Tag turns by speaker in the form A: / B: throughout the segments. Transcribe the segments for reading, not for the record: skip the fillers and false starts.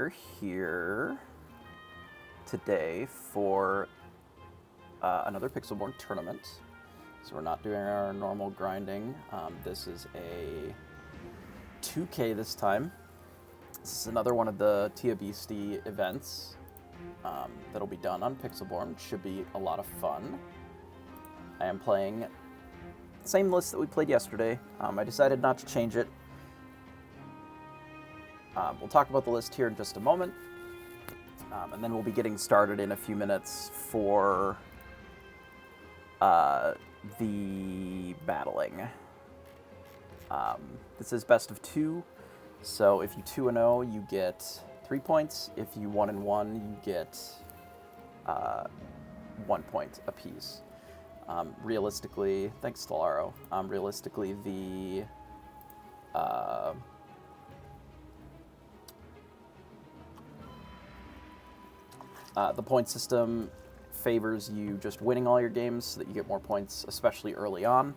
A: we're here today for another Pixelborn tournament. So we're not doing our normal grinding. This is a 2K this time. This is another one of the Tia Beastie events that'll be done on Pixelborn. Should be a lot of fun. I am playing the same list that we played yesterday. I decided not to change it. We'll talk about the list here in just a moment. And then we'll be getting started in a few minutes for the battling. This is best of 2, so if you 2-0, you get 3 points. If you 1-1, you get 1 point apiece. Realistically, thanks Stellaro, realistically the point system favors you just winning all your games so that you get more points, especially early on.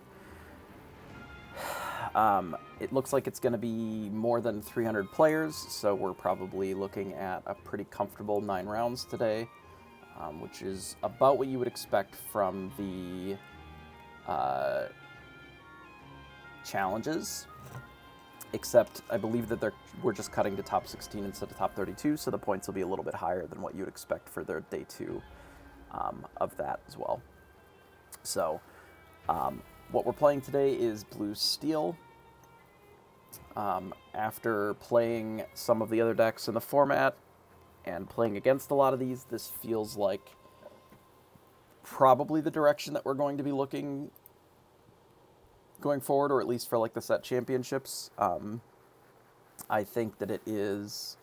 A: It looks like it's going to be more than 300 players, so we're probably looking at a pretty comfortable 9 rounds today, which is about what you would expect from the challenges, except I believe that we're just cutting to top 16 instead of top 32, so the points will be a little bit higher than what you would expect for their day 2 of that as well. So what we're playing today is Blue Steel. After playing some of the other decks in the format and playing against a lot of these, this feels like probably the direction that we're going to be looking going forward, or at least for like the set championships. I think that it is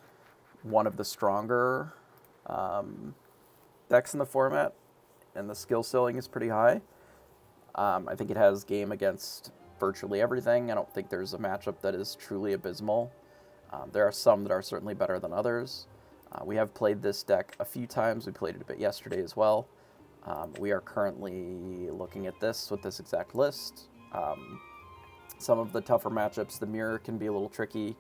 A: one of the stronger decks in the format, and the skill ceiling is pretty high. I think it has game against virtually everything. I don't think there's a matchup that is truly abysmal. There are some that are certainly better than others. We have played this deck a few times. We played it a bit yesterday as well. We are currently looking at this with this exact list. Some of the tougher matchups, the mirror can be a little tricky.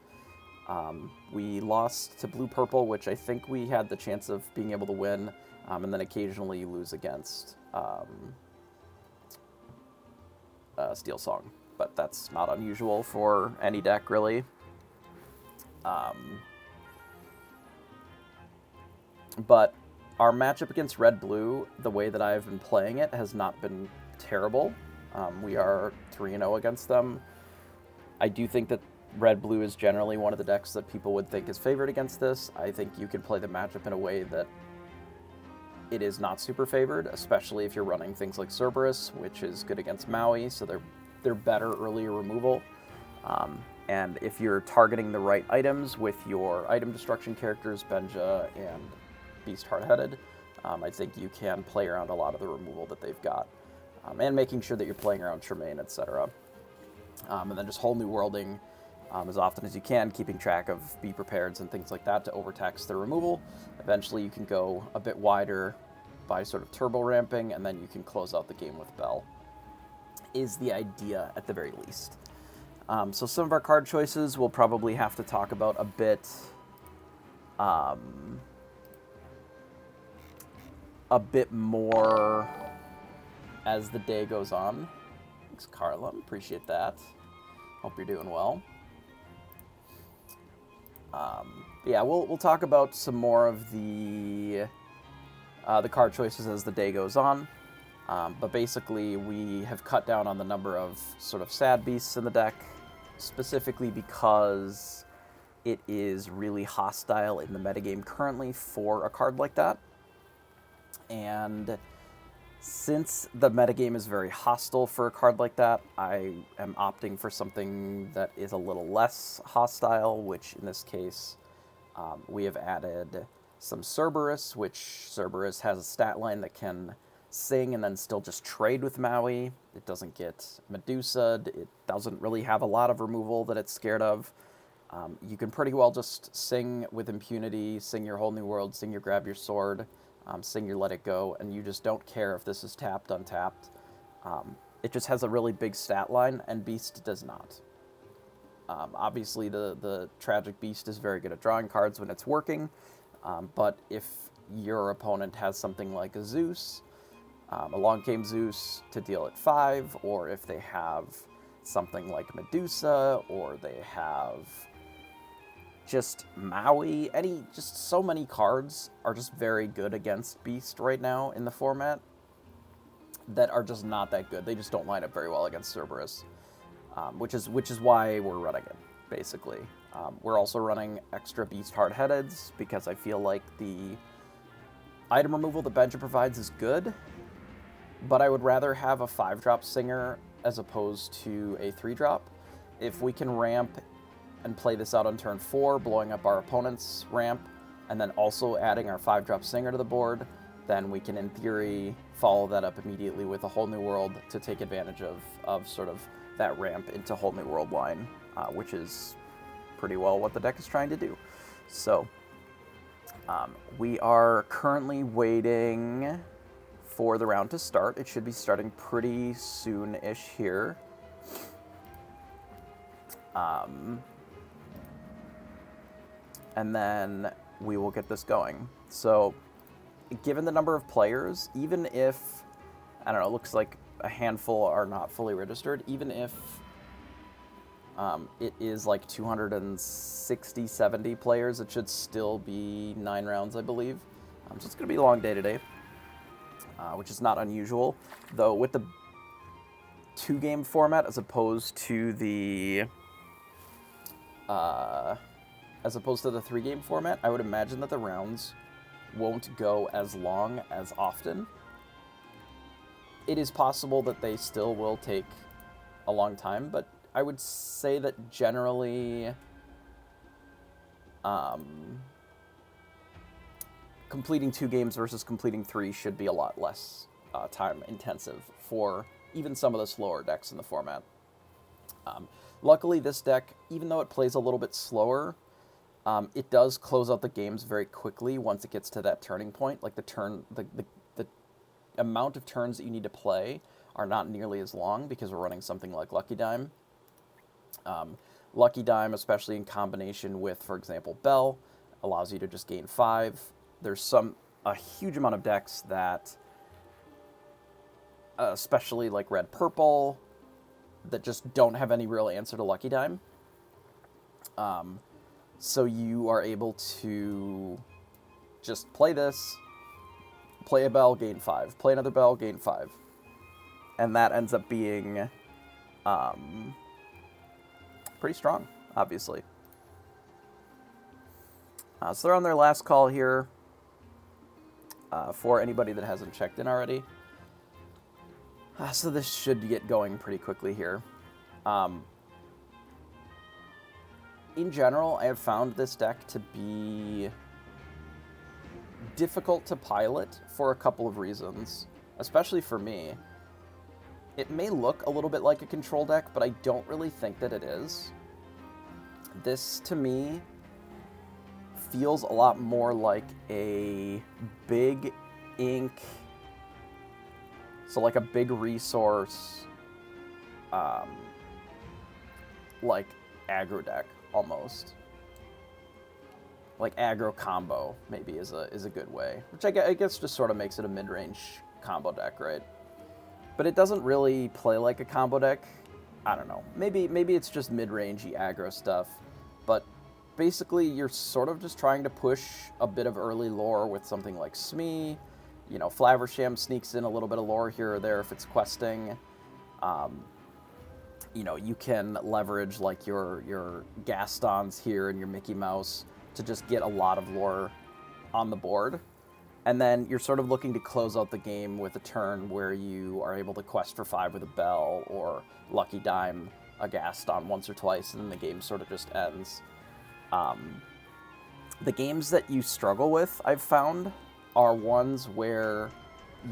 A: We lost to blue-purple, which I think we had the chance of being able to win, and then occasionally you lose against Steel Song, but that's not unusual for any deck, really. But our matchup against red-blue, the way that I've been playing it, has not been terrible. We are 3-0 against them. I do think that red-blue is generally one of the decks that people would think is favored against this. I think you can play the matchup in a way that it is not super favored, especially if you're running things like Cerberus, which is good against Maui, so they're better earlier removal. And if you're targeting the right items with your item destruction characters, Benja and Beast Hard-Headed, I think you can play around a lot of the removal that they've got. And making sure that you're playing around Tremaine, etc. And then just whole new worlding as often as you can, keeping track of be prepareds and things like that to overtax their removal. Eventually you can go a bit wider by sort of turbo ramping, and then you can close out the game with Bell, is the idea at the very least. So some of our card choices we'll probably have to talk about a bit more as the day goes on. Thanks, Carla. Appreciate that. Hope you're doing well. Yeah, we'll talk about some more of the card choices as the day goes on. But basically, we have cut down on the number of sort of sad beasts in the deck, specifically because it is really hostile in the metagame currently for a card like that. And since the metagame is very hostile for a card like that, I am opting for something that is a little less hostile, which in this case, we have added some Cerberus, which Cerberus has a stat line that can sing and then still just trade with Maui. It doesn't get Medusa'd. It doesn't really have a lot of removal that it's scared of. You can pretty well just sing with impunity, sing your whole new world, sing your grab your sword, sing your let it go, and you just don't care if this is tapped, untapped. It just has a really big stat line, and Beast does not. Obviously, the Tragic Beast is very good at drawing cards when it's working, but if your opponent has something like a Zeus, a long game Zeus to deal at 5, or if they have something like Medusa, or they have just Maui, just so many cards are just very good against Beast right now in the format that are just not that good. They just don't line up very well against Cerberus, which is why we're running it, basically. We're also running extra Beast Hard-Headeds because I feel like the item removal that Benja provides is good, but I would rather have a 5-drop Singer as opposed to a 3-drop. If we can ramp and play this out on turn 4, blowing up our opponent's ramp, and then also adding our 5-drop Singer to the board, then we can, in theory, follow that up immediately with a Whole New World to take advantage of sort of that ramp into Whole New World line, which is pretty well what the deck is trying to do. So, we are currently waiting for the round to start. It should be starting pretty soon-ish here. And then we will get this going. So, given the number of players, even if, I don't know, it looks like a handful are not fully registered, even if it is like 260, 70 players, it should still be 9 rounds, I believe. So it's going to be a long day today, which is not unusual. Though with the 2-game format as opposed to the 3-game format, I would imagine that the rounds won't go as long as often. It is possible that they still will take a long time, but I would say that generally completing 2 games versus completing 3 should be a lot less time intensive for even some of the slower decks in the format. Luckily, this deck, even though it plays a little bit slower, it does close out the games very quickly once it gets to that turning point. Like the amount of turns that you need to play are not nearly as long because we're running something like Lucky Dime. Lucky Dime, especially in combination with, for example, Bell, allows you to just gain 5. There's a huge amount of decks that, especially like Red Purple, that just don't have any real answer to Lucky Dime. So you are able to just play this, play a Bell, gain 5, play another Bell, gain 5. And that ends up being pretty strong, obviously. So they're on their last call here for anybody that hasn't checked in already. So this should get going pretty quickly here. In general, I have found this deck to be difficult to pilot for a couple of reasons, especially for me. It may look a little bit like a control deck, but I don't really think that it is. This, to me, feels a lot more like a big ink, so like a big resource, like aggro deck, almost. Like aggro combo, maybe, is a good way. Which I guess just sort of makes it a mid-range combo deck, right? But it doesn't really play like a combo deck. I don't know. Maybe it's just mid-rangey aggro stuff. But basically, you're sort of just trying to push a bit of early lore with something like Smee. You know, Flaversham sneaks in a little bit of lore here or there if it's questing. You know, you can leverage like your Gastons here and your Mickey Mouse to just get a lot of lore on the board. And then you're sort of looking to close out the game with a turn where you are able to quest for 5 with a Bell or Lucky Dime a Gaston once or twice, and then the game sort of just ends. The games that you struggle with, I've found, are ones where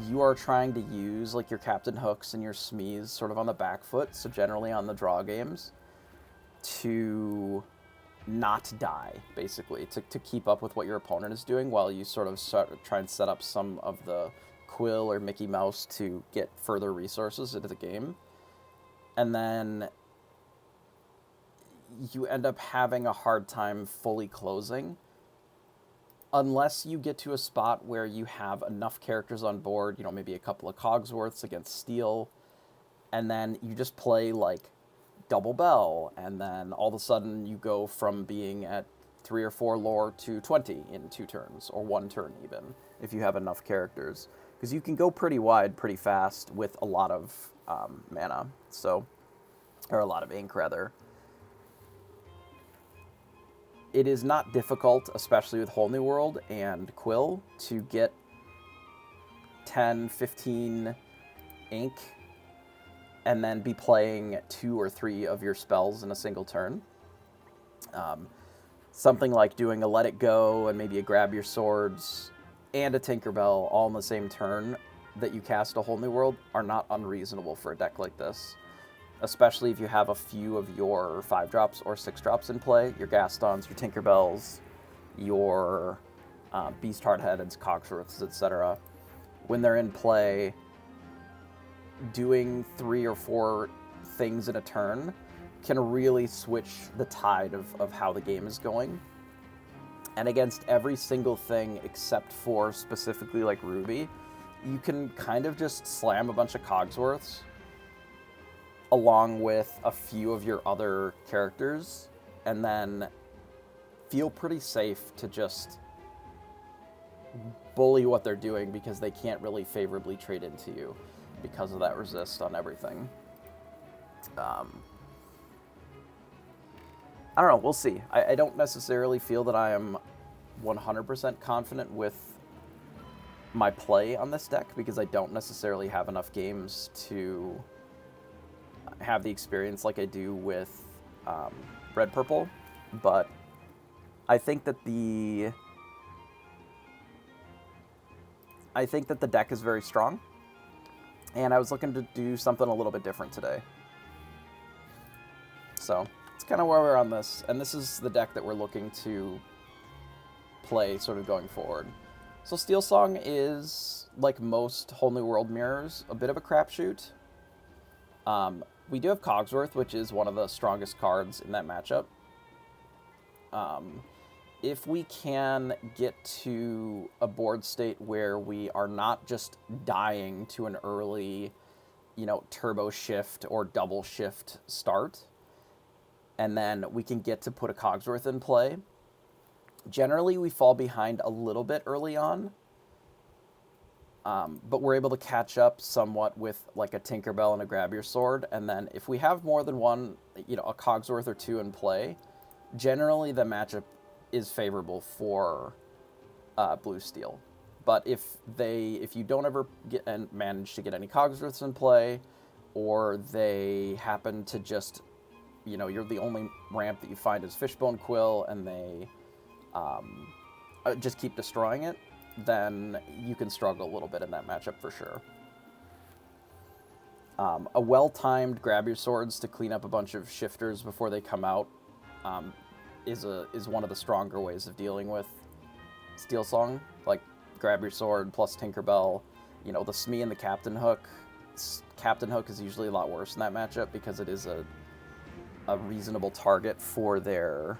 A: you are trying to use like your Captain Hooks and your Smees sort of on the back foot, so generally on the draw games, to not die, basically, to keep up with what your opponent is doing while you sort of try and set up some of the Quill or Mickey Mouse to get further resources into the game. And then you end up having a hard time fully closing unless you get to a spot where you have enough characters on board, maybe a couple of Cogsworths against Steel, and then you just play like double bell, and then all of a sudden you go from being at 3 or 4 lore to 20 in 2 turns, or 1 turn even, if you have enough characters. Because you can go pretty wide pretty fast with a lot of mana, or a lot of ink, rather. It is not difficult, especially with Whole New World and Quill, to get 10, 15 ink and then be playing 2 or 3 of your spells in a single turn. Something like doing a Let It Go and maybe a Grab Your Swords and a Tinkerbell all in the same turn that you cast a Whole New World are not unreasonable for a deck like this. Especially if you have a few of your 5-drops or 6-drops in play, your Gastons, your Tinkerbells, your Beast Hardheads, Cogsworths, etc. When they're in play, doing 3 or 4 things in a turn can really switch the tide of how the game is going. And against every single thing except for specifically like Ruby, you can kind of just slam a bunch of Cogsworths along with a few of your other characters, and then feel pretty safe to just bully what they're doing because they can't really favorably trade into you because of that resist on everything. I don't know, we'll see. I don't necessarily feel that I am 100% confident with my play on this deck because I don't necessarily have enough games to have the experience like I do with Red Purple, but I think that the deck is very strong, and I was looking to do something a little bit different today. So it's kind of where we're on this, and this is the deck that we're looking to play sort of going forward. So Steel Song is, like most Whole New World mirrors, a bit of a crapshoot. We do have Cogsworth, which is one of the strongest cards in that matchup. If we can get to a board state where we are not just dying to an early, turbo shift or double shift start, and then we can get to put a Cogsworth in play, generally we fall behind a little bit early on. But we're able to catch up somewhat with like a Tinkerbell and a Grab Your Sword, and then if we have more than one, a Cogsworth or 2 in play, generally the matchup is favorable for Blue Steel. But if you don't ever get and manage to get any Cogsworths in play, or they happen to just, you're the only ramp that you find is Fishbone Quill, and they just keep destroying it, then you can struggle a little bit in that matchup for sure. A well-timed Grab Your Swords to clean up a bunch of shifters before they come out is one of the stronger ways of dealing with Steel Song. Like Grab Your Sword plus Tinkerbell, the Smee and the Captain Hook. Captain Hook is usually a lot worse in that matchup because it is a reasonable target for their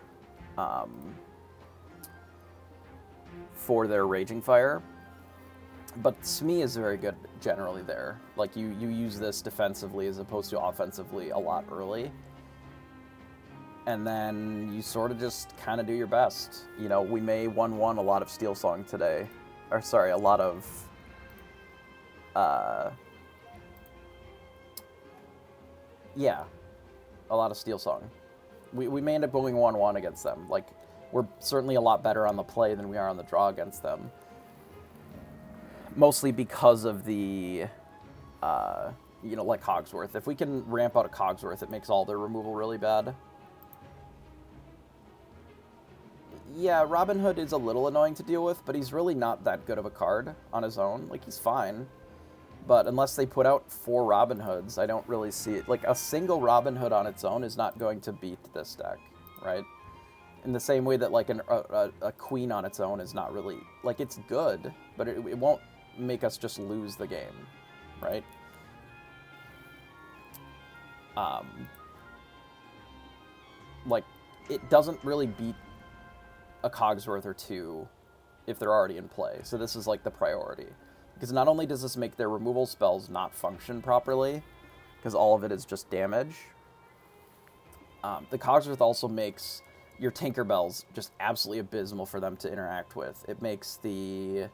A: Raging Fire. But Smee is very good generally there. Like, you use this defensively as opposed to offensively a lot early. And then you sort of just kind of do your best. We may 1-1 a lot of Steel Song today. Or, sorry, a lot of... yeah. A lot of Steel Song. We may end up going 1-1 against them. Like, we're certainly a lot better on the play than we are on the draw against them. Mostly because of the, like Cogsworth. If we can ramp out a Cogsworth, it makes all their removal really bad. Yeah, Robin Hood is a little annoying to deal with, but he's really not that good of a card on his own. Like, he's fine. But unless they put out 4 Robin Hoods, I don't really see it. Like, a single Robin Hood on its own is not going to beat this deck, right? In the same way that, like, a Queen on its own is not really... Like, it's good, but it won't make us just lose the game, right? like, it doesn't really beat a Cogsworth or two if they're already in play. So this is like the priority. Because not only does this make their removal spells not function properly, because all of it is just damage, the Cogsworth also makes your Tinkerbells just absolutely abysmal for them to interact with. It makes the...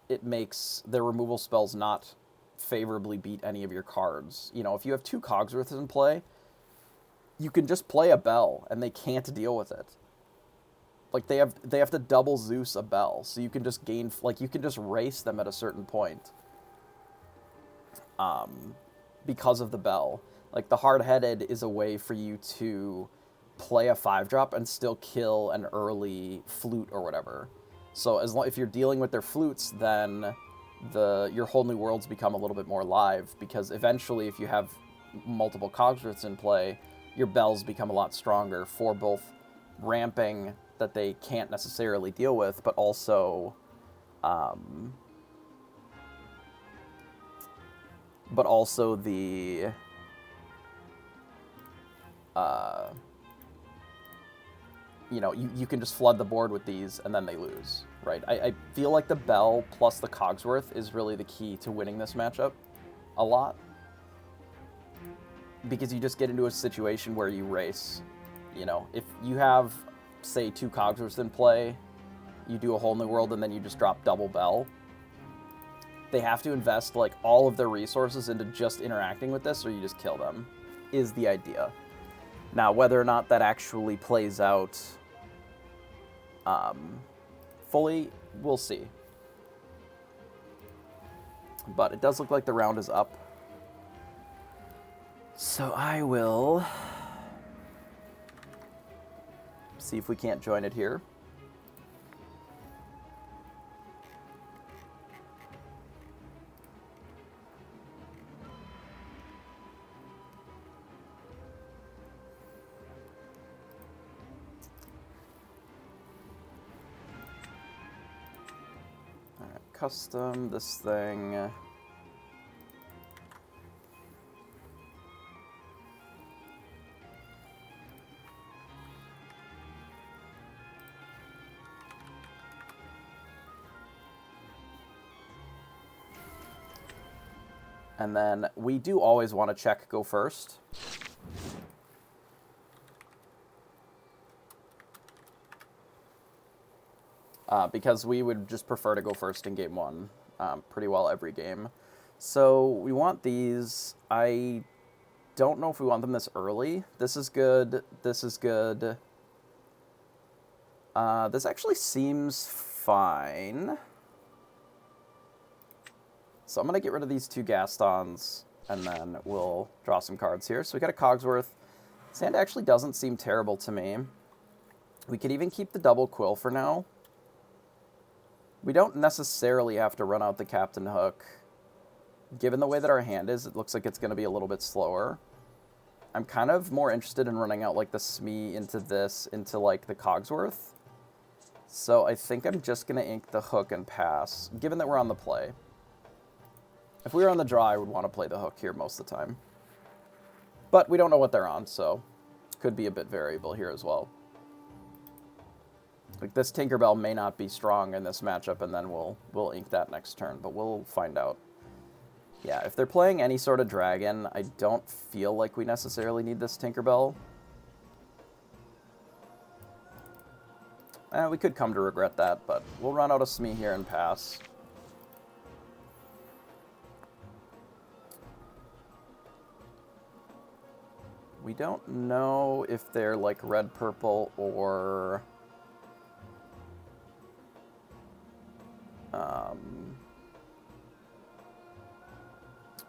A: it makes their removal spells not favorably beat any of your cards. You know, if you have two Cogsworths in play, you can just play a Bell, and they can't deal with it. Like, they have to double Zeus a Bell, so you can just gain... Like, you can just race them at a certain point. Because of the Bell. Like, the Hard-Headed is a way for you to play a 5-drop and still kill an early flute or whatever. So if you're dealing with their flutes, then your Whole New Worlds become a little bit more live, because eventually, if you have multiple Cogsworths in play, your Bells become a lot stronger for both ramping that they can't necessarily deal with, but also the you know, you can just flood the board with these, and then they lose, right? I feel like the Bell plus the Cogsworth is really the key to winning this matchup a lot. Because you just get into a situation where you race. You know, if you have, say, two Cogsworths in play, you do a Whole New World, and then you just drop double Bell. They have to invest, like, all of their resources into just interacting with this, or you just kill them, is the idea. Now, whether or not that actually plays out fully, we'll see. But it does look like the round is up. So I will see if we can't join it here. All right, custom this thing. And then we do always want to check go first. Because we would just prefer to go first in game one pretty well every game. So we want these. I don't know if we want them this early. This is good. This is good. This actually seems fine. So I'm going to get rid of these two Gastons, and then we'll draw some cards here. So we got a Cogsworth. This hand actually doesn't seem terrible to me. We could even keep the double Quill for now. We don't necessarily have to run out the Captain Hook. Given the way that our hand is, it looks like it's going to be a little bit slower. I'm kind of more interested in running out, like, the Smee into this, into, like, the Cogsworth. So I think I'm just going to ink the Hook and pass, given that we're on the play. If we were on the draw, I would want to play the Hook here most of the time. But we don't know what they're on, so could be a bit variable here as well. Like, this Tinkerbell may not be strong in this matchup, and then we'll ink that next turn, but we'll find out. Yeah, if they're playing any sort of dragon, I don't feel like we necessarily need this Tinkerbell. We could come to regret that, but we'll run out of Smee here and pass. We don't know if they're, like, red-purple or...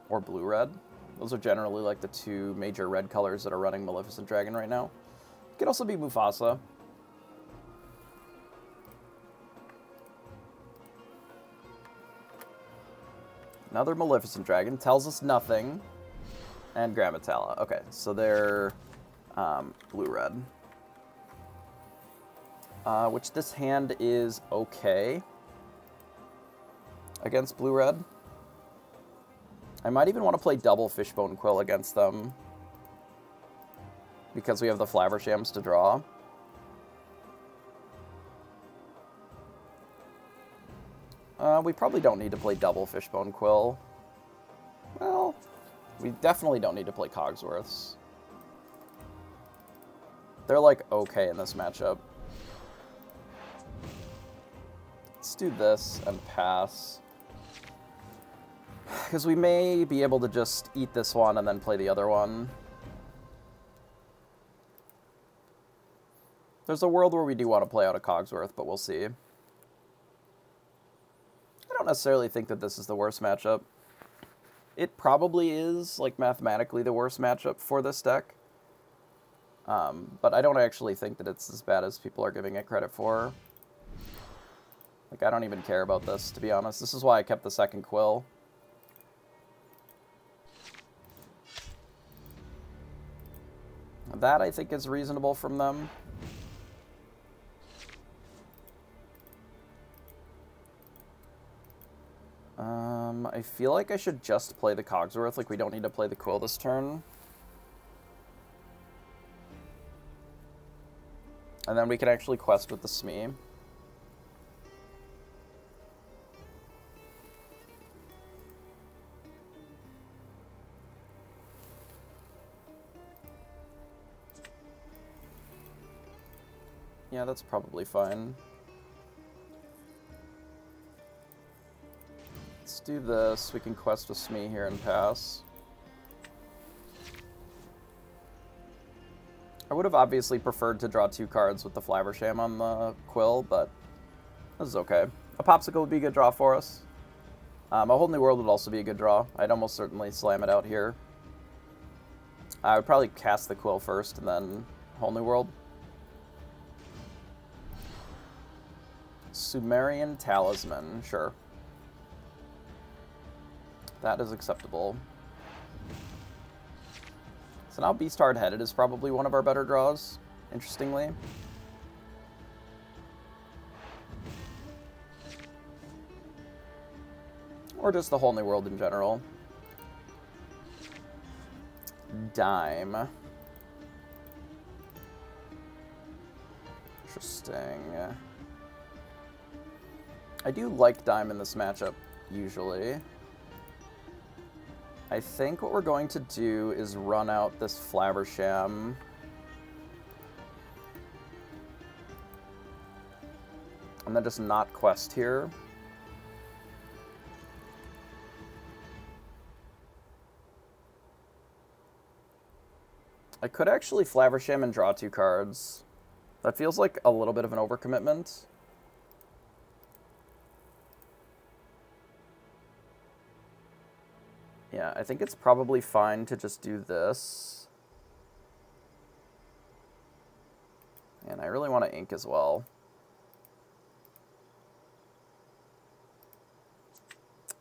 A: or blue-red. Those are generally, like, the two major red colors that are running Maleficent Dragon right now. It could also be Mufasa. Another Maleficent Dragon. Tells us nothing. And Grammatella. Okay, so they're blue-red. Which this hand is okay against blue-red. I might even want to play double Fishbone Quill against them, because we have the Flavershams to draw. We probably don't need to play double Fishbone Quill. Well, we definitely don't need to play Cogsworths. They're, like, okay in this matchup. Let's do this and pass. Because we may be able to just eat this one and then play the other one. There's a world where we do want to play out a Cogsworth, but we'll see. I don't necessarily think that this is the worst matchup. It probably is, like, mathematically the worst matchup for this deck. But I don't actually think that it's as bad as people are giving it credit for. Like, I don't even care about this, to be honest. This is why I kept the second Quill. That, I think, is reasonable from them. I feel like I should just play the Cogsworth. Like, we don't need to play the Quill this turn. And then we can actually quest with the Smee. Yeah, that's probably fine. Let's do this. We can quest with Smee here and pass. I would have obviously preferred to draw 2 cards with the Flaversham on the Quill, but this is okay. A Popsicle would be a good draw for us. A Whole New World would also be a good draw. I'd almost certainly slam it out here. I would probably cast the Quill first and then Whole New World. Sumerian Talisman, sure. That is acceptable. So now Beast Hard-Headed is probably one of our better draws, interestingly. Or just the Whole New World in general. Dime. Interesting. I do like Dime in this matchup, usually. I think what we're going to do is run out this Flaversham. And then just not quest here. I could actually Flaversham and draw 2 cards. That feels like a little bit of an overcommitment. Yeah, I think it's probably fine to just do this. And I really want to ink as well.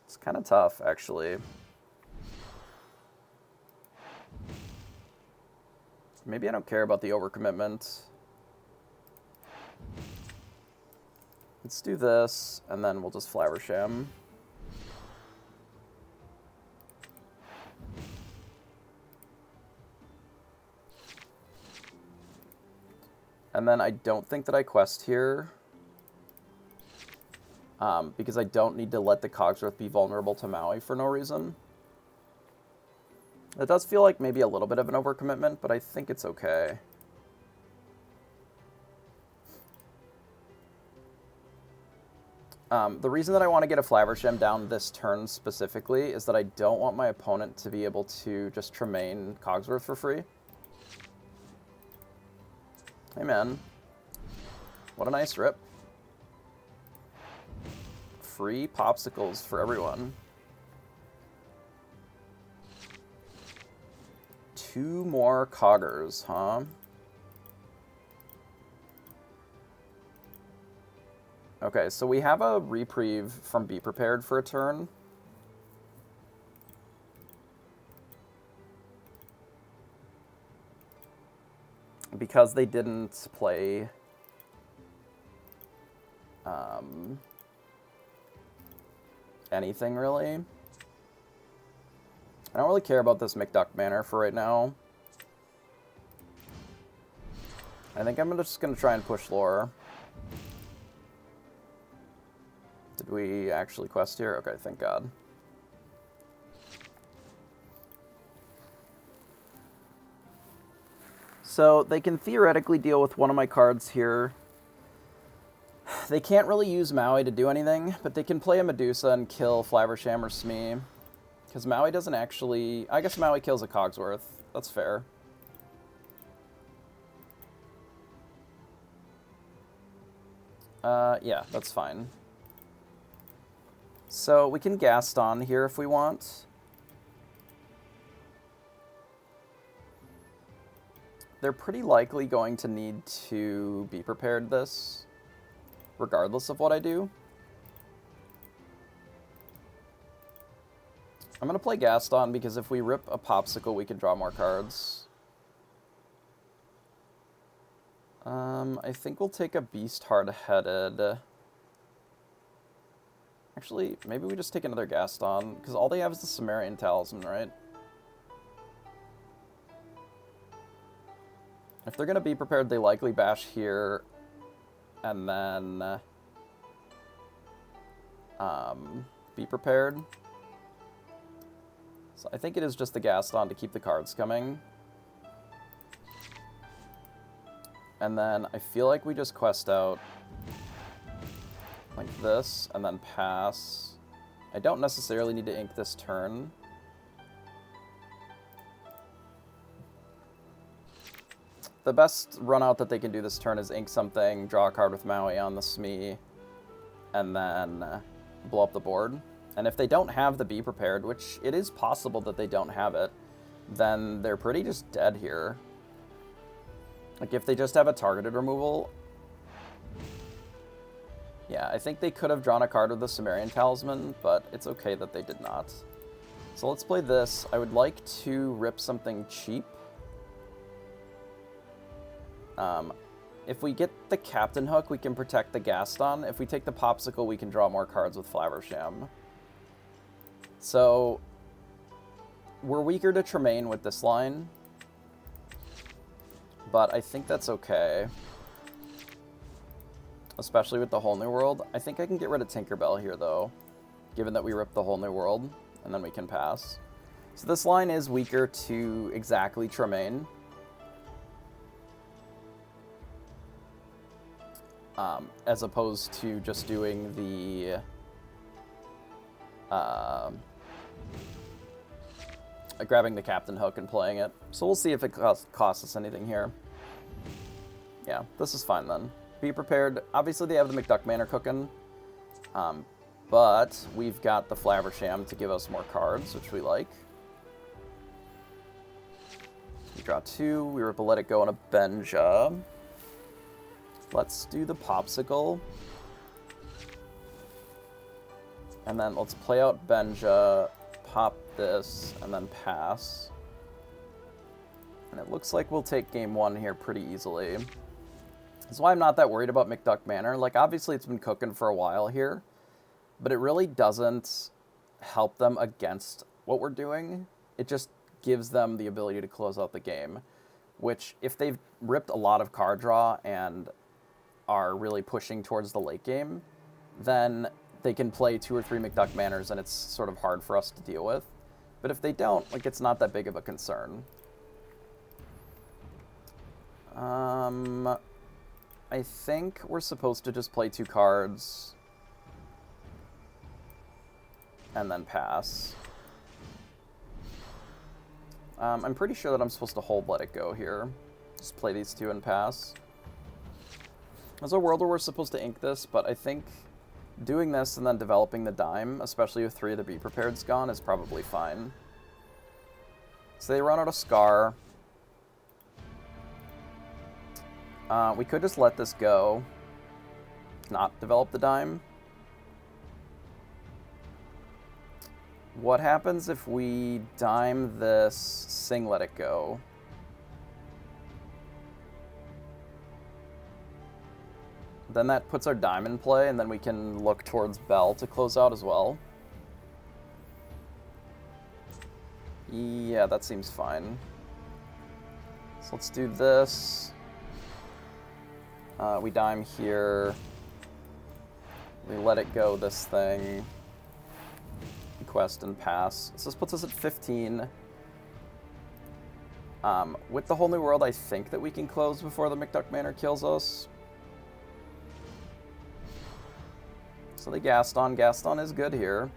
A: It's kind of tough, actually. Maybe I don't care about the overcommitment. Let's do this, and then we'll just Flaversham. And then I don't think that I quest here, because I don't need to let the Cogsworth be vulnerable to Maui for no reason. It does feel like maybe a little bit of an overcommitment, but I think it's okay. The reason that I want to get a Flaversham down this turn specifically is that I don't want my opponent to be able to just Tremaine Cogsworth for free. Hey man, what a nice rip. Free popsicles for everyone. 2 more Coggers, huh? Okay, so we have a reprieve from Be Prepared for a turn. Because they didn't play anything really. I don't really care about this McDuck Manor for right now. I think I'm just going to try and push lore. Did we actually quest here? Okay, thank God. So they can theoretically deal with one of my cards here. They can't really use Maui to do anything, but they can play a Medusa and kill Flaversham or Smee. Because Maui doesn't actually... I guess Maui kills a Cogsworth. That's fair. Yeah, that's fine. So we can Gaston here if we want. They're pretty likely going to need to be prepared this, regardless of what I do. I'm going to play Gaston because if we rip a Popsicle, we can draw more cards. I think we'll take a Beast Hard-Headed. Actually, maybe we just take another Gaston, because all they have is the Sumerian Talisman, right? If they're going to be prepared, they likely bash here, and then be prepared. So I think it is just the Gaston to keep the cards coming. And then I feel like we just quest out like this, and then pass. I don't necessarily need to ink this turn. The best run out that they can do this turn is ink something, draw a card with Maui on the Smee, and then blow up the board. And if they don't have the Be Prepared, which it is possible that they don't have it, then they're pretty just dead here. Like, if they just have a targeted removal... Yeah, I think they could have drawn a card with the Sumerian Talisman, but it's okay that they did not. So let's play this. I would like to rip something cheap. If we get the Captain Hook, we can protect the Gaston. If we take the Popsicle, we can draw more cards with Flaversham. So, we're weaker to Tremaine with this line, but I think that's okay. Especially with the Whole New World. I think I can get rid of Tinkerbell here, though, given that we ripped the Whole New World, and then we can pass. So this line is weaker to exactly Tremaine. As opposed to just doing the grabbing the Captain Hook and playing it. So we'll see if it costs us anything here. Yeah, this is fine then. Be prepared. Obviously they have the McDuck Manor cooking, but we've got the Flaversham to give us more cards, which we like. We draw two, we rip a Let It Go and a Benja. Let's do the Popsicle. And then let's play out Benja, pop this, and then pass. And it looks like we'll take game one here pretty easily. That's why I'm not that worried about McDuck Manor. Like, obviously it's been cooking for a while here, but it really doesn't help them against what we're doing. It just gives them the ability to close out the game, which if they've ripped a lot of card draw and are really pushing towards the late game, then they can play 2 or 3 McDuck Manors and it's sort of hard for us to deal with. But if they don't, like, it's not that big of a concern. I think we're supposed to just play 2 cards and then pass. I'm pretty sure that I'm supposed to hold Let It Go here. Just play these 2 and pass. There's a world where we're supposed to ink this, but I think doing this and then developing the dime, especially with 3 of the Be Prepared's gone, is probably fine. So they run out of Scar. We could just let this go, not develop the dime. What happens if we dime this, sing Let It Go? Then that puts our dime in play, and then we can look towards Bell to close out as well. Yeah, that seems fine. So let's do this. We dime here. We let it go this thing. Quest and pass. So this puts us at 15. With the Whole New World, I think that we can close before the McDuck Manor kills us. So the Gaston. Gaston is good here.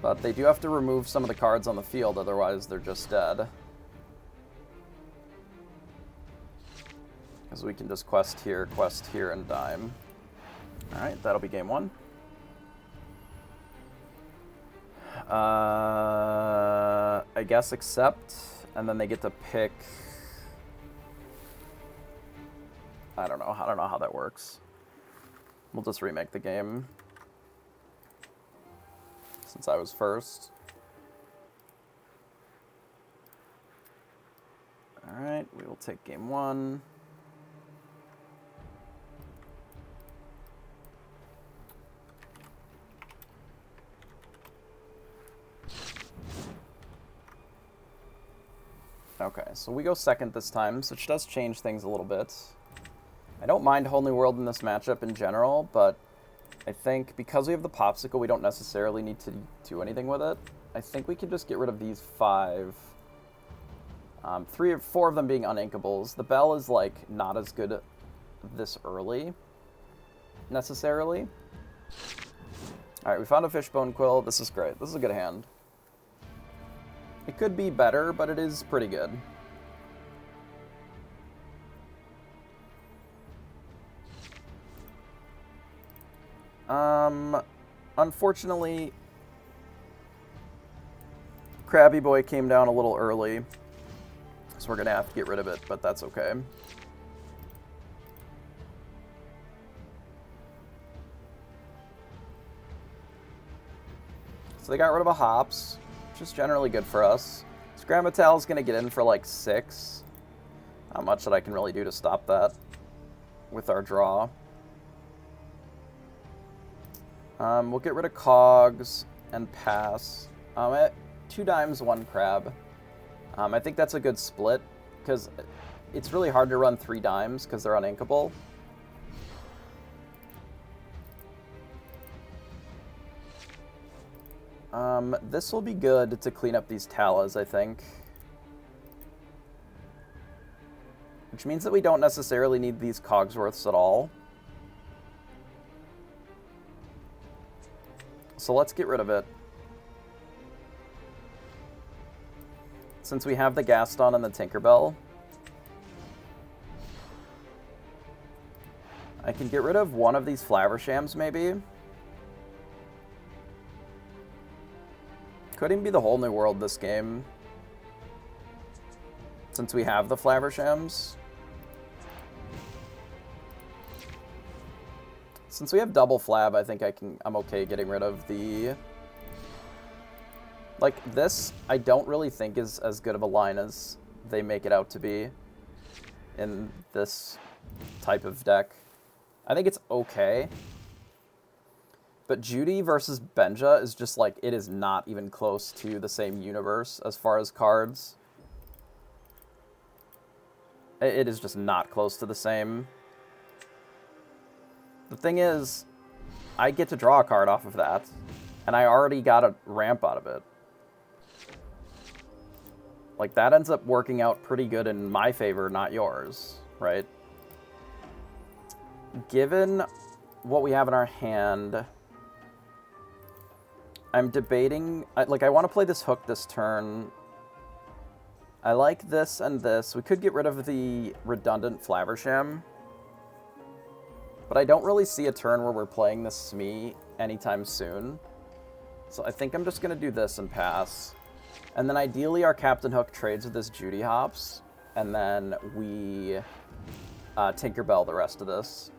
A: But they do have to remove some of the cards on the field, otherwise they're just dead. Because we can just quest here, and dime. Alright, that'll be game one. I guess accept, and then they get to pick... I don't know how that works. We'll just remake the game. Since I was first. Alright, we will take game one. Okay, so we go second this time, which does change things a little bit. I don't mind Whole New World in this matchup in general, but I think because we have the Popsicle, we don't necessarily need to do anything with it. I think we can just get rid of these 5. 3 or 4 of them being uninkables. The Bell is, like, not as good this early, necessarily. Alright, we found a Fishbone Quill. This is great. This is a good hand. It could be better, but it is pretty good. Unfortunately, Krabby Boy came down a little early, so we're going to have to get rid of it, but that's okay. So they got rid of a Hops, which is generally good for us. Scramatal is going to get in for like 6. Not much that I can really do to stop that with our draw. We'll get rid of Cogs and pass. At 2 dimes, 1 crab. I think that's a good split, because it's really hard to run 3 dimes because they're uninkable. This will be good to clean up these Talas, I think. Which means that we don't necessarily need these Cogsworths at all. So let's get rid of it. Since we have the Gaston and the Tinkerbell, I can get rid of one of these Flavershams, maybe. Could even be the Whole New World this game, since we have the Flavershams. Since we have double Flab, I think I'm okay getting rid of the... Like, this, I don't really think is as good of a line as they make it out to be in this type of deck. I think it's okay. But Judy versus Benja is just like, it is not even close to the same universe as far as cards. It is just not close to the same. The thing is, I get to draw a card off of that, and I already got a ramp out of it. Like, that ends up working out pretty good in my favor, not yours, right? Given what we have in our hand, I'm debating... I want to play this hook this turn. I like this and this. We could get rid of the redundant Flaversham. But I don't really see a turn where we're playing this Smee anytime soon. So I think I'm just going to do this and pass. And then ideally our Captain Hook trades with this Judy Hops. And then we Tinkerbell the rest of this.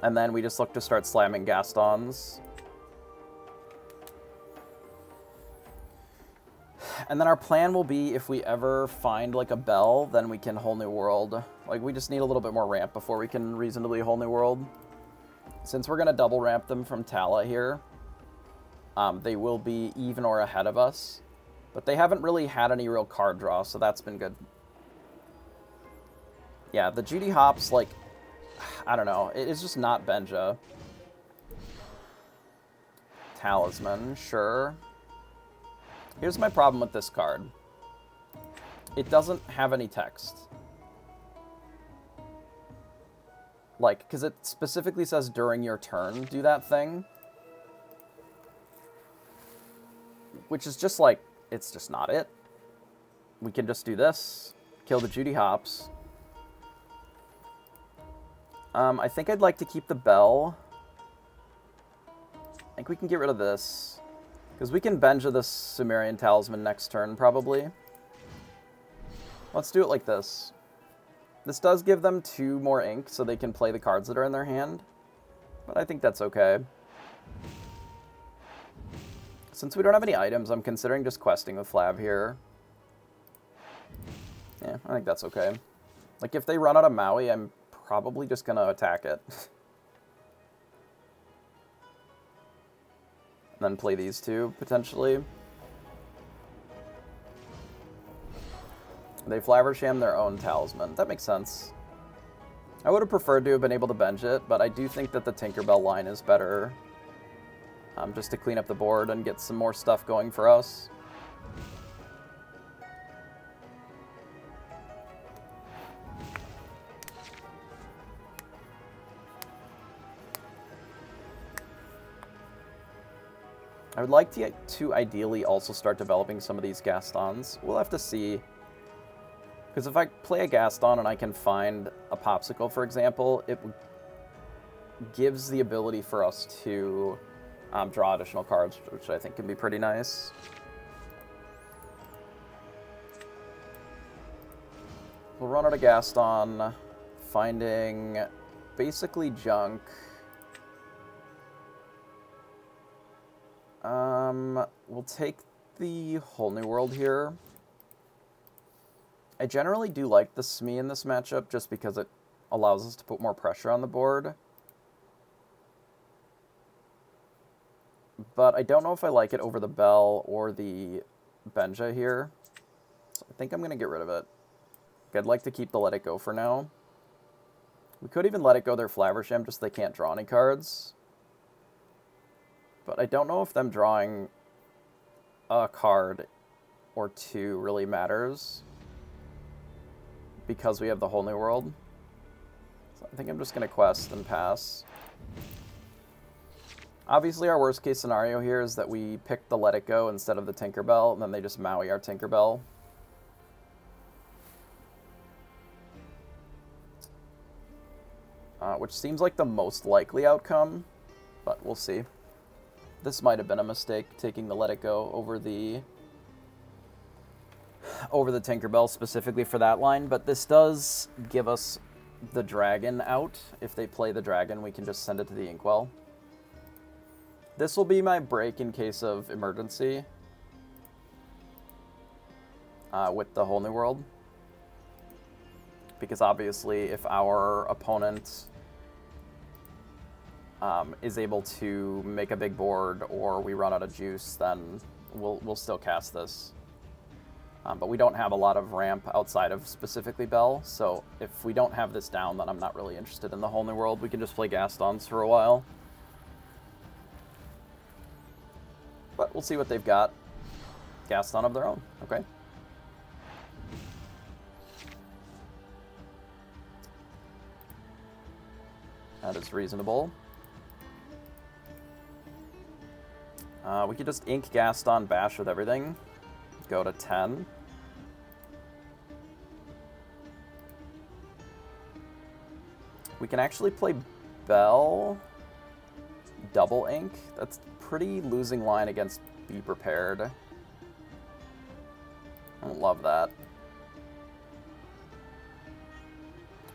A: And then we just look to start slamming Gastons. And then our plan will be, if we ever find, like, a Bell, then we can Whole New World. Like, we just need a little bit more ramp before we can reasonably Whole New World. Since we're going to double ramp them from Tala here, they will be even or ahead of us. But they haven't really had any real card draw, so that's been good. Yeah, the Judy Hops, like, I don't know. It's just not Benja. Talisman, sure. Here's my problem with this card. It doesn't have any text. Like, because it specifically says during your turn, do that thing. Which is just like, it's just not it. We can just do this. Kill the Judy Hops. I think I'd like to keep the bell. I think we can get rid of this. Because we can Benja this Sumerian Talisman next turn, probably. Let's do it like this. This does give them 2 more ink, so they can play the cards that are in their hand. But I think that's okay. Since we don't have any items, I'm considering just questing with Flav here. Yeah, I think that's okay. Like, if they run out of Maui, I'm probably just going to attack it. And then play these 2, potentially. They Flaversham their own Talisman. That makes sense. I would have preferred to have been able to bench it, but I do think that the Tinkerbell line is better. Just to clean up the board and get some more stuff going for us. I would like to ideally also start developing some of these Gastons. We'll have to see. Because if I play a Gaston and I can find a Popsicle, for example, it gives the ability for us to draw additional cards, which I think can be pretty nice. We'll run out of Gaston, finding basically junk. We'll take the Whole New World here. I generally do like the Smee in this matchup just because it allows us to put more pressure on the board. But I don't know if I like it over the Bell or the Benja here. So I think I'm going to get rid of it. I'd like to keep the Let It Go for now. We could even let it go their Flaversham, just so they can't draw any cards. But I don't know if them drawing a card or 2 really matters. Because we have the Whole New World. So I think I'm just going to quest and pass. Obviously, our worst case scenario here is that we pick the Let It Go instead of the Tinkerbell, and then they just Maui our Tinkerbell. Which seems like the most likely outcome, but we'll see. This might have been a mistake, taking the Let It Go over the Tinkerbell specifically for that line, but this does give us the dragon out. If they play the dragon, we can just send it to the Inkwell. This will be my break in case of emergency with the Whole New World. Because obviously, if our opponent is able to make a big board or we run out of juice, then we'll still cast this. But we don't have a lot of ramp outside of specifically Bell, so if we don't have this down, then I'm not really interested in the Whole New World. We can just play Gastons for a while. But we'll see what they've got. Gaston of their own, okay. That is reasonable. We could just ink Gaston, bash with everything. Go to 10. We can actually play Bell, double ink. That's pretty losing line against Be Prepared. I don't love that.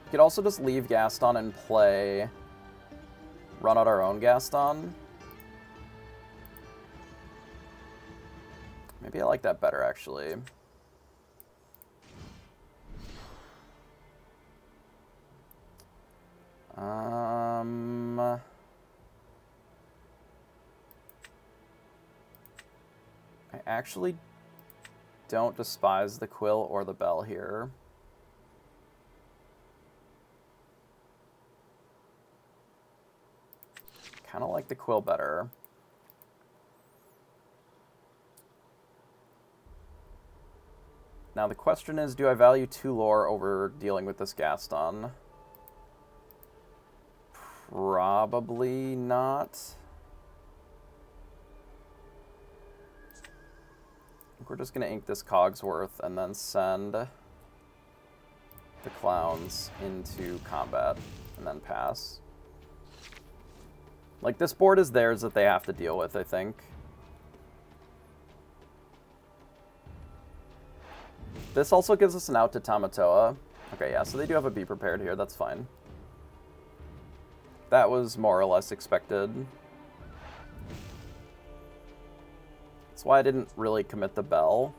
A: We could also just leave Gaston and play, run out our own Gaston. Maybe I like that better, actually. I actually don't despise the Quill or the Bell here. Kind of like the Quill better. Now the question is, do I value 2 lore over dealing with this Gaston? Probably not. I think we're just going to ink this Cogsworth and then send the clowns into combat and then pass. Like, this board is theirs that they have to deal with, I think. This also gives us an out to Tamatoa. Okay, yeah, so they do have a Be Prepared here. That's fine. That was more or less expected. That's why I didn't really commit the Bell.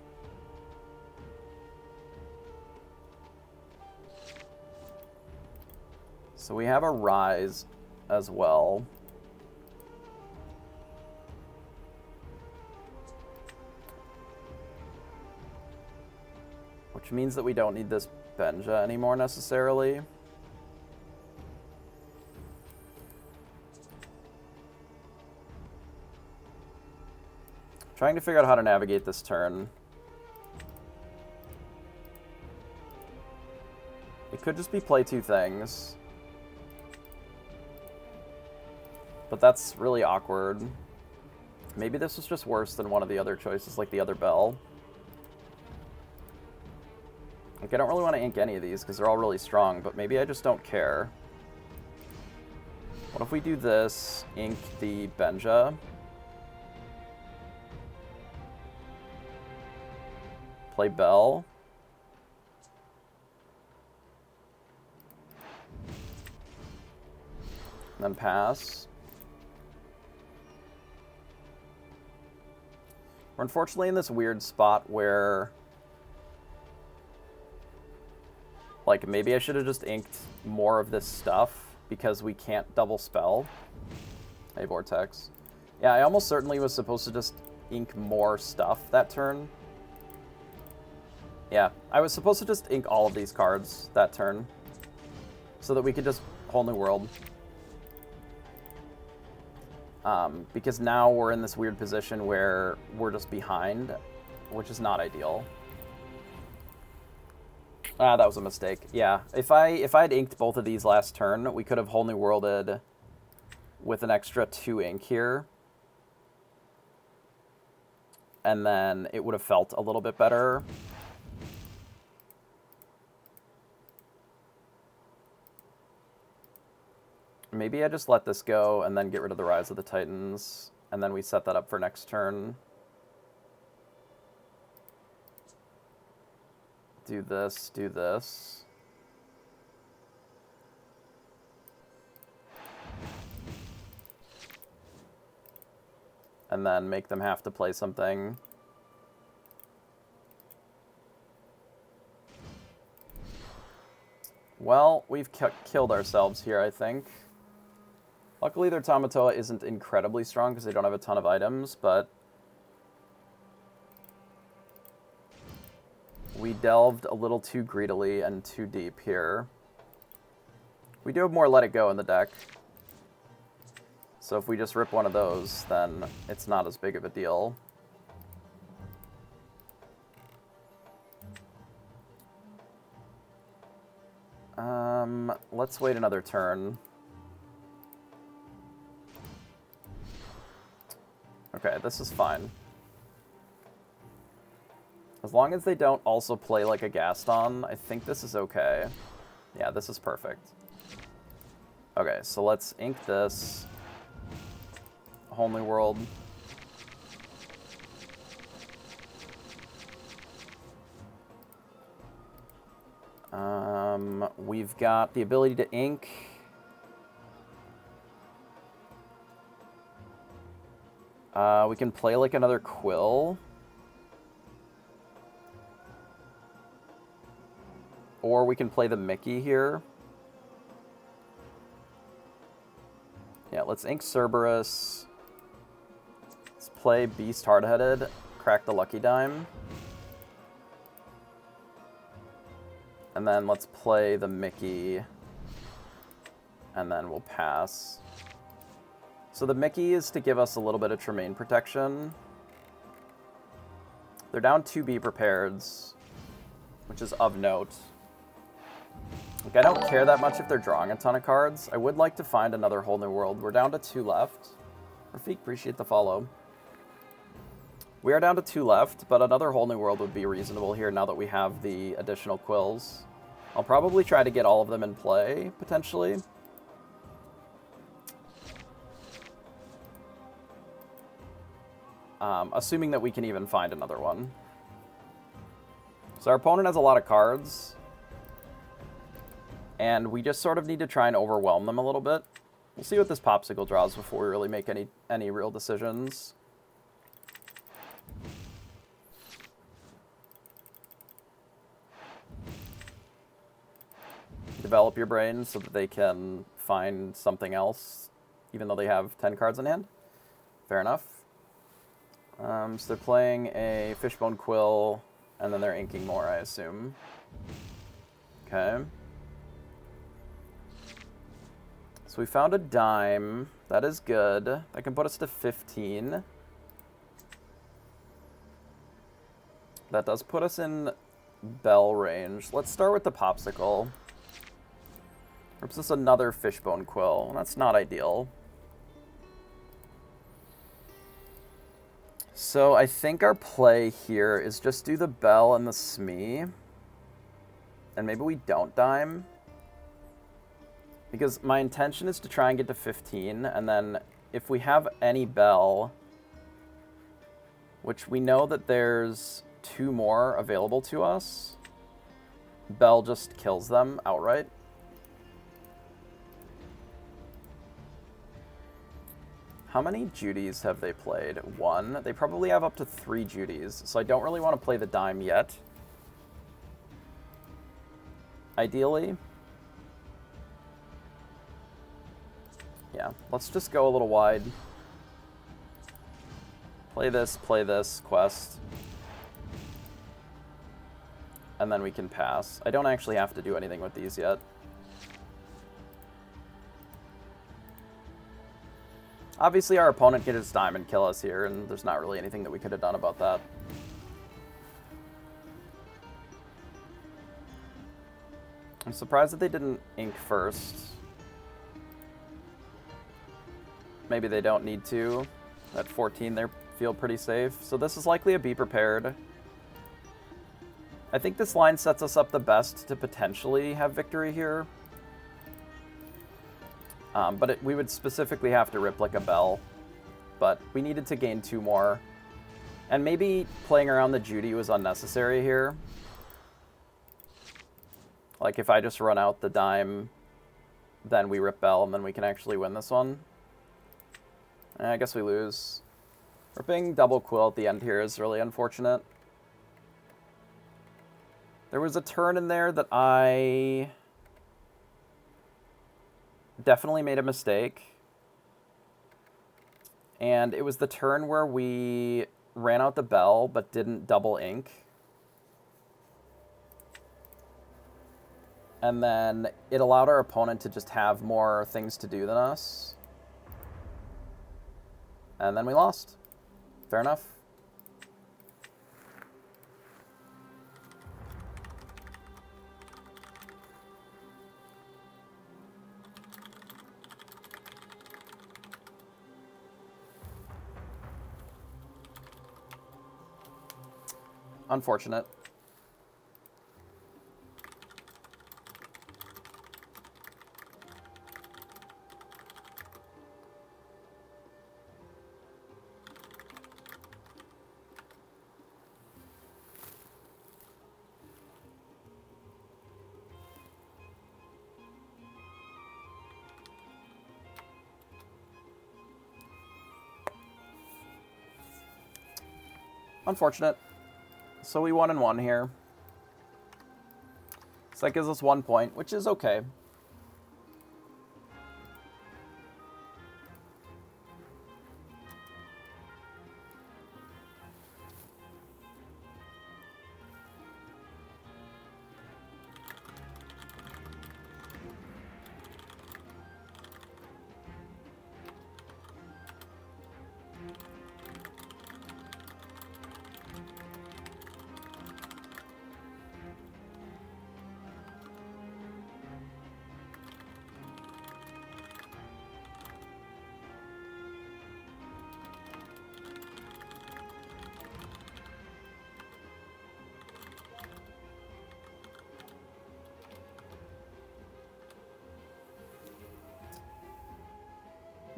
A: So we have a Rise as well. Which means that we don't need this Benja anymore necessarily. Trying to figure out how to navigate this turn. It could just be play 2 things. But that's really awkward. Maybe this was just worse than one of the other choices, like the other Bell. Like, I don't really want to ink any of these because they're all really strong, but maybe I just don't care. What if we do this, ink the Benja, play Bell, and then pass. We're unfortunately in this weird spot where, like, maybe I should have just inked more of this stuff because we can't double spell. Hey, Vortex. Yeah, I almost certainly was supposed to just ink more stuff that turn. Yeah, I was supposed to just ink all of these cards that turn so that we could just whole new world. Because now we're in this weird position where we're just behind, which is not ideal. Ah, that was a mistake. Yeah, if I had inked both of these last turn, we could have whole new worlded with an extra 2 ink here. And then it would have felt a little bit better. Maybe I just let this go and then get rid of the Rise of the Titans, and then we set that up for next turn. Do this, do this. And then make them have to play something. Well, we've killed ourselves here, I think. Luckily, their Tamatoa isn't incredibly strong because they don't have a ton of items, but we delved a little too greedily and too deep here. We do have more Let It Go in the deck. So if we just rip one of those, then it's not as big of a deal. Let's wait another turn. Okay, this is fine. As long as they don't also play like a Gaston, I think this is okay. Yeah, this is perfect. Okay, so let's ink this. Whole new world. We've got the ability to ink. We can play like another Quill. Or we can play the Mickey here. Yeah, let's ink Cerberus. Let's play Beast Hardheaded. crack the lucky dime. And then let's play the Mickey. And then we'll pass. So the Mickey is to give us a little bit of Tremaine protection. They're down 2 Be Prepareds, which is of note. Like, I don't care that much if they're drawing a ton of cards. I would like to find another Whole New World. We're down to 2 left. Rafik, appreciate the follow. We are down to 2 left, but another Whole New World would be reasonable here now that we have the additional quills. I'll probably try to get all of them in play, potentially. Assuming that we can even find another one. So our opponent has a lot of cards. And we just sort of need to try and overwhelm them a little bit. We'll see what this Popsicle draws before we really make any real decisions. Develop your brain so that they can find something else, even though they have 10 cards in hand. Fair enough. So they're playing a Fishbone Quill, and then they're inking more, I assume. Okay. So we found a dime. That is good. That can put us to 15. That does put us in bell range. Let's start with the Popsicle. Rips us another Fishbone Quill. That's not ideal. So I think our play here is just do the bell and the Smee. And maybe we don't dime. Because my intention is to try and get to 15, and then if we have any bell, which we know that there's 2 more available to us, bell just kills them outright. How many Judies have they played? 1. They probably have up to 3 Judies, so I don't really want to play the dime yet. Ideally. Yeah, let's just go a little wide. Play this, quest. And then we can pass. I don't actually have to do anything with these yet. Obviously, our opponent could just dime and kill us here, and there's not really anything that we could have done about that. I'm surprised that they didn't ink first. Maybe they don't need to. At 14, they feel pretty safe. So this is likely a Be Prepared. I think this line sets us up the best to potentially have victory here. But we would specifically have to rip like a bell. But we needed to gain 2 more. And maybe playing around the Judy was unnecessary here. Like if I just run out the dime, then we rip bell, and then we can actually win this one. I guess we lose. Ripping double quill at the end here is really unfortunate. There was a turn in there that I definitely made a mistake. And it was the turn where we ran out the bell but didn't double ink. And then it allowed our opponent to just have more things to do than us. And then we lost. Fair enough. Unfortunate. Unfortunate. So we 1-1 here. So that gives us 1 point, which is okay.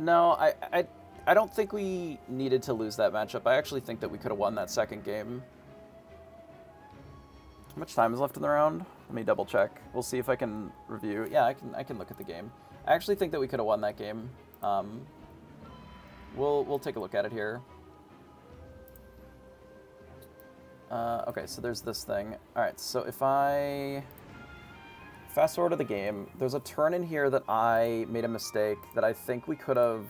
A: No, I don't think we needed to lose that matchup. I actually think that we could have won that second game. How much time is left in the round? Let me double check. We'll see if I can review. Yeah, I can look at the game. I actually think that we could have won that game. We'll take a look at it here. Okay, so there's this thing. All right, so if I fast forward to the game, there's a turn in here that I made a mistake that I think we could have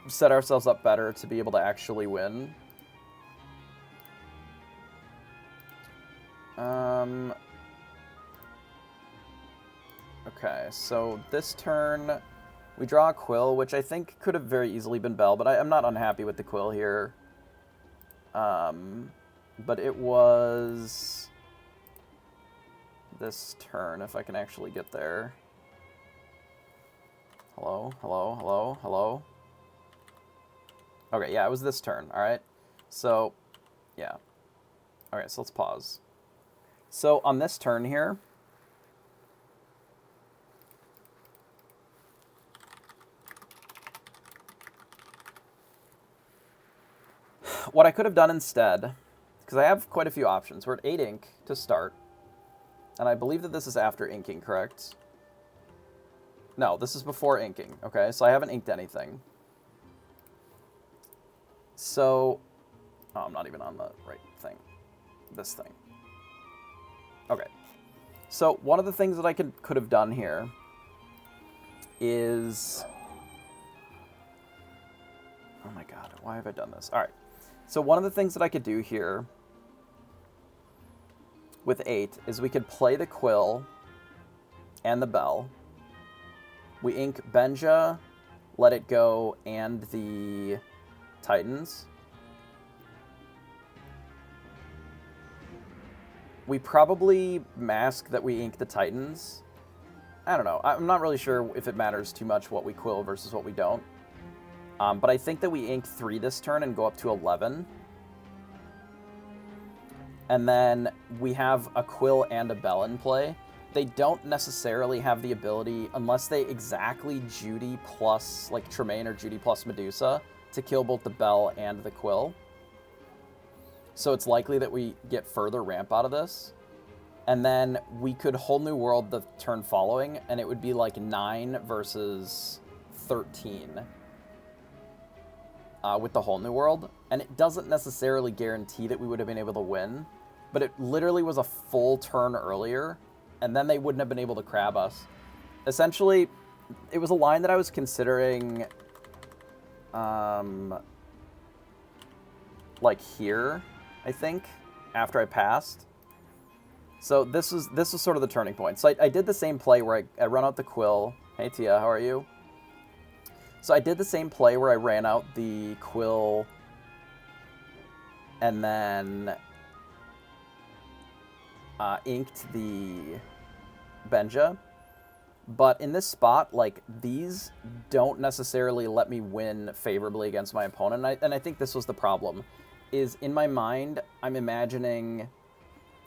A: set ourselves up better to be able to actually win. Okay, so this turn, we draw a Quill, which I think could have very easily been Bell, but I'm not unhappy with the Quill here. But it was this turn, if I can actually get there. Hello, hello, hello, hello. Okay, yeah, it was this turn, all right? So, yeah. Okay, so let's pause. So on this turn here, what I could have done instead, because I have quite a few options. We're at 8 ink to start, and I believe that this is after inking, correct? No, this is before inking, okay? So I haven't inked anything. So, oh, I'm not even on the right thing. This thing. Okay. So one of the things that I could have done here is... Oh my god, why have I done this? All right. So one of the things that I could do here with 8 is we could play the Quill and the Bell. We ink Benja, Let It Go, and the Titans. We probably mask that we ink the Titans. I don't know. I'm not really sure if it matters too much what we Quill versus what we don't. But I think that we ink 3 this turn and go up to 11. And then we have a Quill and a Bell in play. They don't necessarily have the ability, unless they exactly Judy plus, like Tremaine or Judy plus Medusa, to kill both the Bell and the Quill. So it's likely that we get further ramp out of this. And then we could Whole New World the turn following, and it would be like 9 versus 13 with the Whole New World. And it doesn't necessarily guarantee that we would have been able to win, but it literally was a full turn earlier, and then they wouldn't have been able to crab us. Essentially, it was a line that I was considering like here, I think, after I passed. So this was sort of the turning point. So I did the same play where I run out the Quill. Hey Tia, how are you? So I did the same play where I ran out the Quill and then inked the Benja. But in this spot, like, these don't necessarily let me win favorably against my opponent. And I think this was the problem. Is in my mind, I'm imagining,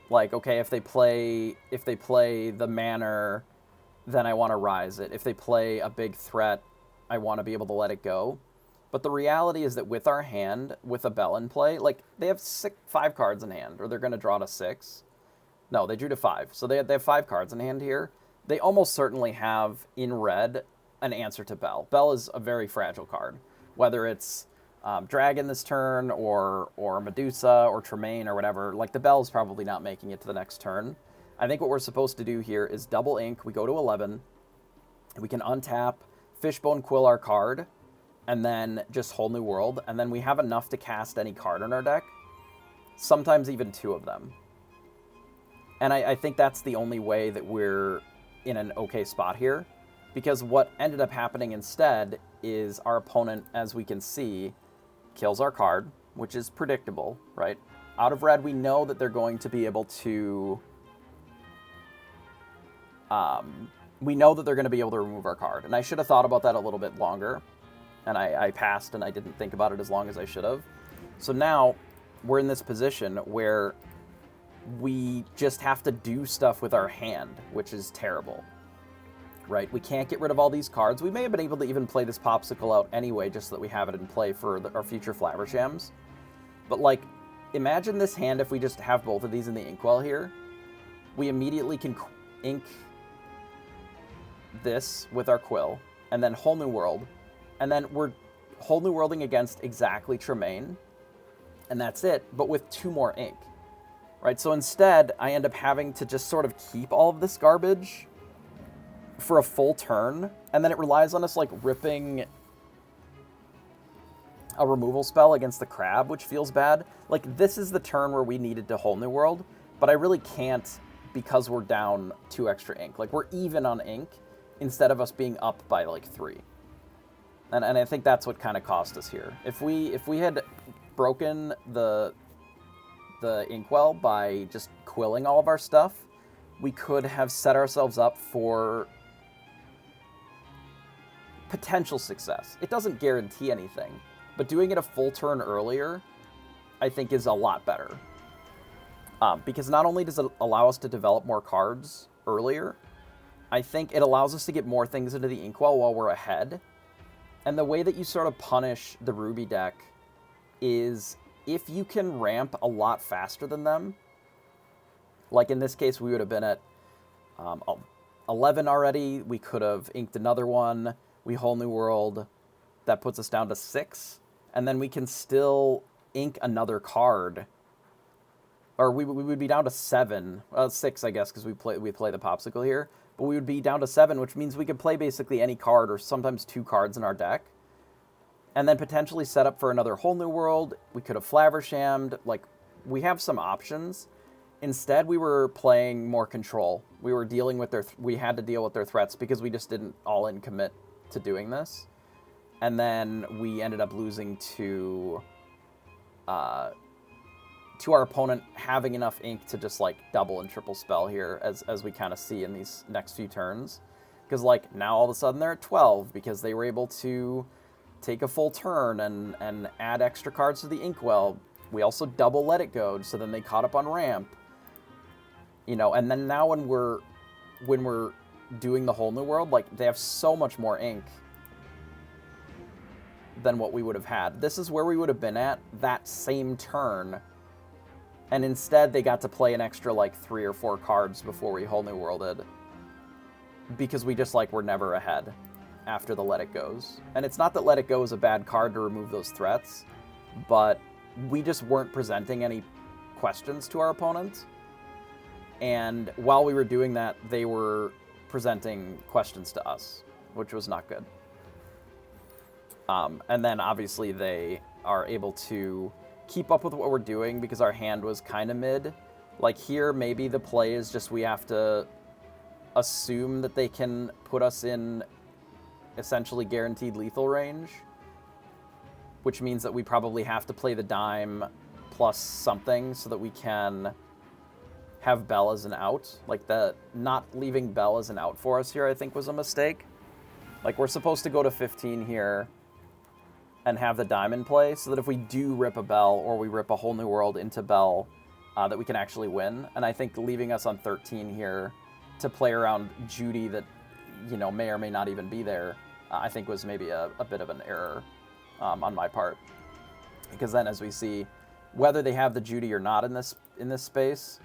A: like, okay, if they play the Manor, then I want to rise it. If they play a big threat, I want to be able to let it go. But the reality is that with our hand, with a Bell in play, like, they have 5 cards in hand, or they're going to draw to 6. No, they drew to 5. So they have 5 cards in hand here. They almost certainly have, in red, an answer to Bell. Bell is a very fragile card. Whether it's Dragon this turn, or Medusa, or Tremaine, or whatever, like, the Bell's probably not making it to the next turn. I think what we're supposed to do here is double ink. We go to 11. We can untap, Fishbone Quill our card, and then just Whole New World. And then we have enough to cast any card in our deck. Sometimes even 2 of them. And I think that's the only way that we're in an okay spot here. Because what ended up happening instead is our opponent, as we can see, kills our card, which is predictable, right? Out of red, we know that they're going to be able to... we know that they're going to be able to remove our card. And I should have thought about that a little bit longer. And I passed, and I didn't think about it as long as I should have. So now, we're in this position where we just have to do stuff with our hand, which is terrible. right? We can't get rid of all these cards. We may have been able to even play this Popsicle out anyway, just so that we have it in play for our future Flavershams. But, like, imagine this hand if we just have both of these in the Inkwell here. We immediately can ink this with our Quill, and then Whole New World, and then we're Whole New Worlding against exactly Tremaine, and that's it, but with 2 more ink, right? So instead, I end up having to just sort of keep all of this garbage for a full turn, and then it relies on us, like, ripping a removal spell against the crab, which feels bad. Like, this is the turn where we needed to Whole New World, but I really can't because we're down 2 extra ink. Like, we're even on ink instead of us being up by, like, 3. And I think that's what kind of cost us here. If we had broken the Inkwell by just quilling all of our stuff, we could have set ourselves up for potential success. It doesn't guarantee anything, but doing it a full turn earlier, I think, is a lot better. Because not only does it allow us to develop more cards earlier, I think it allows us to get more things into the Inkwell while we're ahead. And the way that you sort of punish the Ruby deck is if you can ramp a lot faster than them, like in this case, we would have been at 11 already. We could have inked another one. We Whole New World. That puts us down to 6. And then we can still ink another card. Or we would be down to 7. 6, I guess, because we play the Popsicle here. But we would be down to 7, which means we could play basically any card or sometimes 2 cards in our deck. And then potentially set up for another Whole New World. We could have Flavershammed. Like, we have some options. Instead, we were playing more control. We were dealing with we had to deal with their threats because we just didn't all-in commit to doing this. And then we ended up losing to our opponent having enough ink to just, like, double and triple spell here, as we kind of see in these next few turns. Because, like, now all of a sudden they're at 12 because they were able to take a full turn and add extra cards to the Inkwell. We also double Let It Go, so then they caught up on ramp. You know, and then now when we're doing the Whole New World, like, they have so much more ink than what we would have had. This is where we would have been at that same turn. And instead, they got to play an extra, like, 3 or 4 cards before we Whole New Worlded. Because we just, like, were never ahead after the Let It Goes. And it's not that Let It Go is a bad card to remove those threats, but we just weren't presenting any questions to our opponent. And while we were doing that, they were presenting questions to us, which was not good. And then, obviously, they are able to keep up with what we're doing because our hand was kind of mid. Like, here, maybe the play is just we have to assume that they can put us in essentially guaranteed lethal range, which means that we probably have to play the dime plus something so that we can have Bell as an out. Like, the not leaving Bell as an out for us here, I think, was a mistake. Like, we're supposed to go to 15 here and have the diamond play, so that if we do rip a Bell or we rip a Whole New World into Bell, that we can actually win. And I think leaving us on 13 here to play around Judy that, you know, may or may not even be there, I think was maybe a bit of an error on my part. Because then, as we see, whether they have the Judy or not in this space,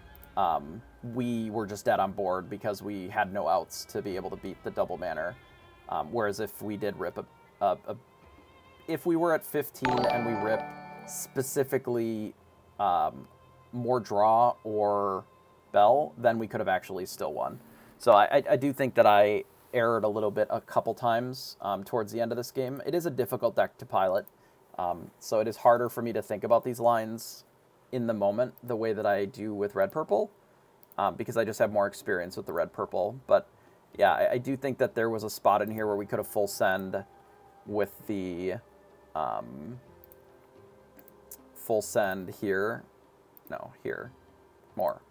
A: we were just dead on board because we had no outs to be able to beat the double manner. Whereas if we did rip if we were at 15 and we rip specifically more draw or Bell, then we could have actually still won. So I do think that I erred a little bit a couple times towards the end of this game. It is a difficult deck to pilot, so it is harder for me to think about these lines in the moment the way that I do with red-purple, because I just have more experience with the red-purple. But yeah, I do think that there was a spot in here where we could have full send with the full send here. No, here. More.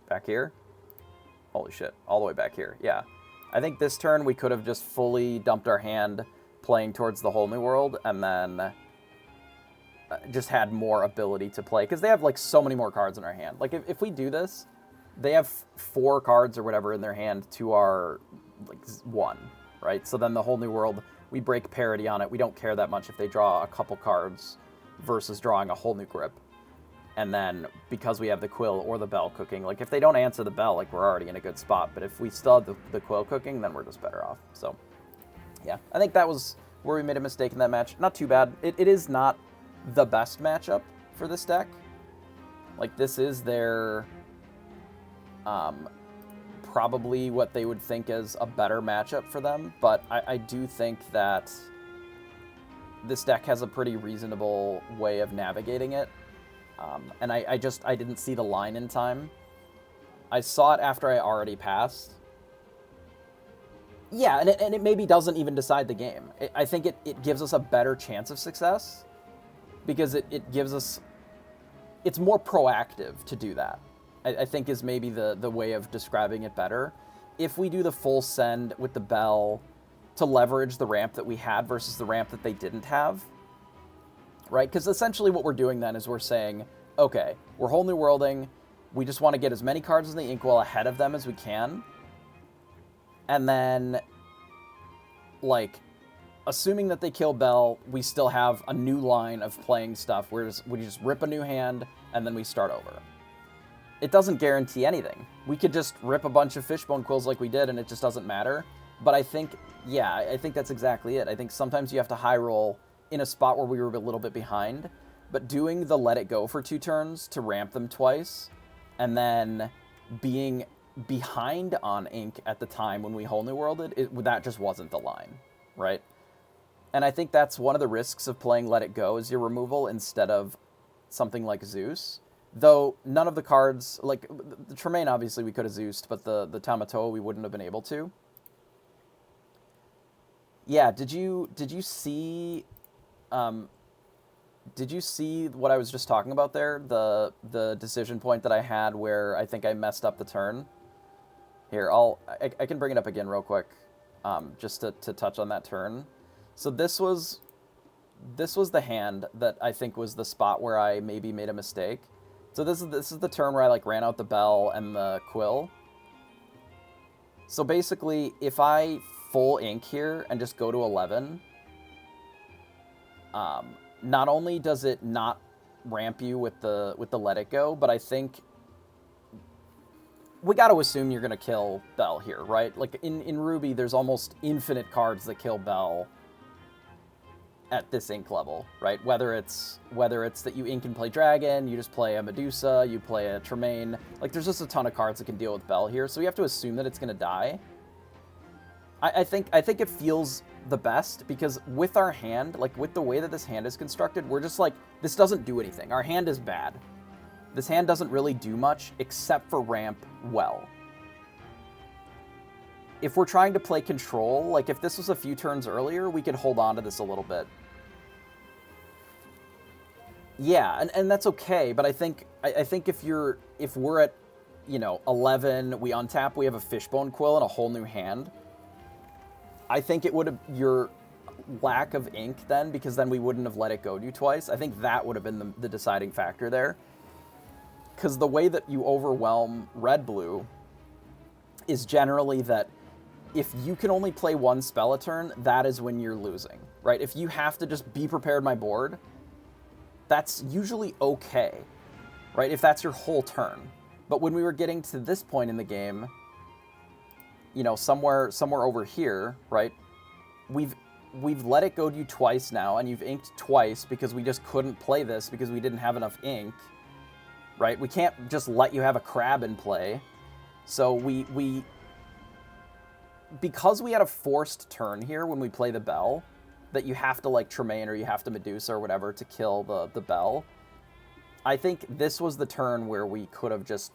A: Back here. Holy shit, all the way back here. Yeah. I think this turn we could have just fully dumped our hand playing towards the Whole New World and then just had more ability to play. Because they have, like, so many more cards in our hand. Like, if we do this, they have 4 cards or whatever in their hand to our, like, 1, right? So then the whole new world, we break parity on it. We don't care that much if they draw a couple cards versus drawing a whole new grip. And then, because we have the Quill or the Bell cooking, like, if they don't answer the Bell, like, we're already in a good spot. But if we still have the Quill cooking, then we're just better off. So, yeah. I think that was where we made a mistake in that match. Not too bad. It is not the best matchup for this deck. Like, this is their... probably what they would think is a better matchup for them. But I do think that this deck has a pretty reasonable way of navigating it. And I didn't see the line in time. I saw it after I already passed. Yeah, and it maybe doesn't even decide the game. I think it gives us a better chance of success because it gives us... It's more proactive to do that, I think is maybe the way of describing it better. If we do the full send with the Bell to leverage the ramp that we had versus the ramp that they didn't have, right? Because essentially what we're doing then is we're saying, okay, we're whole new worlding. We just want to get as many cards in the inkwell ahead of them as we can. And then, like, assuming that they kill Bell, we still have a new line of playing stuff where we just rip a new hand and then we start over. It doesn't guarantee anything. We could just rip a bunch of Fishbone Quills like we did and it just doesn't matter. But I think, yeah, I think that's exactly it. I think sometimes you have to high roll in a spot where we were a little bit behind, but doing the let it go for 2 turns to ramp them twice, and then being behind on ink at the time when we whole new worlded, that just wasn't the line, right? And I think that's one of the risks of playing let it go is your removal instead of something like Zeus. Though none of the cards, like the Tremaine obviously we could have Zeused, but the Tamatoa we wouldn't have been able to. Yeah, did you see what I was just talking about there? The decision point that I had where I think I messed up the turn? Here, I can bring it up again real quick, just to touch on that turn. So this was the hand that I think was the spot where I maybe made a mistake. So this is the turn where I like ran out the Bell and the Quill. So basically, if I full ink here and just go to 11, not only does it not ramp you with the let it go, but I think we got to assume you're going to kill Bell here, right? Like in Ruby, there's almost infinite cards that kill Bell at this ink level, right? Whether it's that you ink and play Dragon, you just play a Medusa, you play a Tremaine. Like there's just a ton of cards that can deal with Bell here, so we have to assume that it's going to die. I think it feels the best because with our hand, like with the way that this hand is constructed, we're just like, this doesn't do anything. Our hand is bad. This hand doesn't really do much except for ramp well. If we're trying to play control, like if this was a few turns earlier, we could hold on to this a little bit. Yeah, and that's okay, but I think if we're at, 11, we untap, we have a Fishbone Quill and a whole new hand. I think it would have your lack of ink then, because then we wouldn't have let it go to you twice. I think that would have been the deciding factor there. Because the way that you overwhelm red-blue is generally that if you can only play one spell a turn, that is when you're losing, right? If you have to just be prepared my board, that's usually okay, right? If that's your whole turn. But when we were getting to this point in the game, somewhere over here, right? We've let it go to you twice now, and you've inked twice because we just couldn't play this because we didn't have enough ink, right? We can't just let you have a crab in play. So because we had a forced turn here when we play the Bell, that you have to like Tremaine or you have to Medusa or whatever to kill the Bell, I think this was the turn where we could have just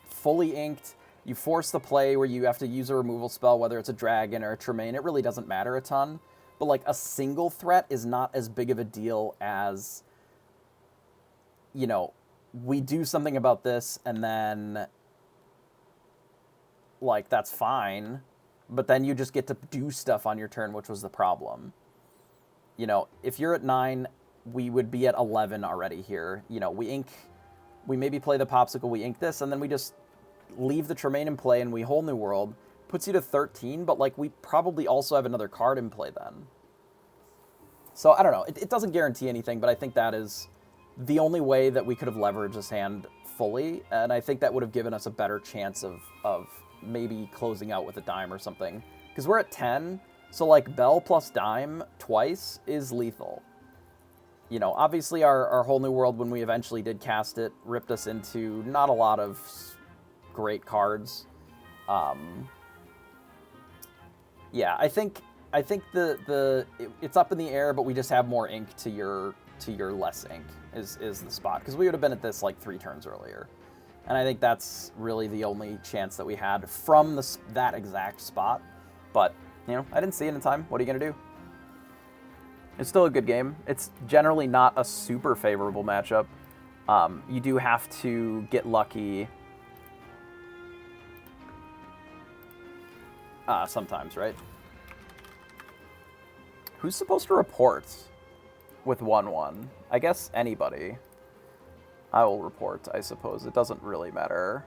A: fully inked. You force the play where you have to use a removal spell, whether it's a Dragon or a Tremaine. It really doesn't matter a ton. But like a single threat is not as big of a deal as, we do something about this and then like that's fine. But then you just get to do stuff on your turn, which was the problem. If you're at 9, we would be at 11 already here. We maybe play the Popsicle, we ink this, and then we just leave the Tremaine in play and we Whole New World, puts you to 13, but, like, we probably also have another card in play then. So, I don't know. It doesn't guarantee anything, but I think that is the only way that we could have leveraged this hand fully, and I think that would have given us a better chance of maybe closing out with a dime or something. Because we're at 10, so, like, Bell plus dime twice is lethal. You know, obviously our Whole New World, when we eventually did cast it, ripped us into not a lot of great cards. Yeah, I think it's up in the air, but we just have more ink to your less ink is the spot, because we would have been at this like 3 turns earlier, and I think that's really the only chance that we had from that exact spot. But you know, I didn't see it in time. What are you gonna do? It's still a good game. It's generally not a super favorable matchup. You do have to get lucky sometimes, right? Who's supposed to report with 1-1? I guess anybody. I will report, I suppose. It doesn't really matter.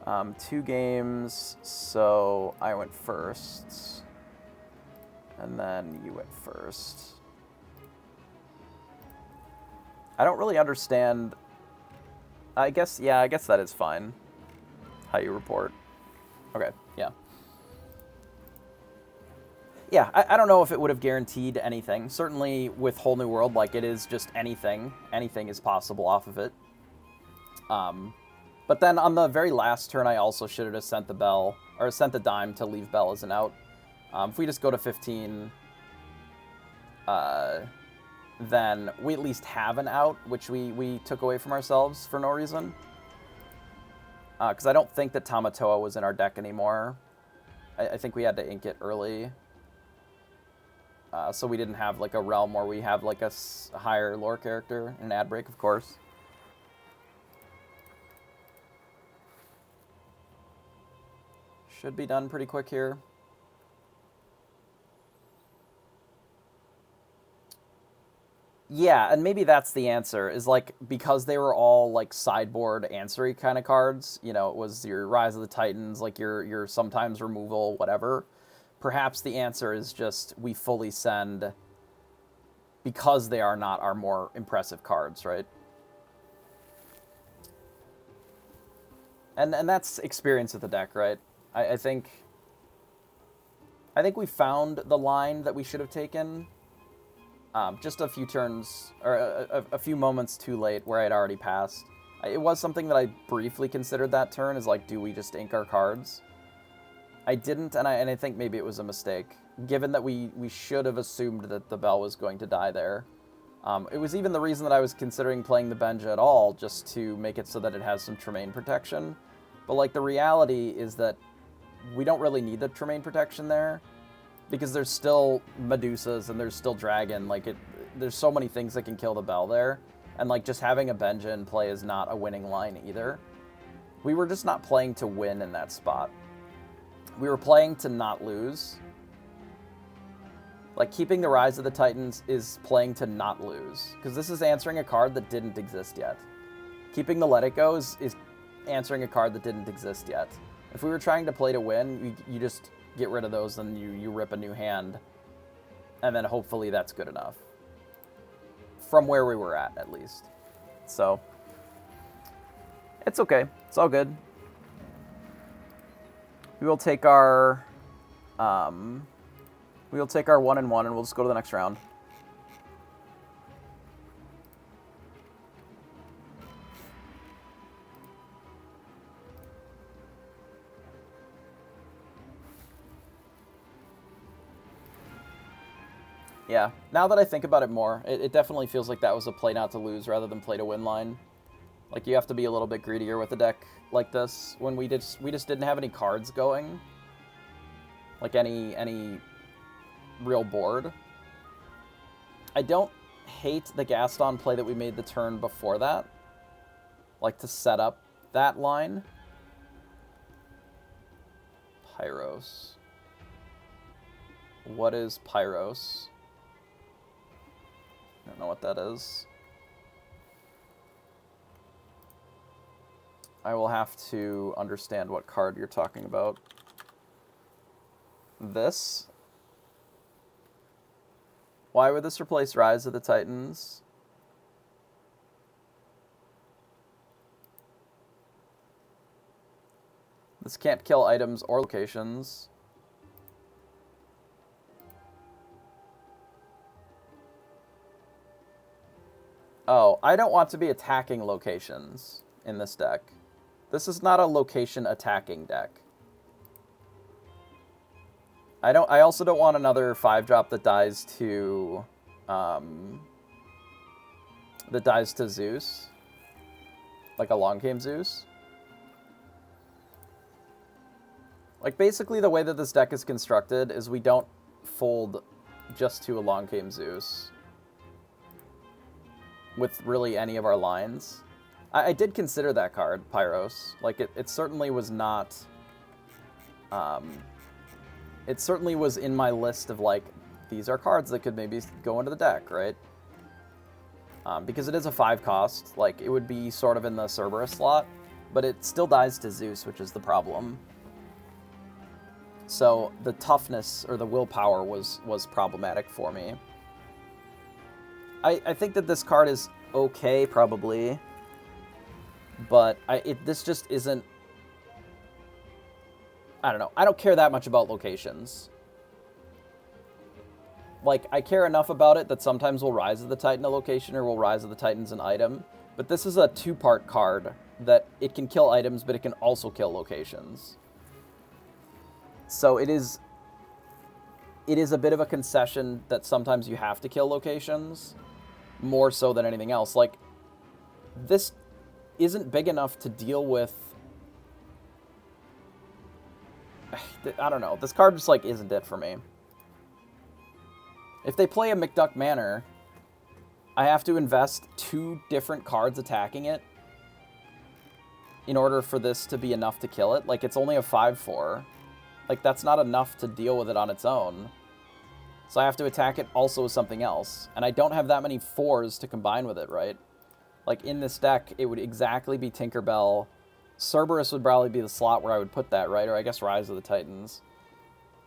A: 2 games, so I went first. And then you went first. I don't really understand. I guess that is fine. How you report. Okay, yeah. Yeah, I don't know if it would have guaranteed anything. Certainly with Whole New World, like, it is just anything. Anything is possible off of it. But then on the very last turn, I also should have just sent the Bell, or sent the dime to leave Bell as an out. If we just go to 15, then we at least have an out, which we took away from ourselves for no reason. Because I don't think that Tamatoa was in our deck anymore. I think we had to ink it early. So we didn't have like a realm where we have like a higher lore character, an ad break, of course. Should be done pretty quick here. Yeah, and maybe that's the answer, is like, because they were all like sideboard answery kind of cards, you know, it was your Rise of the Titans, like your sometimes removal, whatever. Perhaps the answer is just we fully send because they are not our more impressive cards, right? And that's experience with the deck, right? I think we found the line that we should have taken. Just a few turns, or a few moments too late, where I had already passed. It was something that I briefly considered that turn, is like, do we just ink our cards? I didn't, and I think maybe it was a mistake, given that we should have assumed that the Bell was going to die there. It was even the reason that I was considering playing the Benja at all, just to make it so that it has some Tremaine protection. But like, the reality is that we don't really need the Tremaine protection there, because there's still Medusas and there's still Dragon. Like, there's so many things that can kill the Bell there. And like, just having a Benja in play is not a winning line either. We were just not playing to win in that spot. We were playing to not lose. Like, keeping the Rise of the Titans is playing to not lose, because this is answering a card that didn't exist yet. Keeping the Let It Go is answering a card that didn't exist yet. If we were trying to play to win, you just get rid of those, and you rip a new hand, and then hopefully that's good enough. From where we were at least. So, it's okay. It's all good. We will take our 1-1, and we'll just go to the next round. Yeah, now that I think about it more, it definitely feels like that was a play not to lose rather than play to win line. Like, you have to be a little bit greedier with a deck like this, when we just didn't have any cards going. Like, any real board. I don't hate the Gaston play that we made the turn before that. Like, to set up that line. Pyros. What is Pyros? I don't know what that is. I will have to understand what card you're talking about. This? Why would this replace Rise of the Titans? This can't kill items or locations. Oh, I don't want to be attacking locations in this deck. This is not a location attacking deck. I also don't want another 5-drop that dies to Zeus. Like a long game Zeus. Like, basically the way that this deck is constructed is we don't fold just to a long game Zeus with really any of our lines. I did consider that card, Pyros. Like, it certainly was not... it certainly was in my list of, like, these are cards that could maybe go into the deck, right? Because it is a 5-cost. Like, it would be sort of in the Cerberus slot, but it still dies to Zeus, which is the problem. So the toughness or the willpower was problematic for me. I think that this card is okay, probably, but this just isn't... I don't know. I don't care that much about locations. Like, I care enough about it that sometimes we'll Rise of the Titan a location or we'll Rise of the Titans an item, but this is a 2-part card that it can kill items, but it can also kill locations. So it is a bit of a concession that sometimes you have to kill locations, more so than anything else. Like, this isn't big enough to deal with... I don't know. This card just, like, isn't it for me. If they play a McDuck Manor, I have to invest 2 different cards attacking it in order for this to be enough to kill it. Like, it's only a 5/4. Like, that's not enough to deal with it on its own. So I have to attack it also with something else. And I don't have that many 4s to combine with it, right? Like, in this deck, it would exactly be Tinkerbell. Cerberus would probably be the slot where I would put that, right? Or I guess Rise of the Titans.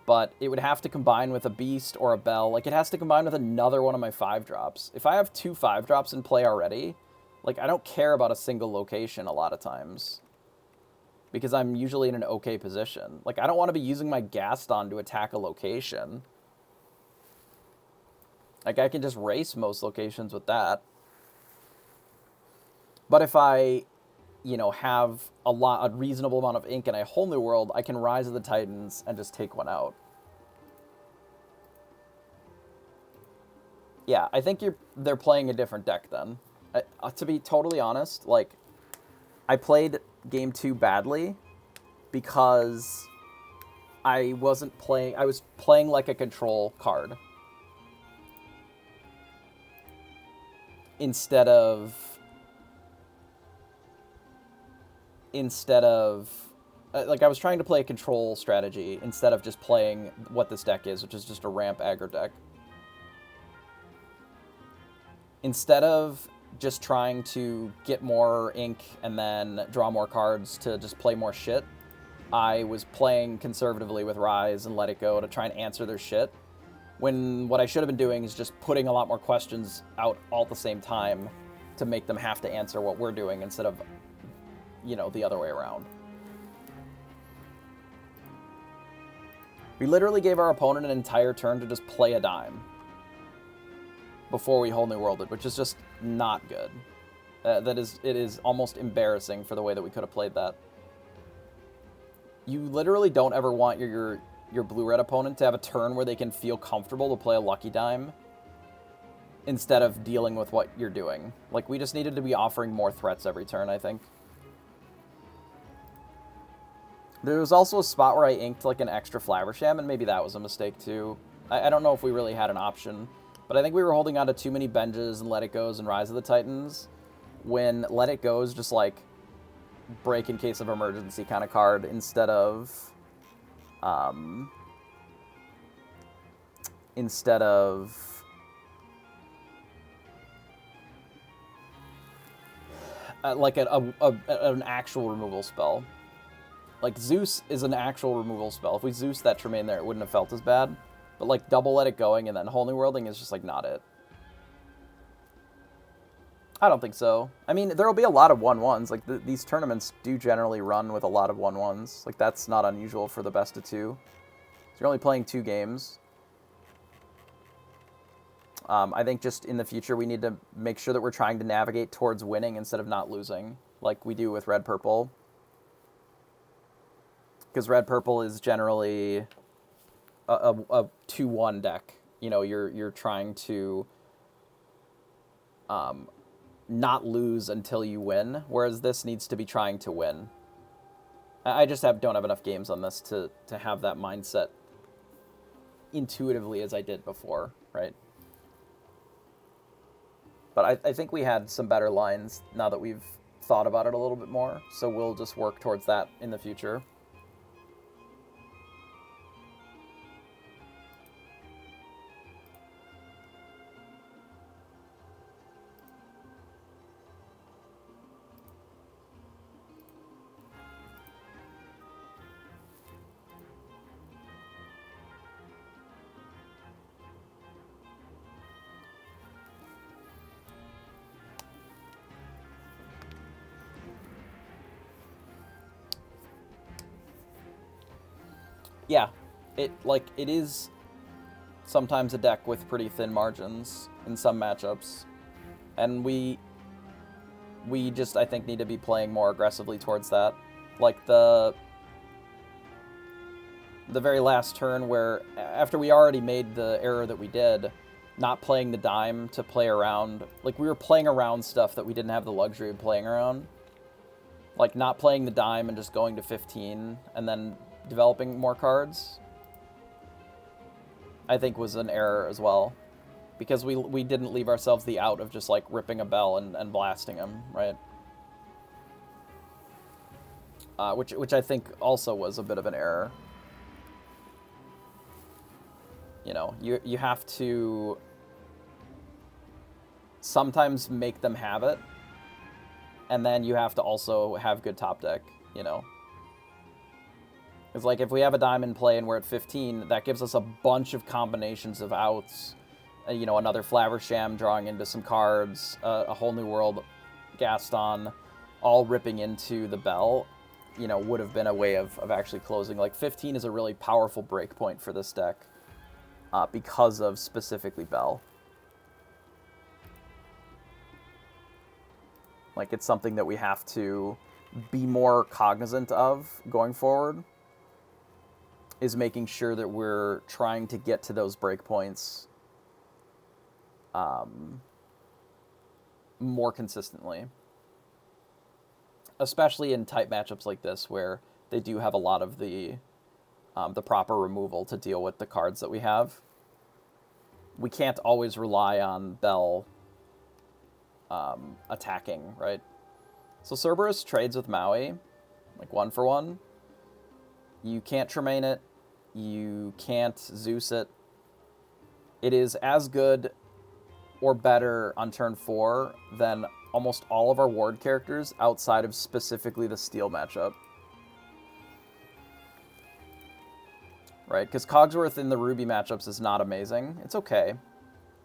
A: But it would have to combine with a Beast or a Bell. Like, it has to combine with another one of my 5-drops. If I have 2 5-drops in play already, like, I don't care about a single location a lot of times, because I'm usually in an okay position. Like, I don't want to be using my Gaston to attack a location. Like, I can just race most locations with that. But if I, you know, have a reasonable amount of ink in a whole new world, I can Rise of the Titans and just take one out. Yeah, I think they're playing a different deck then. To be totally honest, like, I played Game 2 badly because I was playing like a control card instead of like, I was trying to play a control strategy instead of just playing what this deck is, which is just a ramp aggro deck. Instead of just trying to get more ink and then draw more cards to just play more shit, I was playing conservatively with Rise and Let It Go to try and answer their shit, when what I should have been doing is just putting a lot more questions out all at the same time to make them have to answer what we're doing instead of, you know, the other way around. We literally gave our opponent an entire turn to just play a dime before we whole new worlded, which is just not good. It is almost embarrassing for the way that we could have played that. You literally don't ever want your blue-red opponent to have a turn where they can feel comfortable to play a lucky dime instead of dealing with what you're doing. Like, we just needed to be offering more threats every turn, I think. There was also a spot where I inked, like, an extra Flaversham, and maybe that was a mistake, too. I don't know if we really had an option, but I think we were holding on to too many Benjes and Let It Goes and Rise of the Titans, when Let It Go is just, like, break in case of emergency kind of card instead of... like an actual removal spell. Like, Zeus is an actual removal spell. If we Zeus that Tremaine there, it wouldn't have felt as bad. But, like, double Let It Going and then Whole New Worlding is just, like, not it. I don't think so. I mean, there will be a lot of 1-1s. Like, these tournaments do generally run with a lot of 1-1s. Like, that's not unusual for the best of 2. So you're only playing 2 games. I think just in the future, we need to make sure that we're trying to navigate towards winning instead of not losing, like we do with red-purple. Because red-purple is generally a 2-1 deck. You know, you're trying to not lose until you win, whereas this needs to be trying to win. I just don't have enough games on this to have that mindset intuitively as I did before, right? But I think we had some better lines now that we've thought about it a little bit more, so we'll just work towards that in the future. Yeah, it is sometimes a deck with pretty thin margins in some matchups, and we just, I think, need to be playing more aggressively towards that. Like the very last turn where, after we already made the error that we did, not playing the dime to play around, like we were playing around stuff that we didn't have the luxury of playing around. Like not playing the dime and just going to 15 and then developing more cards, I think was an error as well. Because we didn't leave ourselves the out of just like ripping a bell and blasting him, right? Which I think also was a bit of an error. You know, you have to sometimes make them have it, and then you have to also have good top deck, you know? It's like, if we have a diamond play and we're at 15, that gives us a bunch of combinations of outs. You know, another Flaversham drawing into some cards, a Whole New World, Gaston, all ripping into the bell, you know, would have been a way of actually closing. Like, 15 is a really powerful break point for this deck because of specifically bell. Like, it's something that we have to be more cognizant of going forward, is making sure that we're trying to get to those breakpoints more consistently. Especially in tight matchups like this, where they do have a lot of the proper removal to deal with the cards that we have. We can't always rely on Bell attacking, right? So Cerberus trades with Maui, like 1-for-1. You can't Tremaine it. You can't Zeus it. It is as good or better on turn 4 than almost all of our ward characters outside of specifically the steel matchup. Right? Because Cogsworth in the Ruby matchups is not amazing. It's okay.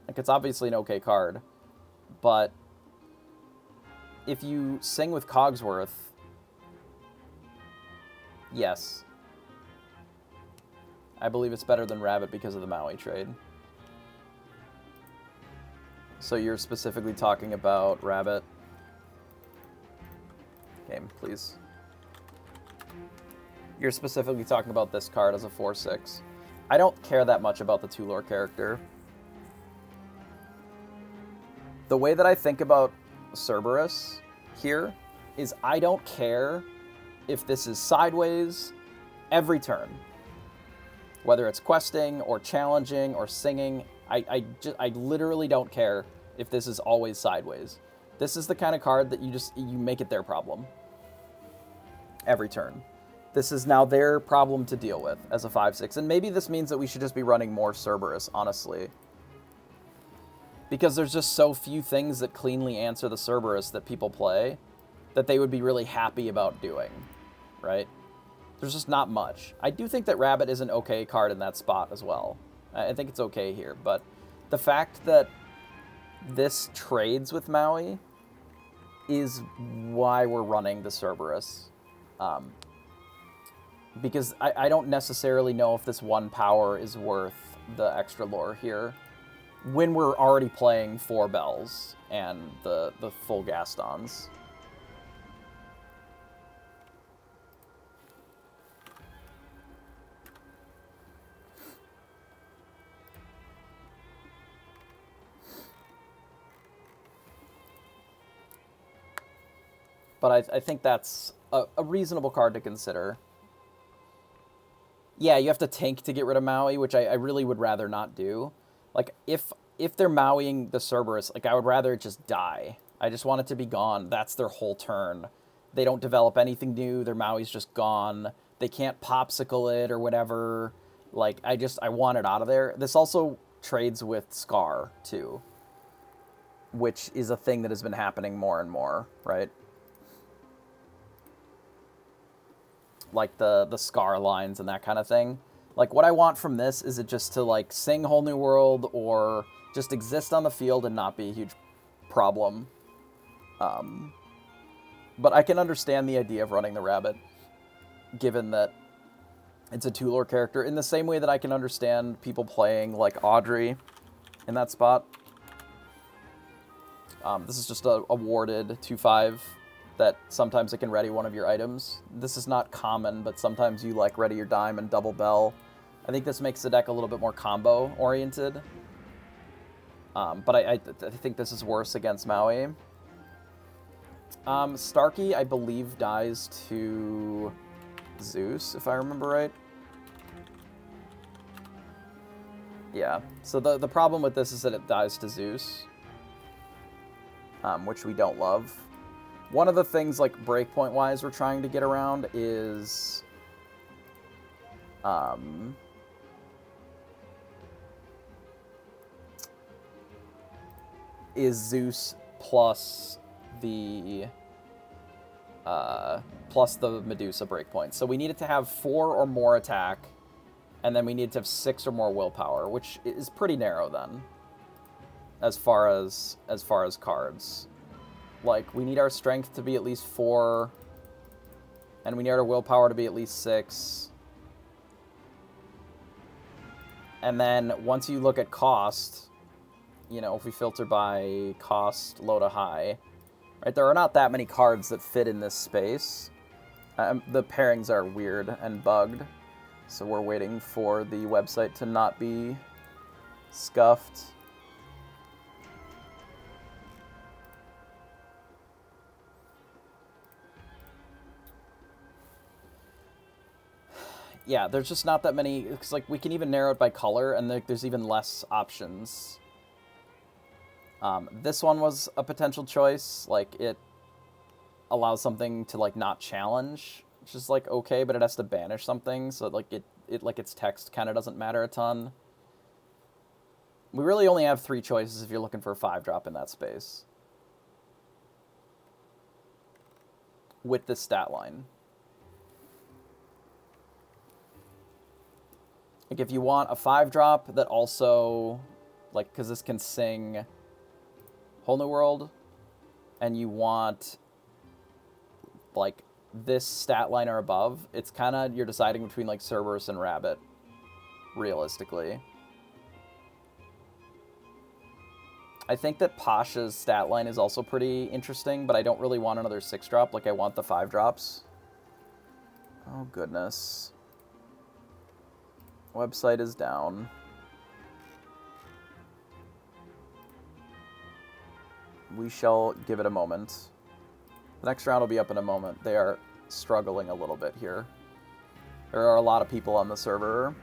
A: Like, it's obviously an okay card. But if you sing with Cogsworth, yes, I believe it's better than Rabbit because of the Maui trade. So you're specifically talking about Rabbit. Game, please. You're specifically talking about this card as a 4/6. I don't care that much about the two-lore character. The way that I think about Cerberus here is I don't care if this is sideways every turn. Whether it's questing or challenging or singing, I literally don't care if this is always sideways. This is the kind of card that you make it their problem every turn. This is now their problem to deal with as a 5/6. And maybe this means that we should just be running more Cerberus, honestly. Because there's just so few things that cleanly answer the Cerberus that people play. that they would be really happy about doing, right? There's just not much. I do think that Rabbit is an okay card in that spot as well. I think it's okay here, but the fact that this trades with Maui is why we're running the Cerberus. Because I don't necessarily know if this 1 power is worth the extra lore here when we're already playing 4 Bells and the full Gastons. But I think that's a reasonable card to consider. Yeah, you have to tank to get rid of Maui, which I really would rather not do. Like, if they're Mauiing the Cerberus, like, I would rather it just die. I just want it to be gone. That's their whole turn. They don't develop anything new. Their Maui's just gone. They can't popsicle it or whatever. Like, I want it out of there. This also trades with Scar, too, which is a thing that has been happening more and more, right? Like the Scar lines and that kind of thing. Like, what I want from this is it just to, like, sing Whole New World or just exist on the field and not be a huge problem. But I can understand the idea of running the Rabbit, given that it's a 2-lore character, in the same way that I can understand people playing, like, Audrey in that spot. This is just a warded 2/5 that sometimes it can ready one of your items. This is not common, but sometimes you, like, ready your dime and double bell. I think this makes the deck a little bit more combo-oriented. But I think this is worse against Maui. Starkey, I believe, dies to Zeus, if I remember right. Yeah, so the problem with this is that it dies to Zeus, which we don't love. One of the things, like, breakpoint-wise we're trying to get around is Zeus plus the Medusa breakpoint. So we need it to have 4 or more attack, and then we need it to have 6 or more willpower, which is pretty narrow then, as far as cards. Like, we need our strength to be at least 4, and we need our willpower to be at least 6. And then once you look at cost, you know, if we filter by cost, low to high, right, there are not that many cards that fit in this space. The pairings are weird and bugged, so we're waiting for the website to not be scuffed. Yeah, there's just not that many. It's like we can even narrow it by color, and there's even less options. This one was a potential choice. Like, it allows something to, like, not challenge, which is, like, okay, but it has to banish something, so like it like its text kind of doesn't matter a ton. We really only have 3 choices if you're looking for a 5-drop in that space with this stat line. Like, if you want a 5-drop that also, like, because this can sing Whole New World, and you want, like, this stat line or above, it's kind of, you're deciding between, like, Cerberus and Rabbit, realistically. I think that Pasha's stat line is also pretty interesting, but I don't really want another 6-drop. Like, I want the 5-drops. Oh, goodness. Website is down. We shall give it a moment. The next round will be up in a moment. They are struggling a little bit here. There are a lot of people on the server,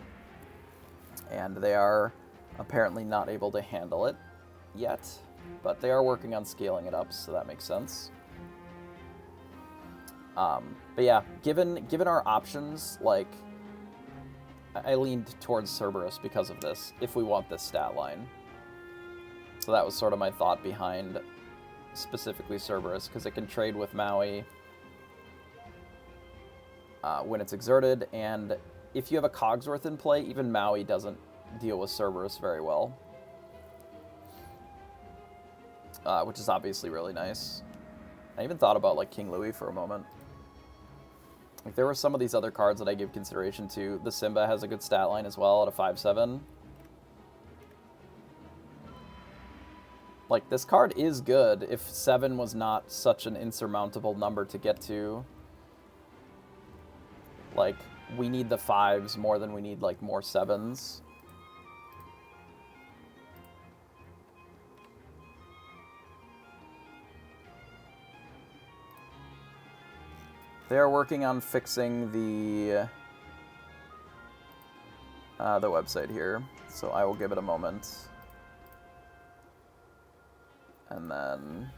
A: and they are apparently not able to handle it yet, but they are working on scaling it up, so that makes sense. But yeah, given our options, like, I leaned towards Cerberus because of this, if we want this stat line. So that was sort of my thought behind specifically Cerberus, because it can trade with Maui when it's exerted, and if you have a Cogsworth in play, even Maui doesn't deal with Cerberus very well. Which is obviously really nice. I even thought about, like, King Louis for a moment. Like, there were some of these other cards that I give consideration to. The Simba has a good stat line as well at a 5/7. Like, this card is good if 7 was not such an insurmountable number to get to. Like, we need the 5s more than we need, like, more 7s. They're working on fixing the website here, so I will give it a moment. And then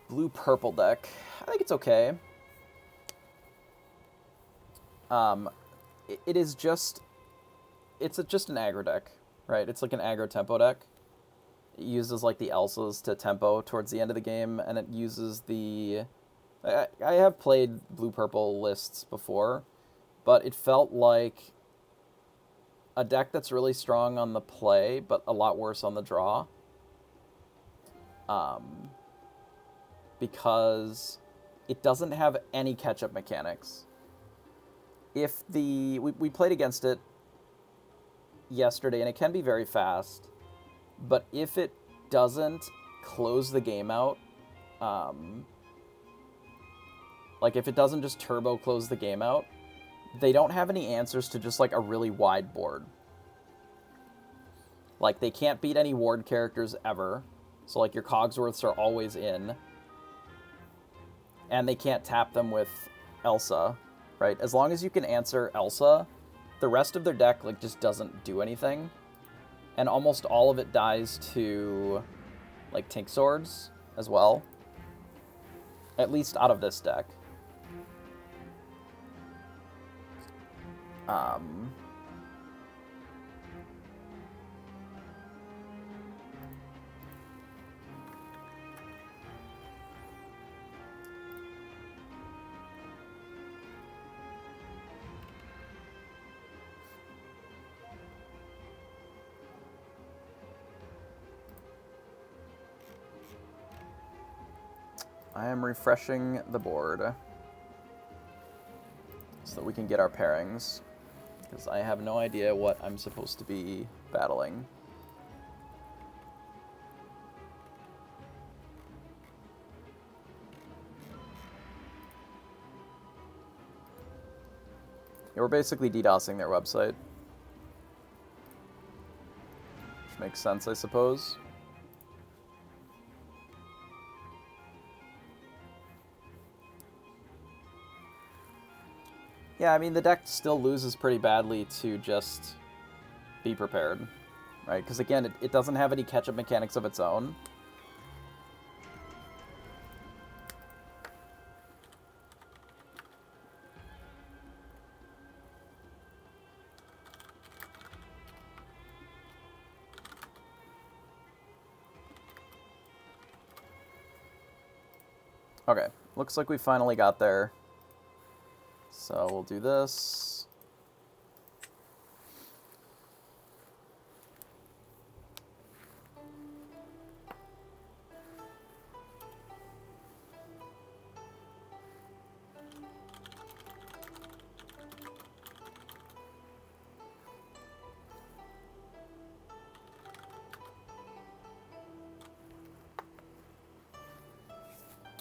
A: blue-purple deck. I think it's okay. It is just... It's just an aggro deck, right? It's like an aggro tempo deck. It uses, like, the Elsas to tempo towards the end of the game, and it uses the... I have played blue-purple lists before, but it felt like a deck that's really strong on the play, but a lot worse on the draw. Because it doesn't have any catch-up mechanics. If the... We played against it yesterday, and it can be very fast, but if it doesn't close the game out, like if it doesn't just turbo close the game out, they don't have any answers to just like a really wide board. Like, they can't beat any ward characters ever, so like your Cogsworths are always in, and they can't tap them with Elsa, right? As long as you can answer Elsa, the rest of their deck like just doesn't do anything. And almost all of it dies to, like, Tink Swords as well. At least out of this deck. I am refreshing the board so that we can get our pairings, because I have no idea what I'm supposed to be battling. Yeah, we're basically DDoSing their website, which makes sense, I suppose. Yeah, I mean, the deck still loses pretty badly to just be prepared, right? Because, again, it doesn't have any catch-up mechanics of its own. Okay, looks like we finally got there. So we'll do this.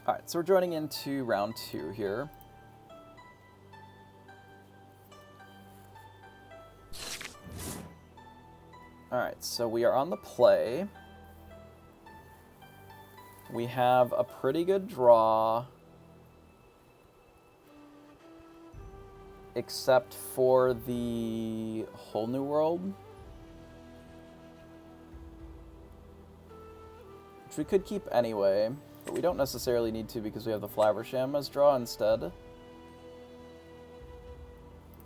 A: All right, so we're joining into round 2 here. Alright, so we are on the play. We have a pretty good draw, except for the Whole New World, which we could keep anyway, but we don't necessarily need to because we have the Flaversham as draw instead.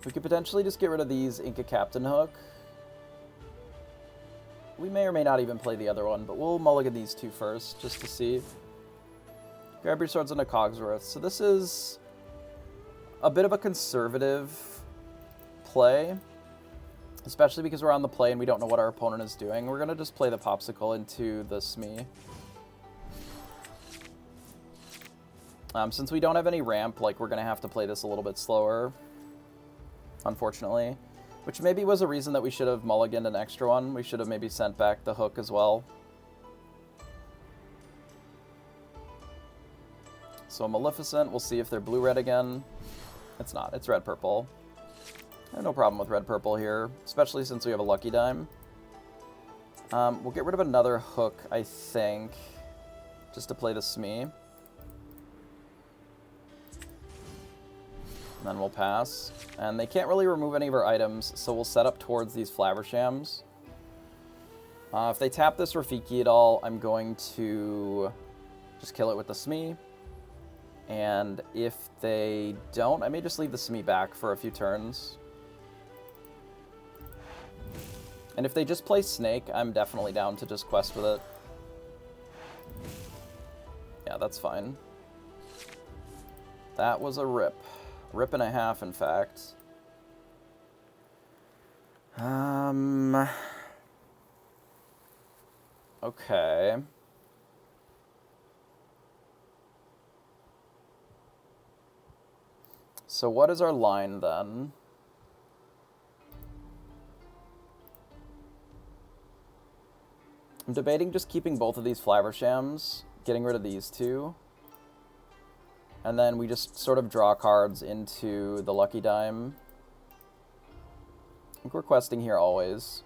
A: We could potentially just get rid of these Inca Captain Hook. We may or may not even play the other one, but we'll mulligan these two first, just to see. Grab your swords into Cogsworth. So this is a bit of a conservative play, especially because we're on the play and we don't know what our opponent is doing. We're going to just play the Popsicle into the Smee. Since we don't have any ramp, like, we're going to have to play this a little bit slower, unfortunately. Which maybe was a reason that we should have mulliganed an extra one. We should have maybe sent back the hook as well. So Maleficent, we'll see if they're blue-red again. It's not, it's red-purple. I have no problem with red-purple here, especially since we have a Lucky Dime. We'll get rid of another hook, I think, just to play the Smee. And then we'll pass. And they can't really remove any of our items, so we'll set up towards these Flavershams. If they tap this Rafiki at all, I'm going to just kill it with the Smee. And if they don't, I may just leave the Smee back for a few turns. And if they just play Snake, I'm definitely down to just quest with it. Yeah, that's fine. That was a rip. Rip and a half, in fact. Okay. So what is our line, then? I'm debating just keeping both of these Flavershams, getting rid of these two. And then we just sort of draw cards into the Lucky Dime. I think we're questing here always.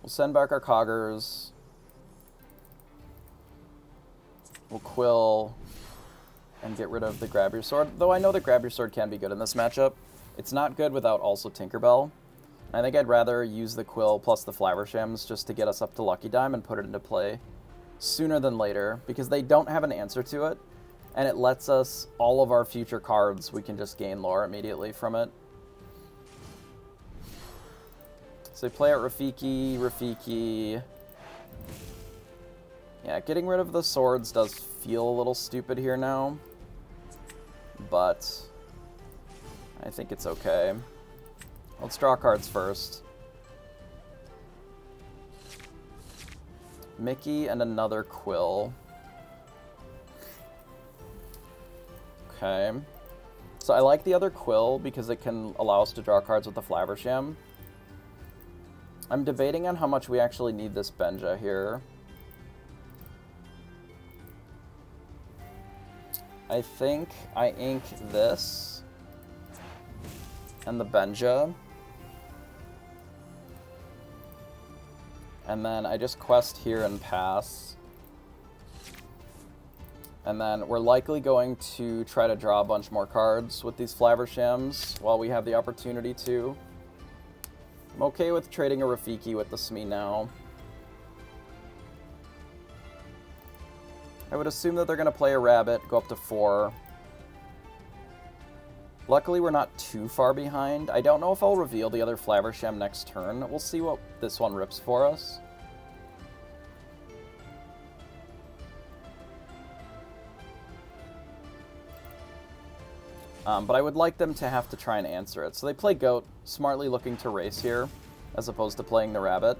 A: We'll send back our Coggers. We'll Quill and get rid of the Grab Your Sword. Though I know that Grab Your Sword can be good in this matchup. It's not good without also Tinkerbell. I think I'd rather use the Quill plus the Flavershams just to get us up to Lucky Dime and put it into play sooner than later, because they don't have an answer to it, and it lets us, all of our future cards, we can just gain lore immediately from it. So they play out Rafiki, Rafiki. Yeah, getting rid of the swords does feel a little stupid here now, but I think it's okay. Let's draw cards first. Mickey and another Quill. Okay. So I like the other Quill because it can allow us to draw cards with the Flaversham. I'm debating on how much we actually need this Benja here. I think I ink this and the Benja. And then I just quest here and pass. And then we're likely going to try to draw a bunch more cards with these Flavershams while we have the opportunity to. I'm okay with trading a Rafiki with the Smee now. I would assume that they're going to play a Rabbit, go up to 4. Luckily, we're not too far behind. I don't know if I'll reveal the other Flaversham next turn. We'll see what this one rips for us. But I would like them to have to try and answer it. So they play Goat, smartly looking to race here, as opposed to playing the Rabbit.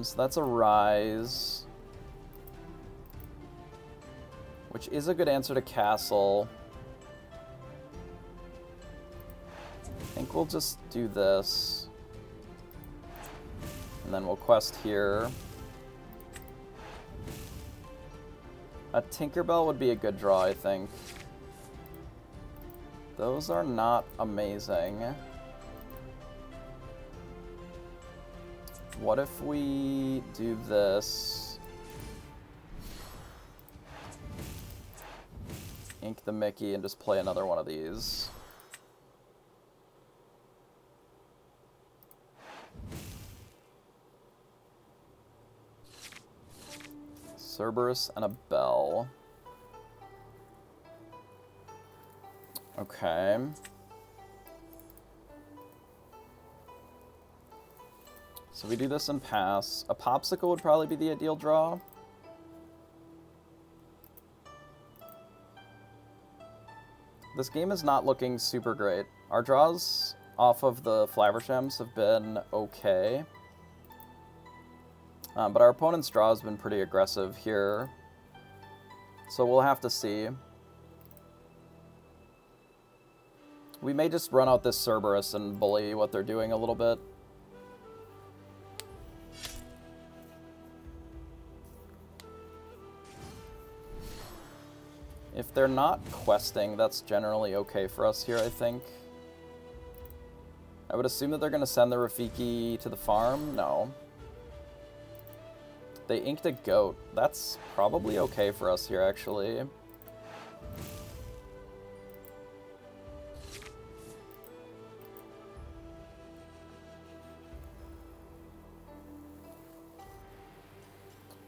A: So that's a Rise, which is a good answer to Castle. I think we'll just do this. And then we'll quest here. A Tinkerbell would be a good draw, I think. Those are not amazing. What if we do this? Ink the Mickey and just play another one of these. Cerberus and a Bell. Okay. So we do this and pass. A Popsicle would probably be the ideal draw. This game is not looking super great. Our draws off of the Flavershems have been okay. But our opponent's draw has been pretty aggressive here. So we'll have to see. We may just run out this Cerberus and bully what they're doing a little bit. If they're not questing, that's generally okay for us here, I think. I would assume that they're going to send the Rafiki to the farm. No. They inked a goat. That's probably okay for us here, actually.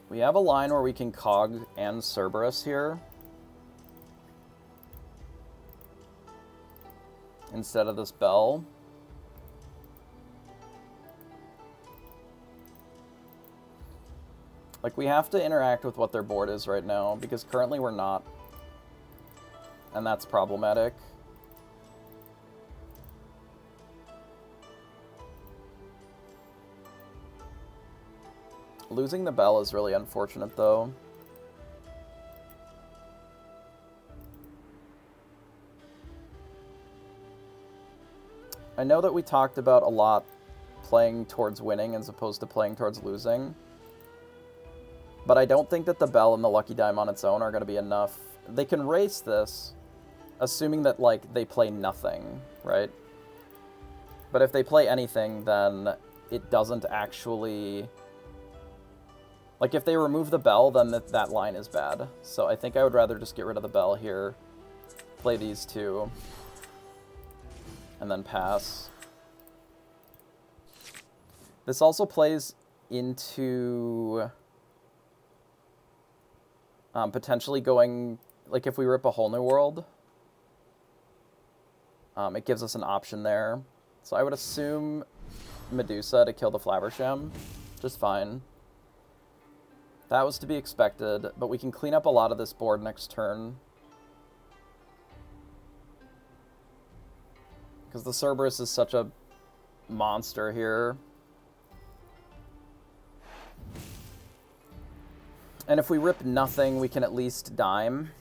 A: We have a line where we can Cog and Cerberus here, instead of this Bell. Like, we have to interact with what their board is right now, because currently we're not. And that's problematic. Losing the Bell is really unfortunate, though. I know that we talked about a lot playing towards winning as opposed to playing towards losing. But I don't think that the Bell and the Lucky Dime on its own are going to be enough. They can race this, assuming that, like, they play nothing, right? But if they play anything, then it doesn't actually... Like, if they remove the Bell, then that line is bad. So I think I would rather just get rid of the Bell here, play these two, and then pass. This also plays into... potentially going, like, if we rip a whole new world, it gives us an option there. So I would assume Medusa to kill the Flaversham, just fine. That was to be expected, but we can clean up a lot of this board next turn. Because the Cerberus is such a monster here. And if we rip nothing, we can at least dime.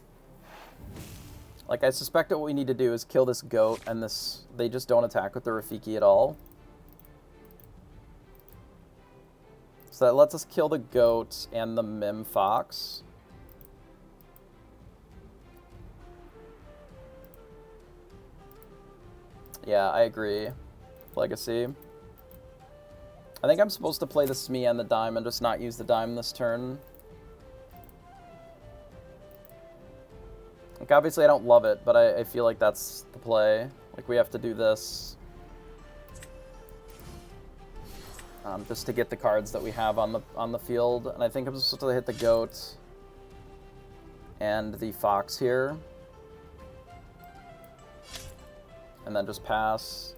A: Like, I suspect that what we need to do is kill this goat, and this... They just don't attack with the Rafiki at all. So that lets us kill the goat and the Mim Fox. Yeah, I agree. Legacy. I think I'm supposed to play the Smee and the dime and just not use the dime this turn. Like, obviously I don't love it, but I feel like that's the play. Like, we have to do this. Just to get the cards that we have on the field. And I think I'm supposed to hit the goat and the fox here. And then just pass.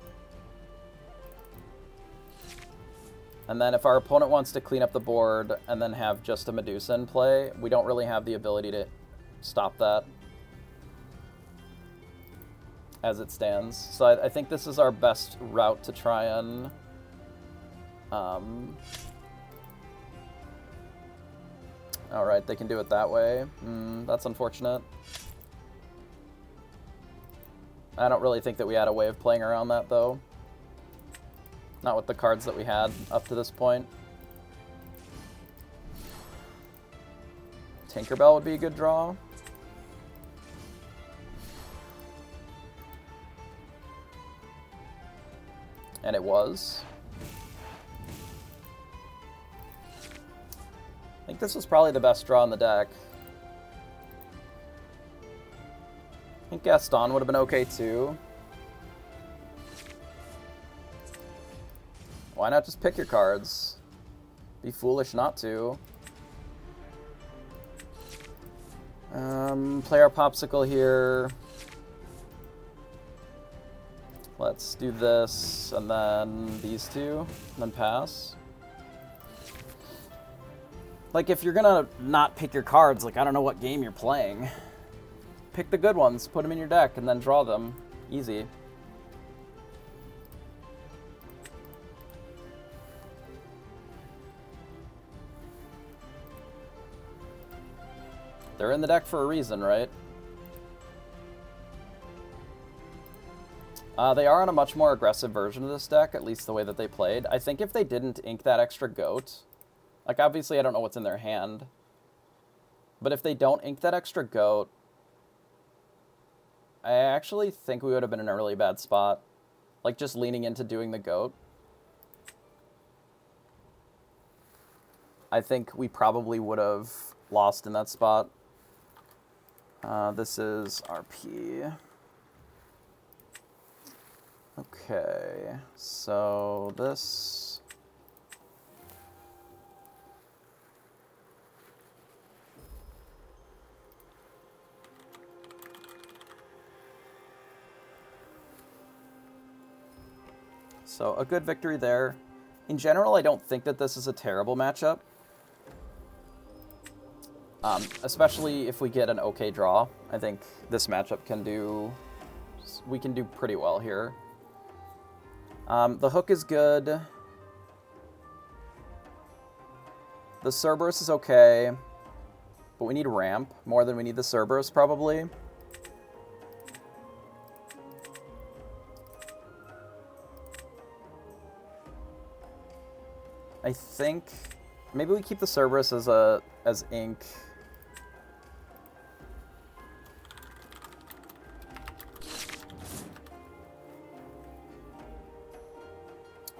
A: And then if our opponent wants to clean up the board and then have just a Medusa in play, we don't really have the ability to stop that as it stands. So I think this is our best route to try and... Alright, they can do it that way. That's unfortunate. I don't really think that we had a way of playing around that, though. Not with the cards that we had up to this point. Tinkerbell would be a good draw. And it was. I think this was probably the best draw in the deck. I think Gaston would have been okay too. Why not just pick your cards? Be foolish not to. Play our Popsicle here. Let's do this, and then these two, and then pass. Like, if you're gonna not pick your cards, like, I don't know what game you're playing. Pick the good ones, put them in your deck, and then draw them. Easy. They're in the deck for a reason, right? They are on a much more aggressive version of this deck, at least the way that they played. I think if they didn't ink that extra goat, like, obviously I don't know what's in their hand, but if they don't ink that extra goat, I actually think we would have been in a really bad spot. Like, just leaning into doing the goat. I think we probably would have lost in that spot. This is RP. Okay, so this... So a good victory there. In general, I don't think that this is a terrible matchup. Especially if we get an okay draw. I think this matchup can do... We can do pretty well here. The hook is good. The Cerberus is okay. But we need ramp more than we need the Cerberus, probably. I think maybe we keep the Cerberus as ink.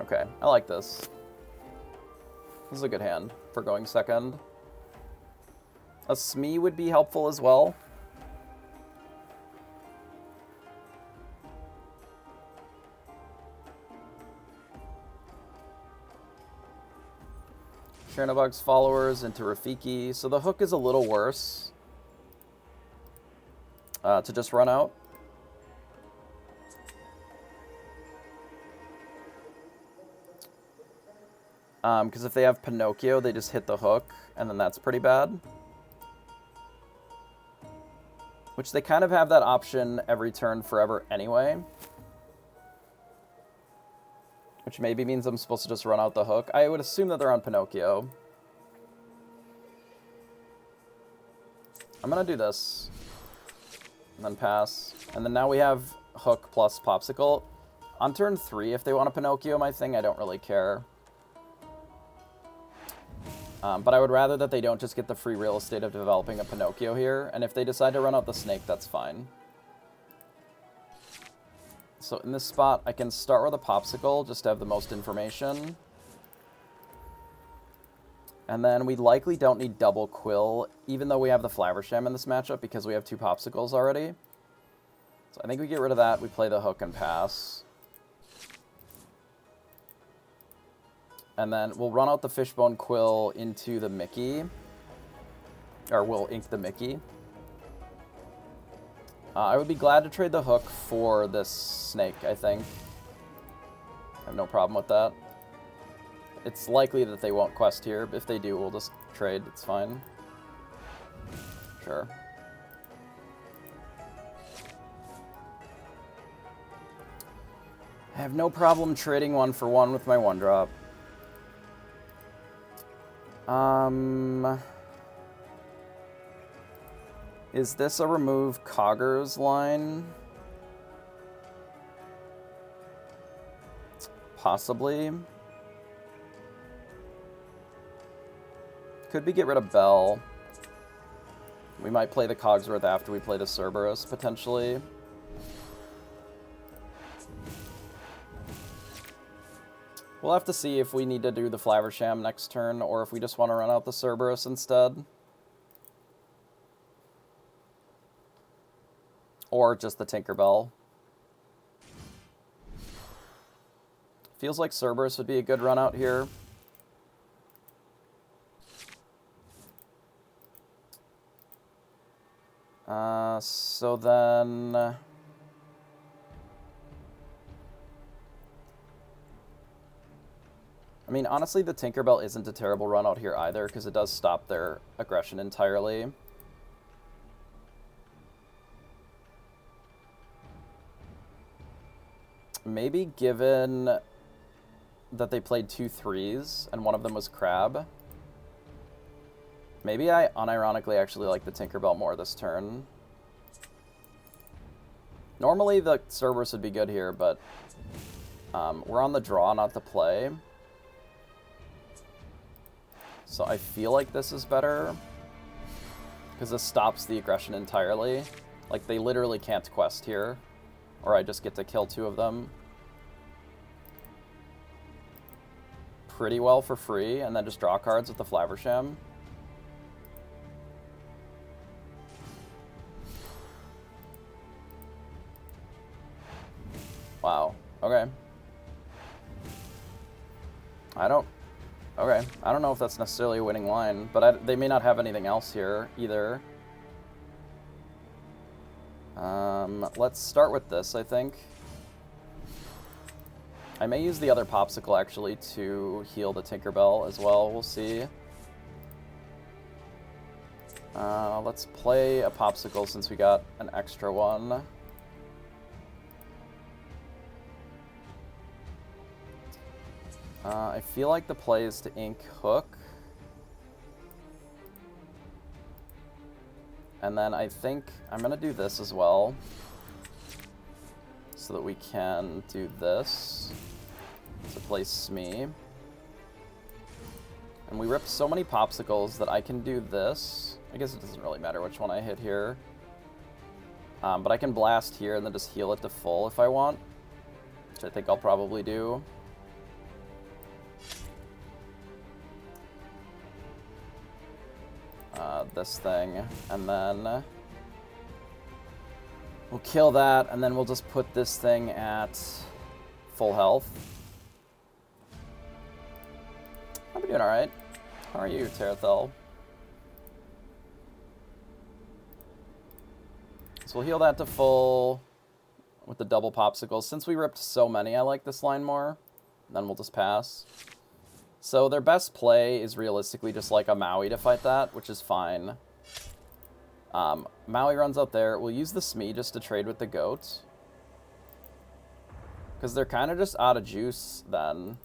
A: Okay, I like this. This is a good hand for going second. A Smee would be helpful as well. Chernobog's followers into Rafiki. So the hook is a little worse to just run out. Because if they have Pinocchio, they just hit the hook, and then that's pretty bad. Which they kind of have that option every turn forever anyway. Which maybe means I'm supposed to just run out the hook. I would assume that they're on Pinocchio. I'm going to do this. And then pass. And then now we have hook plus Popsicle. On turn 3, if they want a Pinocchio my thing, I don't really care. But I would rather that they don't just get the free real estate of developing a Pinocchio here. And if they decide to run out the snake, that's fine. So in this spot, I can start with a Popsicle, just to have the most information. And then we likely don't need double Quill, even though we have the Flaversham in this matchup, because we have 2 Popsicles already. So I think we get rid of that, we play the hook and pass. And then we'll run out the Fishbone Quill into the Mickey. Or we'll ink the Mickey. I would be glad to trade the hook for this snake, I think. I have no problem with that. It's likely that they won't quest here, but if they do, we'll just trade. It's fine. Sure. I have no problem trading 1 for 1 with my 1-drop. Is this a remove Coggers line? Possibly. Could be get rid of Bell. We might play the Cogsworth after we play the Cerberus, potentially. We'll have to see if we need to do the Flaversham next turn, or if we just want to run out the Cerberus instead. Or just the Tinkerbell. Feels like Cerberus would be a good run out here. So then... I mean, honestly, the Tinkerbell isn't a terrible run out here either, because it does stop their aggression entirely. Maybe given that they played 2 3s, and one of them was Crab, maybe I unironically actually like the Tinkerbell more this turn. Normally the Cerberus would be good here, but we're on the draw, not the play. So I feel like this is better, because this stops the aggression entirely. Like, they literally can't quest here, or I just get to kill 2 of them pretty well for free, and then just draw cards with the Flaversham. Wow. Okay. Okay. I don't know if that's necessarily a winning line, but they may not have anything else here either. Let's start with this, I think. I may use the other Popsicle, actually, to heal the Tinkerbell as well. We'll see. Let's play a Popsicle since we got an extra one. I feel like the play is to ink Hook. And then I think I'm going to do this as well, so that we can do this to play Smee. And we ripped so many Popsicles that I can do this. I guess it doesn't really matter which one I hit here. But I can blast here and then just heal it to full if I want, which I think I'll probably do. This thing, and then we'll kill that, and then we'll just put this thing at full health. I'm doing alright. How are you, Terathel? So we'll heal that to full with the double Popsicles. Since we ripped so many, I like this line more. And then we'll just pass. So their best play is realistically just like a Maui to fight that, which is fine. Maui runs out there. We'll use the Smee just to trade with the goat, because they're kind of just out of juice then.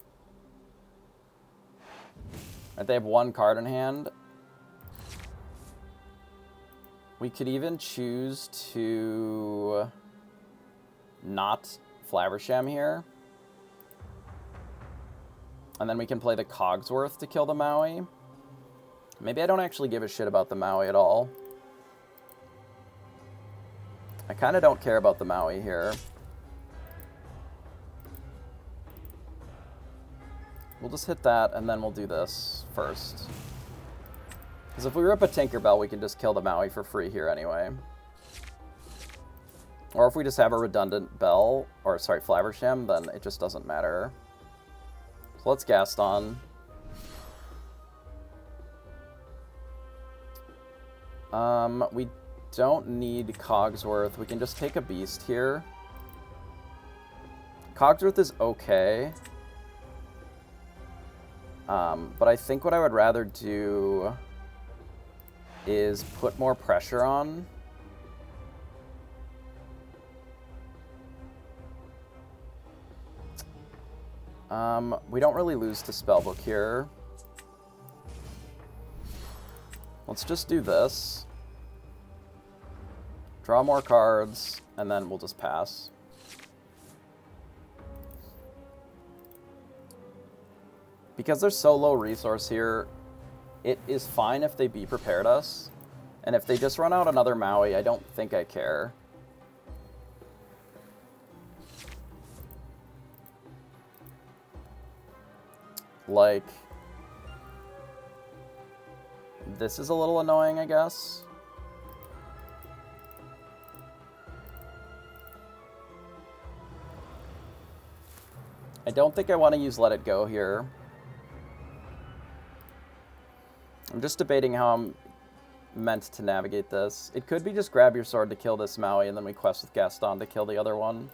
A: Right, they have 1 card in hand. We could even choose to not Flaversham here. And then we can play the Cogsworth to kill the Maui. Maybe I don't actually give a shit about the Maui at all. I kind of don't care about the Maui here. We'll just hit that, and then we'll do this first. Because if we rip a Tinkerbell, we can just kill the Maui for free here anyway. Or if we just have a redundant Bell, or sorry, Flaversham, then it just doesn't matter. So let's Gaston. We don't need Cogsworth. We can just take a Beast here. Cogsworth is okay. But I think what I would rather do is put more pressure on. We don't really lose to Spellbook here. Let's just do this. Draw more cards, and then we'll just pass. Because they're so low resource here, it is fine if they be prepared us. And if they just run out another Maui, I don't think I care. Like, this is a little annoying, I guess. I don't think I want to use Let It Go here. I'm just debating how I'm meant to navigate this. It could be just grab your sword to kill this Maui, and then we quest with Gaston to kill the other one.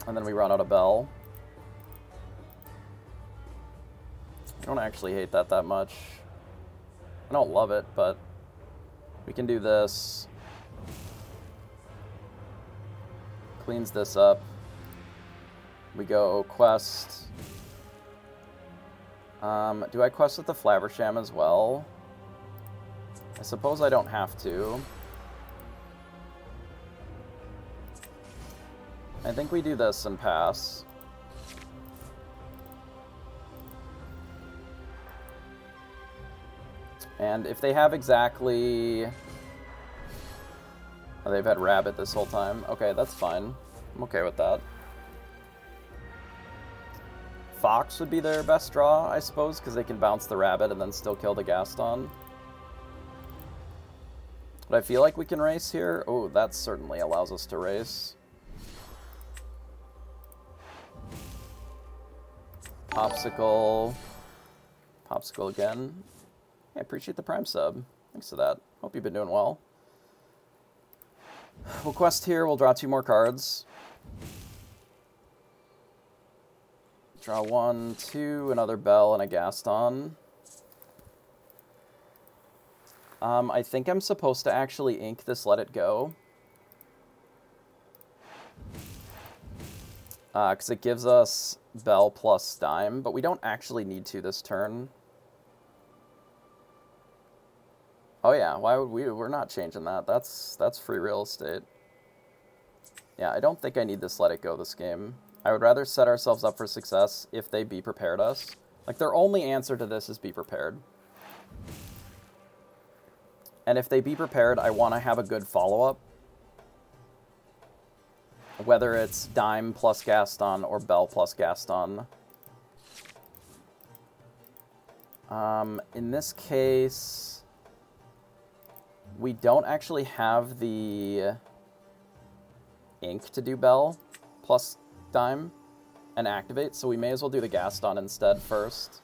A: And then we run out of Bell. I don't actually hate that much. I don't love it, but we can do this. Cleans this up. We go quest. Do I quest with the Flaversham as well? I suppose I don't have to. I think we do this and pass. And if they have exactly... Oh, they've had Rabbit this whole time. Okay, that's fine. I'm okay with that. Fox would be their best draw, I suppose, because they can bounce the Rabbit and then still kill the Gaston. But I feel like we can race here. Oh, that certainly allows us to race. Popsicle. Popsicle again. I appreciate the Prime sub. Thanks for that. Hope you've been doing well. We'll quest here. We'll draw 2 more cards. Draw 1, 2, another Bell, and a Gaston. I think I'm supposed to actually ink this Let It Go. Because it gives us Bell plus Dime, but we don't actually need to this turn. Oh yeah, why would we? We're not changing that. That's free real estate. Yeah, I don't think I need this Let It Go this game. I would rather set ourselves up for success if they Be Prepared us. Like, their only answer to this is Be Prepared. And if they Be Prepared, I want to have a good follow-up. Whether it's Dime plus Gaston or Bell plus Gaston. In this case, we don't actually have the ink to do Bell plus Dime and activate, so we may as well do the Gaston instead first.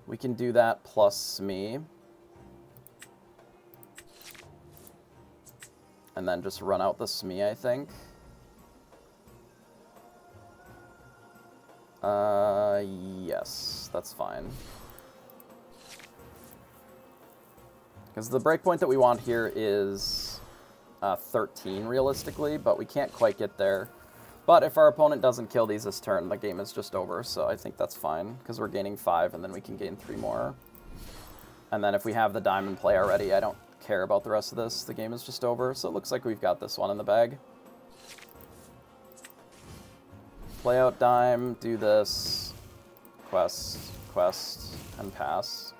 A: We can do that plus Smee. And then just run out the Smee, I think. Yes, that's fine. Because the breakpoint that we want here is 13, realistically, but we can't quite get there. But if our opponent doesn't kill these this turn, the game is just over, so I think that's fine, because we're gaining 5, and then we can gain 3 more. And then if we have the Diamond play already, I don't care about the rest of this. The game is just over, so it looks like we've got this one in the bag. Play out Dime, do this, quest, and pass.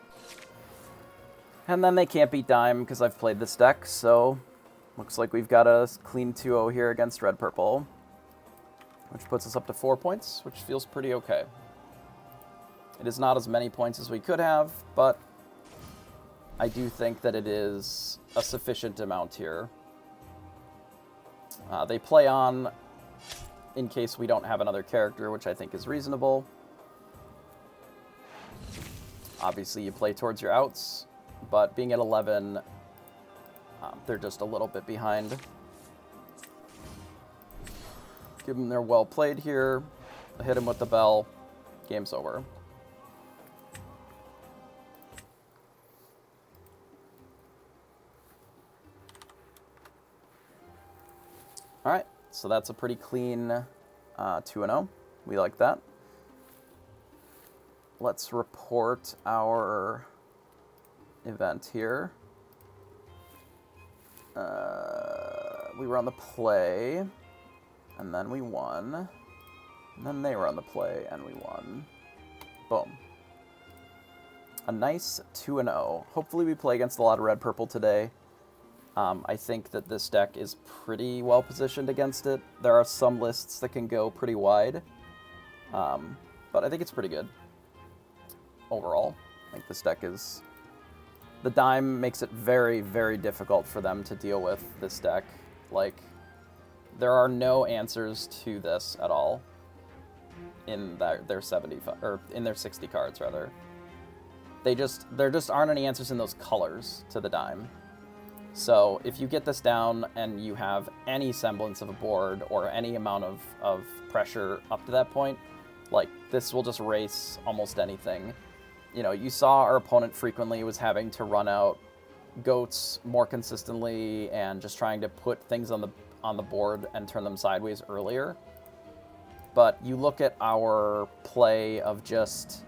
A: And then they can't beat Dime because I've played this deck, so looks like we've got a clean 2-0 here against Red-Purple, which puts us up to 4 points, which feels pretty okay. It is not as many points as we could have, but I do think that it is a sufficient amount here. They play on in case we don't have another character, which I think is reasonable. Obviously, you play towards your outs, but being at 11, they're just a little bit behind. Give them their well played here. Hit him with the Bell. Game's over. All right, so that's a pretty clean 2-0. We like that. Let's report our event here. We were on the play, and then we won. And then they were on the play, and we won. Boom. A nice 2-0. Hopefully we play against a lot of red-purple today. I think that this deck is pretty well positioned against it. There are some lists that can go pretty wide, but I think it's pretty good overall. I think this deck is... The Dime makes it very, very difficult for them to deal with this deck. Like, there are no answers to this at all. in their 75 or in their 60 cards rather. There just aren't any answers in those colors to the dime. So if you get this down and you have any semblance of a board or any amount of pressure up to that point, like, this will just race almost anything. You know, you saw our opponent frequently was having to run out goats more consistently and just trying to put things on the board and turn them sideways earlier. But you look at our play of just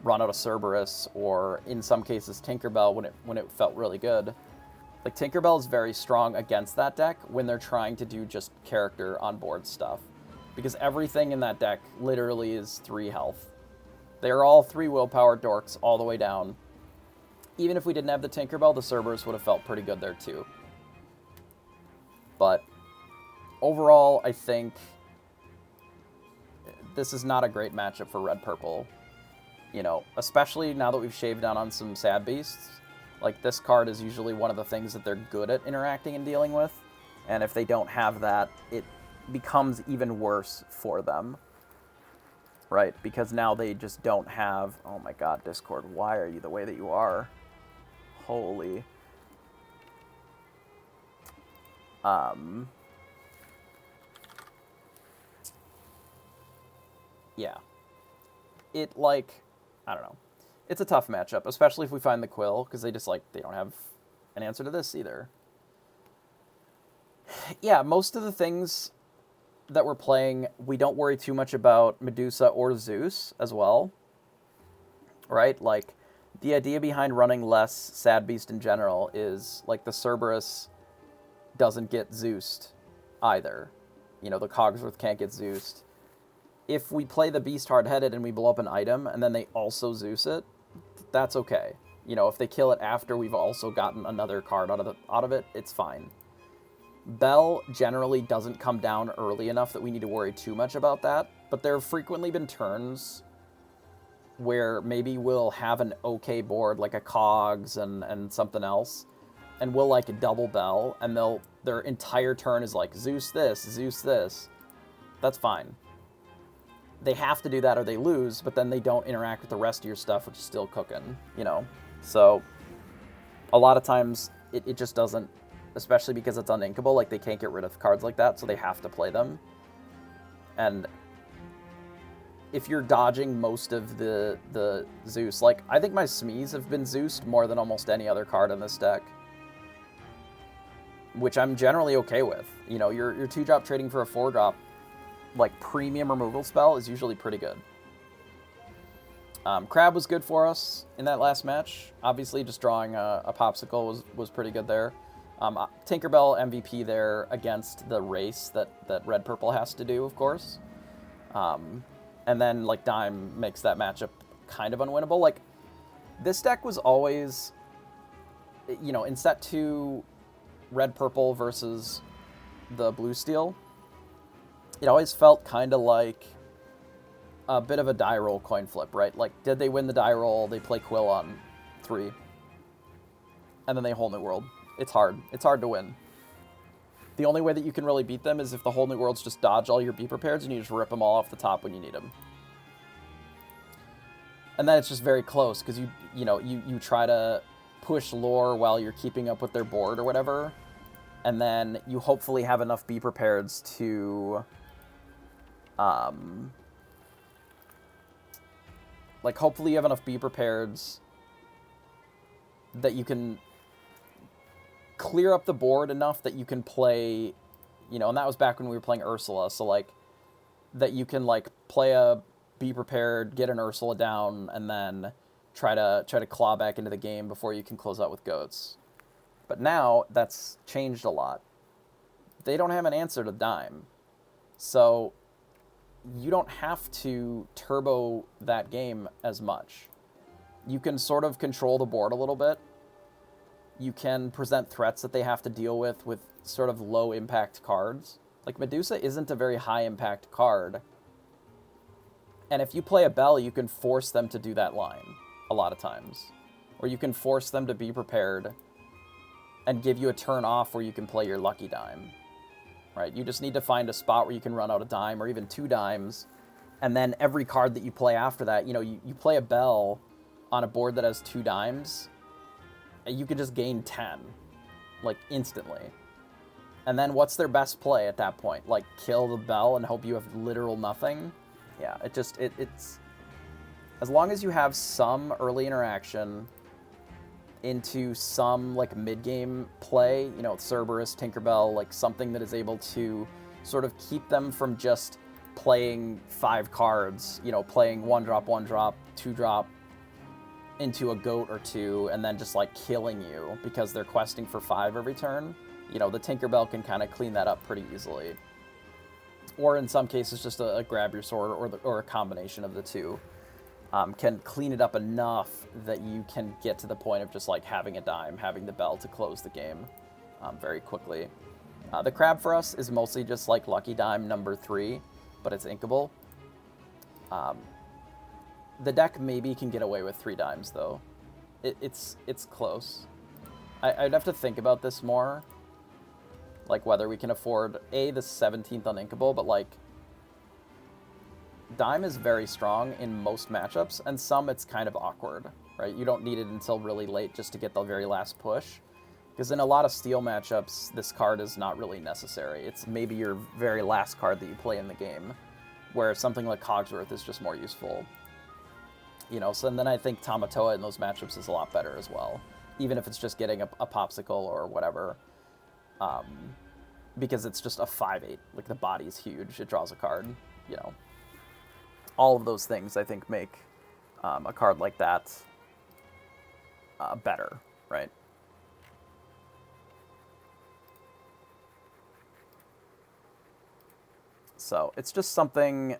A: run out of Cerberus, or in some cases Tinkerbell when it felt really good. Like, Tinkerbell is very strong against that deck when they're trying to do just character on board stuff, because everything in that deck literally is 3 health. They're all 3 willpower dorks all the way down. Even if we didn't have the Tinkerbell, the Cerberus would have felt pretty good there too. But overall, I think this is not a great matchup for red-purple. You know, especially now that we've shaved down on some Sad Beasts. Like, this card is usually one of the things that they're good at interacting and dealing with. And if they don't have that, it becomes even worse for them. Right? Because now they just don't have... Oh my god, Discord, why are you the way that you are? Holy... Yeah. It, like... I don't know. It's a tough matchup, especially if we find the Quill, because they don't have an answer to this either. Yeah, most of the things that we're playing, we don't worry too much about Medusa or Zeus as well. Right? Like, the idea behind running less Sad Beast in general is, like, the Cerberus doesn't get Zeused either. You know, the Cogsworth can't get Zeused. If we play the Beast hard-headed and we blow up an item, and then they also Zeus it, that's okay. You know, if they kill it after we've also gotten another card out of it, it's fine. Bell generally doesn't come down early enough that we need to worry too much about that, but there have frequently been turns where maybe we'll have an okay board, like a Cogs and something else, and we'll, like, double Bell, and their entire turn is like, Zeus this. That's fine. They have to do that or they lose, but then they don't interact with the rest of your stuff, which is still cooking, you know? So, a lot of times, it just doesn't, especially because it's uninkable, like, they can't get rid of cards like that, so they have to play them. And if you're dodging most of the Zeus, like, I think my Smees have been Zeused more than almost any other card in this deck, which I'm generally okay with. You know, your 2-drop trading for a 4-drop, like, premium removal spell is usually pretty good. Crab was good for us in that last match. Obviously, just drawing a Popsicle was pretty good there. Tinkerbell MVP there against the race that red-purple has to do, of course. And then, like, Dime makes that matchup kind of unwinnable. Like, this deck was always, you know, in set 2, red-purple versus the blue-steel, it always felt kind of like a bit of a die roll coin flip, right? Like, did they win the die roll? They play Quill on 3. And then they Whole New World. It's hard. It's hard to win. The only way that you can really beat them is if the Whole New Worlds just dodge all your Be Prepareds and you just rip them all off the top when you need them. And then it's just very close, because you try to push lore while you're keeping up with their board or whatever, and then you hopefully have enough Be Prepareds to... like, hopefully you have enough Be Prepareds that you can clear up the board enough that you can play, you know, and that was back when we were playing Ursula, so, like, that you can, like, play a Be Prepared, get an Ursula down, and then try to claw back into the game before you can close out with goats. But now, that's changed a lot. They don't have an answer to Dime. So you don't have to turbo that game as much. You can sort of control the board a little bit. You can present threats that they have to deal with sort of low-impact cards. Like, Medusa isn't a very high-impact card. And if you play a Bell, you can force them to do that line a lot of times. Or you can force them to be prepared and give you a turn off where you can play your lucky dime. Right? You just need to find a spot where you can run out a dime or even 2 dimes And then every card that you play after that, you play a Bell on a board that has 2 dimes, you could just gain 10, like, instantly. And then what's their best play at that point? Like, kill the Bell and hope you have literal nothing? Yeah, it's... As long as you have some early interaction into some, like, mid-game play, Cerberus, Tinkerbell, like, something that is able to sort of keep them from just playing 5 cards, playing 1-drop, 1-drop, 2-drop into a goat or 2, and then just, like, killing you because they're questing for 5 every turn. The Tinkerbell can kind of clean that up pretty easily. Or in some cases, just a grab your sword or a combination of the two can clean it up enough that you can get to the point of just, like, having a dime, having the Bell to close the game very quickly. The crab for us is mostly just, like, Lucky Dime number 3, but it's inkable. The deck maybe can get away with 3 dimes, though. It's close. I'd have to think about this more. Like, whether we can afford, the 17th uninkable, but, like, dime is very strong in most matchups, and some it's kind of awkward, right? You don't need it until really late just to get the very last push. Because in a lot of steel matchups, this card is not really necessary. It's maybe your very last card that you play in the game, where something like Cogsworth is just more useful. So then I think Tamatoa in those matchups is a lot better as well, even if it's just getting a popsicle or whatever. Because it's just a 5/8. Like, the body's huge. It draws a card, All of those things, I think, make a card like that better, right? So, it's just something...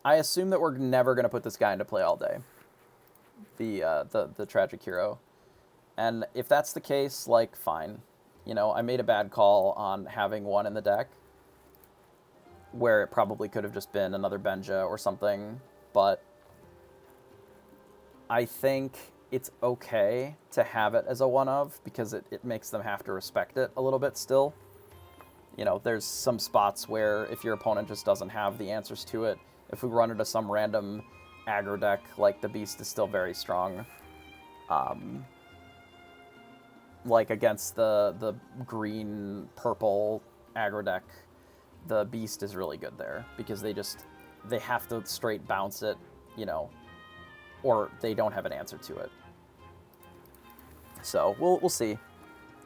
A: I assume that we're never going to put this guy into play all day. The Tragic Hero. And if that's the case, like, fine. I made a bad call on having one in the deck, where it probably could have just been another Benja or something, but I think it's okay to have it as a one-of, because it makes them have to respect it a little bit still. There's some spots where if your opponent just doesn't have the answers to it, if we run into some random aggro deck, like, the Beast is still very strong. Like, against the green-purple aggro deck, the Beast is really good there, because they have to straight bounce it, or they don't have an answer to it. So, we'll see.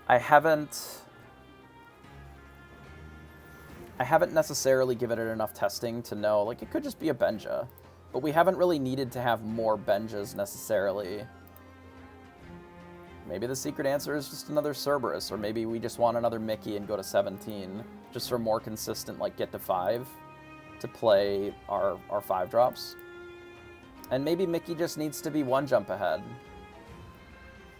A: I haven't necessarily given it enough testing to know, like, it could just be a Benja, but we haven't really needed to have more Benjas necessarily. Maybe the secret answer is just another Cerberus, or maybe we just want another Mickey and go to 17, just for more consistent, like, get to 5 to play our 5-drops. And maybe Mickey just needs to be 1 jump ahead.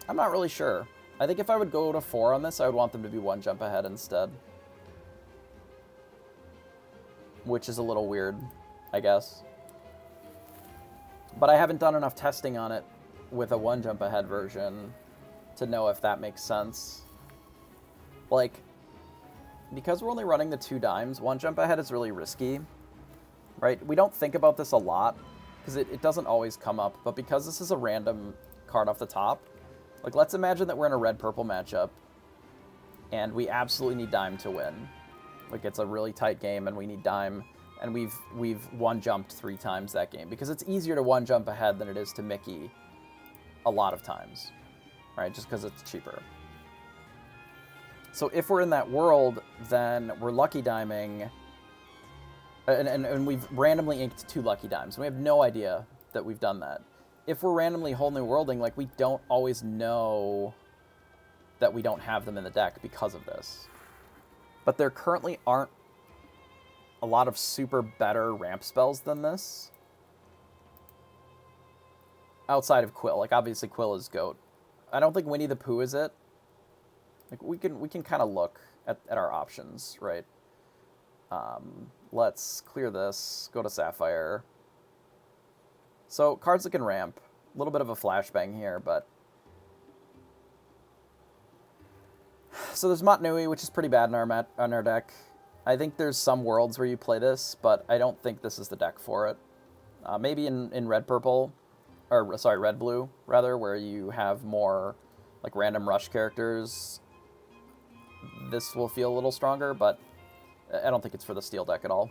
A: I'm not really sure. I think if I would go to 4 on this, I would want them to be 1 jump ahead instead. Which is a little weird, I guess. But I haven't done enough testing on it with a 1 jump ahead version to know if that makes sense. Like, because we're only running the 2 dimes, 1 jump ahead is really risky, right? We don't think about this a lot, because it doesn't always come up, but because this is a random card off the top, like, let's imagine that we're in a red-purple matchup, and we absolutely need dime to win. Like, it's a really tight game, and we need dime, and we've 1-jumped 3 times that game, because it's easier to 1 jump ahead than it is to Mickey a lot of times, right? Just because it's cheaper. So if we're in that world, then we're lucky diming, and we've randomly inked 2 lucky dimes. We have no idea that we've done that. If we're randomly whole new worlding, like, we don't always know that we don't have them in the deck because of this. But there currently aren't a lot of super better ramp spells than this. Outside of Quill. Like, obviously Quill is GOAT. I don't think Winnie the Pooh is it. Like, we can kind of look at our options, right? Let's clear this. Go to Sapphire. So, cards that can ramp. A little bit of a flashbang here, but... So there's Motnui, which is pretty bad in our deck. I think there's some worlds where you play this, but I don't think this is the deck for it. Maybe in red-purple, or sorry, red-blue, rather, where you have more like random rush characters, this will feel a little stronger, but I don't think it's for the steel deck at all.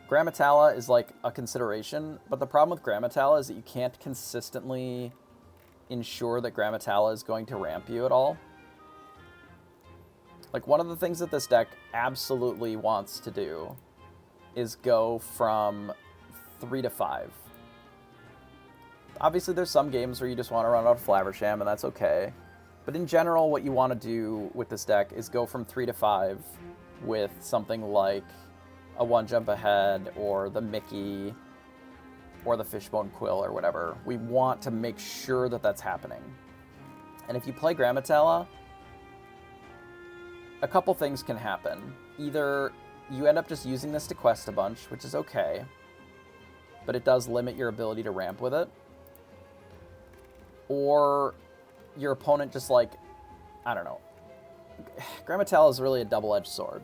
A: Grammatala is like a consideration, but the problem with Grammatala is that you can't consistently ensure that Grammatala is going to ramp you at all. Like, one of the things that this deck absolutely wants to do is go from 3 to 5. Obviously, there's some games where you just want to run out of Flaversham, and that's okay. But in general, what you want to do with this deck is go from 3 to 5 with something like a 1-jump ahead, or the Mickey, or the Fishbone Quill, or whatever. We want to make sure that that's happening. And if you play Grammatala, a couple things can happen. Either you end up just using this to quest a bunch, which is okay, but it does limit your ability to ramp with it. Or your opponent just, like, I don't know. Grammatala is really a double-edged sword.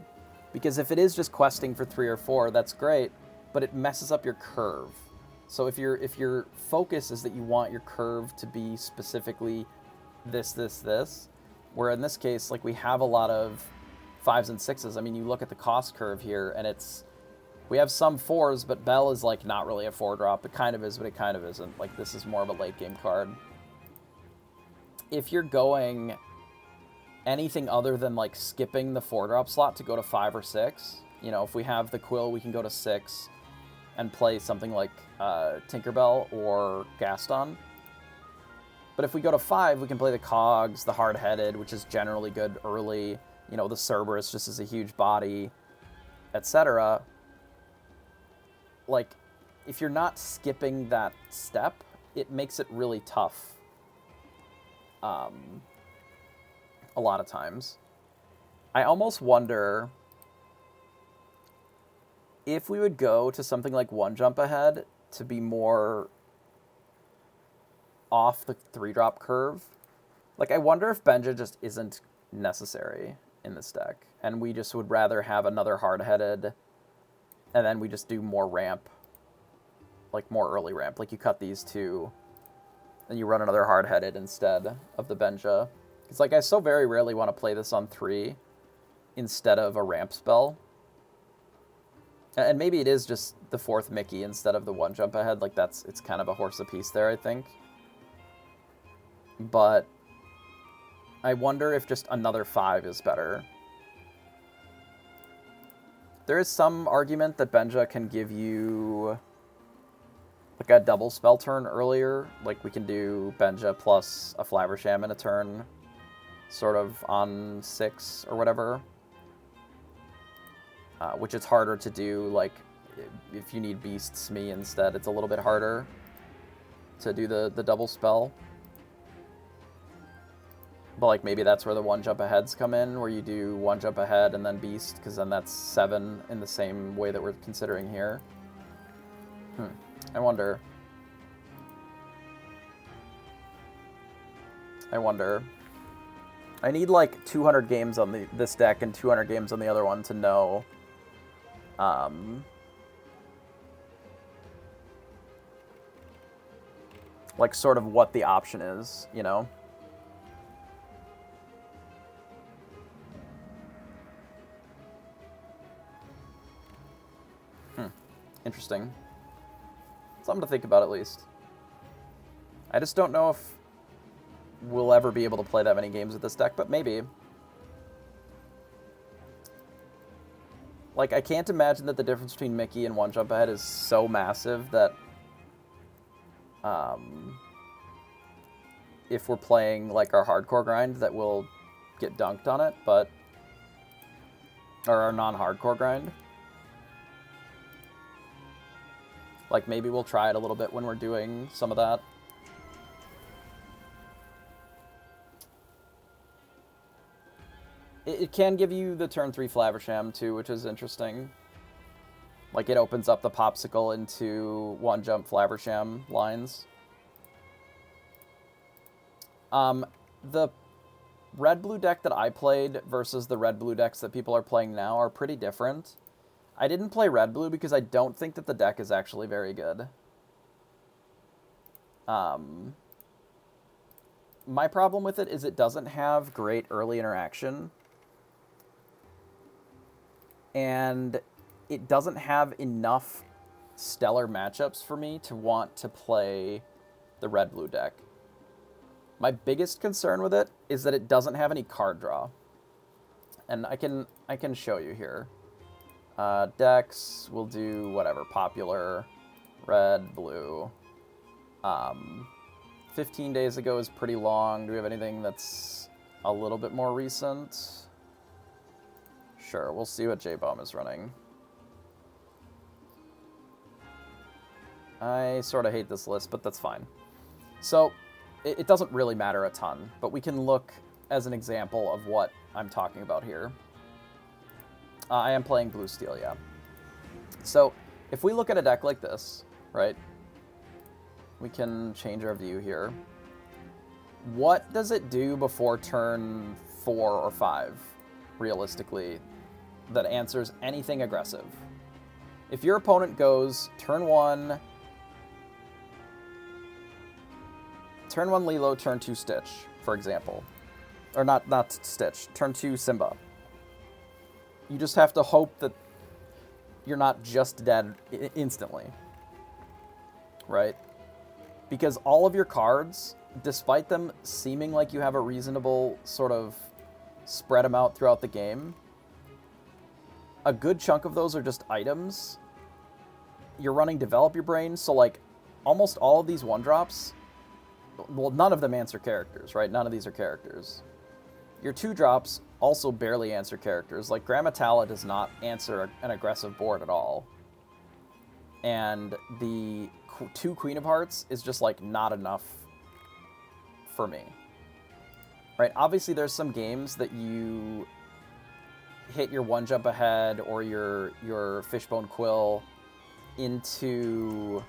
A: Because if it is just questing for 3 or 4, that's great, but it messes up your curve. So if your focus is that you want your curve to be specifically this, where in this case, like, we have a lot of 5s and 6s. I mean, you look at the cost curve here, and we have some 4s, but Bell is, like, not really a 4-drop. It kind of is, but it kind of isn't. Like, this is more of a late-game card. If you're going anything other than, like, skipping the 4-drop slot to go to 5 or 6, you know, if we have the Quill, we can go to 6 and play something like Tinkerbell or Gaston. But if we go to 5, we can play the Cogs, the Hard-Headed, which is generally good early, you know, the Cerberus just as a huge body, etc. Like, if you're not skipping that step, it makes it really tough. A lot of times. I almost wonder if we would go to something like 1-jump ahead to be more off the 3-drop curve. Like, I wonder if Benja just isn't necessary in this deck, and we just would rather have another Hard-Headed, and then we just do more ramp, like more early ramp. Like, you cut these two, and you run another Hard-Headed instead of the Benja. It's like, I so very rarely want to play this on 3 instead of a ramp spell. And maybe it is just the 4th Mickey instead of the 1-jump ahead. Like, it's kind of a horse apiece there, I think. But I wonder if just another 5 is better. There is some argument that Benja can give you, like, a double spell turn earlier. Like, we can do Benja plus a Flaversham in a turn, sort of on 6 or whatever. Which it's harder to do, like, if you need Beasts Me instead, it's a little bit harder to do the double spell. But, like, maybe that's where the 1-jump aheads come in, where you do 1-jump ahead and then Beast, because then that's 7 in the same way that we're considering here. I wonder. I need, like, 200 games on this deck and 200 games on the other one to know like, sort of what the option is, you know? Interesting. Something to think about, at least. I just don't know if we'll ever be able to play that many games with this deck, but maybe. Like, I can't imagine that the difference between Mickey and 1-jump ahead is so massive that if we're playing, like, our hardcore grind, that we'll get dunked on it, but... or our non-hardcore grind. Like, maybe we'll try it a little bit when we're doing some of that. It can give you the turn 3 Flaversham, too, which is interesting. Like, it opens up the Popsicle into 1-jump Flaversham lines. The red-blue deck that I played versus the red-blue decks that people are playing now are pretty different. I didn't play red-blue because I don't think that the deck is actually very good. My problem with it is it doesn't have great early interaction. And it doesn't have enough stellar matchups for me to want to play the red-blue deck. My biggest concern with it is that it doesn't have any card draw. And I can show you here. Decks, we'll do whatever, popular, red, blue. 15 days ago is pretty long. Do we have anything that's a little bit more recent? Sure, we'll see what J-Bomb is running. I sort of hate this list, but that's fine. So, it doesn't really matter a ton, but we can look as an example of what I'm talking about here. I am playing blue-steel, yeah. So, if we look at a deck like this, right, we can change our view here. What does it do before turn 4 or 5, realistically, that answers anything aggressive? If your opponent goes turn 1 Lilo, turn 2 Stitch, for example. Or not Stitch, turn 2 Simba. You just have to hope that you're not just dead instantly. Right? Because all of your cards, despite them seeming like you have a reasonable sort of spread them out throughout the game, a good chunk of those are just items. You're running Develop Your Brain, so like almost all of these 1-drops, well, none of them answer characters, right? None of these are characters. Your 2-drops also barely answer characters. Like Grammatala does not answer an aggressive board at all. And the 2 Queen of Hearts is just like not enough for me. Right? Obviously there's some games that you hit your 1-jump ahead or your Fishbone Quill into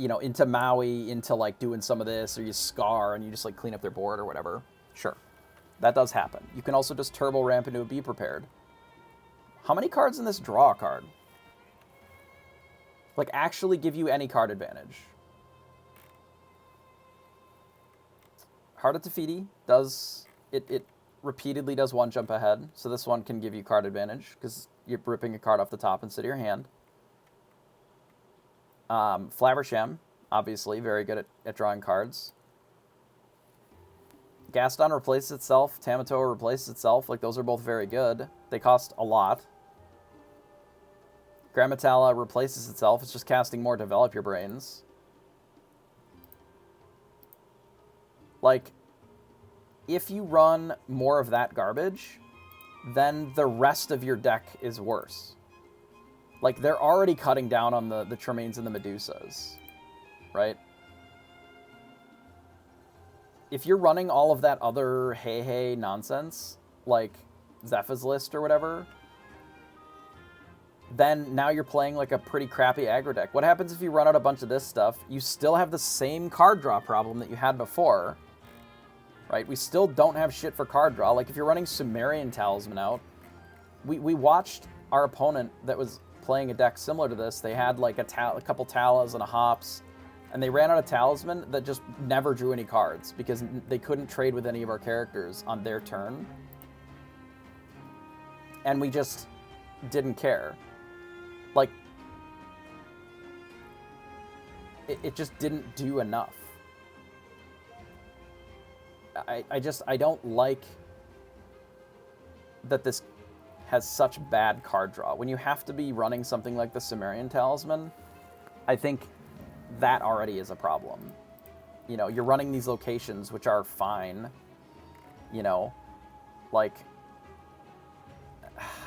A: into Maui, into like doing some of this, or you Scar and you just like clean up their board or whatever. Sure. That does happen. You can also just turbo ramp into a Be Prepared. How many cards in this draw a card? Like actually give you any card advantage? Heart of Tefiti does it repeatedly does 1-jump ahead, so this one can give you card advantage because you're ripping a card off the top instead of your hand. Flaversham, obviously, very good at drawing cards. Gaston replaces itself. Tamatoa replaces itself. Like, those are both very good. They cost a lot. Grammatala replaces itself. It's just casting more Develop Your Brains. Like, if you run more of that garbage, then the rest of your deck is worse. Like, they're already cutting down on the Tremaines and the Medusas, right? If you're running all of that other hey nonsense, like Zepha's List or whatever, then now you're playing like a pretty crappy aggro deck. What happens if you run out a bunch of this stuff? You still have the same card draw problem that you had before, right? We still don't have shit for card draw. Like, if you're running Sumerian Talisman out, we watched our opponent that was playing a deck similar to this. They had like a couple Talas and a Hops, and they ran out of Talisman that just never drew any cards because they couldn't trade with any of our characters on their turn. And we just didn't care. Like, it just didn't do enough. I don't like that this has such bad card draw. When you have to be running something like the Sumerian Talisman, I think that already is a problem. You know, you're running these locations, which are fine. You know, like,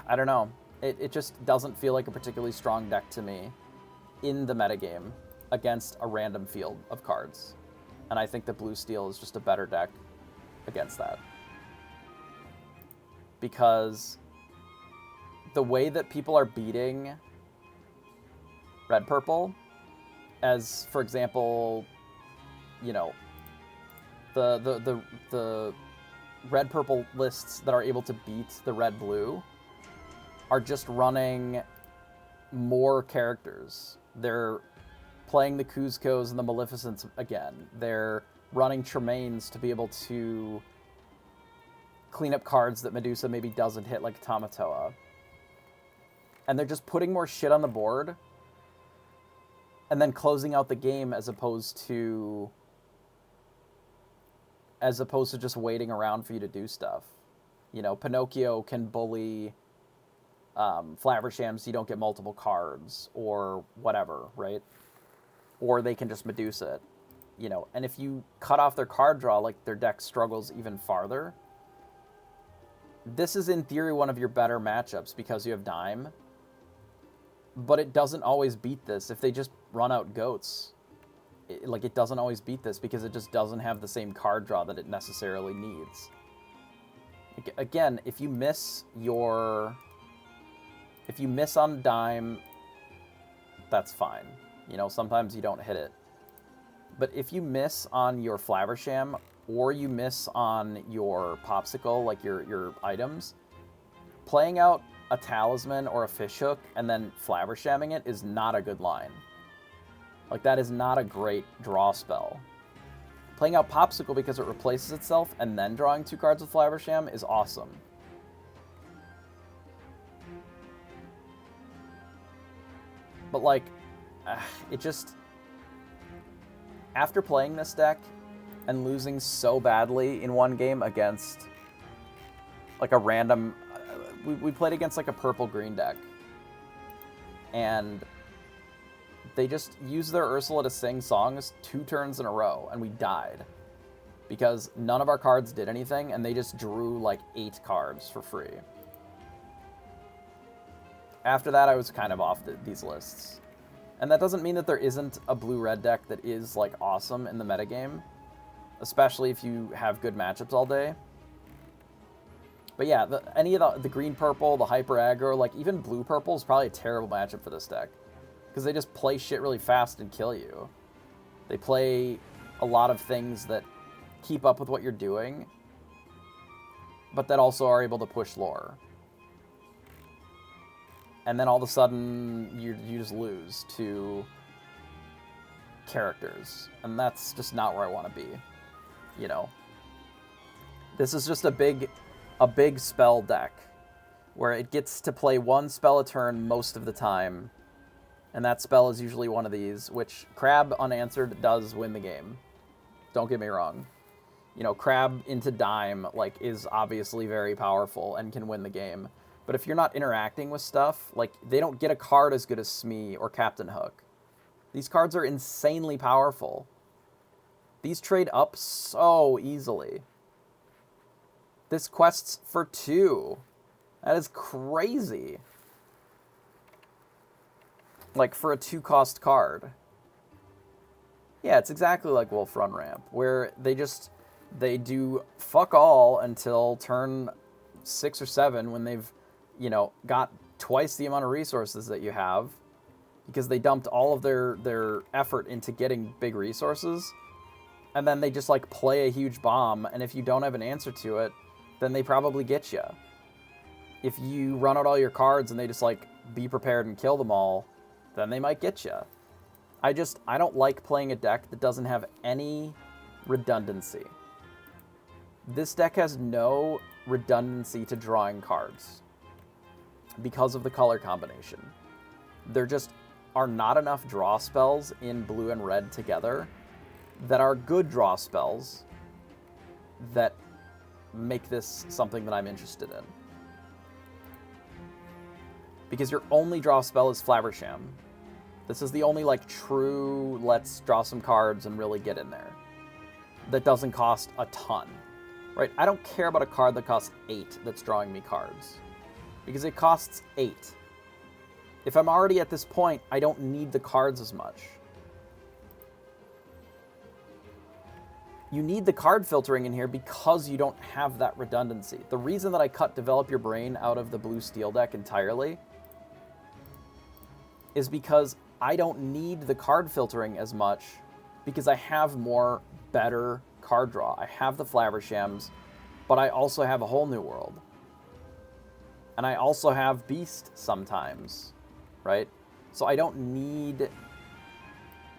A: I don't know. It just doesn't feel like a particularly strong deck to me in the metagame against a random field of cards. And I think that Blue Steel is just a better deck against that. Because the way that people are beating Red-Purple, as, for example, you know, The red-purple lists that are able to beat the red-blue are just running more characters. They're playing the Kuzcos and the Maleficents again. They're running Tremaines to be able to clean up cards that Medusa maybe doesn't hit, like Tamatoa. And they're just putting more shit on the board and then closing out the game as opposed to just waiting around for you to do stuff. You know, Pinocchio can bully Flaversham so you don't get multiple cards or whatever, right? Or they can just Medusa it, you know. And if you cut off their card draw, like, their deck struggles even farther. This is, in theory, one of your better matchups because you have Dime. But it doesn't always beat this. If they just run out goats, it doesn't always beat this because it just doesn't have the same card draw that it necessarily needs. Again, if you miss on Dime, that's fine. You know, sometimes you don't hit it. But if you miss on your Flaversham or you miss on your Popsicle, like your items, playing out a Talisman or a Fishhook and then Flavershamming it is not a good line. Like, that is not a great draw spell. Playing out Popsicle because it replaces itself and then drawing 2 cards with Flaversham is awesome. But, like, it just... After playing this deck and losing so badly in one game against, like, a random... We played against, like, a purple-green deck. And they just used their Ursula to sing songs 2 turns in a row, and we died. Because none of our cards did anything, and they just drew, like, 8 cards for free. After that, I was kind of off these lists. And that doesn't mean that there isn't a blue-red deck that is, like, awesome in the metagame. Especially if you have good matchups all day. But yeah, any of the green-purple, the hyper-aggro, like, even blue-purple is probably a terrible matchup for this deck. Because they just play shit really fast and kill you. They play a lot of things that keep up with what you're doing, but that also are able to push lore. And then all of a sudden, you just lose to characters. And that's just not where I want to be, you know? This is just a big spell deck, where it gets to play 1 spell a turn most of the time, and that spell is usually one of these, which Crab unanswered does win the game. Don't get me wrong. You know, Crab into Dime, like, is obviously very powerful and can win the game. But if you're not interacting with stuff, like, they don't get a card as good as Smee or Captain Hook. These cards are insanely powerful. These trade up so easily. This quests for 2. That is crazy. Like, for a 2-cost card. Yeah, it's exactly like Wolf Run Ramp, where they do fuck all until turn 6 or 7 when they've, you know, got twice the amount of resources that you have, because they dumped all of their effort into getting big resources, and then they just, like, play a huge bomb, and if you don't have an answer to it, then they probably get you. If you run out all your cards and they just, like, be prepared and kill them all, then they might get you. I don't like playing a deck that doesn't have any redundancy. This deck has no redundancy to drawing cards because of the color combination. There just are not enough draw spells in blue and red together that are good draw spells that make this something that I'm interested in. Because your only draw spell is Flaversham. This is the only, like, true let's draw some cards and really get in there. That doesn't cost a ton. Right? I don't care about a card that costs 8 that's drawing me cards. Because it costs 8. If I'm already at this point, I don't need the cards as much. You need the card filtering in here because you don't have that redundancy. The reason that I cut Develop Your Brain out of the blue steel deck entirely is because I don't need the card filtering as much because I have more better card draw. I have the Flavershams, but I also have a whole new world. And I also have Beast sometimes, right? So I don't need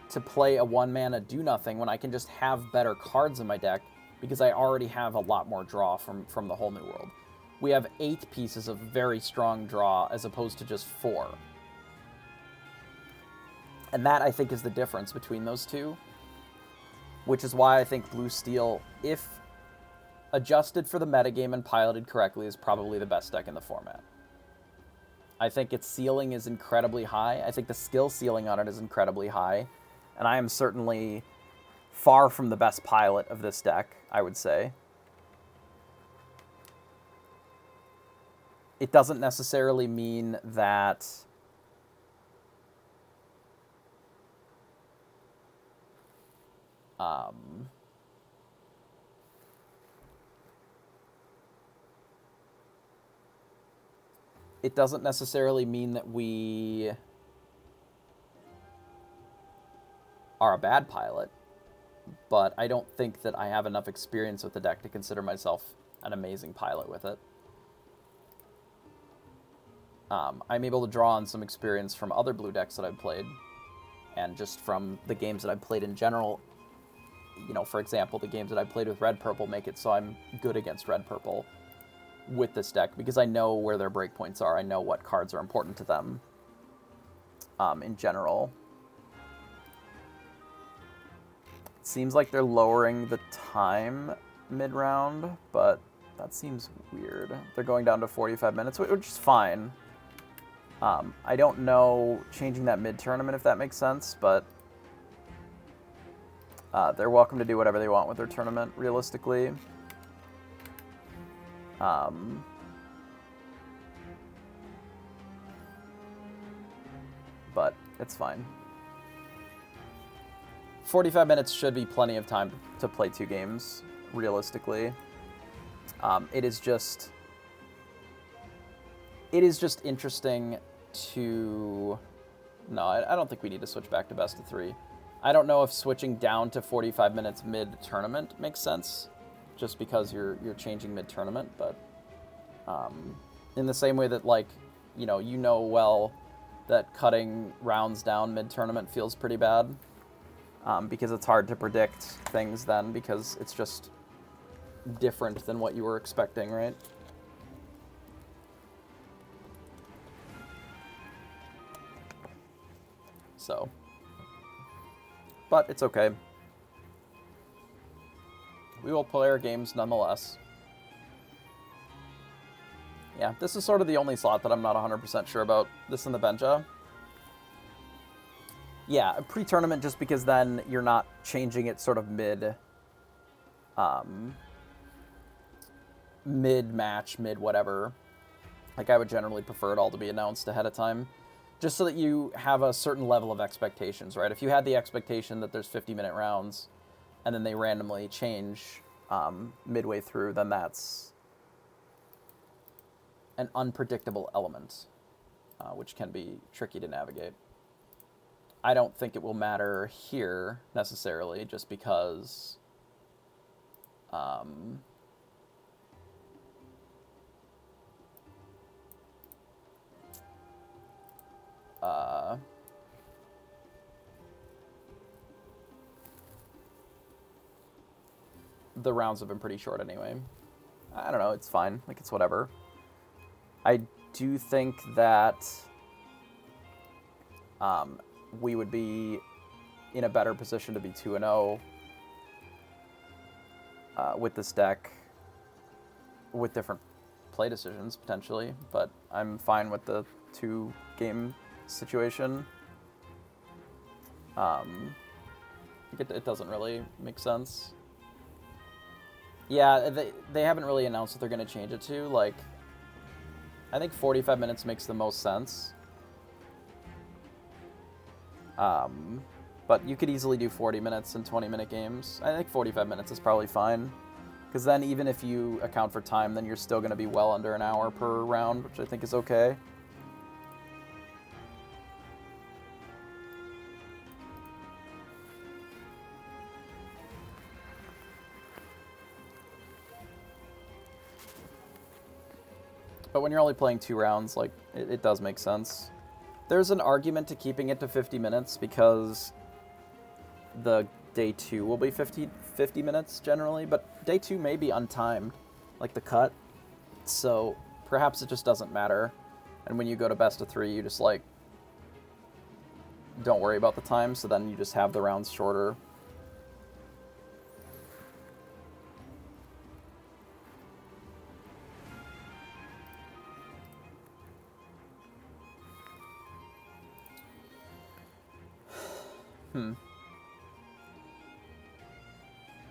A: to play a 1-mana do-nothing when I can just have better cards in my deck because I already have a lot more draw from the whole new world. We have 8 pieces of very strong draw as opposed to just 4. And that, I think, is the difference between those two, which is why I think Blue-Steel, if adjusted for the metagame and piloted correctly, is probably the best deck in the format. I think its ceiling is incredibly high. I think the skill ceiling on it is incredibly high. And I am certainly far from the best pilot of this deck, I would say. It doesn't necessarily mean that it doesn't necessarily mean that we are a bad pilot, but I don't think that I have enough experience with the deck to consider myself an amazing pilot with it. I'm able to draw on some experience from other blue decks that I've played, and just from the games that I've played in general. You know, for example, the games that I played with red-purple make it so I'm good against red-purple with this deck, because I know where their breakpoints are. I know what cards are important to them in general. It seems like they're lowering the time mid-round, but that seems weird. They're going down to 45 minutes, which is fine. I don't know changing that mid-tournament, if that makes sense, but they're welcome to do whatever they want with their tournament, realistically. But it's fine. 45 minutes should be plenty of time to play 2 games, realistically. It is just interesting to... No, I don't think we need to switch back to best of 3. I don't know if switching down to 45 minutes mid-tournament makes sense, just because you're changing mid-tournament, but in the same way that, like, you know well that cutting rounds down mid-tournament feels pretty bad, because it's hard to predict things then, because it's just different than what you were expecting, right? So, but it's okay. We will play our games nonetheless. Yeah, this is sort of the only slot that I'm not 100% sure about. This and the Benja. Yeah, pre-tournament, just because then you're not changing it sort of mid-match, mid-whatever. Like, I would generally prefer it all to be announced ahead of time, just so that you have a certain level of expectations, right? If you had the expectation that there's 50-minute rounds, and then they randomly change midway through, then that's an unpredictable element, which can be tricky to navigate. I don't think it will matter here, necessarily, just because the rounds have been pretty short anyway. I don't know, it's fine. Like, it's whatever. I do think that we would be in a better position to be 2-0 with this deck, with different play decisions, potentially, but I'm fine with the 2-game situation. It doesn't really make sense. Yeah, they haven't really announced what they're going to change it to. Like, I think 45 minutes makes the most sense. But you could easily do 40 minutes and 20-minute games. I think 45 minutes is probably fine, because then even if you account for time, then you're still going to be well under an hour per round, which I think is okay. But when you're only playing 2 rounds, like, it does make sense. There's an argument to keeping it to 50 minutes because the day 2 will be 50 minutes generally, but day 2 may be untimed, like the cut. So perhaps it just doesn't matter. And when you go to best of 3, you just, like, don't worry about the time, so then you just have the rounds shorter.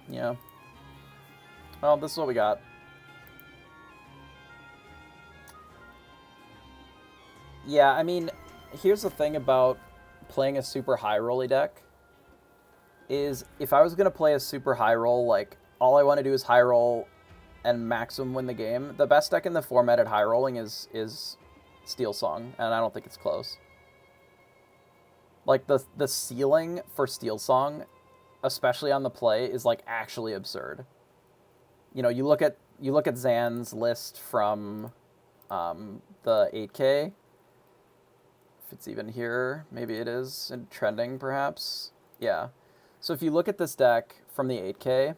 A: Yeah. Well, this is what we got. Yeah, I mean, here's the thing about playing a super high rolly deck is if I was going to play a super high roll, like, all I want to do is high roll and maximum win the game, the best deck in the format at high rolling is Steel Song, and I don't think it's close. Like, the ceiling for Steel Song, especially on the play, is, like, actually absurd. You know, you look at Zan's list from the 8K. If it's even here, maybe it is in trending, perhaps. Yeah. So if you look at this deck from the 8K,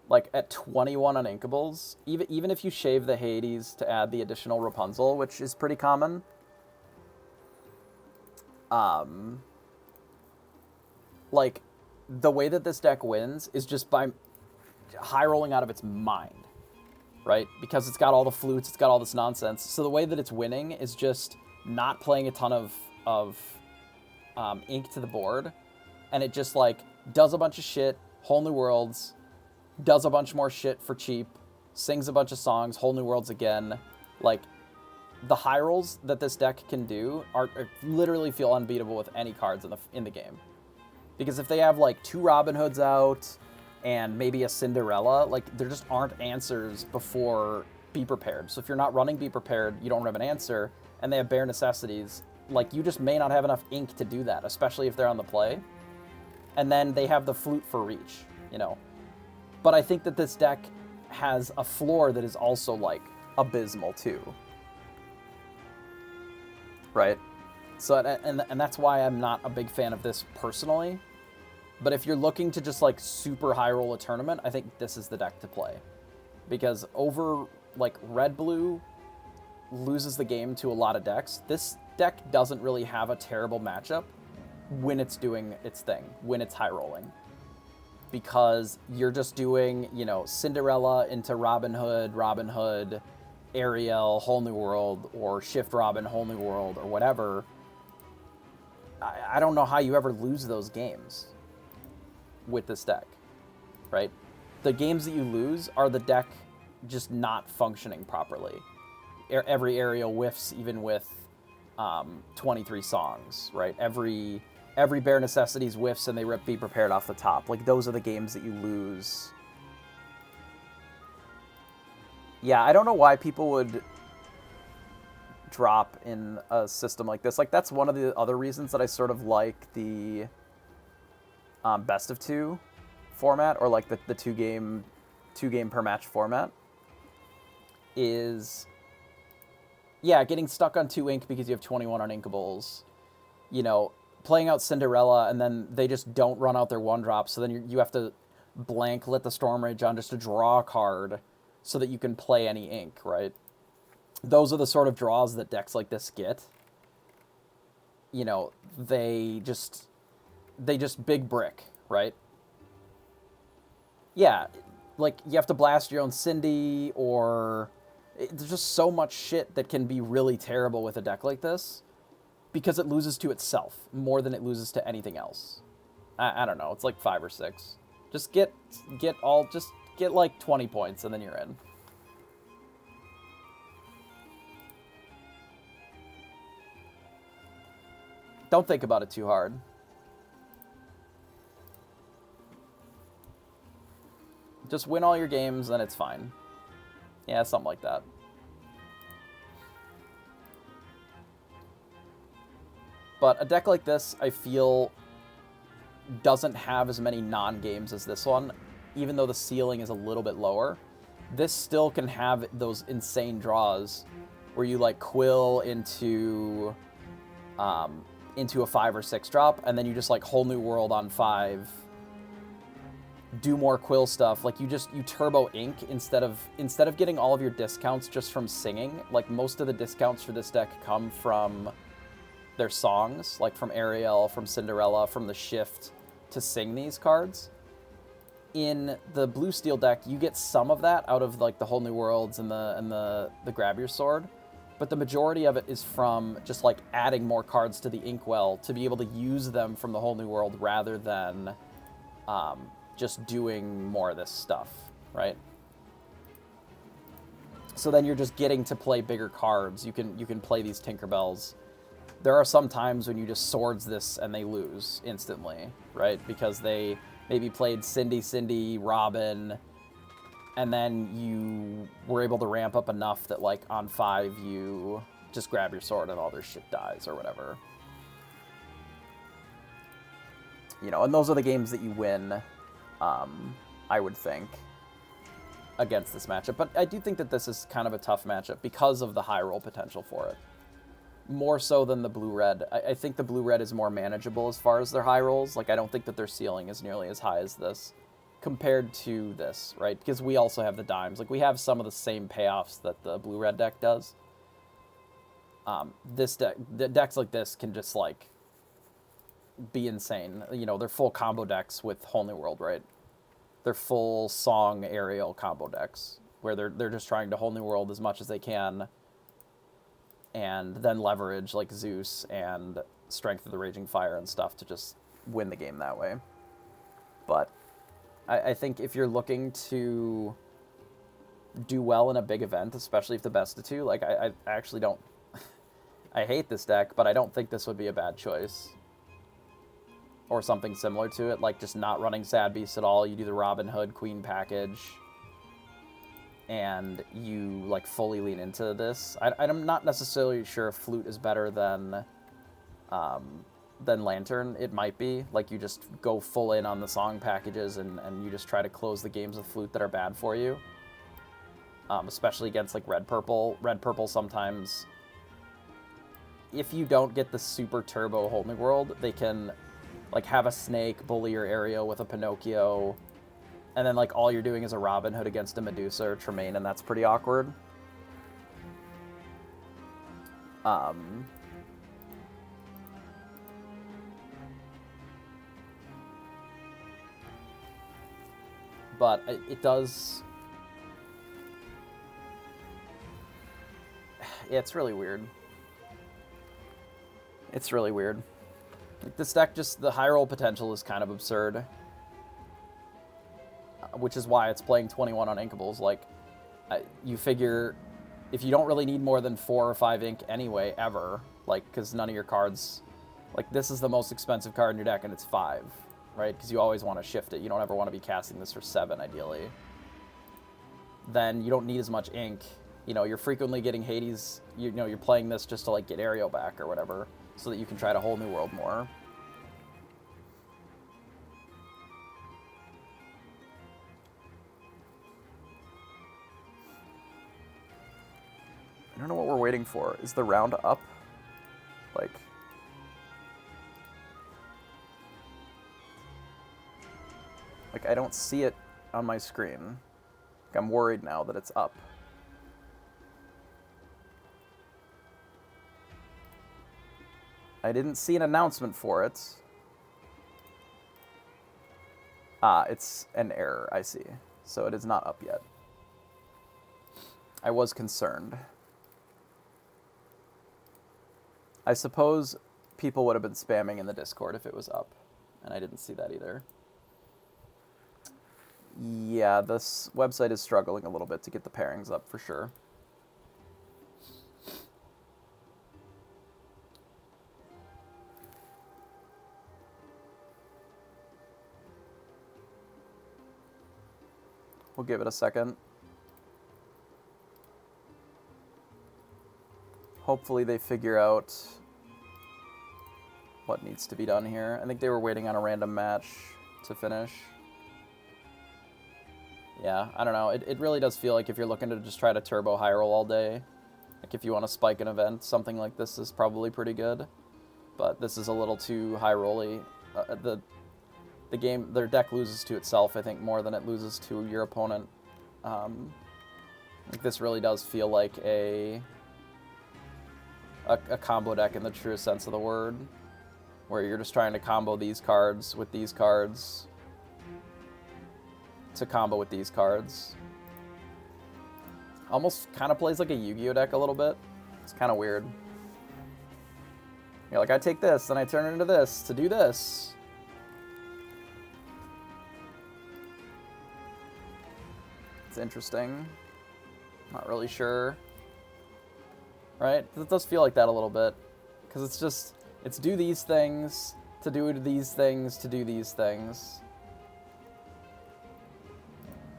A: like at 21 uninkables, even if you shave the Hades to add the additional Rapunzel, which is pretty common, like, the way that this deck wins is just by high rolling out of its mind, right? Because it's got all the flutes, it's got all this nonsense. So the way that it's winning is just not playing a ton of ink to the board, and it just, like, does a bunch of shit, whole new worlds, does a bunch more shit for cheap, sings a bunch of songs, whole new worlds again. Like, the high rolls that this deck can do are literally feel unbeatable with any cards in the game. Because if they have, like, 2 Robin Hoods out and maybe a Cinderella, like, there just aren't answers before Be Prepared. So if you're not running Be Prepared, you don't have an answer, and they have bare necessities, like, you just may not have enough ink to do that, especially if they're on the play. And then they have the flute for reach, you know. But I think that this deck has a floor that is also, like, abysmal too. Right? So, and that's why I'm not a big fan of this personally. But if you're looking to just, like, super high roll a tournament, I think this is the deck to play. Because over, like, red-blue loses the game to a lot of decks. This deck doesn't really have a terrible matchup when it's doing its thing, when it's high rolling. Because you're just doing, you know, Cinderella into Robin Hood, Ariel, Whole New World, or Shift Robin, Whole New World, or whatever. I don't know how you ever lose those games with this deck, right? The games that you lose are the deck just not functioning properly. Every Ariel whiffs even with 23 songs, right? Every Bare Necessities whiffs and they rip Be Prepared off the top. Like, those are the games that you lose. Yeah, I don't know why people would drop in a system like this. Like, that's one of the other reasons that I sort of like the best of 2 format, or like the two game per match format, is, yeah, getting stuck on 2 ink because you have 21 uninkables, you know, playing out Cinderella, and then they just don't run out their 1-drop, so then you have to blank Let the Storm Rage on just to draw a card so that you can play any ink, right? Those are the sort of draws that decks like this get. You know, they just big brick, right? Yeah, like, you have to blast your own Cindy, or there's just so much shit that can be really terrible with a deck like this, because it loses to itself more than it loses to anything else. I don't know, it's like 5 or 6. Just get like 20 points and then you're in. Don't think about it too hard. Just win all your games and it's fine. Yeah, something like that. But a deck like this, I feel, doesn't have as many non-games as this one, even though the ceiling is a little bit lower. this still can have those insane draws where you like quill into a 5 or 6 drop, and then you just like whole new world on 5, do more quill stuff. Like you turbo ink instead of getting all of your discounts just from singing. Like most of the discounts for this deck come from their songs, like from Ariel, from Cinderella, from the shift to sing these cards. In the blue steel deck, you get some of that out of like the whole new worlds and the grab your sword, but the majority of it is from just like adding more cards to the inkwell to be able to use them from the whole new world rather than just doing more of this stuff, right? So then you're just getting to play bigger cards. You can play these Tinkerbells. There are some times when you just swords this and they lose instantly, right? Because they maybe played Cindy, Robin, and then you were able to ramp up enough that like on 5 you just grab your sword and all their shit dies or whatever. You know, and those are the games that you win, I would think, against this matchup. But I do think that this is kind of a tough matchup because of the high roll potential for it. More so than the blue-red. I think the blue-red is more manageable as far as their high rolls. Like, I don't think that their ceiling is nearly as high as this compared to this, right? Because we also have the dimes. Like, we have some of the same payoffs that the blue-red deck does. This deck, the decks like this can just, like, be insane. You know, they're full combo decks with Whole New World, right? They're full Song Ariel combo decks, where they're just trying to Whole New World as much as they can, and then leverage like Zeus and Strength of the Raging Fire and stuff to just win the game that way. But I think if you're looking to do well in a big event, especially if the best of 2, like I actually don't... I hate this deck, but I don't think this would be a bad choice. Or something similar to it, like just not running Sad Beast at all. You do the Robin Hood Queen package, and you like fully lean into this. I'm not necessarily sure if Flute is better than Lantern. It might be. Like you just go full in on the song packages and you just try to close the games of Flute that are bad for you. Especially against like Red Purple. Red Purple sometimes, if you don't get the super turbo Whole New World, they can like have a Snake bully your Ariel with a Pinocchio, and then like all you're doing is a Robin Hood against a Medusa or Tremaine, and that's pretty awkward. But it does... Yeah, it's really weird. It's really weird. Like, this deck, just the high roll potential is kind of absurd. Which is why it's playing 21 on Inkables. Like, you figure if you don't really need more than 4 or 5 ink anyway, ever, like, because none of your cards... Like, this is the most expensive card in your deck, and it's 5, right? Because you always want to shift it. You don't ever want to be casting this for 7, ideally. Then you don't need as much ink. You know, you're frequently getting Hades... You know, you're playing this just to, like, get Ariel back or whatever, so that you can try to Whole New World more. I don't know what we're waiting for. Is the round up? Like... Like, I don't see it on my screen. Like, I'm worried now that it's up. I didn't see an announcement for it. Ah, it's an error, I see. So it is not up yet. I was concerned. I suppose people would have been spamming in the Discord if it was up, and I didn't see that either. Yeah, this website is struggling a little bit to get the pairings up for sure. We'll give it a second. Hopefully they figure out what needs to be done here. I think they were waiting on a random match to finish. Yeah, I don't know. It really does feel like if you're looking to just try to turbo high roll all day, like if you want to spike an event, something like this is probably pretty good. But this is a little too high rolly. The game, their deck loses to itself, I think, more than it loses to your opponent. Like this really does feel like a combo deck in the truest sense of the word, where you're just trying to combo these cards with these cards to combo with these cards. Almost kind of plays like a Yu-Gi-Oh deck a little bit. It's kind of weird. You're like, I take this, and I turn it into this to do this. It's interesting. Not really sure. Right? It does feel like that a little bit. Because it's just, it's do these things, to do these things, to do these things.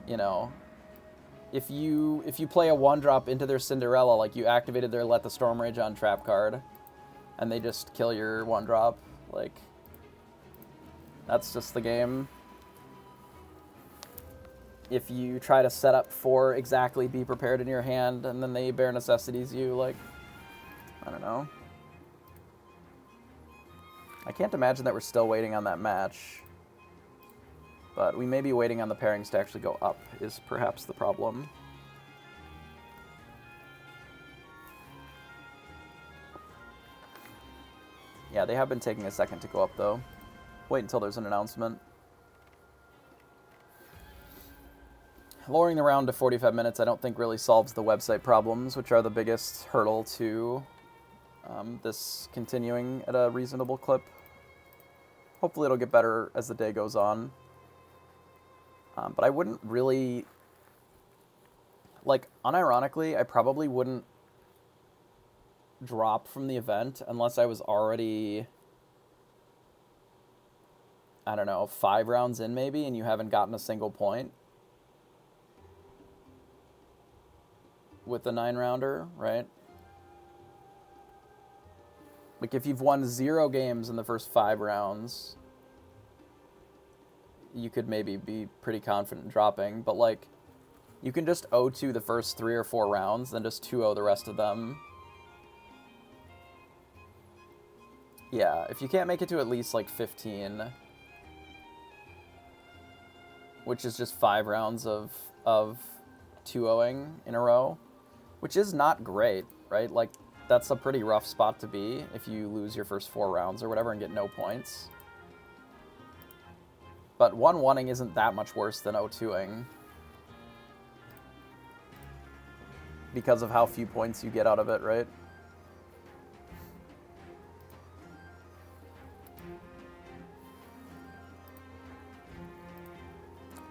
A: You know, if you play a 1-drop into their Cinderella, like you activated their Let the Storm Rage on trap card, and they just kill your 1-drop, like, that's just the game. If you try to set up for exactly Be Prepared in your hand, and then they Bare Necessities you, like, I don't know. I can't imagine that we're still waiting on that match. But we may be waiting on the pairings to actually go up, is perhaps the problem. Yeah, they have been taking a second to go up, though. Wait until there's an announcement. Lowering the round to 45 minutes I don't think really solves the website problems, which are the biggest hurdle to this continuing at a reasonable clip. Hopefully it'll get better as the day goes on. But I wouldn't really, like, unironically, I probably wouldn't drop from the event unless I was already, I don't know, 5 rounds in maybe, and you haven't gotten a single point with the 9-rounder, right? Like, if you've won 0 games in the first 5 rounds, you could maybe be pretty confident in dropping, but like, you can just 0-2 the first 3 or 4 rounds, then just 2-0 the rest of them. Yeah, if you can't make it to at least like 15, which is just 5 rounds of 2-0ing in a row, which is not great, right? Like, that's a pretty rough spot to be if you lose your first 4 rounds or whatever and get no points. But 1-1-ing isn't that much worse than 0-2-ing because of how few points you get out of it, right?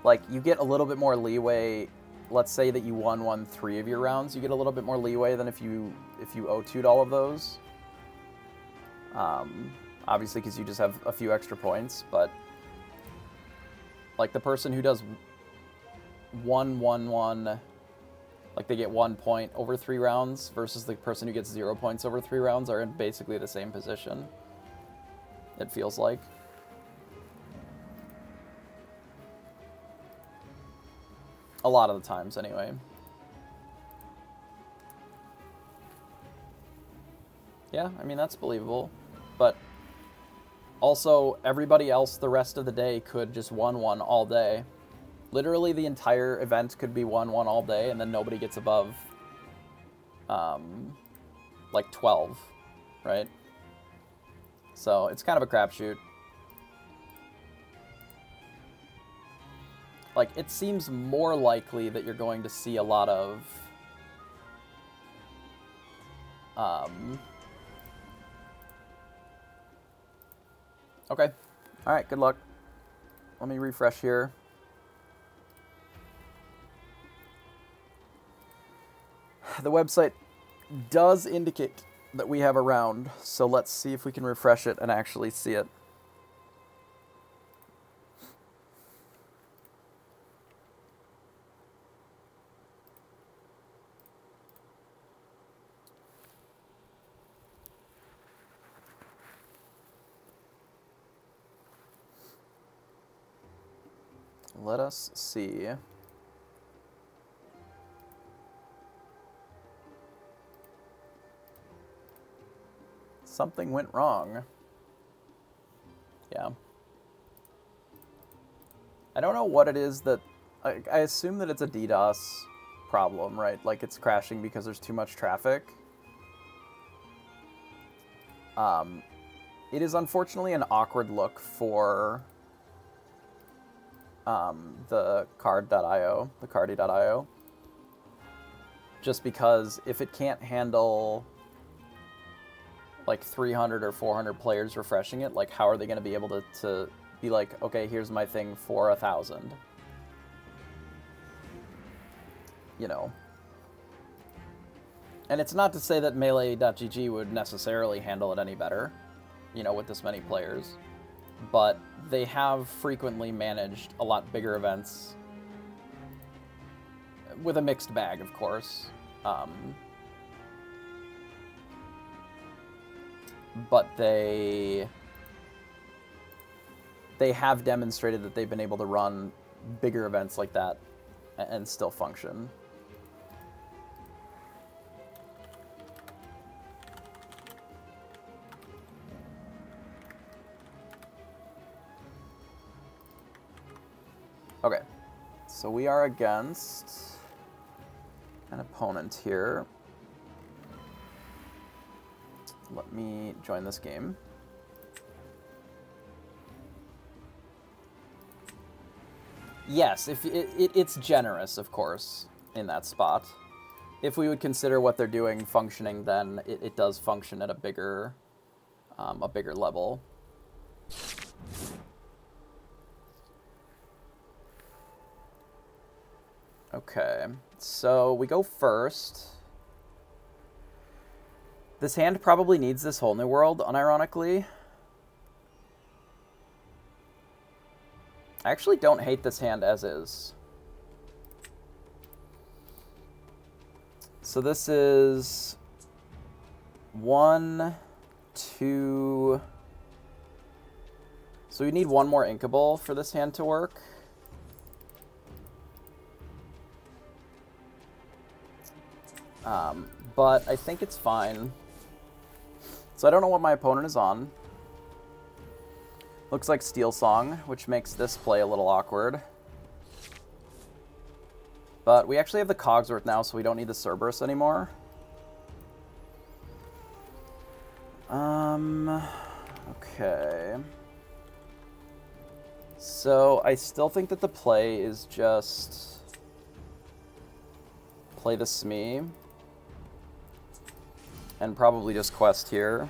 A: Like, you get a little bit more leeway. Let's say that you won 3 of your rounds, you get a little bit more leeway than if you 0-2'd all of those. Obviously, because you just have a few extra points, but like the person who does 1-1-1, like they get 1 point over 3 rounds versus the person who gets 0 points over 3 rounds are in basically the same position, it feels like. A lot of the times, anyway. Yeah, I mean, that's believable. But also, everybody else the rest of the day could just 1-1 all day. Literally, the entire event could be 1-1 all day, and then nobody gets above, like, 12, right? So, it's kind of a crapshoot. Like, it seems more likely that you're going to see a lot of, okay. All right, good luck. Let me refresh here. The website does indicate that we have a round, so let's see if we can refresh it and actually see it. Let us see. Something went wrong. Yeah. I don't know what it is that... I assume that it's a DDoS problem, right? Like, it's crashing because there's too much traffic. It is unfortunately an awkward look for the card.io, the cardi.io. Just because if it can't handle like 300 or 400 players refreshing it, like how are they going to be able to be like, okay, here's my thing for 1,000? You know. And it's not to say that Melee.gg would necessarily handle it any better, you know, with this many players. But they have frequently managed a lot bigger events with a mixed bag, of course. But they have demonstrated that they've been able to run bigger events like that and still function. Okay, so we are against an opponent here. Let me join this game. Yes, if it's generous, of course, in that spot. If we would consider what they're doing functioning, then it does function at a bigger level. Okay, so we go first. This hand probably needs this whole new world, unironically. I actually don't hate this hand as is. So this is 1, 2... So we need one more Inkable for this hand to work. But I think it's fine. So I don't know what my opponent is on. Looks like Steel Song, which makes this play a little awkward. But we actually have the Cogsworth now, so we don't need the Cerberus anymore. Okay. So I still think that the play is just play the Smee. And probably just quest here.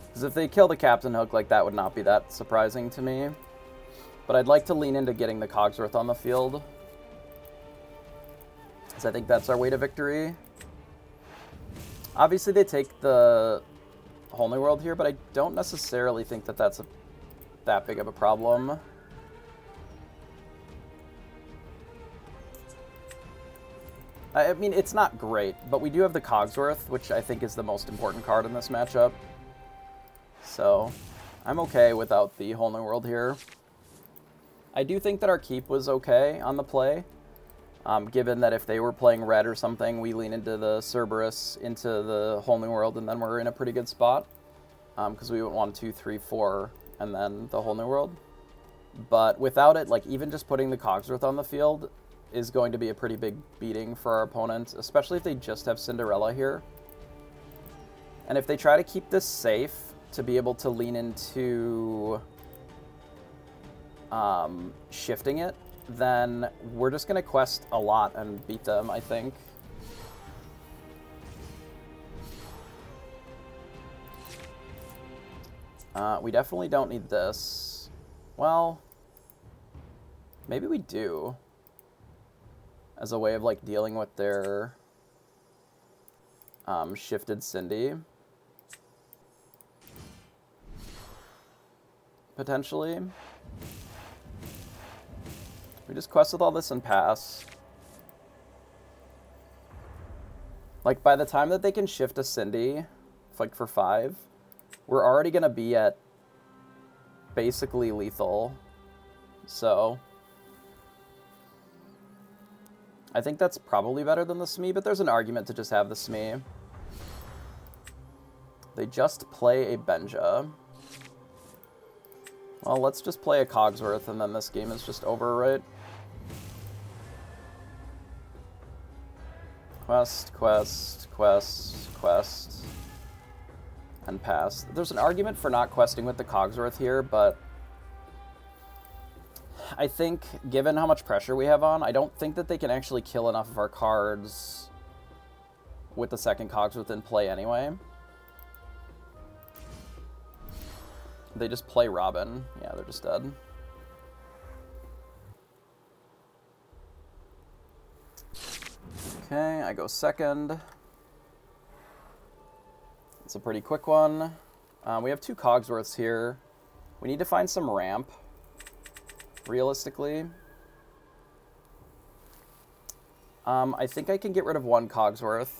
A: Because if they kill the Captain Hook, like, that would not be that surprising to me. But I'd like to lean into getting the Cogsworth on the field. Because I think that's our way to victory. Obviously, they take the Whole New World here, but I don't necessarily think that that's that big of a problem. I mean, it's not great, but we do have the Cogsworth, which I think is the most important card in this matchup. So, I'm okay without the Whole New World here. I do think that our keep was okay on the play, given that if they were playing red or something, we lean into the Cerberus, into the Whole New World, and then we're in a pretty good spot. Because we went 1, 2, 3, 4, and then the Whole New World. But without it, like, even just putting the Cogsworth on the field is going to be a pretty big beating for our opponent, especially if they just have Cinderella here. And if they try to keep this safe to be able to lean into shifting it, then we're just going to quest a lot and beat them, I think. We definitely don't need this. Well, maybe we do. As a way of, like, dealing with their shifted Cindy. Potentially. We just quest with all this and pass. Like, by the time that they can shift a Cindy, like, for 5, we're already going to be at basically lethal. So I think that's probably better than the Smee, but there's an argument to just have the Smee. They just play a Benja. Well, let's just play a Cogsworth, and then this game is just over, right? Quest, quest, quest, quest, and pass. There's an argument for not questing with the Cogsworth here, but I think, given how much pressure we have on, I don't think that they can actually kill enough of our cards with the second Cogsworth in play anyway. They just play Robin. Yeah, they're just dead. Okay, I go second. It's a pretty quick one. We have 2 Cogsworths here. We need to find some ramp, realistically. I think I can get rid of 1 Cogsworth.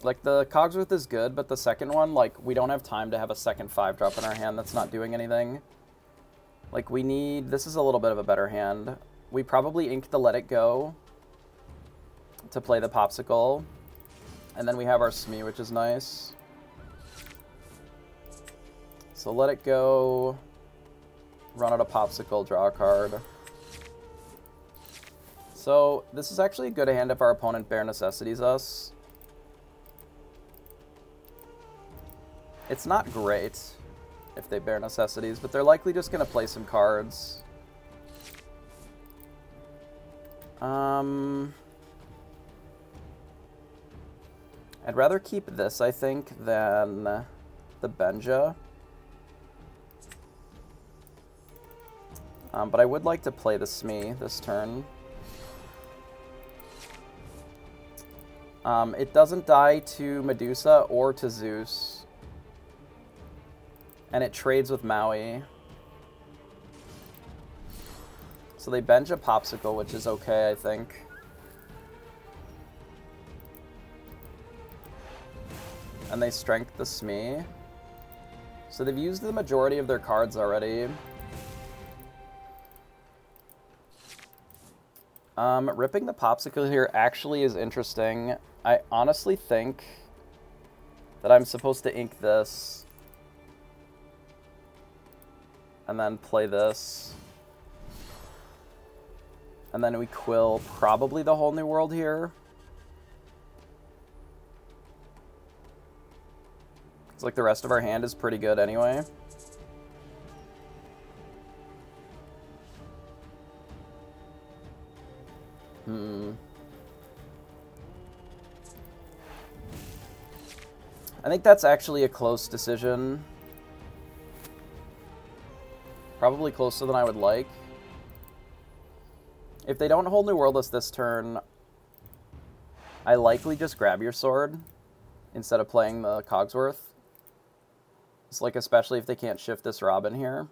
A: Like, the Cogsworth is good, but the second one, like, we don't have time to have a second 5-drop in our hand that's not doing anything. Like, we need... This is a little bit of a better hand. We probably ink the Let It Go to play the Popsicle. And then we have our Smee, which is nice. So Let It Go, run out a Popsicle, draw a card. So this is actually a good hand if our opponent Bare Necessities us. It's not great if they Bare Necessities, but they're likely just going to play some cards. I'd rather keep this, I think, than the Benja. But I would like to play the Smee this turn. It doesn't die to Medusa or to Zeus. And it trades with Maui. So they bench a Popsicle, which is okay, I think. And they strength the Smee. So they've used the majority of their cards already. Ripping the Popsicle here actually is interesting. I honestly think that I'm supposed to ink this and then play this. And then we quill probably the Whole New World here. It's like the rest of our hand is pretty good anyway. I think that's actually a close decision. Probably closer than I would like. If they don't Whole New World us this turn, I likely just grab your sword instead of playing the Cogsworth. It's like, especially if they can't shift this Robin here.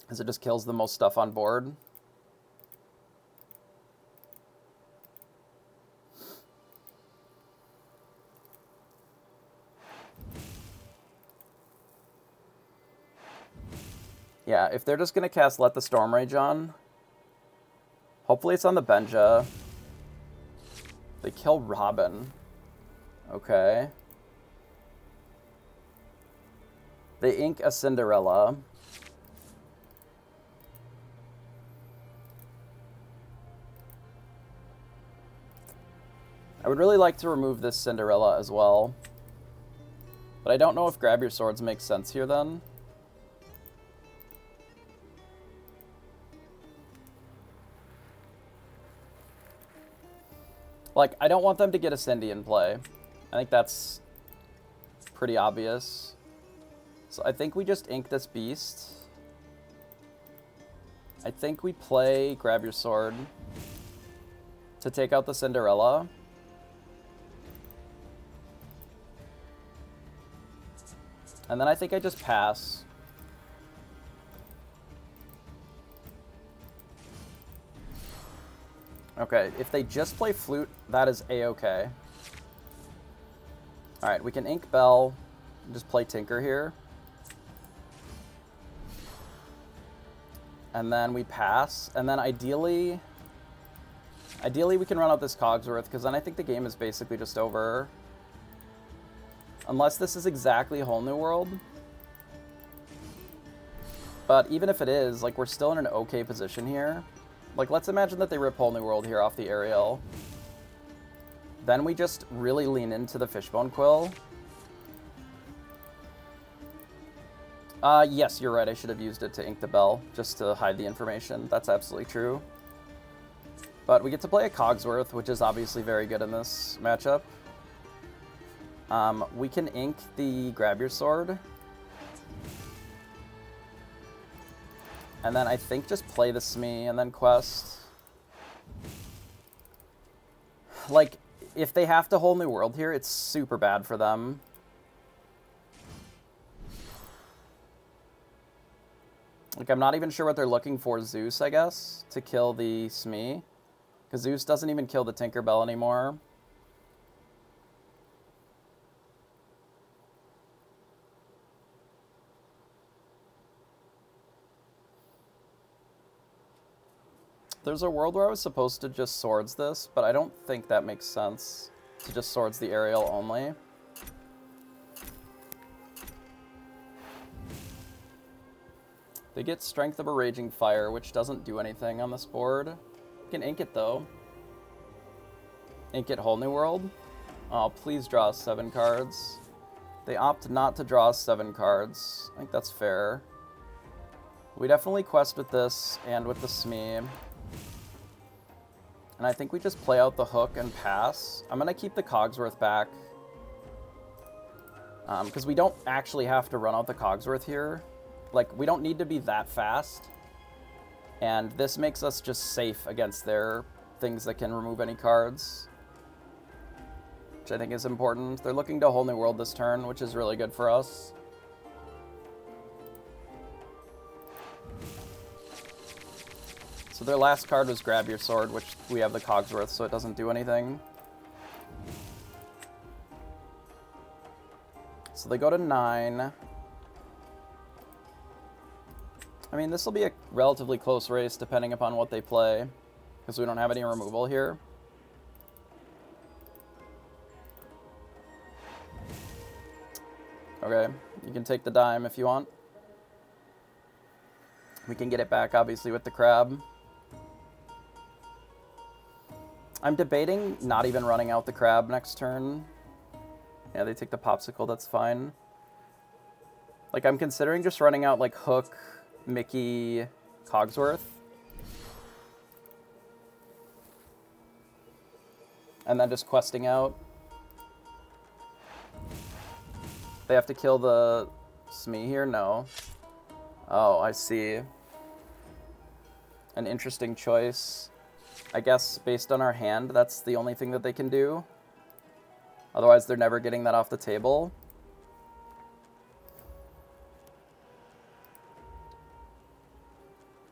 A: Because it just kills the most stuff on board. Yeah, if they're just going to cast Let the Storm Rage on, hopefully it's on the Benja. They kill Robin. Okay. They ink a Cinderella. I would really like to remove this Cinderella as well. But I don't know if Grab Your Swords makes sense here then. Like, I don't want them to get a Cindy in play. I think that's pretty obvious. So I think we just ink this beast. I think we play Grab Your Sword to take out the Cinderella. And then I think I just pass. Okay, if they just play Flute, that is A-okay. Alright, we can ink Bell and just play Tinker here. And then we pass. And then ideally, Ideally, we can run out this Cogsworth, because then I think the game is basically just over. Unless this is exactly Whole New World. But even if it is, like, we're still in an okay position here. Like, let's imagine that they rip Whole New World here off the aerial. Then we just really lean into the Fishbone Quill. Yes, you're right. I should have used it to ink the bell, just to hide the information. That's absolutely true. But we get to play a Cogsworth, which is obviously very good in this matchup. We can ink the Grab Your Sword. And then I think just play the Smee and then quest. Like, if they have to Whole New World here, it's super bad for them. Like, I'm not even sure what they're looking for Zeus, I guess, to kill the Smee. Because Zeus doesn't even kill the Tinkerbell anymore. There's a world where I was supposed to just swords this, but I don't think that makes sense to just swords the aerial only. They get Strength of a Raging Fire, which doesn't do anything on this board. You can ink it, though. Ink it Whole New World. Oh, please draw 7 cards. They opt not to draw 7 cards. I think that's fair. We definitely quest with this and with the Smee. And I think we just play out the hook and pass. I'm going to keep the Cogsworth back. Because we don't actually have to run out the Cogsworth here. Like, we don't need to be that fast. And this makes us just safe against their things that can remove any cards. Which I think is important. They're looking to Whole New World this turn, which is really good for us. So their last card was Grab Your Sword, which we have the Cogsworth, so it doesn't do anything. So they go to 9. I mean, this will be a relatively close race, depending upon what they play, because we don't have any removal here. Okay, you can take the dime if you want. We can get it back, obviously, with the crab. I'm debating not even running out the crab next turn. Yeah, they take the popsicle, that's fine. Like, I'm considering just running out, like, Hook, Mickey, Cogsworth. And then just questing out. They have to kill the Smee here? No. Oh, I see. An interesting choice. I guess based on our hand, that's the only thing that they can do. Otherwise, they're never getting that off the table.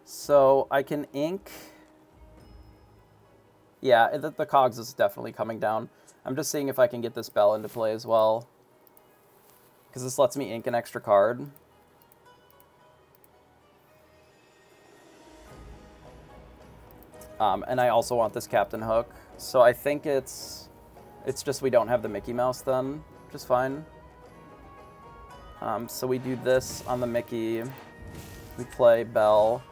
A: So I can ink. Yeah, the Cogs is definitely coming down. I'm just seeing if I can get this bell into play as well. Because this lets me ink an extra card. And I also want this Captain Hook. So I think it's just we don't have the Mickey Mouse then, which is fine. So we do this on the Mickey. We play Bell.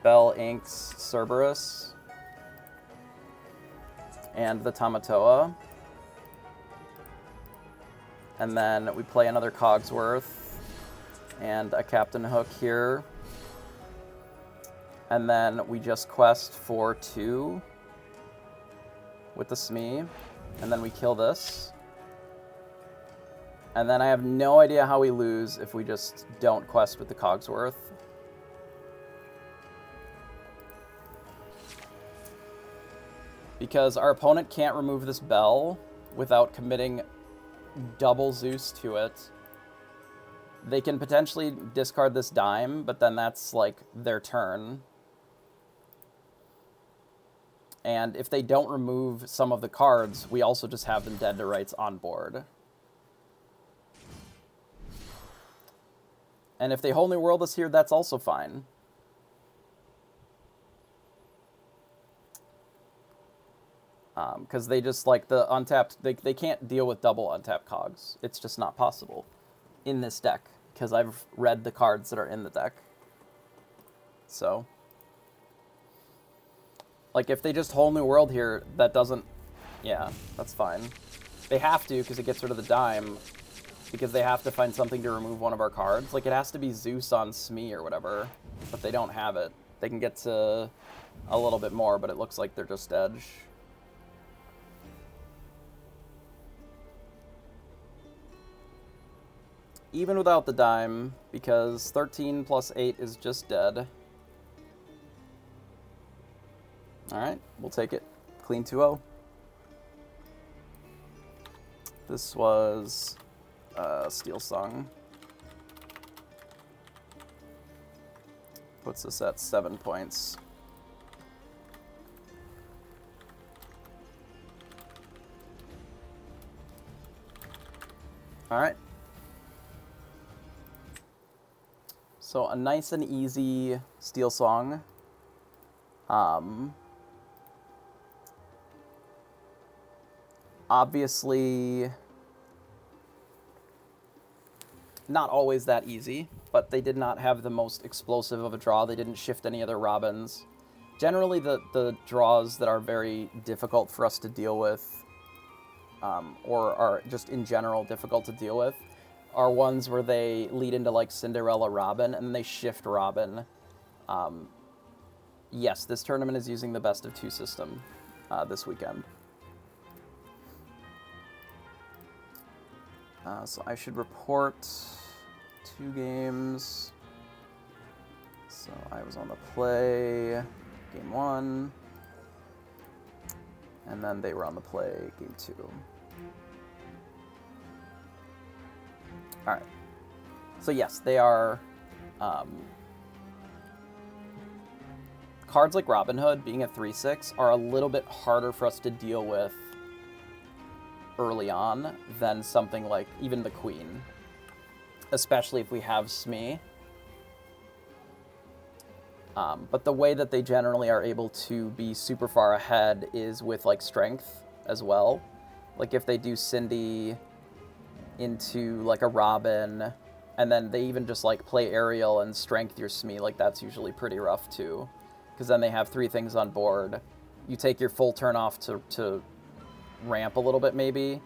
A: Bell inks Cerberus. And the Tamatoa. And then we play another Cogsworth. And a Captain Hook here. And then we just quest for 2 with the Smee. And then we kill this. And then I have no idea how we lose if we just don't quest with the Cogsworth. Because our opponent can't remove this bell without committing double Zeus to it. They can potentially discard this dime, but then that's like their turn. And if they don't remove some of the cards, we also just have them dead to rights on board. And if they Whole New World us here, that's also fine. Because they just, like, the untapped, they can't deal with double untapped cogs. It's just not possible in this deck, because I've read the cards that are in the deck. So, like, if they just Whole New World here, that doesn't, yeah, that's fine. They have to, because it gets rid of the dime, because they have to find something to remove one of our cards. Like, it has to be Zeus on Smee or whatever, but they don't have it. They can get to a little bit more, but it looks like they're just edge. Even without the dime, because 13 plus 8 is just dead. Alright, we'll take it. Clean 2-0. This was Steel Song. Puts us at 7 points. Alright. So a nice and easy Steel Song. Obviously, not always that easy, but they did not have the most explosive of a draw. They didn't shift any other Robins. Generally, the draws that are very difficult for us to deal with, or are just in general difficult to deal with, are ones where they lead into, like, Cinderella Robin, and then they shift Robin. Yes, this tournament is using the best of 2 system this weekend. So I should report 2 games. So I was on the play, game 1, and then they were on the play, game 2. Alright. So yes, they are cards like Robin Hood, being a 3/6, are a little bit harder for us to deal with early on than something like even the Queen, especially if we have Smee. But the way that they generally are able to be super far ahead is with, like, strength as well. Like, if they do Cindy into, like, a Robin, and then they even just, like, play Ariel and strength your Smee, like, that's usually pretty rough too, because then they have 3 things on board. You take your full turn off to ramp a little bit maybe,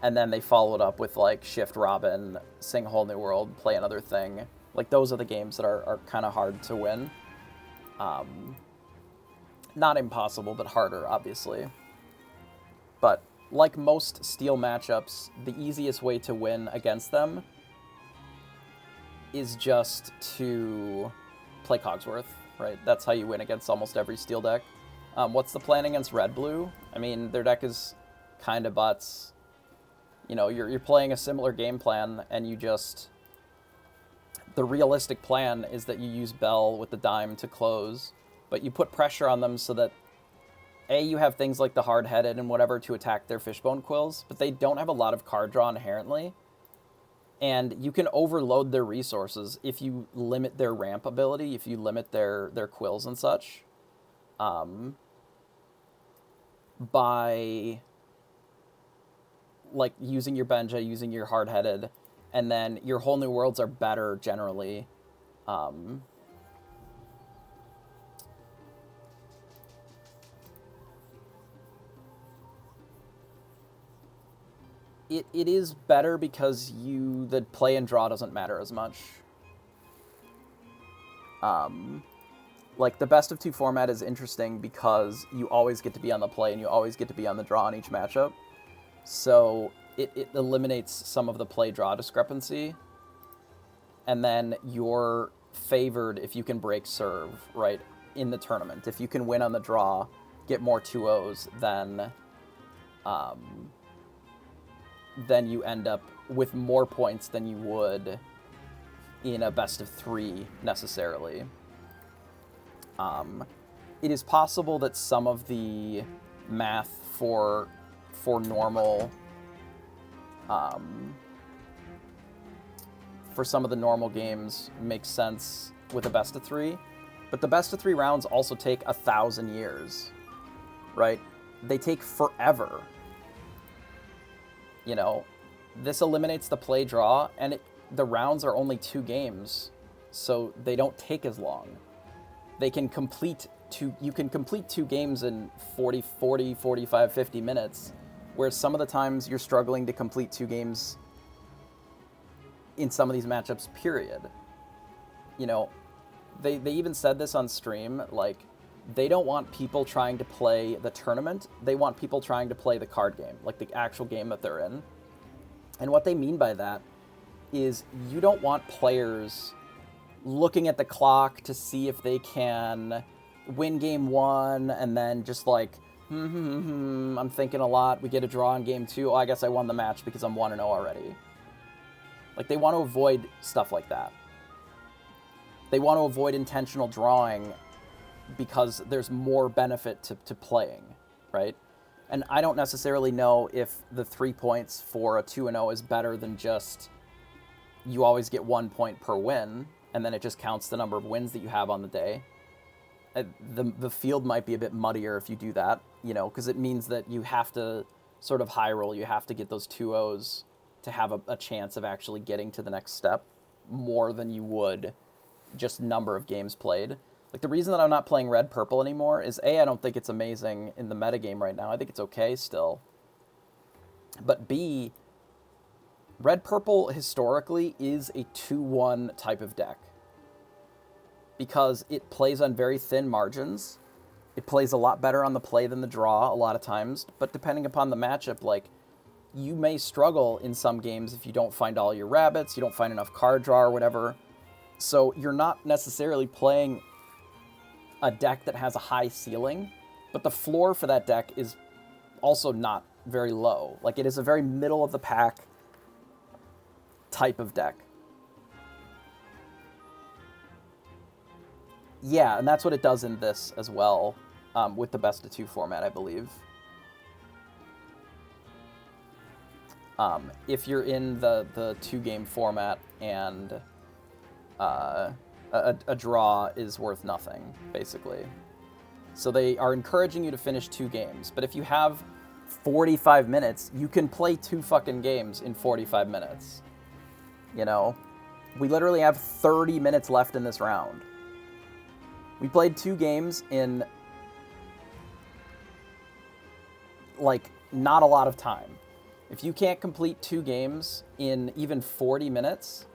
A: and then they follow it up with, like, shift Robin, sing Whole New World, play another thing. Like, those are the games that are kind of hard to win. Not impossible, but harder, obviously. But like most Steel matchups, the easiest way to win against them is just to play Cogsworth, right? That's how you win against almost every Steel deck. What's the plan against Red-Blue? I mean, their deck is kind of butts. You know, you're playing a similar game plan, and you just... The realistic plan is that you use Bell with the dime to close, but you put pressure on them so that, A, you have things like the Hard-Headed and whatever to attack their Fishbone Quills, but they don't have a lot of card draw inherently, and you can overload their resources if you limit their ramp ability, if you limit their Quills and such, by, like, using your Benja, using your Hard-Headed, and then your Whole New Worlds are better generally. It is better because the play and draw doesn't matter as much. Like, the best of 2 format is interesting because you always get to be on the play and you always get to be on the draw in each matchup. So it eliminates some of the play-draw discrepancy. And then you're favored if you can break serve, right, in the tournament. If you can win on the draw, get more 2-0s, then you end up with more points than you would in a best of 3 necessarily. It is possible that some of the math for normal, for some of the normal games makes sense with a best of 3, but the best of 3 rounds also take 1,000 years, right? they take forever. You know, this eliminates the play draw, and the rounds are only 2 games, so they don't take as long. You can complete 2 games in 40, 45, 50 minutes, whereas some of the times you're struggling to complete 2 games in some of these matchups, period. You know, they even said this on stream, like, they don't want people trying to play the tournament. They want people trying to play the card game, like the actual game that they're in. And what they mean by that is you don't want players looking at the clock to see if they can win game 1 and then just like, I'm thinking a lot. We get a draw in game 2. Oh, I guess I won the match because I'm 1-0 already. Like, they want to avoid stuff like that. They want to avoid intentional drawing because there's more benefit to playing, right? And I don't necessarily know if the 3 points for a 2-0 is better than just you always get 1 point per win, and then it just counts the number of wins that you have on the day. The field might be a bit muddier if you do that, you know, because it means that you have to sort of high roll. You have to get those 2-0s to have a chance of actually getting to the next step more than you would just number of games played. Like, the reason that I'm not playing red-purple anymore is, A, I don't think it's amazing in the metagame right now. I think it's okay still. But B, red-purple historically is a 2-1 type of deck. Because it plays on very thin margins. It plays a lot better on the play than the draw a lot of times. But depending upon the matchup, like, you may struggle in some games if you don't find all your rabbits, you don't find enough card draw or whatever. So you're not necessarily playing a deck that has a high ceiling, but the floor for that deck is also not very low. Like, it is a very middle of the pack type of deck. Yeah, and that's what it does in this as well, with the best of 2 format, I believe. If you're in the 2-game format and a draw is worth nothing, basically. So they are encouraging you to finish 2 games. But if you have 45 minutes, you can play 2 fucking games in 45 minutes. You know? We literally have 30 minutes left in this round. We played 2 games in, like, not a lot of time. If you can't complete 2 games in even 40 minutes,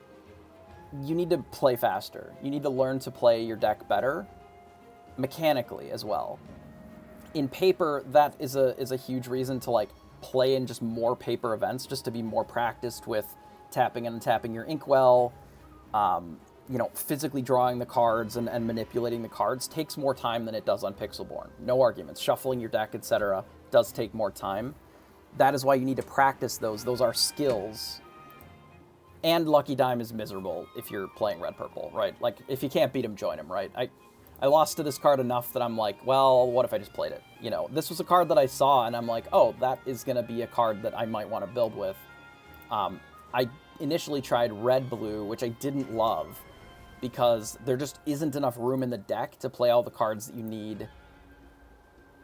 A: you need to play faster. You need to learn to play your deck better, mechanically as well. In paper, that is a huge reason to, like, play in just more paper events, just to be more practiced with tapping and untapping your inkwell. You know, physically drawing the cards and manipulating the cards takes more time than it does on Pixelborn. No arguments. Shuffling your deck, etc. does take more time. That is why you need to practice those. Those are skills. And Lucky Dime is miserable if you're playing red-purple, right? Like, if you can't beat him, join him, right? I lost to this card enough that I'm like, well, what if I just played it? You know, this was a card that I saw, and I'm like, oh, that is going to be a card that I might want to build with. I initially tried red-blue, which I didn't love, because there just isn't enough room in the deck to play all the cards that you need.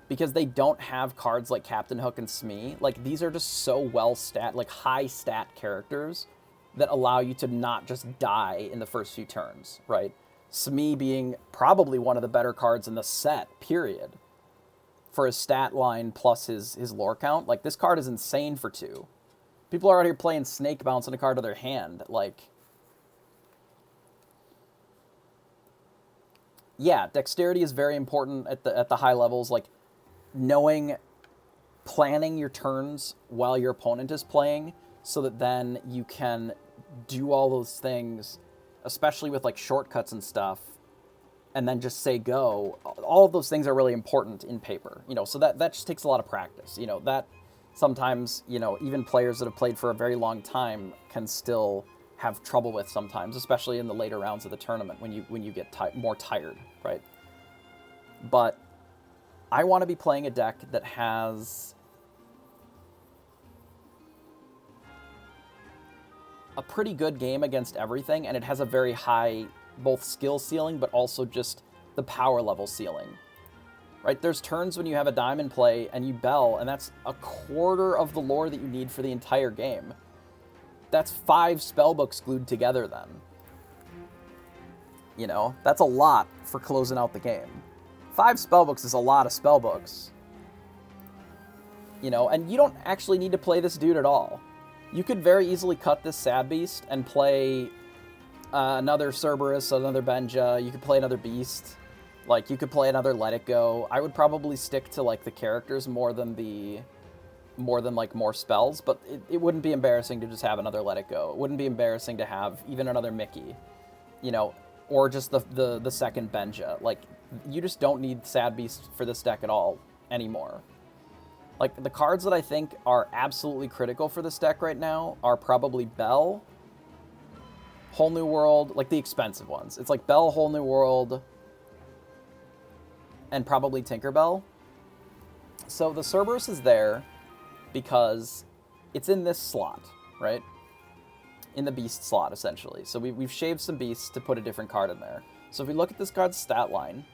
A: Because they don't have cards like Captain Hook and Smee. Like, these are just so well-stat, like, high-stat characters that allow you to not just die in the first few turns, right? Smee being probably one of the better cards in the set, period. For his stat line plus his lore count. Like, this card is insane for 2. People are out here playing Snake bouncing a card to their hand. Like, yeah, dexterity is very important at the high levels. Like, planning your turns while your opponent is playing, so that then you can do all those things, especially with, like, shortcuts and stuff, and then just say go. All of those things are really important in paper, you know, so that just takes a lot of practice, you know, that sometimes, you know, even players that have played for a very long time can still have trouble with sometimes, especially in the later rounds of the tournament when you get more tired, right? But I want to be playing a deck that has a pretty good game against everything, and it has a very high both skill ceiling, but also just the power level ceiling. right? There's turns when you have a diamond play and you bell, and that's a quarter of the lore that you need for the entire game. That's 5 spellbooks glued together then. You know, that's a lot for closing out the game. 5 spellbooks is a lot of spellbooks. You know, and you don't actually need to play this dude at all. You could very easily cut this Sad Beast and play another Cerberus, another Benja. You could play another Beast. Like, you could play another Let It Go. I would probably stick to, like, the characters more than more spells, but it wouldn't be embarrassing to just have another Let It Go. It wouldn't be embarrassing to have even another Mickey, you know, or just the second Benja. Like, you just don't need Sad Beast for this deck at all anymore. Like, the cards that I think are absolutely critical for this deck right now are probably Bell, Whole New World, like the expensive ones. It's like Bell, Whole New World, and probably Tinkerbell. So the Cerberus is there because it's in this slot, right? In the Beast slot, essentially. So we've shaved some Beasts to put a different card in there. So if we look at this card's stat line,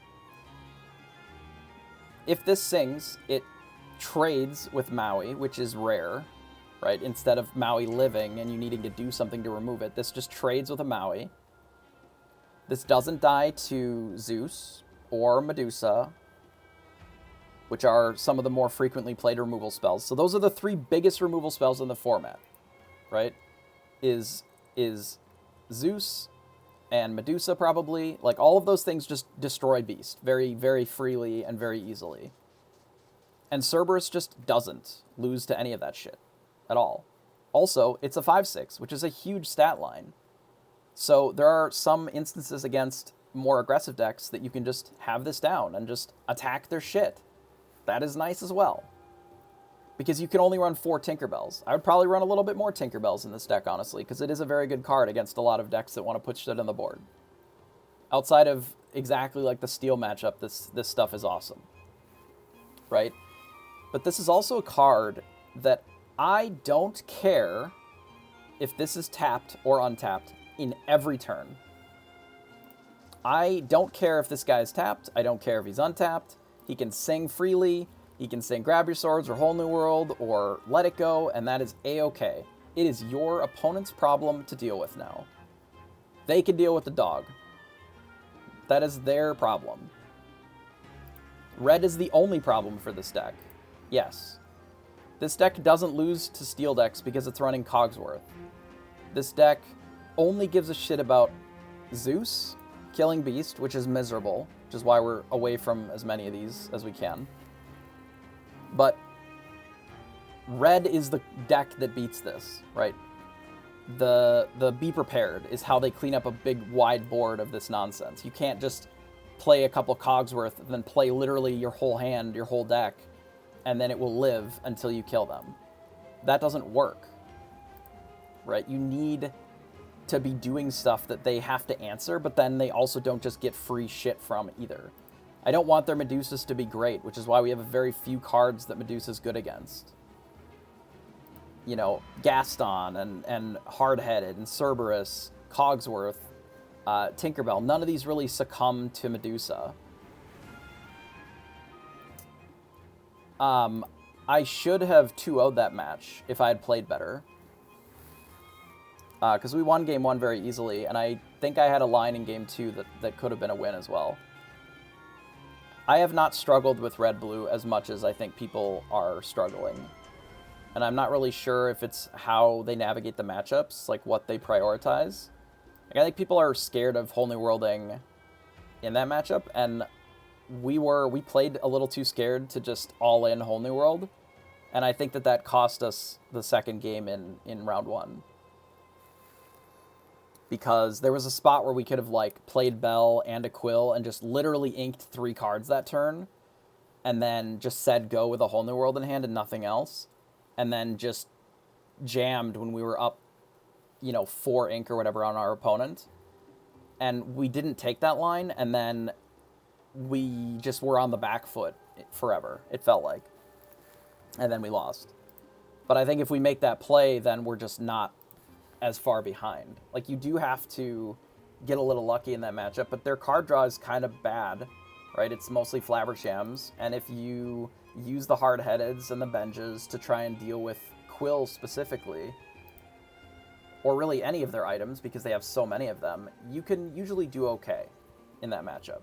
A: if this sings, it trades with Maui, which is rare, right? Instead of Maui living and you needing to do something to remove it, this just trades with a Maui. This doesn't die to Zeus or Medusa, which are some of the more frequently played removal spells. So those are the 3 biggest removal spells in the format, right? Is Zeus and Medusa probably. Like, all of those things just destroy Beast very, very freely and very easily. And Cerberus just doesn't lose to any of that shit at all. Also, it's a 5/6, which is a huge stat line. So there are some instances against more aggressive decks that you can just have this down and just attack their shit. That is nice as well. Because you can only run 4 Tinkerbells. I would probably run a little bit more Tinkerbells in this deck, honestly, because it is a very good card against a lot of decks that want to put shit on the board. Outside of exactly like the Steel matchup, this stuff is awesome. Right? But this is also a card that I don't care if this is tapped or untapped in every turn. I don't care if this guy is tapped. I don't care if he's untapped. He can sing freely. He can sing Grab Your Swords or Whole New World or Let It Go, and that is A-okay. It is your opponent's problem to deal with now. They can deal with the dog. That is their problem. Red is the only problem for this deck. Yes. This deck doesn't lose to Steel decks because it's running Cogsworth. This deck only gives a shit about Zeus, killing Beast, which is miserable, which is why we're away from as many of these as we can. But red is the deck that beats this, right? The Be Prepared is how they clean up a big wide board of this nonsense. You can't just play a couple Cogsworth and then play literally your whole hand, your whole deck, and then it will live until you kill them. That doesn't work, right? You need to be doing stuff that they have to answer, but then they also don't just get free shit from either. I don't want their Medusas to be great, which is why we have very few cards that Medusa's good against. You know, Gaston and Hard-Headed and Cerberus, Cogsworth, Tinkerbell, none of these really succumb to Medusa. I should have 2-0'd that match if I had played better. Because we won game 1 very easily, and I think I had a line in game 2 that could have been a win as well. I have not struggled with red-blue as much as I think people are struggling. And I'm not really sure if it's how they navigate the matchups, like what they prioritize. Like, I think people are scared of Whole New Worlding in that matchup, and we played a little too scared to just all-in Whole New World, and I think that cost us the second game in round 1. Because there was a spot where we could have, like, played Bell and a Quill and just literally inked 3 cards that turn, and then just said go with a Whole New World in hand and nothing else, and then just jammed when we were up, 4 ink or whatever on our opponent. And we didn't take that line, and then we just were on the back foot forever, it felt like. And then we lost. But I think if we make that play, then we're just not as far behind. Like, you do have to get a little lucky in that matchup, but their card draw is kind of bad, right? It's mostly Flavershams, and if you use the hard-headeds and the Benjas to try and deal with Quill specifically, or really any of their items, because they have so many of them, you can usually do okay in that matchup.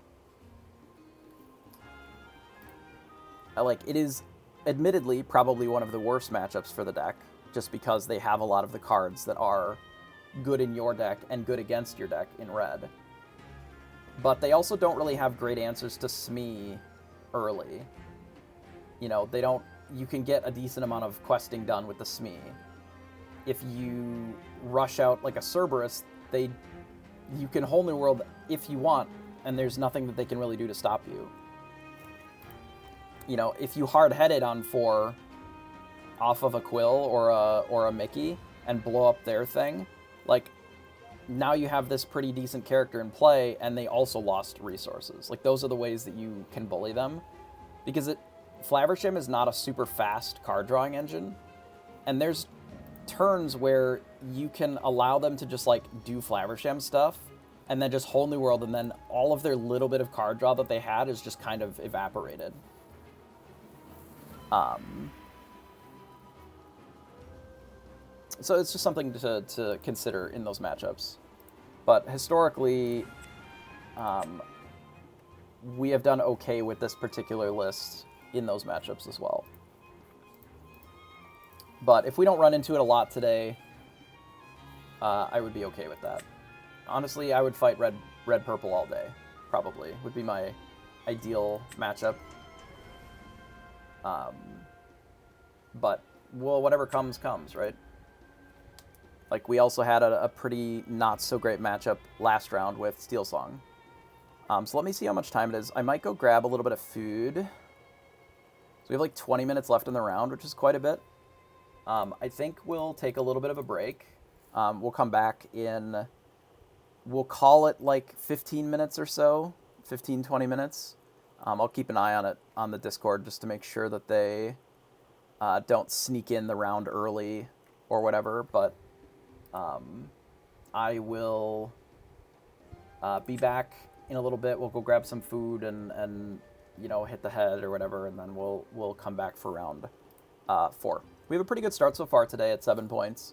A: It is admittedly probably one of the worst matchups for the deck, just because they have a lot of the cards that are good in your deck and good against your deck in red. But they also don't really have great answers to Smee early. You know, they don't... You can get a decent amount of questing done with the Smee. If you rush out like a Cerberus, you can Whole New World if you want, and there's nothing that they can really do to stop you. You know, if you hard-headed on 4 off of a Quill or a Mickey and blow up their thing, like, now you have this pretty decent character in play, and they also lost resources. Like, those are the ways that you can bully them. Because Flaversham is not a super fast card drawing engine, and there's turns where you can allow them to just, like, do Flaversham stuff, and then just Whole New World, and then all of their little bit of card draw that they had is just kind of evaporated. So it's just something to consider in those matchups. But historically, we have done okay with this particular list in those matchups as well. But if we don't run into it a lot today, I would be okay with that. Honestly, I would fight red-purple all day, probably. Would be my ideal matchup. But, well, whatever comes, right? Like, we also had a pretty not-so-great matchup last round with Steel Song. So let me see how much time it is. I might go grab a little bit of food. So we have, like, 20 minutes left in the round, which is quite a bit. I think we'll take a little bit of a break. We'll come back in... We'll call it, like, 15 minutes or so. 15, 20 minutes. I'll keep an eye on it on the Discord just to make sure that they don't sneak in the round early or whatever, but... I will be back in a little bit. We'll go grab some food and you know, hit the head or whatever, and then we'll come back for round 4. We have a pretty good start so far today at 7 points.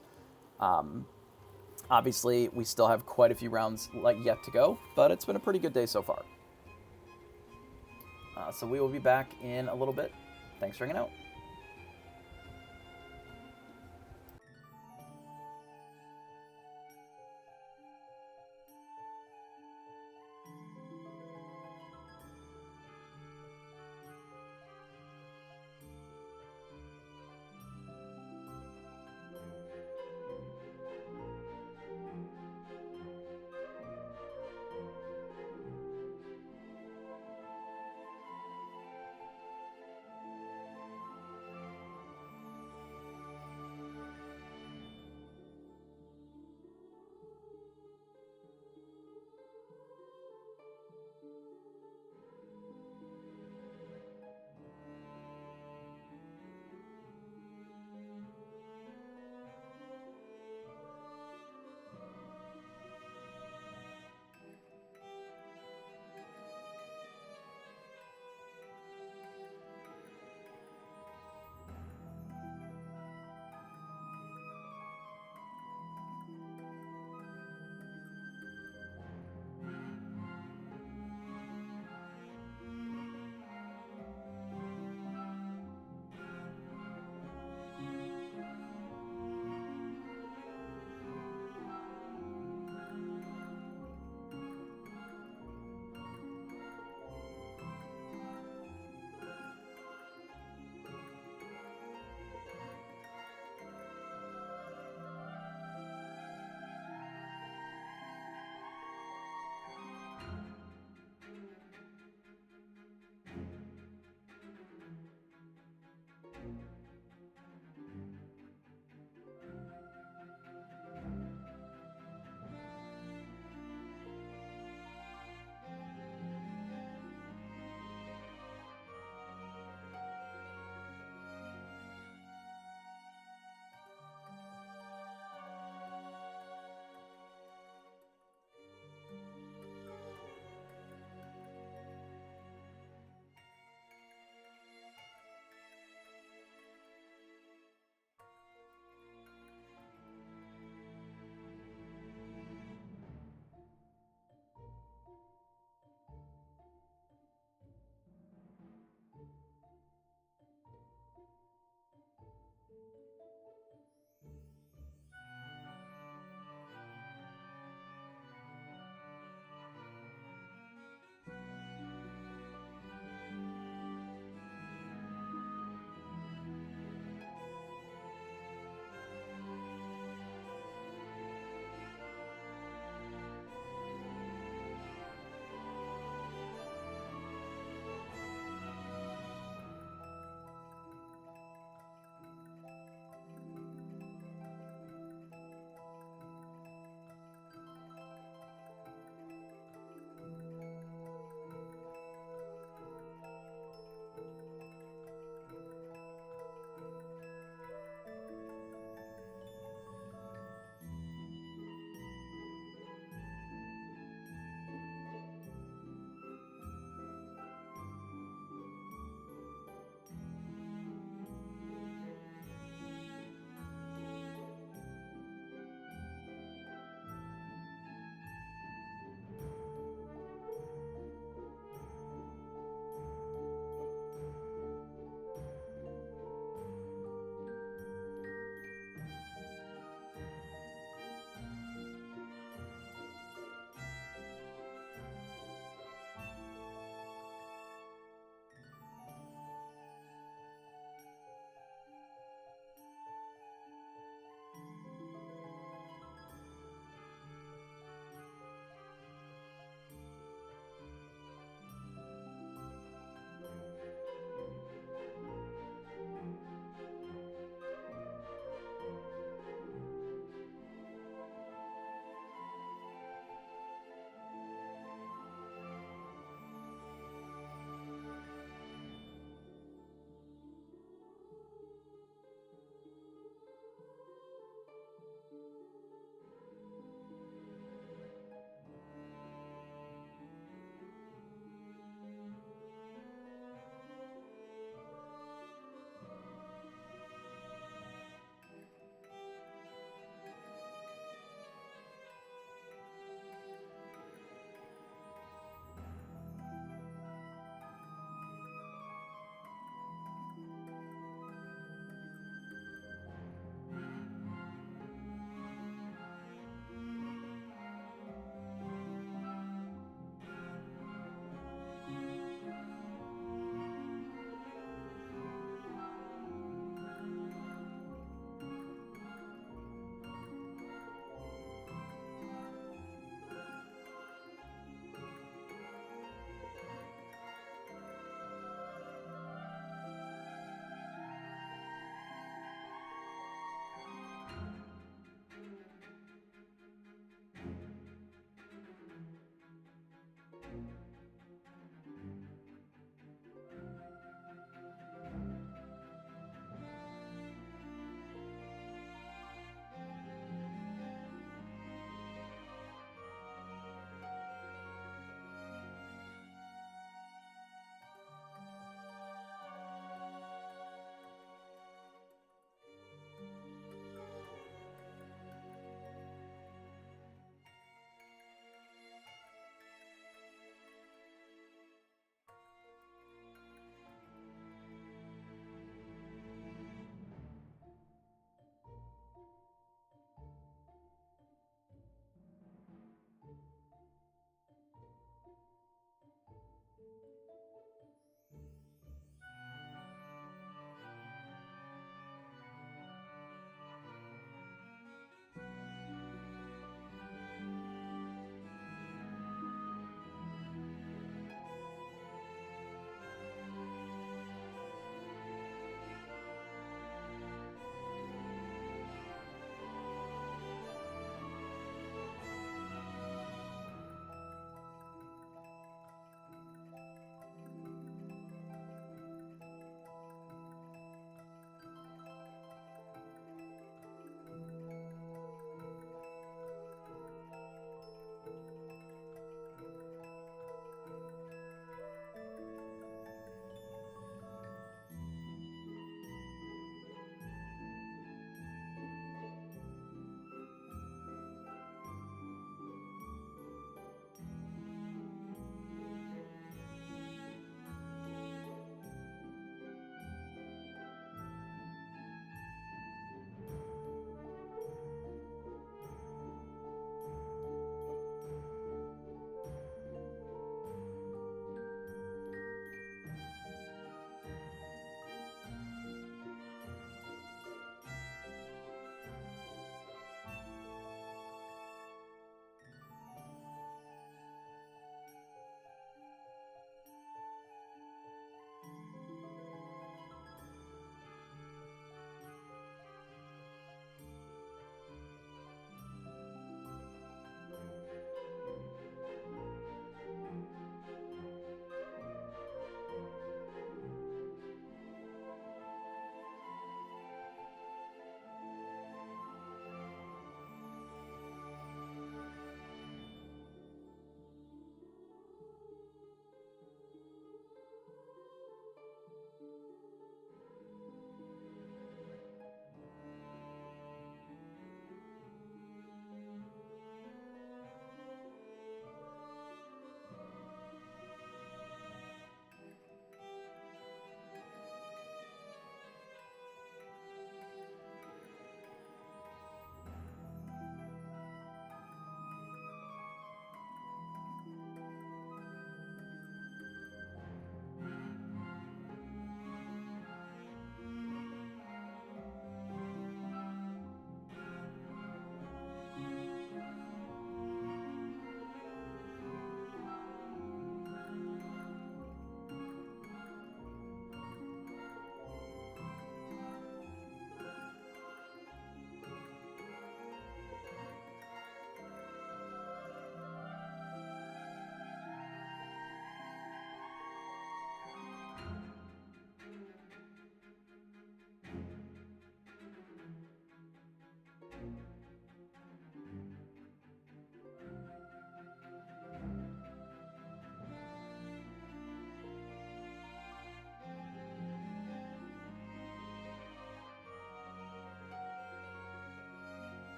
A: Obviously, we still have quite a few rounds yet to go, but it's been a pretty good day so far. So we will be back in a little bit. Thanks for hanging out.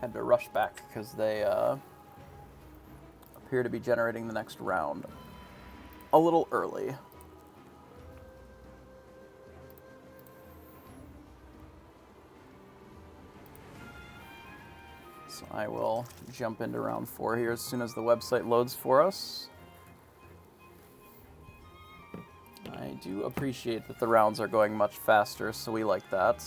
A: Had to rush back because they appear to be generating the next round a little early. So I will jump into round 4 here as soon as the website loads for us. I do appreciate that the rounds are going much faster, so we like that.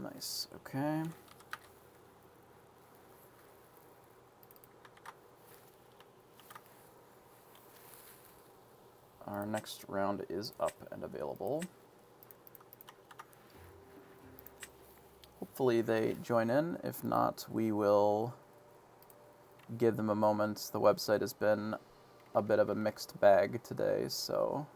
A: Nice, okay. Our next round is up and available. Hopefully they join in. If not, we will give them a moment. The website has been a bit of a mixed bag today, so...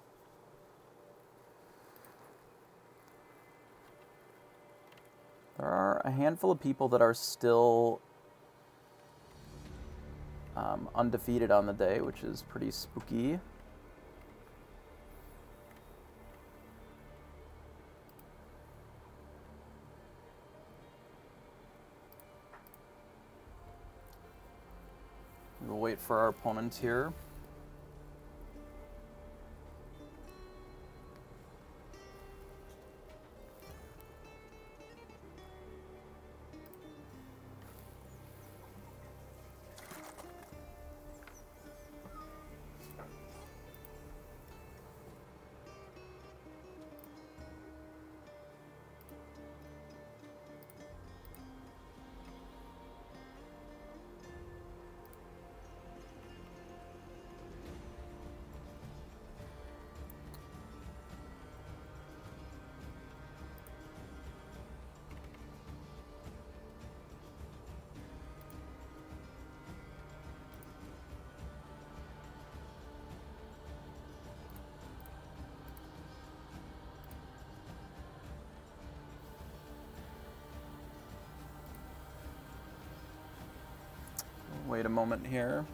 A: There are a handful of people that are still undefeated on the day, which is pretty spooky. We'll wait for our opponent here. Wait a moment here.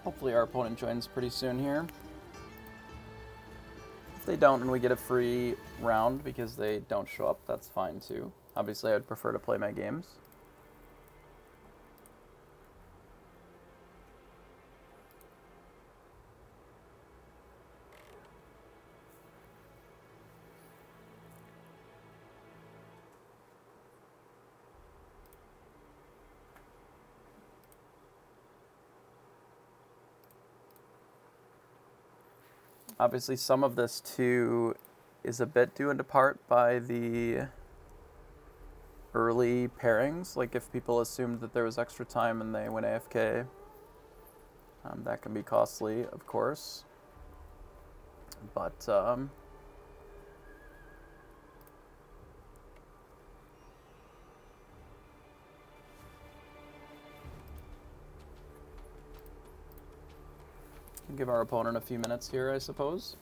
A: Hopefully our opponent joins pretty soon here. If they don't and we get a free round because they don't show up, that's fine too. Obviously, I would prefer to play my games. Obviously, some of this, too, is a bit due into part by the early pairings. Like, if people assumed that there was extra time and they went AFK, that can be costly, of course. But, give our opponent a few minutes here, I suppose.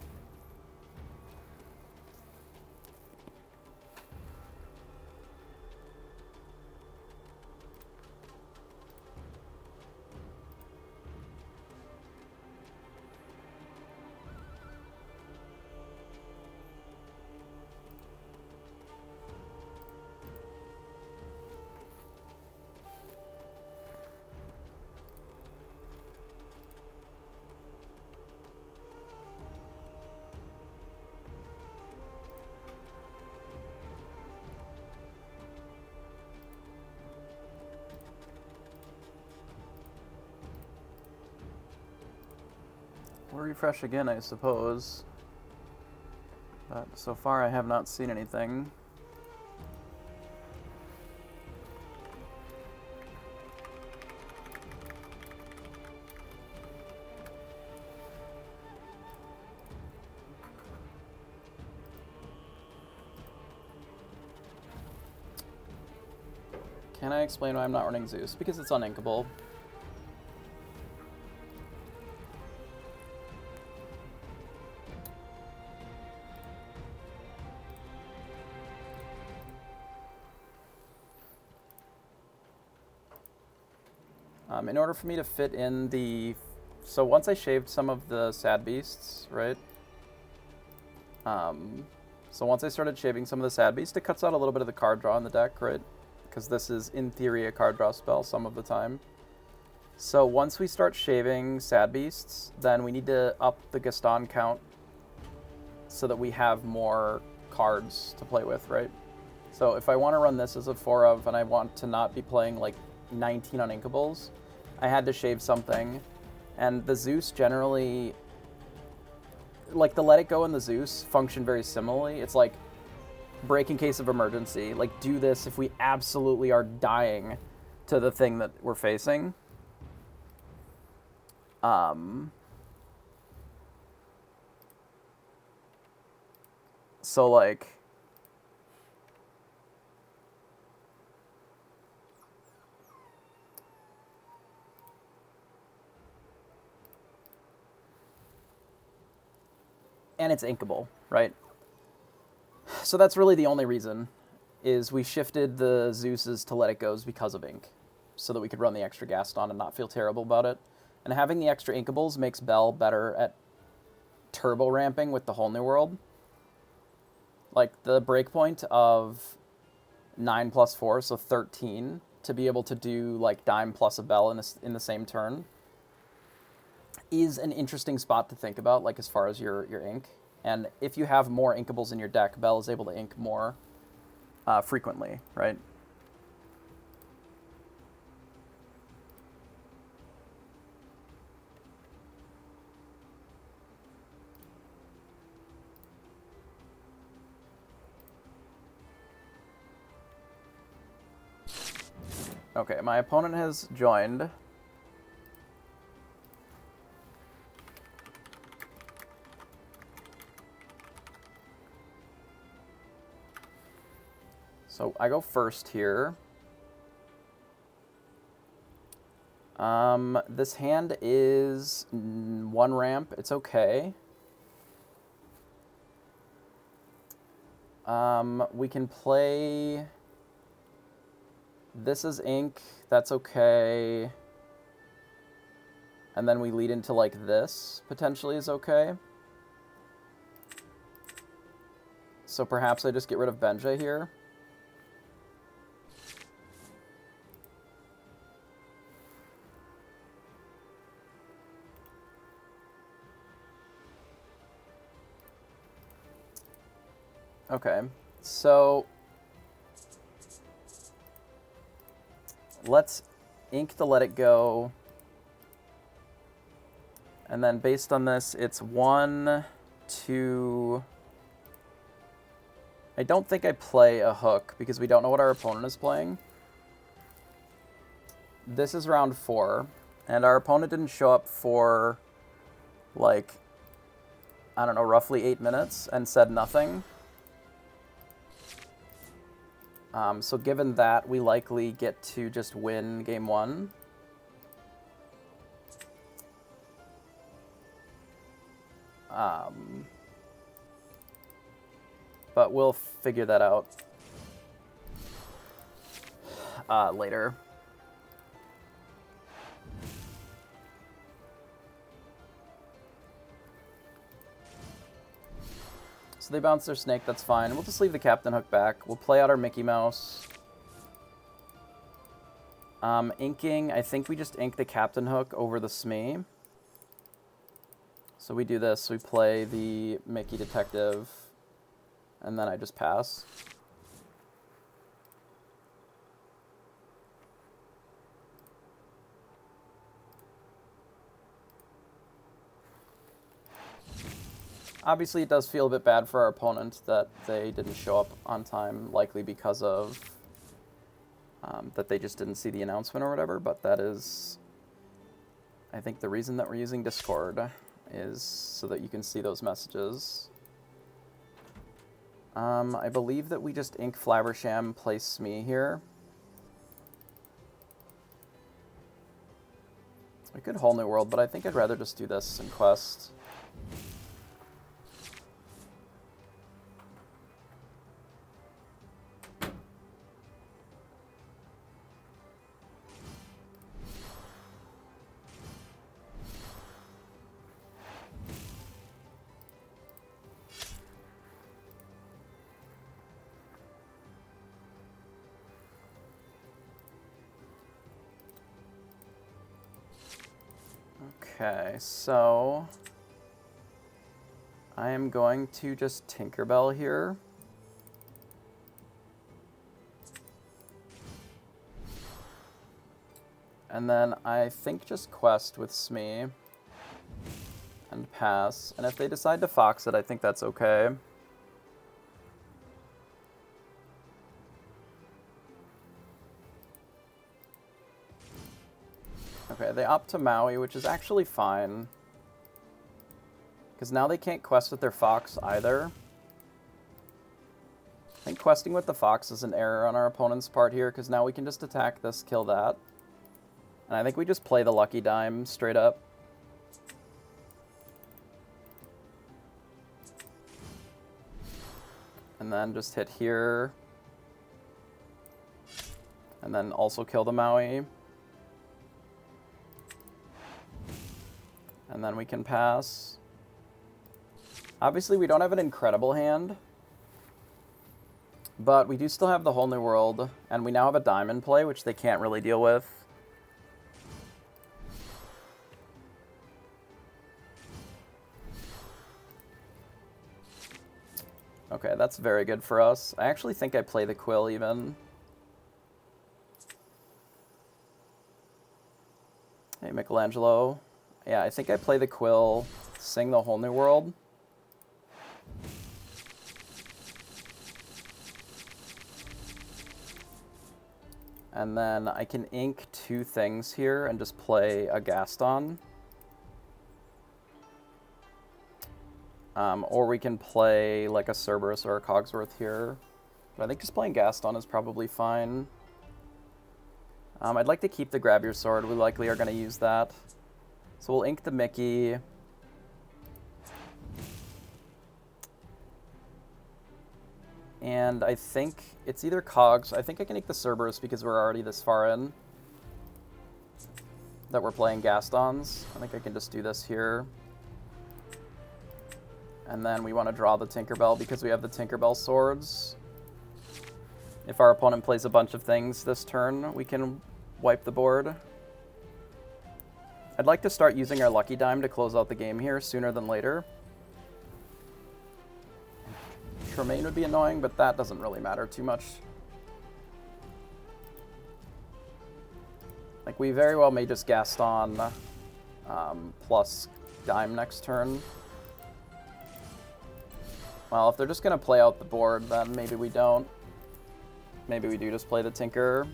A: refresh again, I suppose. But so far I have not seen anything. Can I explain why I'm not running Zeus? Because it's uninkable. In order for me to fit in the... So once I shaved some of the sad beasts, right? So once I started shaving some of the sad beasts, it cuts out a little bit of the card draw in the deck, right? Because this is, in theory, a card draw spell some of the time. So once we start shaving sad beasts, then we need to up the Gaston count so that we have more cards to play with, right? So if I want to run this as a 4 of, and I want to not be playing like 19 uninkables, I had to shave something. And the Zeus generally, like the Let It Go and the Zeus function very similarly. It's like break in case of emergency. Like do this if we absolutely are dying to the thing that we're facing. So like, and it's inkable, right? So that's really the only reason, is we shifted the Zeuses to Let It Goes because of ink, so that we could run the extra Gaston and not feel terrible about it. And having the extra inkables makes Bell better at turbo ramping with the Whole New World. Like the breakpoint of 9 plus 4, so 13, to be able to do like Dime plus a Bell in the same turn is an interesting spot to think about, like as far as your ink. And if you have more inkables in your deck, Bell is able to ink more frequently, right? Okay, my opponent has joined. So I go first here. This hand is 1 ramp. It's okay. We can play... This is ink. That's okay. And then we lead into like this, potentially is okay. So perhaps I just get rid of Benja here. Okay, so let's ink the Let It Go. And then based on this, it's 1, 2... I don't think I play a hook because we don't know what our opponent is playing. This is round 4, and our opponent didn't show up for, like, I don't know, roughly 8 minutes and said nothing. So given that, we likely get to just win game 1. But we'll figure that out later. So they bounce their snake, that's fine. We'll just leave the Captain Hook back. We'll play out our Mickey Mouse. Inking, I think we just ink the Captain Hook over the Smee. So we do this, we play the Mickey Detective, and then I just pass. Obviously, it does feel a bit bad for our opponent that they didn't show up on time, likely because of that they just didn't see the announcement or whatever, but that is, I think, the reason that we're using Discord is so that you can see those messages. I believe that we just ink Flaversham, place Smee here. We could Whole New World, but I think I'd rather just do this in Quest. Okay, so I am going to just Tinkerbell here. And then I think just Quest with Smee and pass. And if they decide to Fox it, I think that's okay. Okay, they opt to Maui, which is actually fine. Because now they can't quest with their Fox either. I think questing with the Fox is an error on our opponent's part here, because now we can just attack this, kill that. And I think we just play the Lucky Dime straight up. And then just hit here. And then also kill the Maui. And then we can pass. Obviously, we don't have an incredible hand. But we do still have the Whole New World. And we now have a diamond play, which they can't really deal with. Okay, that's very good for us. I actually think I play the Quill even. Hey, Michelangelo. Yeah, I think I play the Quill, sing the Whole New World. And then I can ink two things here and just play a Gaston. Or we can play like a Cerberus or a Cogsworth here. But I think just playing Gaston is probably fine. I'd like to keep the Grab Your Sword. We likely are going to use that. So we'll ink the Mickey. And I think it's either Cogs. I think I can ink the Cerberus because we're already this far in that we're playing Gastons. I think I can just do this here. And then we want to draw the Tinkerbell because we have the Tinkerbell swords. If our opponent plays a bunch of things this turn, we can wipe the board. I'd like to start using our Lucky Dime to close out the game here sooner than later. Tremaine would be annoying, but that doesn't really matter too much. Like, we very well may just Gaston plus Dime next turn. Well, if they're just going to play out the board, then maybe we don't. Maybe we do just play the Tinker.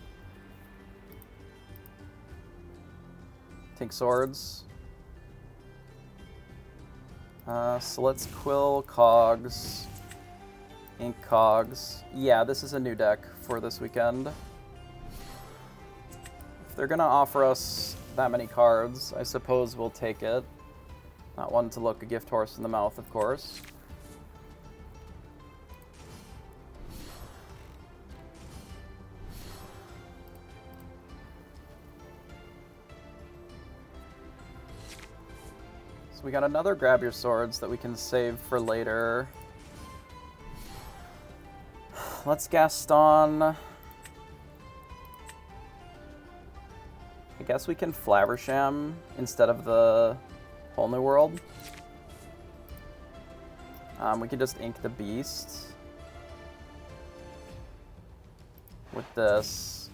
A: Tink Swords. So let's Quill, Cogs, Ink Cogs. Yeah, this is a new deck for this weekend. If they're going to offer us that many cards, I suppose we'll take it. Not one to look a gift horse in the mouth, of course. We got another Grab Your Swords that we can save for later. Let's Gaston. I guess we can Flaversham instead of the Whole New World. We can just ink the Beast with this.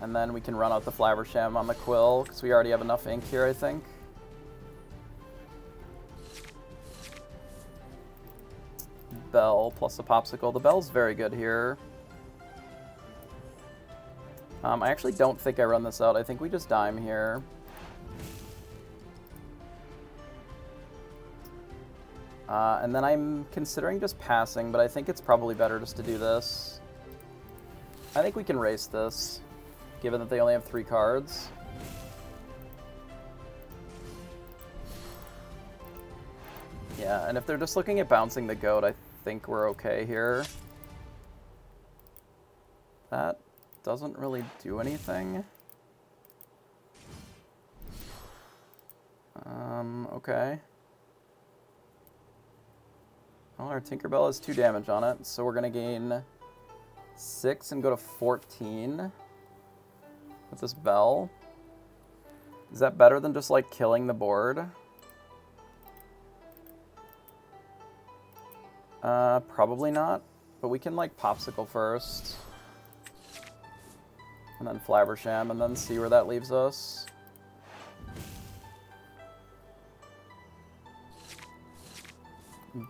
A: And then we can run out the Flaversham on the Quill, because we already have enough ink here, I think. bell plus a popsicle. The bell's very good here. I actually don't think I run this out. I think we just dime here. And then I'm considering just passing, but I think it's probably better just to do this. I think we can race this, given that they only have 3 cards. Yeah, and if they're just looking at bouncing the goat, I think we're okay here. That doesn't really do anything. Okay. Well, our Tinkerbell has 2 damage on it, so we're going to gain 6 and go to 14 with this bell. Is that better than just, like, killing the board? Probably not, but we can, like, Popsicle first. And then Flaversham, and then see where that leaves us.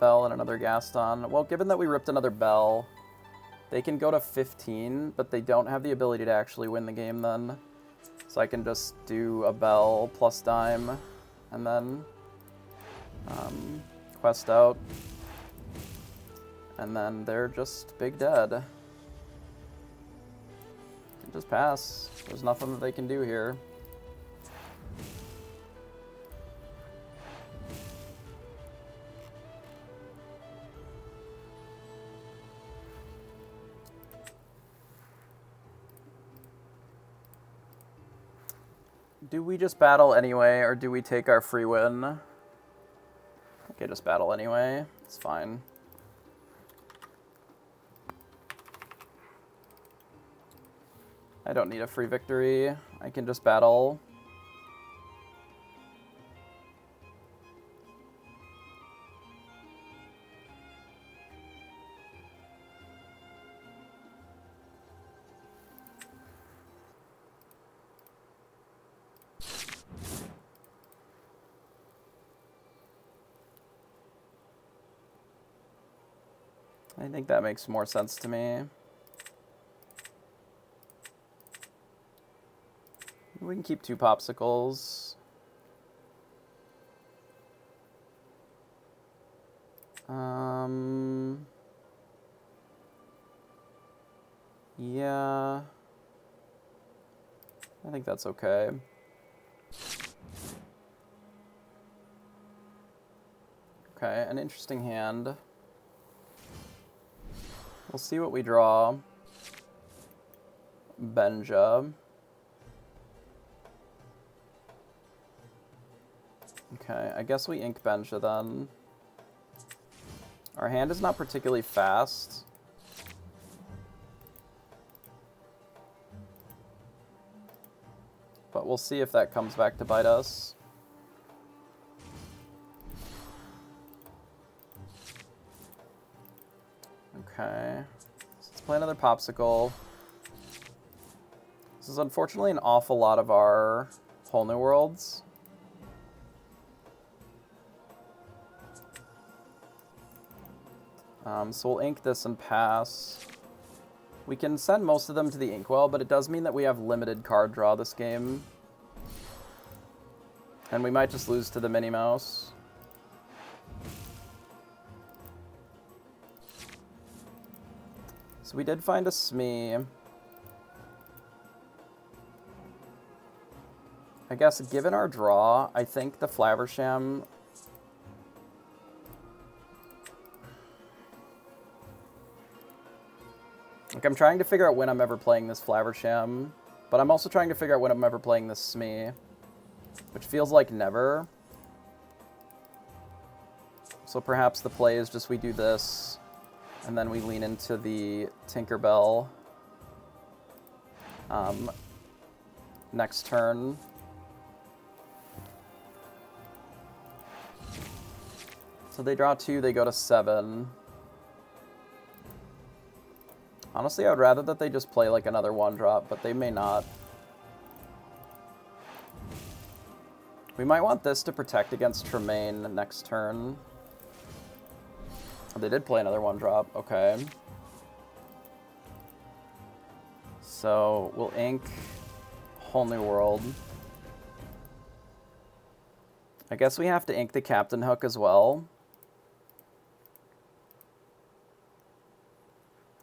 A: Bell and another Gaston. Well, given that we ripped another Bell, they can go to 15, but they don't have the ability to actually win the game then. So I can just do a Bell plus dime, and then quest out. And then they're just big dead. Can just pass. There's nothing that they can do here. Do we just battle anyway, or do we take our free win? Okay, just battle anyway. It's fine. I don't need a free victory. I can just battle. I think that makes more sense to me. We can keep 2 popsicles. Yeah. I think that's okay. Okay, an interesting hand. We'll see what we draw. Benja. Okay, I guess we ink Benja then. Our hand is not particularly fast. But we'll see if that comes back to bite us. Okay, so let's play another popsicle. This is unfortunately an awful lot of our whole new worlds. So we'll ink this and pass. We can send most of them to the inkwell, but it does mean that we have limited card draw this game. And we might just lose to the Minnie Mouse. So we did find a Smee. I guess given our draw, I think the Flaversham... Like, I'm trying to figure out when I'm ever playing this Flaversham, but I'm also trying to figure out when I'm ever playing this Smee, which feels like never. So perhaps the play is just we do this, and then we lean into the Tinkerbell next turn. So they draw 2, they go to 7. Honestly, I would rather that they just play like another 1-drop, but they may not. We might want this to protect against Tremaine next turn. Oh, they did play another 1-drop. Okay. So we'll ink Whole New World. I guess we have to ink the Captain Hook as well,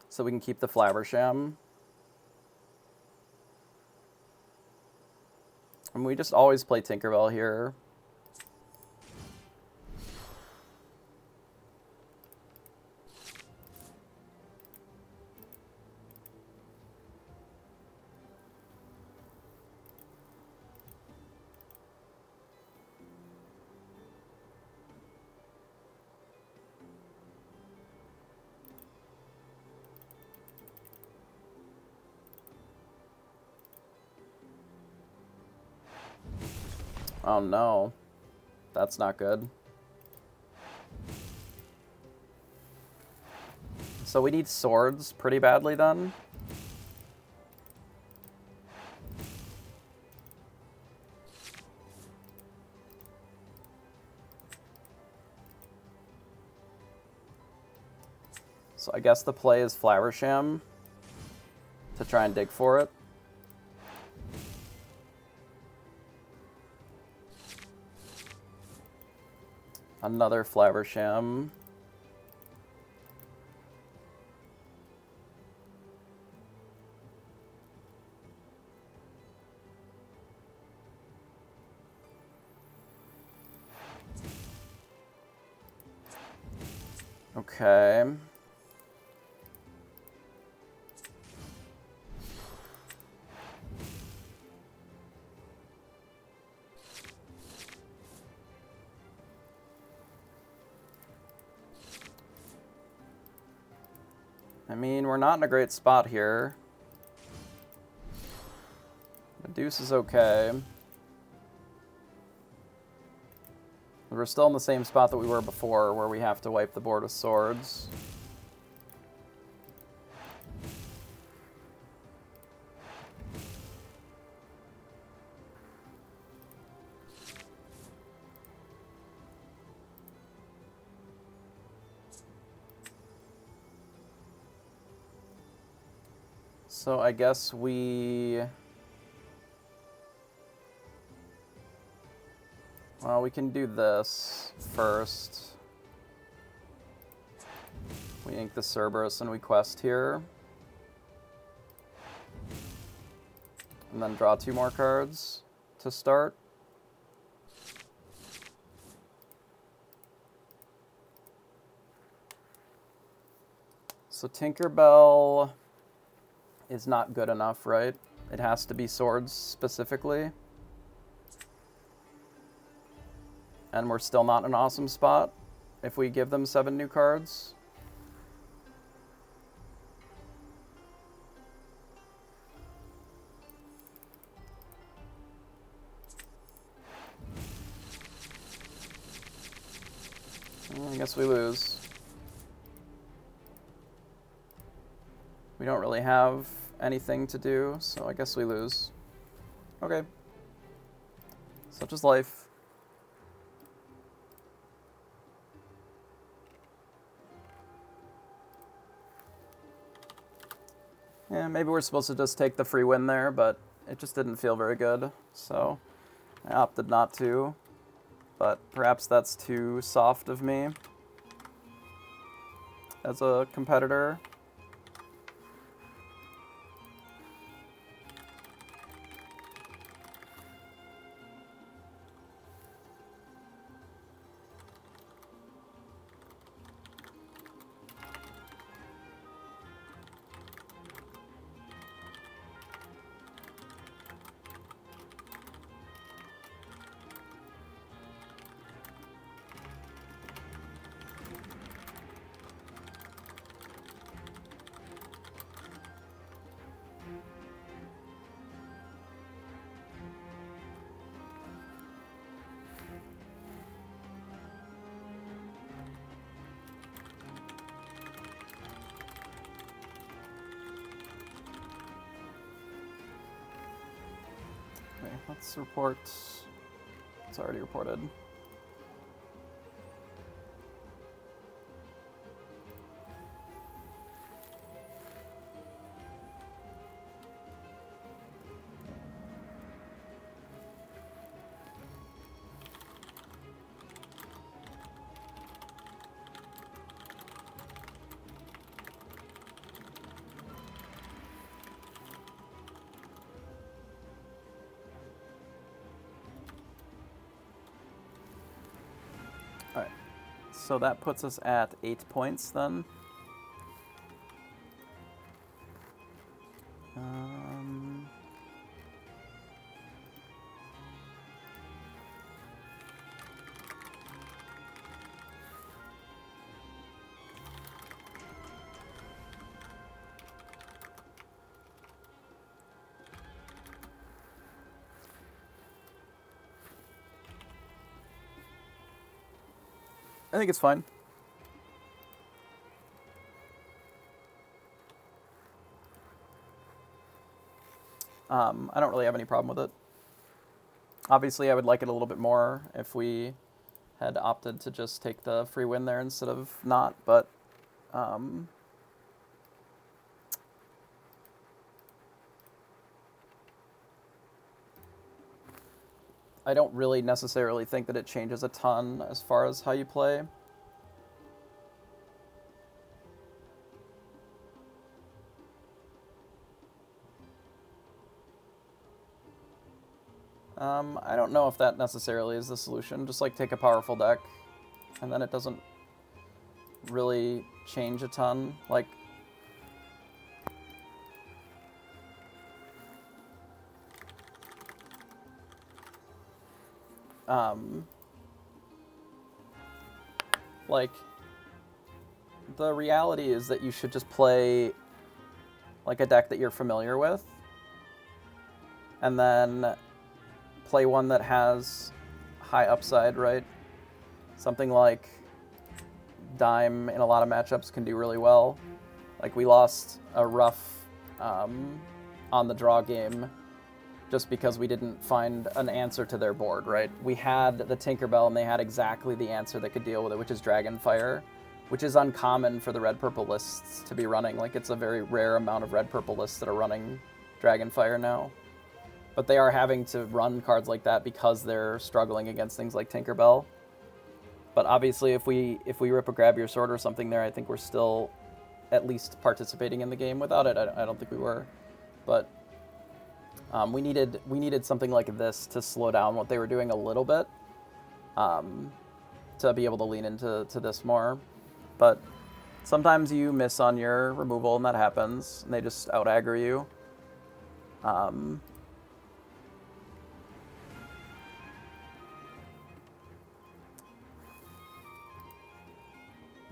A: so we can keep the Flabbersham. And we just always play Tinkerbell here. Oh no, that's not good. So we need swords pretty badly then. So I guess the play is Flowersham to try and dig for it. Another Flowersham. Okay. I mean, we're not in a great spot here. The deuce is okay. We're still in the same spot that we were before, where we have to wipe the board with swords. So I guess we... Well, we can do this first. We ink the Cerberus and we quest here. And then draw 2 more cards to start. So Tinkerbell is not good enough, right? It has to be swords specifically. And we're still not in an awesome spot if we give them 7 new cards. I guess we lose. We don't really have anything to do, so I guess we lose. Okay. Such is life. Yeah, maybe we're supposed to just take the free win there, but it just didn't feel very good, so I opted not to. But perhaps that's too soft of me as a competitor. Okay, let's report. It's already reported. So that puts us at 8 points then. I think it's fine. I don't really have any problem with it. Obviously, I would like it a little bit more if we had opted to just take the free win there instead of not, but I don't really necessarily think that it changes a ton as far as how you play. I don't know if that necessarily is the solution. Just like take a powerful deck, and then it doesn't really change a ton. Like, the reality is that you should just play like a deck that you're familiar with, and then play one that has high upside, right? Something like Dime in a lot of matchups can do really well. Like, we lost a rough on the draw game just because we didn't find an answer to their board, right? We had the Tinkerbell, and they had exactly the answer that could deal with it, which is Dragonfire, which is uncommon for the red-purple lists to be running. Like, it's a very rare amount of red-purple lists that are running Dragonfire now. But they are having to run cards like that because they're struggling against things like Tinkerbell. But obviously, if we rip a Grab Your Sword or something there, I think we're still at least participating in the game. Without it, I don't think we were. But we needed something like this to slow down what they were doing a little bit, to be able to lean into this more. But sometimes you miss on your removal, and that happens, and they just out-aggro you.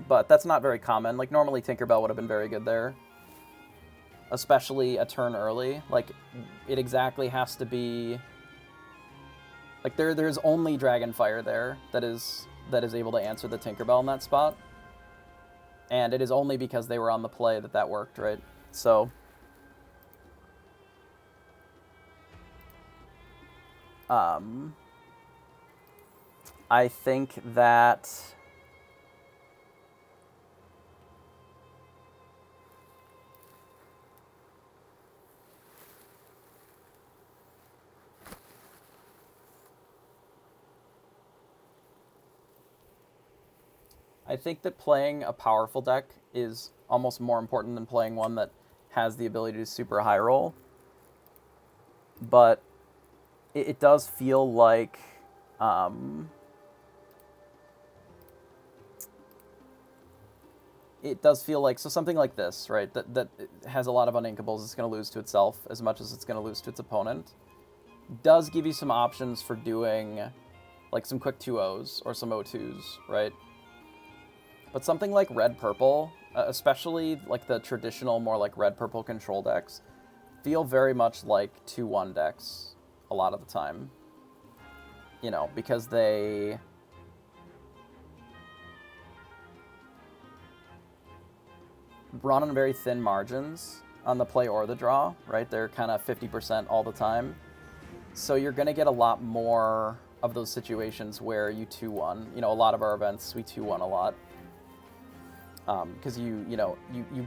A: But that's not very common. Like, normally Tinkerbell would have been very good there, especially a turn early. Like, it exactly has to be like there's only Dragonfire there that is able to answer the Tinkerbell in that spot, and it is only because they were on the play that worked, right? So I think that playing a powerful deck is almost more important than playing one that has the ability to super high roll. But it does feel like so something like this, right? That has a lot of uninkables. It's going to lose to itself as much as it's going to lose to its opponent. Does give you some options for doing like some quick 2-0s or some 0-2s, right? But something like red-purple, especially like the traditional more like red-purple control decks, feel very much like 2-1 decks a lot of the time. You know, because they run on very thin margins on the play or the draw, right? They're kind of 50% all the time. So you're going to get a lot more of those situations where you 2-1. You know, a lot of our events, we 2-1 a lot. Because you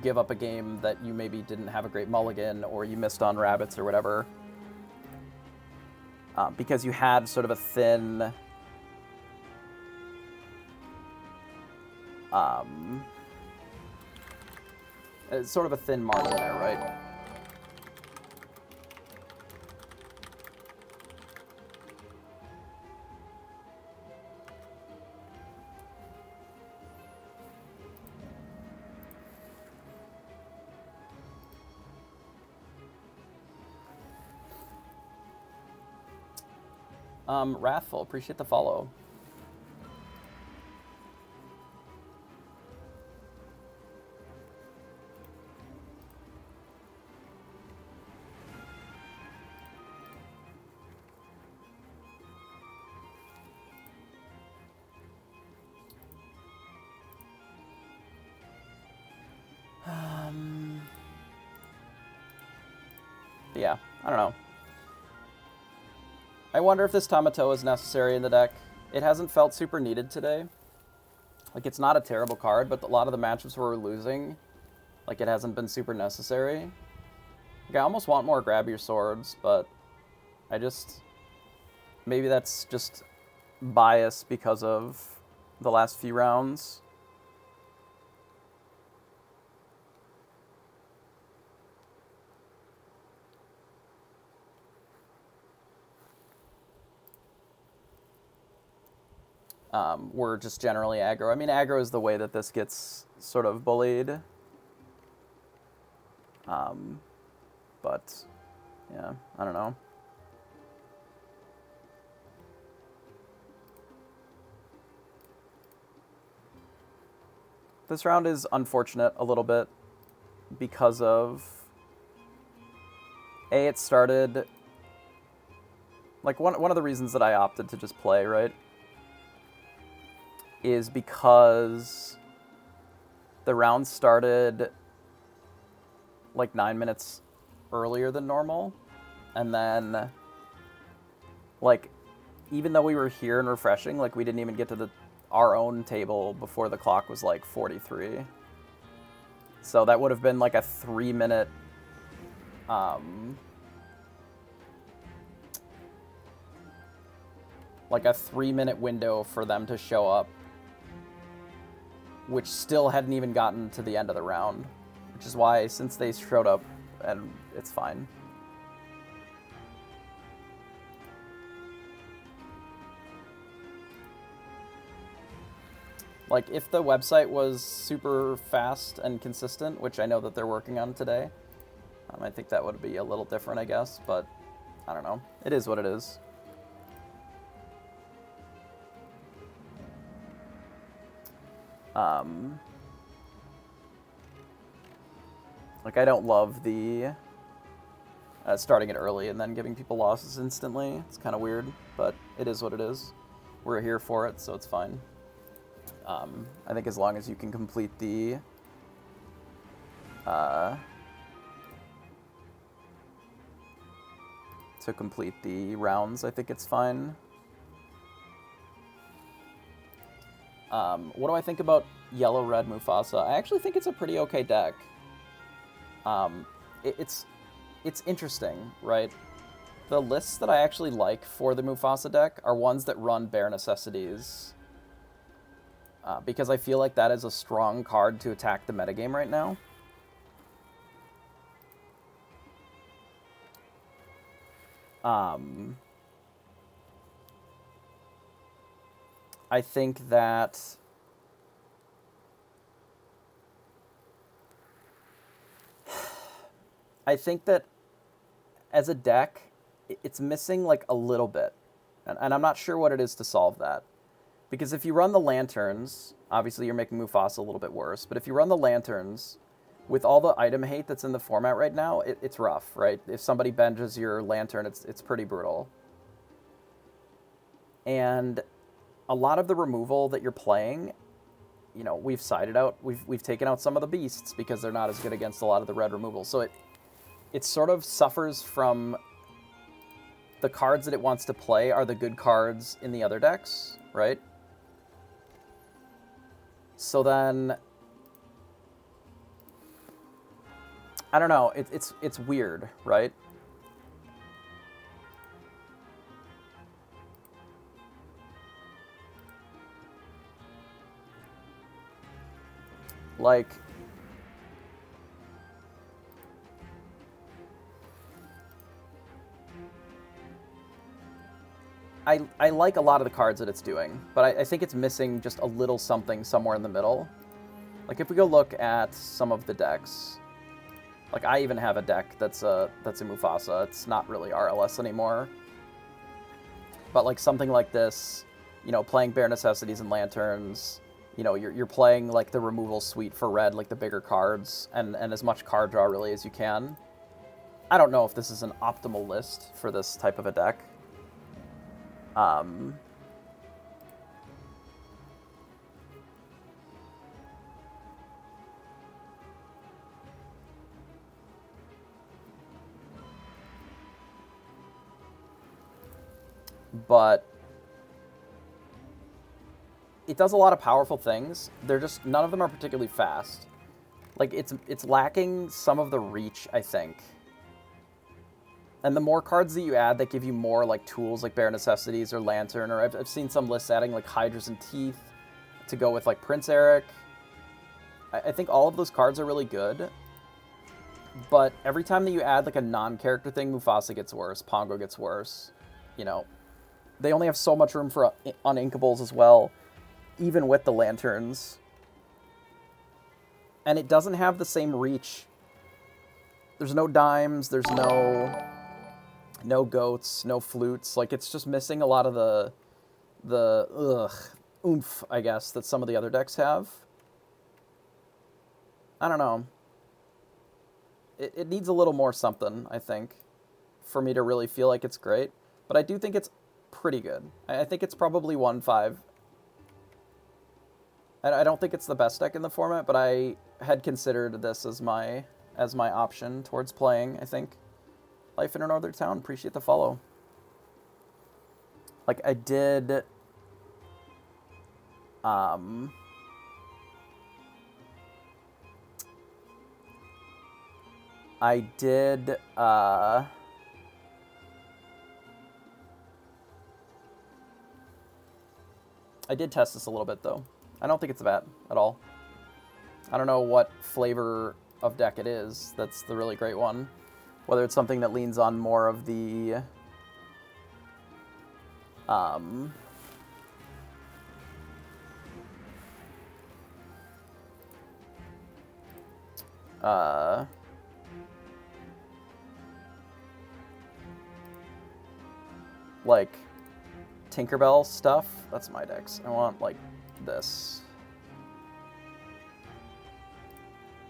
A: give up a game that you maybe didn't have a great mulligan, or you missed on rabbits or whatever, because you had sort of a thin margin there, right? Wrathful, appreciate the follow. Yeah, I don't know. I wonder if this Tamato is necessary in the deck. It hasn't felt super needed today. Like, it's not a terrible card, but a lot of the matchups where we're losing, like, it hasn't been super necessary. Like, I almost want more grab your swords, but I just... Maybe that's just bias because of the last few rounds. We're just generally aggro. I mean, aggro is the way that this gets sort of bullied. But, yeah, I don't know. This round is unfortunate a little bit because of... it started... Like, one of the reasons that I opted to just play, right, is because the round started like 9 minutes earlier than normal. And then, like, even though we were here and refreshing, like, we didn't even get to our own table before the clock was like 43. So that would have been like a 3-minute like a 3-minute window for them to show up, which still hadn't even gotten to the end of the round, which is why, since they showed up, and it's fine. Like, if the website was super fast and consistent, which I know that they're working on today, I think that would be a little different, I guess, but I don't know. It is what it is. Like, I don't love the starting it early and then giving people losses instantly. It's kind of weird, but it is what it is. We're here for it, so it's fine. I think as long as you can complete the rounds, I think it's fine. What do I think about yellow-red Mufasa? I actually think it's a pretty okay deck. It's interesting, right? The lists that I actually like for the Mufasa deck are ones that run Bare Necessities. Because I feel like that is a strong card to attack the metagame right now. I think that as a deck, it's missing like a little bit. And I'm not sure what it is to solve that. Because if you run the lanterns, obviously you're making Mufasa a little bit worse, but if you run the lanterns, with all the item hate that's in the format right now, it's rough, right? If somebody benches your lantern, it's pretty brutal. And a lot of the removal that you're playing, you know, we've sided out, we've taken out some of the beasts because they're not as good against a lot of the red removal. So it sort of suffers from the cards that it wants to play are the good cards in the other decks, right? So then, I don't know, it's weird, right? Like, I like a lot of the cards that it's doing, but I think it's missing just a little something somewhere in the middle. Like, if we go look at some of the decks, like, I even have a deck that's a Mufasa. It's not really RLS anymore. But like something like this, playing Bare Necessities and Lanterns, you're playing like the removal suite for red, like the bigger cards, and as much card draw really as you can. I don't know if this is an optimal list for this type of a deck. But it does a lot of powerful things. They're just, none of them are particularly fast. Like, it's lacking some of the reach, I think. And the more cards that you add that give you more, like, tools, like Bare Necessities or Lantern, or I've seen some lists adding, like, Hydras and Teeth to go with, like, Prince Eric. I think all of those cards are really good. But every time that you add, like, a non-character thing, Mufasa gets worse, Pongo gets worse, They only have so much room for uninkables as well, even with the Lanterns. And it doesn't have the same reach. There's no dimes, there's no goats, no flutes. Like, it's just missing a lot of the oomph, I guess, that some of the other decks have. I don't know. It needs a little more something, I think, for me to really feel like it's great. But I do think it's pretty good. I think it's probably 1-5. I don't think it's the best deck in the format, but I had considered this as my option towards playing, I think. Life in a Northern Town, appreciate the follow. Like, I did... I did test this a little bit, though. I don't think it's bad at all. I don't know what flavor of deck it is that's the really great one. Whether it's something that leans on more of the... like Tinkerbell stuff. That's my decks. I want like this.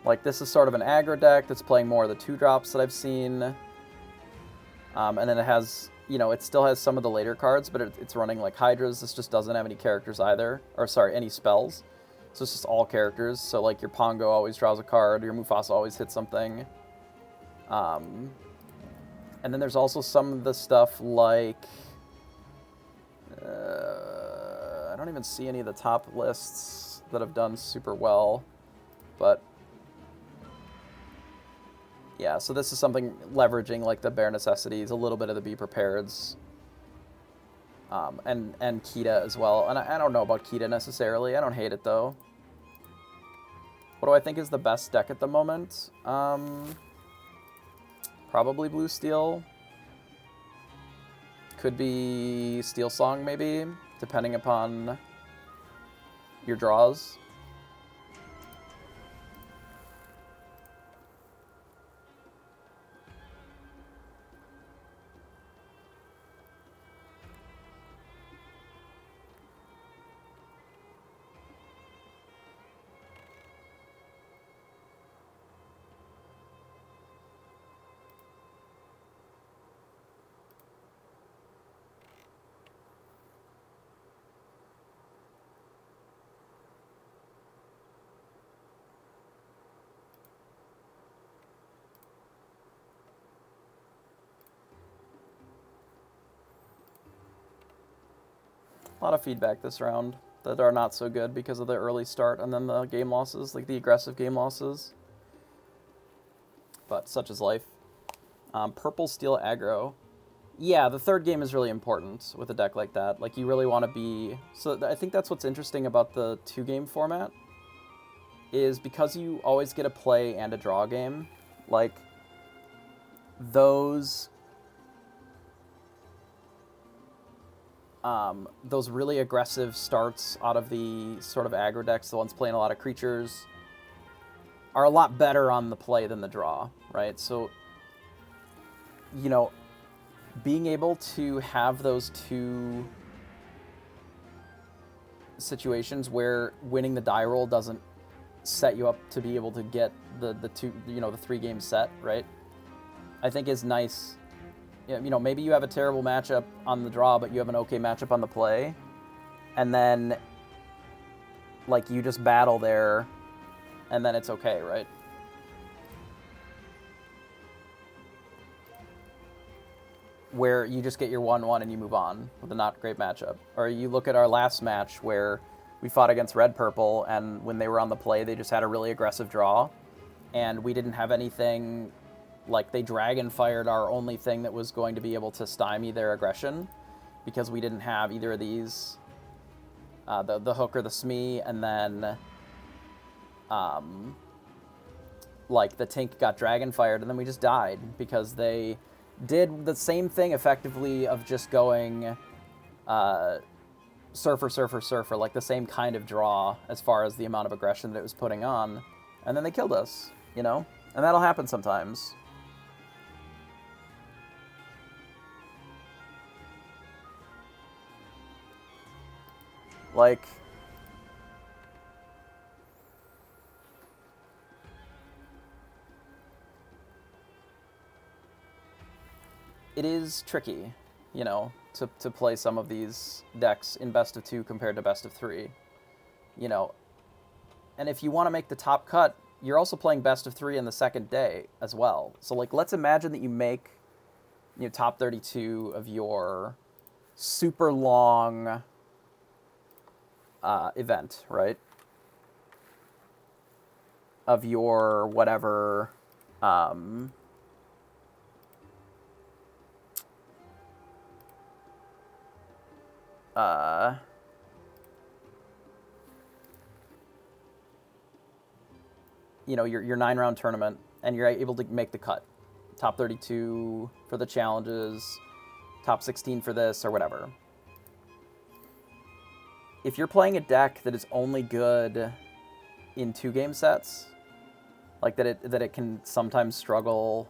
A: Like, this is sort of an aggro deck that's playing more of the 2-drops that I've seen. And then it has, it still has some of the later cards, but it's running like Hydras. This just doesn't have any characters either. Or, sorry, any spells. So it's just all characters. So, like, your Pongo always draws a card. Your Mufasa always hits something. And then there's also some of the stuff like... I don't even see any of the top lists that have done super well. But... yeah, so this is something leveraging like the Bare Necessities, a little bit of the Be Prepareds, and Kita as well. And I don't know about Kita necessarily. I don't hate it though. What do I think is the best deck at the moment? Probably Blue Steel. Could be Steel Song maybe, depending upon your draws. A lot of feedback this round that are not so good because of the early start and then the game losses, like the aggressive game losses. But such is life. Purple Steel Aggro. Yeah, the third game is really important with a deck like that. Like, you really want to be... So I think that's what's interesting about the 2-game format, is because you always get a play and a draw game, like, those really aggressive starts out of the sort of aggro decks, the ones playing a lot of creatures, are a lot better on the play than the draw, right? So, being able to have those two situations where winning the die roll doesn't set you up to be able to get the 3-game set, right? I think is nice. Maybe you have a terrible matchup on the draw, but you have an okay matchup on the play, and then like you just battle there, and then it's okay, right? Where you just get your 1-1 and you move on with a not great matchup. Or you look at our last match where we fought against Red Purple, and when they were on the play, they just had a really aggressive draw, and we didn't have anything. Like, they dragon fired our only thing that was going to be able to stymie their aggression, because we didn't have either of these, the hook or the smee, and then like the Tink got dragon fired, and then we just died because they did the same thing effectively of just going surfer, surfer, surfer, like the same kind of draw as far as the amount of aggression that it was putting on, and then they killed us, and that'll happen sometimes. Like, it is tricky, to play some of these decks in best of 2 compared to best of 3, and if you want to make the top cut, you're also playing best of 3 in the second day as well. So, like, let's imagine that you make, top 32 of your super long event, right? Of your whatever, your 9-round tournament, and you're able to make the cut. Top 32 for the challenges, top 16 for this, or whatever. If you're playing a deck that is only good in 2-game sets, like that it can sometimes struggle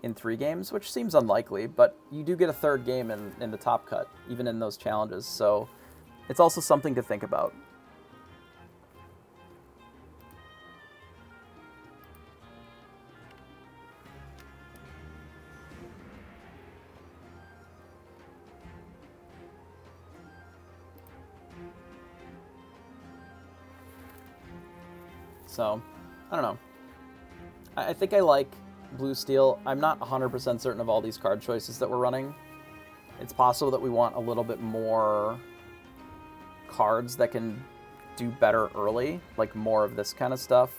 A: in 3 games, which seems unlikely, but you do get a 3rd game in the top cut, even in those challenges, so it's also something to think about. So, I don't know. I think I like blue-steel. I'm not 100% certain of all these card choices that we're running. It's possible that we want a little bit more cards that can do better early, like more of this kind of stuff.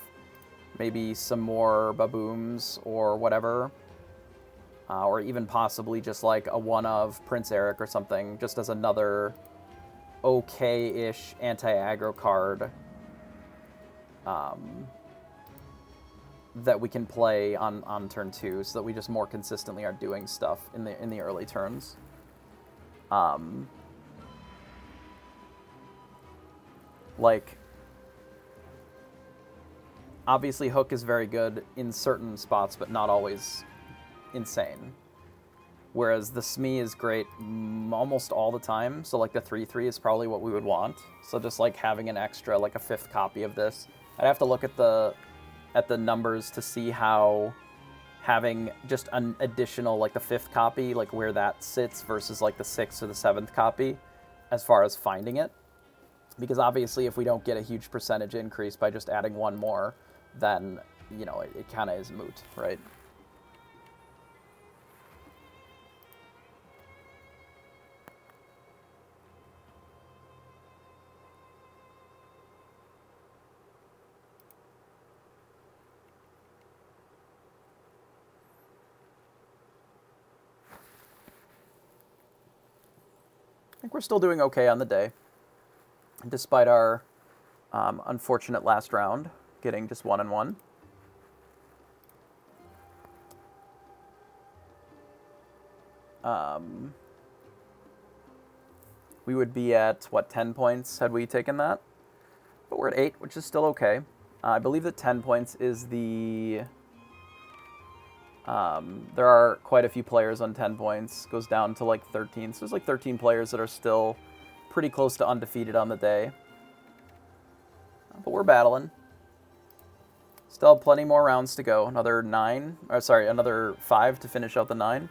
A: Maybe some more Babooms or whatever. Or even possibly just like a one of Prince Eric or something, just as another okay-ish anti-aggro card that we can play on turn 2, so that we just more consistently are doing stuff in the early turns. Like, obviously Hook is very good in certain spots, but not always insane. Whereas the Smee is great almost all the time, so like the 3/3 is probably what we would want. So just like having an extra, like a 5th copy of this. I'd have to look at the numbers to see how having just an additional, like the 5th copy, like where that sits versus like the 6th or the 7th copy as far as finding it. Because obviously if we don't get a huge percentage increase by just adding one more, then, it kind of is moot, right? I think we're still doing okay on the day, despite our unfortunate last round, getting just 1-1. We would be at, 10 points had we taken that? But we're at 8, which is still okay. I believe that 10 points is the There are quite a few players on 10 points. Goes down to like 13. So there's like 13 players that are still pretty close to undefeated on the day. But we're battling. Still have plenty more rounds to go. Another 5 to finish out the 9.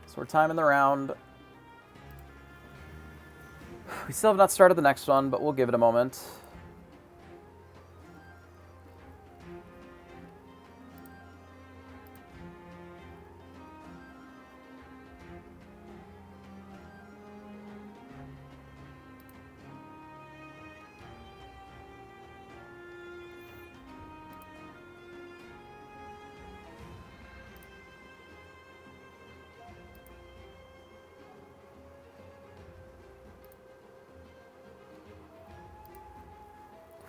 A: So we're timing the round. We still have not started the next one, but we'll give it a moment.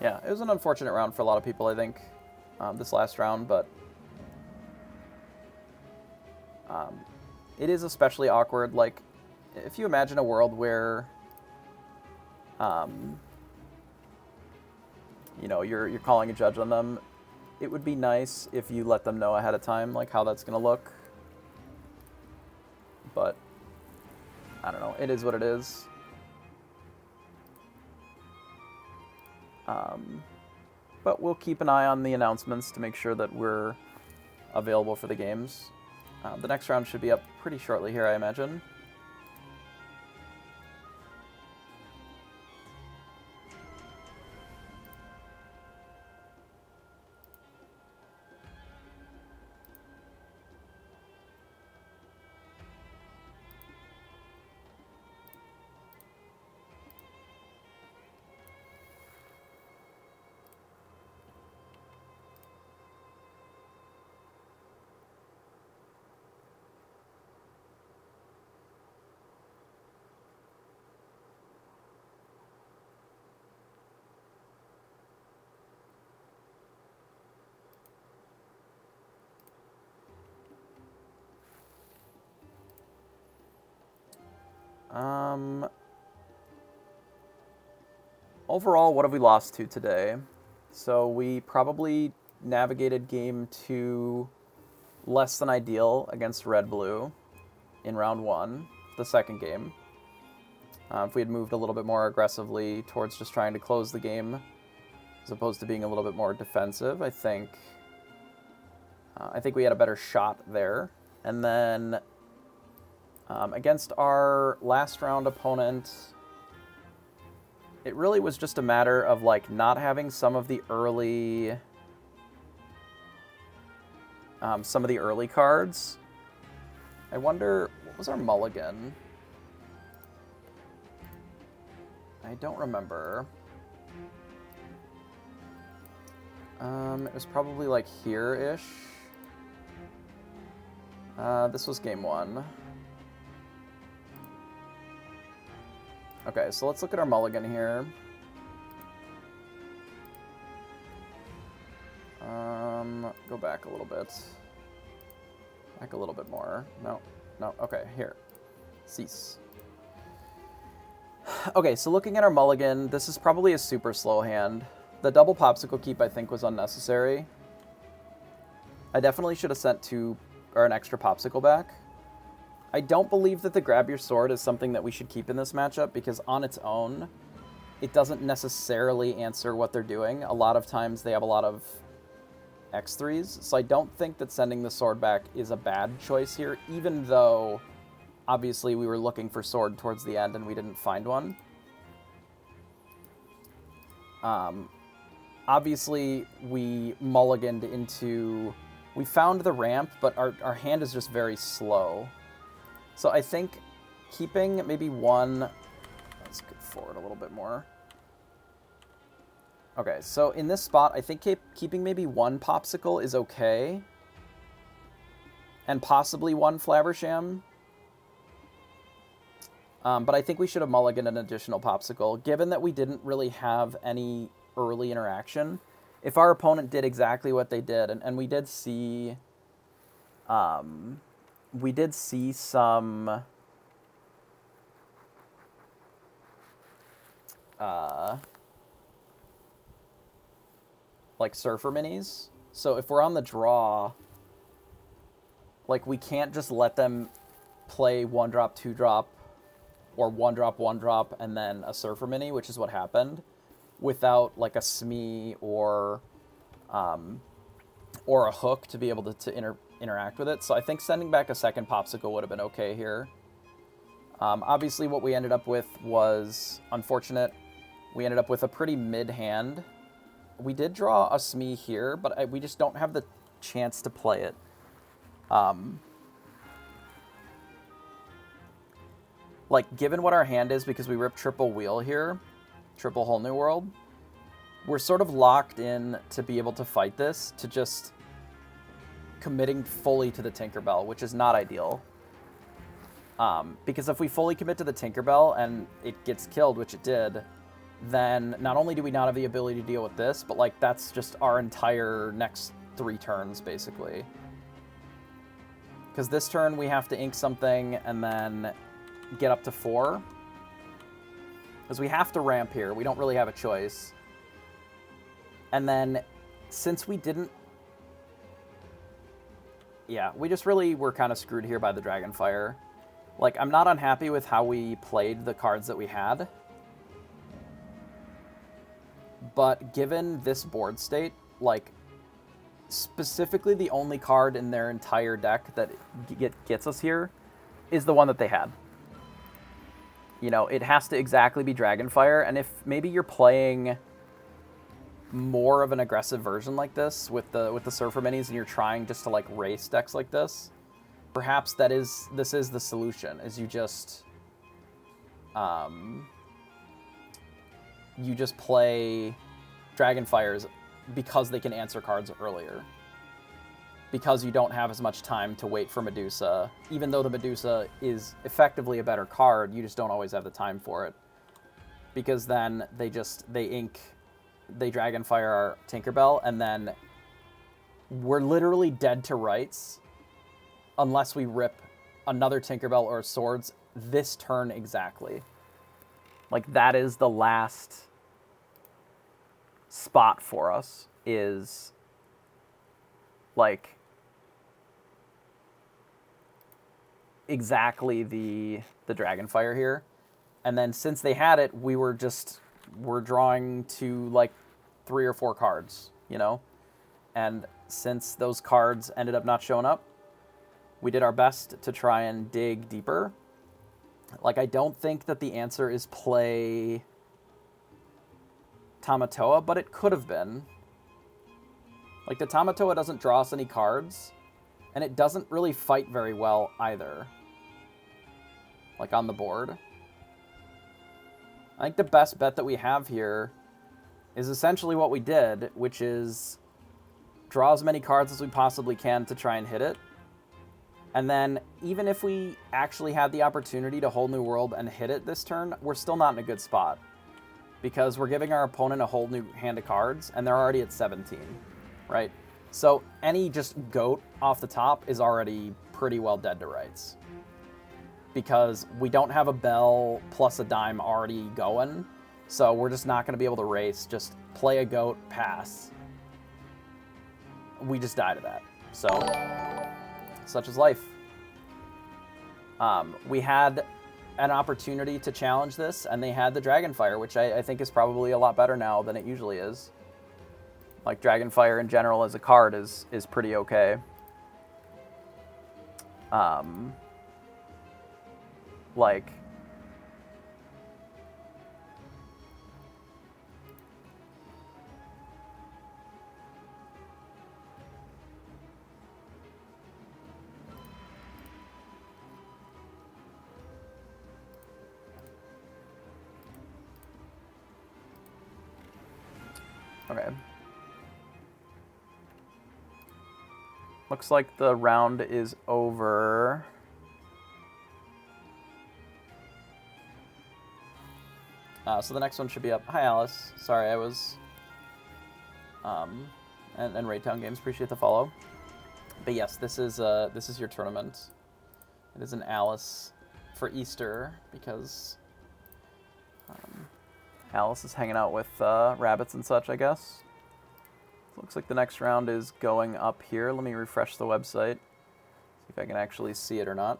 A: Yeah, it was an unfortunate round for a lot of people, I think, this last round, but it is especially awkward. Like, if you imagine a world where, you know, you're calling a judge on them, it would be nice if you let them know ahead of time, like, how that's going to look. But, I don't know, it is what it is. But we'll keep an eye on the announcements to make sure that we're available for the games. The next round should be up pretty shortly here, I imagine. Overall, what have we lost to today? So we probably navigated game 2 less than ideal against Red-Blue in round 1, the second game. If we had moved a little bit more aggressively towards just trying to close the game, as opposed to being a little bit more defensive, I think we had a better shot there. And then against our last round opponent, it really was just a matter of like not having some of the early cards. I wonder, what was our mulligan? I don't remember. It was probably like here-ish. This was game 1. Okay, so let's look at our mulligan here. Go back a little bit. Back a little bit more. No, okay, here. Cease. Okay, so looking at our mulligan, this is probably a super slow hand. The double popsicle keep, I think, was unnecessary. I definitely should have sent an extra popsicle back. I don't believe that the grab your sword is something that we should keep in this matchup, because on its own, it doesn't necessarily answer what they're doing. A lot of times they have a lot of X3s, so I don't think that sending the sword back is a bad choice here, even though obviously we were looking for sword towards the end and we didn't find one. Obviously we mulliganed into... We found the ramp, but our hand is just very slow. So I think keeping maybe one... Let's go forward a little bit more. Okay, so in this spot, I think keeping maybe one popsicle is okay. And possibly one Flabbersham. But I think we should have mulliganed an additional popsicle, given that we didn't really have any early interaction. If our opponent did exactly what they did, and we did see... some... like Surfer minis. So if we're on the draw, like we can't just let them play 1-drop, 2-drop, or 1-drop, 1-drop, and then a Surfer mini, which is what happened, without like a Smee or a hook to be able to interact with it. So I think sending back a second Popsicle would have been okay here. Obviously, what we ended up with was unfortunate. We ended up with a pretty mid hand. We did draw a Smee here, but we just don't have the chance to play it. Like, given what our hand is, because we ripped triple wheel here, triple whole new world, we're sort of locked in to be able to fight this, to just committing fully to the Tinkerbell, which is not ideal. Because if we fully commit to the Tinkerbell and it gets killed, which it did, then not only do we not have the ability to deal with this, but like that's just our entire next 3 turns, basically. Because this turn we have to ink something and then get up to 4. Because we have to ramp here. We don't really have a choice. And then, since we didn't... Yeah, we just really were kind of screwed here by the Dragonfire. Like, I'm not unhappy with how we played the cards that we had. But given this board state, like, specifically the only card in their entire deck that gets us here is the one that they had. You know, it has to exactly be Dragonfire, and if maybe you're playing more of an aggressive version like this with the Surfer minis and you're trying just to like race decks like this, perhaps this is the solution, is you just play Dragonfires because they can answer cards earlier. Because you don't have as much time to wait for Medusa. Even though the Medusa is effectively a better card, you just don't always have the time for it. Because then they Dragonfire our Tinkerbell, and then we're literally dead to rights unless we rip another Tinkerbell or Swords this turn exactly. Like, that is the last spot for us, is like exactly the Dragonfire here. And then since they had it, we're drawing to like 3 or 4 cards, you know? And since those cards ended up not showing up, we did our best to try and dig deeper. Like, I don't think that the answer is play Tamatoa, but it could have been. Like, the Tamatoa doesn't draw us any cards, and it doesn't really fight very well either. Like, on the board. I think the best bet that we have here is essentially what we did, which is draw as many cards as we possibly can to try and hit it. And then, even if we actually had the opportunity to Whole New World and hit it this turn, we're still not in a good spot. Because we're giving our opponent a whole new hand of cards, and they're already at 17, right? So any just goat off the top is already pretty well dead to rights. Because we don't have a bell plus a dime already going, so we're just not going to be able to race. Just play a goat, pass. We just die to that. So, such is life. We had an opportunity to challenge this, and they had the Dragonfire, which I think is probably a lot better now than it usually is. Like, Dragonfire in general as a card is pretty okay. Like, okay. Looks like the round is over. So the next one should be up. Hi, Alice. Sorry, I was... and Raytown Games, appreciate the follow. But yes, this is your tournament. It is an Alice for Easter, because Alice is hanging out with rabbits and such, I guess. Looks like the next round is going up here. Let me refresh the website, see if I can actually see it or not.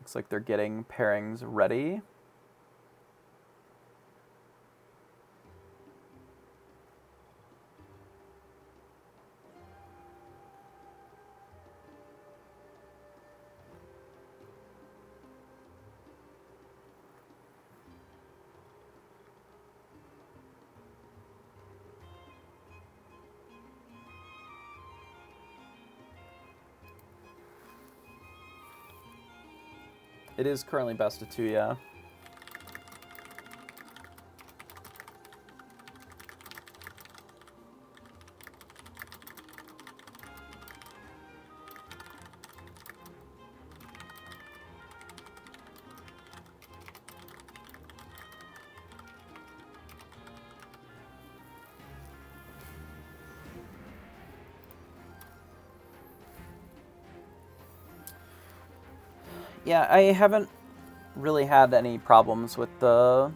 A: Looks like they're getting pairings ready. It is currently best of 2, yeah. Yeah, I haven't really had any problems with the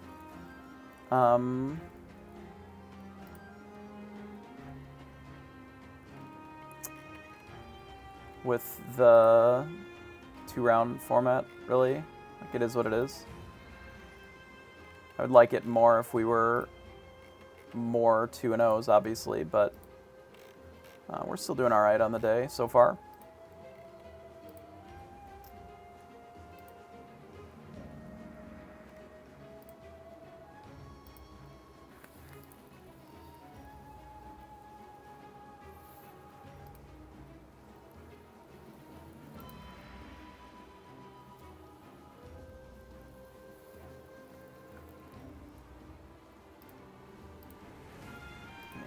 A: with the 2-round format, really. Like, it is what it is. I would like it more if we were more 2-0s, obviously, but we're still doing all right on the day so far.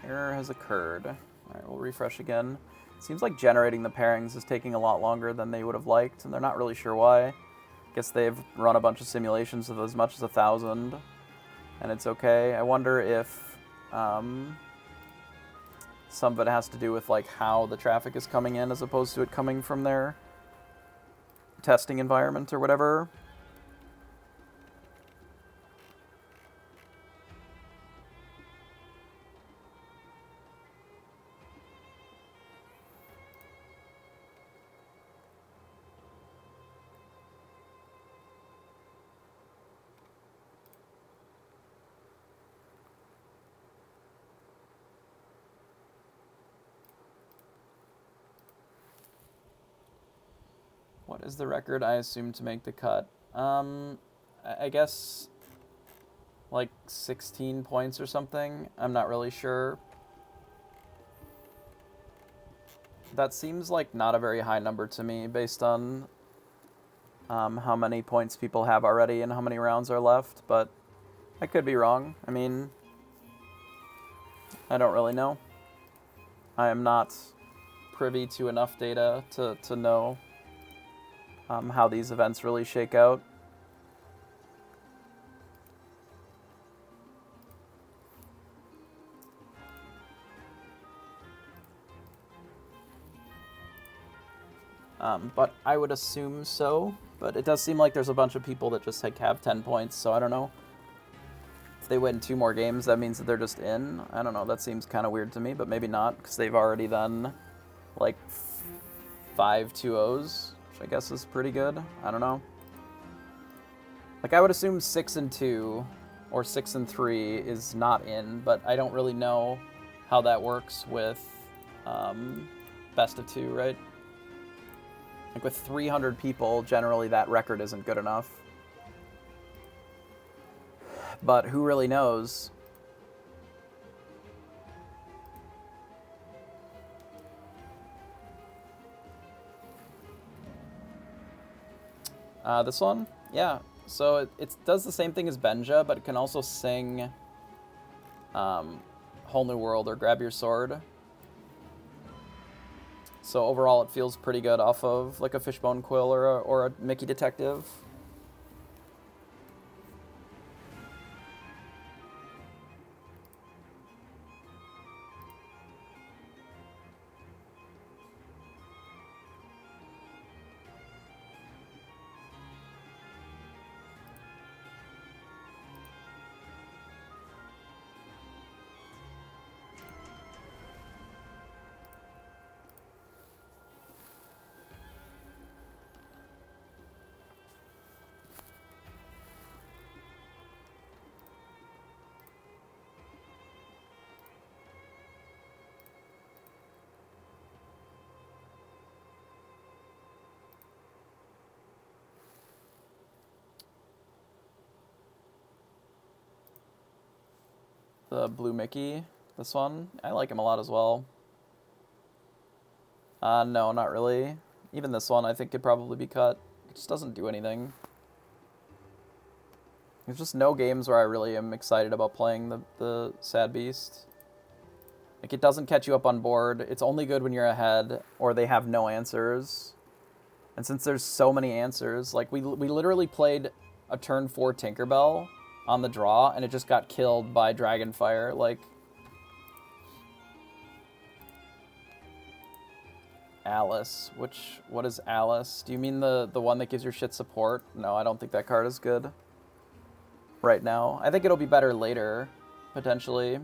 A: Error has occurred. All right, we'll refresh again. Seems like generating the pairings is taking a lot longer than they would have liked, and they're not really sure why. Guess they've run a bunch of simulations of as much as 1,000, and it's okay. I wonder if some of it has to do with like how the traffic is coming in as opposed to it coming from their testing environment or whatever. What is the record I assume to make the cut? I guess like 16 points or something. I'm not really sure. That seems like not a very high number to me based on how many points people have already and how many rounds are left, but I could be wrong. I mean, I don't really know. I am not privy to enough data to know how these events really shake out. But I would assume so. But it does seem like there's a bunch of people that just like have 10 points, so I don't know. If they win 2 more games, that means that they're just in. I don't know, that seems kind of weird to me, but maybe not, because they've already done like 5 2-0s, which I guess is pretty good. I don't know. Like, I would assume 6-2 or 6-3 is not in, but I don't really know how that works with best of 2, right? Like, with 300 people, generally that record isn't good enough. But who really knows? This one? Yeah. So it does the same thing as Benja, but it can also sing Whole New World or Grab Your Sword. So overall, it feels pretty good off of like a Fishbone Quill or a Mickey Detective. The blue Mickey. This one. I like him a lot as well. No, not really. Even this one I think could probably be cut. It just doesn't do anything. There's just no games where I really am excited about playing the Sad Beast. Like, it doesn't catch you up on board. It's only good when you're ahead or they have no answers. And since there's so many answers, like, we literally played a turn 4 Tinkerbell on the draw, and it just got killed by Dragonfire. Like, Alice. What is Alice? Do you mean the one that gives your shit support? No, I don't think that card is good right now. I think it'll be better later, potentially.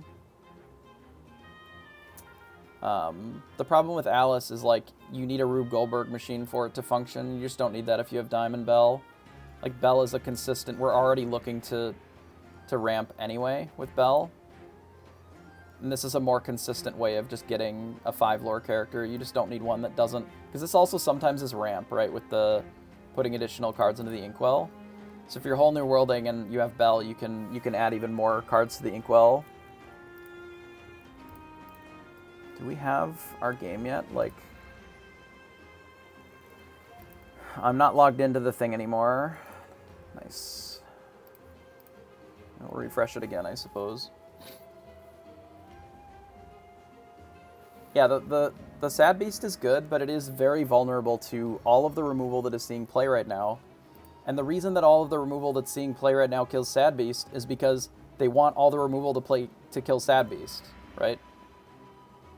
A: The problem with Alice is, like, you need a Rube Goldberg machine for it to function. You just don't need that if you have Diamond Bell. Like, Bell is a consistent... We're already looking to ramp anyway with Bell. And this is a more consistent way of just getting a 5 lore character. You just don't need one that doesn't... Because this also sometimes is ramp, right? With the putting additional cards into the Inkwell. So if you're whole new worlding and you have Bell, you can add even more cards to the Inkwell. Do we have our game yet? Like, I'm not logged into the thing anymore. Nice. I'll refresh it again, I suppose. Yeah, the Sad Beast is good, but it is very vulnerable to all of the removal that is seeing play right now. And the reason that all of the removal that's seeing play right now kills Sad Beast is because they want all the removal to kill Sad Beast, right?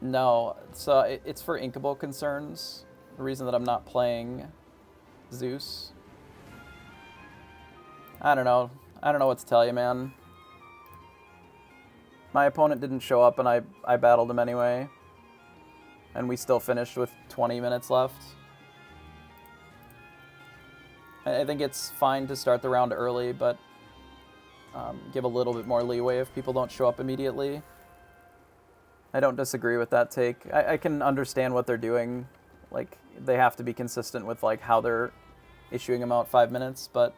A: No, so it's for inkable concerns. The reason that I'm not playing Zeus. I don't know. I don't know what to tell you, man. My opponent didn't show up and I battled him anyway. And we still finished with 20 minutes left. I think it's fine to start the round early, but give a little bit more leeway if people don't show up immediately. I don't disagree with that take. I can understand what they're doing. Like, they have to be consistent with, like, how they're issuing them out 5 minutes, but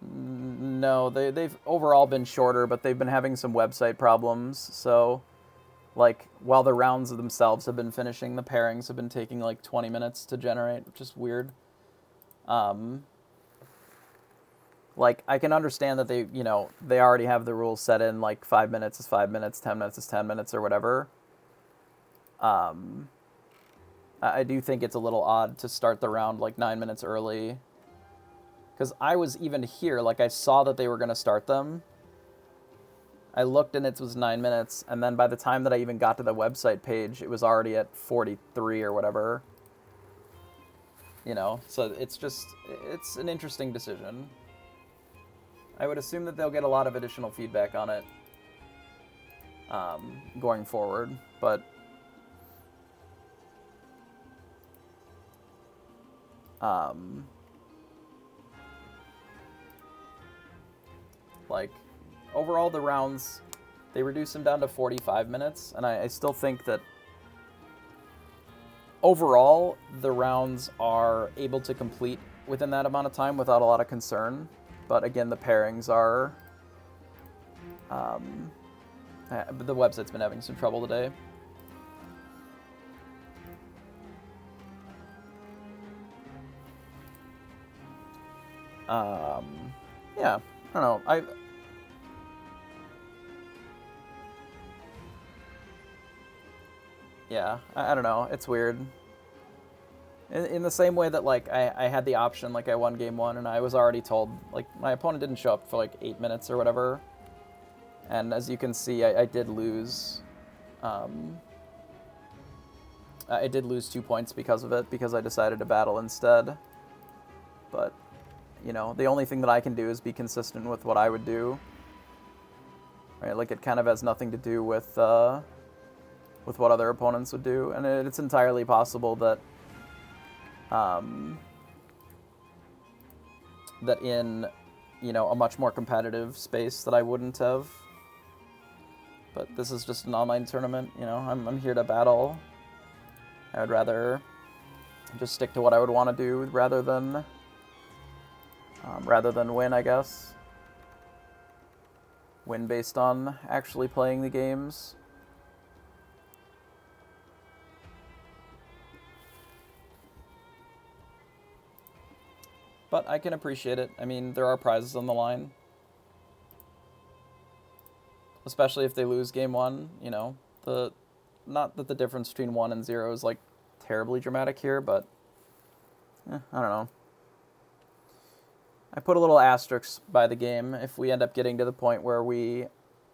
A: no, they've overall been shorter, but they've been having some website problems. So, like, while the rounds themselves have been finishing, the pairings have been taking, like, 20 minutes to generate, which is weird. Like, I can understand that they, you know, they already have the rules set in, like, 5 minutes is 5 minutes, 10 minutes is 10 minutes, or whatever. I do think it's a little odd to start the round, like, 9 minutes early. Because I was even here, like, I saw that they were going to start them. I looked and it was 9 minutes, and then by the time that I even got to the website page, it was already at 43 or whatever. You know, so it's just, it's an interesting decision. I would assume that they'll get a lot of additional feedback on it going forward, but like, overall the rounds, they reduced them down to 45 minutes, and I still think that overall the rounds are able to complete within that amount of time without a lot of concern. But again, the pairings are... the website's been having some trouble today. Yeah, I don't know. Yeah, I don't know. It's weird. In the same way that, like, I had the option, like, I won game 1, and I was already told, like, my opponent didn't show up for, like, 8 minutes or whatever. And as you can see, I did lose. I did lose 2 points because of it, because I decided to battle instead. But, you know, the only thing that I can do is be consistent with what I would do. Right, like, it kind of has nothing to do with what other opponents would do. And it's entirely possible that that in, you know, a much more competitive space that I wouldn't have. But this is just an online tournament, you know, I'm here to battle. I would rather just stick to what I would want to do rather than win, I guess. win based on actually playing the games. But I can appreciate it. I mean, there are prizes on the line. Especially if they lose game 1, you know. Not that the difference between 1 and 0 is, like, terribly dramatic here, but I don't know. I put a little asterisk by the game. If we end up getting to the point where we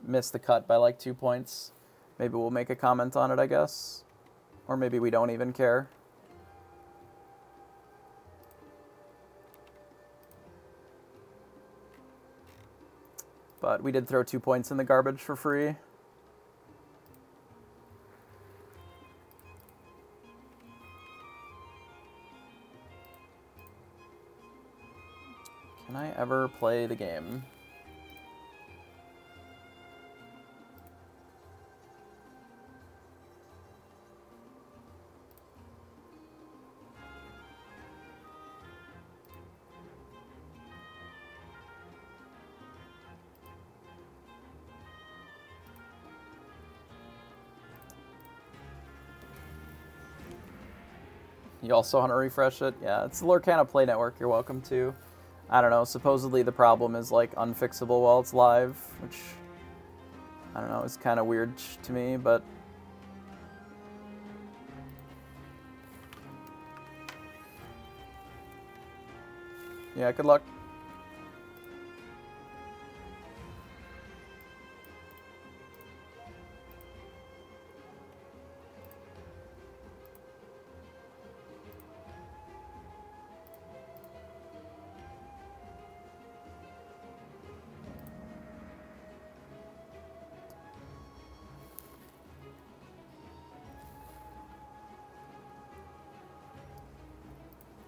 A: miss the cut by, like, 2 points, maybe we'll make a comment on it, I guess. Or maybe we don't even care. But we did throw 2 points in the garbage for free. Can I ever play the game? You also want to refresh it? Yeah, it's the Lorcana Play Network. You're welcome to. I don't know. Supposedly the problem is, like, unfixable while it's live, which, I don't know, is kind of weird to me, but... yeah, good luck.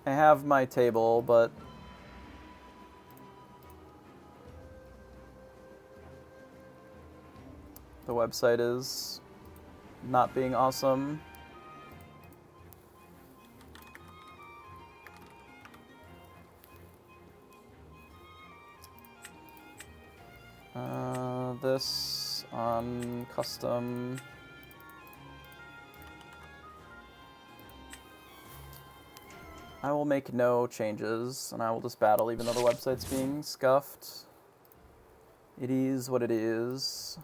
A: I have my table, but the website is not being awesome. This on custom. I will make no changes, and I will just battle even though the website's being scuffed. It is what it is.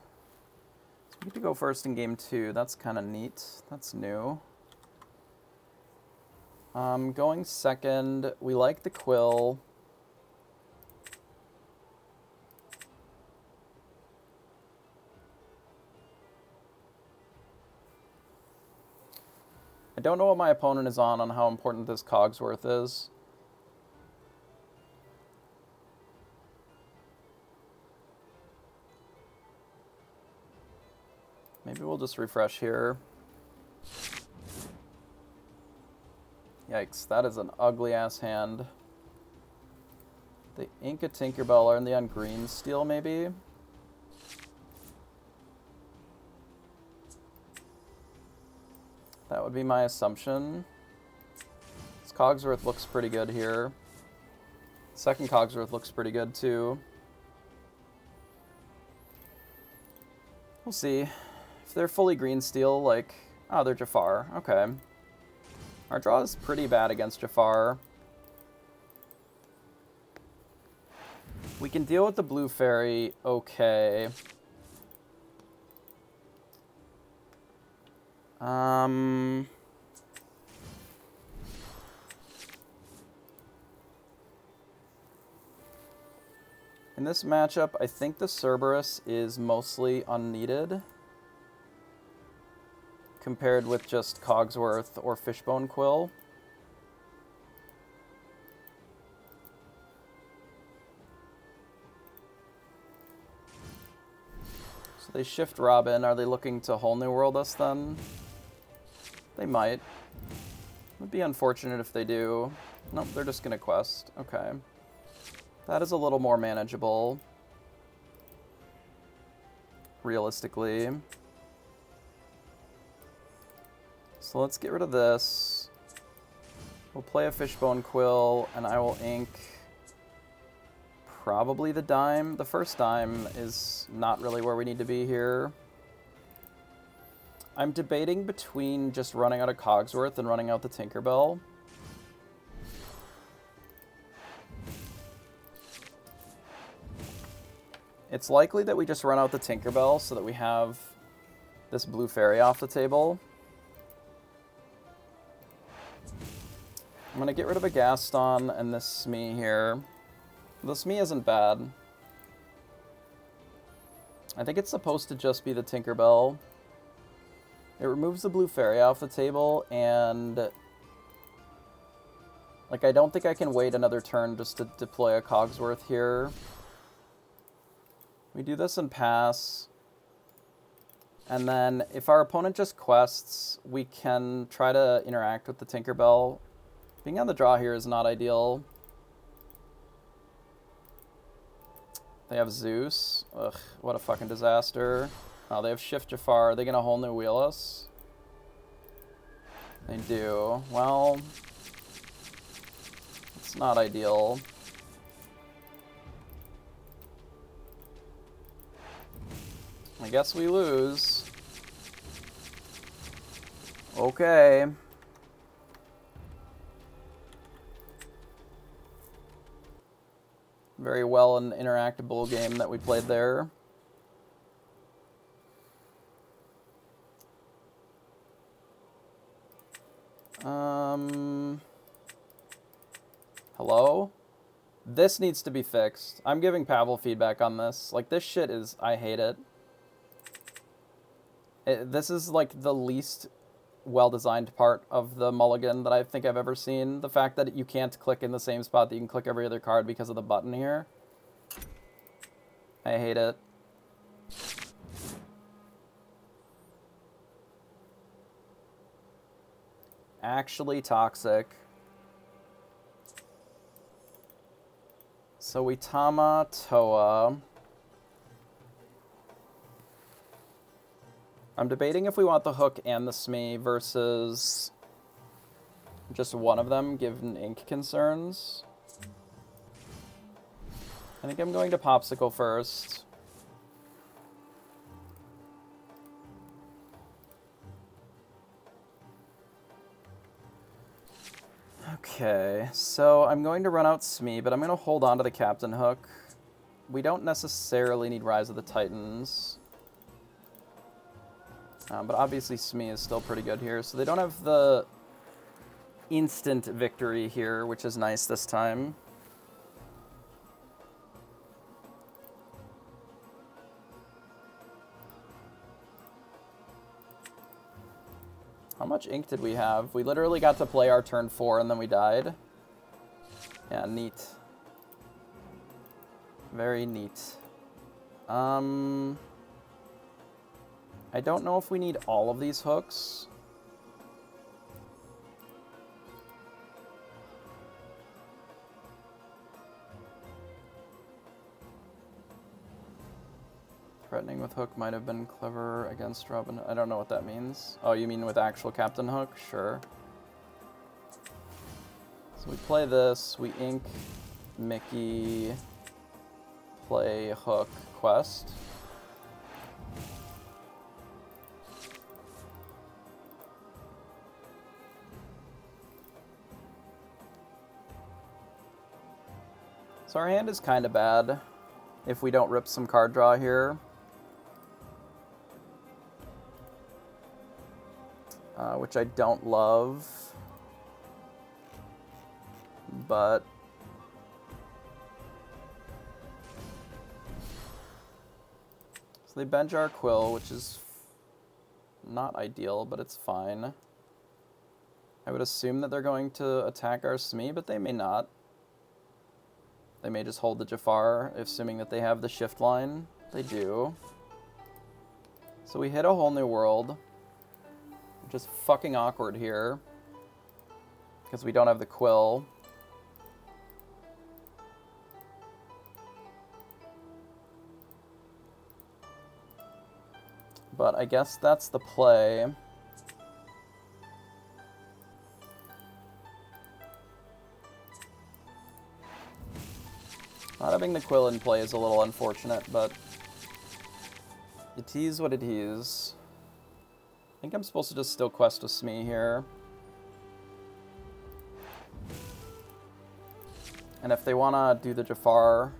A: So we get to go first in game 2. That's kind of neat. That's new. Going second. We like the quill. I don't know what my opponent is on how important this Cogsworth is. Maybe we'll just refresh here. Yikes, that is an ugly-ass hand. The Inca Tinkerbell, are they on green steel, maybe? That would be my assumption. This Cogsworth looks pretty good here. Second Cogsworth looks pretty good, too. We'll see. If they're fully green steel, like... oh, they're Jafar. Okay. Our draw is pretty bad against Jafar. We can deal with the blue fairy okay. In this matchup, I think the Cerberus is mostly unneeded compared with just Cogsworth or Fishbone Quill. So they shift Robin. Are they looking to Whole New World us then? They might. It would be unfortunate if they do. Nope, they're just going to quest. Okay. That is a little more manageable. Realistically. So let's get rid of this. We'll play a Fishbone Quill, and I will ink probably the dime. The first dime is not really where we need to be here. I'm debating between just running out of Cogsworth and running out the Tinkerbell. It's likely that we just run out the Tinkerbell so that we have this blue fairy off the table. I'm going to get rid of a Gaston and this Smee here. The Smee isn't bad. I think it's supposed to just be the Tinkerbell. It removes the blue fairy off the table, and like, I don't think I can wait another turn just to deploy a Cogsworth here. We do this and pass. And then if our opponent just quests, we can try to interact with the Tinkerbell. Being on the draw here is not ideal. They have Zeus. Ugh, what a fucking disaster. Oh, they have Shift Jafar. Are they going to whole new wheel us? They do. Well, it's not ideal. I guess we lose. Okay. Very well an interactable game that we played there. Hello? This needs to be fixed. I'm giving Pavel feedback on this. Like, this shit is... I hate it. This is, like, the least well-designed part of the mulligan that I think I've ever seen. The fact that you can't click in the same spot that you can click every other card because of the button here. I hate it. Actually toxic. So we Tama Toa. I'm debating if we want the hook and the Smee versus just one of them, given ink concerns. I think I'm going to Popsicle first. Okay, so I'm going to run out Smee, but I'm going to hold on to the Captain Hook. We don't necessarily need Rise of the Titans. But obviously Smee is still pretty good here, so they don't have the instant victory here, which is nice this time. How much ink did we have? We literally got to play our turn 4 and then we died. Yeah, neat. Very neat. I don't know if we need all of these hooks. Threatening with Hook might have been clever against Robin. I don't know what that means. Oh, you mean with actual Captain Hook? Sure. So we play this, we ink Mickey, play Hook, quest. So our hand is kind of bad if we don't rip some card draw here. Which I don't love. But so they bench our Quill, which is not ideal, but it's fine. I would assume that they're going to attack our Smee, but they may not. They may just hold the Jafar, assuming that they have the shift line. They do. So we hit a whole new world. Which is fucking awkward here. Because we don't have the Quill. But I guess that's the play. Not a having the Quill in play is a little unfortunate, but it is what it is. I think I'm supposed to just still quest with Smee here. And if they want to do the Jafar,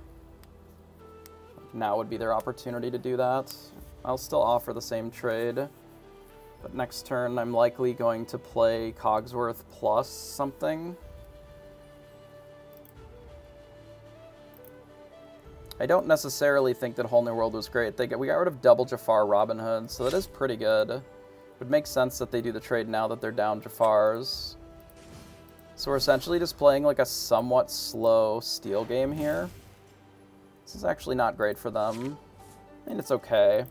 A: now would be their opportunity to do that. I'll still offer the same trade. But next turn, I'm likely going to play Cogsworth plus something. I don't necessarily think that Whole New World was great. We got rid of double Jafar Robin Hood, so that is pretty good. It would make sense that they do the trade now that they're down Jafars. So we're essentially just playing like a somewhat slow steal game here. This is actually not great for them. I mean, it's okay.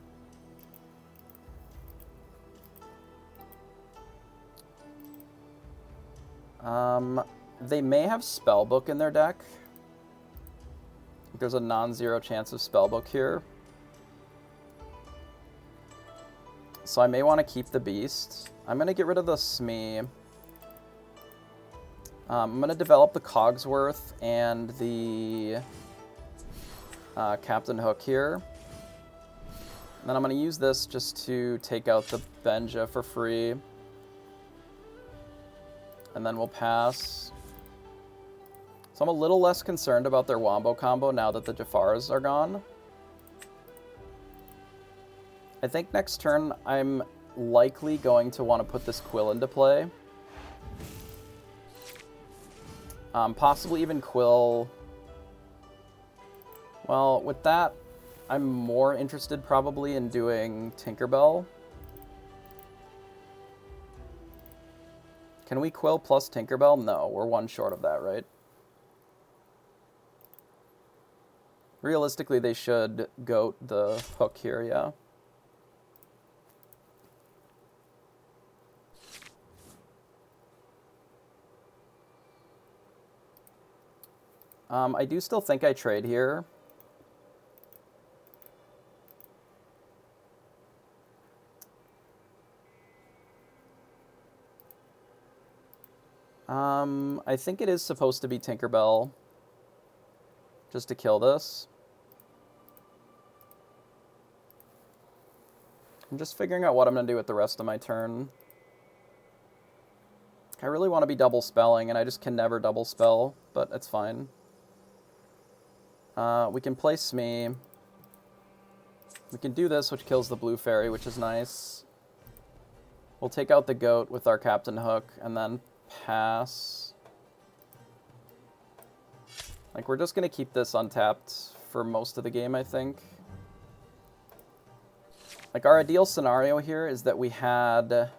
A: They may have Spellbook in their deck. There's a non-zero chance of Spellbook here. So I may want to keep the Beast. I'm going to get rid of the Smee. I'm going to develop the Cogsworth and the Captain Hook here. And then I'm going to use this just to take out the Benja for free. And then we'll pass. So I'm a little less concerned about their Wombo combo now that the Jafars are gone. I think next turn I'm likely going to want to put this Quill into play. Possibly even Quill. Well, with that, I'm more interested probably in doing Tinkerbell. Can we Quill plus Tinkerbell? No, we're one short of that, right? Realistically, they should goat the Hook here, yeah. I do still think I trade here. I think it is supposed to be Tinkerbell just to kill this. I'm just figuring out what I'm going to do with the rest of my turn. I really want to be double spelling, and I just can never double spell, but it's fine. We can play Smee. We can do this, which kills the blue fairy, which is nice. We'll take out the goat with our Captain Hook, and then pass. Like, we're just going to keep this untapped for most of the game, I think. Like, our ideal scenario here is that we had...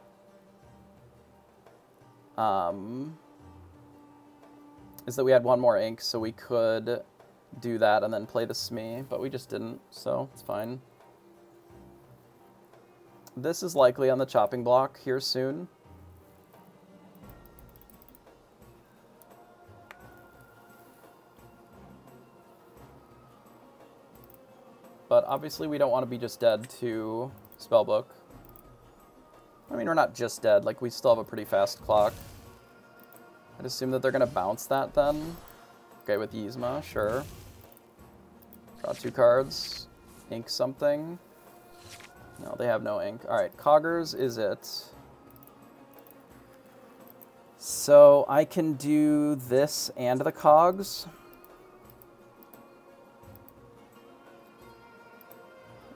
A: one more ink, so we could do that and then play the Smee, but we just didn't, so it's fine. This is likely on the chopping block here soon. But obviously we don't want to be just dead to Spellbook. I mean, we're not just dead, like, we still have a pretty fast clock. I'd assume that they're going to bounce that then. Okay, with Yzma, sure. Draw 2 cards. Ink something. No, they have no ink. Alright, Coggers is it. So I can do this and the Cogs.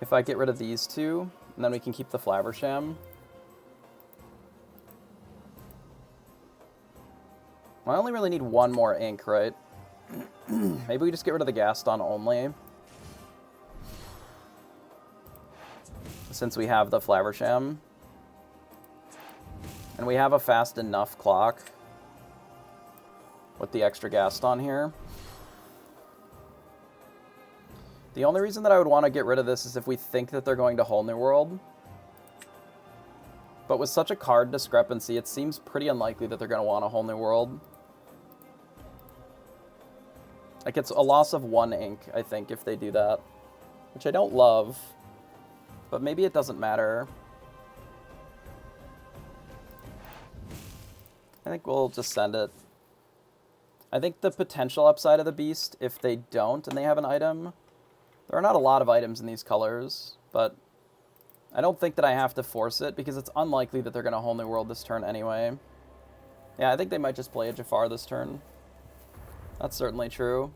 A: If I get rid of these two, and then we can keep the Flaversham. Well, I only really need one more ink, right? Maybe we just get rid of the Gaston only. Since we have the Flaversham. And we have a fast enough clock with the extra Gaston here. The only reason that I would want to get rid of this is if we think that they're going to Whole New World. But with such a card discrepancy, it seems pretty unlikely that they're going to want a Whole New World. Like, it's a loss of 1 ink, I think, if they do that. Which I don't love. But maybe it doesn't matter. I think we'll just send it. I think the potential upside of the beast, if they don't and they have an item, there are not a lot of items in these colors, but I don't think that I have to force it because it's unlikely that they're going to Whole New World this turn anyway. Yeah, I think they might just play a Jafar this turn. That's certainly true.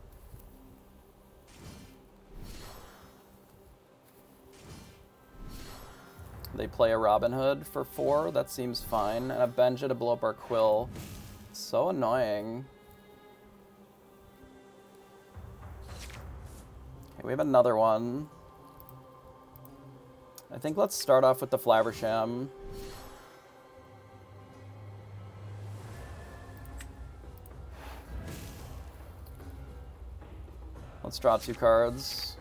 A: They play a Robin Hood for 4. That seems fine. And a Benja to blow up our Quill. It's so annoying. Okay, we have another one. I think let's start off with the Flaversham. Let's draw 2 cards.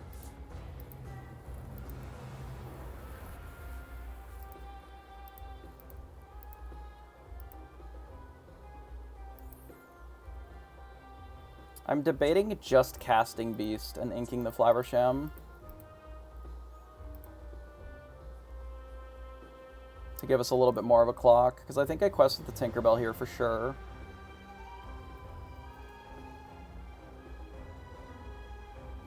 A: I'm debating just casting Beast and inking the Flaversham to give us a little bit more of a clock, because I think I quested the Tinkerbell here for sure.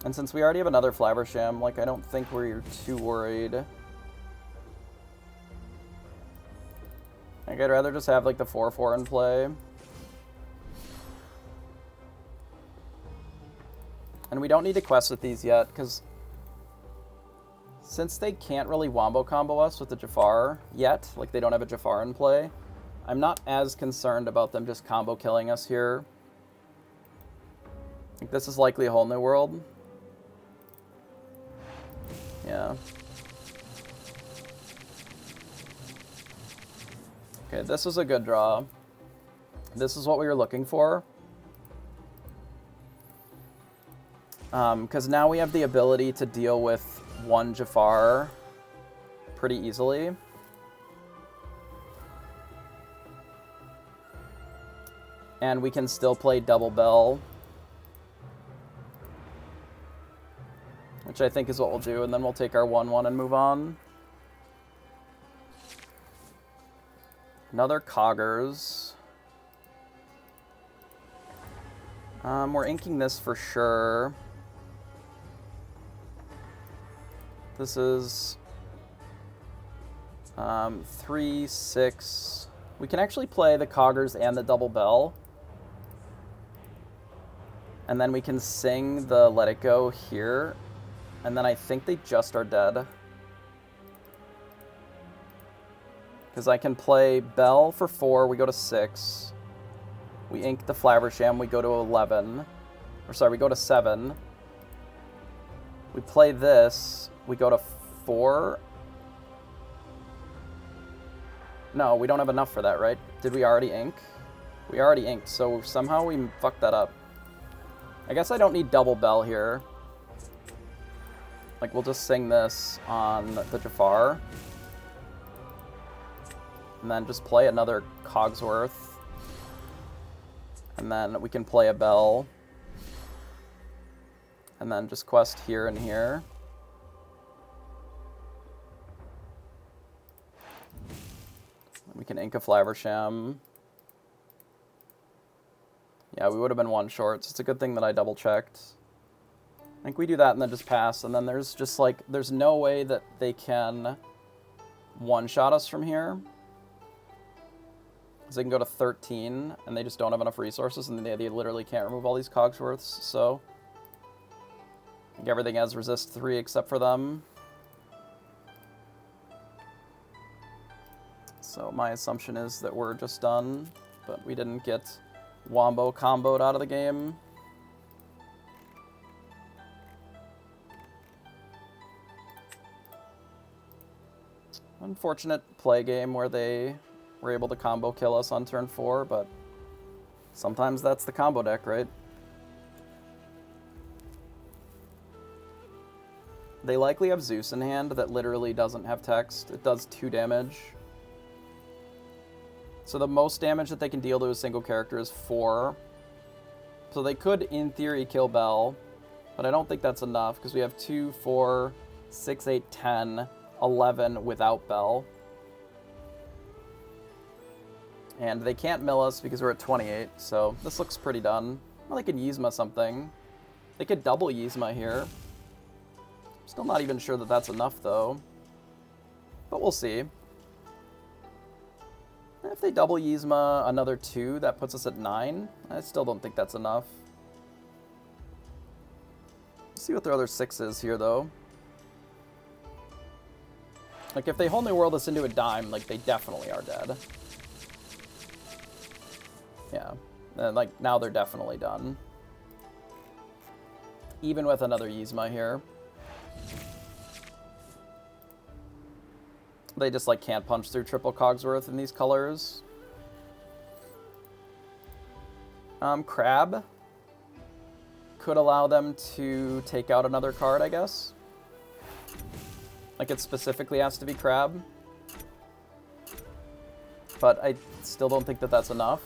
A: And since we already have another Flaversham, like, I don't think we're too worried. Like, I'd rather just have, like, the 4/4 in play. And we don't need to quest with these yet, because since they can't really wombo combo us with the Jafar yet, like they don't have a Jafar in play, I'm not as concerned about them just combo killing us here. I think this is likely a Whole New World. Yeah. Okay, this is a good draw. This is what we were looking for. Because now we have the ability to deal with one Jafar pretty easily. And we can still play Double Bell, which I think is what we'll do, and then we'll take our 1/1 and move on. Another Coggers. We're inking this for sure. This is 3, 6. We can actually play the Coggers and the Double Bell. And then we can sing the Let It Go here. And then I think they just are dead. Because I can play Bell for 4, we go to 6. We ink the Flaversham, we go to 11. Or sorry, we go to 7. We play this, we go to 4. No, we don't have enough for that, right? Did we already ink? We already inked, so somehow we fucked that up. I guess I don't need Double Bell here. Like, we'll just sing this on the Jafar. And then just play another Cogsworth. And then we can play a Bell. And then just quest here and here. We can ink a Flaversham. Yeah, we would have been 1 short, so it's a good thing that I double-checked. I think we do that and then just pass, and then there's just, like, there's no way that they can one-shot us from here. Because they can go to 13, and they just don't have enough resources, and they literally can't remove all these Cogsworths, so I think everything has resist 3 except for them. So my assumption is that we're just done, but we didn't get wombo comboed out of the game. Unfortunate play game where they were able to combo kill us on turn 4, but sometimes that's the combo deck, right? They likely have Zeus in hand that literally doesn't have text. It does 2 damage. So the most damage that they can deal to a single character is 4. So they could, in theory, kill Bell, but I don't think that's enough because we have 2, 4, 6, 8, 10, 11 without Bell. And they can't mill us because we're at 28, so this looks pretty done. Well, they could Yzma something. They could double Yzma here. Still not even sure that that's enough, though. But we'll see. If they double Yzma another 2, that puts us at 9. I still don't think that's enough. Let's see what their other 6 is here, though. Like, if they whole new world us into a dime, like, they definitely are dead. Yeah. And, like, now they're definitely done. Even with another Yzma here. They just, like, can't punch through triple Cogsworth in these colors. Crab could allow them to take out another card, I guess. Like, it specifically has to be Crab. But I still don't think that that's enough.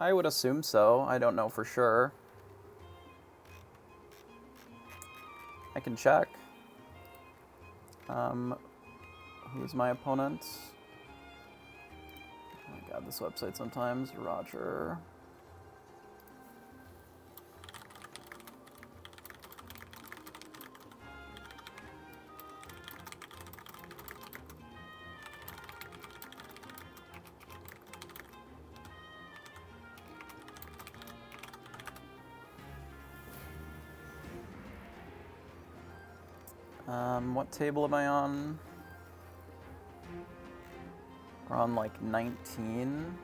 A: I would assume so. I don't know for sure. I can check. Who's my opponent? Oh my god, this website sometimes. Roger. What table am I on? We're on like 19.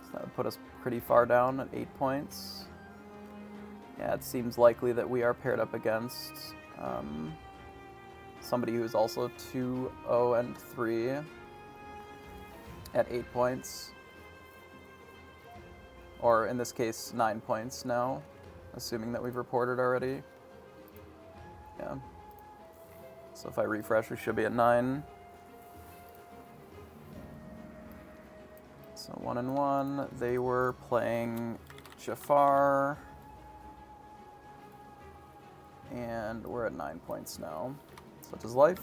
A: So that would put us pretty far down at 8 points. Yeah, it seems likely that we are paired up against somebody who's also 2-0 and 3 at 8 points. Or in this case, 9 points now, assuming that we've reported already. Yeah. So if I refresh, we should be at 9. So 1 and 1. They were playing Jafar. And we're at 9 points now. Such is life.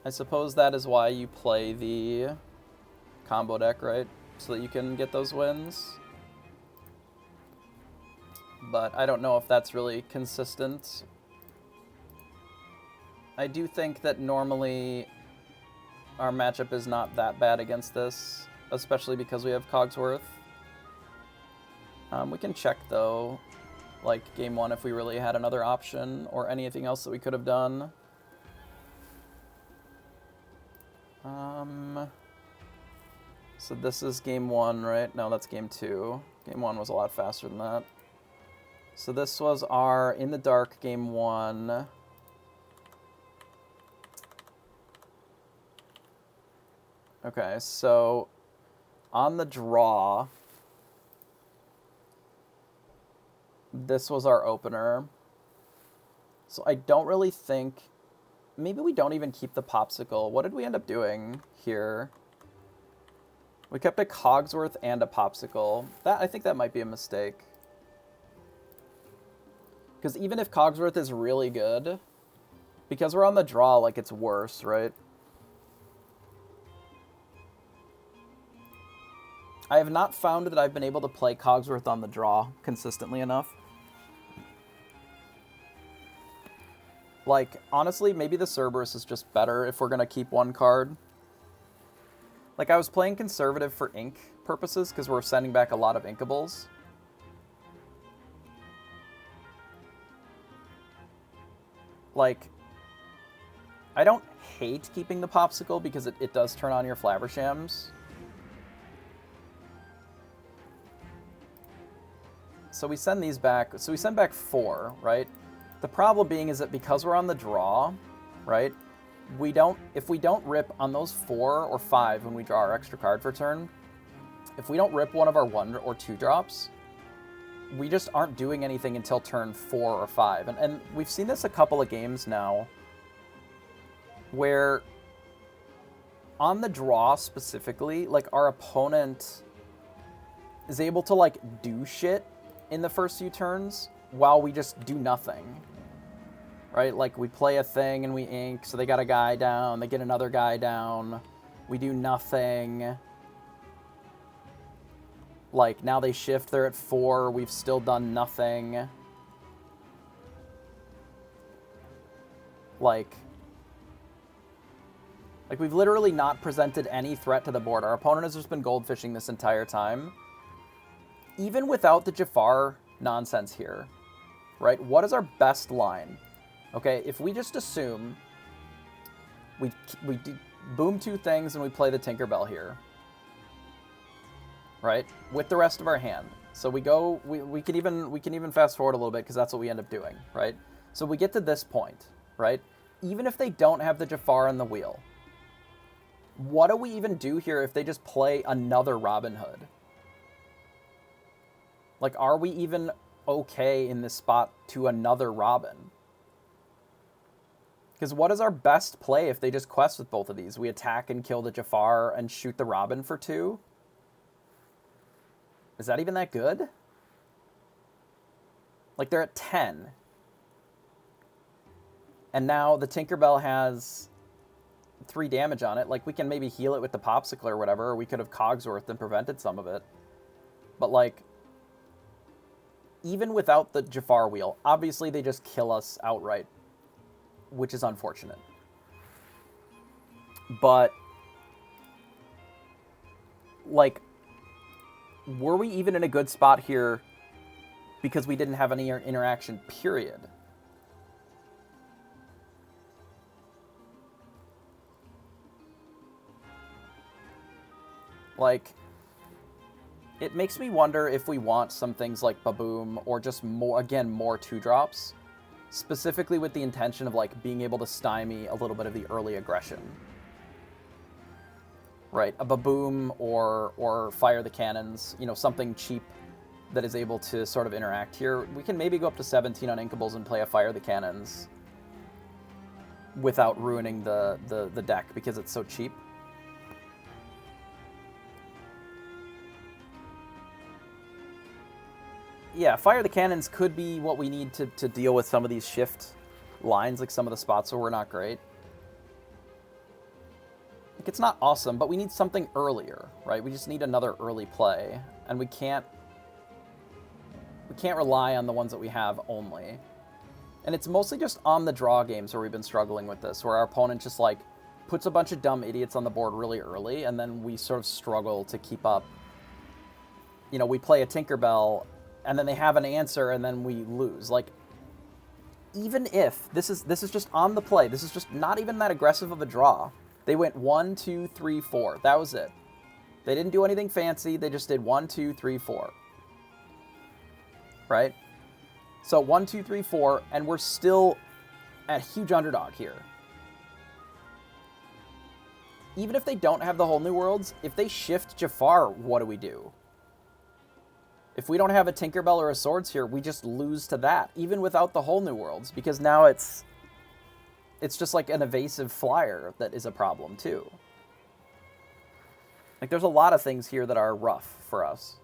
A: I suppose that is why you play the combo deck, right? So that you can get those wins. But I don't know if that's really consistent. I do think that normally our matchup is not that bad against this, especially because we have Cogsworth. We can check, though, like game 1 if we really had another option or anything else that we could have done. So this is game 1, right? No, that's game 2. Game 1 was a lot faster than that. So this was our In the Dark game 1. Okay, so on the draw, this was our opener. So I don't really think, maybe we don't even keep the Popsicle. What did we end up doing here? We kept a Cogsworth and a Popsicle. I think that might be a mistake. Because even if Cogsworth is really good, because we're on the draw, like, it's worse, right? I have not found that I've been able to play Cogsworth on the draw consistently enough. Like, honestly, maybe the Cerberus is just better if we're going to keep one card. Like, I was playing conservative for ink purposes because we're sending back a lot of inkables. Like, I don't hate keeping the Popsicle because it does turn on your Flabbershams. So we send these back. So we send back 4, right? The problem being is that because we're on the draw, right, if we don't rip on those 4 or 5 when we draw our extra card for turn, if we don't rip one of our 1 or 2 drops, we just aren't doing anything until turn 4 or 5. And we've seen this a couple of games now where on the draw specifically, like our opponent is able to like do shit in the first few turns while we just do nothing. Right? Like we play a thing and we ink, so they got a guy down, they get another guy down, we do nothing. Like, now they shift, they're at 4, we've still done nothing. Like, we've literally not presented any threat to the board. Our opponent has just been goldfishing this entire time. Even without the Jafar nonsense here, right? What is our best line? Okay, if we just assume we boom 2 things and we play the Tinkerbell here, right, with the rest of our hand. So we go, we can even fast forward a little bit because that's what we end up doing, right? So we get to this point, right? Even if they don't have the Jafar on the wheel, what do we even do here if they just play another Robin Hood? Like, are we even okay in this spot to another Robin? Because what is our best play if they just quest with both of these? We attack and kill the Jafar and shoot the Robin for 2? Is that even that good? Like, they're at 10. And now the Tinkerbell has 3 damage on it. Like, we can maybe heal it with the Popsicle or whatever, or we could have Cogsworth and prevented some of it. But, like, even without the Jafar wheel, obviously they just kill us outright, which is unfortunate. But, like, were we even in a good spot here because we didn't have any interaction, period? Like, it makes me wonder if we want some things like Baboom or just more 2-drops, specifically with the intention of, like, being able to stymie a little bit of the early aggression. Right, a Baboom or Fire the Cannons, you know, something cheap that is able to sort of interact here. We can maybe go up to 17 on Inkables and play a Fire the Cannons without ruining the deck because it's so cheap. Yeah, Fire the Cannons could be what we need to deal with some of these shift lines, like some of the spots where we're not great. Like, it's not awesome, but we need something earlier, right? We just need another early play, and we can't rely on the ones that we have only. And it's mostly just on the draw games where we've been struggling with this, where our opponent just, like, puts a bunch of dumb idiots on the board really early, and then we sort of struggle to keep up. You know, we play a Tinkerbell, and then they have an answer, and then we lose. Like, even if this is just on the play, this is just not even that aggressive of a draw. They went 1, 2, 3, 4. That was it. They didn't do anything fancy. They just did 1, 2, 3, 4. Right? So 1, 2, 3, 4, and we're still a huge underdog here. Even if they don't have the whole New Worlds, if they shift Jafar, what do we do? If we don't have a Tinkerbell or a Swords here, we just lose to that, even without the whole New Worlds, because now it's just like an evasive flyer that is a problem too. Like, there's a lot of things here that are rough for us.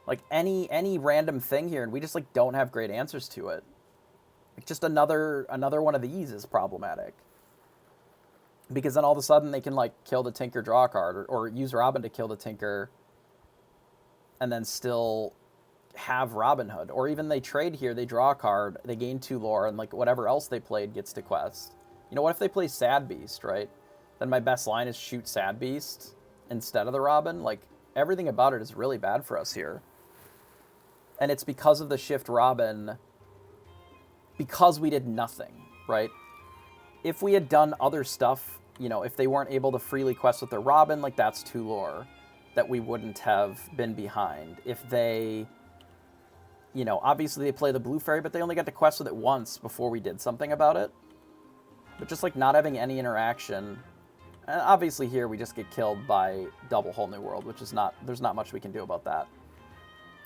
A: Like, any random thing here, and we just, like, don't have great answers to it. Like, just another one of these is problematic. Because then all of a sudden they can, like, kill the Tinker, draw a card, or use Robin to kill the Tinker, and then still have Robin Hood. Or even they trade here, they draw a card, they gain 2 lore, and, like, whatever else they played gets to quest. You know, what if they play Sad Beast, right? Then my best line is shoot Sad Beast instead of the Robin. Like, everything about it is really bad for us here. And it's because of the shift Robin, because we did nothing, right? If we had done other stuff, you know, if they weren't able to freely quest with their Robin, like, that's 2 lore that we wouldn't have been behind. If they, you know, obviously they play the Blue Fairy, but they only got to quest with it once before we did something about it. but just like not having any interaction. And obviously here we just get killed by double Whole New World, which is not, there's not much we can do about that.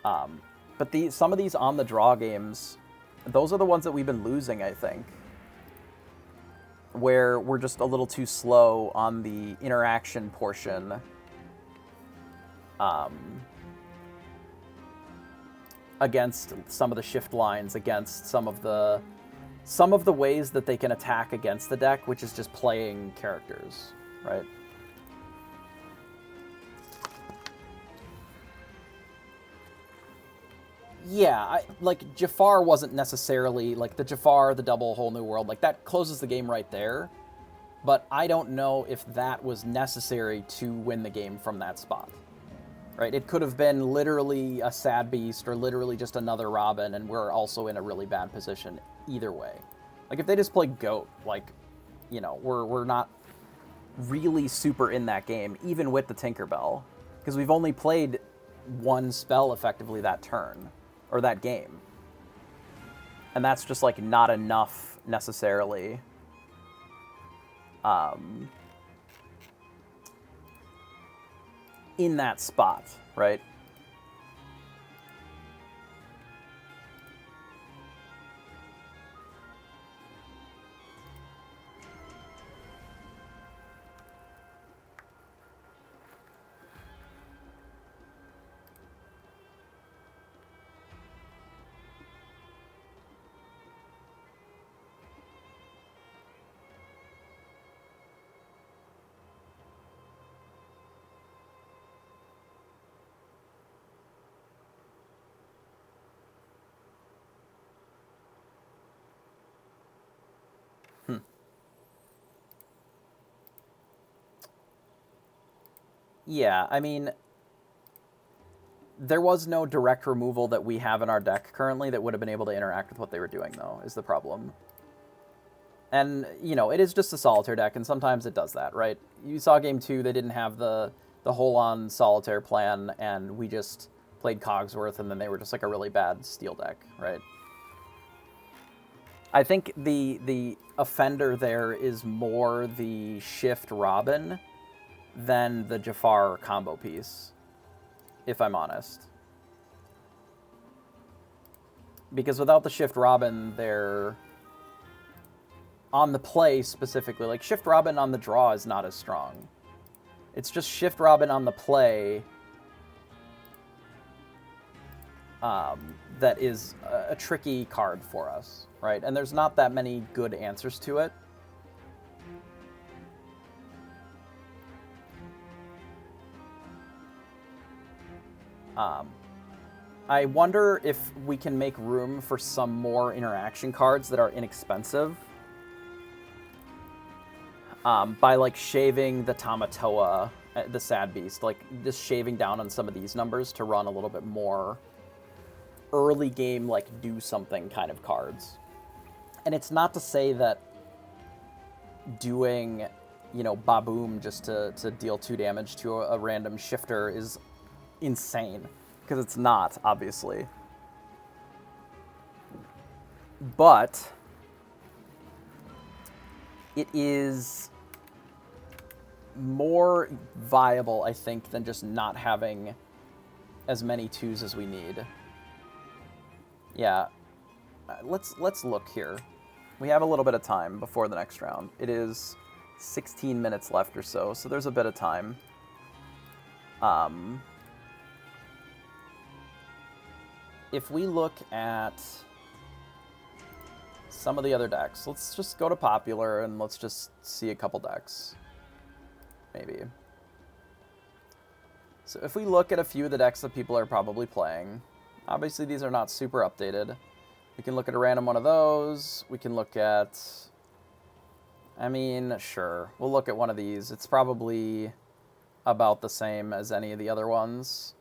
A: But some of these on the draw games, those are the ones that we've been losing, I think, where we're just a little too slow on the interaction portion. Against some of the shift lines, against some of the ways that they can attack against the deck, which is just playing characters, right? Yeah, like, Jafar wasn't necessarily, like, the Jafar, the double Whole New World, like, that closes the game right there, but I don't know if that was necessary to win the game from that spot, right? It could have been literally a Sad Beast or literally just another Robin, and we're also in a really bad position either way. Like, if they just play Goat, like, you know, we're not really super in that game, even with the Tinkerbell, because we've only played one spell effectively that turn, or that game. And that's just, like, not enough, necessarily. In that spot, right? Yeah, I mean, there was no direct removal that we have in our deck currently that would have been able to interact with what they were doing, though, is the problem. And, you know, it is just a Solitaire deck, and sometimes it does that, right? You saw Game 2, they didn't have the whole-on Solitaire plan, and we just played Cogsworth, and then they were just, like, a really bad Steel deck, right? I think the offender there is more the Shift Robin than the Jafar combo piece, if I'm honest. Because without the Shift Robin, they're on the play specifically. Like, Shift Robin on the draw is not as strong. It's just Shift Robin on the play that is a tricky card for us, right? And there's not that many good answers to it. I wonder if we can make room for some more interaction cards that are inexpensive by, like, shaving the Tamatoa, the Sad Beast, like, just shaving down on some of these numbers to run a little bit more early game, like, do something kind of cards. And it's not to say that doing, you know, Baboom just to deal 2 damage to a random shifter is insane, because it's not, obviously. But it is more viable, I think, than just not having as many 2s as we need. Yeah, let's look here. We have a little bit of time before the next round. It is 16 minutes left or so, so there's a bit of time. If we look at some of the other decks, let's just go to Popular and let's just see a couple decks, maybe. So if we look at a few of the decks that people are probably playing, obviously these are not super updated. We can look at a random one of those. We can look at, I mean, sure, we'll look at one of these. It's probably about the same as any of the other ones.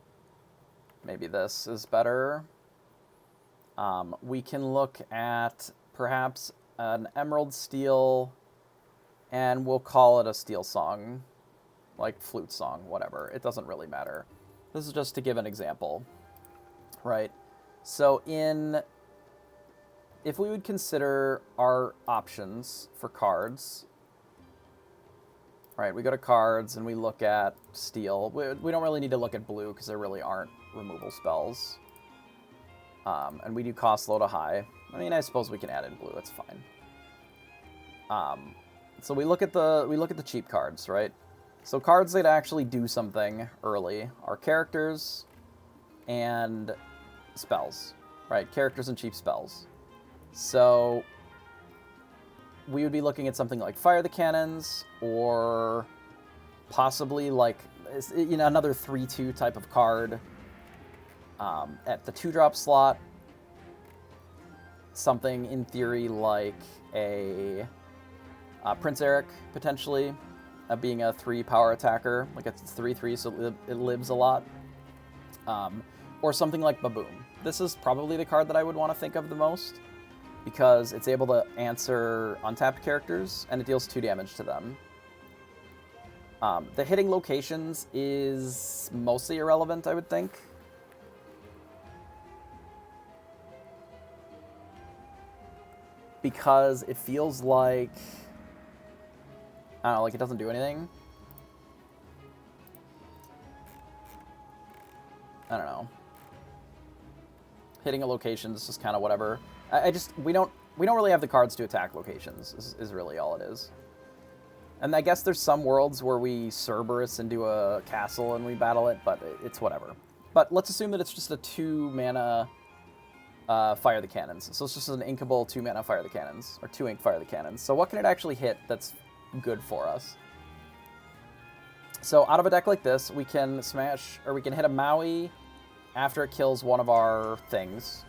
A: Maybe this is better. We can look at perhaps an Emerald Steel, and we'll call it a Steel Song, like Flute Song, whatever. It doesn't really matter. This is just to give an example, right? So in if we would consider our options for cards, right, we go to cards and we look at steel. We don't really need to look at blue because there really aren't removal spells. And we do cost low to high. I mean, I suppose we can add in blue. It's fine. So we look at the cheap cards, right? So cards that actually do something early are characters and spells, right? Characters and cheap spells. So we would be looking at something like Fire the Cannons, or possibly like, you know, another 3/2 type of card at the 2-drop slot. Something in theory like a Prince Eric, potentially, being a 3 power attacker. Like it's 3/3, so it lives a lot. Or something like Baboom. This is probably the card that I would want to think of the most, because it's able to answer untapped characters, and it deals 2 damage to them. The hitting locations is mostly irrelevant, I would think. Because it feels like, I don't know, like it doesn't do anything. I don't know. Hitting a location is just kind of whatever. We don't really have the cards to attack locations, is really all it is. And I guess there's some worlds where we Cerberus into a castle and we battle it, but it's whatever. But let's assume that it's just a 2-mana Fire the Cannons. So it's just an inkable 2-mana Fire the Cannons, or 2-ink Fire the Cannons. So what can it actually hit that's good for us? So out of a deck like this, we can smash, or we can hit a Maui after it kills one of our things.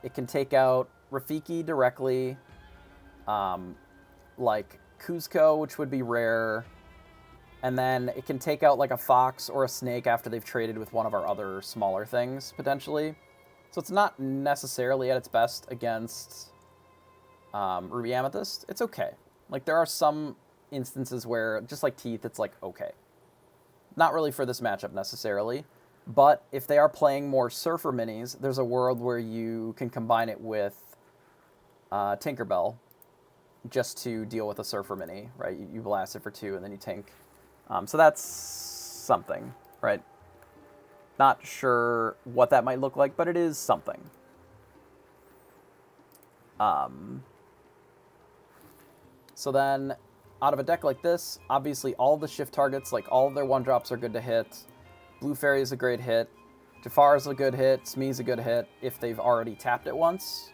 A: It can take out Rafiki directly, like Kuzco, which would be rare. And then it can take out like a fox or a snake after they've traded with one of our other smaller things, potentially. So it's not necessarily at its best against Ruby Amethyst. It's okay. Like, there are some instances where, just like Teeth, it's like, okay. Not really for this matchup necessarily. But if they are playing more Surfer minis, there's a world where you can combine it with Tinkerbell just to deal with a Surfer mini, right? You blast it for 2 and then you tink. So that's something, right? Not sure what that might look like, but it is something. So then, out of a deck like this, obviously all the shift targets, like all of their 1-drops are good to hit. Blue Fairy is a great hit. Jafar is a good hit. Smee is a good hit if they've already tapped it once,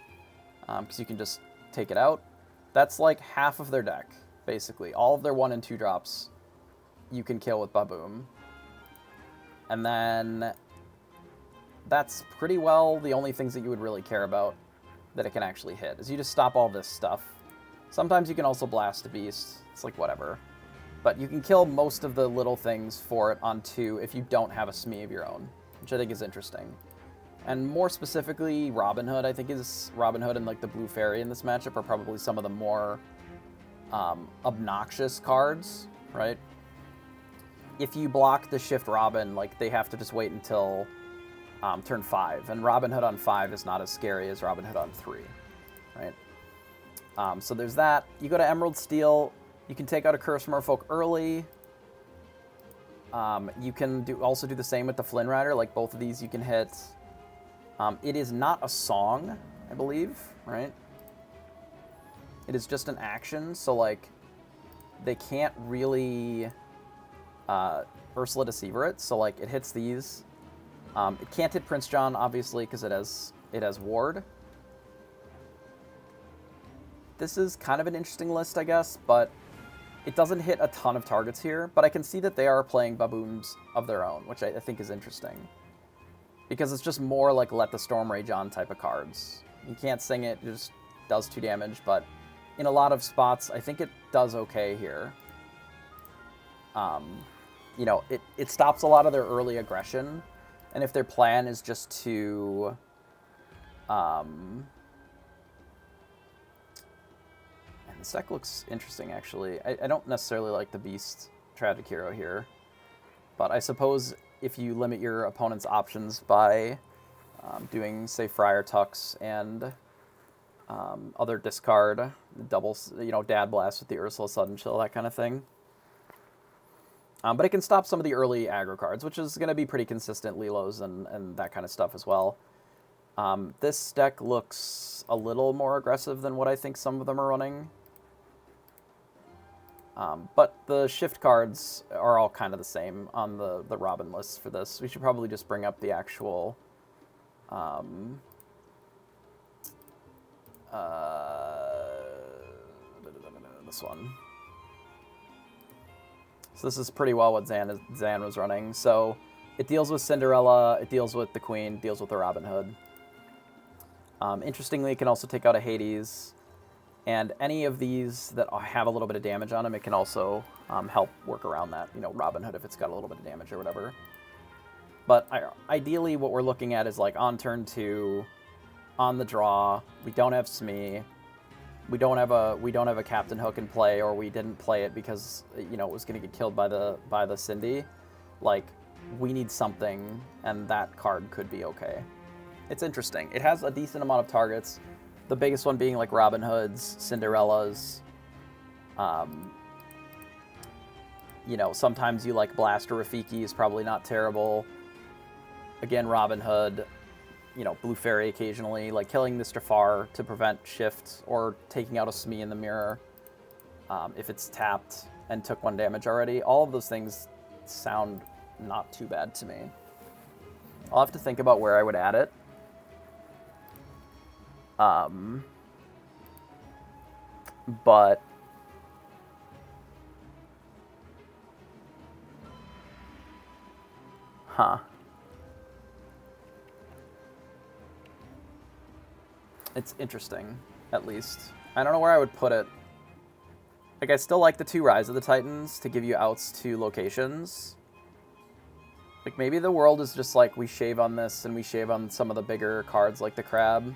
A: because you can just take it out. That's like half of their deck, basically. All of their 1 and 2 drops you can kill with Baboom. And then that's pretty well the only things that you would really care about that it can actually hit, is you just stop all this stuff. Sometimes you can also blast a beast. It's like whatever. But you can kill most of the little things for it on 2 if you don't have a Smee of your own, which I think is interesting. And more specifically, Robin Hood, I think Robin Hood and like the Blue Fairy in this matchup are probably some of the more obnoxious cards, right? If you block the Shift Robin, like they have to just wait until turn 5, and Robin Hood on 5 is not as scary as Robin Hood on 3, right? So there's that. You go to Emerald Steel, you can take out a Curse Merfolk early. You can also do the same with the Flynn Rider, like both of these you can hit. It is not a song, I believe, right? It is just an action, so like they can't really Ursula Deceiver it, so like it hits these. It can't hit Prince John, obviously, because it has Ward. This is kind of an interesting list, I guess, but it doesn't hit a ton of targets here. But I can see that they are playing Babooms of their own, which I think is interesting. Because it's just more like Let the Storm Rage On type of cards. You can't sing it, it just does 2 damage, but in a lot of spots, I think it does okay here. You know, it stops a lot of their early aggression, and if their plan is just to and this deck looks interesting, actually. I don't necessarily like the Beast Tragic Hero here, but I suppose if you limit your opponent's options by doing, say, Friar Tucks and Other discard, double, Dad Blast with the Ursula Sudden Chill, that kind of thing. But it can stop some of the early aggro cards, which is going to be pretty consistent, Lilos and that kind of stuff as well. This deck looks a little more aggressive than what I think some of them are running. But the shift cards are all kind of the same on the Robin list for this. We should probably just bring up the actual... this one. So this is pretty well what Zan was running. So it deals with Cinderella, it deals with the Queen, deals with the Robin Hood. Interestingly, it can also take out a Hades. And any of these that have a little bit of damage on them, it can also help work around that. Robin Hood if it's got a little bit of damage or whatever. But ideally, what we're looking at is like on turn 2, on the draw. We don't have Smee. We don't have a Captain Hook in play, or we didn't play it because it was going to get killed by the Cindy. Like, we need something, and that card could be okay. It's interesting. It has a decent amount of targets. The biggest one being like Robin Hoods, Cinderellas. Sometimes you like Blaster Rafiki is probably not terrible. Again, Robin Hood. Blue Fairy occasionally, like killing this Jafar to prevent shift, or taking out a Smee in the mirror if it's tapped and took 1 damage already. All of those things sound not too bad to me. I'll have to think about where I would add it. But it's interesting, at least. I don't know where I would put it. Like, I still like the 2 Rise of the Titans to give you outs to locations. Like, maybe the world is just like, we shave on this and we shave on some of the bigger cards like the Crab.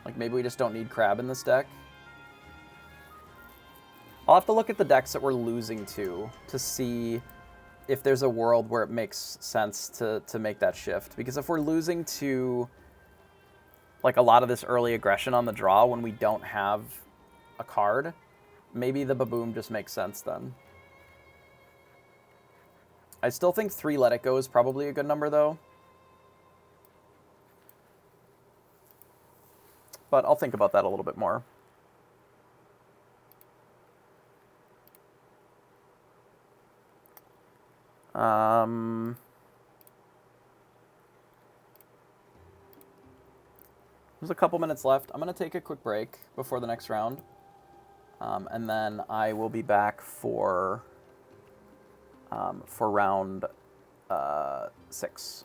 A: Like, maybe we just don't need Crab in this deck. I'll have to look at the decks that we're losing to see if there's a world where it makes sense to make that shift. Because if we're losing to like a lot of this early aggression on the draw when we don't have a card, maybe the Baboom just makes sense then. I still think 3 Let It Go is probably a good number, though. But I'll think about that a little bit more. There's a couple minutes left. I'm going to take a quick break before the next round. And then I will be back for round 6.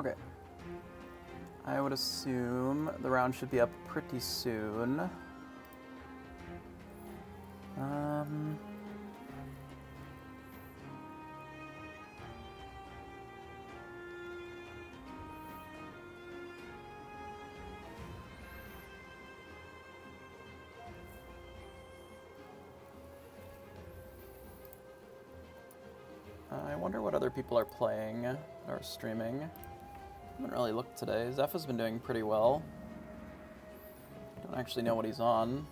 A: Okay. I would assume the round should be up pretty soon. I wonder what other people are playing or streaming. I haven't really looked today. Zeph has been doing pretty well. Don't actually know what he's on.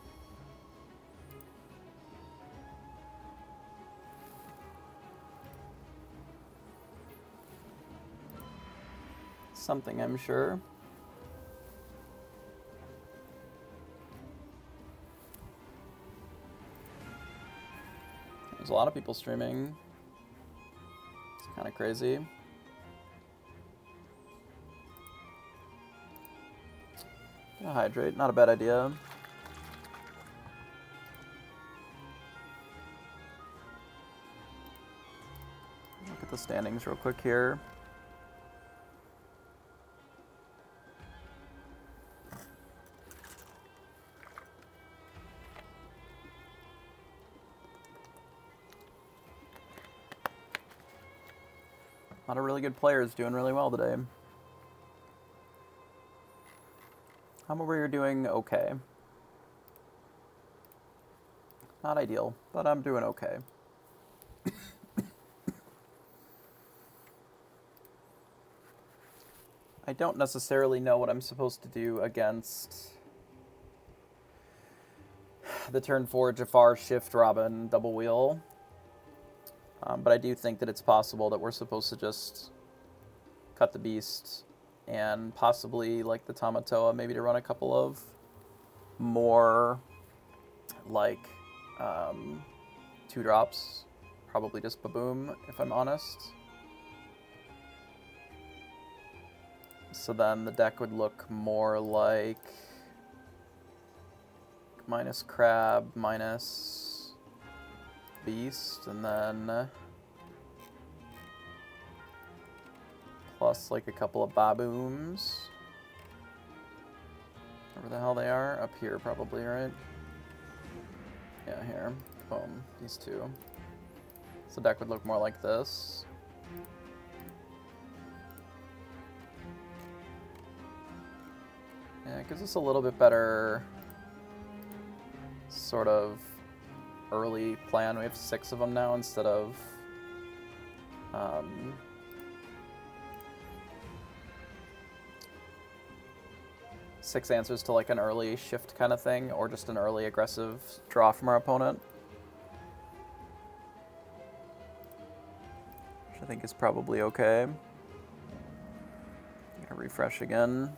A: Something, I'm sure. There's a lot of people streaming. It's kind of crazy. Gonna hydrate, not a bad idea. Look at the standings real quick here. A lot of really good players doing really well today. I'm over here doing okay. Not ideal, but I'm doing okay. I don't necessarily know what I'm supposed to do against the turn 4 Jafar Shift Robin double wheel. But I do think that it's possible that we're supposed to just cut the beast and possibly, like the Tamatoa, maybe to run a couple of more, like, 2-drops. Probably just Baboom, if I'm honest. So then the deck would look more like minus Crab, minus Beast, and then plus like a couple of Babooms. Wherever the hell they are. Up here probably, right? Yeah, here. Boom. These two. So the deck would look more like this. Yeah, it gives us a little bit better sort of early plan. We have 6 of them now instead of 6 answers to like an early shift kind of thing, or just an early aggressive draw from our opponent. Which I think is probably okay. Gonna refresh again.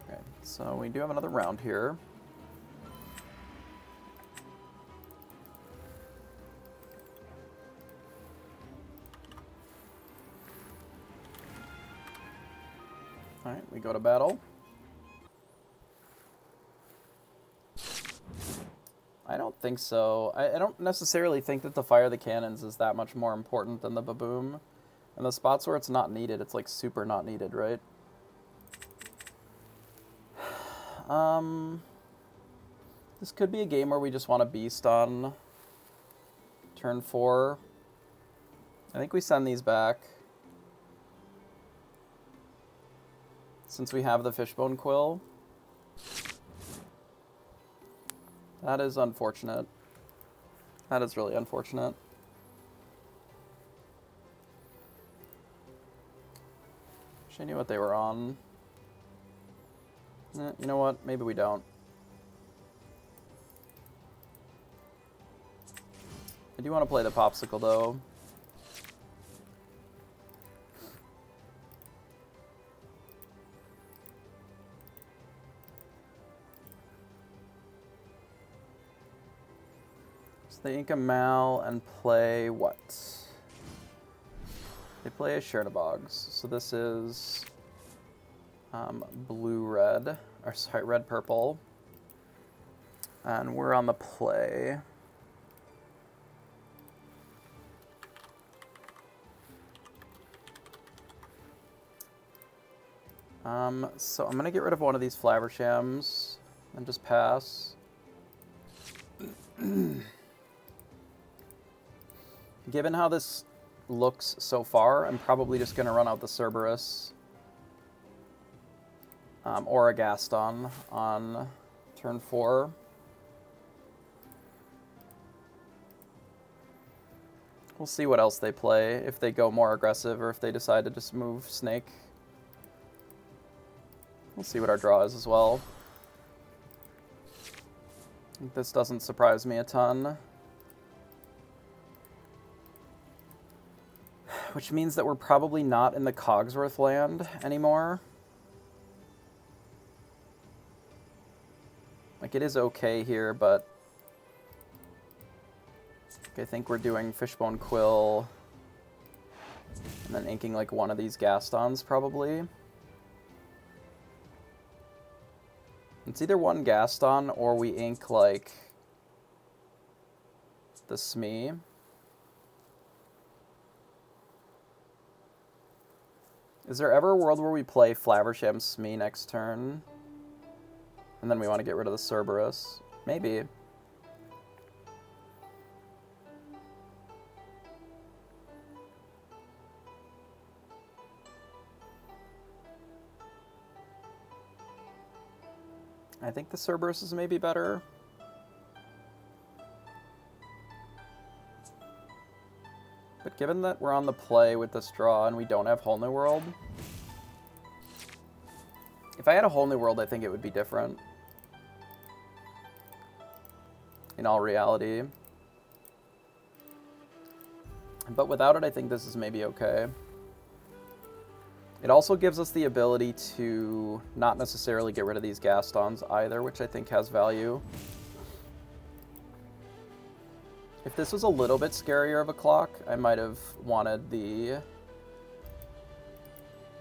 A: Okay, so we do have another round here. Alright, we go to battle. I don't think so. I don't necessarily think that the Fire the Cannons is that much more important than the Baboom. And the spots where it's not needed, it's like super not needed, right? This could be a game where we just want to beast on turn 4. I think we send these back. Since we have the Fishbone Quill. That is unfortunate. That is really unfortunate. Wish I knew what they were on. You know what? Maybe we don't. I do want to play the Popsicle, though. So they ink a Mal and play what? They play a Chernabogs. So this is blue-red, or sorry, red-purple. And we're on the play. So I'm going to get rid of one of these Flavershams and just pass. Given how this looks so far, I'm probably just going to run out the Cerberus or a Gaston on turn 4. We'll see what else they play, if they go more aggressive or if they decide to just move Snake. We'll see what our draw is as well. This doesn't surprise me a ton. Which means that we're probably not in the Cogsworth land anymore. Like, it is okay here, but I think we're doing Fishbone Quill and then inking like one of these Gastons probably. It's either one Gaston or we ink like the Smee. Is there ever a world where we play Flaversham Smee next turn? And then we want to get rid of the Cerberus? Maybe. I think the Cerberus is maybe better. But given that we're on the play with this draw and we don't have Whole New World, if I had a Whole New World, I think it would be different. In all reality. But without it, I think this is maybe okay. It also gives us the ability to not necessarily get rid of these Gastons either, which I think has value. If this was a little bit scarier of a clock, I might have wanted the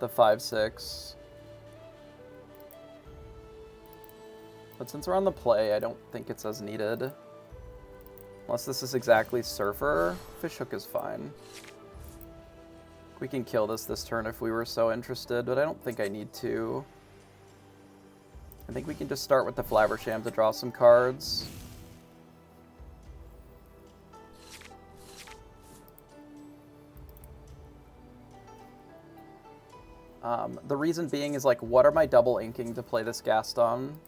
A: 5/6. But since we're on the play, I don't think it's as needed. Unless this is exactly Surfer, Fishhook is fine. We can kill this turn if we were so interested, but I don't think I need to. I think we can just start with the Flaversham to draw some cards. The reason being is, like, what are my double inking to play this Gaston?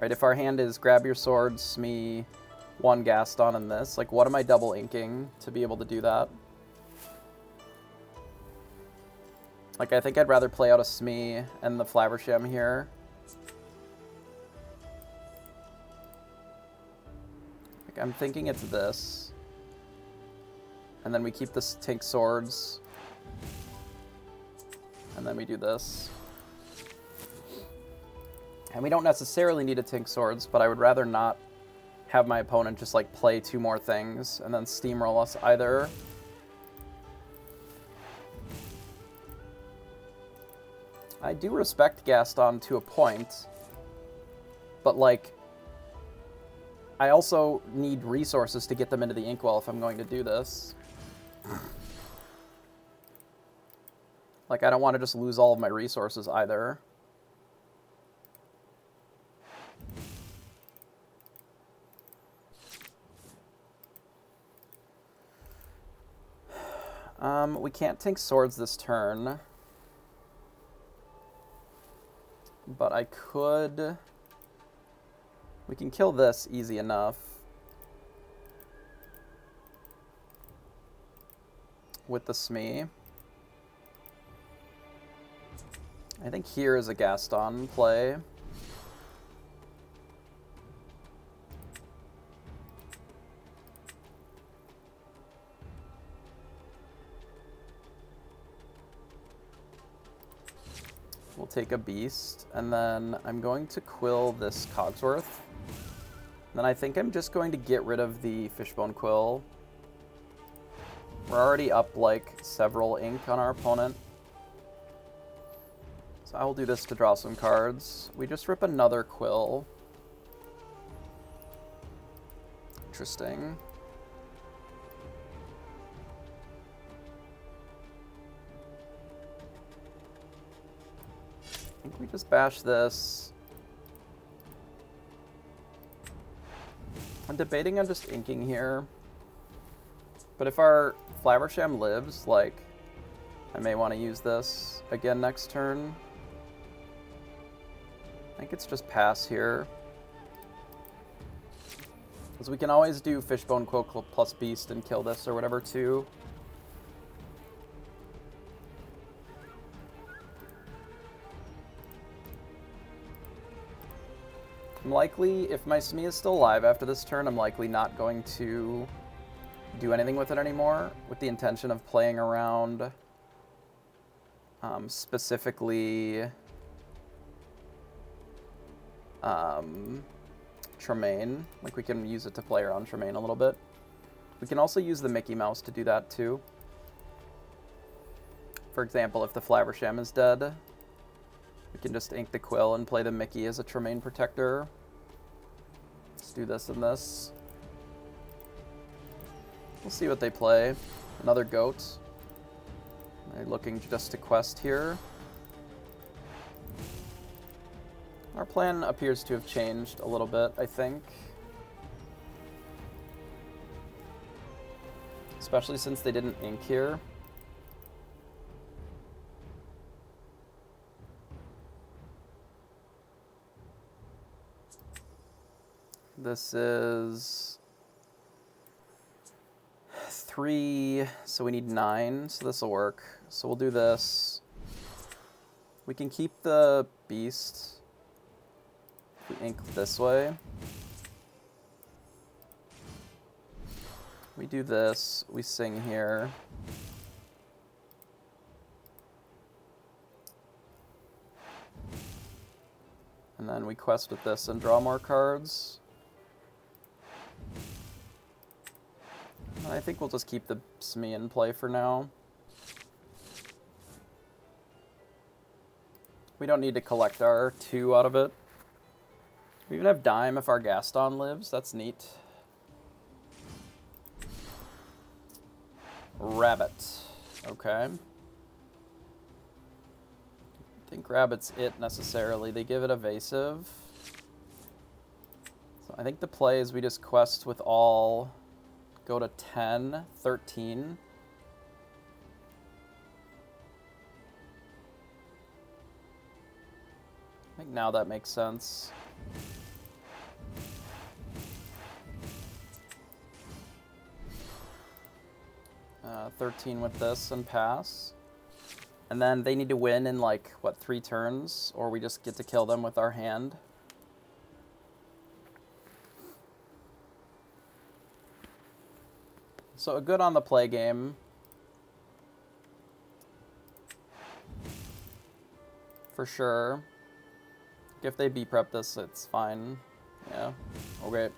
A: Right, if our hand is grab your sword, Smee, one Gaston, and this, like, what am I double inking to be able to do that? Like, I think I'd rather play out a Smee and the Flaversham here. Like, I'm thinking it's this. And then we keep the Tink Swords. And then we do this. And we don't necessarily need a Tink Swords, but I would rather not have my opponent just, like, play two more things and then steamroll us either. I do respect Gaston to a point, but, like, I also need resources to get them into the Inkwell if I'm going to do this. Like, I don't want to just lose all of my resources either. We can't Tink Swords this turn. But I could... We can kill this easy enough. With the Smee. I think here is a Gaston play. We'll take a Beast, and then I'm going to Quill this Cogsworth. Then I think I'm just going to get rid of the Fishbone Quill. We're already up, like, several ink on our opponent. So I will do this to draw some cards. We just rip another Quill. Interesting. I think we just bash this. I'm debating on just inking here. But if our Flaversham lives, like, I may want to use this again next turn. I think it's just pass here. Because we can always do Fishbone Quill plus Beast and kill this or whatever too. I'm likely, if my Smee is still alive after this turn, I'm likely not going to do anything with it anymore, with the intention of playing around specifically Tremaine. Like, we can use it to play around Tremaine a little bit. We can also use the Mickey Mouse to do that too. For example, if the Flaversham is dead, we can just ink the Quill and play the Mickey as a Tremaine protector. Let's do this and this. We'll see what they play. Another goat. They're looking just to quest here. Our plan appears to have changed a little bit, I think. Especially since they didn't ink here. This is 3, so we need 9, so this will work. So we'll do this. We can keep the beast. We ink this way. We do this, we sing here. And then we quest with this and draw more cards. I think we'll just keep the Smee in play for now. We don't need to collect our 2 out of it. We even have Dime if our Gaston lives. That's neat. Rabbit. Okay. I think Rabbit's it necessarily. They give it evasive. So I think the play is we just quest with all... Go to 10, 13. I think now that makes sense. Uh, 13 with this and pass. And then they need to win in, like, what, 3 turns? Or we just get to kill them with our hand. So a good on the play game. For sure. If they B-prep this, it's fine. Yeah. Okay.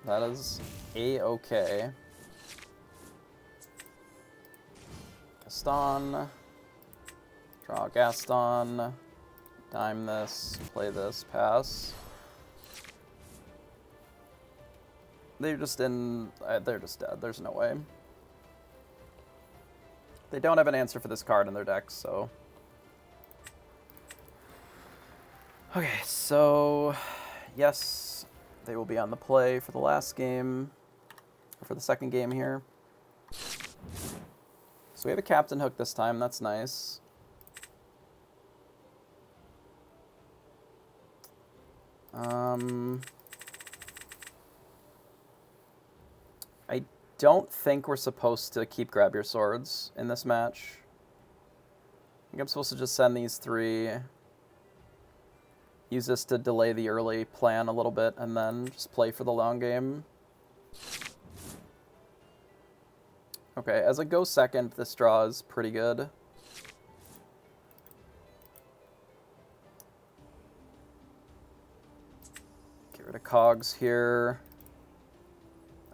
A: That is A-okay. Gaston. Draw Gaston. Dime this. Play this. Pass. They're just in... they're just dead. There's no way. They don't have an answer for this card in their deck, so... Okay, so... Yes, they will be on the play for the last game. Or for the second game here. So we have a Captain Hook this time. That's nice. I don't think we're supposed to keep Grab Your Swords in this match. I think I'm supposed to just send these 3. Use this to delay the early plan a little bit, and then just play for the long game. Okay, as a go second, this draw is pretty good. Get rid of Cogs here.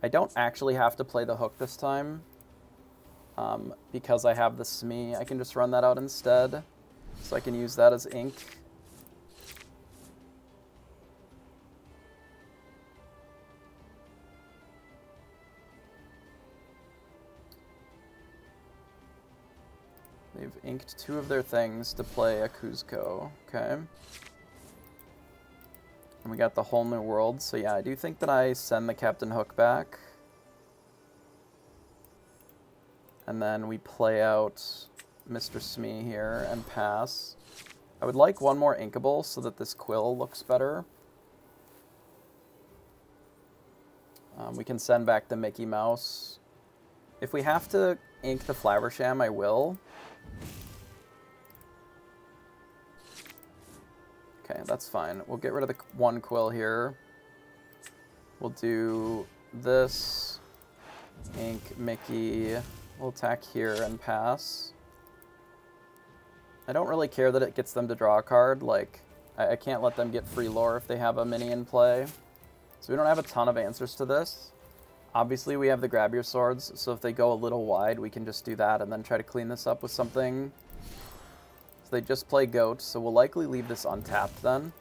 A: I don't actually have to play the hook this time. Because I have the Smee, I can just run that out instead. So I can use that as ink. We've inked 2 of their things to play a Kuzco. Okay. And we got the Whole New World. So yeah, I do think that I send the Captain Hook back. And then we play out Mr. Smee here and pass. I would like one more inkable so that this quill looks better. We can send back the Mickey Mouse. If we have to ink the Flowersham, I will. Okay, that's fine. We'll get rid of the 1 quill here. We'll do this. Ink Mickey. We'll attack here and pass. I don't really care that it gets them to draw a card. Like, I can't let them get free lore if they have a mini in play. So we don't have a ton of answers to this. Obviously, we have the Grab Your Swords, so if they go a little wide, we can just do that and then try to clean this up with something. So they just play Goat, so we'll likely leave this untapped then.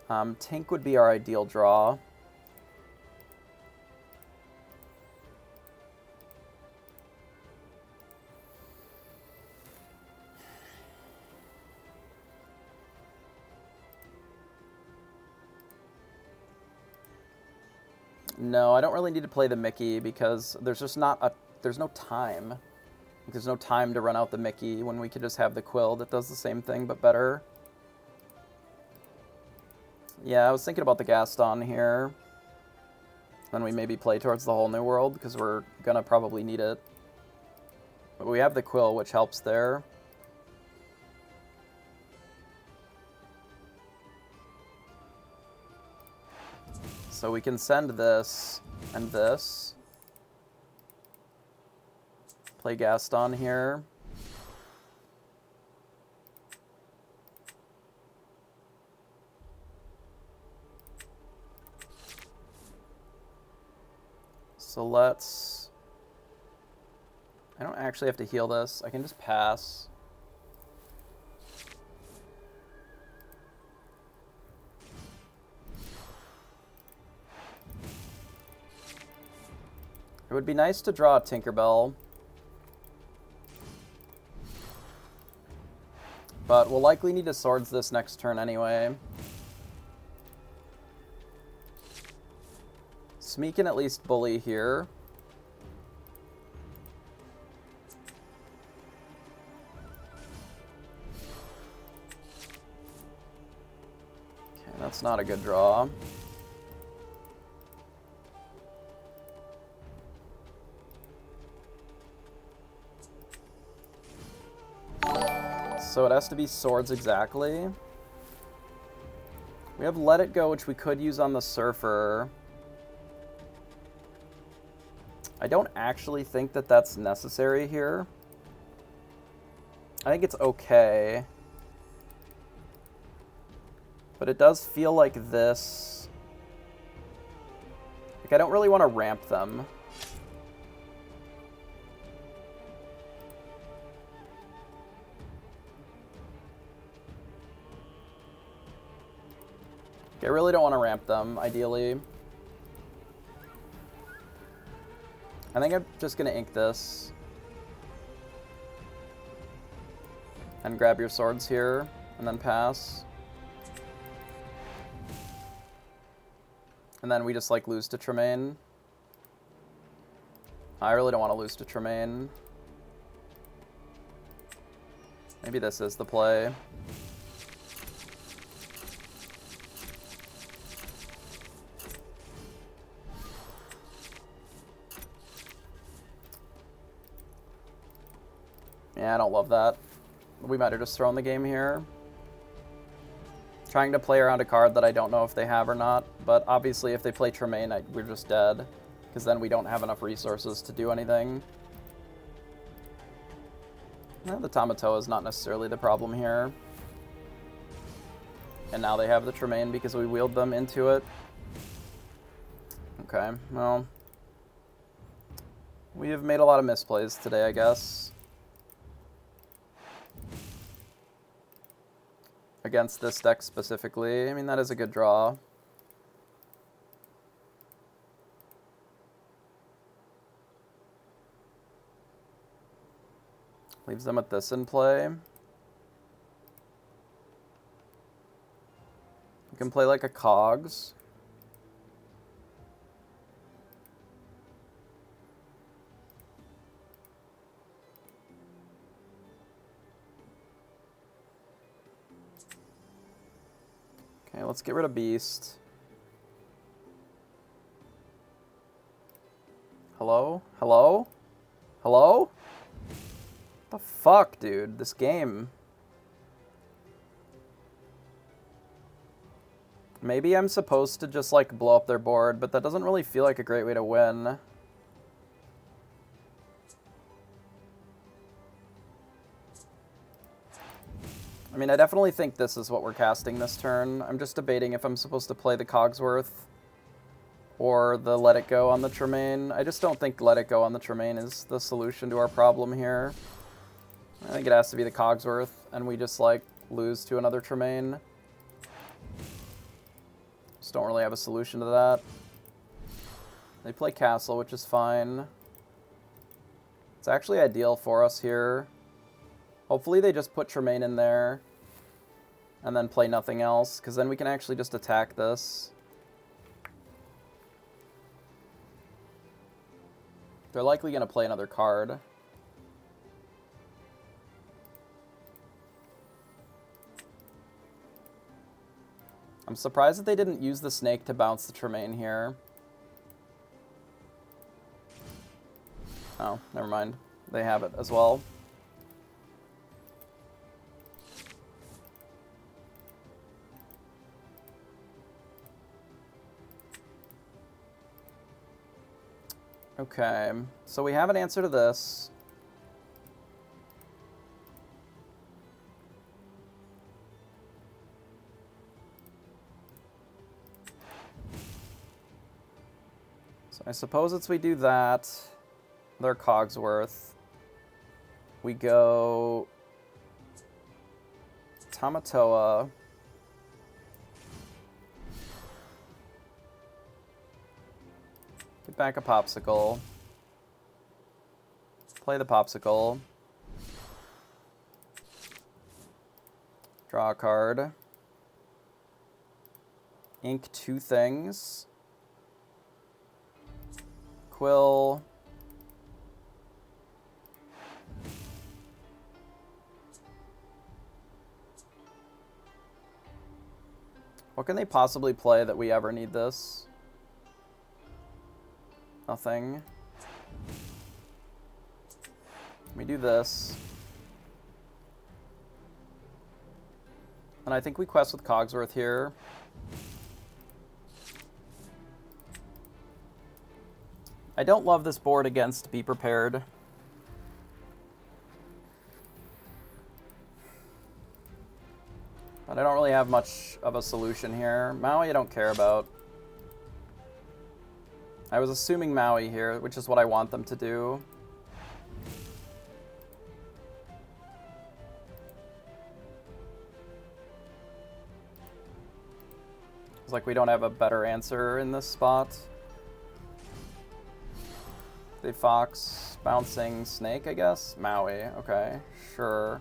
A: Tink would be our ideal draw. No, I don't really need to play the Mickey because there's just there's no time. There's no time to run out the Mickey when we could just have the Quill that does the same thing but better. Yeah, I was thinking about the Gaston here. Then we maybe play towards the Whole New World because we're gonna probably need it. But we have the Quill, which helps there. So we can send this and this. Play Gaston here. So let's... I don't actually have to heal this. I can just pass. It would be nice to draw a Tinkerbell. But we'll likely need to Swords this next turn anyway. Smee can at least bully here. Okay, that's not a good draw. So it has to be Swords exactly. We have Let It Go, which we could use on the Surfer. I don't actually think that that's necessary here. I think it's okay. But it does feel like this. Like, I don't really want to ramp them. I really don't want to ramp them, ideally. I think I'm just going to ink this. And grab your swords here, and then pass. And then we just, like, lose to Tremaine. I really don't want to lose to Tremaine. Maybe this is the play. Yeah, I don't love that. We might have just thrown the game here. Trying to play around a card that I don't know if they have or not, but obviously if they play Tremaine, we're just dead, because then we don't have enough resources to do anything. No, the Tamatoa is not necessarily the problem here. And now they have the Tremaine because we wheeled them into it. Okay, well, we have made a lot of misplays today, I guess. Against this deck specifically. I mean, that is a good draw. Leaves them with this in play. We can play like a cogs. Okay, let's get rid of Beast. Hello? Hello? Hello? The fuck, dude? This game. Maybe I'm supposed to just, like, blow up their board, but that doesn't really feel like a great way to win. I mean, I definitely think this is what we're casting this turn. I'm just debating if I'm supposed to play the Cogsworth or the Let It Go on the Tremaine. I just don't think Let It Go on the Tremaine is the solution to our problem here. I think it has to be the Cogsworth, and we just, like, lose to another Tremaine. Just don't really have a solution to that. They play Castle, which is fine. It's actually ideal for us here. Hopefully they just put Tremaine in there and then play nothing else, because then we can actually just attack this. They're likely going to play another card. I'm surprised that they didn't use the snake to bounce the Tremaine here. Oh, never mind. They have it as well. Okay, so we have an answer to this. So I suppose it's we do that. Their Cogsworth. We go Tamatoa. Get back a Popsicle. Play the Popsicle. Draw a card. Ink 2 things. Quill. What can they possibly play that we ever need this? Nothing. We do this. And I think we quest with Cogsworth here. I don't love this board against Be Prepared. But I don't really have much of a solution here. Maui I don't care about. I was assuming Maui here, which is what I want them to do. It's like we don't have a better answer in this spot. They Fox, bouncing Snake, I guess? Maui, okay, sure.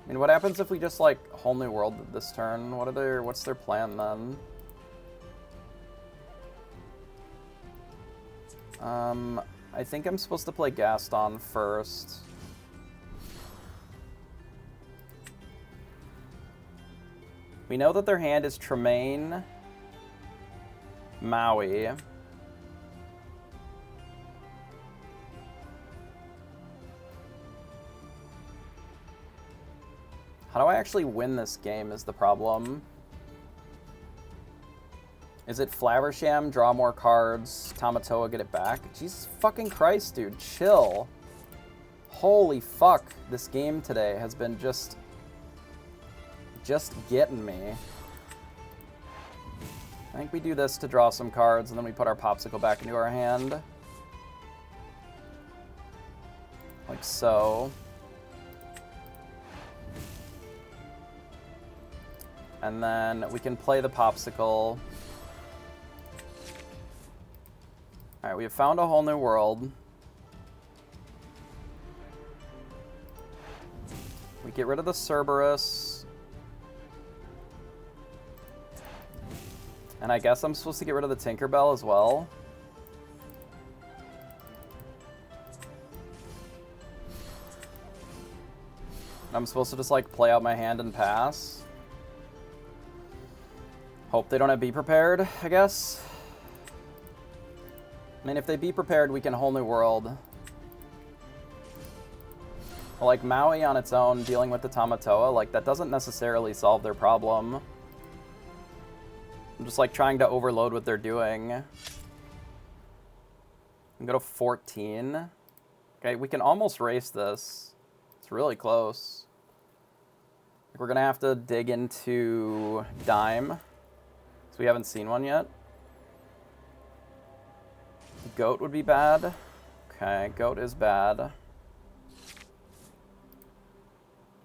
A: I mean, what happens if we just, like, whole new world this turn? What's their plan then? I think I'm supposed to play Gaston first. We know that their hand is Tremaine, Maui. How do I actually win this game is the problem. Is it Flaversham, draw more cards, Tamatoa, get it back? Jesus fucking Christ, dude, chill. Holy fuck, this game today has been just getting me. I think we do this to draw some cards, and then we put our Popsicle back into our hand. Like so. And then we can play the Popsicle. Alright, we have found a whole new world. get rid of the Cerberus. And I guess I'm supposed to get rid of the Tinkerbell as well. I'm supposed to just, like, play out my hand and pass. Hope they don't have Be Prepared, I guess. I mean, if they Be Prepared, we can Whole New World. But, like, Maui on its own, dealing with the Tamatoa, like, that doesn't necessarily solve their problem. I'm just, like, trying to overload what they're doing. I'm go to 14. Okay, we can almost race this. It's really close. We're going to have to dig into Dime. So we haven't seen one yet. Goat would be bad. Okay, Goat is bad.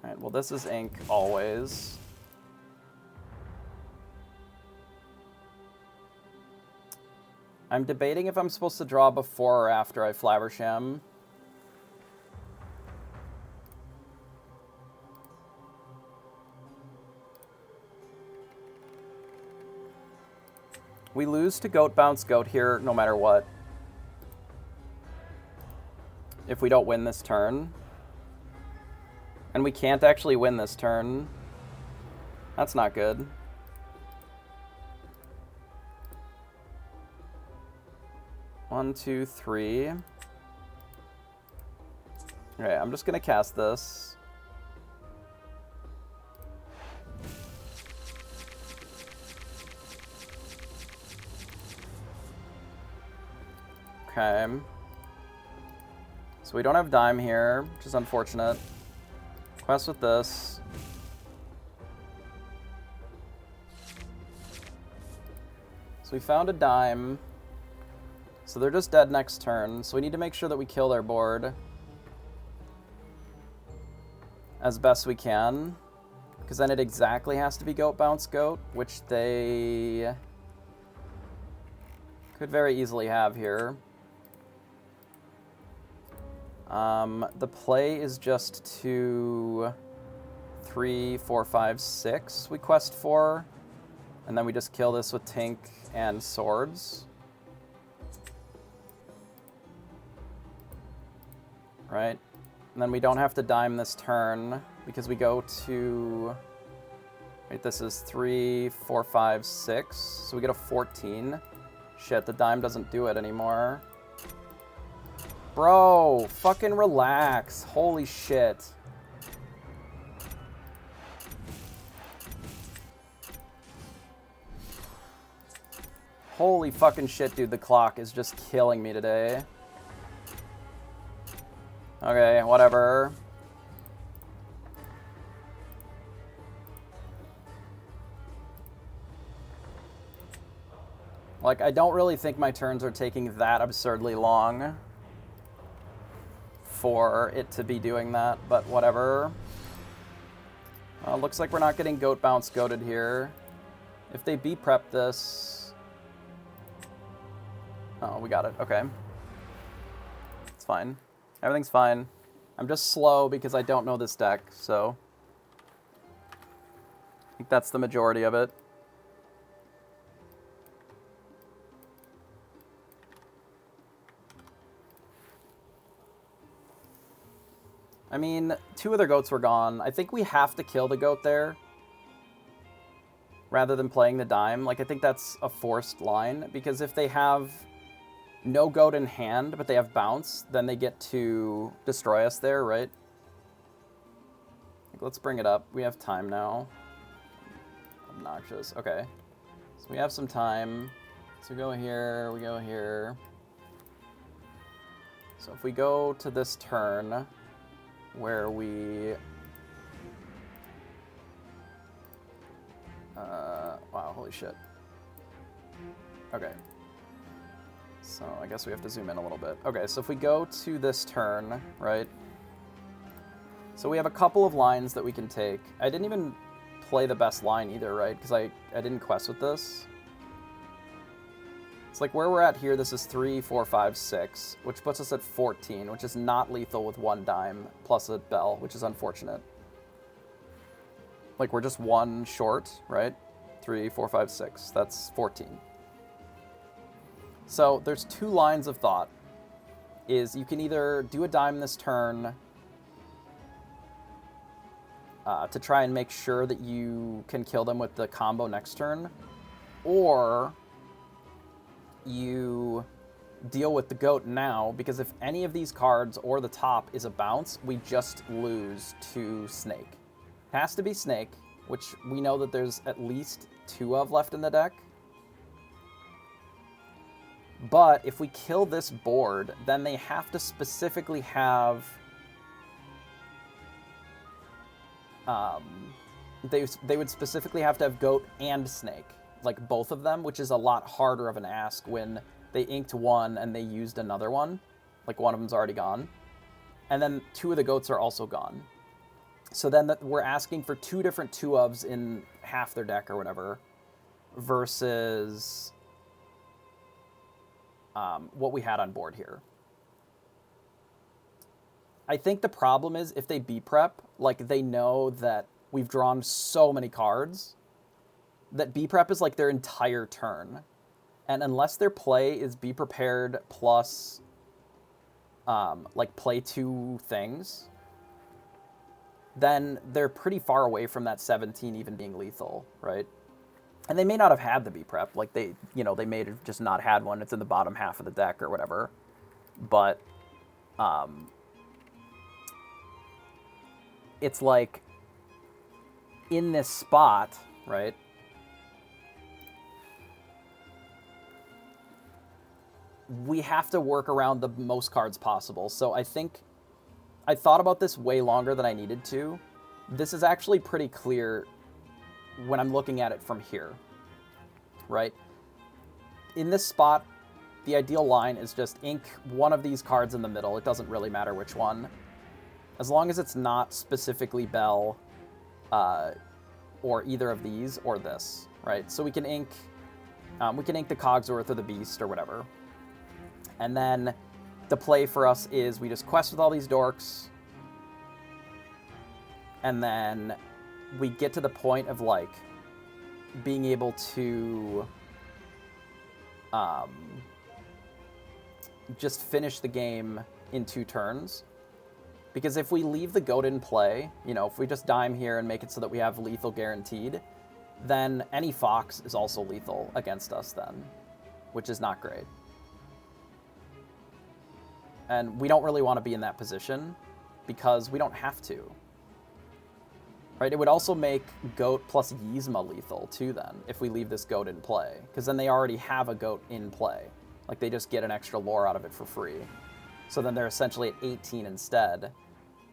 A: Alright, well this is Ink always. I'm debating if I'm supposed to draw before or after I Flaversham. We lose to Goat Bounce Goat here no matter what. If we don't win this turn. And we can't actually win this turn. That's not good. One, two, three. Okay, I'm just gonna cast this. Okay. So we don't have Dime here, which is unfortunate. Quest with this. So we found a Dime. So they're just dead next turn. So we need to make sure that we kill their board as best we can. Because then it exactly has to be Goat Bounce Goat, which they could very easily have here. The play is just to 3, 4, 5, 6 we quest for. And then we just kill this with Tink and Swords. Right? And then we don't have to Dime this turn because we go to... Wait, this is 3, 4, 5, 6. So we get a 14. Shit, the Dime doesn't do it anymore. Bro, fucking relax. Holy shit. Holy fucking shit, dude. The clock is just killing me today. Okay, whatever. Like, I don't really think my turns are taking that absurdly long for it to be doing that, but whatever. Looks like we're not getting Goat Bounce goated here. If they B-prep this... Oh, we got it. Okay. It's fine. Everything's fine. I'm just slow because I don't know this deck, so... I think that's the majority of it. I mean, 2 of their goats were gone. I think we have to kill the goat there rather than playing the Dime. Like, I think that's a forced line, because if they have no goat in hand, but they have bounce, then they get to destroy us there, right? Like, let's bring it up. We have time now. Obnoxious. Okay. So we have some time. So we go here, we go here. So if we go to this turn... where we... wow, holy shit. Okay. So I guess we have to zoom in a little bit. Okay, so if we go to this turn, right? So we have a couple of lines that we can take. I didn't even play the best line either, right? Because I didn't quest with this. It's like where we're at here, this is 3, 4, 5, 6, which puts us at 14, which is not lethal with 1 Dime, plus a Bell, which is unfortunate. Like, we're just 1 short, right? 3, 4, 5, 6. That's 14. So there's 2 lines of thought. Is you can either do a dime this turn to try and make sure that you can kill them with the combo next turn, or you deal with the goat now, because if any of these cards or the top is a bounce, we just lose to Snake. It has to be Snake, which we know that there's at least 2 of left in the deck. But if we kill this board, then they have to specifically have... they would specifically have to have Goat and Snake. Like, both of them, which is a lot harder of an ask when they inked one and they used another one. Like, one of them's already gone. And then 2 of the Goats are also gone. So then we're asking for 2 different 2-ofs in half their deck or whatever, versus... what we had on board here. I think the problem is if they B-prep, like, they know that we've drawn so many cards that B-prep is like their entire turn. And unless their play is be prepared plus like play 2 things, then they're pretty far away from that 17 even being lethal, right? And they may not have had the B-prep, like they may have just not had one. It's in the bottom half of the deck or whatever. But it's like in this spot, right? We have to work around the most cards possible. So I think I thought about this way longer than I needed to. This is actually pretty clear when I'm looking at it from here, right? In this spot, the ideal line is just ink one of these cards in the middle. It doesn't really matter which one. As long as it's not specifically Bell or either of these or this, right? So we can ink the Cogsworth or the Beast or whatever. And then the play for us is we just quest with all these dorks, and then we get to the point of, like, being able to just finish the game in 2 turns. Because if we leave the goat in play, if we just dime here and make it so that we have lethal guaranteed, then any fox is also lethal against us then, which is not great. And we don't really want to be in that position because we don't have to. Right? It would also make Goat plus Yzma lethal too then, if we leave this Goat in play. Because then they already have a Goat in play. Like, they just get an extra lore out of it for free. So then they're essentially at 18 instead.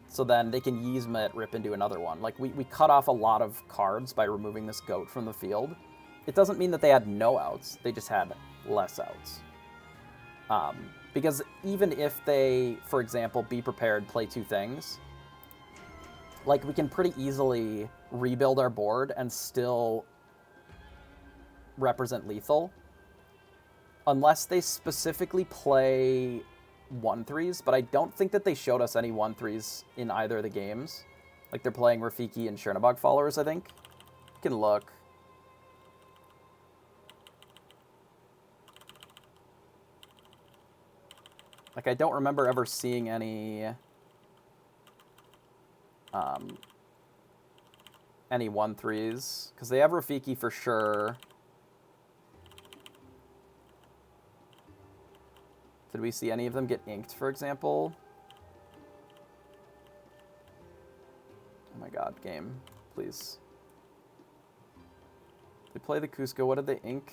A: So then they can Yzma it, rip into another one. Like, we cut off a lot of cards by removing this Goat from the field. It doesn't mean that they had no outs. They just had less outs. Because even if they, for example, be prepared, play 2 things, like, we can pretty easily rebuild our board and still represent lethal. Unless they specifically play 1/3s, but I don't think that they showed us any 1/3s in either of the games. Like, they're playing Rafiki and Chernobog followers, I think. You can look. Like, I don't remember ever seeing any 1/3s, because they have Rafiki for sure. Did we see any of them get inked, for example? Oh my god, game, please. They play the Cusco. What did they ink?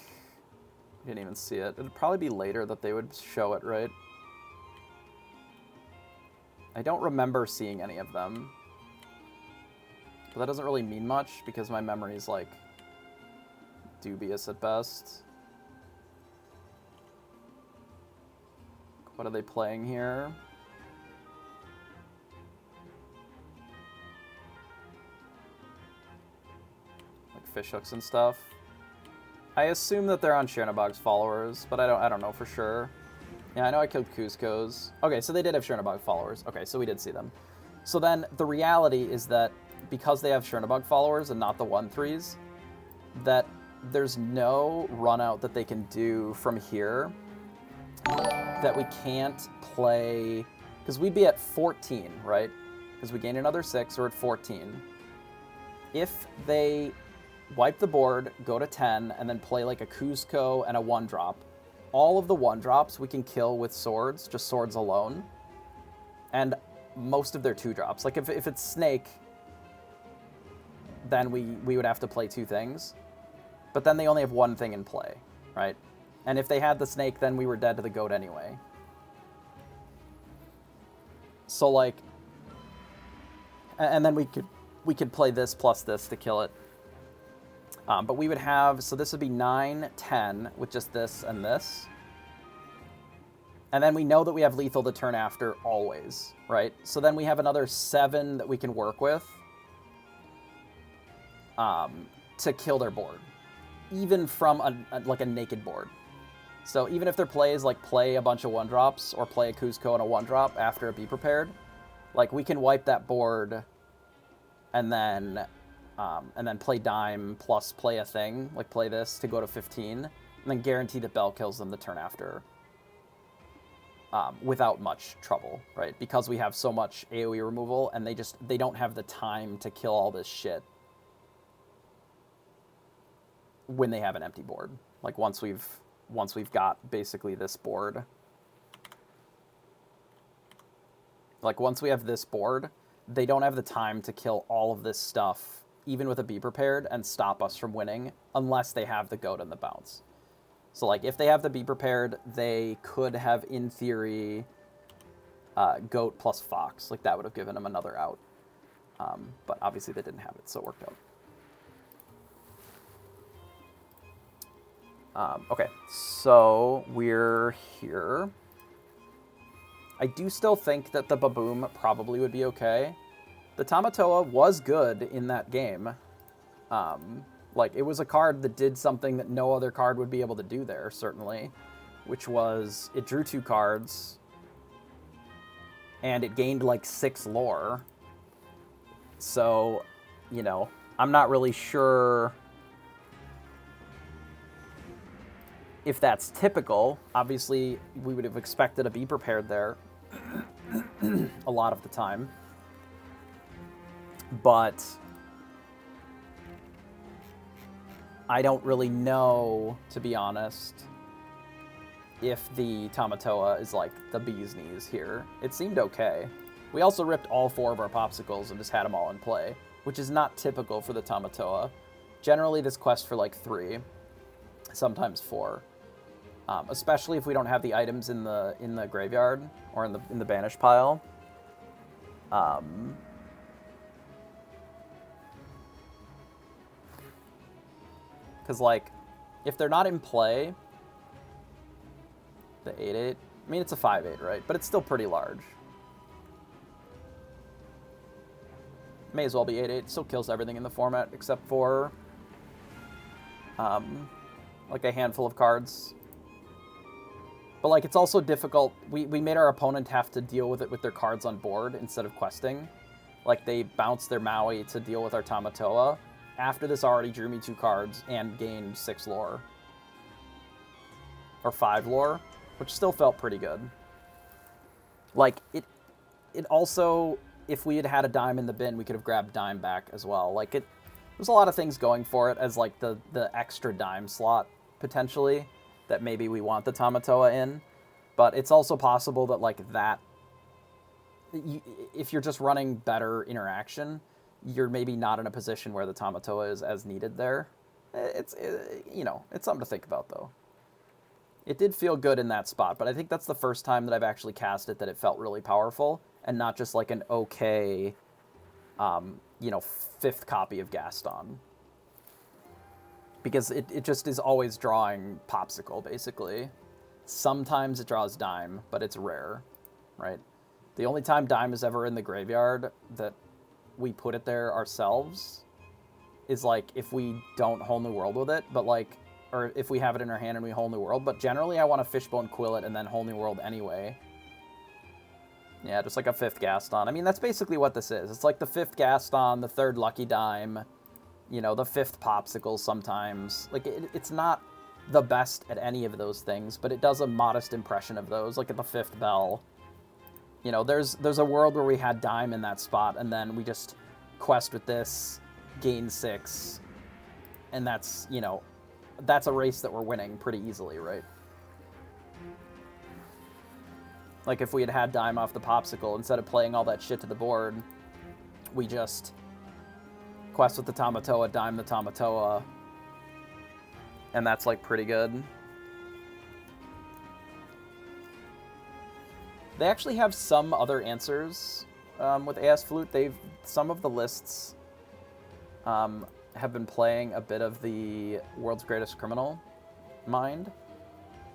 A: I didn't even see it. It'd probably be later that they would show it, right? I don't remember seeing any of them. But that doesn't really mean much because my memory is, like, dubious at best. What are they playing here? Like fishhooks and stuff. I assume that they're on Chernobog's followers, but I don't know for sure. Yeah, I know I killed Cusco's. Okay, so they did have Chernobog followers. Okay, so we did see them. So then the reality is that because they have Chernobog followers and not the 1/3s, that there's no run out that they can do from here that we can't play, because we'd be at 14, right? Because we gain another 6, we're at 14. If they wipe the board, go to 10, and then play like a Cusco and a 1-drop, all of the 1-drops we can kill with swords, just swords alone, and most of their 2-drops. Like if it's Snake, then we would have to play 2 things, but then they only have 1 thing in play, right? And if they had the Snake, then we were dead to the goat anyway. So like, and then we could play this plus this to kill it. But we would have, so this would be 9, 10 with just this and this. And then we know that we have lethal the turn after always, right? So then we have another 7 that we can work with to kill their board, even from like a naked board. So even if their play is like play a bunch of 1-drops or play a Cusco and a 1-drop after a Be Prepared, like we can wipe that board and then play dime plus play a thing, like play this to go to 15, and then guarantee that Bell kills them the turn after without much trouble, right? Because we have so much AoE removal, and they don't have the time to kill all this shit when they have an empty board. Like once we've got basically this board, like once we have this board, they don't have the time to kill all of this stuff, even with a Be Prepared, and stop us from winning, unless they have the goat and the bounce. So like if they have the Be Prepared, they could have, in theory, goat plus fox. Like that would have given them another out. But obviously they didn't have it, so it worked out. Okay, so we're here. I do still think that the Baboom probably would be okay. The Tamatoa was good in that game. Like, it was a card that did something that no other card would be able to do there, certainly, which was it drew 2 cards, and it gained, like, 6 lore. So, you know, I'm not really sure if that's typical. Obviously, we would have expected to be prepared there a lot of the time. But I don't really know, to be honest, if the Tamatoa is like the bee's knees here. It seemed okay. We also ripped all 4 of our popsicles and just had them all in play, which is not typical for the Tamatoa. Generally, this quests for like 3, sometimes 4. Especially if we don't have the items in the graveyard or in the banish pile. Because, like, if they're not in play, the 8/8, I mean, it's a 5/8, right? But it's still pretty large. May as well be 8/8. Still kills everything in the format except for, like, a handful of cards. But, like, it's also difficult. We made our opponent have to deal with it with their cards on board instead of questing. Like, they bounced their Maui to deal with our Tamatoa. After this already drew me 2 cards and gained 6 lore. Or 5 lore, which still felt pretty good. Like, it also, if we had had a dime in the bin, we could have grabbed dime back as well. Like, there's a lot of things going for it as, like, the extra dime slot, potentially, that maybe we want the Tamatoa in. But it's also possible that, like, that, if you're just running better interaction, you're maybe not in a position where the Tamatoa is as needed there. You know, it's something to think about, though. It did feel good in that spot, but I think that's the first time that I've actually cast it that it felt really powerful, and not just like an okay, you know, 5th copy of Gaston. Because it just is always drawing Popsicle, basically. Sometimes it draws Dime, but it's rare, right? The only time Dime is ever in the graveyard that we put it there ourselves is, like, if we don't Whole New World with it, but, like, or if we have it in our hand and we Whole New World, but generally I want to Fishbone Quill it and then Whole New World anyway. Yeah, just like a 5th Gaston. I mean, that's basically what this is. It's like the 5th Gaston, the 3rd Lucky Dime, you know, the 5th Popsicle sometimes. Like, it's not the best at any of those things, but it does a modest impression of those, like at the 5th Bell. You know, there's a world where we had Dime in that spot, and then we just quest with this, gain 6, and that's, you know, that's a race that we're winning pretty easily, right? Like, if we had had Dime off the Popsicle, instead of playing all that shit to the board, we just quest with the Tamatoa, Dime the Tamatoa, and that's, like, pretty good. They actually have some other answers with AS Flute. Some of the lists have been playing a bit of the World's Greatest Criminal mind,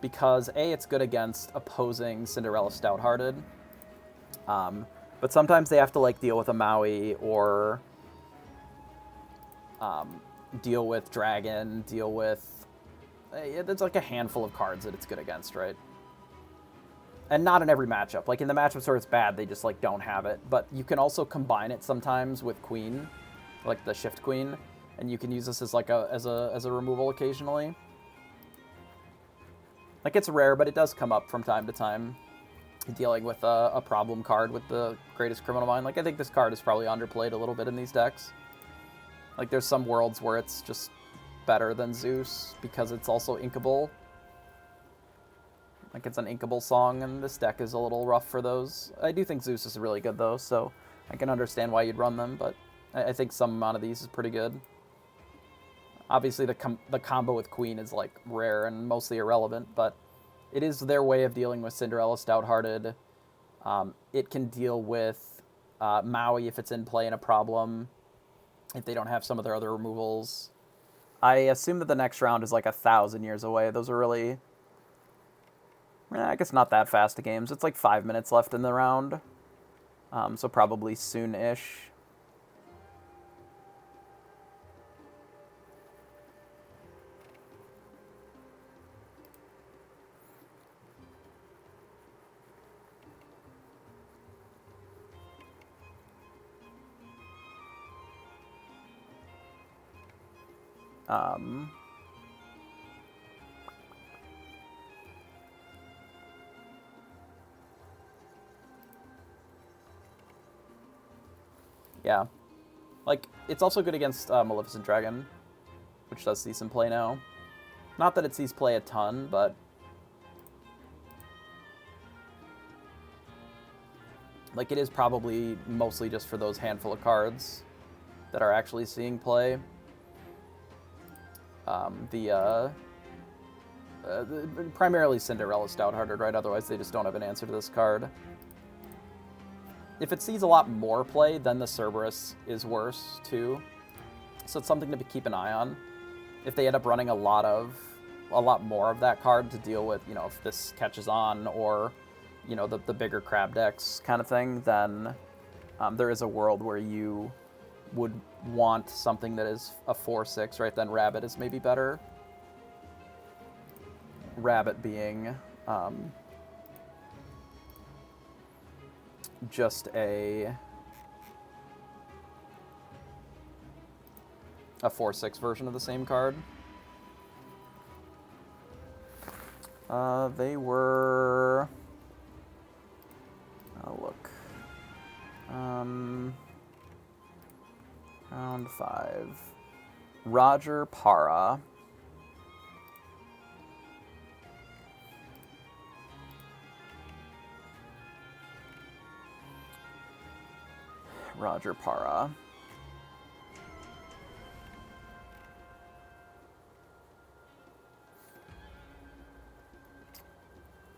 A: because A, it's good against opposing Cinderella Stouthearted, but sometimes they have to like deal with a Maui or deal with Dragon, deal with... There's like a handful of cards that it's good against, right? And not in every matchup. Like in the matchups where it's bad, they just like don't have it. But you can also combine it sometimes with Queen, like the Shift Queen, and you can use this as like as a removal occasionally. Like, it's rare, but it does come up from time to time, dealing with a problem card with the Greatest Criminal Mind. Like, I think this card is probably underplayed a little bit in these decks. Like, there's some worlds where it's just better than Zeus, because it's also inkable. Like, it's an inkable song, and this deck is a little rough for those. I do think Zeus is really good, though, so I can understand why you'd run them, but I think some amount of these is pretty good. Obviously, the combo with Queen is, like, rare and mostly irrelevant, but it is their way of dealing with Cinderella Stouthearted. It can deal with Maui if it's in play in a problem, if they don't have some of their other removals. I assume that the next round is, like, 1,000 years away. Those are really... I guess not that fast of games. It's, like, 5 minutes left in the round, so probably soon-ish. Yeah. Like, it's also good against Maleficent Dragon, which does see some play now. Not that it sees play a ton, but... like, it is probably mostly just for those handful of cards that are actually seeing play. Primarily Cinderella Stouthearted, right? Otherwise they just don't have an answer to this card. If it sees a lot more play, then the Cerberus is worse, too. So it's something to keep an eye on. If they end up running a lot more of that card to deal with, you know, if this catches on, or, you know, the bigger crab decks kind of thing, then there is a world where you would want something that is a 4/6, right? Then Rabbit is maybe better. Rabbit being just a 4/6 version of the same card. They were... oh, look. Round 5. Roger Para. Roger Para.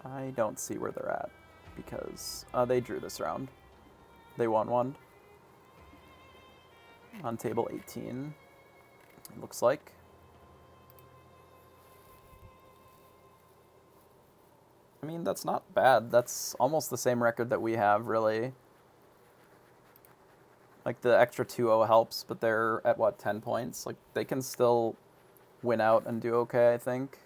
A: I don't see where they're at, because they drew this round. They won one. On table 18, it looks like. I mean, that's not bad. That's almost the same record that we have, really. Like, the extra 2-0 helps, but they're at, what, 10 points? Like, they can still win out and do okay, I think.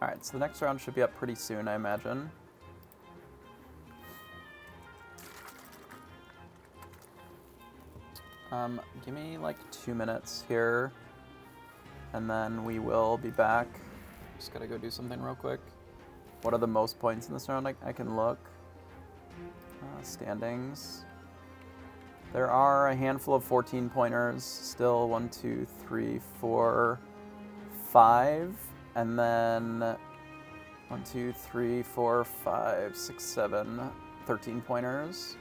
A: Alright, so the next round should be up pretty soon, I imagine. Give me like 2 minutes here, and then we will be back. Just gotta go do something real quick. What are the most points in this round? I can look. Standings. There are a handful of 14-pointers still. 1, 2, 3, 4, 5. And then 1, 2, 3, 4, 5, 6, 7, 13-pointers.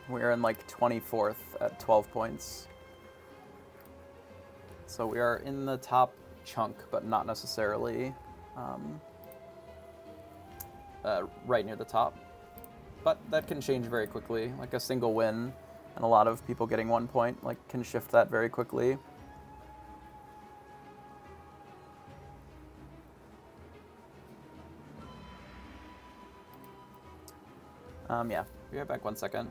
A: We're in like 24th at 12 points. So we are in the top chunk, but not necessarily right near the top. But that can change very quickly. Like a single win and a lot of people getting 1 point like can shift that very quickly. Yeah, be right back 1 second.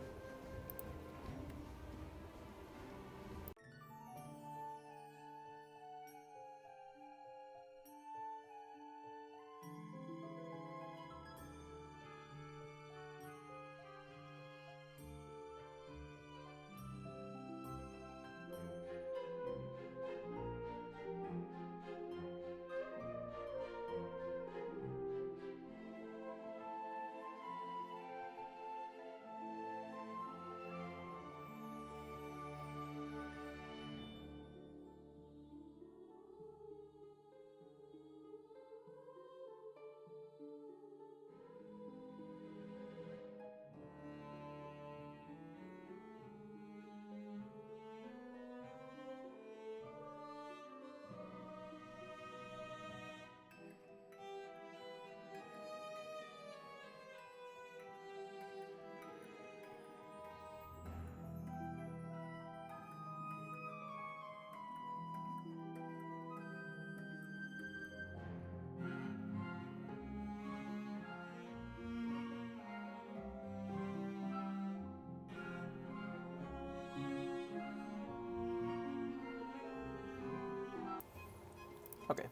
A: Okay,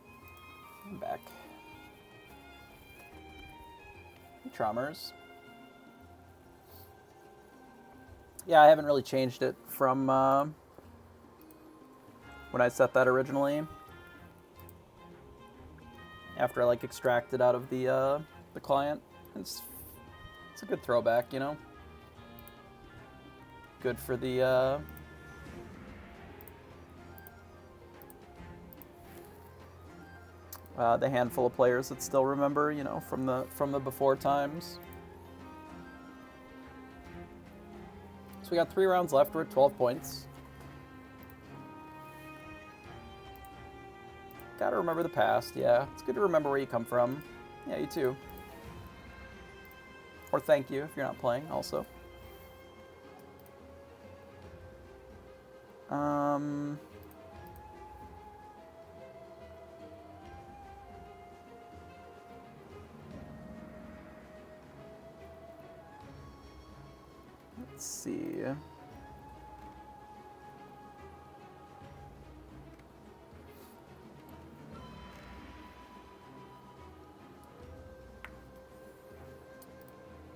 A: I'm back. Trommers. Yeah, I haven't really changed it from when I set that originally. After I like extract it out of the client, it's a good throwback, you know. Good for the handful of players that still remember, you know, from the before times. So we got 3 rounds left. We're at 12 points. Gotta remember the past, yeah. It's good to remember where you come from. Yeah, you too. Or thank you if you're not playing, also. Let's see.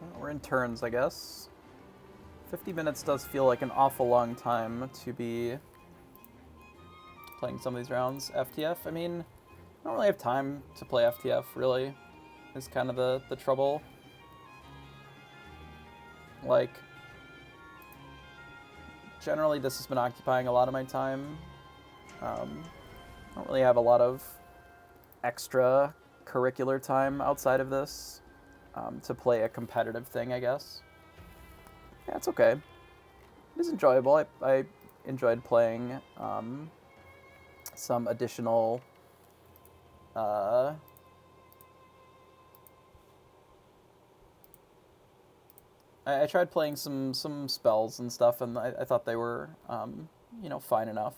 A: Well, we're in turns, I guess. 50 minutes does feel like an awful long time to be playing some of these rounds. FTF, I mean, I don't really have time to play FTF, really, is kind of the trouble. Like, generally this has been occupying a lot of my time. I don't really have a lot of extra curricular time outside of this to play a competitive thing, I guess. Yeah, it's okay. It is enjoyable. I enjoyed playing some additional I tried playing some spells and stuff, and I thought they were, you know, fine enough.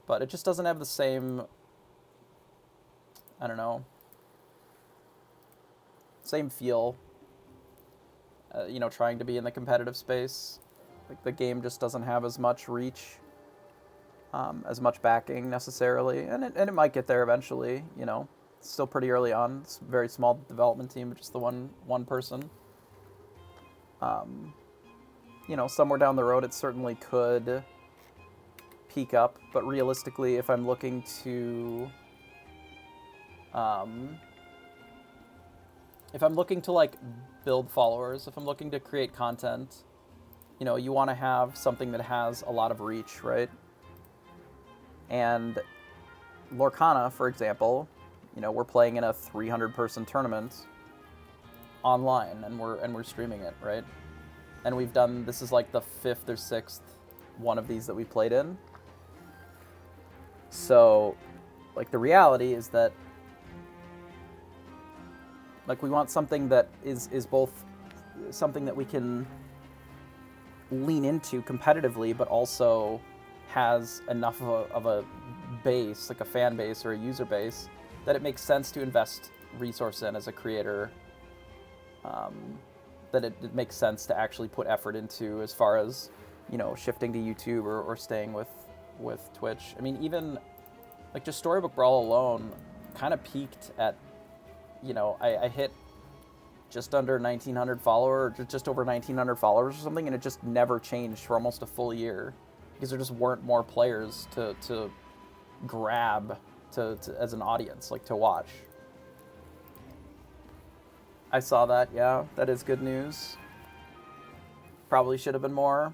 A: But it just doesn't have the same, I don't know, same feel, you know, trying to be in the competitive space. Like, the game just doesn't have as much reach as much backing necessarily, and it might get there eventually. You know, it's still pretty early on. It's a very small development team, just the one person. You know, somewhere down the road, it certainly could peak up, but realistically, if I'm looking to, like build followers, if I'm looking to create content, you know, you want to have something that has a lot of reach, right? And Lorcana, for example, you know, we're playing in a 300-person tournament online, and we're streaming it, right? And we've done, this is like the 5th or 6th one of these that we played in. So, like, the reality is that, like, we want something that is both something that we can lean into competitively, but also has enough of a base, like a fan base or a user base, that it makes sense to invest resource in as a creator, that it makes sense to actually put effort into, as far as, you know, shifting to YouTube or staying with Twitch. I mean, even like just Storybook Brawl alone kind of peaked at, you know, I hit just under 1,900 followers, or just over 1,900 followers or something, and it just never changed for almost a full year, because there just weren't more players to grab to as an audience, like, to watch. I saw that, yeah, that is good news. Probably should have been more.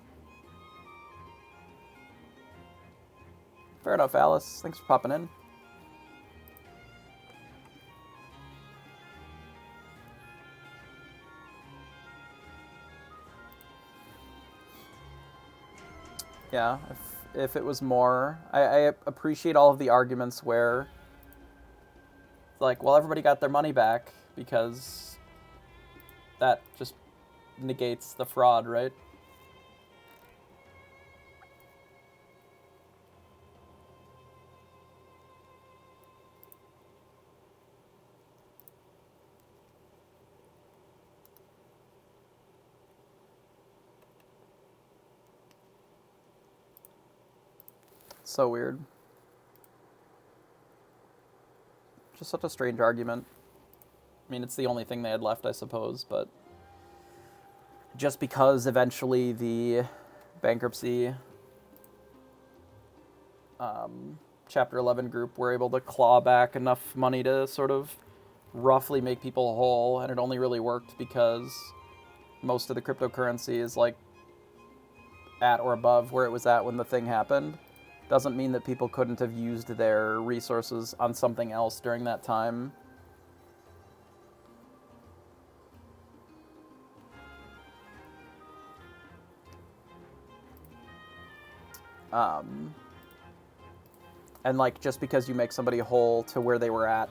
A: Fair enough, Alice. Thanks for popping in. Yeah, if it was more, I appreciate all of the arguments where, like, well, everybody got their money back, because that just negates the fraud, right? So weird. Just such a strange argument. I mean, it's the only thing they had left, I suppose, but just because eventually the bankruptcy Chapter 11 group were able to claw back enough money to sort of roughly make people whole, and it only really worked because most of the cryptocurrency is, like, at or above where it was at when the thing happened, doesn't mean that people couldn't have used their resources on something else during that time. And, like, just because you make somebody whole to where they were at,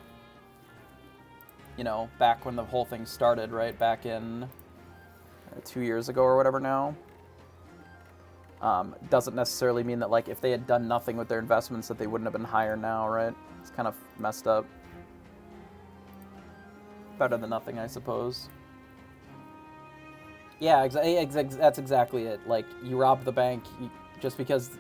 A: you know, back when the whole thing started, right, back in 2 years ago or whatever now, doesn't necessarily mean that, like, if they had done nothing with their investments, that they wouldn't have been higher now, right? It's kind of messed up. Better than nothing, I suppose. Yeah, that's exactly it. Like, you rob the bank just because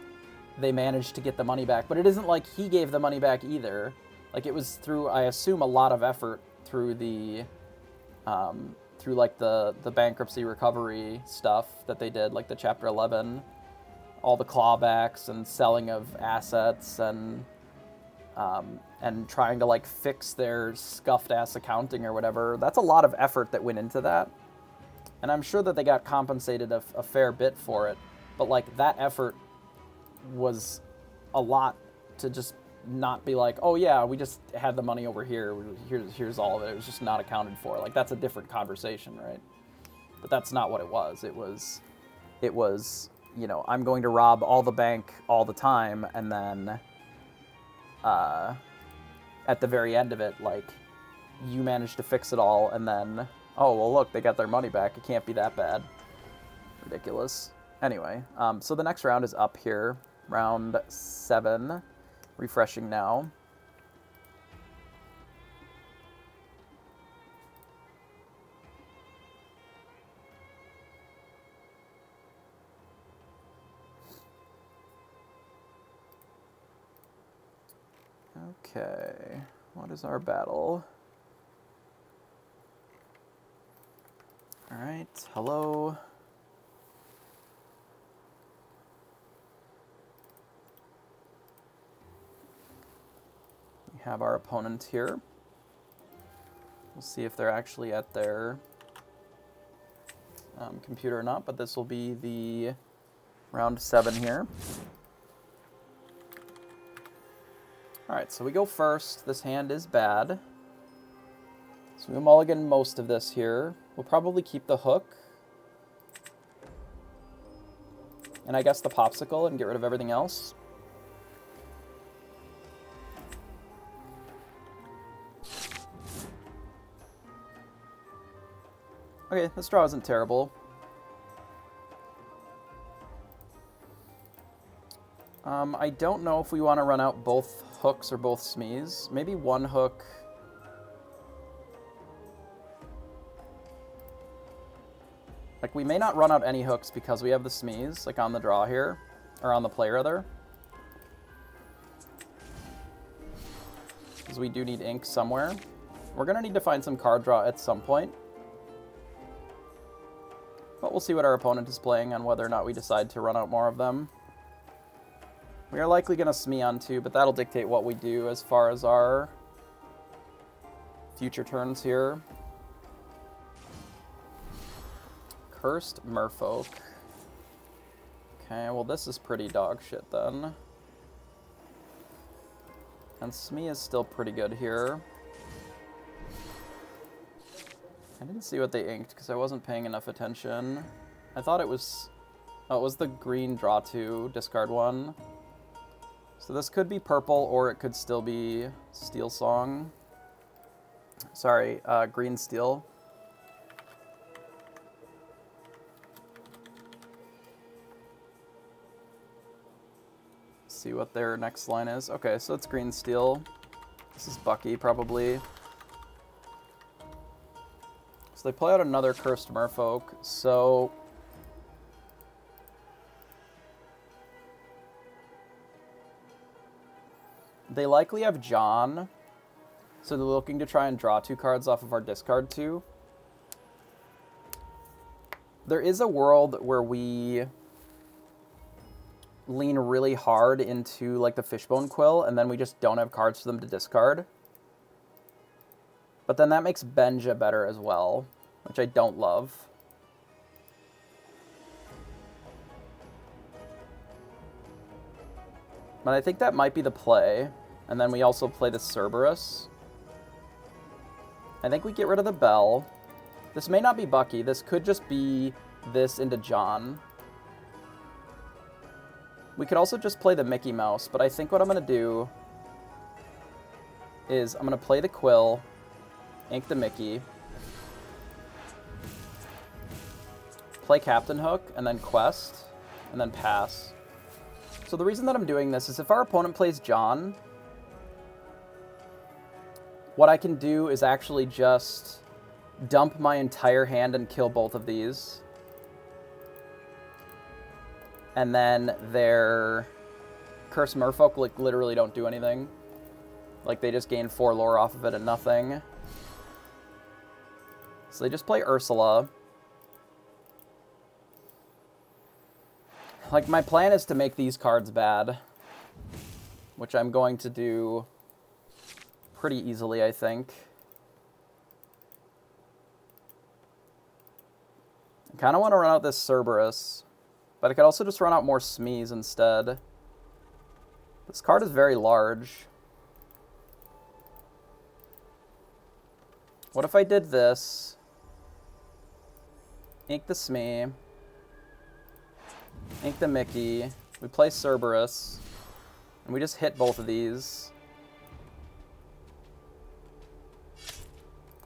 A: they managed to get the money back. But it isn't like he gave the money back either. Like, it was through, I assume, a lot of effort through the, through, like, the bankruptcy recovery stuff that they did, like the Chapter 11, all the clawbacks and selling of assets, and trying to, like, fix their scuffed-ass accounting or whatever. That's a lot of effort that went into that. And I'm sure that they got compensated a fair bit for it. But, like, that effort was a lot to just not be like, oh, yeah, we just had the money over here. Here's all of it. It was just not accounted for. Like, that's a different conversation, right? But that's not what it was. It was, you know, I'm going to rob all the bank all the time, and then at the very end of it, like, you managed to fix it all, and then, oh, well, look, they got their money back. It can't be that bad. Ridiculous. Anyway, so the next round is up here. Round 7. Refreshing now. Okay, what is our battle? Alright, hello. We have our opponent here. We'll see if they're actually at their computer or not, but this will be the round 7 here. Alright, so we go first. This hand is bad. So we mulligan most of this here. We'll probably keep the hook. And I guess the popsicle and get rid of everything else. Okay, this draw isn't terrible. I don't know if we want to run out both hooks or both smees. Maybe one hook. Like, we may not run out any hooks because we have the smees, like, on the draw here. Or on the play, rather. Because we do need ink somewhere. We're going to need to find some card draw at some point. But we'll see what our opponent is playing and whether or not we decide to run out more of them. We are likely going to smee on 2, but that'll dictate what we do as far as our future turns here. Cursed Merfolk. Okay, well this is pretty dog shit then. And Smee is still pretty good here. I didn't see what they inked because I wasn't paying enough attention. I thought it was... Oh, it was the green draw 2, discard 1. So this could be purple or it could still be Steel Song. Sorry, green steel. See what their next line is. Okay, so it's green steel. This is Bucky, probably. So they play out another Cursed Merfolk. So they likely have John. So they're looking to try and draw 2 cards off of our discard 2. There is a world where we lean really hard into like the Fishbone Quill, and then we just don't have cards for them to discard. But then that makes Benja better as well, which I don't love. But I think that might be the play. And then we also play the Cerberus. I think we get rid of the Bell. This may not be Bucky. This could just be this into John. We could also just play the Mickey Mouse, but I think what I'm going to do is I'm going to play the Quill, ink the Mickey, play Captain Hook, and then Quest, and then pass. So the reason that I'm doing this is if our opponent plays John, what I can do is actually just dump my entire hand and kill both of these. And then their Cursed Merfolk like literally don't do anything. Like they just gain 4 lore off of it and nothing. So they just play Ursula. Like my plan is to make these cards bad, which I'm going to do pretty easily, I think. I kind of want to run out this Cerberus. But I could also just run out more Smees instead. This card is very large. What if I did this? Ink the Smee. Ink the Mickey. We play Cerberus. And we just hit both of these.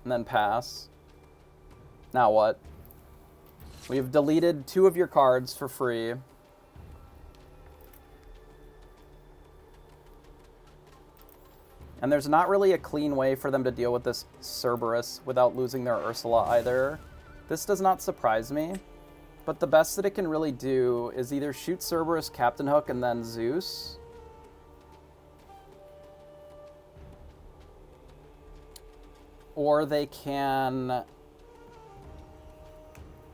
A: And then pass. Now what? We've deleted 2 of your cards for free. And there's not really a clean way for them to deal with this Cerberus without losing their Ursula either. This does not surprise me, but the best that it can really do is either shoot Cerberus, Captain Hook, and then Zeus. Or they can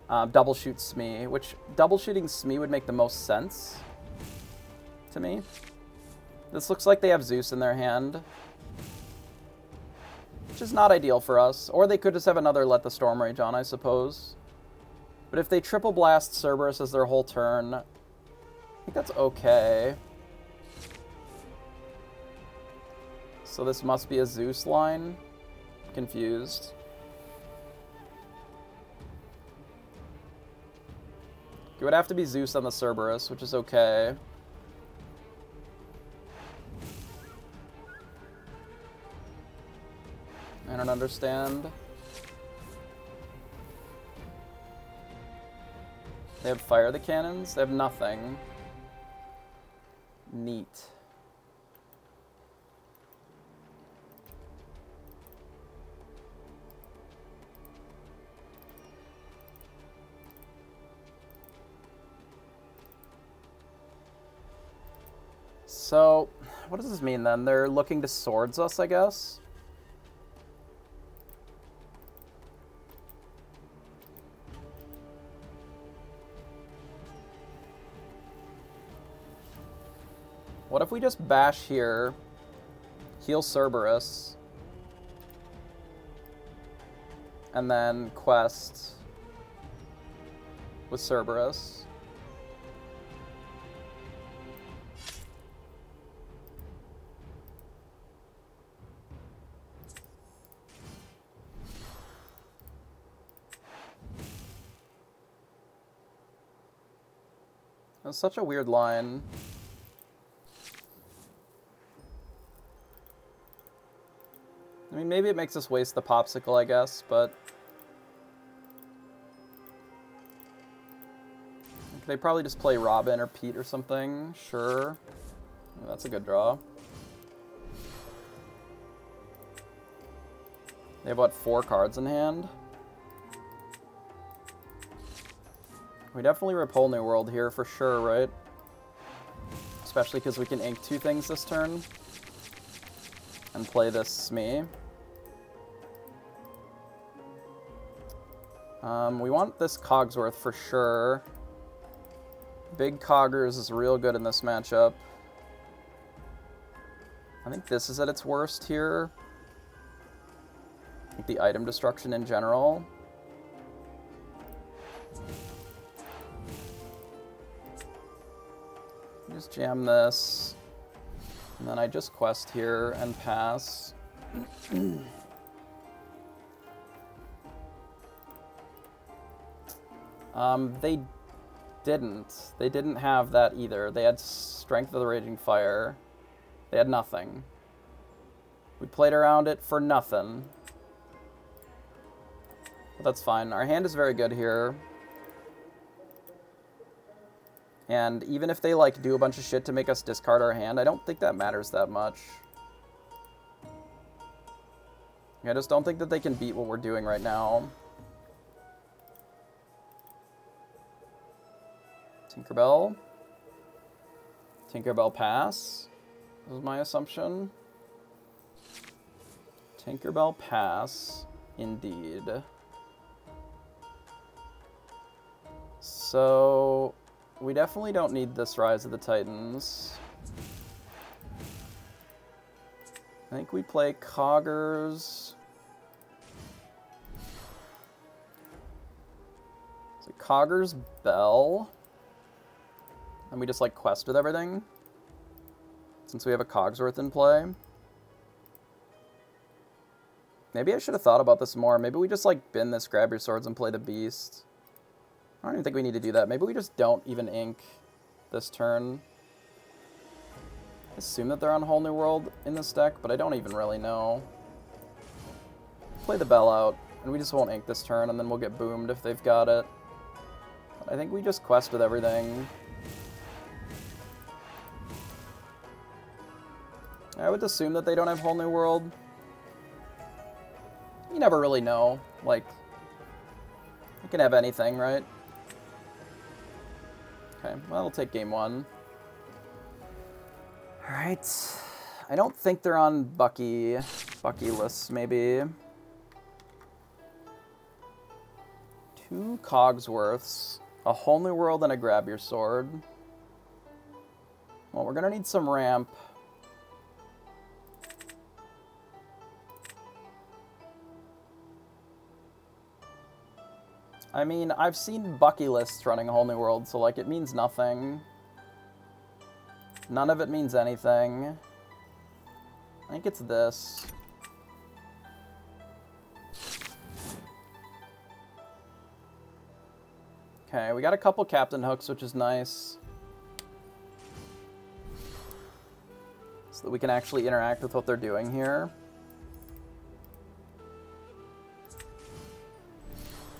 A: double shoot Smee, which double shooting Smee would make the most sense to me. This looks like they have Zeus in their hand, which is not ideal for us. Or they could just have another Let the Storm Rage on, I suppose. But if they triple blast Cerberus as their whole turn, I think that's okay. So this must be a Zeus line. Confused. It would have to be Zeus on the Cerberus, which is okay. I don't understand. They have fire the cannons? They have nothing. Neat. So, what does this mean then? They're looking to swords us, I guess? What if we just bash here, heal Cerberus, and then quest with Cerberus? That's such a weird line. I mean, maybe it makes us waste the popsicle, I guess, but they probably just play Robin or Pete or something. Sure. That's a good draw. They have, what, 4 cards in hand? We definitely rip Whole New World here for sure, right? Especially because we can ink 2 things this turn. And play this Smee. We want this Cogsworth for sure. Big Coggers is real good in this matchup. I think this is at its worst here. I think the item destruction in general. Just jam this. And then I just quest here and pass. They didn't. They didn't have that either. They had Strength of the Raging Fire. They had nothing. We played around it for nothing. But that's fine. Our hand is very good here. And even if they, like, do a bunch of shit to make us discard our hand, I don't think that matters that much. I just don't think that they can beat what we're doing right now. Tinkerbell. Tinkerbell pass, was my assumption. Tinkerbell pass, indeed. So, we definitely don't need this Rise of the Titans. I think we play Coggers. So Coggers, Bell. And we just, like, quest with everything. Since we have a Cogsworth in play. Maybe I should have thought about this more. Maybe we just, like, bin this Grab Your Swords and play the Beast. I don't even think we need to do that. Maybe we just don't even ink this turn. I assume that they're on Whole New World in this deck, but I don't even really know. Play the Bell out, and we just won't ink this turn, and then we'll get boomed if they've got it. But I think we just quest with everything. I would assume that they don't have Whole New World. You never really know. Like, you can have anything, right? Okay, well, we'll take game 1. Alright. I don't think they're on Bucky lists, maybe. 2 Cogsworths, a Whole New World, and a Grab Your Sword. Well, we're going to need some ramp. I mean, I've seen Bucky lists running a Whole New World, so, like, it means nothing. None of it means anything. I think it's this. Okay, we got a couple Captain Hooks, which is nice. So that we can actually interact with what they're doing here.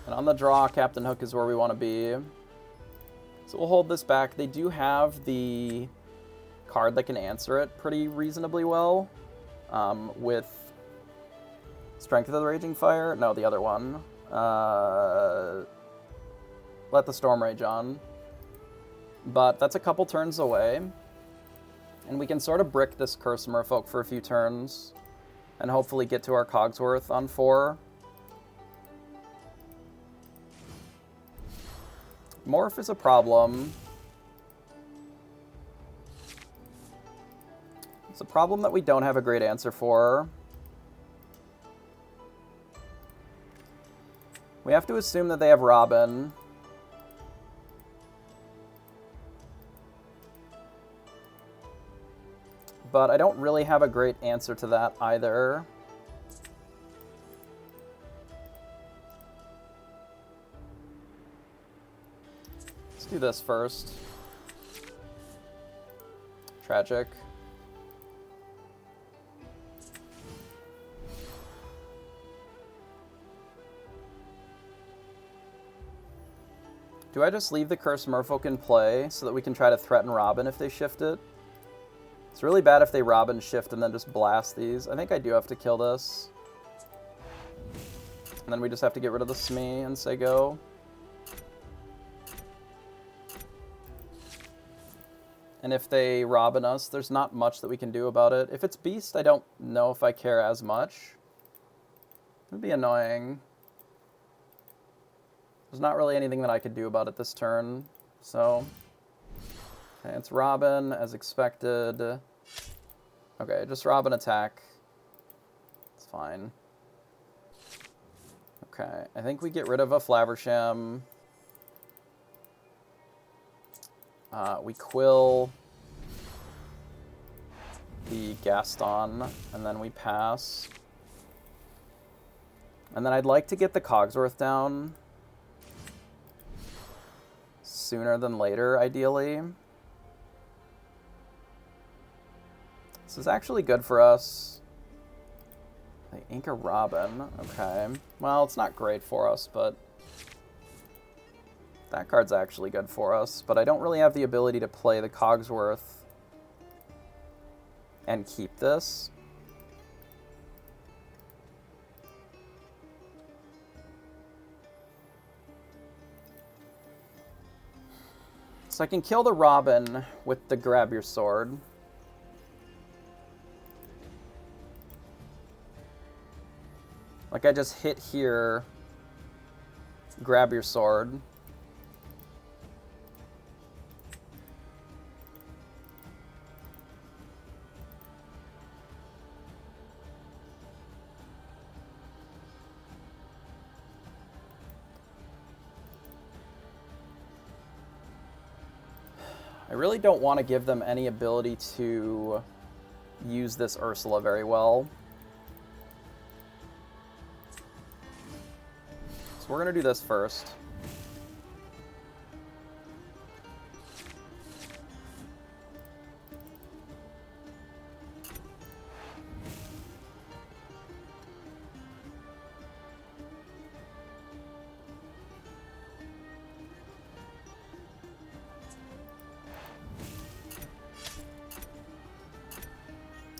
A: And on the draw, Captain Hook is where we want to be. So we'll hold this back. They do have the card that can answer it pretty reasonably well. With Strength of the Raging Fire. No, the other one. Let the Storm Rage on. But that's a couple turns away. And we can sort of brick this Curse of Merfolk for a few turns. And hopefully get to our Cogsworth on 4. Morph is a problem. It's a problem that we don't have a great answer for. We have to assume that they have Robin. But I don't really have a great answer to that either. Let's do this first. Tragic. Do I just leave the Curse Merfolk in play so that we can try to threaten Robin if they shift it? It's really bad if they Robin shift and then just blast these. I think I do have to kill this. And then we just have to get rid of the Smee and say go. And if they Robin us, there's not much that we can do about it. If it's Beast, I don't know if I care as much. It would be annoying. There's not really anything that I could do about it this turn, so... Okay, it's Robin, as expected. Okay, just Robin attack. It's fine. Okay, I think we get rid of a Flaversham. We quill the Gaston, and then we pass. And then I'd like to get the Cogsworth down sooner than later, ideally. This is actually good for us. They ink a Robin. Okay. Well, it's not great for us, but that card's actually good for us. But I don't really have the ability to play the Cogsworth and keep this. So I can kill the Robin with the Grab Your Sword. Like, I just hit here, Grab Your Sword. I really don't want to give them any ability to use this Ursula very well. So we're going to do this first.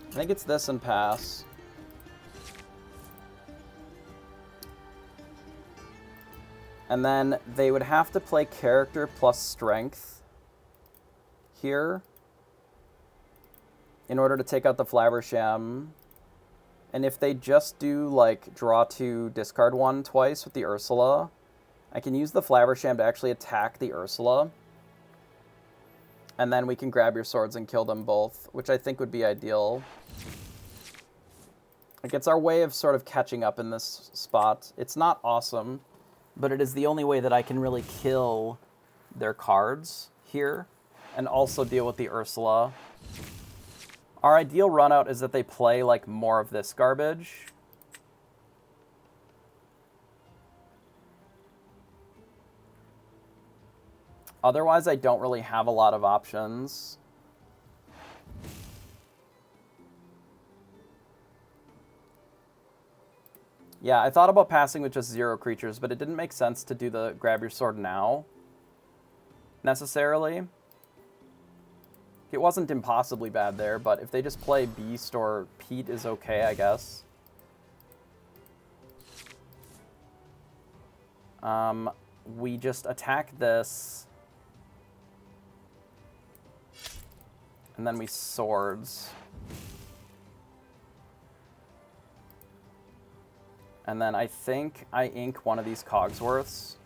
A: I think it's this and pass. And then they would have to play character plus strength here in order to take out the Flaversham. And if they just do, like, draw 2, discard 1 twice with the Ursula, I can use the Flaversham to actually attack the Ursula. And then we can grab your swords and kill them both, which I think would be ideal. Like, it's our way of sort of catching up in this spot. It's not awesome, but it is the only way that I can really kill their cards here and also deal with the Ursula. Our ideal run out is that they play, like, more of this garbage. Otherwise, I don't really have a lot of options. Yeah, I thought about passing with just 0 creatures, but it didn't make sense to do the grab your sword now, necessarily. It wasn't impossibly bad there, but if they just play Beast or Pete is okay, I guess. We just attack this. And then we swords. And then I think I ink one of these Cogsworths.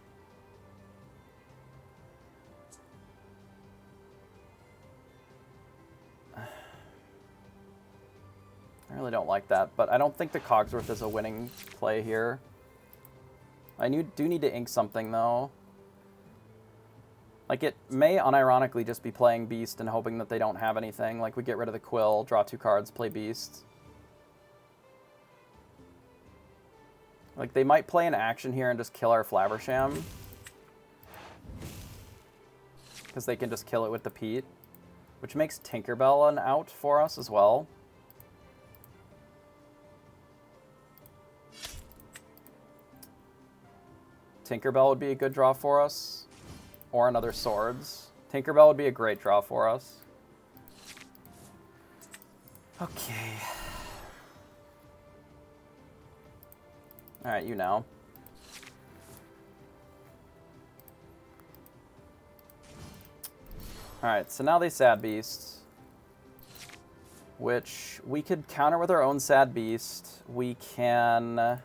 A: I really don't like that, but I don't think the Cogsworth is a winning play here. I do need to ink something, though. Like, it may unironically just be playing Beast and hoping that they don't have anything. Like, we get rid of the Quill, draw 2 cards, play Beast. Like, they might play an action here and just kill our Flaversham. Because they can just kill it with the Pete. Which makes Tinkerbell an out for us as well. Tinkerbell would be a good draw for us. Or another Swords. Tinkerbell would be a great draw for us. Okay. Alright, you know. Alright, so now they Sad Beast. Which we could counter with our own Sad Beast. We can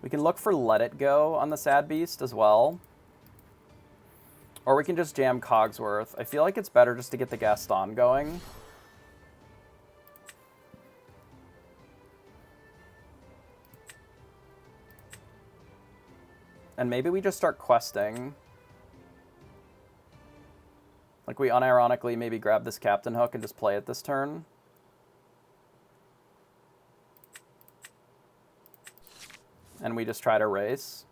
A: look for Let It Go on the Sad Beast as well. Or we can just jam Cogsworth. I feel like it's better just to get the Gaston going. And maybe we just start questing. Like, we unironically maybe grab this Captain Hook and just play it this turn. And we just try to race.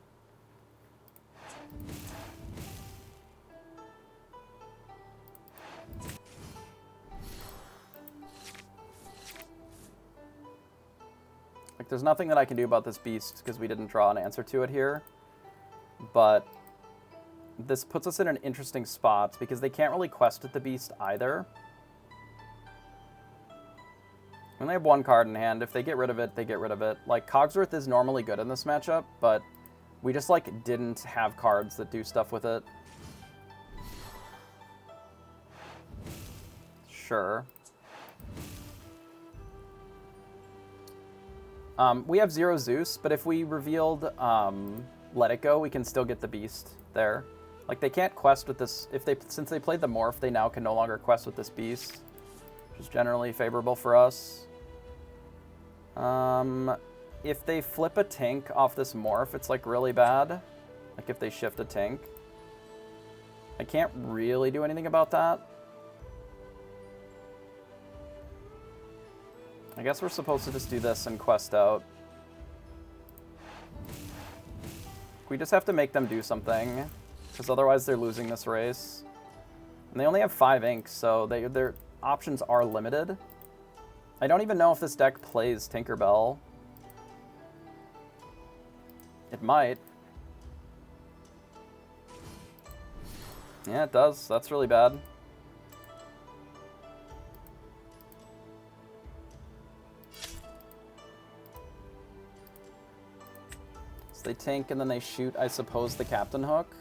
A: Like, there's nothing that I can do about this Beast because we didn't draw an answer to it here. But this puts us in an interesting spot because they can't really quest at the Beast either. When they have 1 card in hand, if they get rid of it, they get rid of it. Like, Cogsworth is normally good in this matchup, but we just, like, didn't have cards that do stuff with it. Sure. We have 0 Zeus, but if we revealed Let It Go, we can still get the Beast there. Like, they can't quest with this. Since they played the Morph, they now can no longer quest with this Beast, which is generally favorable for us. If they flip a Tink off this Morph, it's, like, really bad. Like, if they shift a Tink. I can't really do anything about that. I guess we're supposed to just do this and quest out. We just have to make them do something, because otherwise they're losing this race. And they only have 5 inks, so their options are limited. I don't even know if this deck plays Tinkerbell. It might. Yeah, it does. That's really bad. So they tank and then they shoot, I suppose, the Captain Hook.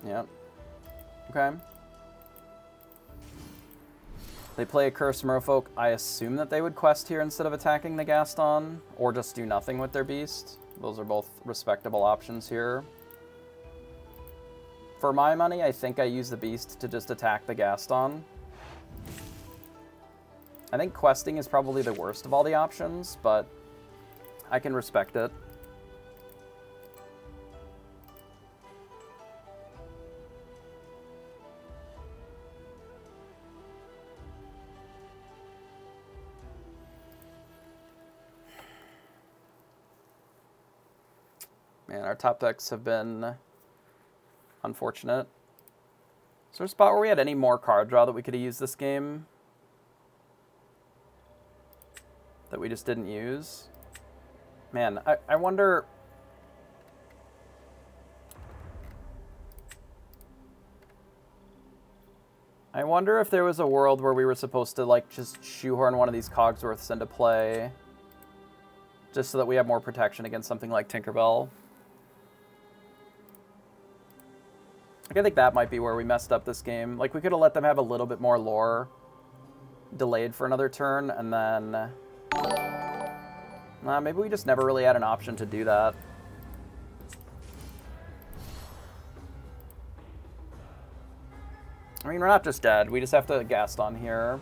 A: Yep. Okay. They play a Cursed Merfolk. I assume that they would quest here instead of attacking the Gaston, or just do nothing with their Beast. Those are both respectable options here. For my money, I think I use the Beast to just attack the Gaston. I think questing is probably the worst of all the options, but I can respect it. Man, our top decks have been unfortunate. Is there a spot where we had any more card draw that we could have used this game that we just didn't use? Man, I wonder... I wonder if there was a world where we were supposed to, like, just shoehorn one of these Cogsworths into play just so that we have more protection against something like Tinkerbell. Like, I think that might be where we messed up this game. Like, we could have let them have a little bit more lore delayed for another turn, and then... maybe we just never really had an option to do that. I mean, we're not just dead. We just have to Gaston here.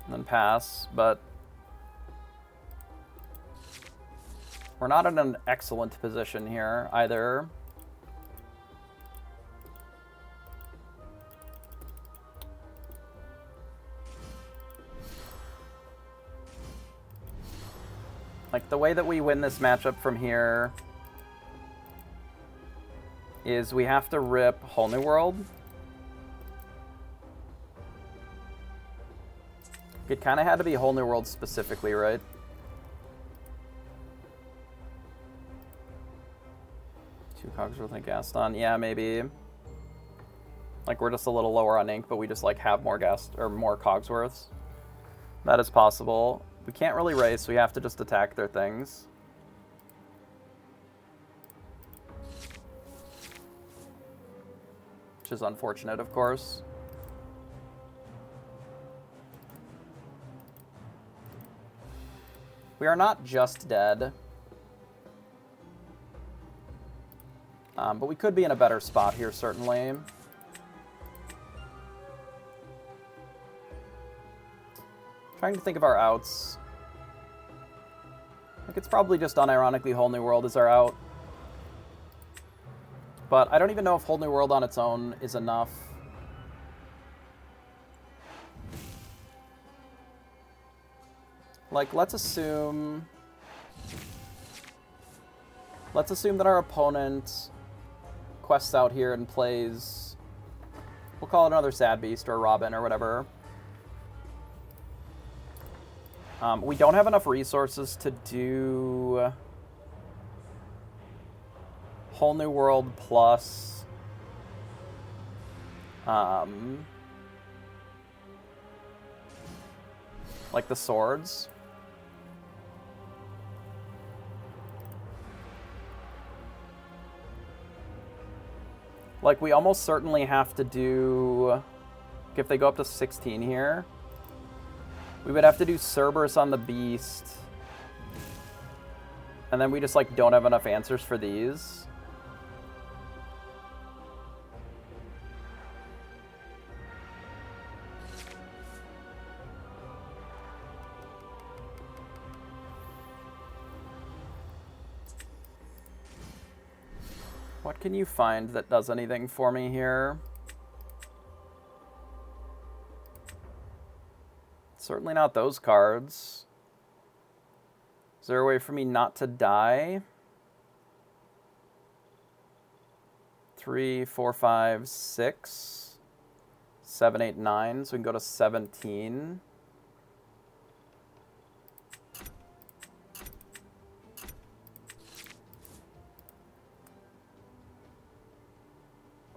A: And then pass, but... we're not in an excellent position here, either. Like, the way that we win this matchup from here is we have to rip Whole New World. It kind of had to be Whole New World specifically, right? Two Cogsworth and Gaston. Yeah, maybe. Like, we're just a little lower on ink, but we just, like, have more more Cogsworths. That is possible. We can't really race, we have to just attack their things. Which is unfortunate, of course. We are not just dead. But we could be in a better spot here, certainly. Trying to think of our outs. I think it's probably just unironically Whole New World is our out. But I don't even know if Whole New World on its own is enough. Like, let's assume that our opponent quests out here and plays, we'll call it another Sad Beast or Robin or whatever. We don't have enough resources to do Whole New World plus like the swords. Like, we almost certainly have to do, if they go up to 16 here, we would have to do Cerberus on the Beast. And then we just, like, don't have enough answers for these. What can you find that does anything for me here? Certainly not those cards. Is there a way for me not to die? 3, 4, 5, 6, 7, 8, 9. So we can go to 17.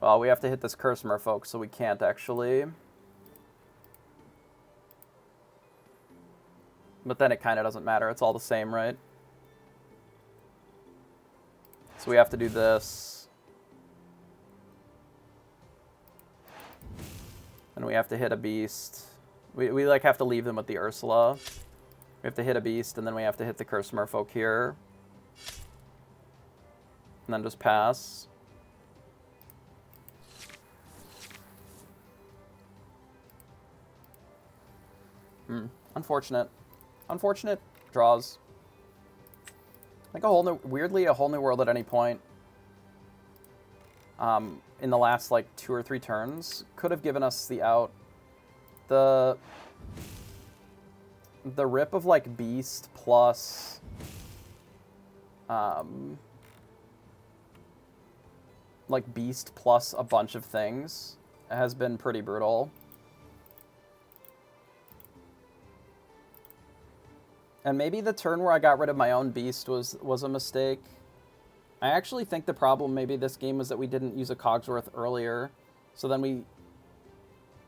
A: Well, we have to hit this curse merfolk, so we can't actually. But then it kind of doesn't matter. It's all the same, right? So we have to do this. And we have to hit a beast. We like, have to leave them with the Ursula. We have to hit a beast, and then we have to hit the Curse Merfolk here. And then just pass. Unfortunate. Unfortunate draws. Like weirdly, a whole new world at any point. In the last, like, 2 or 3 turns could have given us the out. The rip of, like, beast plus like beast plus a bunch of things has been pretty brutal. And maybe the turn where I got rid of my own beast was a mistake. I actually think the problem maybe this game was that we didn't use a Cogsworth earlier. So then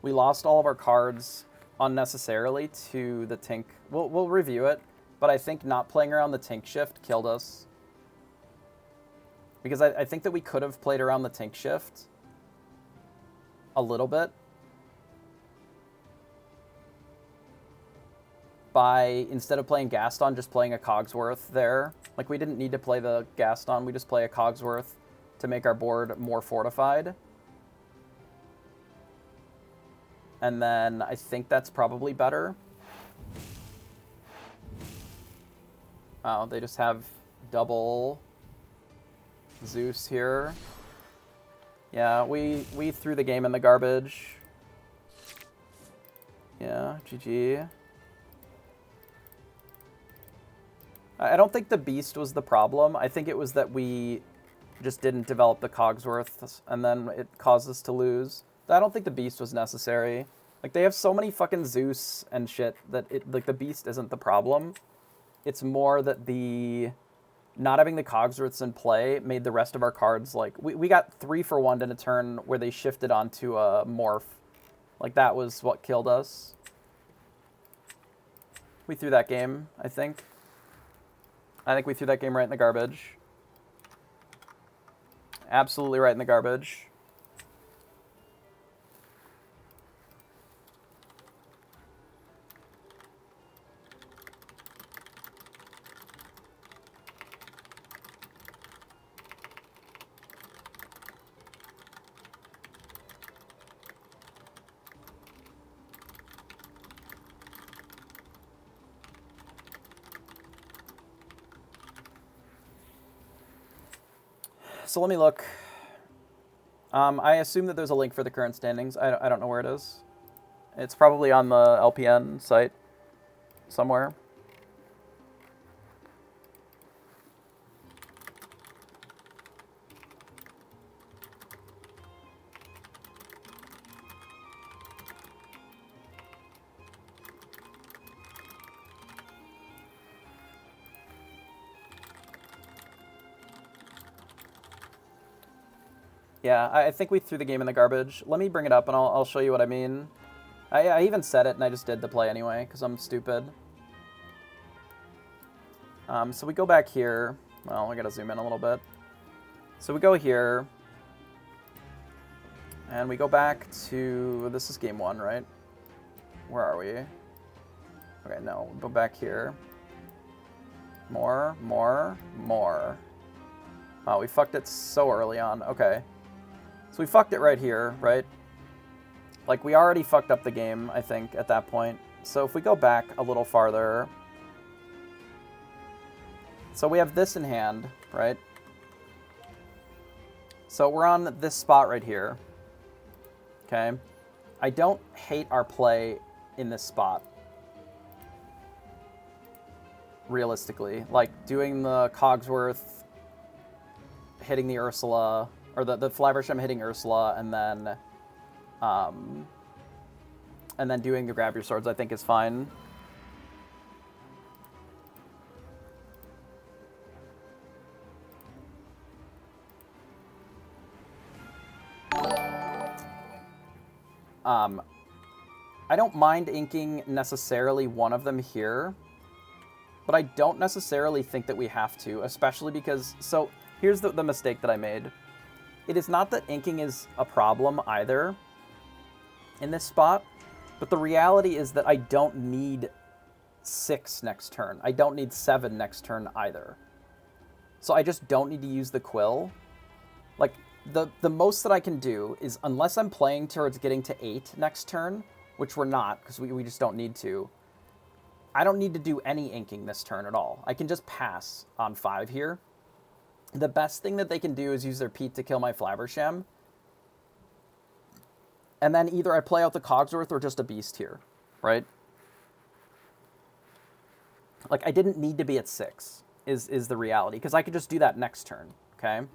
A: we lost all of our cards unnecessarily to the Tink. We'll review it, but I think not playing around the Tink shift killed us. Because I think that we could have played around the Tink shift a little bit by, instead of playing Gaston, just playing a Cogsworth there. Like, we didn't need to play the Gaston, we just play a Cogsworth to make our board more fortified. And then I think that's probably better. Oh, they just have double Zeus here. Yeah, we threw the game in the garbage. Yeah, GG. I don't think the beast was the problem. I think it was that we just didn't develop the Cogsworth, and then it caused us to lose. I don't think the beast was necessary. Like, they have so many fucking Zeus and shit that like, the beast isn't the problem. It's more that the not having the Cogsworths in play made the rest of our cards, like, we got 3 for 1 in a turn where they shifted onto a morph. Like, that was what killed us. We threw that game, I think. I think we threw that game right in the garbage. Absolutely right in the garbage. So let me look. I assume that there's a link for the current standings. I don't know where it is. It's probably on the LPN site somewhere. Yeah, I think we threw the game in the garbage. Let me bring it up and I'll show you what I mean. I even said it and I just did the play anyway because I'm stupid. So we go back here. Well, we gotta zoom in a little bit. So we go here. And we go back to, this is game 1, right? Where are we? Okay, no, we'll go back here. More. Oh, we fucked it so early on. Okay. So we fucked it right here, right? Like, we already fucked up the game, I think, at that point. So if we go back a little farther... So we have this in hand, right? So we're on this spot right here. Okay? I don't hate our play in this spot. Realistically. Like, doing the Cogsworth, hitting the Ursula... Or the Flaversham hitting Ursula, and then doing the grab your swords, I think is fine. I don't mind inking necessarily one of them here, but I don't necessarily think that we have to, especially because, so here's the mistake that I made. It is not that inking is a problem either in this spot, but the reality is that I don't need 6 next turn. I don't need 7 next turn either. So I just don't need to use the Quill. Like, the most that I can do is, unless I'm playing towards getting to 8 next turn, which we're not, because we just don't need to, I don't need to do any inking this turn at all. I can just pass on 5 here. The best thing that they can do is use their Pete to kill my Flabbersham. And then either I play out the Cogsworth or just a Beast here, right? Like, I didn't need to be at 6, is the reality, because I could just do that next turn, okay?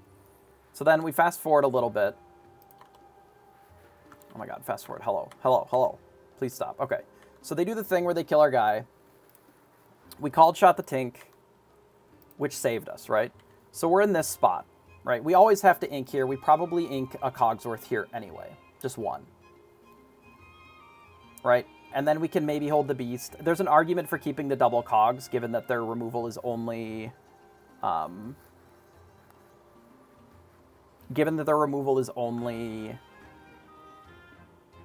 A: So then we fast forward a little bit. Oh my god, fast forward. Hello, hello, hello. Please stop. Okay. So they do the thing where they kill our guy. We called shot the Tink, which saved us, right? So we're in this spot, right? We always have to ink here. We probably ink a Cogsworth here anyway. Just one. Right? And then we can maybe hold the Beast. There's an argument for keeping the double Cogs, given that their removal is only... given that their removal is only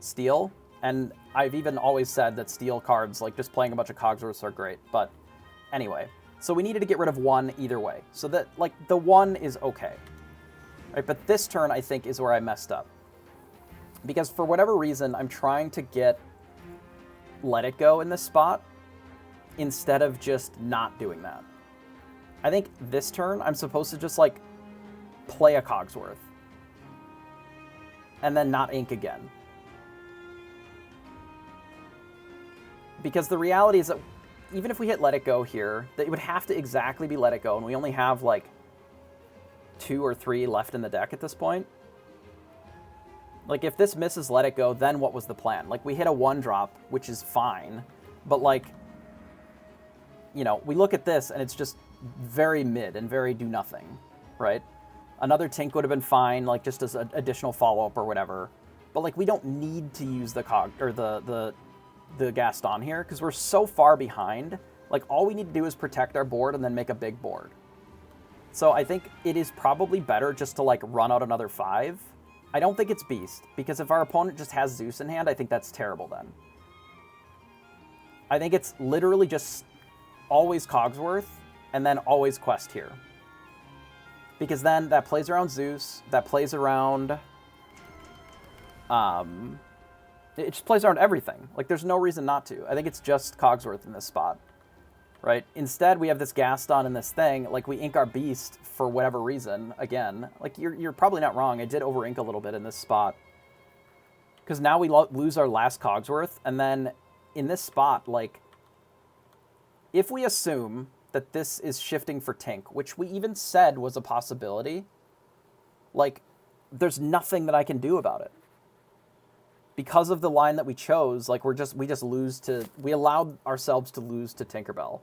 A: steel. And I've even always said that steel cards, like just playing a bunch of Cogsworths, are great. But anyway, so we needed to get rid of 1 either way. So that, like, the 1 is okay. Right? But this turn, I think, is where I messed up. Because for whatever reason, I'm trying to get Let It Go in this spot instead of just not doing that. I think this turn, I'm supposed to just, like, play a Cogsworth. And then not ink again. Because the reality is that even if we hit Let It Go here, that it would have to exactly be Let It Go, and we only have, like, 2 or 3 left in the deck at this point. Like, if this misses Let It Go, then what was the plan? Like, we hit a 1-drop, which is fine, but, like, you know, we look at this, and it's just very mid and very do-nothing, right? Another Tink would have been fine, like, just as an additional follow-up or whatever. But, like, we don't need to use the the Gaston here, because we're so far behind. Like, all we need to do is protect our board and then make a big board. So I think it is probably better just to, like, run out another 5. I don't think it's Beast, because if our opponent just has Zeus in hand, I think that's terrible then. I think it's literally just always Cogsworth, and then always Quest here. Because then that plays around Zeus, that plays around... it just plays around everything. Like, there's no reason not to. I think it's just Cogsworth in this spot, right? Instead, we have this Gaston in this thing. Like, we ink our Beast for whatever reason. Again, like, you're probably not wrong. I did over-ink a little bit in this spot. Because now we lose our last Cogsworth, and then in this spot, like, if we assume that this is shifting for Tink, which we even said was a possibility, like, there's nothing that I can do about it. Because of the line that we chose, like, we just lose to... We allowed ourselves to lose to Tinkerbell.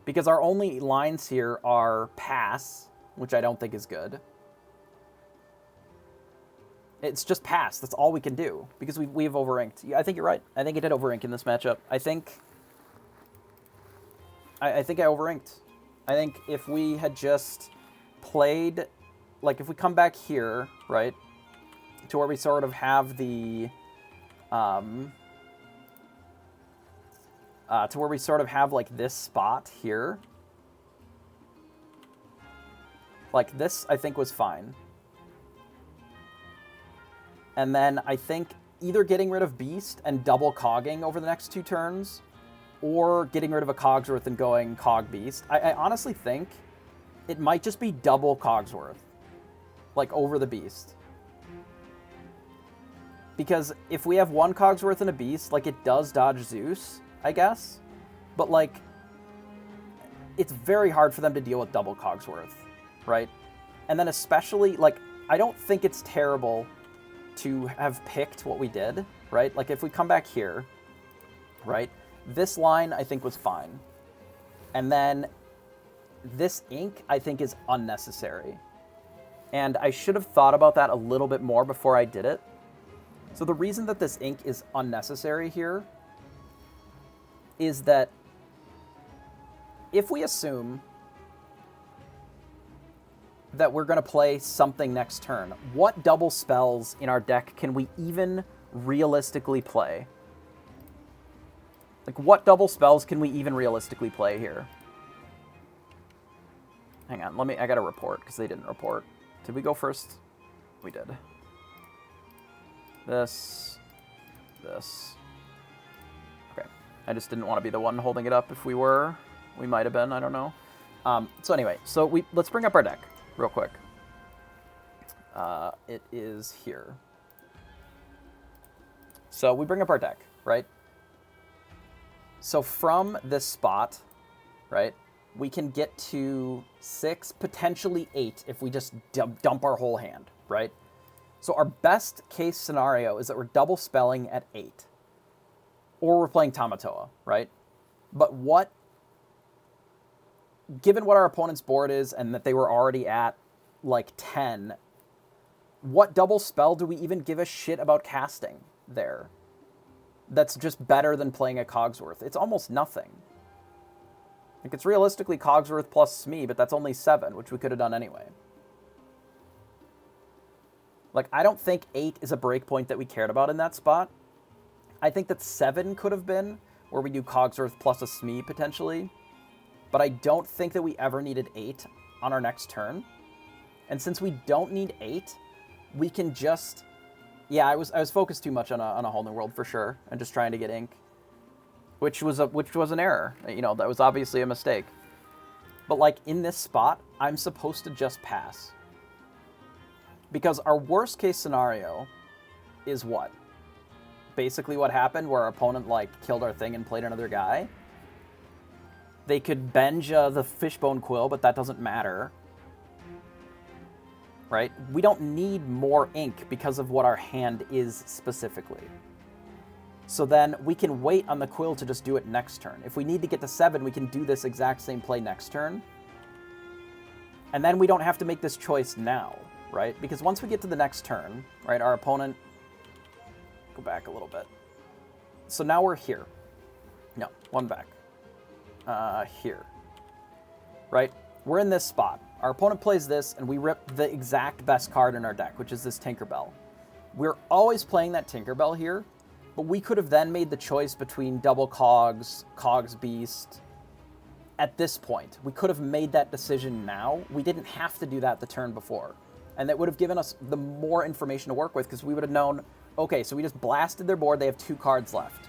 A: Because our only lines here are pass, which I don't think is good. It's just pass. That's all we can do. Because we've over-inked. I think you're right. I think it did over-ink in this matchup. I think I over-inked. I think if we had just played... Like, if we come back here, right, to where we sort of have the... to where we sort of have, like, this spot here. Like, this, I think, was fine. And then I think either getting rid of Beast and double cogging over the next 2 turns, or getting rid of a Cogsworth and going Cog Beast. I honestly think it might just be double Cogsworth, like, over the Beast. Because if we have 1 Cogsworth and a Beast, like, it does dodge Zeus, I guess. But, like, it's very hard for them to deal with double Cogsworth, right? And then especially, like, I don't think it's terrible to have picked what we did, right? Like, if we come back here, right, this line, I think, was fine. And then this ink, I think, is unnecessary. And I should have thought about that a little bit more before I did it. So the reason that this ink is unnecessary here is that if we assume that we're going to play something next turn, what double spells in our deck can we even realistically play? Like, what double spells can we even realistically play here? Hang on, I gotta report, because they didn't report. Did we go first? We did. This. Okay. I just didn't want to be the one holding it up. If we were, we might have been, I don't know. So anyway, let's bring up our deck real quick. It is here. So we bring up our deck, right? So from this spot, right, we can get to 6, potentially 8 if we just dump our whole hand, right? So our best case scenario is that we're double spelling at 8. Or we're playing Tamatoa, right? But given what our opponent's board is and that they were already at like 10, what double spell do we even give a shit about casting there? That's just better than playing a Cogsworth. It's almost nothing. Like, it's realistically Cogsworth plus Smee, but that's only 7, which we could have done anyway. Like, I don't think 8 is a breakpoint that we cared about in that spot. I think that 7 could have been, where we do Cogsworth plus a Smee, potentially. But I don't think that we ever needed 8 on our next turn. And since we don't need 8, we can just... Yeah, I was focused too much on a whole new world for sure, and just trying to get ink, which was an error. You know, that was obviously a mistake. But like in this spot, I'm supposed to just pass, because our worst case scenario is what? Basically, what happened where our opponent like killed our thing and played another guy. They could benge the Fishbone Quill, but that doesn't matter. Right? We don't need more ink because of what our hand is specifically. So then we can wait on the Quill to just do it next turn. If we need to get to 7, we can do this exact same play next turn. And then we don't have to make this choice now, right? Because once we get to the next turn, right, our opponent... Go back a little bit. So now we're here. No, one back. Here. Right? We're in this spot. Our opponent plays this, and we rip the exact best card in our deck, which is this Tinkerbell. We're always playing that Tinkerbell here, but we could have then made the choice between double Cogs, Cogs Beast. At this point, we could have made that decision now. We didn't have to do that the turn before. And that would have given us the more information to work with, because we would have known, okay, so we just blasted their board, they have 2 cards left.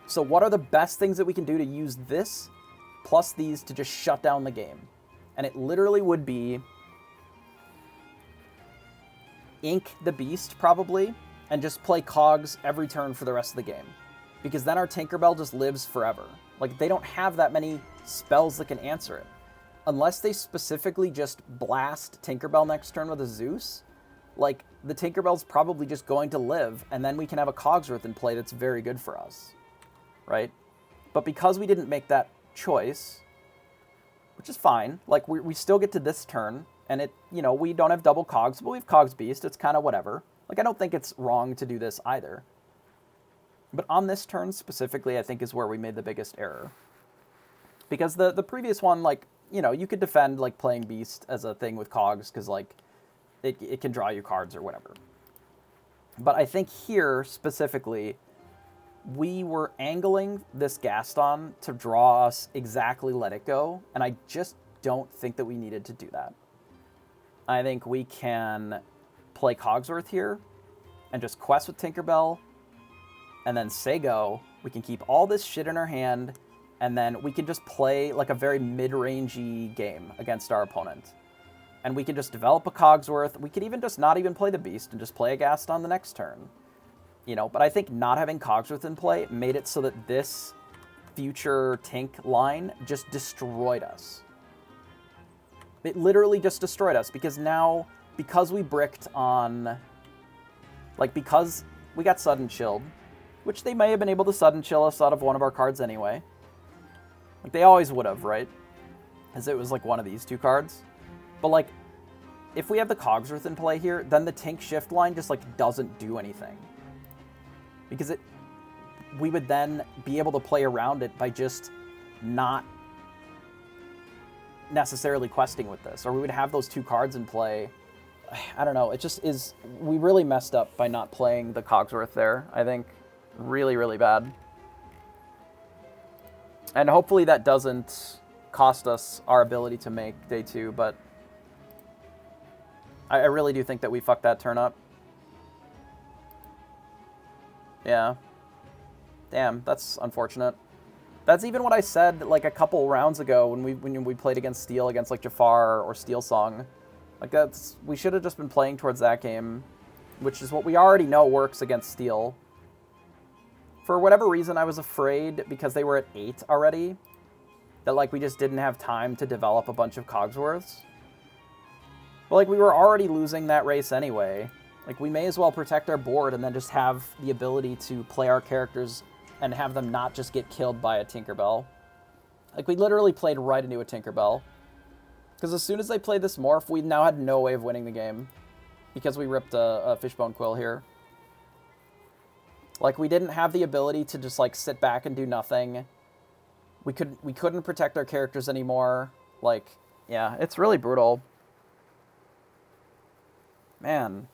A: So what are the best things that we can do to use this, plus these, to just shut down the game? And it literally would be ink the Beast, probably, and just play Cogs every turn for the rest of the game. Because then our Tinkerbell just lives forever. Like, they don't have that many spells that can answer it. Unless they specifically just blast Tinkerbell next turn with a Zeus, like, the Tinkerbell's probably just going to live, and then we can have a Cogsworth in play that's very good for us. Right? But because we didn't make that choice... which is fine. Like, we still get to this turn, and it, you know, we don't have double Cogs, but we have Cogs Beast. It's kind of whatever. Like, I don't think it's wrong to do this either. But on this turn specifically, I think is where we made the biggest error. Because the previous one, like, you know, you could defend, like, playing Beast as a thing with Cogs, because, like, it can draw you cards or whatever. But I think here, specifically, we were angling this Gaston to draw us exactly Let It Go, and I just don't think that we needed to do that. I think we can play Cogsworth here, and just quest with Tinkerbell, and then say go. We can keep all this shit in our hand, and then we can just play like a very mid-rangey game against our opponent. And we can just develop a Cogsworth. We could even just not even play the Beast and just play a Gaston the next turn. You know, but I think not having Cogsworth in play made it so that this future Tink line just destroyed us. It literally just destroyed us, because now, because we bricked on, like, because we got Sudden Chilled, which they may have been able to Sudden Chill us out of one of our cards anyway. Like, they always would have, right? As it was, like, one of these 2 cards. But, like, if we have the Cogsworth in play here, then the Tink Shift line just, like, doesn't do anything. Because we would then be able to play around it by just not necessarily questing with this. Or we would have those 2 cards in play. I don't know. It just is... We really messed up by not playing the Cogsworth there, I think. Really, really bad. And hopefully that doesn't cost us our ability to make day 2, but I really do think that we fucked that turn up. Yeah. Damn, that's unfortunate. That's even what I said like a couple rounds ago when we played against Steel, against like Jafar or Steel Song. Like we should have just been playing towards that game, which is what we already know works against Steel. For whatever reason, I was afraid because they were at 8 already that like we just didn't have time to develop a bunch of Cogsworths. But like we were already losing that race anyway. Like we may as well protect our board and then just have the ability to play our characters and have them not just get killed by a Tinkerbell. Like we literally played right into a Tinkerbell. Because as soon as they played this morph, we now had no way of winning the game. Because we ripped a Fishbone Quill here. Like, we didn't have the ability to just, like, sit back and do nothing. We couldn't protect our characters anymore. Like, yeah, it's really brutal. Man.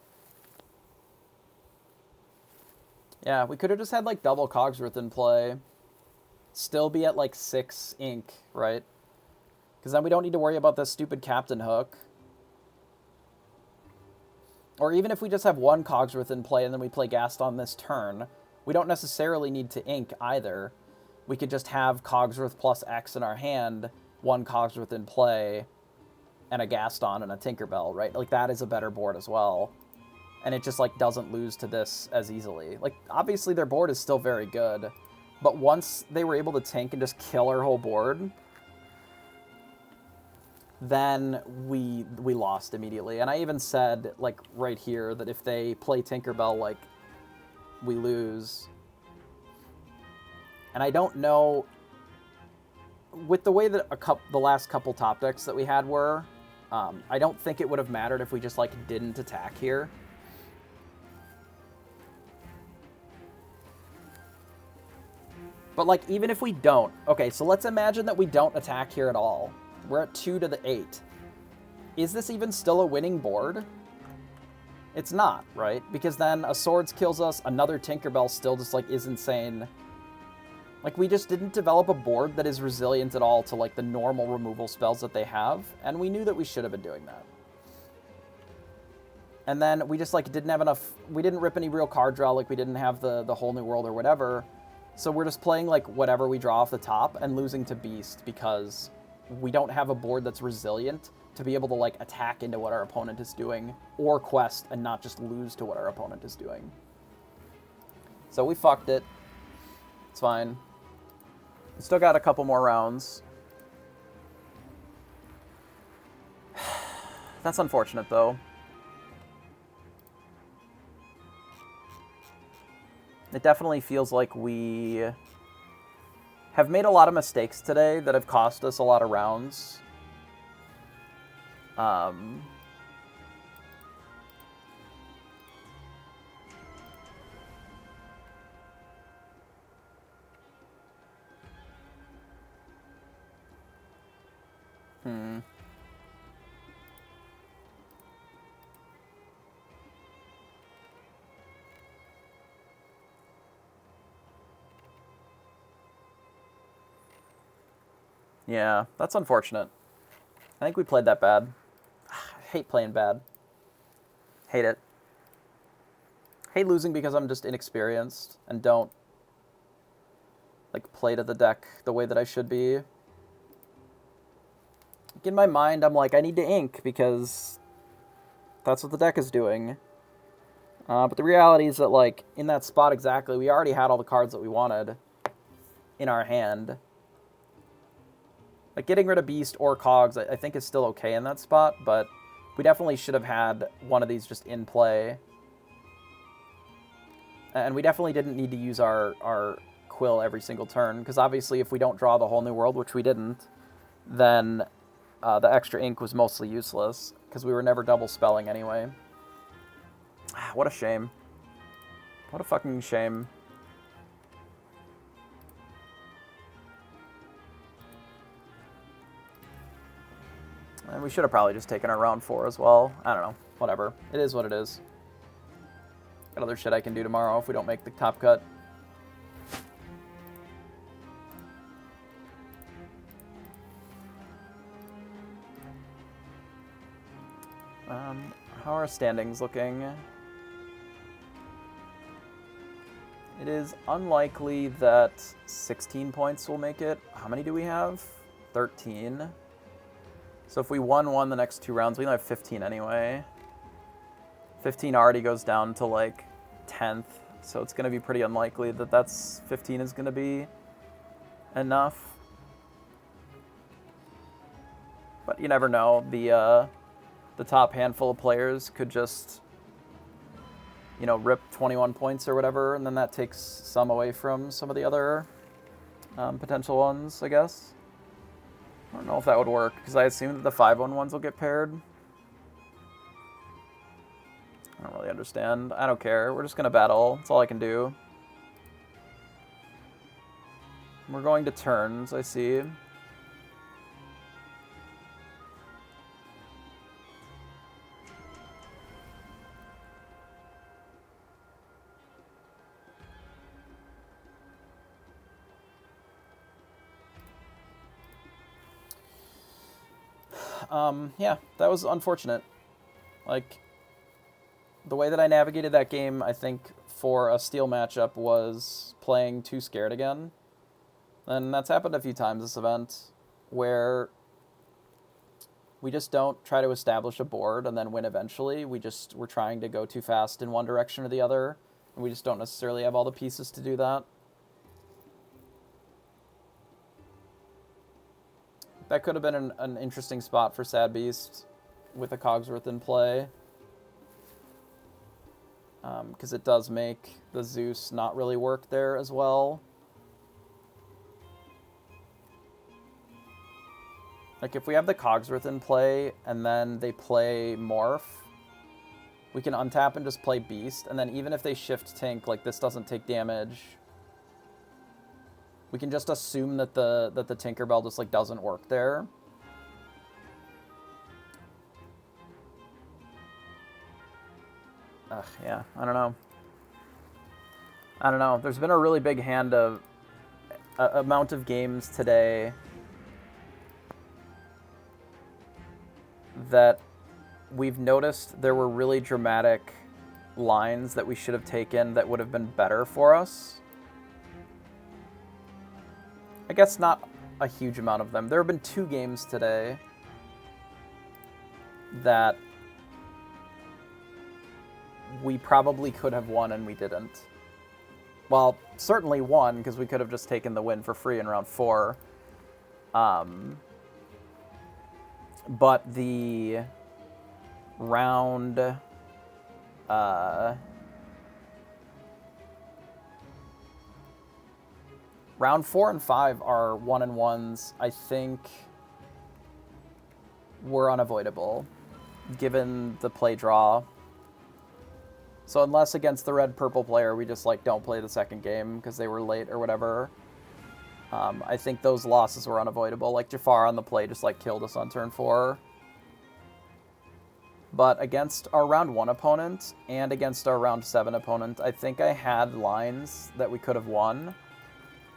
A: Yeah, we could have just had, like, double Cogsworth in play. Still be at, like, 6 ink, right? Because then we don't need to worry about this stupid Captain Hook. Or even if we just have one Cogsworth in play and then we play Gaston this turn, we don't necessarily need to ink either. We could just have Cogsworth plus X in our hand, one Cogsworth in play, and a Gaston and a Tinkerbell, right? Like, that is a better board as well. And it just, like, doesn't lose to this as easily. Like, obviously their board is still very good, but once they were able to tank and just kill our whole board, then we lost immediately. And I even said, like, right here, that if they play Tinkerbell, like, we lose. And I don't know, with the way that the last couple top decks that we had were, I don't think it would have mattered if we just, like, didn't attack here. But, like, even if we don't, okay, so let's imagine that we don't attack here at all. We're at 2 to the 8. Is this even still a winning board? It's not, right? Because then a Swords kills us, another Tinkerbell still just, like, is insane. Like, we just didn't develop a board that is resilient at all to, like, the normal removal spells that they have, and we knew that we should have been doing that. And then we just, like, didn't have enough... We didn't rip any real card draw, like, we didn't have the whole new world or whatever. So we're just playing, like, whatever we draw off the top and losing to Beast because we don't have a board that's resilient to be able to, like, attack into what our opponent is doing or quest and not just lose to what our opponent is doing. So we fucked it. It's fine. We still got a couple more rounds. That's unfortunate, though. It definitely feels like we have made a lot of mistakes today that have cost us a lot of rounds. Yeah, that's unfortunate. I think we played that bad. I hate playing bad. Hate it. Hate losing because I'm just inexperienced and don't, like, play to the deck the way that I should be. In my mind, I'm like, I need to ink because that's what the deck is doing. But the reality is that, like, in that spot exactly, we already had all the cards that we wanted in our hand. Like, getting rid of Beast or Cogs, I think is still okay in that spot, but we definitely should have had one of these just in play. And we definitely didn't need to use our Quill every single turn, because obviously if we don't draw the whole new world, which we didn't, then the extra ink was mostly useless, because we were never double spelling anyway. What a shame. What a fucking shame. And we should have probably just taken our round 4 as well. I don't know. Whatever. It is what it is. Got other shit I can do tomorrow if we don't make the top cut. How are our standings looking? It is unlikely that 16 points will make it. How many do we have? 13. So if we won the next 2 rounds, we only have 15 anyway. 15 already goes down to like 10th, so it's going to be pretty unlikely that 15 is going to be enough. But you never know. The top handful of players could just, rip 21 points or whatever, and then that takes some away from some of the other potential ones, I guess. I don't know if that would work, because I assume that the 5-1 ones will get paired. I don't really understand. I don't care. We're just going to battle. That's all I can do. We're going to turns, I see. Yeah, that was unfortunate. Like, the way that I navigated that game, I think, for a steel matchup was playing too scared again. And that's happened a few times this event, where we just don't try to establish a board and then win eventually. We're trying to go too fast in one direction or the other, and we just don't necessarily have all the pieces to do that. That could have been an interesting spot for Sad Beast with a Cogsworth in play. Because it does make the Zeus not really work there as well. Like, if we have the Cogsworth in play and then they play Morph, we can untap and just play Beast, and then even if they shift Tank, like, this doesn't take damage, we can just assume that the Tinkerbell just, like, doesn't work there. Ugh, yeah, I don't know. There's been a really big amount of games today that we've noticed there were really dramatic lines that we should have taken that would have been better for us. I guess not a huge amount of them. There have been 2 games today that we probably could have won and we didn't. Well, certainly won, because we could have just taken the win for free in round 4. But the round round 4 and 5 are 1-1s. I think were unavoidable, given the play draw. So unless against the red-purple player, we just, like, don't play the second game because they were late or whatever, I think those losses were unavoidable. Like, Jafar on the play just, like, killed us on turn 4. But against our round 1 opponent and against our round 7 opponent, I think I had lines that we could have won,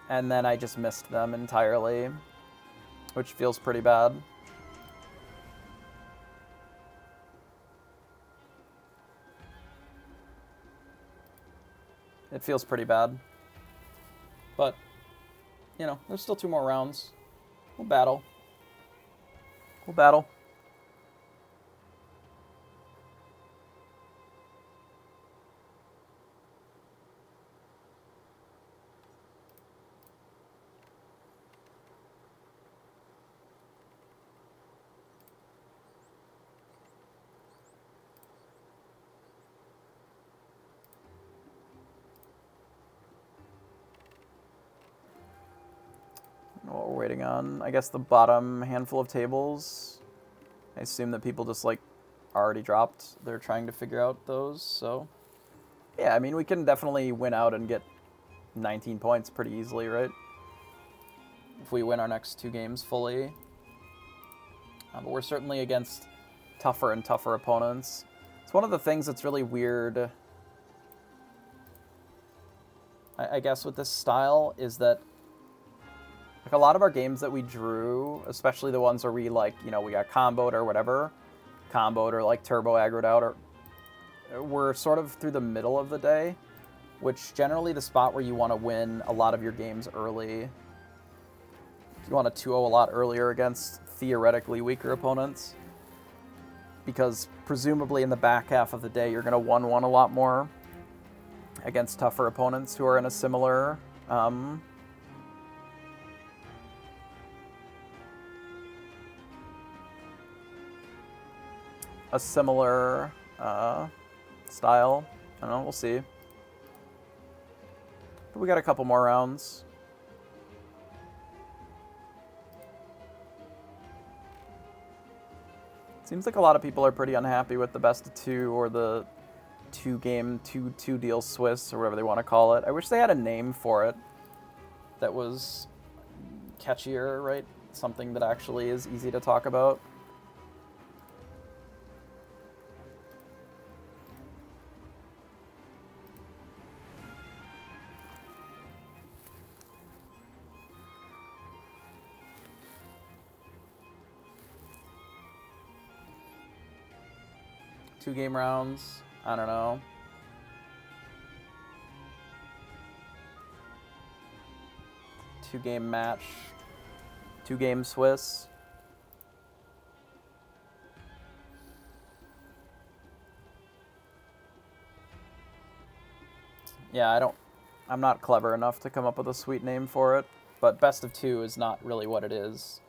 A: and then I just missed them entirely, which feels pretty bad. It feels pretty bad. But, there's still 2 more rounds. We'll battle. We'll battle. What we're waiting on, I guess the bottom handful of tables. I assume that people just, like, already dropped. They're trying to figure out those, so yeah, I mean, we can definitely win out and get 19 points pretty easily, right? If we win our next 2 games fully. But we're certainly against tougher and tougher opponents. It's one of the things that's really weird, I guess, with this style, is that, like, a lot of our games that we drew, especially the ones where we, like, we got comboed or whatever, comboed or like turbo aggroed out, or we're sort of through the middle of the day, which generally the spot where you want to win a lot of your games early. You want to 2-0 a lot earlier against theoretically weaker opponents, because presumably in the back half of the day you're going to 1-1 a lot more against tougher opponents who are in a similar style. I don't know, we'll see. But we got a couple more rounds. Seems like a lot of people are pretty unhappy with the best of two, or the two-game, two-deal Swiss, or whatever they want to call it. I wish they had a name for it that was catchier, right? Something that actually is easy to talk about. Two-game rounds, I don't know. Two-game match, two-game Swiss. Yeah, I'm not clever enough to come up with a sweet name for it, but best of two is not really what it is.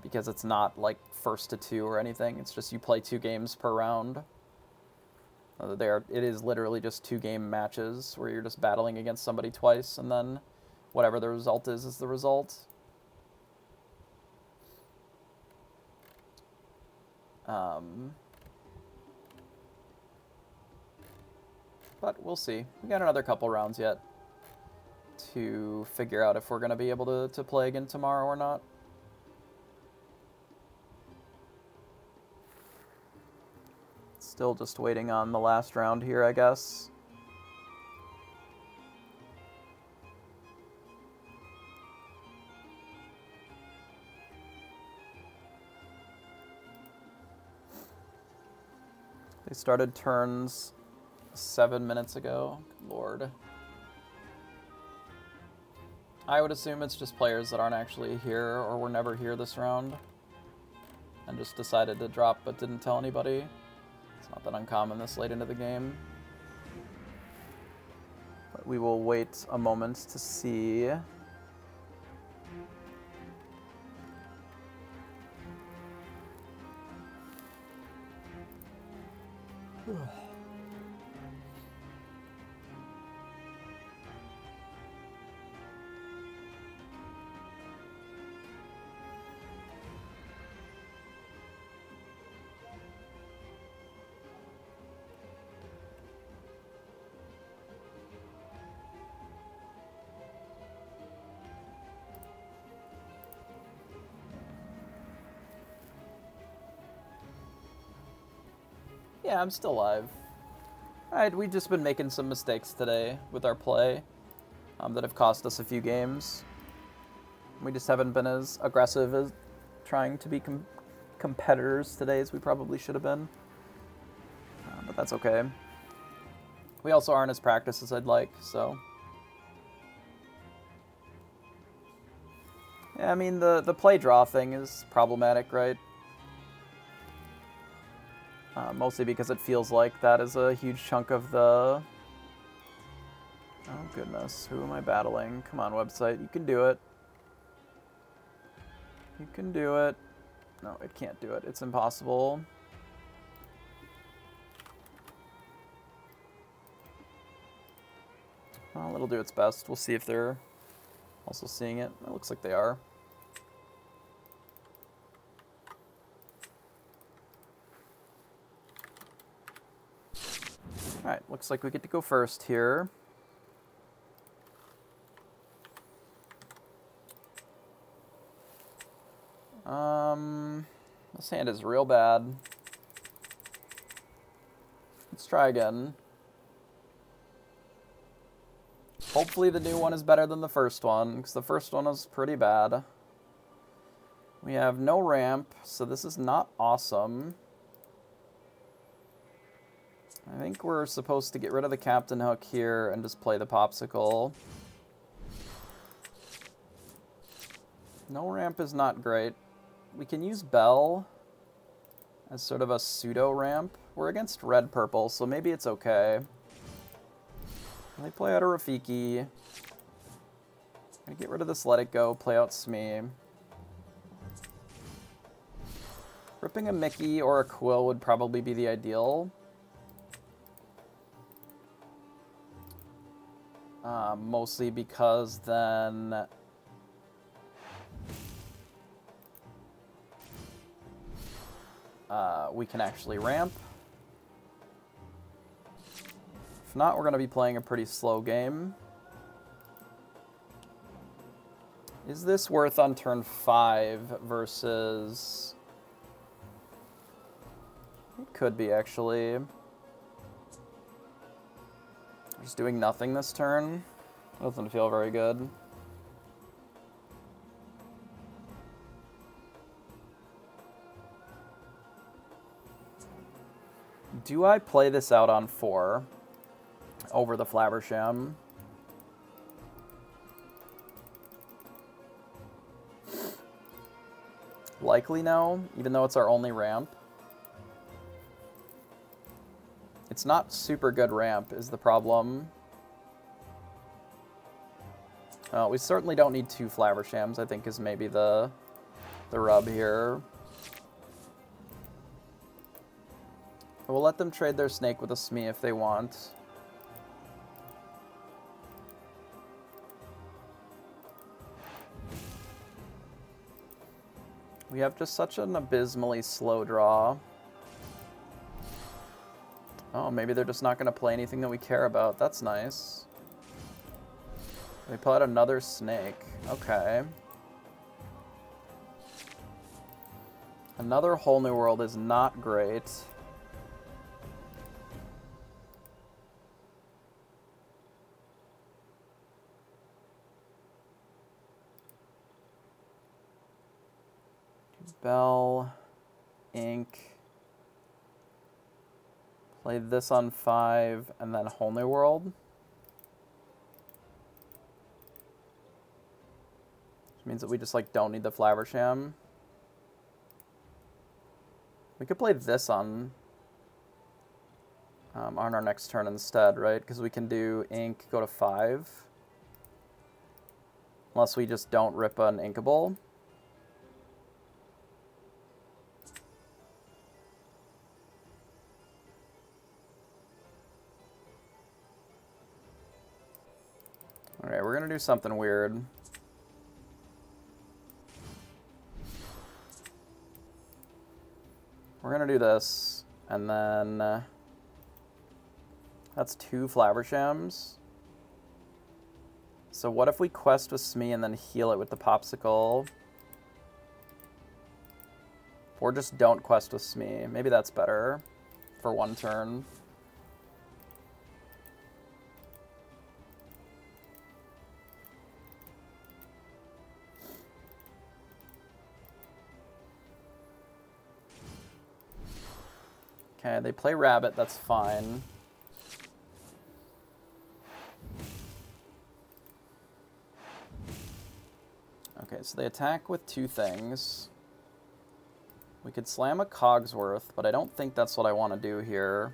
A: Because it's not like first to two or anything. It's just you play 2 games per round. It is literally just 2-game matches where you're just battling against somebody twice, and then whatever the result is the result. But we'll see. We got another couple rounds yet to figure out if we're going to be able to play again tomorrow or not. Still just waiting on the last round here, I guess. They started turns 7 minutes ago. Good Lord. I would assume it's just players that aren't actually here or were never here this round and just decided to drop but didn't tell anybody. It's not that uncommon this late into the game. But we will wait a moment to see. Yeah, I'm still alive. Alright, we've just been making some mistakes today with our play that have cost us a few games. We just haven't been as aggressive as trying to be competitors today as we probably should have been. But that's okay. We also aren't as practiced as I'd like, so... Yeah, I mean, the play-draw thing is problematic, right? Mostly because it feels like that is a huge chunk of the... Oh, goodness. Who am I battling? Come on, website. You can do it. You can do it. No, it can't do it. It's impossible. Well, it'll do its best. We'll see if they're also seeing it. It looks like they are. Alright, looks like we get to go first here. This hand is real bad. Let's try again. Hopefully the new one is better than the first one, because the first one was pretty bad. We have no ramp, so this is not awesome. I think we're supposed to get rid of the Captain Hook here and just play the Popsicle. No ramp is not great. We can use Bell as sort of a pseudo ramp. We're against red-purple, so maybe it's okay. They play out a Rafiki. I'm gonna get rid of this Let It Go, play out Smee. Ripping a Mickey or a Quill would probably be the ideal. Mostly because then we can actually ramp. If not, we're going to be playing a pretty slow game. Is this worth on turn 5 versus... It could be, actually. Just doing nothing this turn doesn't feel very good. Do I play this out on 4 over the Flaversham? Likely no, even though it's our only ramp. It's not super good ramp is the problem. We certainly don't need 2 Flavershams, I think is maybe the rub here. We'll let them trade their snake with a Smee if they want. We have just such an abysmally slow draw. Oh, maybe they're just not going to play anything that we care about. That's nice. They pull out another snake. Okay. Another Whole New World is not great. Bell, Ink. Play this on 5, and then Whole New World. Which means that we just, like, don't need the Flaversham. We could play this on our next turn instead, right? Because we can do Ink, go to 5. Unless we just don't rip an Inkable. Alright, we're going to do something weird. We're going to do this, and then that's 2 Flavershams. So what if we quest with Smee and then heal it with the Popsicle? Or just don't quest with Smee. Maybe that's better for 1 turn. Okay, they play Rabbit, that's fine. Okay, so they attack with 2 things. We could slam a Cogsworth, but I don't think that's what I want to do here.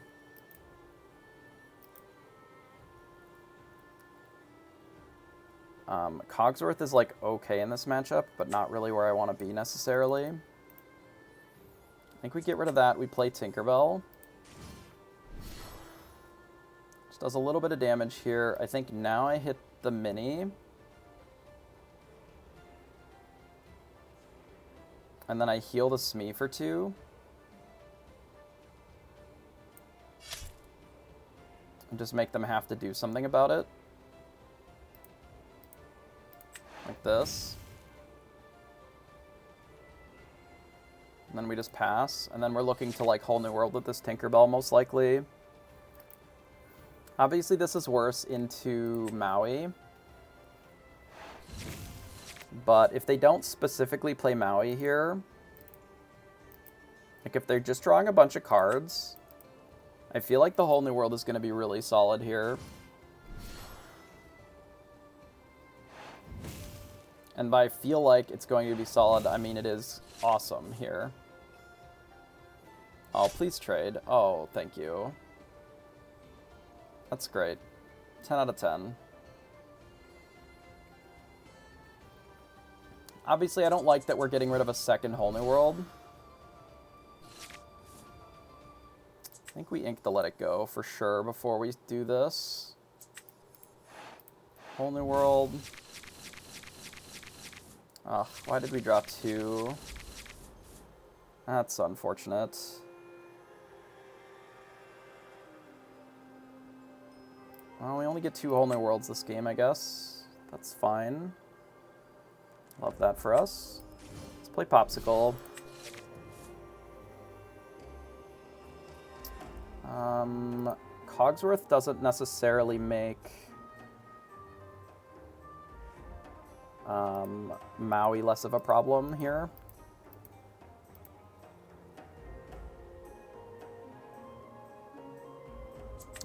A: Cogsworth is, like, okay in this matchup, but not really where I want to be necessarily. I think we get rid of that. We play Tinkerbell. Just does a little bit of damage here. I think now I hit the mini. And then I heal the Smee for 2. And just make them have to do something about it. Like this. And then we just pass. And then we're looking to, like, Whole New World with this Tinkerbell, most likely. Obviously, this is worse into Maui. But if they don't specifically play Maui here, like if they're just drawing a bunch of cards, I feel like the whole new world is going to be really solid here. And by feel like it's going to be solid, I mean it is awesome here. Oh, please trade. Oh, thank you. That's great. 10 out of 10. Obviously, I don't like that we're getting rid of a second whole new world. I think we ink the let it go for sure before we do this. Whole new world. Ugh, why did we draw 2? That's unfortunate. Well, we only get 2 whole new worlds this game, I guess. That's fine. Love that for us. Let's play Popsicle. Cogsworth doesn't necessarily make Maui less of a problem here.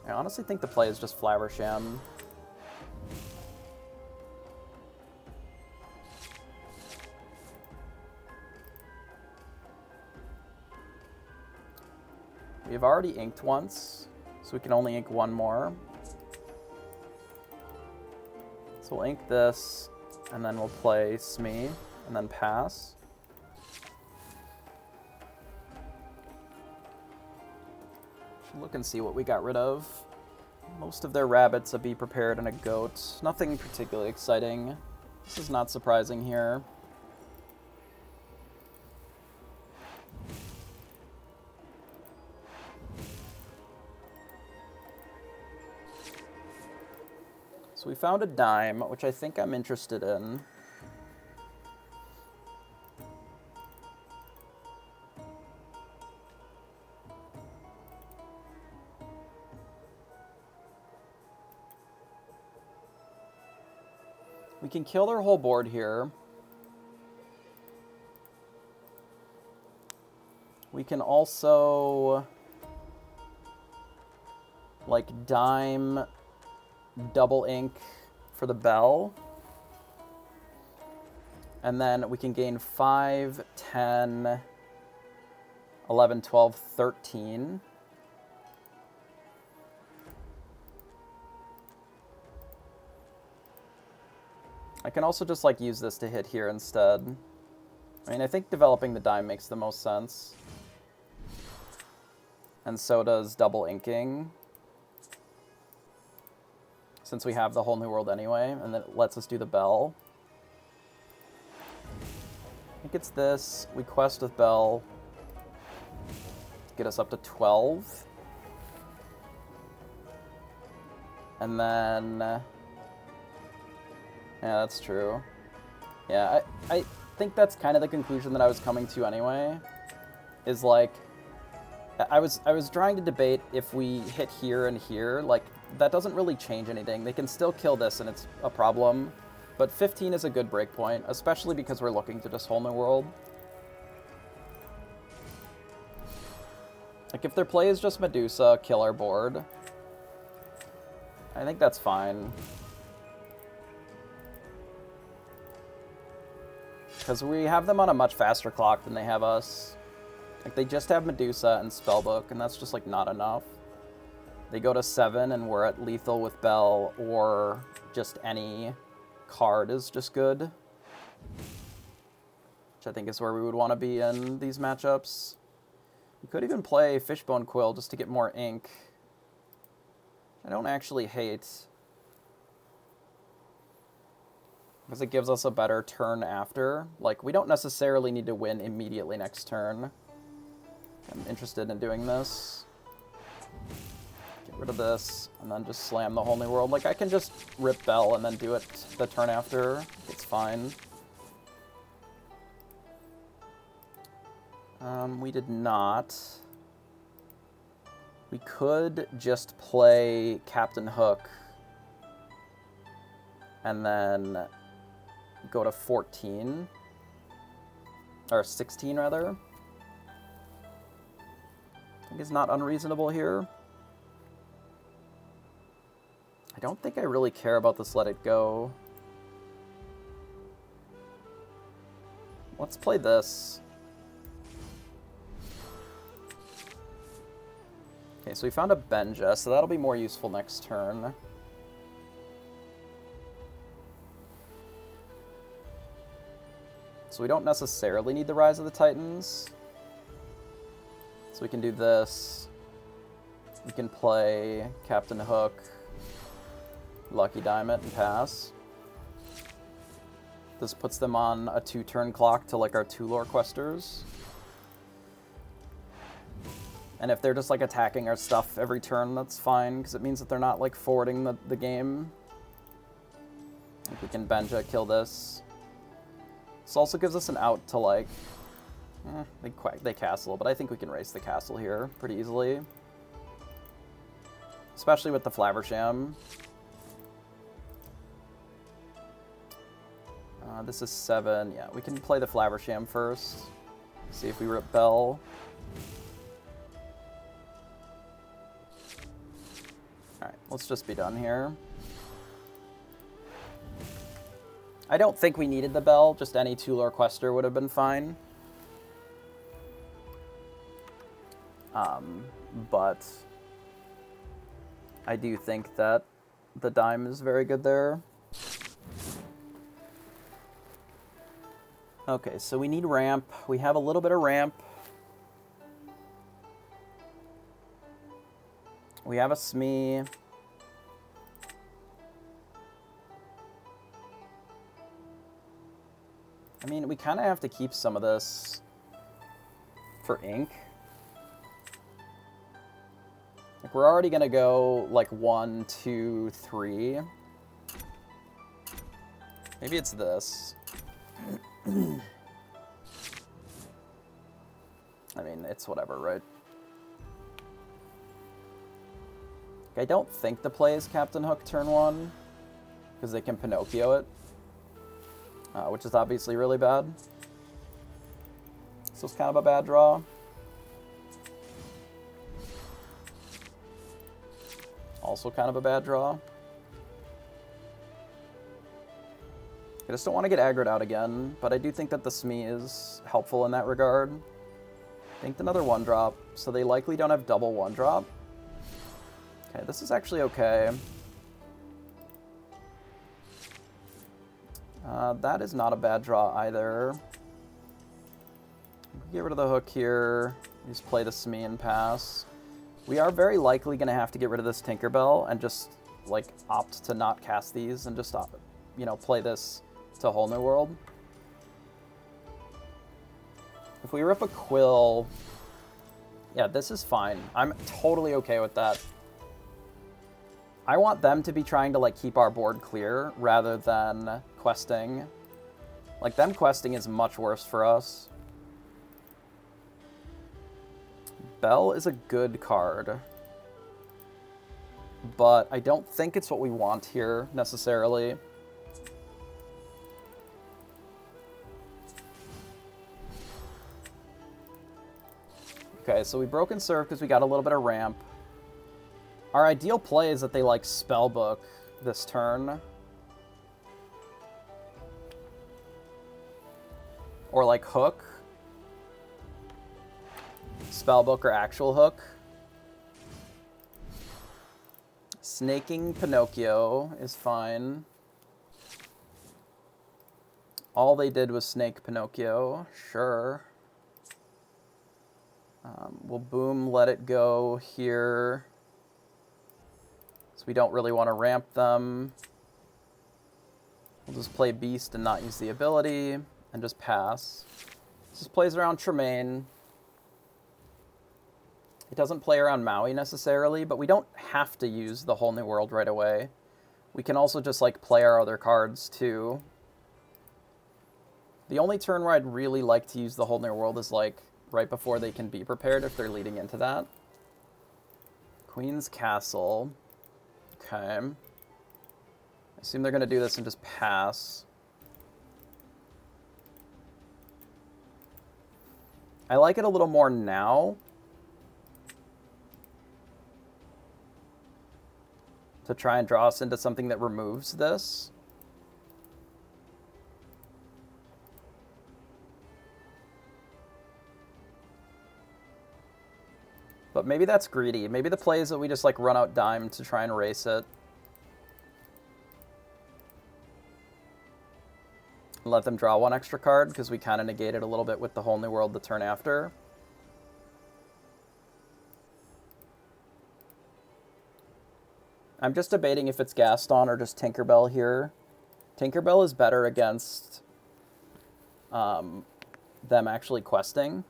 A: I honestly think the play is just Flowersham. We've already inked once, so we can only ink one more. So we'll ink this, and then we'll play Smee, and then pass. Should look and see what we got rid of. Most of their rabbits, a Be Prepared, and a goat. Nothing particularly exciting. This is not surprising here. So we found a dime, which I think I'm interested in. We can kill their whole board here. We can also, like, dime, double ink for the bell. And then we can gain 5, 10, 11, 12, 13. I can also just, like, use this to hit here instead. I mean, I think developing the dime makes the most sense. And so does double inking, since we have the whole new world anyway, and then it lets us do the bell. I think it's this. We quest with bell to get us up to 12. And then... yeah, that's true. Yeah, I think that's kind of the conclusion that I was coming to anyway. Is like, I was trying to debate if we hit here and here, like, that doesn't really change anything. They can still kill this and it's a problem. But 15 is a good breakpoint, especially because we're looking to just whole new world. Like, if their play is just Medusa, kill our board, I think that's fine. Because we have them on a much faster clock than they have us. Like, they just have Medusa and Spellbook, and that's just, like, not enough. They go to 7, and we're at lethal with Bell, or just any card is just good. Which I think is where we would want to be in these matchups. We could even play Fishbone Quill just to get more ink. I don't actually hate, because it gives us a better turn after. Like, we don't necessarily need to win immediately next turn. I'm interested in doing this. Get rid of this, and then just slam the whole new world. Like, I can just rip Bell and then do it the turn after. It's fine. We did not. We could just play Captain Hook and then go to 14, or 16 rather. I think is not unreasonable here. don't think I really care about this Let It Go. Let's play this. Okay, so we found a Benja, so that'll be more useful next turn. So we don't necessarily need the Rise of the Titans. So we can do this. We can play Captain Hook, Lucky Diamond, and pass. This puts them on a 2-turn clock to like our 2 lore questers. And if they're just like attacking our stuff every turn, that's fine, because it means that they're not like forwarding the game. Like we can Benja, kill this. This also gives us an out to like, they castle, but I think we can race the castle here pretty easily. Especially with the Flaversham. This is 7. Yeah, we can play the Flaversham first. See if we rip Bell. Alright, let's just be done here. I don't think we needed the Bell. Just any 2 lore quester would have been fine. But I do think that the Dime is very good there. Okay, so we need ramp. We have a little bit of ramp. We have a Smee. I mean, we kind of have to keep some of this for ink. Like, we're already going to go, like, 1, 2, 3. Maybe it's this. I mean, it's whatever, right? I don't think the play is Captain Hook turn 1, because they can Pinocchio it, which is obviously really bad. So it's kind of a bad draw. Also kind of a bad draw. I just don't want to get aggroed out again, but I do think that the Smee is helpful in that regard. Inked another 1-drop, so they likely don't have double 1-drop. Okay, this is actually okay. That is not a bad draw either. Get rid of the Hook here. Just play the Smee and pass. We are very likely going to have to get rid of this Tinkerbell and just, like, opt to not cast these and just stop it. You know, play this to Whole New World. If we rip a Quill, yeah, this is fine. I'm totally okay with that. I want them to be trying to, like, keep our board clear rather than questing. Like, them questing is much worse for us. Bell is a good card, but I don't think it's what we want here, necessarily. Okay, so we broke and serve because we got a little bit of ramp. Our ideal play is that they, like, Spellbook this turn. Or, like, Hook. Spellbook or actual Hook. Snaking Pinocchio is fine. All they did was snake Pinocchio. Sure. We'll boom, let it go here. So we don't really want to ramp them. We'll just play Beast and not use the ability, and just pass. This just plays around Tremaine. It doesn't play around Maui necessarily, but we don't have to use the Whole New World right away. We can also just, like, play our other cards too. The only turn where I'd really like to use the Whole New World is, like, right before they can be prepared if they're leading into that. Queen's Castle. Okay. I assume they're going to do this and just pass. I like it a little more now. to try and draw us into something that removes this. But maybe that's greedy. Maybe the play is that we just like run out dime to try and race it. Let them draw one extra card because we kind of negated a little bit with the Whole New World the turn after. I'm just debating if it's Gaston or just Tinkerbell here. Tinkerbell is better against them actually questing.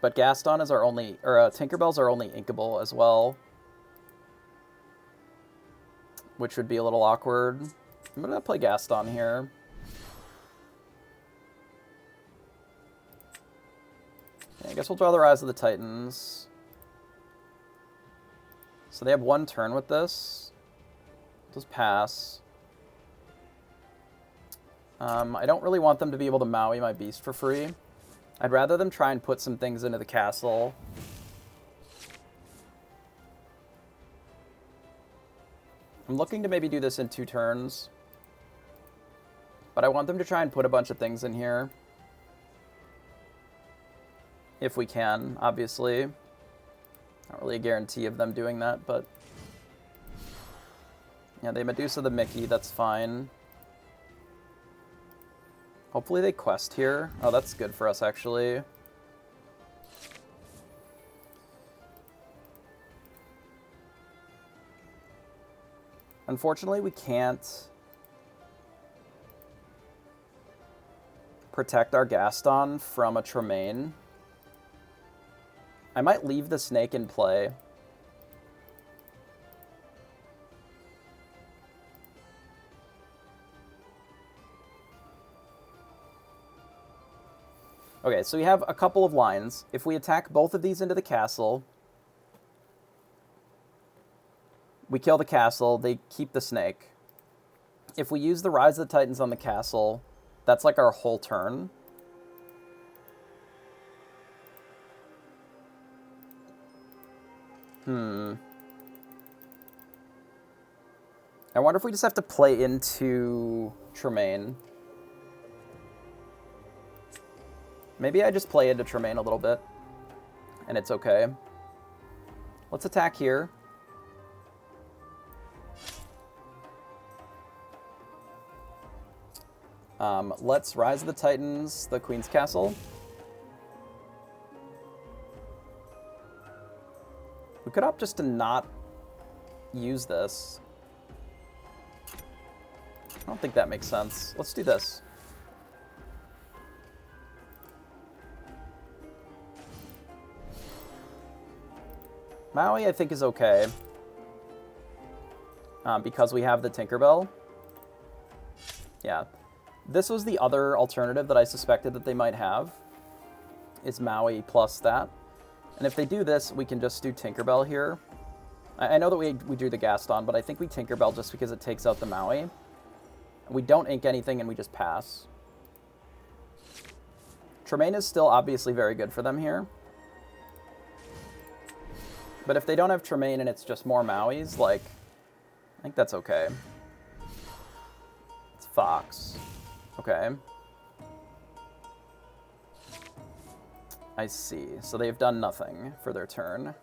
A: But Gaston is our only, or Tinkerbell's our only inkable as well, which would be a little awkward. I'm going to play Gaston here. Okay, I guess we'll draw the Rise of the Titans. So they have one turn with this. Just pass. I don't really want them to be able to Maui my beast for free. I'd rather them try and put some things into the castle. I'm looking to maybe do this in 2 turns. But I want them to try and put a bunch of things in here. If we can, obviously. Not really a guarantee of them doing that, but... yeah, they Medusa the Mickey, that's fine. Hopefully they quest here. Oh, that's good for us, actually. Unfortunately, we can't protect our Gaston from a Tremaine. I might leave the snake in play. Okay, so we have a couple of lines. If we attack both of these into the castle, we kill the castle, they keep the snake. If we use the Rise of the Titans on the castle, that's like our whole turn. I wonder if we just have to play into Tremaine. Maybe I just play into Tremaine a little bit, and it's okay. Let's attack here. Let's Rise of the Titans, the Queen's Castle. We could opt just to not use this. I don't think that makes sense. Let's do this. Maui, I think, is okay. Because we have the Tinkerbell. Yeah. This was the other alternative that I suspected that they might have. Is Maui plus that. And if they do this, we can just do Tinkerbell here. I know that we do the Gaston, but I think we Tinkerbell just because it takes out the Maui. We don't ink anything and we just pass. Tremaine is still obviously very good for them here. But if they don't have Tremaine and it's just more Mauis, like, I think that's okay. It's Fox. Okay. I see. So they've done nothing for their turn.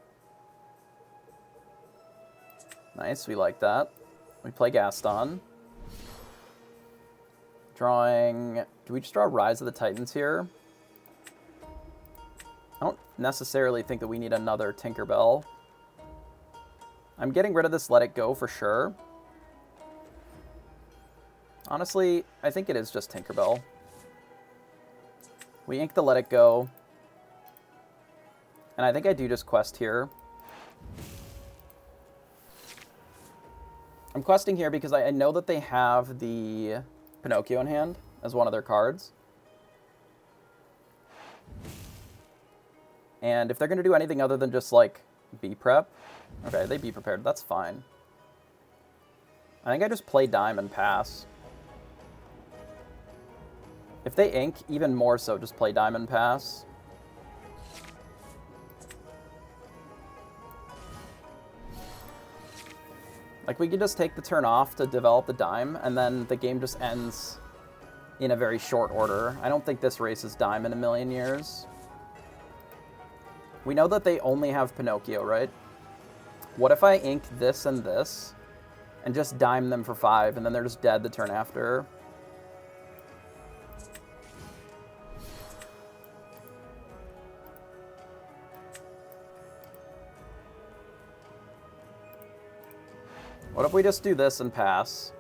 A: Nice, we like that. We play Gaston. Drawing... do we just draw Rise of the Titans here? I don't necessarily think that we need another Tinkerbell. I'm getting rid of this Let It Go for sure. Honestly, I think it is just Tinkerbell. We ink the Let It Go. And I think I do just quest here. I'm questing here because I know that they have the Pinocchio in hand as one of their cards. And if they're going to do anything other than just, like, be prep... okay, they be prepared. That's fine. I think I just play dime and pass. If they ink, even more so, just play dime and pass. Like, we could just take the turn off to develop the dime, and then the game just ends in a very short order. I don't think this races dime in a million years. We know that they only have Pinocchio, right? What if I ink this and this, and just dime them for 5, and then they're just dead the turn after? What if we just do this and pass?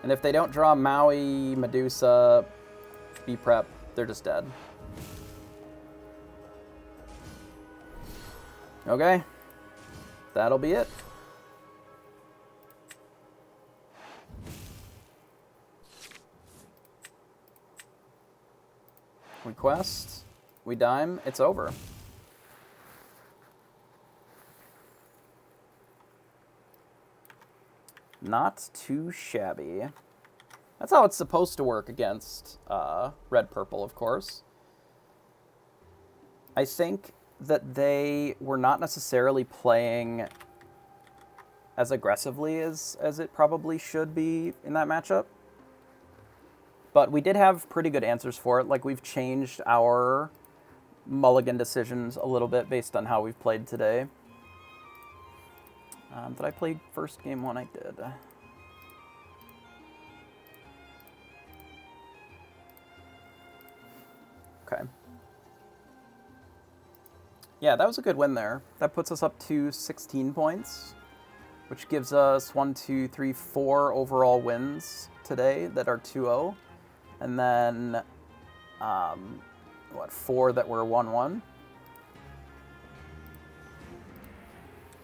A: And if they don't draw Maui, Medusa, B-Prep, they're just dead. Okay. That'll be it. We quest, we dime, it's over. Not too shabby. That's how it's supposed to work against red-purple, of course. I think that they were not necessarily playing as aggressively as it probably should be in that matchup. But we did have pretty good answers for it. Like, we've changed our mulligan decisions a little bit based on how we've played today. Did I play first game one? I did. Okay. Yeah, that was a good win there. That puts us up to 16 points, which gives us 1, 2, 3, 4 overall wins today that are 2-0. And then, 4 that were 1-1.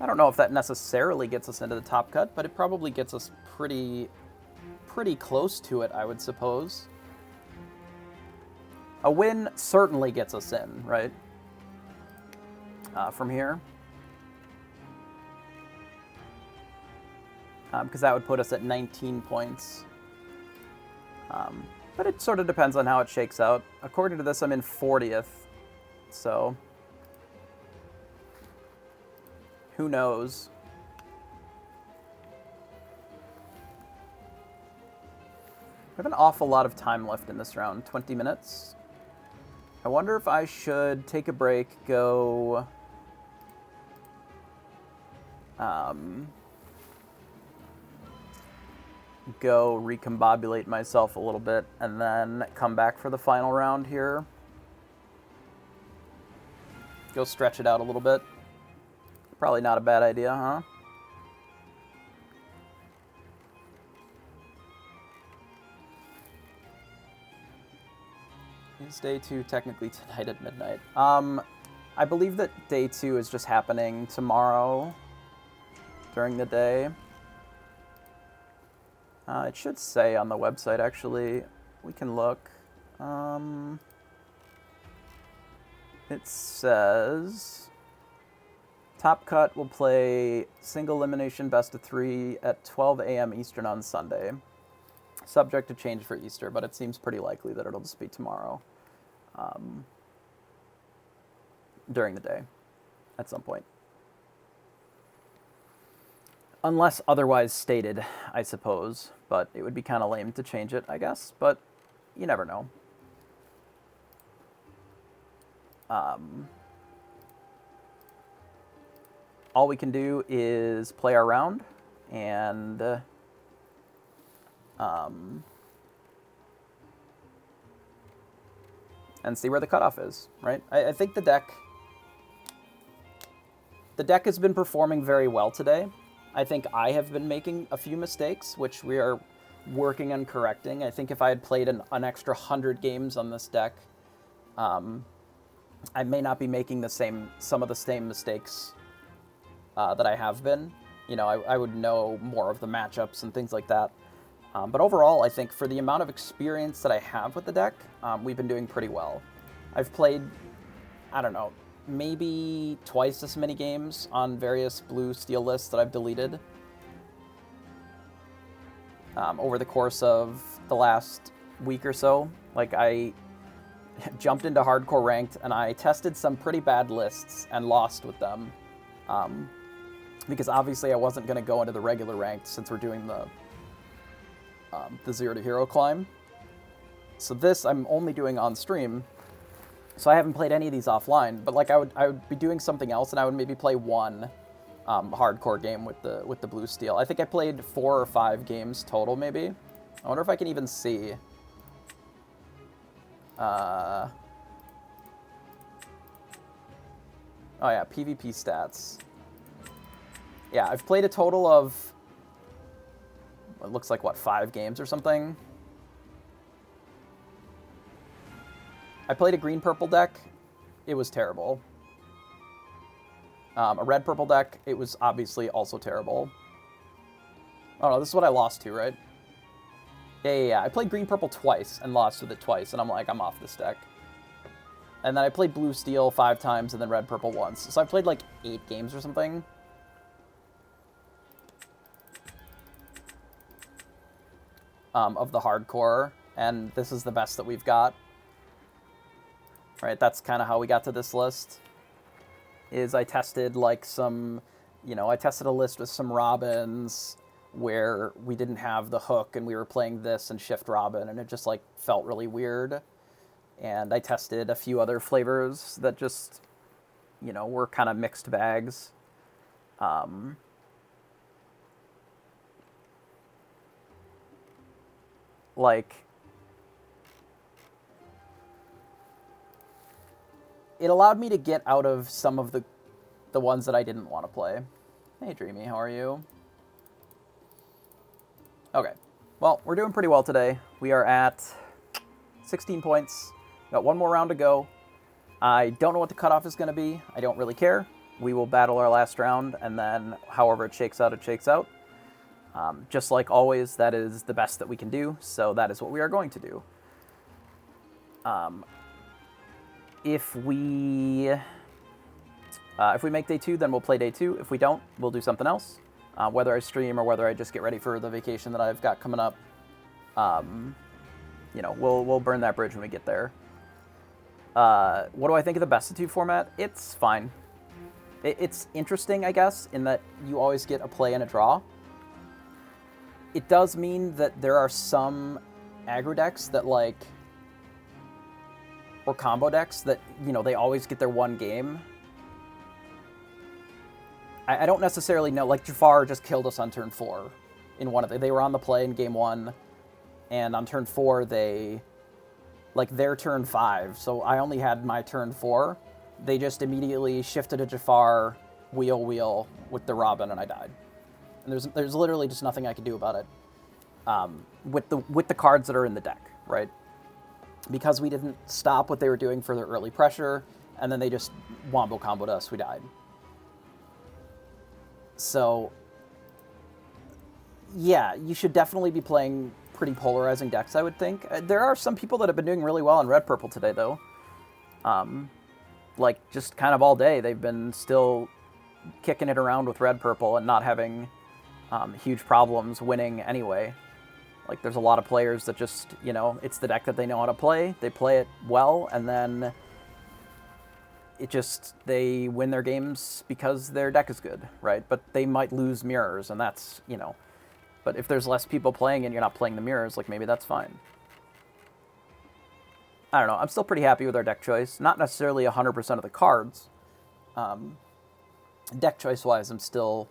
A: I don't know if that necessarily gets us into the top cut, but it probably gets us pretty close to it, I would suppose. A win certainly gets us in, right? From here. Because that would put us at 19 points. But it sort of depends on how it shakes out. According to this, I'm in 40th, so who knows? We have an awful lot of time left in this round, 20 minutes. I wonder if I should take a break, go recombobulate myself a little bit, and then come back for the final round here. Go stretch it out a little bit. Probably not a bad idea, huh? Is day 2 technically tonight at midnight? I believe that day 2 is just happening tomorrow during the day. It should say on the website, actually. We can look. It says Top Cut will play single elimination best of 3 at 12 a.m. Eastern on Sunday. Subject to change for Easter, but it seems pretty likely that it'll just be tomorrow. During the day, at some point. Unless otherwise stated, I suppose. But it would be kind of lame to change it, I guess. But you never know. All we can do is play our round and see where the cutoff is, right? I think the deck has been performing very well today. I think I have been making a few mistakes, which we are working on correcting. I think if I had played an extra 100 games on this deck, I may not be making some of the same mistakes that I have been. You know, I would know more of the matchups and things like that. But overall, I think for the amount of experience that I have with the deck, we've been doing pretty well. I've played, I don't know, maybe twice as many games on various blue steel lists that I've deleted over the course of the last week or so. Like, I jumped into hardcore ranked and I tested some pretty bad lists and lost with them. because obviously I wasn't going to go into the regular ranked since we're doing the 0 to hero climb. So this I'm only doing on stream, so I haven't played any of these offline. But like I would be doing something else, and I would maybe play one hardcore game with the blue steel. I think I played 4 or 5 games total, maybe. I wonder if I can even see. Oh yeah, PvP stats. Yeah, I've played a total of, it looks like, what, 5 games or something? I played a green-purple deck. It was terrible. A red-purple deck. It was obviously also terrible. Oh no, this is what I lost to, right? Yeah. I played green-purple twice and lost with it twice, and I'm like, I'm off this deck. And then I played blue-steel 5 times and then red-purple once. So I played like 8 games or something. Of the hardcore, and this is the best that we've got. Right, that's kind of how we got to this list. Is I tested like some, I tested a list with some Robins where we didn't have the hook and we were playing this and Shift Robin, and it just like felt really weird. And I tested a few other flavors that just, were kind of mixed bags. Like, it allowed me to get out of some of the ones that I didn't want to play. Hey, Dreamy, how are you? Okay, well, we're doing pretty well today. We are at 16 points. Got one more round to go. I don't know what the cutoff is going to be. I don't really care. We will battle our last round, and then however it shakes out, it shakes out. Just like always, that is the best that we can do, so that is what we are going to do. If we make day 2, then we'll play day 2. If we don't, we'll do something else. Whether I stream or whether I just get ready for the vacation that I've got coming up, we'll burn that bridge when we get there. What do I think of the best of 2 format? It's fine. It's interesting, I guess, in that you always get a play and a draw. It does mean that there are some aggro decks that, like, or combo decks that, they always get their one game. I don't necessarily know, like, Jafar just killed us on turn 4 in one of they were on the play in game 1, and on turn 4 they, like, their turn 5, so I only had my turn 4. They just immediately shifted to Jafar, wheel with the Robin, and I died. And there's literally just nothing I can do about it. With the cards that are in the deck, right? Because we didn't stop what they were doing for their early pressure, and then they just wombo comboed us, we died. So, yeah, you should definitely be playing pretty polarizing decks, I would think. There are some people that have been doing really well in red-purple today, though. Like, just kind of all day, they've been still kicking it around with red-purple and not having huge problems winning anyway. Like, there's a lot of players that just, it's the deck that they know how to play. They play it well, and then they win their games because their deck is good, right? But they might lose mirrors, and that's, But if there's less people playing and you're not playing the mirrors, like, maybe that's fine. I don't know. I'm still pretty happy with our deck choice. Not necessarily 100% of the cards. Deck choice-wise, I'm still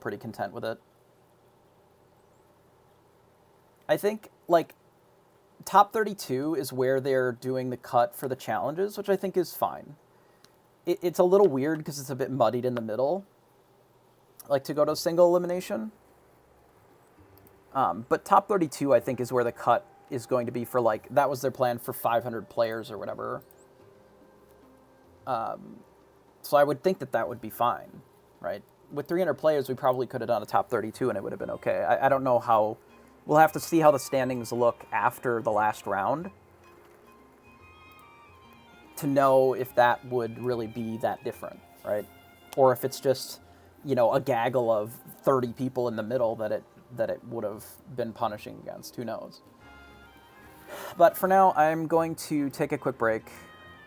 A: pretty content with it. I think, like, top 32 is where they're doing the cut for the challenges, which I think is fine. It's a little weird because it's a bit muddied in the middle, like, to go to single elimination. But top 32, I think, is where the cut is going to be for, like, that was their plan for 500 players or whatever. So I would think that would be fine, right? With 300 players, we probably could have done a top 32 and it would have been okay. I don't know how. We'll have to see how the standings look after the last round to know if that would really be that different, right? Or if it's just, a gaggle of 30 people in the middle that it would have been punishing against. Who knows? But for now, I'm going to take a quick break.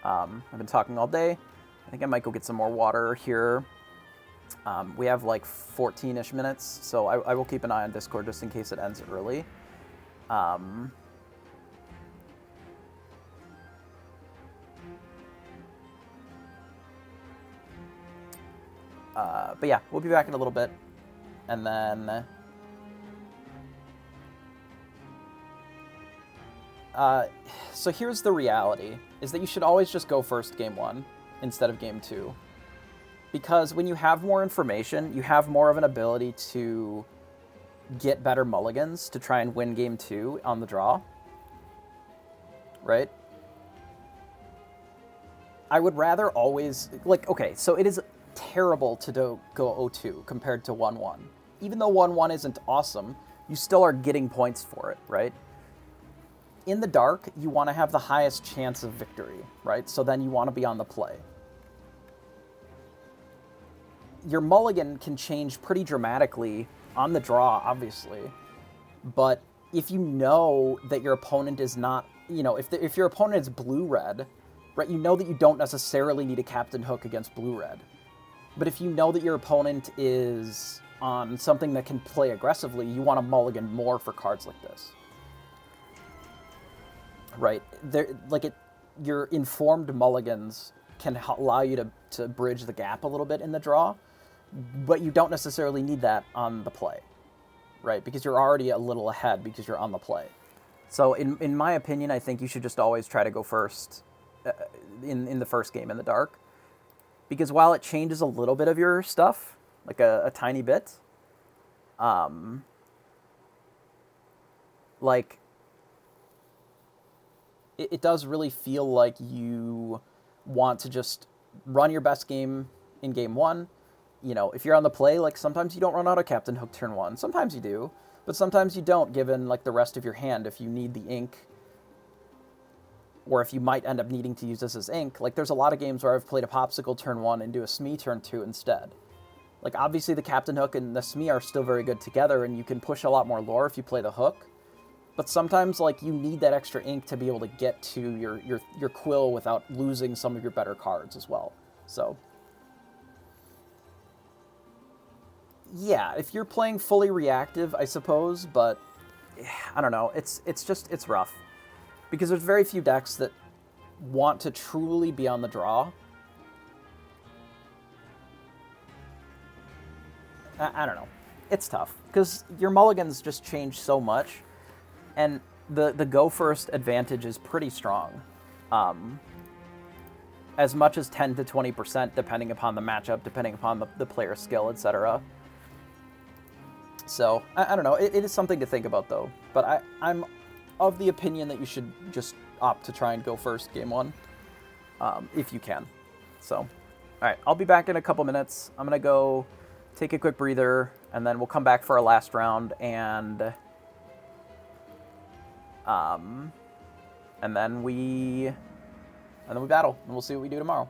A: I've been talking all day. I think I might go get some more water here. We have like 14-ish minutes, so I will keep an eye on Discord just in case it ends early. But yeah, we'll be back in a little bit, and then so here's the reality, is that you should always just go first game 1 instead of game 2. Because when you have more information, you have more of an ability to get better mulligans to try and win game 2 on the draw. Right? I would rather always... Like, okay, so it is terrible to go 0-2 compared to 1-1. Even though 1-1 isn't awesome, you still are getting points for it, right? In the dark, you want to have the highest chance of victory, right? So then you want to be on the play. Your mulligan can change pretty dramatically on the draw, obviously. But if you know that your opponent is not... You know, if your opponent is blue-red, right, you know that you don't necessarily need a Captain Hook against blue-red. But if you know that your opponent is on something that can play aggressively, you want to mulligan more for cards like this. Right? Your informed mulligans can allow you to bridge the gap a little bit in the draw, but you don't necessarily need that on the play, right? Because you're already a little ahead because you're on the play. So in my opinion, I think you should just always try to go first in the first game in the dark. Because while it changes a little bit of your stuff, like a tiny bit, like, it does really feel like you want to just run your best game in game 1. You know, if you're on the play, like, sometimes you don't run out of Captain Hook turn 1. Sometimes you do, but sometimes you don't, given, like, the rest of your hand, if you need the ink, or if you might end up needing to use this as ink. Like, there's a lot of games where I've played a Popsicle turn 1 and do a Smee turn 2 instead. Like, obviously the Captain Hook and the Smee are still very good together, and you can push a lot more lore if you play the Hook. But sometimes, like, you need that extra ink to be able to get to your quill without losing some of your better cards as well. So, yeah, if you're playing fully reactive, I suppose, but I don't know. It's rough. Because there's very few decks that want to truly be on the draw. I don't know. It's tough. Because your mulligans just change so much. And the go first advantage is pretty strong. As much as 10 to 20%, depending upon the matchup, depending upon the player's skill, etc. So, I don't know. It is something to think about, though. But I'm of the opinion that you should just opt to try and go first game 1, if you can. So, all right, I'll be back in a couple minutes. I'm going to go take a quick breather, and then we'll come back for our last round, and then we battle, and we'll see what we do tomorrow.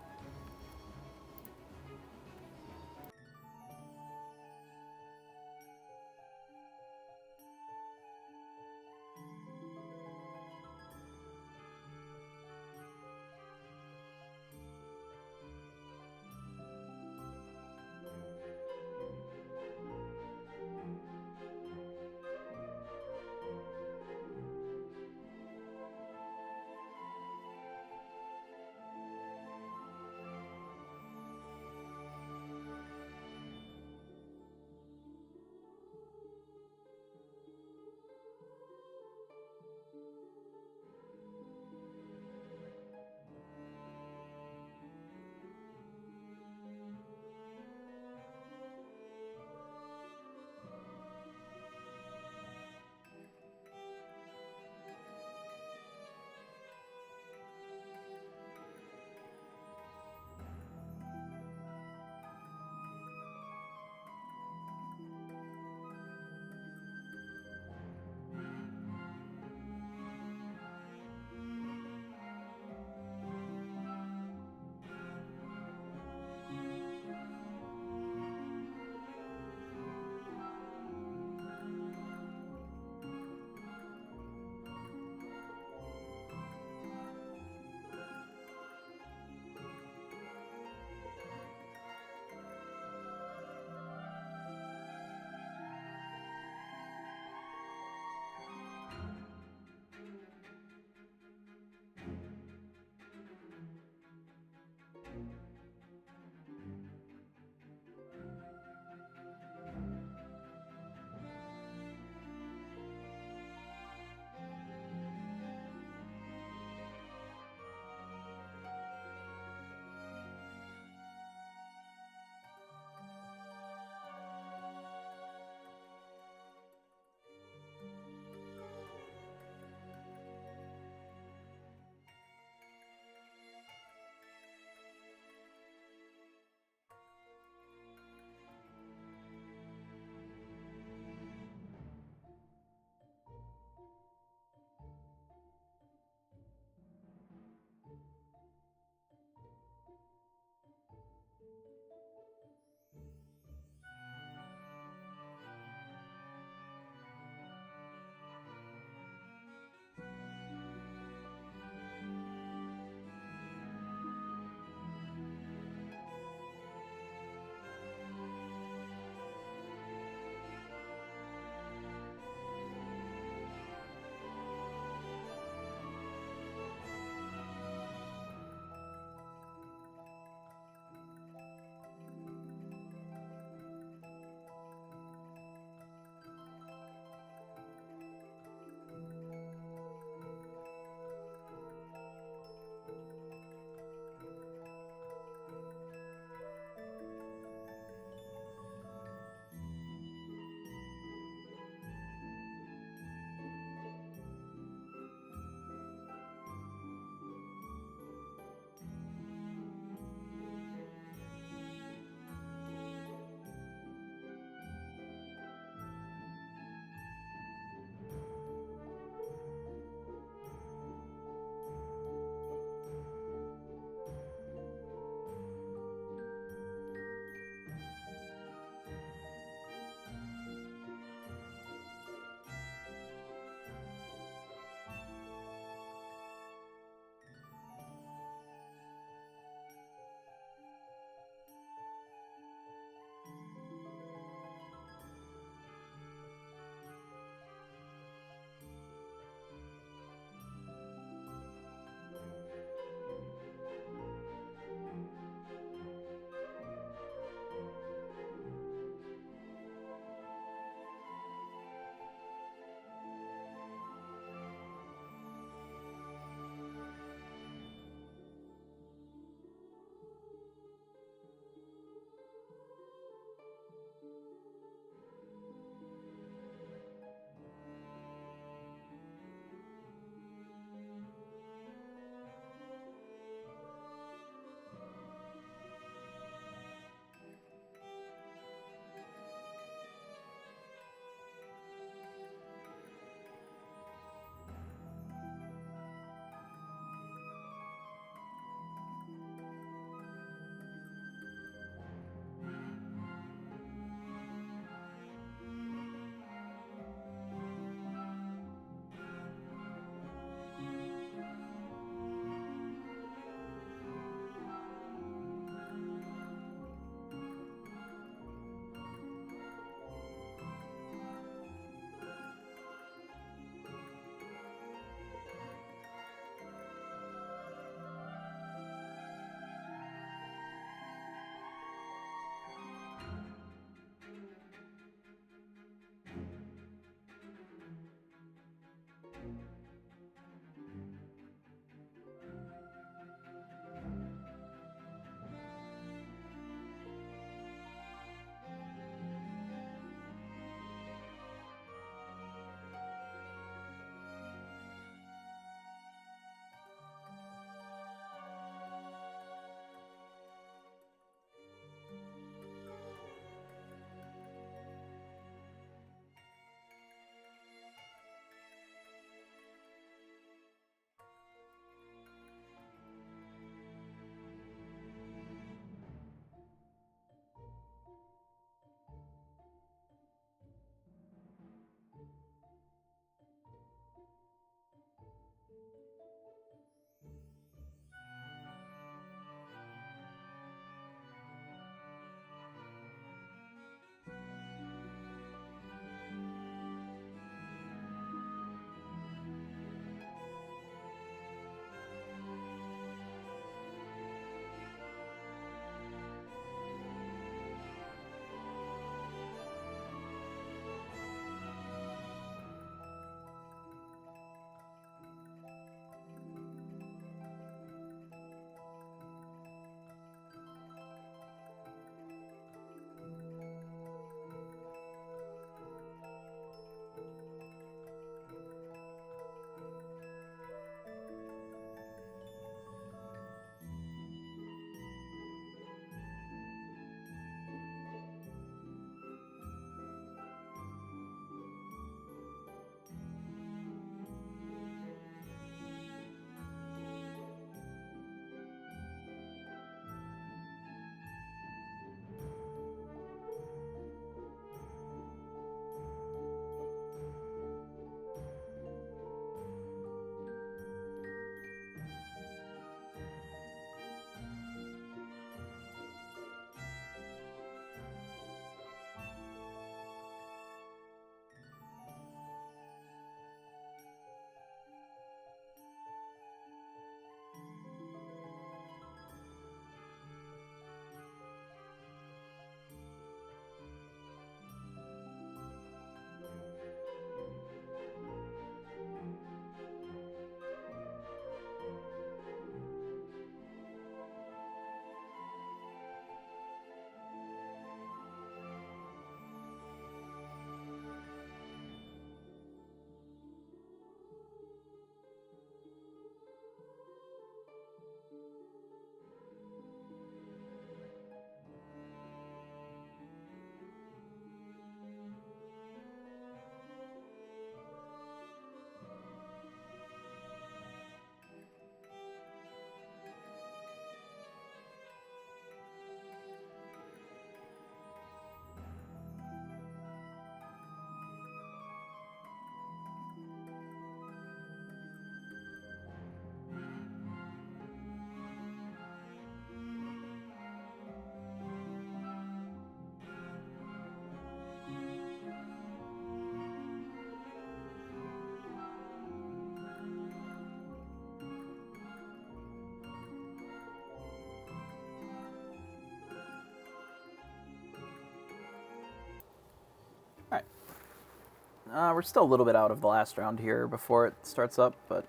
A: We're still a little bit out of the last round here before it starts up, but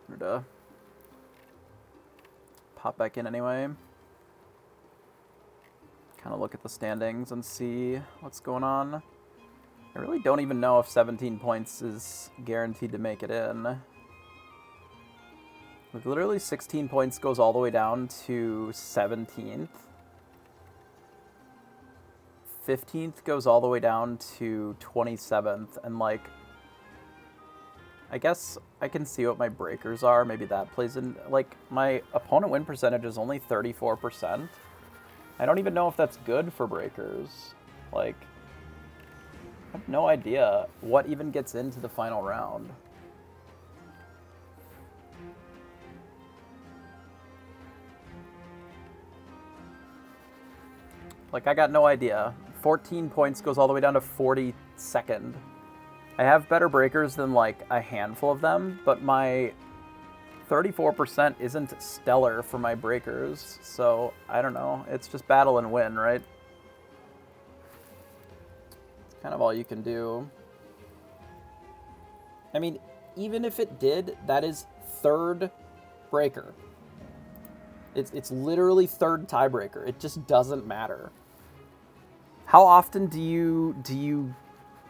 A: I'm gonna pop back in anyway. Kind of look at the standings and see what's going on. I really don't even know if 17 points is guaranteed to make it in. Like, literally 16 points goes all the way down to 17th. 15th goes all the way down to 27th, and like, I guess I can see what my breakers are. Maybe that plays in. Like, my opponent win percentage is only 34%. I don't even know if that's good for breakers. Like, I have no idea what even gets into the final round. Like, I got no idea. 14 points goes all the way down to 42nd. I have better breakers than, like, a handful of them, but my 34% isn't stellar for my breakers, so I don't know. It's just battle and win, right? It's kind of all you can do. I mean, even if it did, that is third breaker. It's literally third tiebreaker. It just doesn't matter. How often do you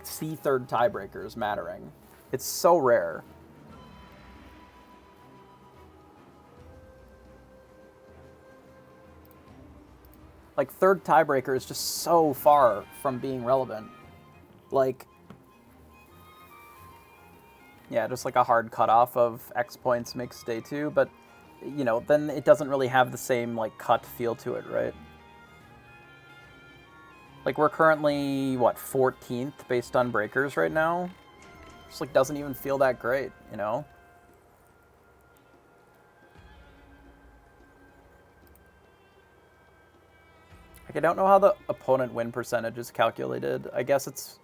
A: see third tiebreakers mattering? It's so rare. Like, third tiebreaker is just so far from being relevant. Like, yeah, just like a hard cutoff of X points makes day 2, but, you know, then it doesn't really have the same, like, cut feel to it, right? Like, we're currently, what, 14th based on breakers right now? Just, like, doesn't even feel that great, you know? Like, I don't know how the opponent win percentage is calculated. I guess it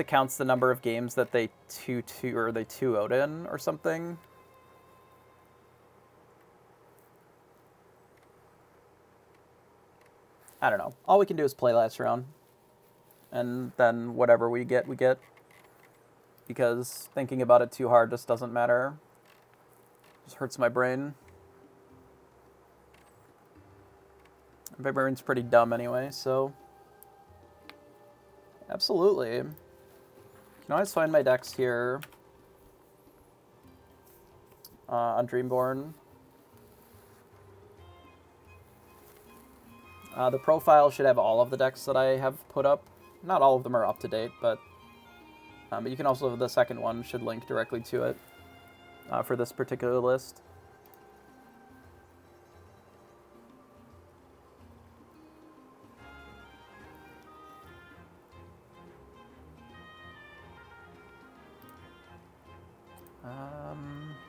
A: counts the number of games that they 2-2 or they 2-0'd in or something. I don't know. All we can do is play last round. And then whatever we get, we get. Because thinking about it too hard just doesn't matter. Just hurts my brain. My brain's pretty dumb anyway, so... Absolutely. You can always find my decks here on Dreamborn. The profile should have all of the decks that I have put up. Not all of them are up to date, but you can also, the second one should link directly to it for this particular list.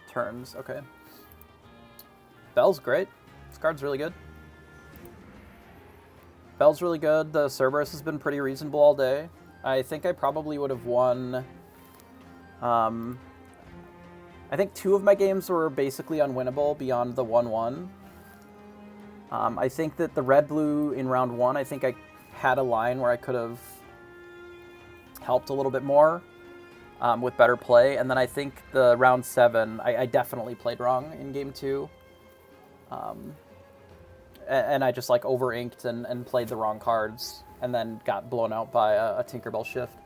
A: Turns, okay. Bell's great. This card's really good. Bell's really good. The Cerberus has been pretty reasonable all day. I think I probably would have won... I think 2 of my games were basically unwinnable beyond the 1-1. I think that the red-blue in round 1, I think I had a line where I could have helped a little bit more. With better play, and then I think the round 7, I definitely played wrong in game 2. And I just, like, over-inked and played the wrong cards, and then got blown out by a Tinkerbell shift.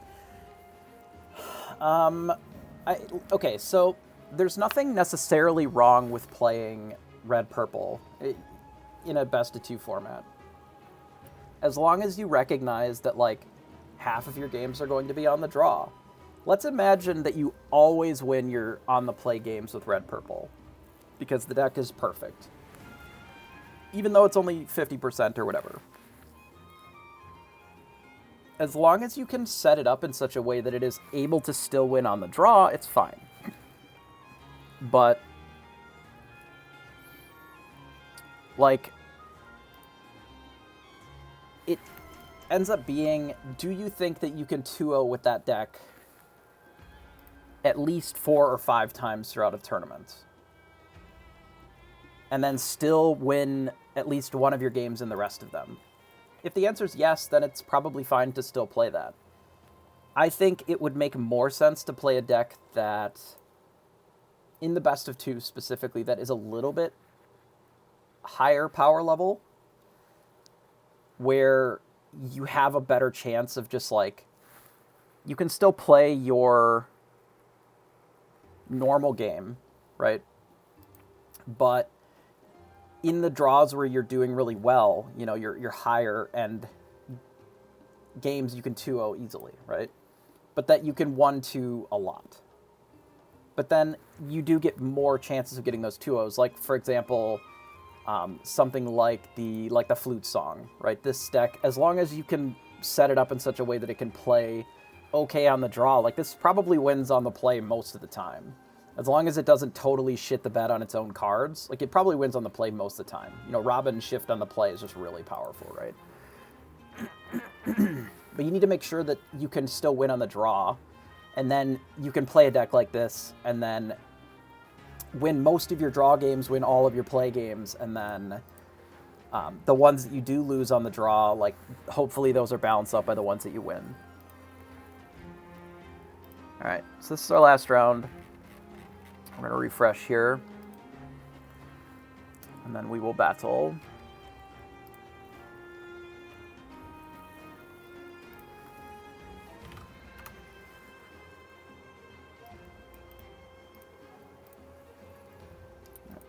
A: Okay, so there's nothing necessarily wrong with playing red-purple in a best-of-2 format. As long as you recognize that, like, half of your games are going to be on the draw. Let's imagine that you always win your on-the-play games with red-purple, because the deck is perfect. Even though it's only 50% or whatever. As long as you can set it up in such a way that it is able to still win on the draw, it's fine. But, like, it ends up being, do you think that you can 2-0 with that deck at least 4 or 5 times throughout a tournament, and then still win at least one of your games in the rest of them? if the answer is yes, then it's probably fine to still play that. I think it would make more sense to play a deck that, in the best of two specifically, that is a little bit higher power level, where you have a better chance of just like, you can still play your normal game, right? But in the draws where you're doing really well, you know, you're higher end games, you can 2-0 easily, right? But that you can 1-2 a lot. But then you do get more chances of getting those 2-0s. Like, for example, something like the flute song, right? This deck, as long as you can set it up in such a way that it can play okay on the draw, like this probably wins on the play most of the time. As long as it doesn't totally shit the bed on its own cards, like it probably wins on the play most of the time. You know, Robin Shift on the play is just really powerful, right? But you need to make sure that you can still win on the draw, and then you can play a deck like this, and then win most of your draw games, win all of your play games, and then the ones that you do lose on the draw, like hopefully those are balanced out by the ones that you win. All right, so this is our last round. We're going to refresh here, and then we will battle.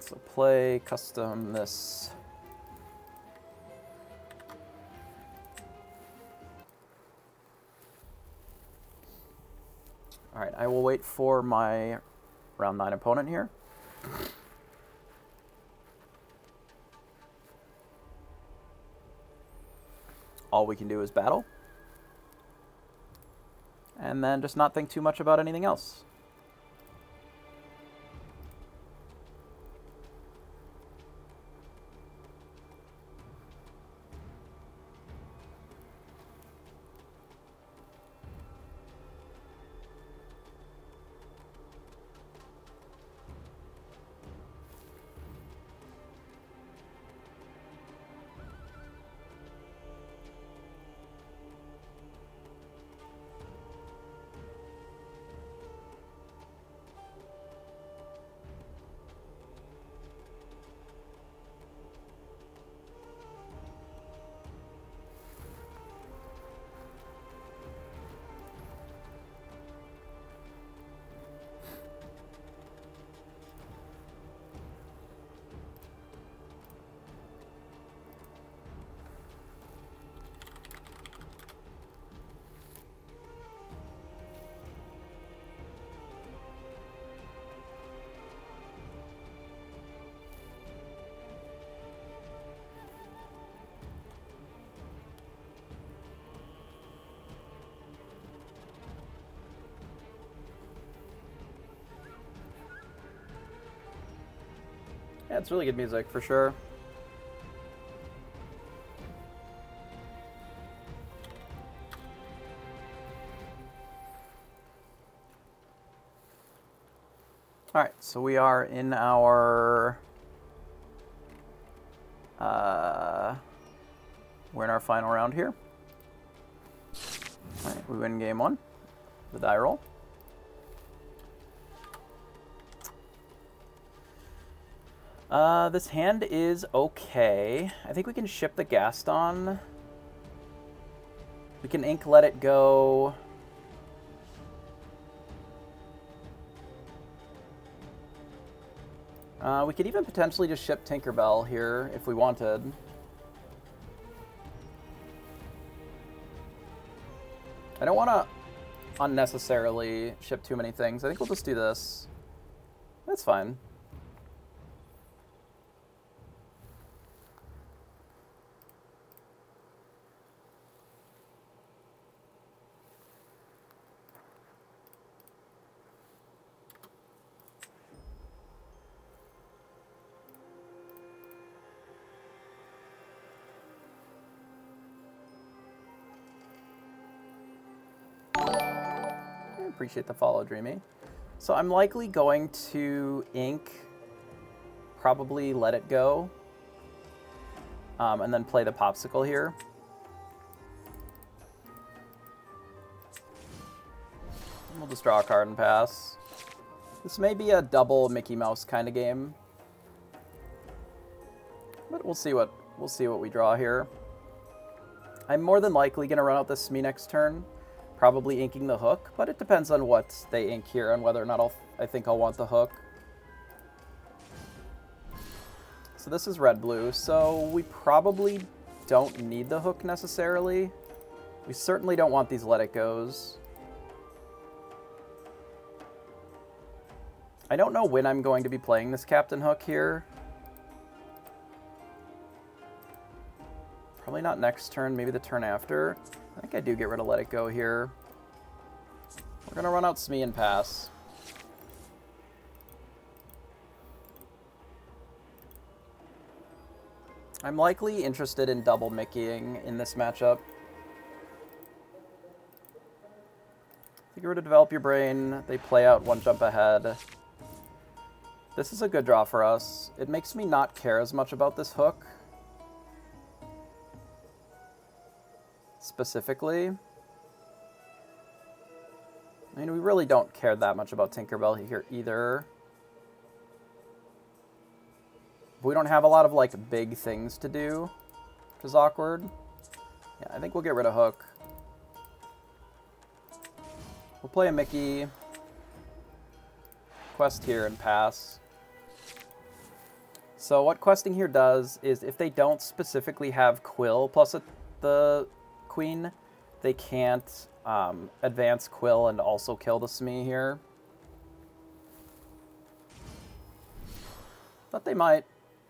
A: So play, custom this. All right, I will wait for my round 9 opponent here. All we can do is battle. And then just not think too much about anything else. Yeah, it's really good music, for sure. Alright, so we are in our... we're in our final round here. Alright, we win game 1. The die roll. This hand is okay. I think we can ship the Gaston. We can ink Let It Go. We could even potentially just ship Tinkerbell here if we wanted. I don't want to unnecessarily ship too many things. I think we'll just do this. That's fine. Appreciate the follow, Dreamy. So I'm likely going to ink, probably Let It Go, and then play the Popsicle here. We'll just draw a card and pass. This may be a double Mickey Mouse kind of game. But we'll see what we draw here. I'm more than likely going to run out this Smee next turn, probably inking the hook, but it depends on what they ink here and whether or not I think I'll want the hook. So this is red-blue, so we probably don't need the hook necessarily. We certainly don't want these let it goes. I don't know when I'm going to be playing this Captain Hook here. Probably not next turn, maybe the turn after. I think I do get rid of let it go here. We're going to run out Smee and pass. I'm likely interested in double Mickeying in this matchup. If you were to develop your brain, they play out one jump ahead. This is a good draw for us. It makes me not care as much about this hook. Specifically. I mean, we really don't care that much about Tinkerbell here either. We don't have a lot of, like, big things to do, which is awkward. Yeah, I think we'll get rid of hook. We'll play a Mickey. Quest here and pass. So what questing here does is if they don't specifically have Quill plus the Queen, they can't advance Quill and also kill the Smee here. But they might.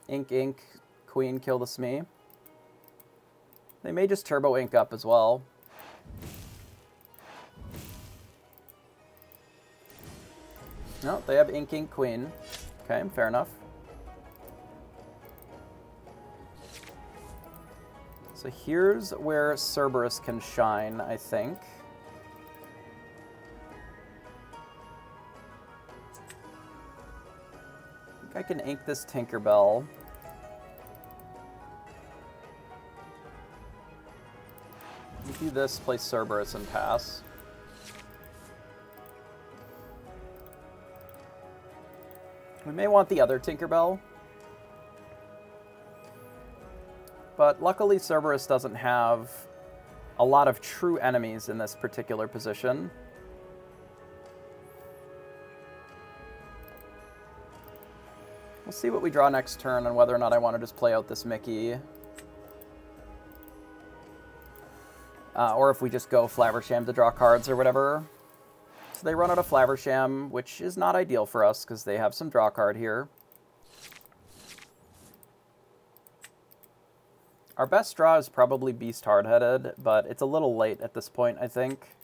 A: Ink, Queen, kill the Smee. They may just turbo ink up as well. No, they have ink, Queen. Okay, fair enough. So here's where Cerberus can shine, I think. I can ink this Tinkerbell. Do this, play Cerberus, and pass. We may want the other Tinkerbell. But luckily Cerberus doesn't have a lot of true enemies in this particular position. We'll see what we draw next turn and whether or not I want to just play out this Mickey. Or if we just go Flaversham to draw cards or whatever. So they run out of Flaversham, which is not ideal for us because they have some draw card here. Our best draw is probably Beast Hardheaded, but it's a little late at this point, I think.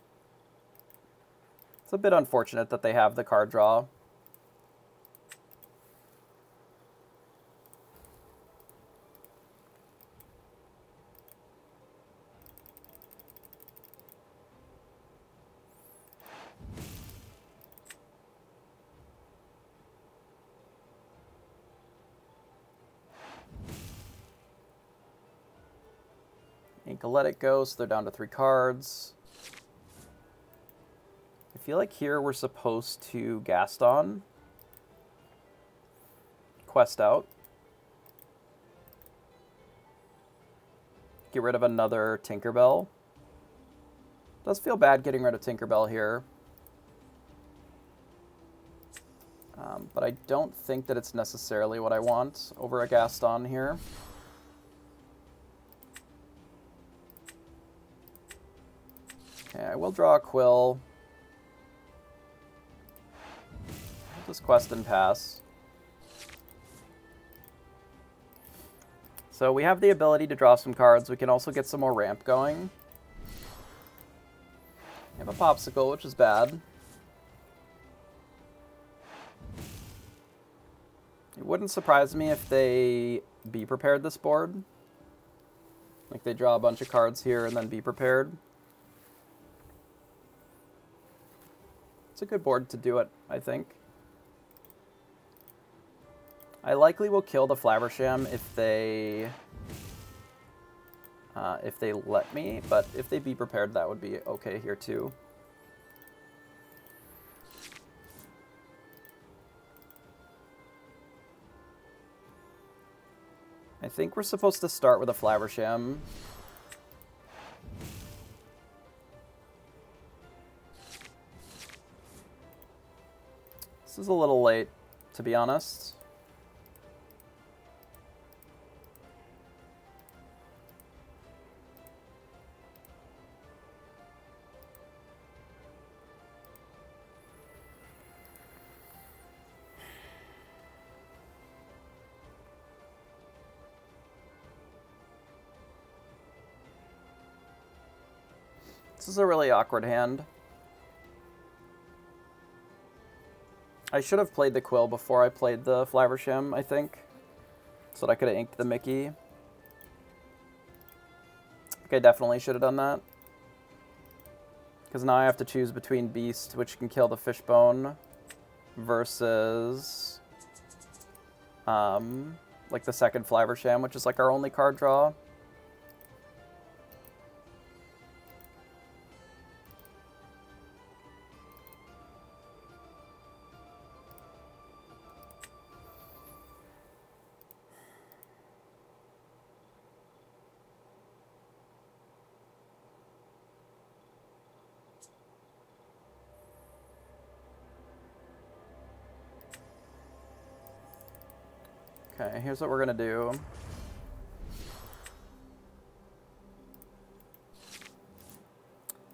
A: It's a bit unfortunate that they have the card draw. Ink Let It Go, so they're down to 3 cards. I feel like here we're supposed to Gaston. Quest out. Get rid of another Tinkerbell. Does feel bad getting rid of Tinkerbell here. But I don't think that it's necessarily what I want over a Gaston here. Okay, I will draw a Quill. I'll just quest and pass. So we have the ability to draw some cards. We can also get some more ramp going. We have a Popsicle, which is bad. It wouldn't surprise me if they be prepared this board. Like they draw a bunch of cards here and then be prepared. It's a good board to do it, I think. I likely will kill the Flaversham if they let me, but if they be prepared, that would be okay here too. I think we're supposed to start with a Flaversham. This is a little late, to be honest. This is a really awkward hand. I should have played the Quill before I played the Flaversham, I think, so that I could have inked the Mickey. I think I definitely should have done that. Because now I have to choose between Beast, which can kill the Fishbone, versus like the second Flaversham, which is like our only card draw. Okay, here's what we're gonna do.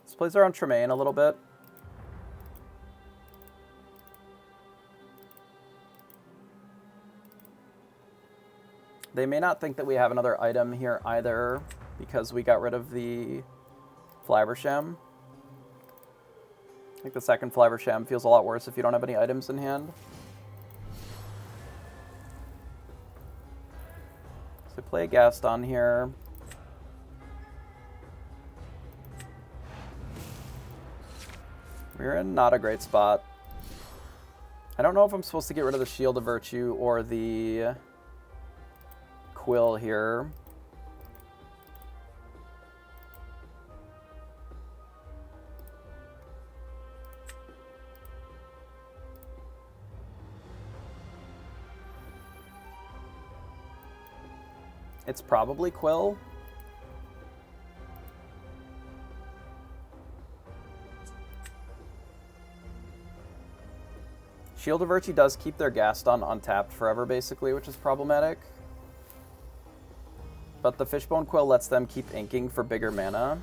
A: This plays around Tremaine a little bit. They may not think that we have another item here either, because we got rid of the Flaversham. I think the second Flaversham feels a lot worse if you don't have any items in hand. So play a Gaston here. We're in not a great spot. I don't know if I'm supposed to get rid of the Shield of Virtue or the Quill here. It's probably Quill. Shield of Virtue does keep their Gaston untapped forever, basically, which is problematic. But the Fishbone Quill lets them keep inking for bigger mana,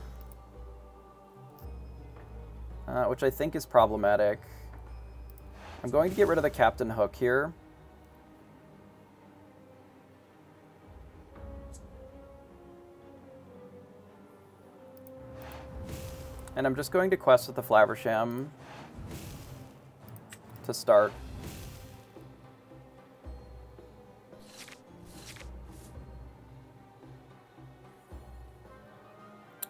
A: which I think is problematic. I'm going to get rid of the Captain Hook here. And I'm just going to quest with the Flaversham to start.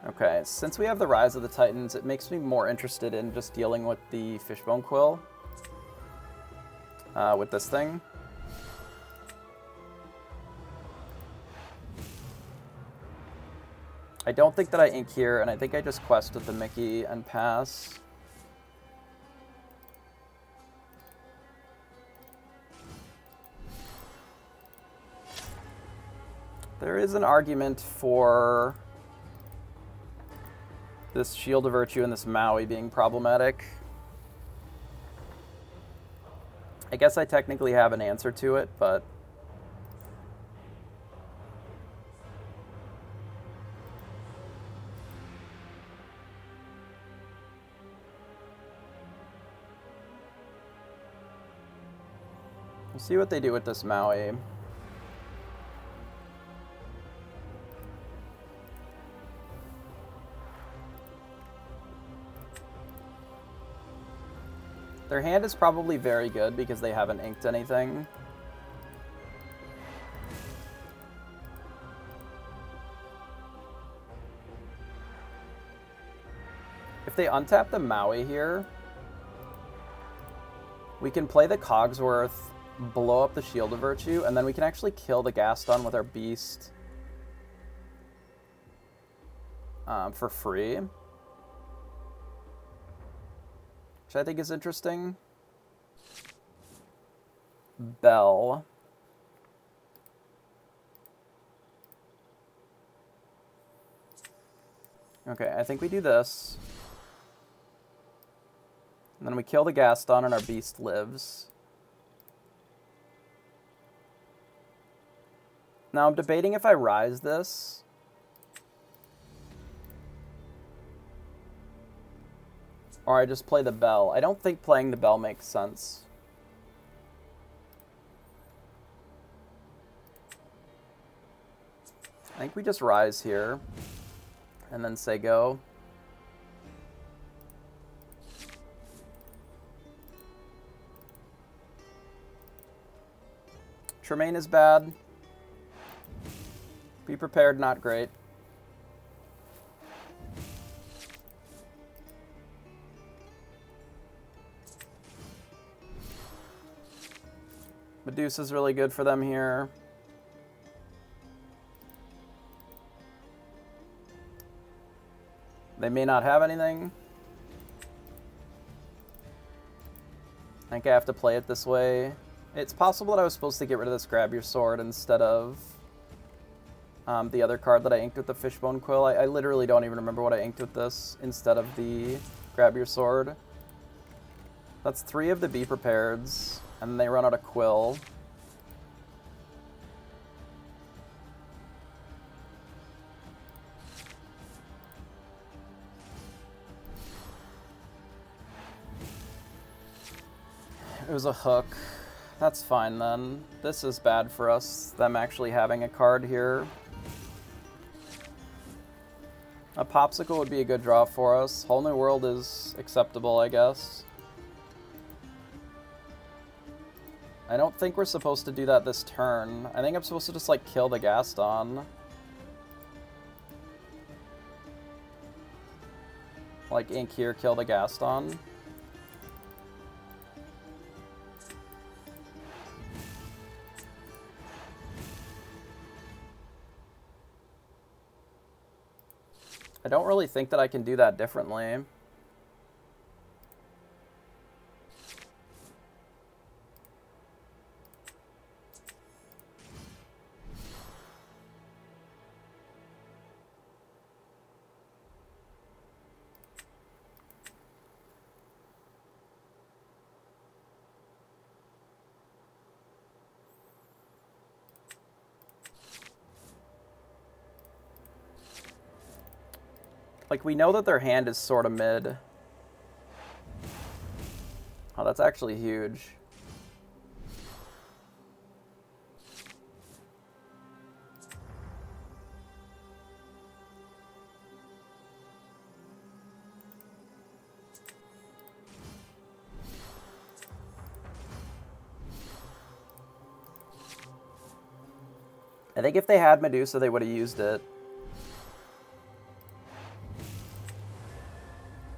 A: Okay, since we have the Rise of the Titans, it makes me more interested in just dealing with the Fishbone Quill with this thing. I don't think that I ink here, and I think I just quest with the Mickey and pass. There is an argument for this Shield of Virtue and this Maui being problematic. I guess I technically have an answer to it, but we'll see what they do with this Maui. Their hand is probably very good because they haven't inked anything. If they untap the Maui here, we can play the Cogsworth, blow up the Shield of Virtue, and then we can actually kill the Gaston with our Beast for free. Which I think is interesting. Bell. Okay, I think we do this. And then we kill the Gaston and our beast lives. Now I'm debating if I rise this. Or I just play the bell. I don't think playing the bell makes sense. I think we just rise here. And then say go. Tremaine is bad. Be prepared, not great. Medusa's really good for them here. They may not have anything. I think I have to play it this way. It's possible that I was supposed to get rid of this Grab Your Sword instead of the other card that I inked with the Fishbone Quill. I literally don't even remember what I inked with this instead of the Grab Your Sword. That's 3 of the Be Prepareds, and they run out of Quill. It was a hook. That's fine then. This is bad for us, them actually having a card here. A Popsicle would be a good draw for us. Whole New World is acceptable, I guess. I don't think we're supposed to do that this turn. I think I'm supposed to just, like, kill the Gaston. Like, ink here, kill the Gaston. I don't really think that I can do that differently. Like, we know that their hand is sort of mid. Oh, that's actually huge. I think if they had Medusa, they would have used it.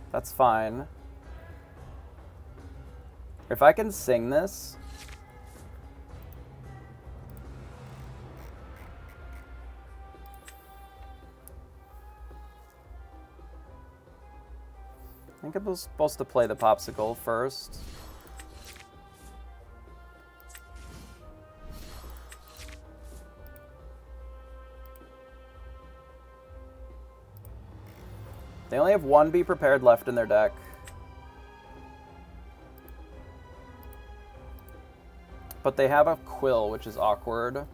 A: That's fine. If I can sing this... I think I was supposed to play the Popsicle first. They only have 1 Be Prepared left in their deck. But they have a Quill, which is awkward.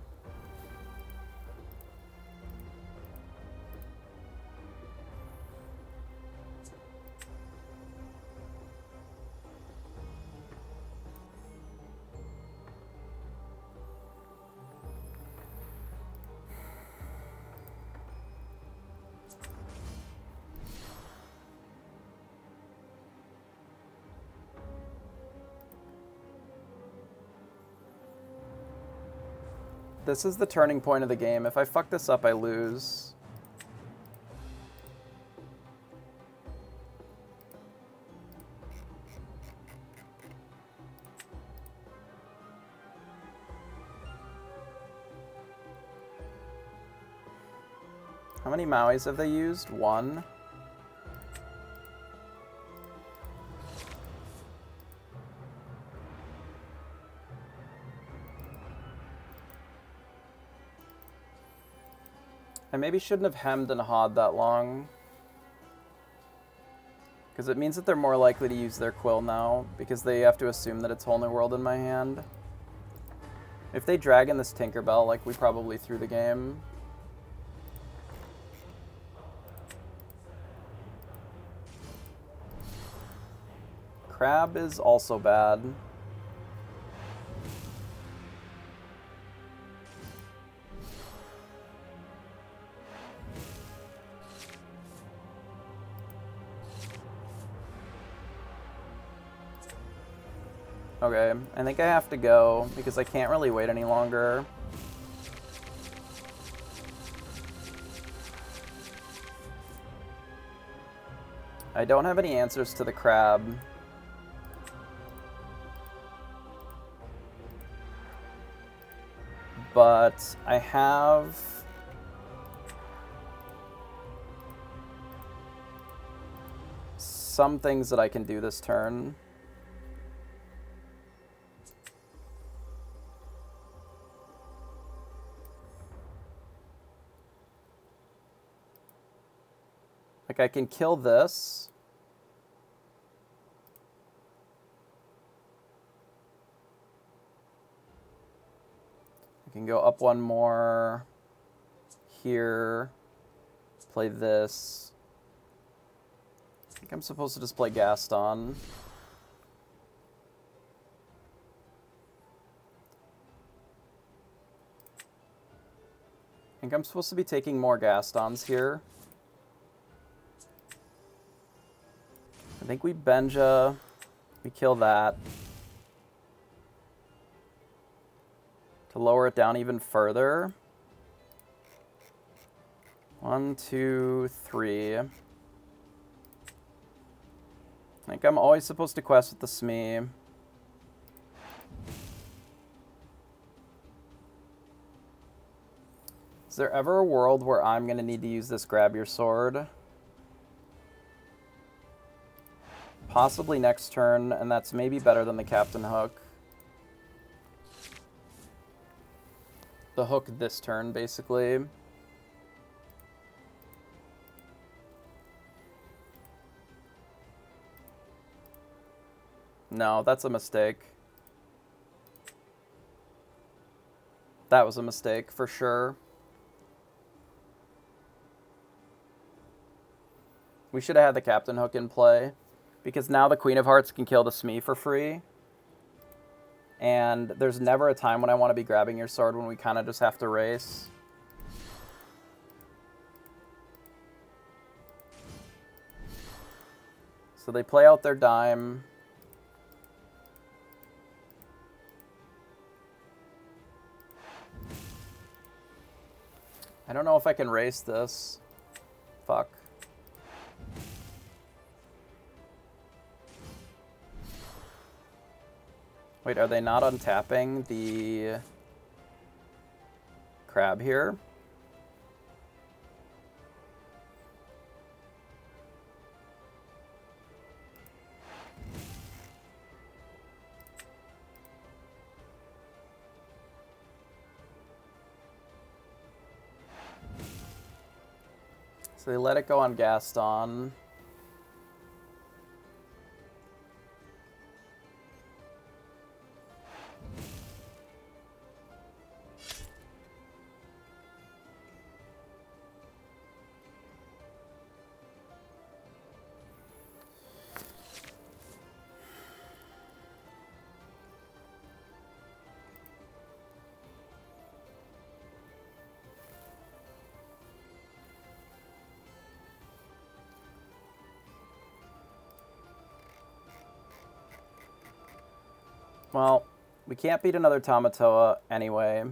A: This is the turning point of the game. If I fuck this up, I lose. How many Mauis have they used? 1. I maybe shouldn't have hemmed and hawed that long. Because it means that they're more likely to use their Quill now, because they have to assume that it's Whole New World in my hand. If they Dragon this Tinkerbell, like, we probably threw the game. Crab is also bad. Okay, I think I have to go because I can't really wait any longer. I don't have any answers to the crab. But I have some things that I can do this turn. Like, I can kill this. I can go up one more here, play this. I think I'm supposed to just play Gaston. I think I'm supposed to be taking more Gastons here. I think we Benja, we kill that. To lower it down even further. 1, 2, 3. I think I'm always supposed to quest with the Smee. Is there ever a world where I'm going to need to use this Grab Your Sword? Possibly next turn, and that's maybe better than the Captain Hook. The hook this turn, basically. No, that's a mistake. That was a mistake, for sure. We should have had the Captain Hook in play, because now the Queen of Hearts can kill the Smee for free. And there's never a time when I want to be grabbing your sword when we kind of just have to race. So they play out their dime. I don't know if I can race this. Fuck. Wait, are they not untapping the crab here? So they let it go on Gaston. Well, we can't beat another Tamatoa anyway.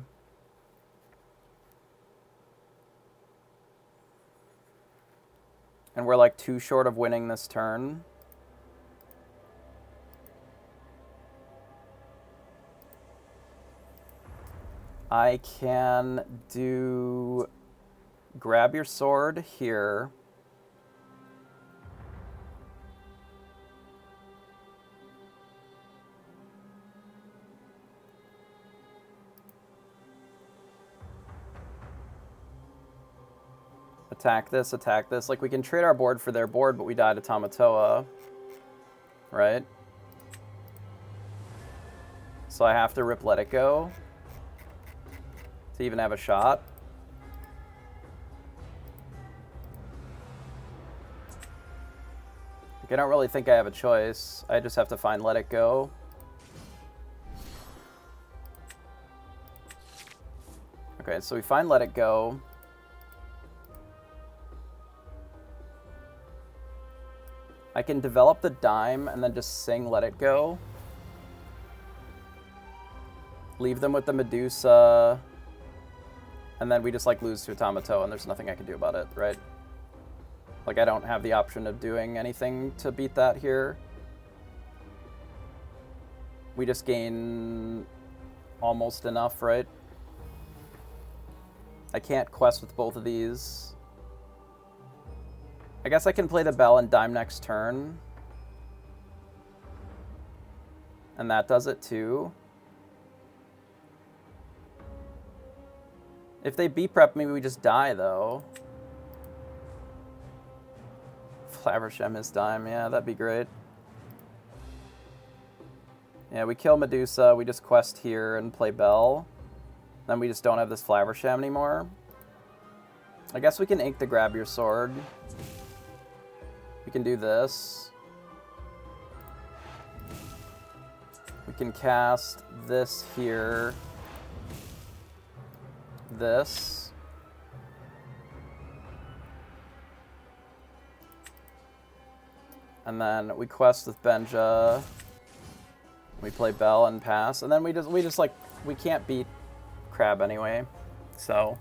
A: And we're like too short of winning this turn. I can do grab your sword here. Attack this, attack this. Like, we can trade our board for their board, but we die to Tamatoa. Right? So I have to rip Let It Go to even have a shot. Like, I don't really think I have a choice. I just have to find Let It Go. Okay, so we find Let It Go. I can develop the dime and then just sing Let It Go. Leave them with the Medusa. And then we just like lose to Tamatoa and there's nothing I can do about it, right? Like, I don't have the option of doing anything to beat that here. We just gain almost enough, right? I can't quest with both of these. I guess I can play the bell and dime next turn. And that does it too. If they B-prep, maybe we just die though. Flaversham his dime, yeah, that'd be great. Yeah, we kill Medusa, we just quest here and play bell. Then we just don't have this Flaversham anymore. I guess we can ink the Grab Your Sword. We can do this. We can cast this here. This. And then we quest with Benja. We play Bell and pass. And then we just like, we can't beat Crab anyway. So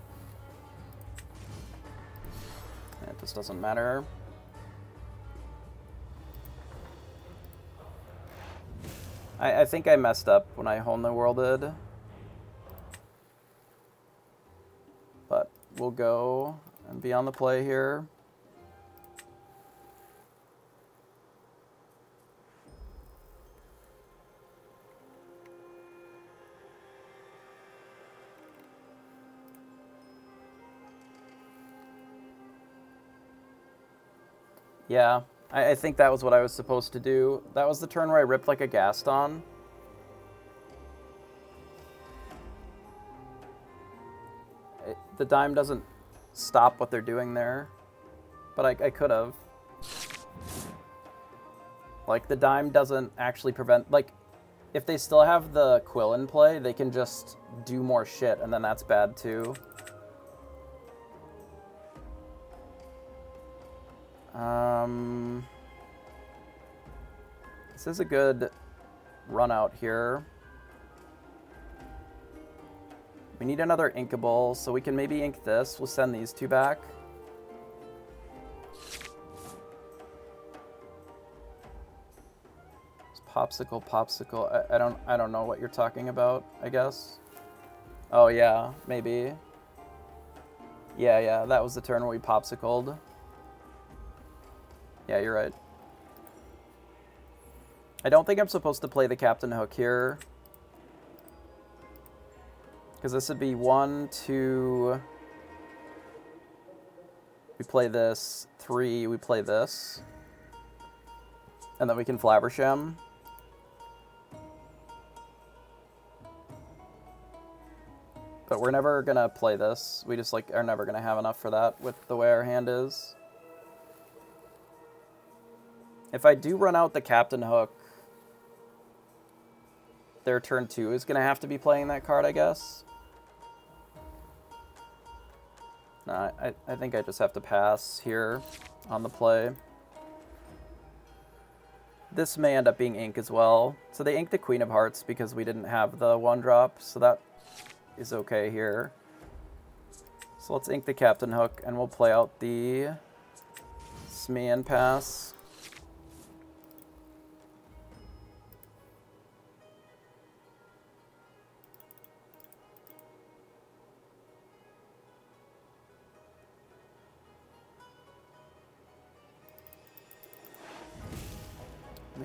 A: it just doesn't matter. I think I messed up when I Hone the Worlded. But we'll go and be on the play here. Yeah, I think that was what I was supposed to do. That was the turn where I ripped like a Gaston. The dime doesn't stop what they're doing there, but I could have. Like, the dime doesn't actually prevent, like, if they still have the Quill in play, they can just do more shit, and then that's bad too. This is a good run out here. We need another Inkable, so we can maybe ink this. We'll send these two back. It's Popsicle, Popsicle. I don't know what you're talking about, I guess. Oh yeah, maybe. Yeah, that was the turn where we Popsicled. Yeah, you're right. I don't think I'm supposed to play the Captain Hook here. Because this would be 1, 2... We play this. 3, we play this. And then we can Flaversham. But we're never gonna play this. We just, like, are never gonna have enough for that with the way our hand is. If I do run out the Captain Hook, their turn 2 is going to have to be playing that card, I guess. No, I think I just have to pass here on the play. This may end up being ink as well. So they inked the Queen of Hearts because we didn't have the 1-drop, so that is okay here. So let's ink the Captain Hook, and we'll play out the Smee and pass.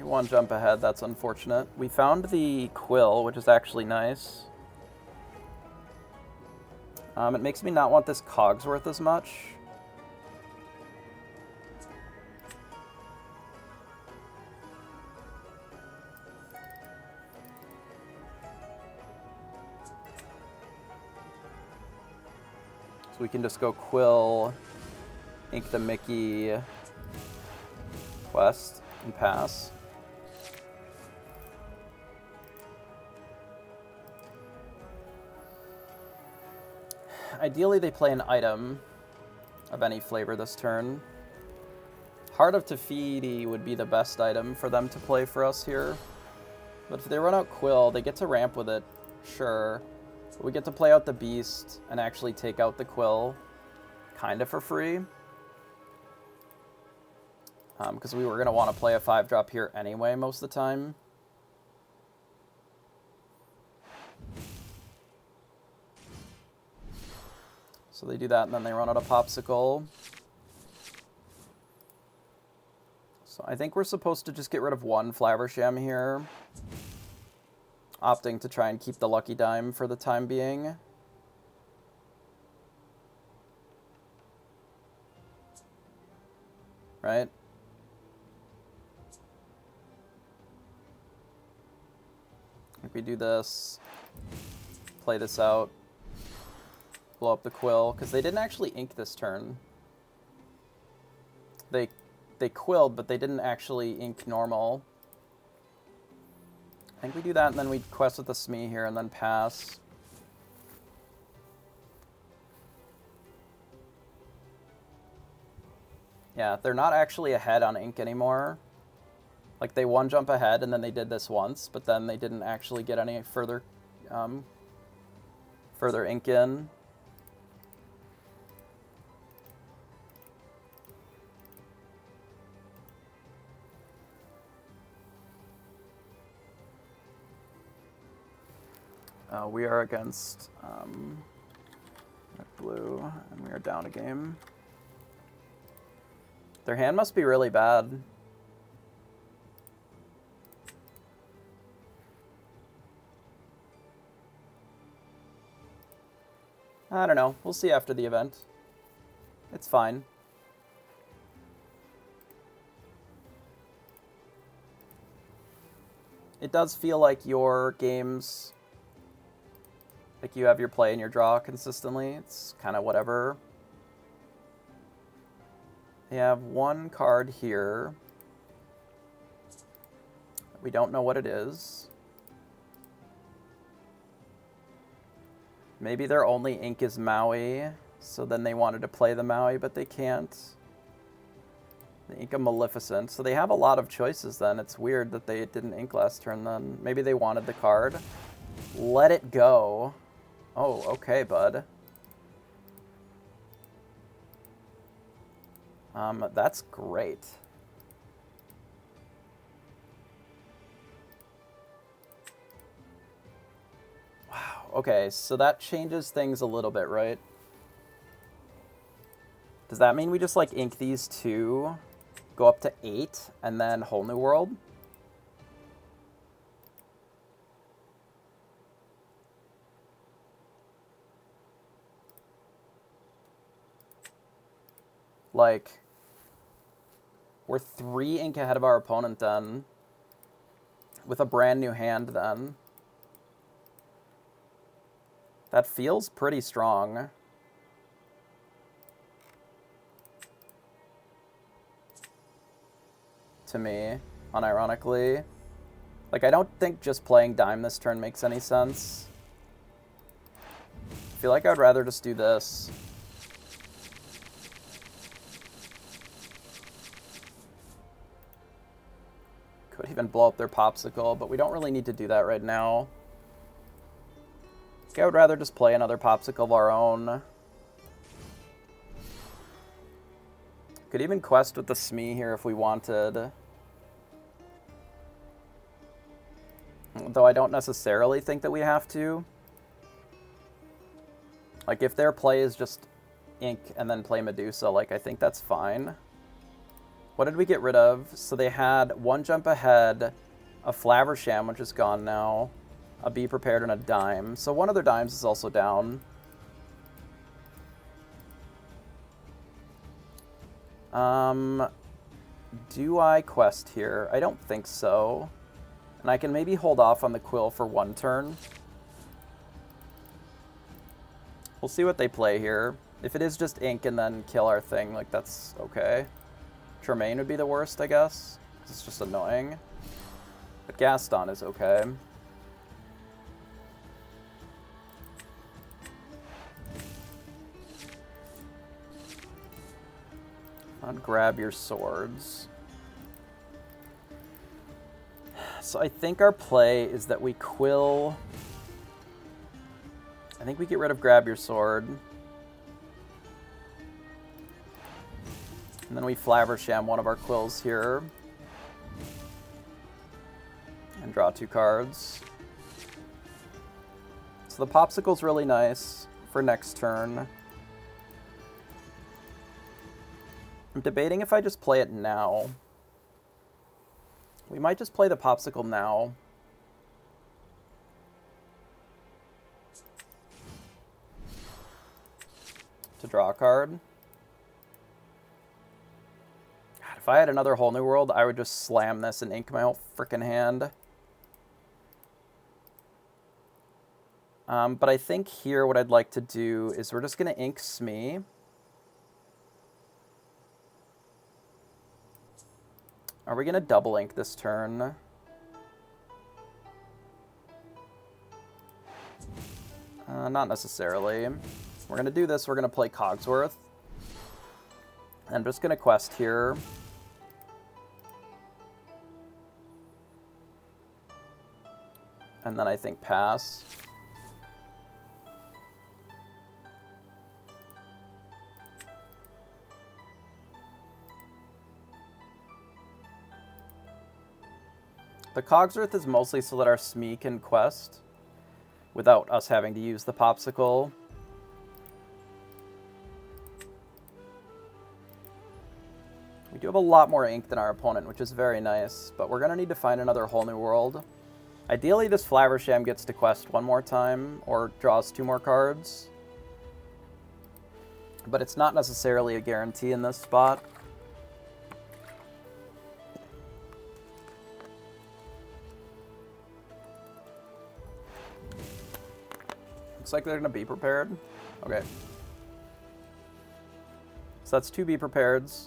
A: One jump ahead, that's unfortunate. We found the Quill, which is actually nice. It makes me not want this Cogsworth as much. So we can just go Quill, ink the Mickey, quest, and pass. Ideally, they play an item of any flavor this turn. Heart of Tafidi would be the best item for them to play for us here. But if they run out Quill, they get to ramp with it, sure. But we get to play out the Beast and actually take out the Quill kind of for free. Because we were going to want to play a 5-drop here anyway most of the time. So they do that, and then they run out a Popsicle. So I think we're supposed to just get rid of one Flaversham here. Opting to try and keep the Lucky Dime for the time being. Right? If we do this, play this out, blow up the Quill, because they didn't actually ink this turn. They quilled, but they didn't actually ink normal. I think we do that, and then we quest with the Smee here, and then pass. Yeah, they're not actually ahead on ink anymore. Like, they one jump ahead, and then they did this once, but then they didn't actually get any further ink in. We are against blue, and we are down a game. Their hand must be really bad. I don't know. We'll see after the event. It's fine. It does feel like your games, like you have your play and your draw consistently. It's kind of whatever. They have one card here. We don't know what it is. Maybe their only ink is Maui, so then they wanted to play the Maui, but they can't. They ink a Maleficent, so they have a lot of choices then. It's weird that they didn't ink last turn then. Maybe they wanted the card. Let it go. Oh, okay, bud. That's great. Wow, okay, so that changes things a little bit, right? Does that mean we just, like, ink these two, go up to 8, and then Whole New World? Like, we're 3 ink ahead of our opponent then, with a brand new hand then. That feels pretty strong. To me, unironically. Like, I don't think just playing Dime this turn makes any sense. I feel like I'd rather just do this. Could even blow up their Popsicle, but we don't really need to do that right now. I think I would rather just play another Popsicle of our own. Could even quest with the Smee here if we wanted. Though I don't necessarily think that we have to. Like, if their play is just ink and then play Medusa, like, I think that's fine. What did we get rid of? So they had one jump ahead, a Flaversham, which is gone now, a Be Prepared, and a Dime. So one of their Dimes is also down. Do I quest here? I don't think so. And I can maybe hold off on the Quill for one turn. We'll see what they play here. If it is just ink and then kill our thing, like, that's okay. Tremaine would be the worst, I guess. It's just annoying. But Gaston is okay. I'd grab your swords. So I think our play is that we quill... I think we get rid of grab your sword. And then we Flaversham one of our quills here. And draw 2 cards. So the Popsicle's really nice for next turn. I'm debating if I just play it now. We might just play the Popsicle now. To draw a card. God, if I had another Whole New World, I would just slam this and ink my whole frickin' hand. But I think here what I'd like to do is we're just going to ink Smee. Are we going to double ink this turn? Not necessarily. We're going to do this. We're going to play Cogsworth. I'm just going to quest here. And then I think pass. The Cogsworth is mostly so that our Smee can quest without us having to use the Popsicle. We do have a lot more ink than our opponent, which is very nice, but we're going to need to find another Whole New World. Ideally, this Flaversham gets to quest one more time, or draws 2 more cards. But it's not necessarily a guarantee in this spot. Looks like they're going to be prepared. Okay. So that's 2 be prepareds.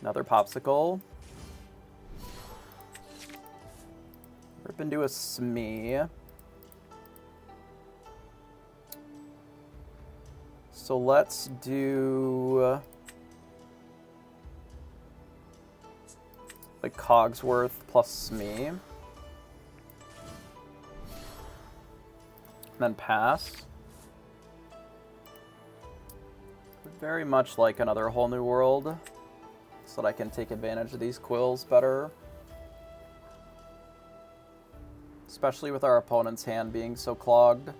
A: Another Popsicle. Rip into a Smee. So let's do... like Cogsworth plus Smee. Then pass. Very much like another Whole New World, so that I can take advantage of these quills better. Especially with our opponent's hand being so clogged.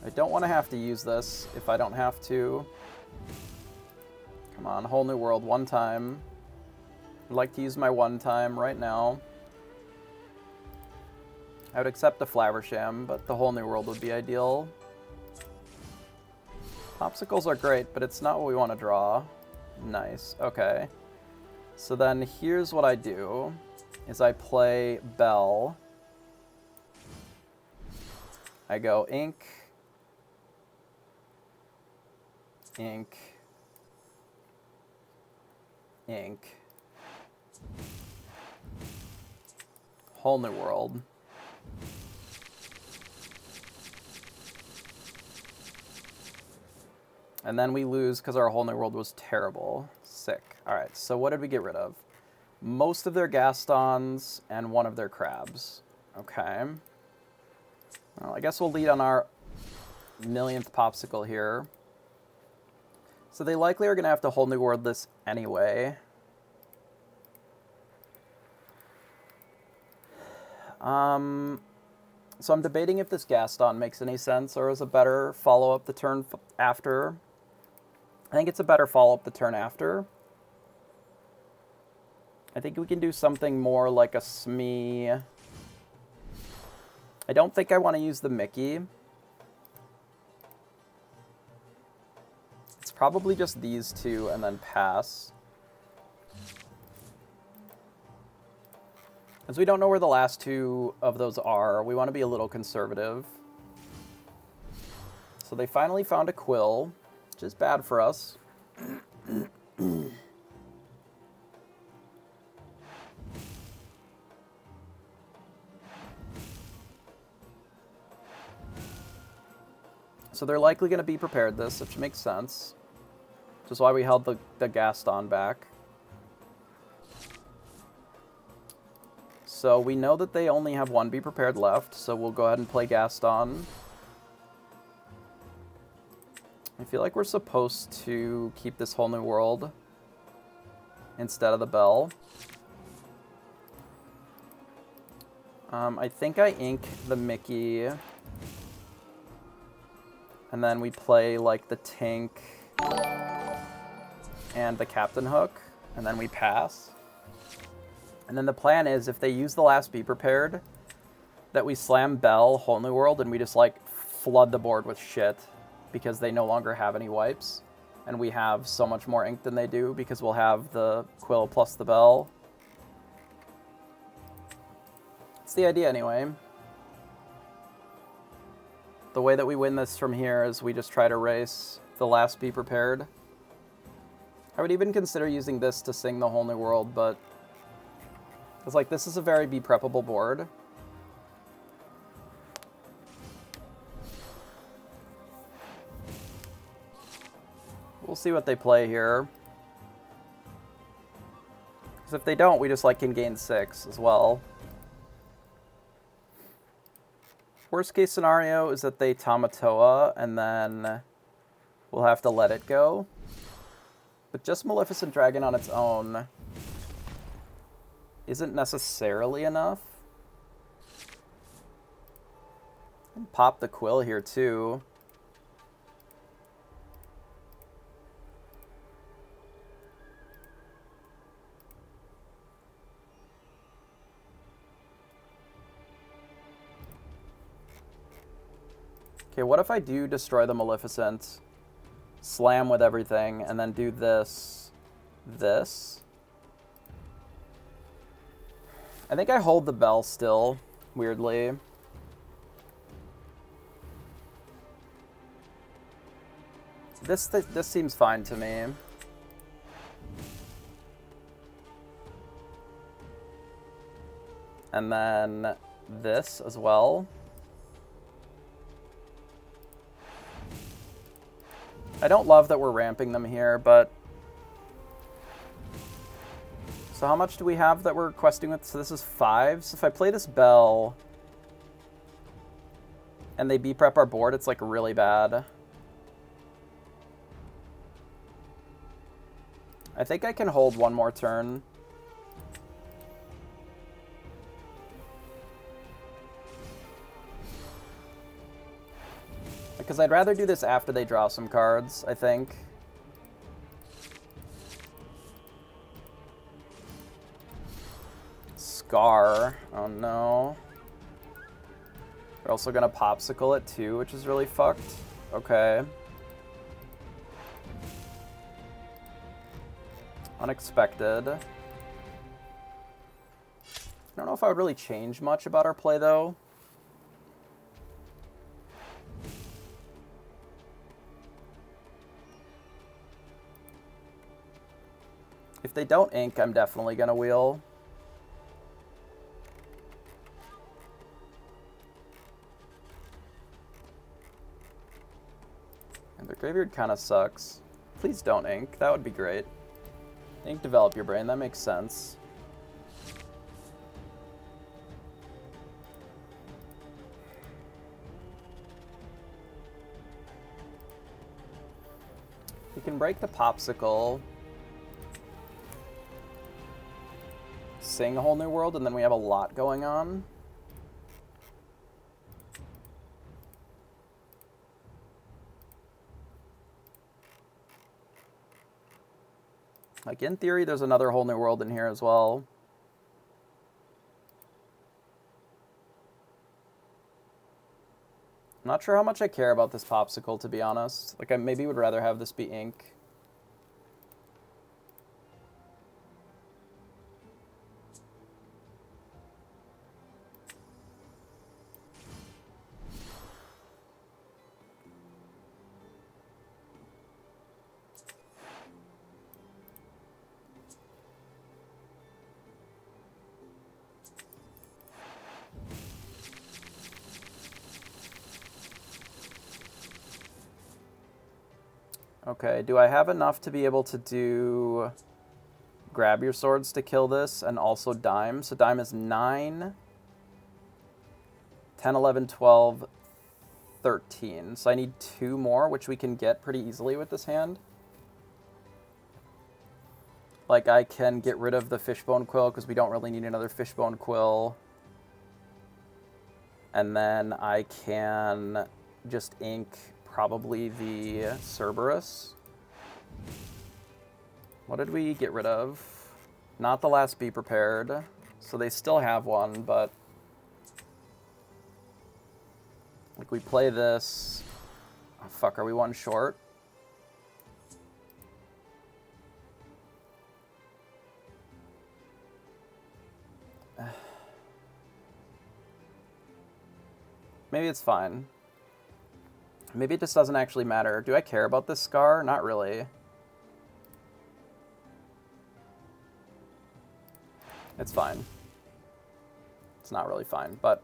A: I don't want to have to use this if I don't have to. Come on, Whole New World one time. I'd like to use my one time right now. I would accept the Flaversham, but the Whole New World would be ideal. Popsicles are great, but it's not what we want to draw. Nice, okay. So then here's what I do, is I play Bell. I go ink, ink, ink. Whole New World. And then we lose because our Whole New World was terrible. Sick. Alright, so what did we get rid of? Most of their Gastons and one of their crabs. Okay. Well, I guess we'll lead on our millionth Popsicle here. So they likely are going to have to Whole New World this anyway. So I'm debating if this Gaston makes any sense or is a better follow-up the turn after. I think it's a better follow-up the turn after. I think we can do something more like a Smee. I don't think I want to use the Mickey. It's probably just these two and then pass. As we don't know where the last two of those are, we want to be a little conservative. So they finally found a Quill, which is bad for us. So they're likely going to be prepared this, which makes sense. Which is why we held the Gaston back. So we know that they only have one Be Prepared left, so we'll go ahead and play Gaston. I feel like we're supposed to keep this Whole New World instead of the Bell. I think I ink the Mickey. And then we play like the Tink and the Captain Hook. And then we pass. And then the plan is, if they use the last Be Prepared, that we slam Bell, Whole New World, and we just, like, flood the board with shit because they no longer have any wipes. And we have so much more ink than they do because we'll have the Quill plus the Bell. That's the idea, anyway. The way that we win this from here is we just try to race the last Be Prepared. I would even consider using this to sing the Whole New World, but... it's like, this is a very Be Preppable board. We'll see what they play here. Because if they don't, we just, like, can gain 6 as well. Worst case scenario is that they Tamatoa, and then we'll have to let it go. But just Maleficent Dragon on its own isn't necessarily enough. And pop the Quill here too. Okay, what if I do destroy the Maleficent, slam with everything, and then do this, this? I think I hold the Bell still, weirdly. This seems fine to me. And then this as well. I don't love that we're ramping them here, but... so how much do we have that we're questing with? So this is 5. So if I play this Bell and they B-prep our board, it's like really bad. I think I can hold one more turn. Because I'd rather do this after they draw some cards, I think. Scar. Oh no. They're also gonna Popsicle it too, which is really fucked. Okay. Unexpected. I don't know if I would really change much about our play, though. If they don't ink, I'm definitely going to wheel. And their graveyard kind of sucks. Please don't ink. That would be great. Ink Develop Your Brain. That makes sense. We can break the Popsicle. Sing a Whole New World, and then we have a lot going on. Like, in theory, there's another Whole New World in here as well. I'm not sure how much I care about this Popsicle, to be honest. Like, I maybe would rather have this be ink. Okay, do I have enough to be able to do grab your swords to kill this and also dime? So dime is 9, 10, 11, 12, 13. So I need 2 more, which we can get pretty easily with this hand. Like, I can get rid of the Fishbone Quill because we don't really need another Fishbone Quill. And then I can just ink probably the Cerberus. What did we get rid of? Not the last Be Prepared. So they still have one, but... like, we play this... oh, fuck, are we 1 short? Maybe it's fine. Maybe it just doesn't actually matter. Do I care about this scar? Not really. It's fine. It's not really fine, but...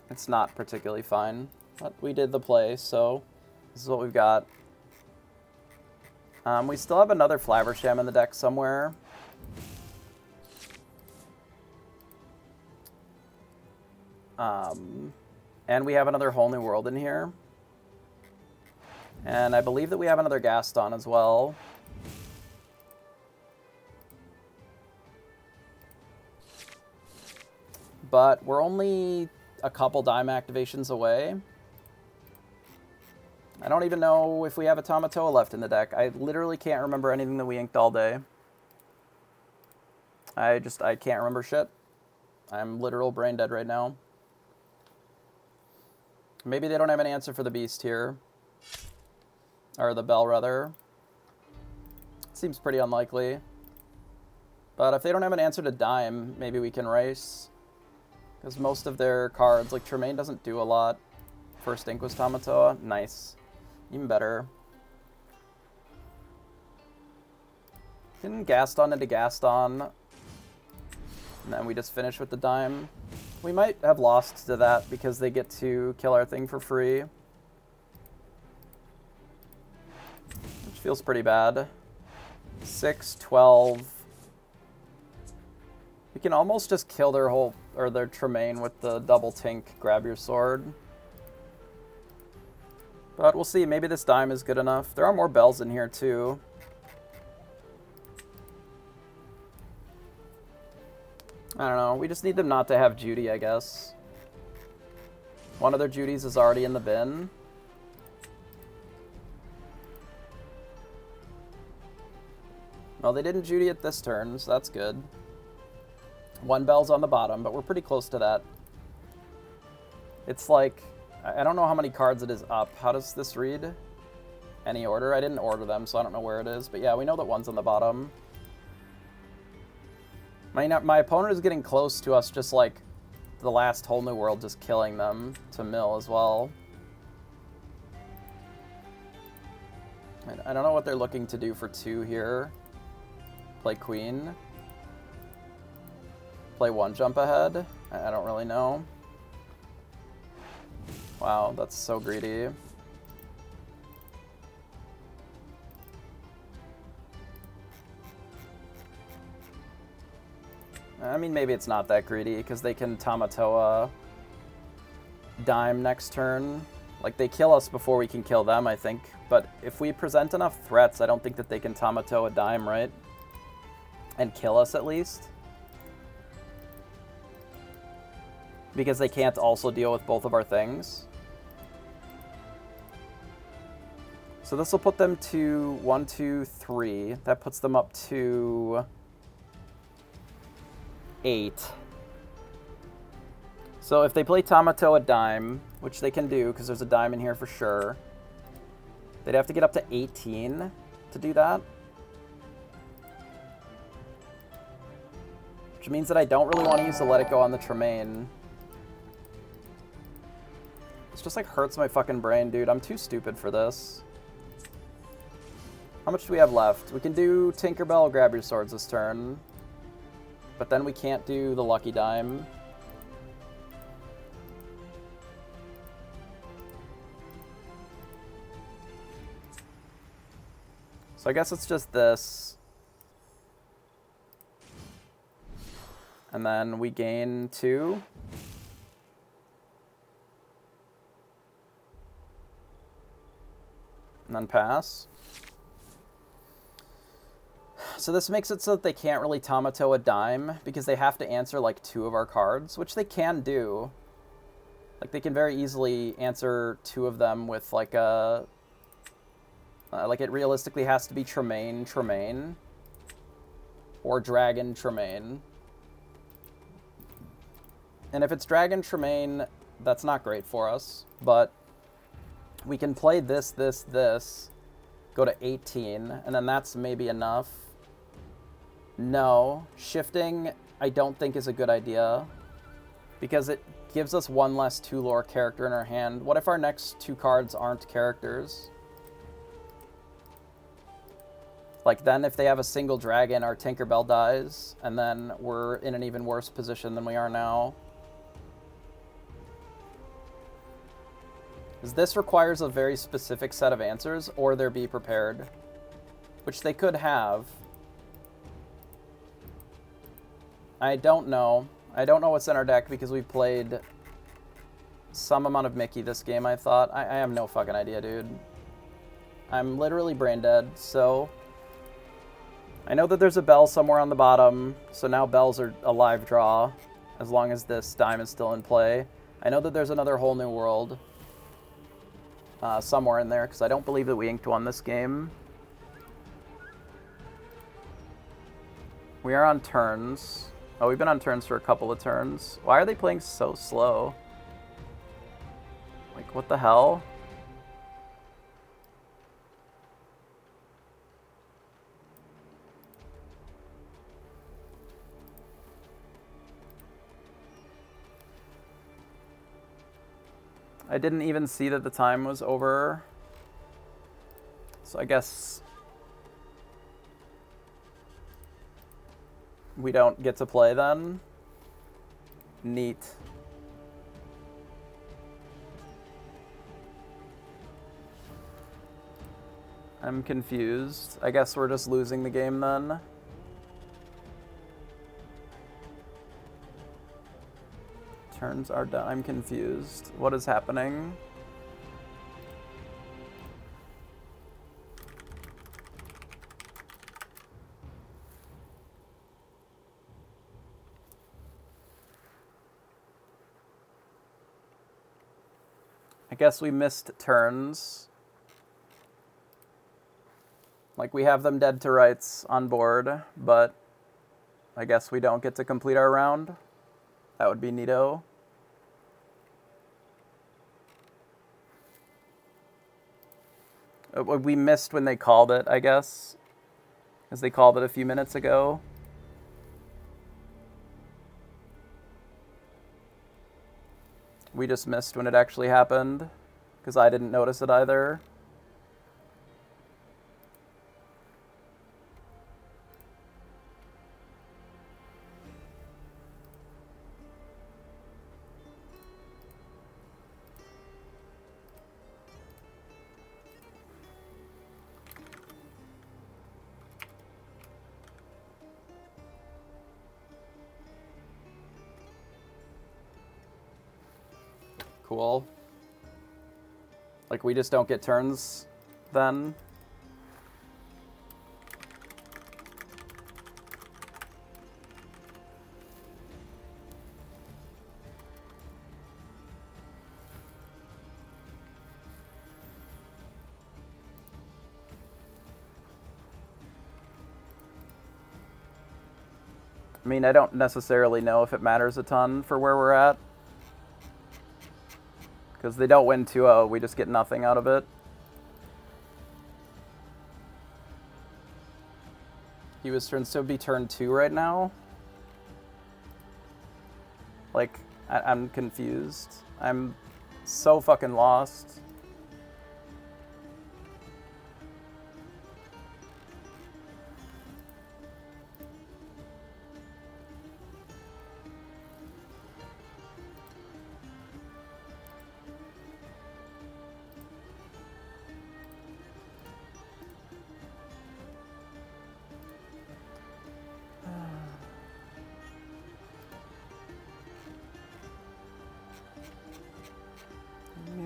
A: it's not particularly fine. But we did the play, so this is what we've got. We still have another Flaversham in the deck somewhere. And we have another Whole New World in here. And I believe that we have another Gaston as well. But we're only a couple dime activations away. I don't even know if we have a Tamatoa left in the deck. I literally can't remember anything that we inked all day. I can't remember shit. I'm literal brain dead right now. Maybe they don't have an answer for the Beast here. Or the Bell, rather. Seems pretty unlikely. But if they don't have an answer to Dime, maybe we can race. Because most of their cards, like Tremaine doesn't do a lot. First ink was Tamatoa. Nice. Even better. Getting Gaston into Gaston. And then we just finish with the Dime. We might have lost to that because they get to kill our thing for free. Which feels pretty bad. 6, 12. We can almost just kill their whole, or their Tremaine with the double tink, grab your sword. But we'll see, maybe this Dime is good enough. There are more bells in here too. I don't know, we just need them not to have Judy, I guess. One of their Judys is already in the bin. Well, they didn't Judy it this turn, so that's good. One bell's on the bottom, but we're pretty close to that. It's like, I don't know how many cards it is up. How does this read? Any order? I didn't order them, so I don't know where it is. But yeah, we know that one's on the bottom. My opponent is getting close to us, just like the last Whole New World, just killing them to mill as well. I don't know what they're looking to do for 2 here. Play Queen. Play 1 jump ahead. I don't really know. Wow, that's so greedy. I mean, maybe it's not that greedy, because they can Tamatoa Dime next turn. Like, they kill us before we can kill them, I think. But if we present enough threats, I don't think that they can Tamatoa Dime, right? And kill us, at least. Because they can't also deal with both of our things. So this will put them to 1, 2, 3. That puts them up to 8. So if they play Tamatoa Dime, which they can do because there's a Dime in here for sure, they'd have to get up to 18 to do that. Which means that I don't really want to use the Let It Go on the Tremaine. This just like hurts my fucking brain, dude. I'm too stupid for this. How much do we have left? We can do Tinkerbell, Grab Your Swords this turn. But then we can't do the Lucky Dime. So I guess it's just this. And then we gain 2. And then pass. So this makes it so that they can't really Tamato a dime, because they have to answer like 2 of our cards, which they can do. Like, they can very easily answer 2 of them with like a... like, it realistically has to be Tremaine, or Dragon Tremaine. And if it's Dragon Tremaine, that's not great for us, but we can play this, go to 18, and then that's maybe enough. No, shifting I don't think is a good idea, because it gives us 1 less 2-lore character in our hand. What if our next 2 cards aren't characters? Like, then if they have a single dragon, our Tinkerbell dies, and then we're in an even worse position than we are now. Because this requires a very specific set of answers, or they're be prepared, which they could have. I don't know. I don't know what's in our deck, because we've played some amount of Mickey this game, I thought. I have no fucking idea, dude. I'm literally brain dead, so... I know that there's a bell somewhere on the bottom, so now bells are a live draw, as long as this dime is still in play. I know that there's another whole new world somewhere in there, because I don't believe that we inked one this game. We are on turns. Oh, we've been on turns for a couple of turns. Why are they playing so slow? Like, what the hell? I didn't even see that the time was over. So I guess we don't get to play then. Neat. I'm confused. I guess we're just losing the game then. Turns are done. I'm confused. What is happening? I guess we missed turns. Like, we have them dead to rights on board, but I guess we don't get to complete our round. That would be neato. We missed when they called it, I guess, because they called it a few minutes ago. We just missed when it actually happened, because I didn't notice it either. Cool. Like, we just don't get turns then? I mean, I don't necessarily know if it matters a ton for where we're at. Because they don't win 2-0, we just get nothing out of it. He was turned, so it'd be turn 2 right now? Like, I'm confused. I'm so fucking lost.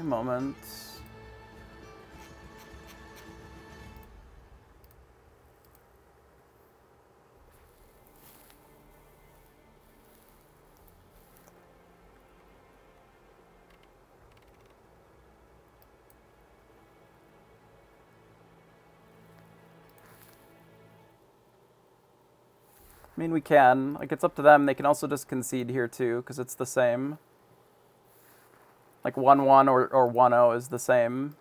A: moment. I mean, we can. Like, it's up to them. They can also just concede here, too, because it's the same. Like, 1-1 or 1-0 is the same.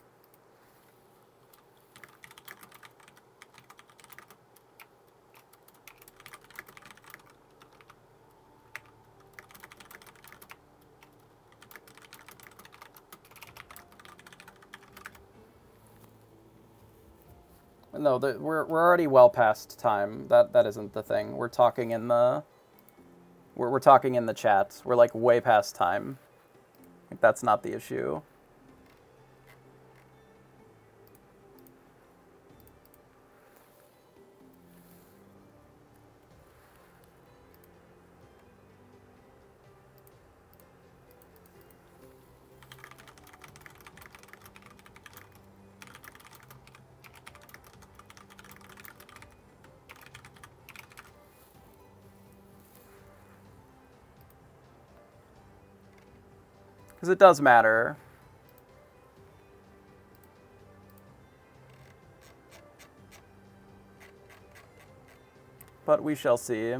A: No, we're already well past time. That isn't the thing. We're talking in the we're talking in the chat. We're like way past time. Like, that's not the issue. Because it does matter. But we shall see.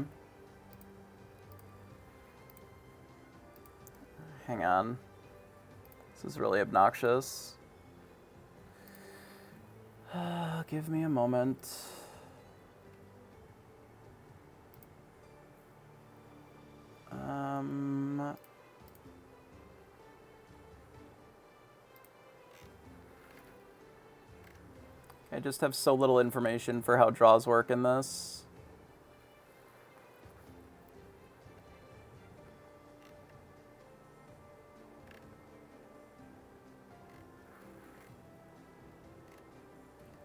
A: Hang on. This is really obnoxious. Give me a moment. I just have so little information for how draws work in this.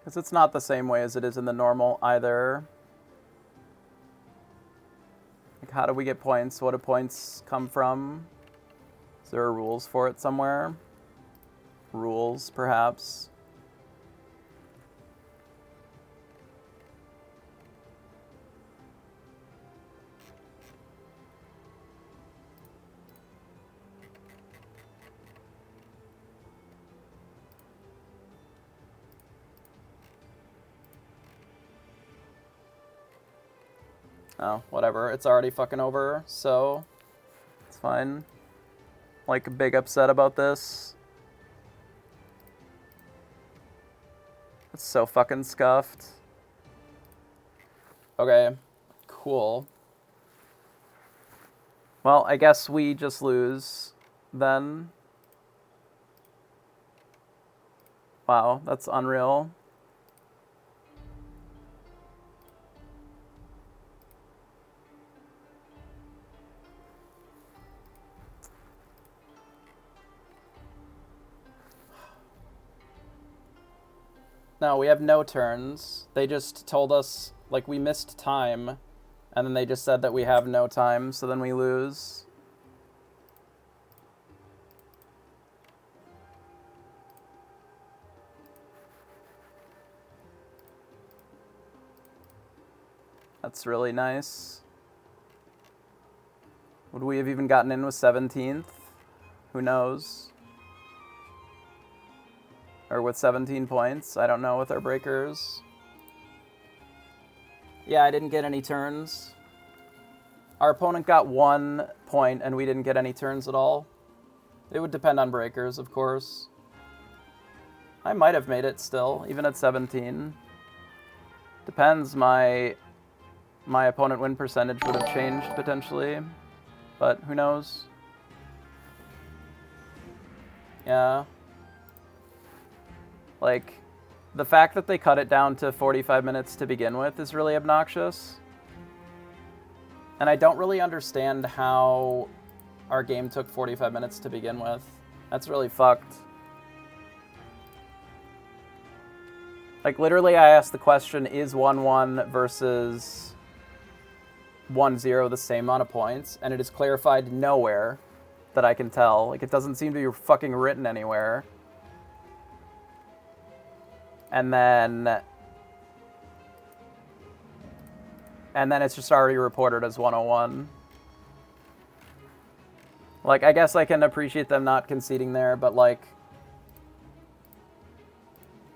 A: Because it's not the same way as it is in the normal either. Like, how do we get points? What do points come from? Is there rules for it somewhere? Rules, perhaps. Oh, whatever. It's already fucking over, so it's fine. Like, big upset about this. It's so fucking scuffed. Okay, cool. Well, I guess we just lose then. Wow, that's unreal. No, we have no turns. They just told us, like, we missed time, and then they just said that we have no time, so then we lose. That's really nice. Would we have even gotten in with 17th? Who knows? Or with 17 points. I don't know with our breakers. Yeah, I didn't get any turns. Our opponent got 1 point and we didn't get any turns at all. It would depend on breakers, of course. I might have made it still, even at 17. Depends, my opponent win percentage would have changed potentially. But who knows? Yeah. Like, the fact that they cut it down to 45 minutes to begin with is really obnoxious. And I don't really understand how our game took 45 minutes to begin with. That's really fucked. Like, literally, I asked the question, is 1-1 versus 1-0 the same amount of points? And it is clarified nowhere that I can tell. Like, it doesn't seem to be fucking written anywhere. And then it's just already reported as 101. Like, I guess I can appreciate them not conceding there, but, like,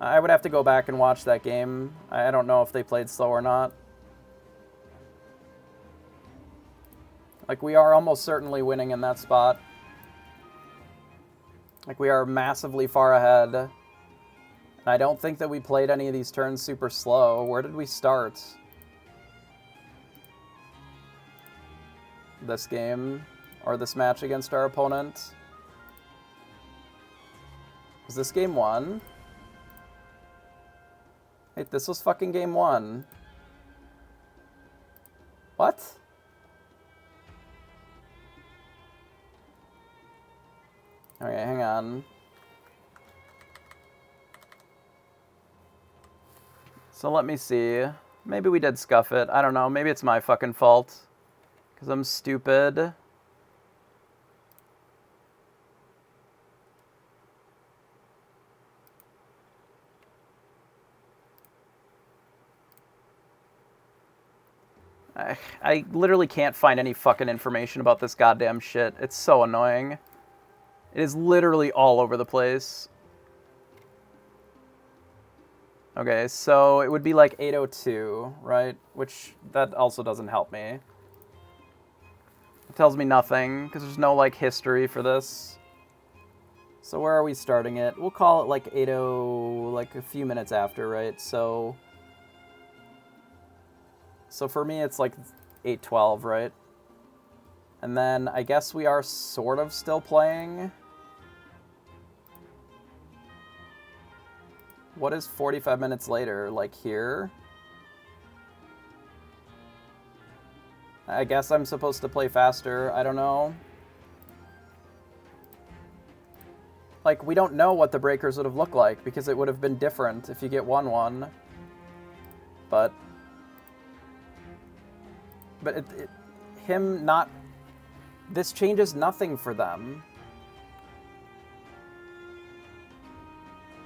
A: I would have to go back and watch that game. I don't know if they played slow or not. Like, we are almost certainly winning in that spot. Like, we are massively far ahead. And I don't think that we played any of these turns super slow. Where did we start? This game? Or this match against our opponent? Was this game 1? Wait, this was fucking game 1. What? Okay, hang on. So let me see. Maybe we did scuff it. I don't know. Maybe it's my fucking fault. Because I'm stupid. I literally can't find any fucking information about this goddamn shit. It's so annoying. It is literally all over the place. Okay, so it would be like 802, right? Which, that also doesn't help me. It tells me nothing, because there's no, like, history for this. So where are we starting it? We'll call it, like, 80, like, a few minutes after, right? So for me, it's, like, 8:12, right? And then I guess we are sort of still playing. What is 45 minutes later? Like here? I guess I'm supposed to play faster. I don't know. Like, we don't know what the breakers would have looked like, because it would have been different if you get 1-1. But him not... This changes nothing for them.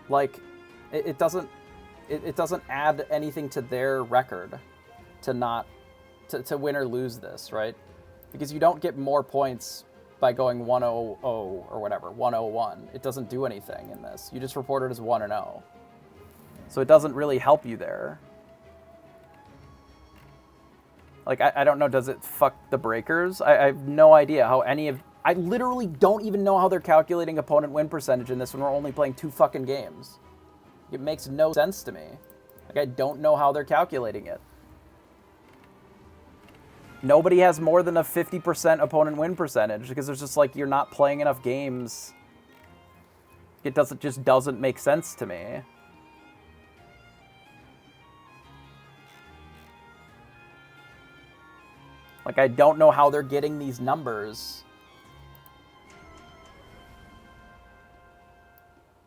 A: Like, it doesn't add anything to their record to not... to win or lose this, right? Because you don't get more points by going 1-0 or whatever, 1-0-1. It doesn't do anything in this. You just report it as 1-0. So it doesn't really help you there. Like, I don't know, does it fuck the breakers? I have no idea how any of... I literally don't even know how they're calculating opponent win percentage in this when we're only playing 2 fucking games. It makes no sense to me. Like, I don't know how they're calculating it. Nobody has more than a 50% opponent win percentage because there's just, like, you're not playing enough games. It just doesn't make sense to me. Like, I don't know how they're getting these numbers.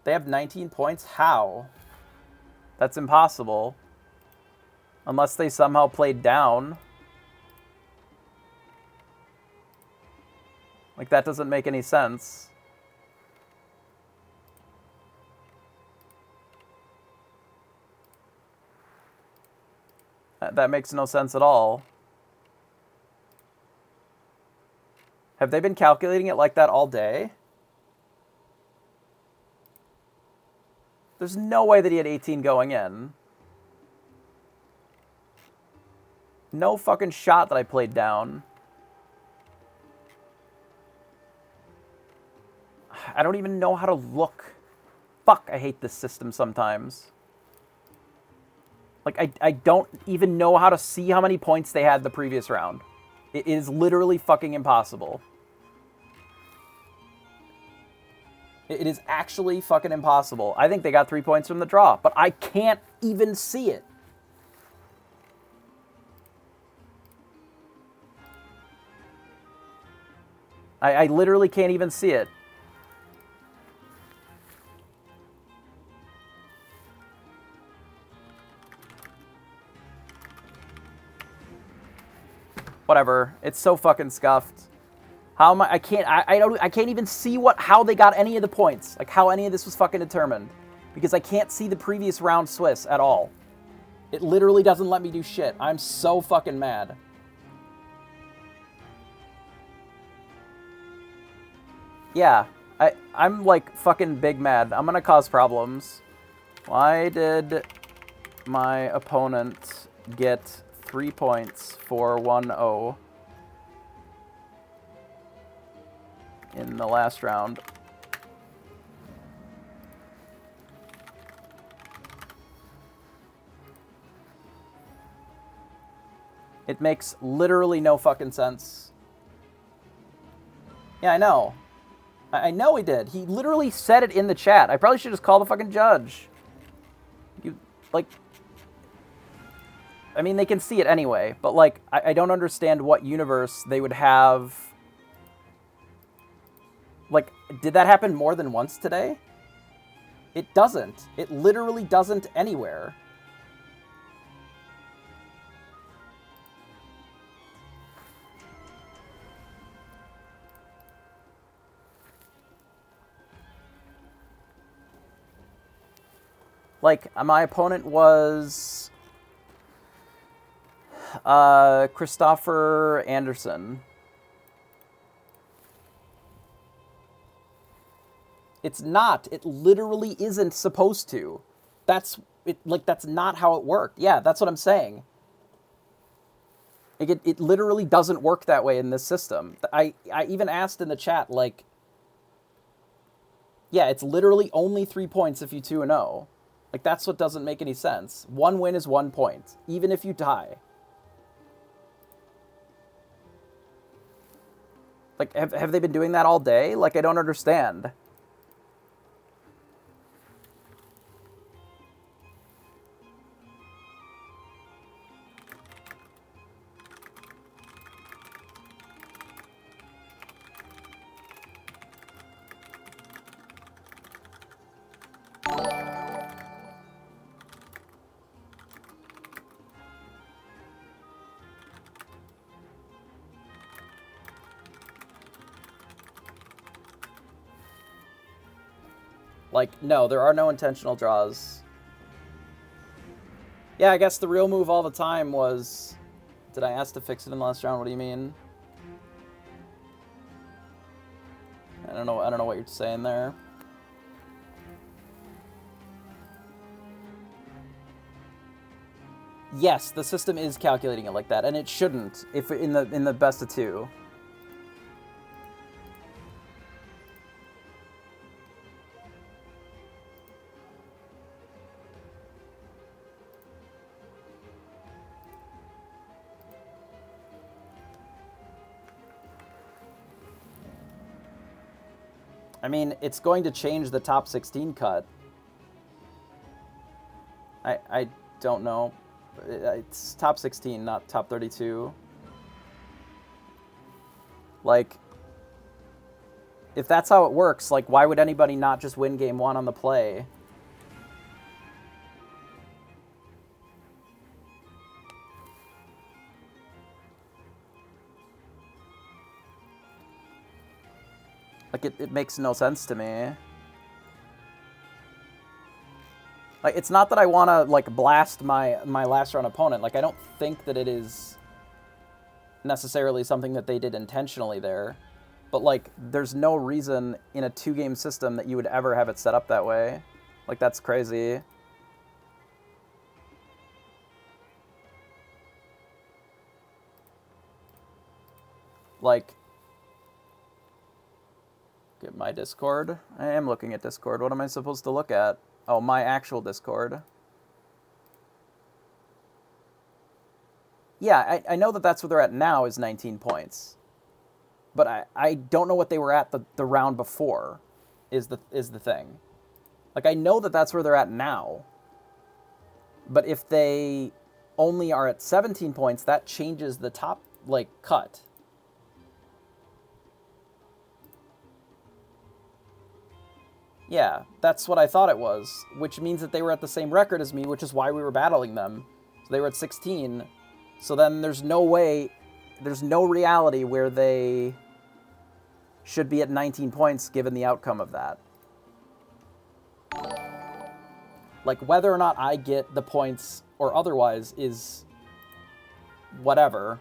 A: They have 19 points? How? That's impossible. Unless they somehow played down. Like, that doesn't make any sense. That makes no sense at all. Have they been calculating it like that all day? There's no way that he had 18 going in. No fucking shot that I played down. I don't even know how to look. Fuck, I hate this system sometimes. Like, I don't even know how to see how many points they had the previous round. It is literally fucking impossible. It is actually fucking impossible. I think they got 3 points from the draw, but I can't even see it. I literally can't even see it. Whatever. It's so fucking scuffed. How am I can't even see how they got any of the points. Like, how any of this was fucking determined. because I can't see the previous round Swiss at all. It literally doesn't let me do shit. I'm so fucking mad. Yeah, I'm like fucking big mad. I'm gonna cause problems. Why did my opponent get 3 points for 1-0 in the last round? It makes literally no fucking sense. Yeah, I know. I know he did. He literally said it in the chat. I probably should just call the fucking judge. You, like... I mean, they can see it anyway, but, like, I don't understand what universe they would have... Like, did that happen more than once today? It doesn't. It literally doesn't anywhere. Like, my opponent was... Christopher Anderson. It's not. It literally isn't supposed to. That's it. Like, that's not how it worked. Yeah, that's what I'm saying. Like, it literally doesn't work that way in this system. I even asked in the chat, like, yeah, it's literally only 3 points if you 2-0. Like, that's what doesn't make any sense. 1 win is 1 point, even if you tie. Like, have they been doing that all day? Like, I don't understand. Like, no, there are no intentional draws. Yeah, I guess the real move all the time was... Did I ask to fix it in the last round? What do you mean? I don't know what you're saying there. Yes, the system is calculating it like that, and it shouldn't if in the best of 2. I mean, it's going to change the top 16 cut. I don't know. It's top 16, not top 32. Like, if that's how it works, like, why would anybody not just win game 1 on the play? Like, it makes no sense to me. Like, it's not that I want to, like, blast my last round opponent. Like, I don't think that it is necessarily something that they did intentionally there. But, like, there's no reason in a 2-game system that you would ever have it set up that way. Like, that's crazy. Like... Get my Discord. I am looking at Discord. What am I supposed to look at? Oh, my actual Discord. Yeah, I know that that's where they're at now is 19 points. But I don't know what they were at the round before is the thing. Like, I know that that's where they're at now. But if they only are at 17 points, that changes the top, like, cut. Yeah, that's what I thought it was, which means that they were at the same record as me, which is why we were battling them. So they were at 16. So then there's no way, there's no reality where they should be at 19 points given the outcome of that. Like, whether or not I get the points or otherwise is whatever.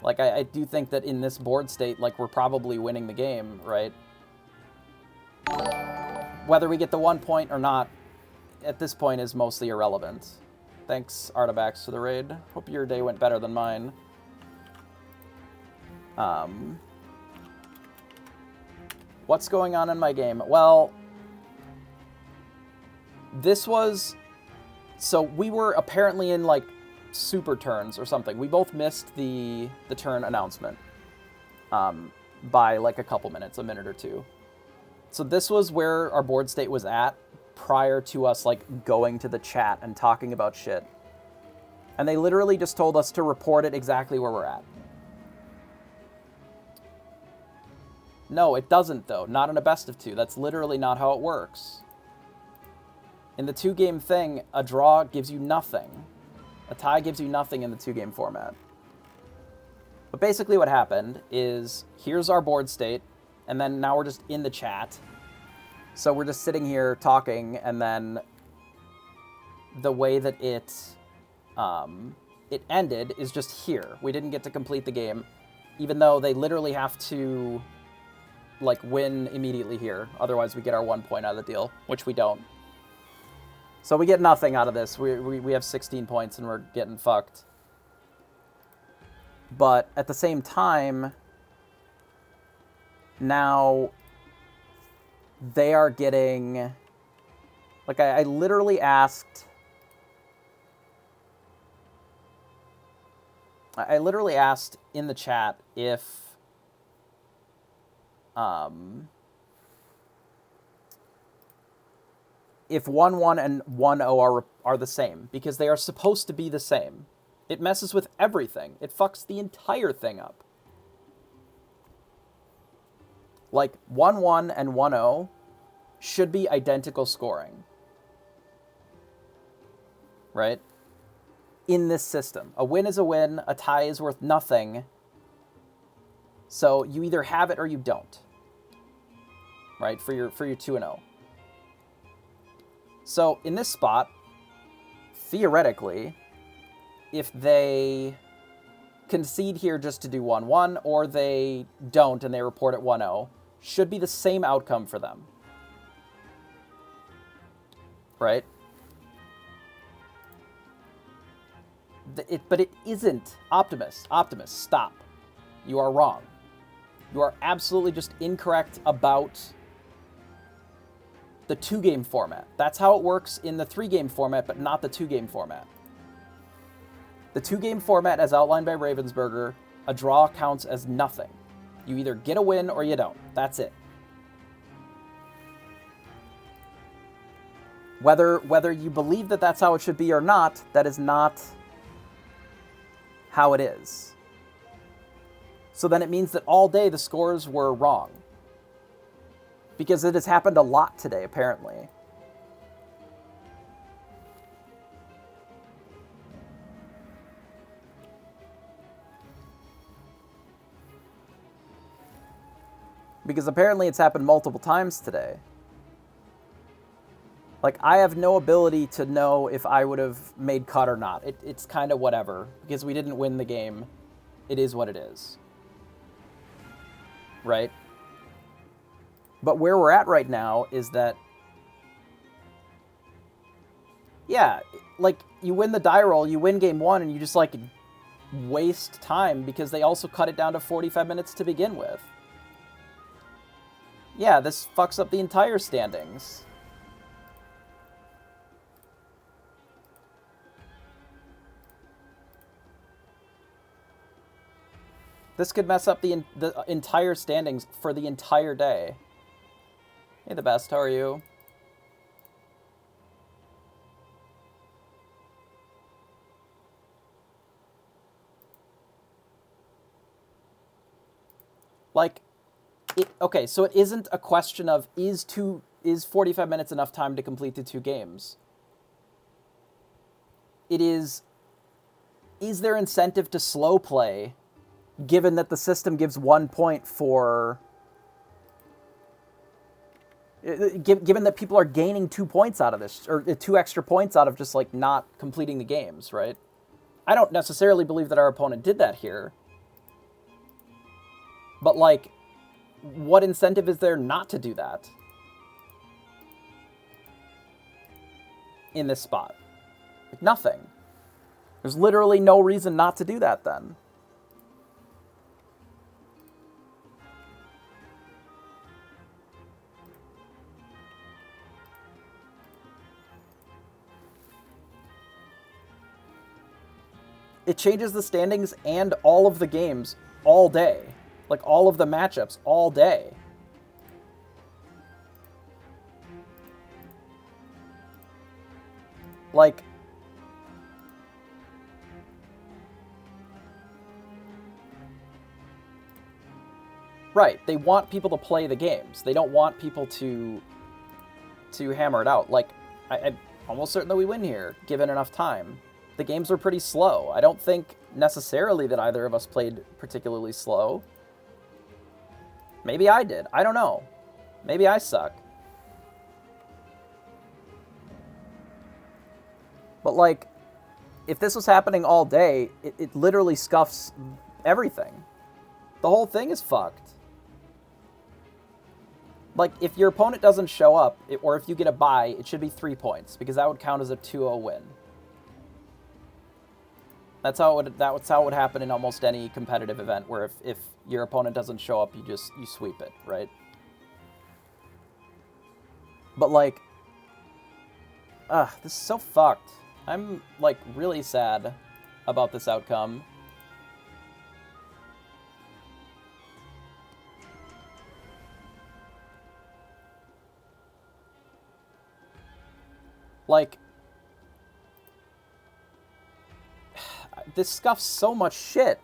A: Like, I do think that in this board state, like, we're probably winning the game, right? Whether we get the 1 point or not, at this point, is mostly irrelevant. Thanks, Artabax, for the raid. Hope your day went better than mine. What's going on in my game? Well, this was... So we were apparently in, like, super turns or something. We both missed the turn announcement by, like, a couple minutes, a minute or two. So this was where our board state was at prior to us, like, going to the chat and talking about shit. And they literally just told us to report it exactly where we're at. No, it doesn't, though. Not in a best of two. That's literally not how it works. In the two-game thing, a draw gives you nothing. A tie gives you nothing in the two-game format. But basically what happened is, here's our board state, and then now we're just in the chat. So we're just sitting here talking, and then the way that it ended is just here. We didn't get to complete the game, even though they literally have to, like, win immediately here. Otherwise, we get our 1 point out of the deal, which we don't. So we get nothing out of this. We have 16 points, and we're getting fucked. But at the same time, now they are getting... Like, I literally asked... I literally asked in the chat if... if 1-1 and 1-0 are the same, because they are supposed to be the same. It messes with everything. It fucks the entire thing up. Like, 1-1 and 1-0 should be identical scoring. Right? In this system. A win is a win, a tie is worth nothing. So you either have it or you don't. Right? For your 2-0. So in this spot, theoretically, if they concede here just to do 1-1, or they don't and they report it 1-0, should be the same outcome for them. Right? But it isn't. Optimus, stop. You are wrong. You are absolutely just incorrect about the two-game format. That's how it works in the three-game format, but not the two-game format. The two-game format, as outlined by Ravensburger, a draw counts as nothing. You either get a win or you don't. That's it. Whether you believe that that's how it should be or not, that is not how it is. So then it means that all day the scores were wrong. Because it has happened a lot today, apparently. Because apparently it's happened multiple times today. Like, I have no ability to know if I would have made cut or not. It's kind of whatever. Because we didn't win the game. It is what it is. Right? But where we're at right now is that, yeah, like, you win the die roll, you win game one, and you just, like, waste time because they also cut it down to 45 minutes to begin with. Yeah, this fucks up the entire standings. This could mess up the entire standings for the entire day. Hey, the best. How are you? Like, okay, so it isn't a question of is 45 minutes enough time to complete the two games? It is there incentive to slow play, given that the system gives 1 point for Given that people are gaining 2 points out of this, or 2 extra points out of just, like, not completing the games, right? I don't necessarily believe that our opponent did that here. But, like, what incentive is there not to do that in this spot? Like, nothing. There's literally no reason not to do that then. It changes the standings and all of the games all day. Like, all of the matchups all day. Like, right, they want people to play the games. They don't want people to hammer it out. Like, I'm almost certain that we win here, given enough time. The games were pretty slow. I don't think necessarily that either of us played particularly slow. Maybe I did. I don't know. Maybe I suck. But, like, if this was happening all day, it literally scuffs everything. The whole thing is fucked. Like, if your opponent doesn't show up, or if you get a bye, it should be 3 points, because that would count as a 2-0 win. That's how it would happen in almost any competitive event, where if your opponent doesn't show up, you sweep it, right? But, like, this is so fucked. I'm, like, really sad about this outcome. Like, this scuffs so much shit.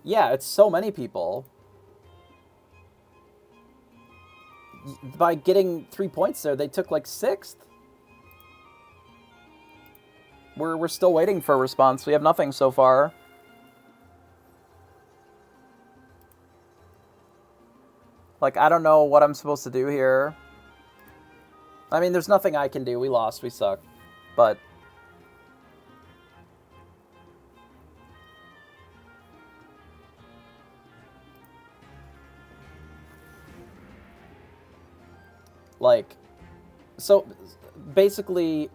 A: Yeah, it's so many people. By getting 3 points there, they took, like, 6th. We're still waiting for a response. We have nothing so far. Like, I don't know what I'm supposed to do here. I mean, there's nothing I can do. We lost. We suck. But like, so basically,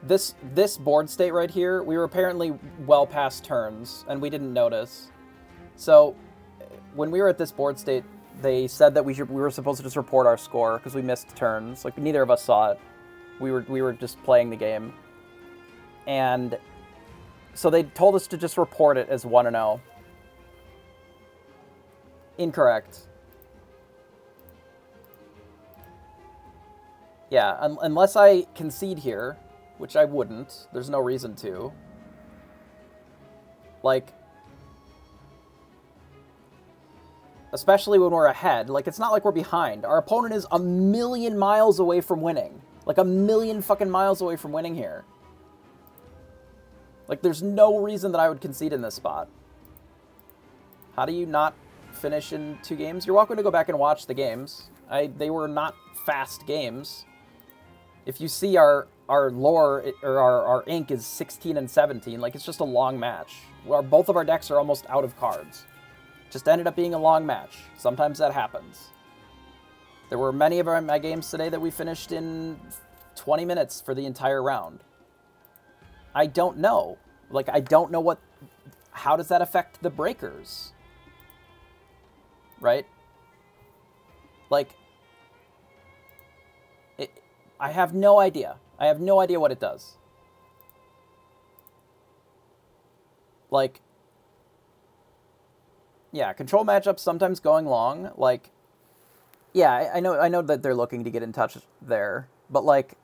A: this board state right here, we were apparently well past turns, and we didn't notice. So when we were at this board state, they said that we were supposed to just report our score because we missed turns. Like, neither of us saw it. We were just playing the game, and so they told us to just report it as 1-0. Incorrect. Yeah, unless I concede here, which I wouldn't. There's no reason to. Like, especially when we're ahead. Like, it's not like we're behind. Our opponent is a million miles away from winning. Like, a million fucking miles away from winning here. Like, there's no reason that I would concede in this spot. How do you not finish in 2 games? You're welcome to go back and watch the games. They were not fast games. If you see our lore, or our ink is 16 and 17, like, it's just a long match. Both of our decks are almost out of cards. Just ended up being a long match. Sometimes that happens. There were many of my games today that we finished in 20 minutes for the entire round. I don't know. Like, I don't know how does that affect the breakers? Right? Like, I have no idea. I have no idea what it does. Like, yeah, control matchups sometimes going long. Like, yeah, I know that they're looking to get in touch there, but like,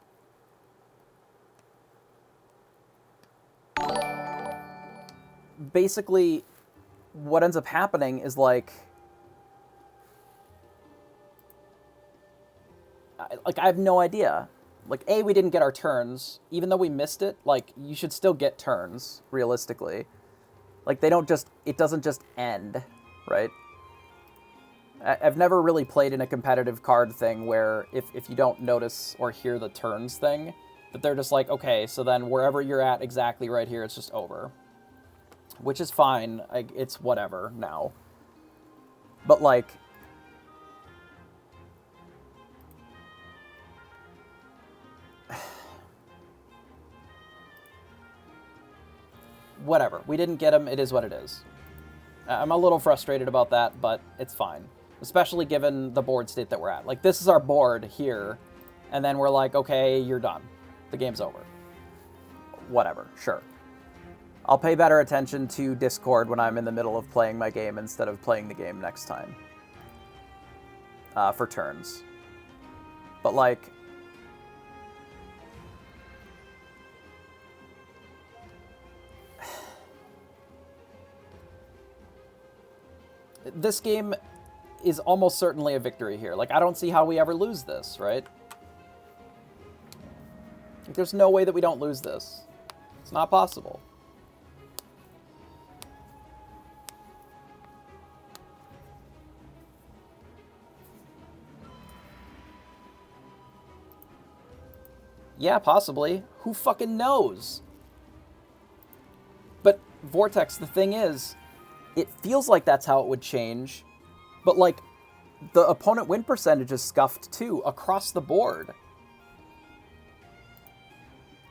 A: basically, what ends up happening is like, I have no idea. Like, A, we didn't get our turns. Even though we missed it, like, you should still get turns, realistically. Like, they don't just... It doesn't just end, right? I've never really played in a competitive card thing where if you don't notice or hear the turns thing, that they're just like, okay, so then wherever you're at exactly right here, it's just over. Which is fine. It's whatever now. But, like... whatever. We didn't get him. It is what it is. I'm a little frustrated about that, but it's fine. Especially given the board state that we're at. Like, this is our board here, and then we're like, okay, you're done. The game's over. Whatever. Sure. I'll pay better attention to Discord when I'm in the middle of playing my game instead of playing the game next time. For turns. But, like... this game is almost certainly a victory here. Like, I don't see how we ever lose this, right? Like, there's no way that we don't lose this. It's not possible. Yeah, possibly. Who fucking knows? But, Vortex, the thing is... it feels like that's how it would change, but, like, the opponent win percentage is scuffed, too, across the board.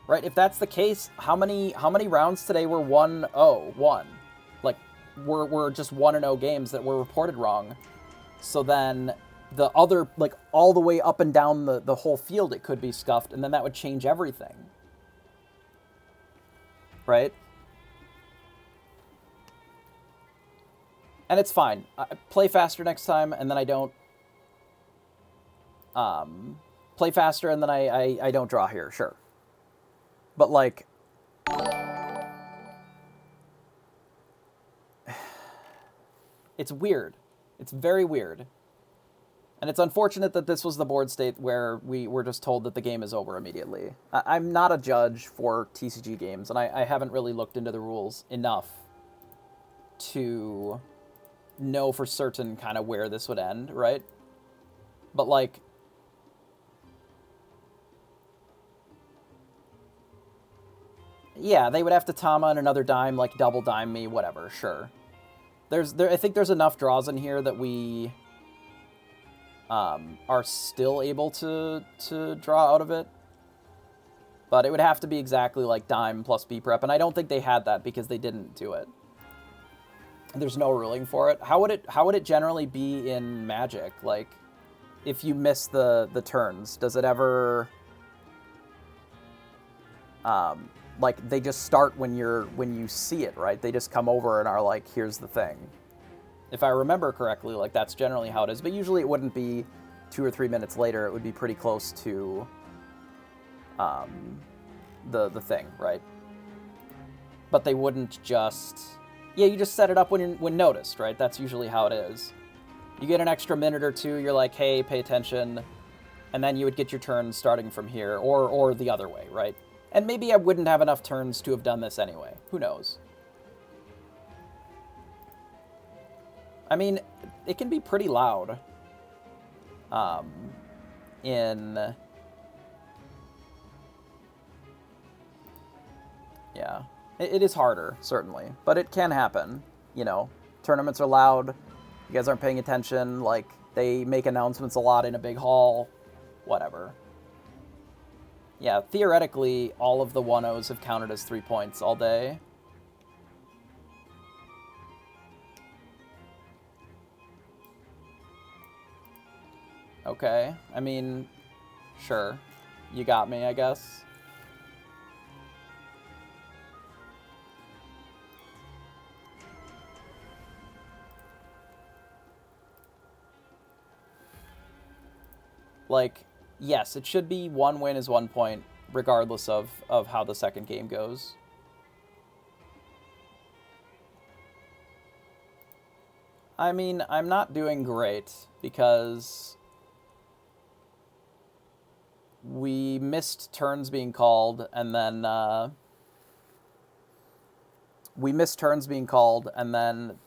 A: Right? If that's the case, how many rounds today were 1-0? Like, we're just 1-0 games that were reported wrong. So then the other, like, all the way up and down the whole field, it could be scuffed, and then that would change everything. Right? And it's fine. I play faster next time, and then I don't... play faster, and then I don't draw here, sure. But, like... it's weird. It's very weird. And it's unfortunate that this was the board state where we were just told that the game is over immediately. I'm not a judge for TCG games, and I haven't really looked into the rules enough to... know for certain kind of where this would end, right? But, like... yeah, they would have to Tama and another dime, like, double dime me, whatever, sure. I think there's enough draws in here that we... are still able to draw out of it. But it would have to be exactly, like, dime plus B-prep, and I don't think they had that because they didn't do it. There's no ruling for it. How would it generally be in Magic? Like, if you miss the turns, does it ever like they just start when you see it, right? They just come over and are like, here's the thing. If I remember correctly, like that's generally how it is. But usually it wouldn't be 2 or 3 minutes later. It would be pretty close to the thing, right? But they wouldn't just... yeah, you just set it up when noticed, right? That's usually how it is. You get an extra minute or two, you're like, hey, pay attention, and then you would get your turn starting from here, or the other way, right? And maybe I wouldn't have enough turns to have done this anyway. Who knows? I mean, it can be pretty loud. Yeah. It is harder, certainly, but it can happen, you know. Tournaments are loud, you guys aren't paying attention, like, they make announcements a lot in a big hall, whatever. Yeah, theoretically, all of the 1-0s have counted as 3 points all day. Okay, I mean, sure, you got me, I guess. Like, yes, it should be 1 win is 1 point, regardless of how the second game goes. I mean, I'm not doing great because we missed turns being called, and then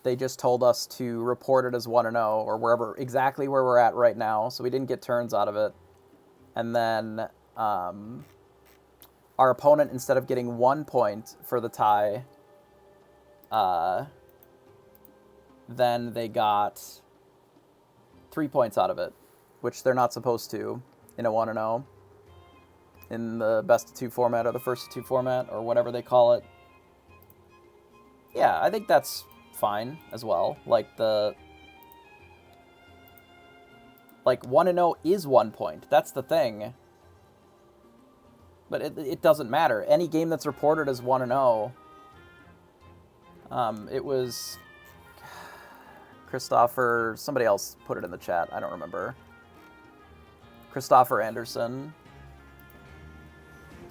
A: they just told us to report it as 1-0 or wherever, exactly where we're at right now. So we didn't get turns out of it. And then our opponent, instead of getting 1 point for the tie, then they got 3 points out of it, which they're not supposed to in a 1-0. In the best of 2 format or the first of 2 format or whatever they call it. Yeah, I think that's fine as well. Like 1-0 is 1 point. That's the thing. But it doesn't matter. Any game that's reported as 1-0, it was Christopher, somebody else put it in the chat. I don't remember. Christopher Anderson.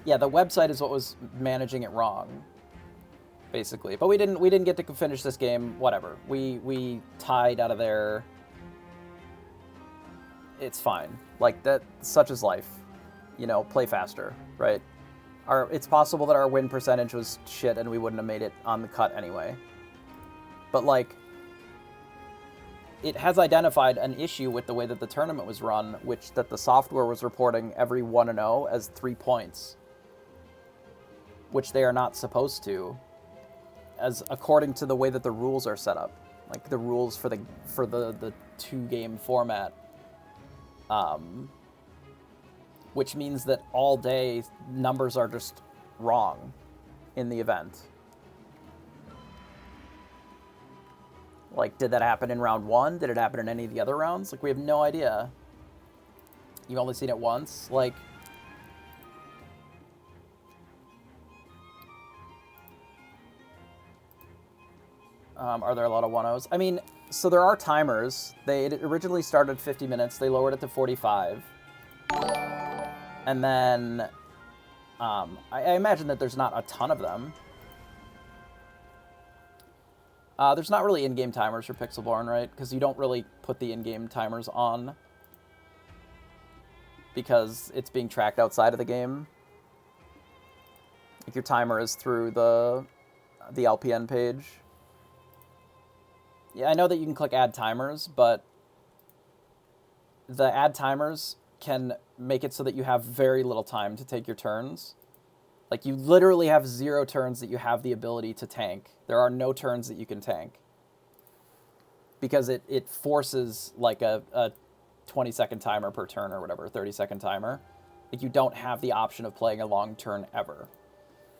A: Yeah, the website is what was managing it wrong, basically. But we didn't get to finish this game. Whatever. We tied out of there. It's fine. Like, that, such is life. You know, play faster, right? It's possible that our win percentage was shit and we wouldn't have made it on the cut anyway. But, like, it has identified an issue with the way that the tournament was run, which that the software was reporting every 1-0 as 3 points, which they are not supposed to, as according to the way that the rules are set up, like the rules for the 2-game format, which means that all day numbers are just wrong in the event. Like, did that happen in round 1? Did it happen in any of the other rounds? Like, we have no idea. You've only seen it once? Like, are there a lot of 1-0s? I mean, so there are timers. It originally started 50 minutes. They lowered it to 45. And then I imagine that there's not a ton of them. There's not really in-game timers for Pixelborn, right? Because you don't really put the in-game timers on because it's being tracked outside of the game. Like, your timer is through the LPN page. Yeah, I know that you can click add timers, but the add timers can make it so that you have very little time to take your turns. Like, you literally have 0 turns that you have the ability to tank. There are no turns that you can tank. Because it forces, like, a 20-second timer per turn or whatever, 30-second timer. Like, you don't have the option of playing a long turn ever.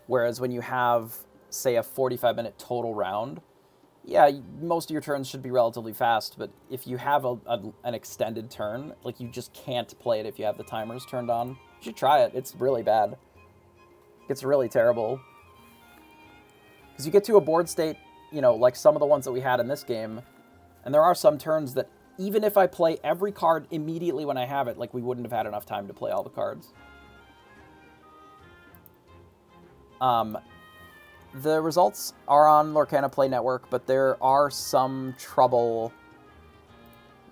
A: Whereas when you have, say, a 45-minute total round, yeah, most of your turns should be relatively fast, but if you have an extended turn, like, you just can't play it if you have the timers turned on. You should try it. It's really bad. It's really terrible. Because you get to a board state, you know, like some of the ones that we had in this game, and there are some turns that even if I play every card immediately when I have it, like, we wouldn't have had enough time to play all the cards. The results are on Lorcana Play Network, but there are some trouble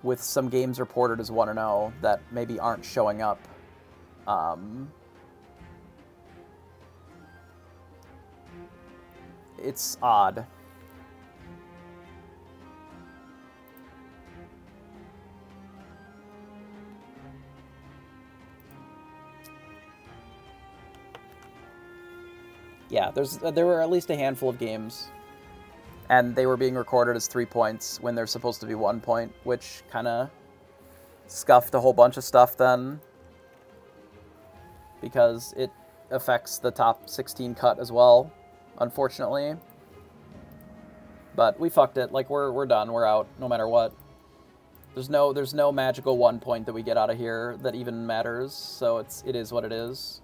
A: with some games reported as 1-0 that maybe aren't showing up. It's odd. Yeah, there were at least a handful of games, and they were being recorded as 3 points when they're supposed to be 1 point, which kind of scuffed a whole bunch of stuff then, because it affects the top 16 cut as well, unfortunately. But we fucked it. Like, we're done. We're out, no matter what. There's no magical 1 point that we get out of here that even matters, so it is what it is.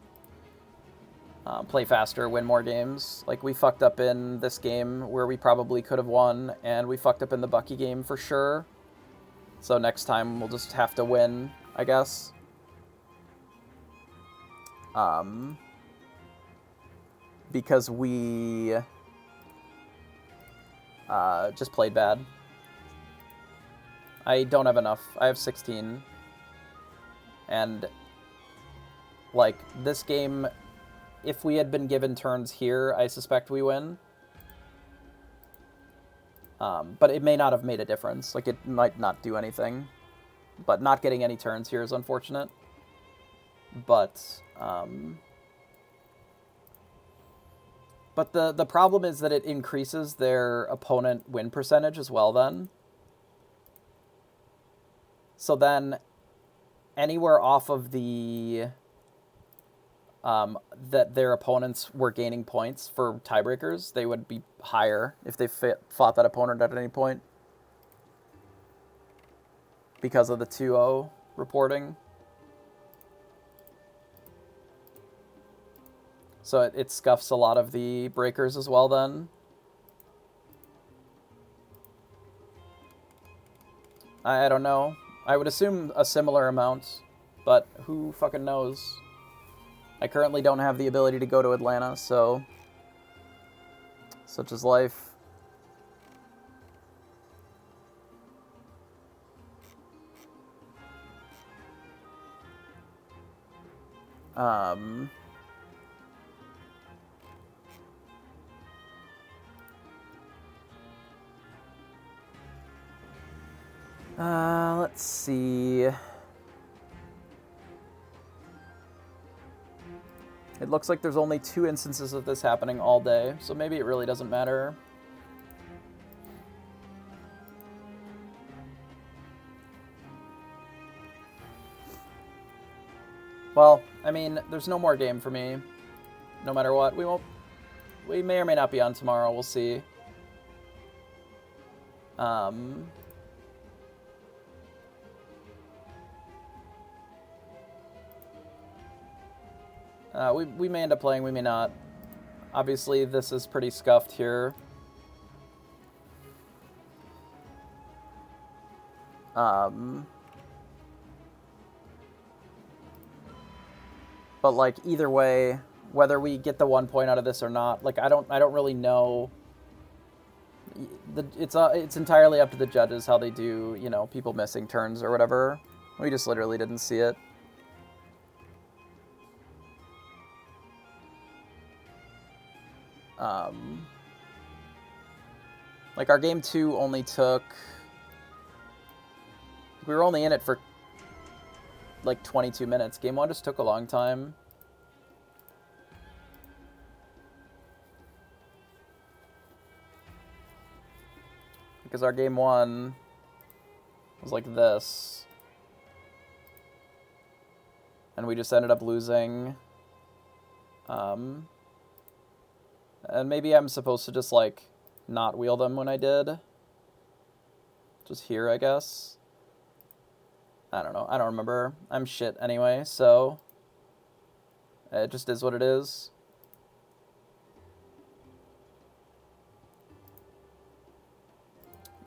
A: Play faster, win more games. Like, we fucked up in this game where we probably could have won, and we fucked up in the Bucky game for sure. So next time we'll just have to win, I guess. Because we just played bad. I don't have enough. I have 16. And, like, this game, if we had been given turns here, I suspect we win. But it may not have made a difference. Like, it might not do anything. But not getting any turns here is unfortunate. But the problem is that it increases their opponent win percentage as well then. So then, anywhere off of the... that their opponents were gaining points for tiebreakers, they would be higher if they fought that opponent at any point. Because of the 2-0 reporting. So it scuffs a lot of the breakers as well then. I don't know. I would assume a similar amount, but who fucking knows? I currently don't have the ability to go to Atlanta, so such is life. Let's see. It looks like there's only 2 instances of this happening all day, so maybe it really doesn't matter. Well, I mean, there's no more game for me. No matter what. We may or may not be on tomorrow, we'll see. We may end up playing, we may not. Obviously, this is pretty scuffed here. But like either way, whether we get the 1 point out of this or not, like I don't really know. It's entirely up to the judges how they do, you know, people missing turns or whatever. We just literally didn't see it. Like our game 2 only took... We were only in it for like 22 minutes. Game 1 just took a long time. Because our game 1 was like this. And we just ended up losing. And maybe I'm supposed to just like not wheel them when I did. Just here, I guess. I don't know. I don't remember. I'm shit anyway, so it just is what it is.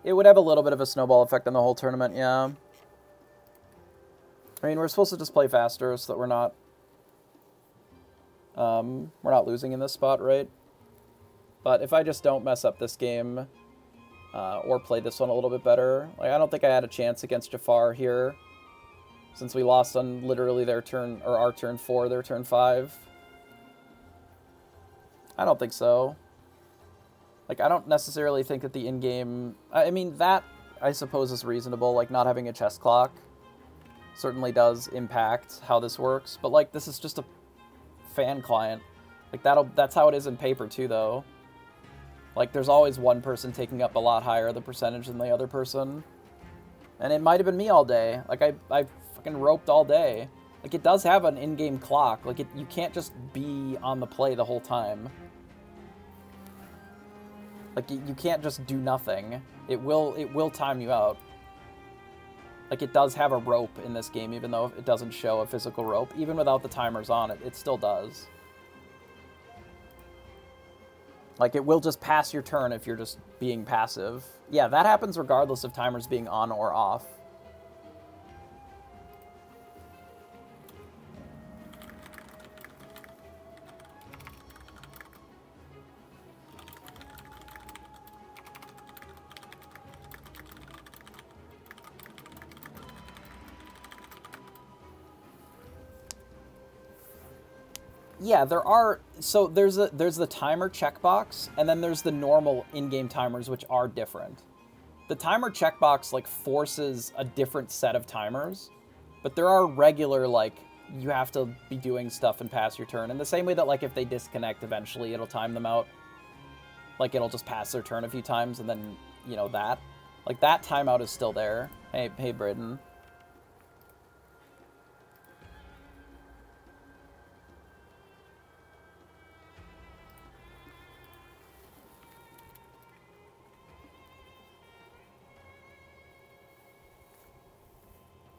A: It would have a little bit of a snowball effect on the whole tournament, yeah. I mean, we're supposed to just play faster so that we're not losing in this spot, right? But if I just don't mess up this game, or play this one a little bit better, like I don't think I had a chance against Jafar here, since we lost on literally their turn, or our turn 4, their turn 5. I don't think so. Like, I don't necessarily think that the in-game... I mean, that, I suppose, is reasonable. Like, not having a chess clock certainly does impact how this works. But, like, this is just a fan client. Like, that's how it is in paper, too, though. Like, there's always one person taking up a lot higher the percentage than the other person. And it might have been me all day. Like, I fucking roped all day. Like, it does have an in-game clock. Like, you can't just be on the play the whole time. Like, you can't just do nothing. It will time you out. Like, it does have a rope in this game, even though it doesn't show a physical rope. Even without the timers on it, it still does. Like, it will just pass your turn if you're just being passive. Yeah, that happens regardless of timers being on or off. Yeah, there are. So there's the timer checkbox, and then there's the normal in-game timers, which are different. The timer checkbox like forces a different set of timers, but there are regular like you have to be doing stuff and pass your turn in the same way that like if they disconnect eventually it'll time them out. Like it'll just pass their turn a few times and then that like that timeout is still there. Hey Braden.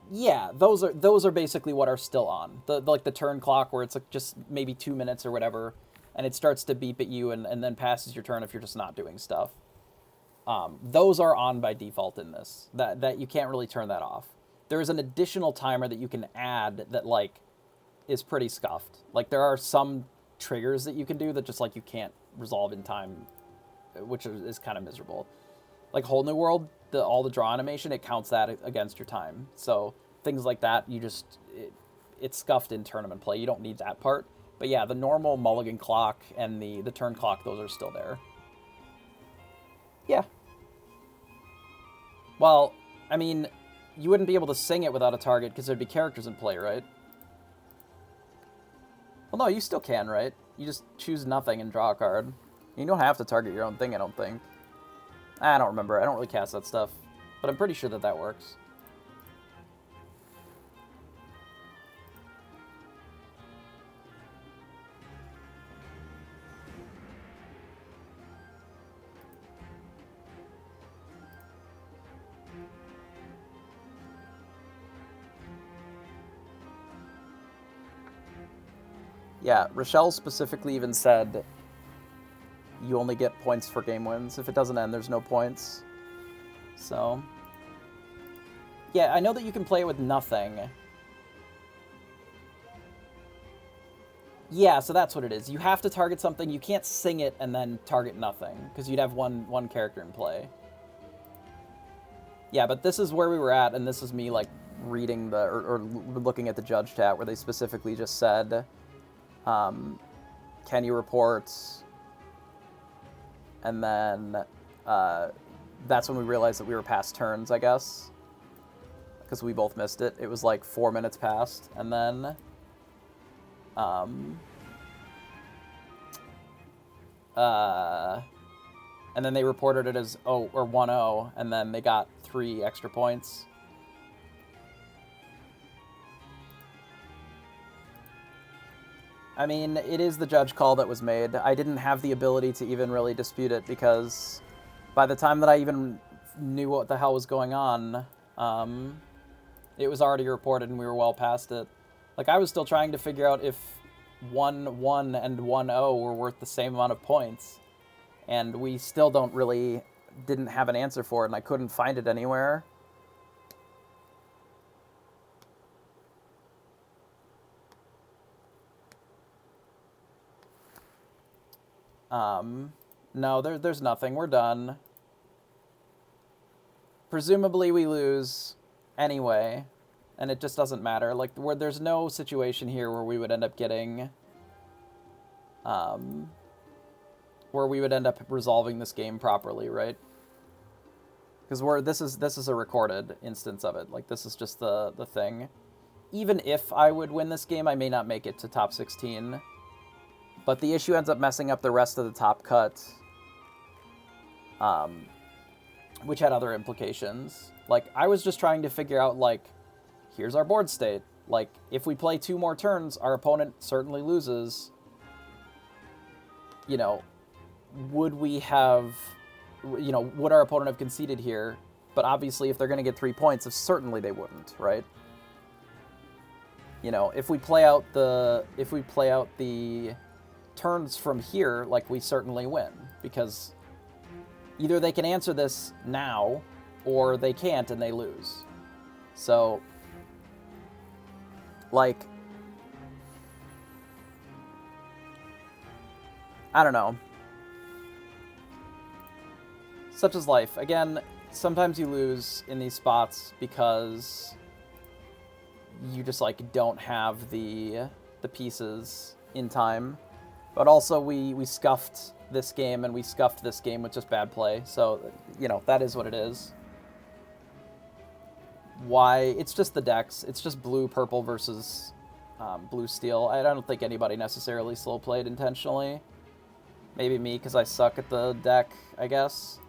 A: Yeah, those are basically what are still on. Like the turn clock where it's like just maybe 2 minutes or whatever, and it starts to beep at you and then passes your turn if you're just not doing stuff. Those are on by default in this. That you can't really turn that off. There is an additional timer that you can add that like is pretty scuffed. Like there are some triggers that you can do that just like you can't resolve in time, which is kind of miserable. Like Whole New World, all the draw animation, it counts that against your time. So things like that, it's scuffed in tournament play. You don't need that part. But yeah, the normal mulligan clock and the turn clock, those are still there. Yeah. Well, I mean, you wouldn't be able to sing it without a target because there'd be characters in play, right? Well, no, you still can, right? You just choose nothing and draw a card. You don't have to target your own thing, I don't think. I don't remember. I don't really cast that stuff. But I'm pretty sure that works. Yeah, Rochelle specifically even said you only get points for game wins. If it doesn't end, there's no points. So, yeah, I know that you can play it with nothing. Yeah, so that's what it is. You have to target something. You can't sing it and then target nothing, because you'd have one character in play. Yeah, but this is where we were at, and this is me, like, reading or looking at the judge chat, where they specifically just said, can you report? And then that's when we realized that we were past turns, I guess. Because we both missed it. It was like 4 minutes past. And then... and then they reported it as 1-0, and then they got 3 extra points. I mean, it is the judge call that was made. I didn't have the ability to even really dispute it because by the time that I even knew what the hell was going on, it was already reported and we were well past it. Like, I was still trying to figure out if 1-1 and 1-0 were worth the same amount of points. And we still didn't have an answer for it, and I couldn't find it anywhere. No, there's nothing. We're done. Presumably we lose anyway, and it just doesn't matter. Like, there's no situation here where we would end up getting... where we would end up resolving this game properly, right? Because this is a recorded instance of it. Like, this is just the thing. Even if I would win this game, I may not make it to top 16. But the issue ends up messing up the rest of the top cut, which had other implications. Like, I was just trying to figure out, like, here's our board state. Like, if we play 2 more turns, our opponent certainly loses. You know, would our opponent have conceded here? But obviously, if they're going to get 3 points, certainly they wouldn't, right? You know, if we play out the turns from here, like, we certainly win, because either they can answer this now or they can't and they lose. So, like, I don't know. Such is life. Again, sometimes you lose in these spots because you just, like, don't have the pieces in time. But also we scuffed this game, and we scuffed this game with just bad play. So, you know, that is what it is. Why? It's just the decks. It's just blue, purple versus blue, steel. I don't think anybody necessarily slow played intentionally. Maybe me, because I suck at the deck, I guess.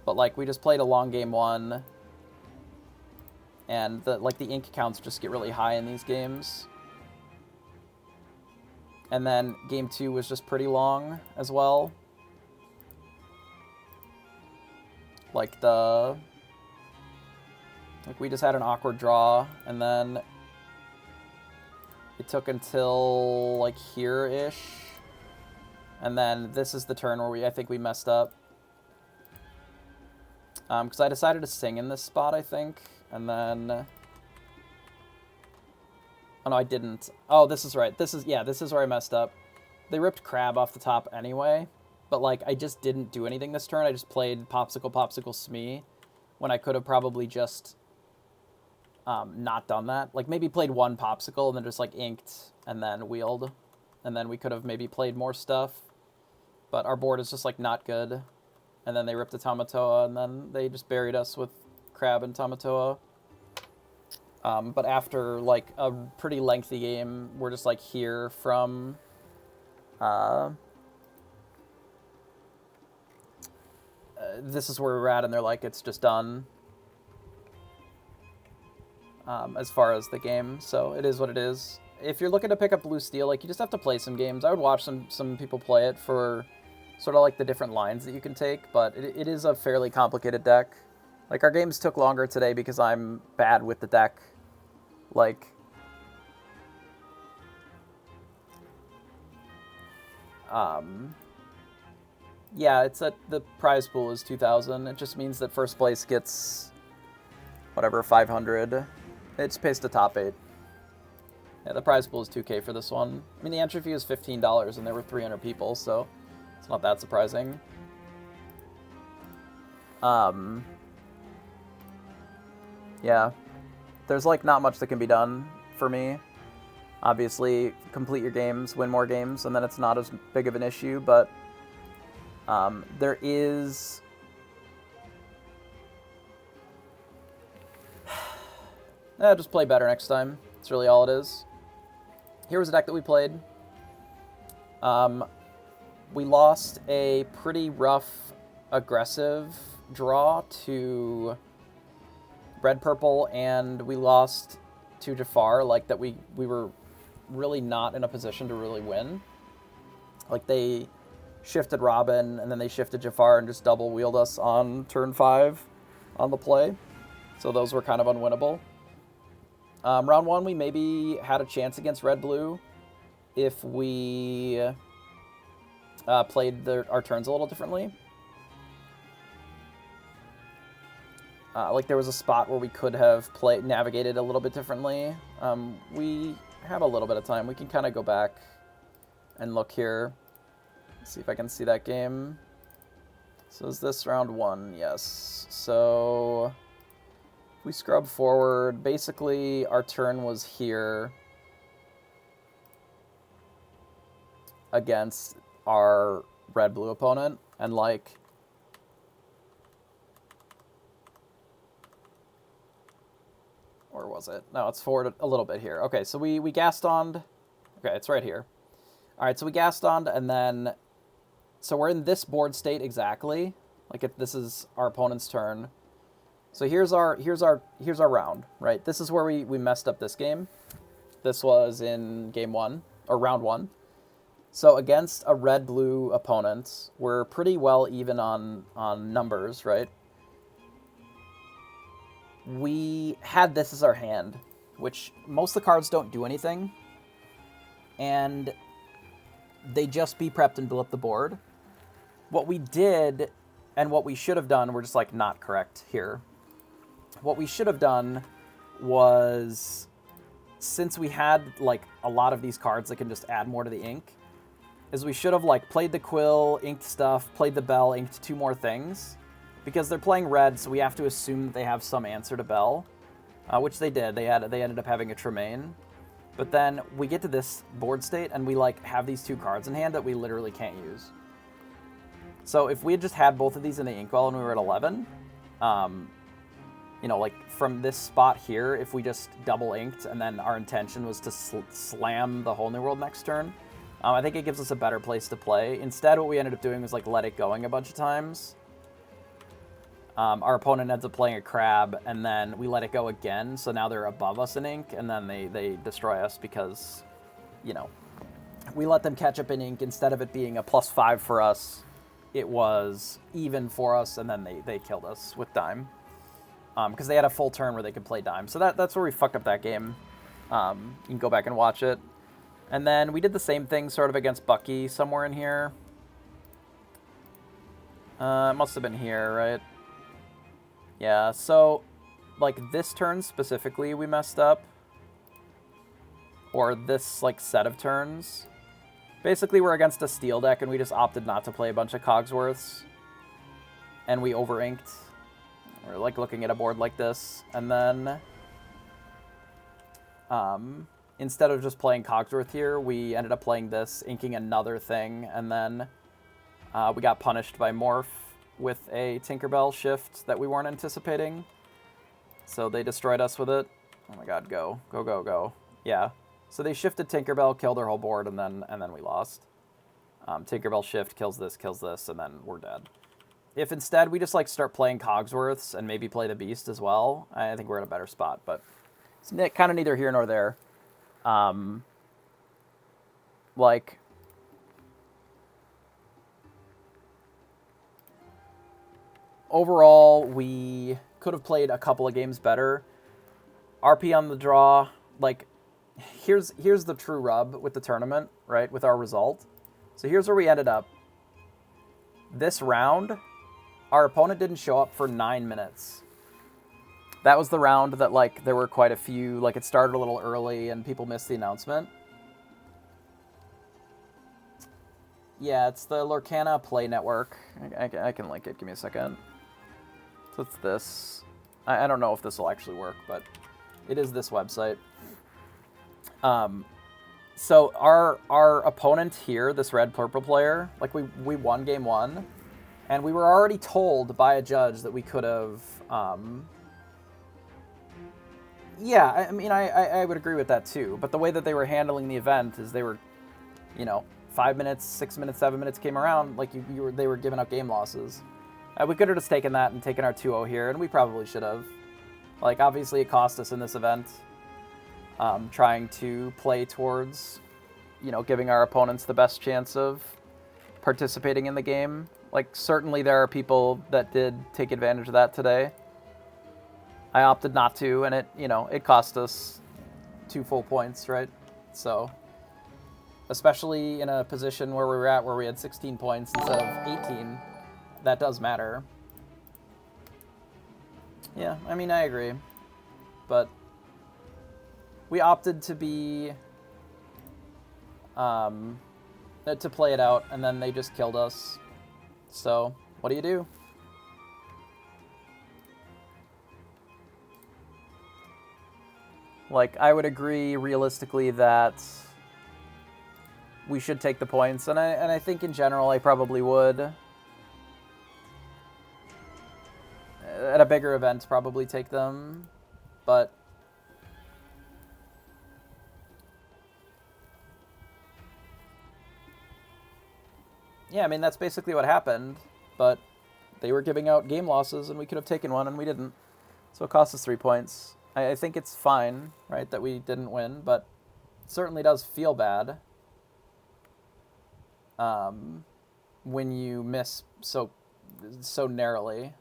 A: But, like, we just played a long game 1. And, the ink counts just get really high in these games. And then game 2 was just pretty long as well. Like, we just had an awkward draw, and then it took until, like, here-ish. And then this is the turn where I think we messed up. Because I decided to sing in this spot, I think. And then... Oh, no, I didn't. Oh, this is right. This is where I messed up. They ripped Crab off the top anyway. But, like, I just didn't do anything this turn. I just played Popsicle, Popsicle, Smee. When I could have probably just not done that. Like, maybe played one Popsicle and then just, like, inked and then wheeled. And then we could have maybe played more stuff. But our board is just, like, not good. And then they ripped the Tamatoa, and then they just buried us with Crab and Tamatoa. But after, like, a pretty lengthy game, we're just, like, here from... this is where we're at, and they're like, it's just done. As far as the game, so it is what it is. If you're looking to pick up blue steel, like, you just have to play some games. I would watch some people play it for sort of like the different lines that you can take, but it is a fairly complicated deck. Like, our games took longer today because I'm bad with the deck. Like, yeah, it's at the prize pool is 2,000. It just means that first place gets whatever 500. It's pays to top 8. Yeah, the prize pool is 2K for this one. I mean, the entry fee is $15, and there were 300 people, so it's not that surprising. Yeah, there's, like, not much that can be done for me. Obviously, complete your games, win more games, and then it's not as big of an issue, but there is... just play better next time. That's really all it is. Here was a deck that we played. We lost a pretty rough, aggressive draw to red-purple, and we lost to Jafar, like, that we were really not in a position to really win. Like, they shifted Robin, and then they shifted Jafar and just double-wheeled us on turn 5 on the play. So those were kind of unwinnable. Round 1, we maybe had a chance against red-blue if we played our turns a little differently. Like, there was a spot where we could have navigated a little bit differently. We have a little bit of time. We can kind of go back and look here. See if I can see that game. So is this round 1? Yes. So we scrub forward. Basically, our turn was here against our red-blue opponent. And, like... Or was it? No, it's forward a little bit here. Okay, so we Gastoned. Okay, it's right here. All right, so we Gastoned, and then... So we're in this board state exactly. Like, if this is our opponent's turn. So here's our round, right? This is where we messed up this game. This was in game 1, or round 1. So against a red-blue opponent, we're pretty well even on numbers, right? We had this as our hand, which most of the cards don't do anything. And they just be prepped and build up the board. What we did, and what we should have done, we're just, like, not correct here. What we should have done was, since we had, like, a lot of these cards that can just add more to the ink, is we should have, like, played the quill, inked stuff, played the bell, inked 2 more things. Because they're playing red, so we have to assume that they have some answer to bell. Which they did. They ended up having a Tremaine. But then we get to this board state, and we, like, have these 2 cards in hand that we literally can't use. So if we had just had both of these in the Inkwell and we were at 11, you know, like, from this spot here, if we just double inked and then our intention was to slam the Whole New World next turn, I think it gives us a better place to play. Instead, what we ended up doing was, like, let it going a bunch of times. Our opponent ends up playing a crab, and then we let it go again, so now they're above us in ink, and then they destroy us because, you know, we let them catch up in ink. Instead of it being a +5 for us, it was even for us, and then they killed us with Dime. Because they had a full turn where they could play Dime. So that's where we fucked up that game. You can go back and watch it. And then we did the same thing sort of against Bucky somewhere in here. It must have been here, right? Yeah, so, like, this turn specifically we messed up. Or this, like, set of turns. Basically, we're against a steel deck, and we just opted not to play a bunch of Cogsworths. And we over-inked. We're, like, looking at a board like this. And then, instead of just playing Cogsworth here, we ended up playing this, inking another thing. And then we got punished by Morph with a Tinkerbell shift that we weren't anticipating. So they destroyed us with it. Oh my god, go. Go, go, go. Yeah. So they shifted Tinkerbell, killed their whole board, and then we lost. Tinkerbell shift kills this, and then we're dead. If instead we just, like, start playing Cogsworths and maybe play the Beast as well, I think we're in a better spot. But it's kind of neither here nor there. Like, overall, we could have played a couple of games better. RP on the draw, like, here's the true rub with the tournament, right, with our result. So here's where we ended up. This round, our opponent didn't show up for 9 minutes. That was the round that, like, there were quite a few, like, it started a little early and people missed the announcement. Yeah, it's the Lorcana Play Network. I can link it. Give me a second. So it's this. I don't know if this will actually work, but it is this website. So our opponent here, this red-purple player, like, we won game 1, and we were already told by a judge that we could have, yeah, I mean, I would agree with that too, but the way that they were handling the event is they were, you know, 5 minutes, 6 minutes, 7 minutes came around, like, they were giving up game losses. We could have just taken that and taken our 2-0 here, and we probably should have. Like, obviously it cost us in this event. Trying to play towards, you know, giving our opponents the best chance of participating in the game. Like, certainly there are people that did take advantage of that today. I opted not to, and it, you know, it cost us 2 full points, right? So, especially in a position where we were at, where we had 16 points instead of 18, that does matter. Yeah, I mean, I agree. But we opted to be, to play it out, and then they just killed us. So, what do you do? Like, I would agree realistically that we should take the points, and I think in general I probably would. At a bigger event, probably take them, but yeah, I mean, that's basically what happened, but they were giving out game losses, and we could have taken one, and we didn't. So it cost us 3 points. I think it's fine, right, that we didn't win, but it certainly does feel bad when you miss so narrowly.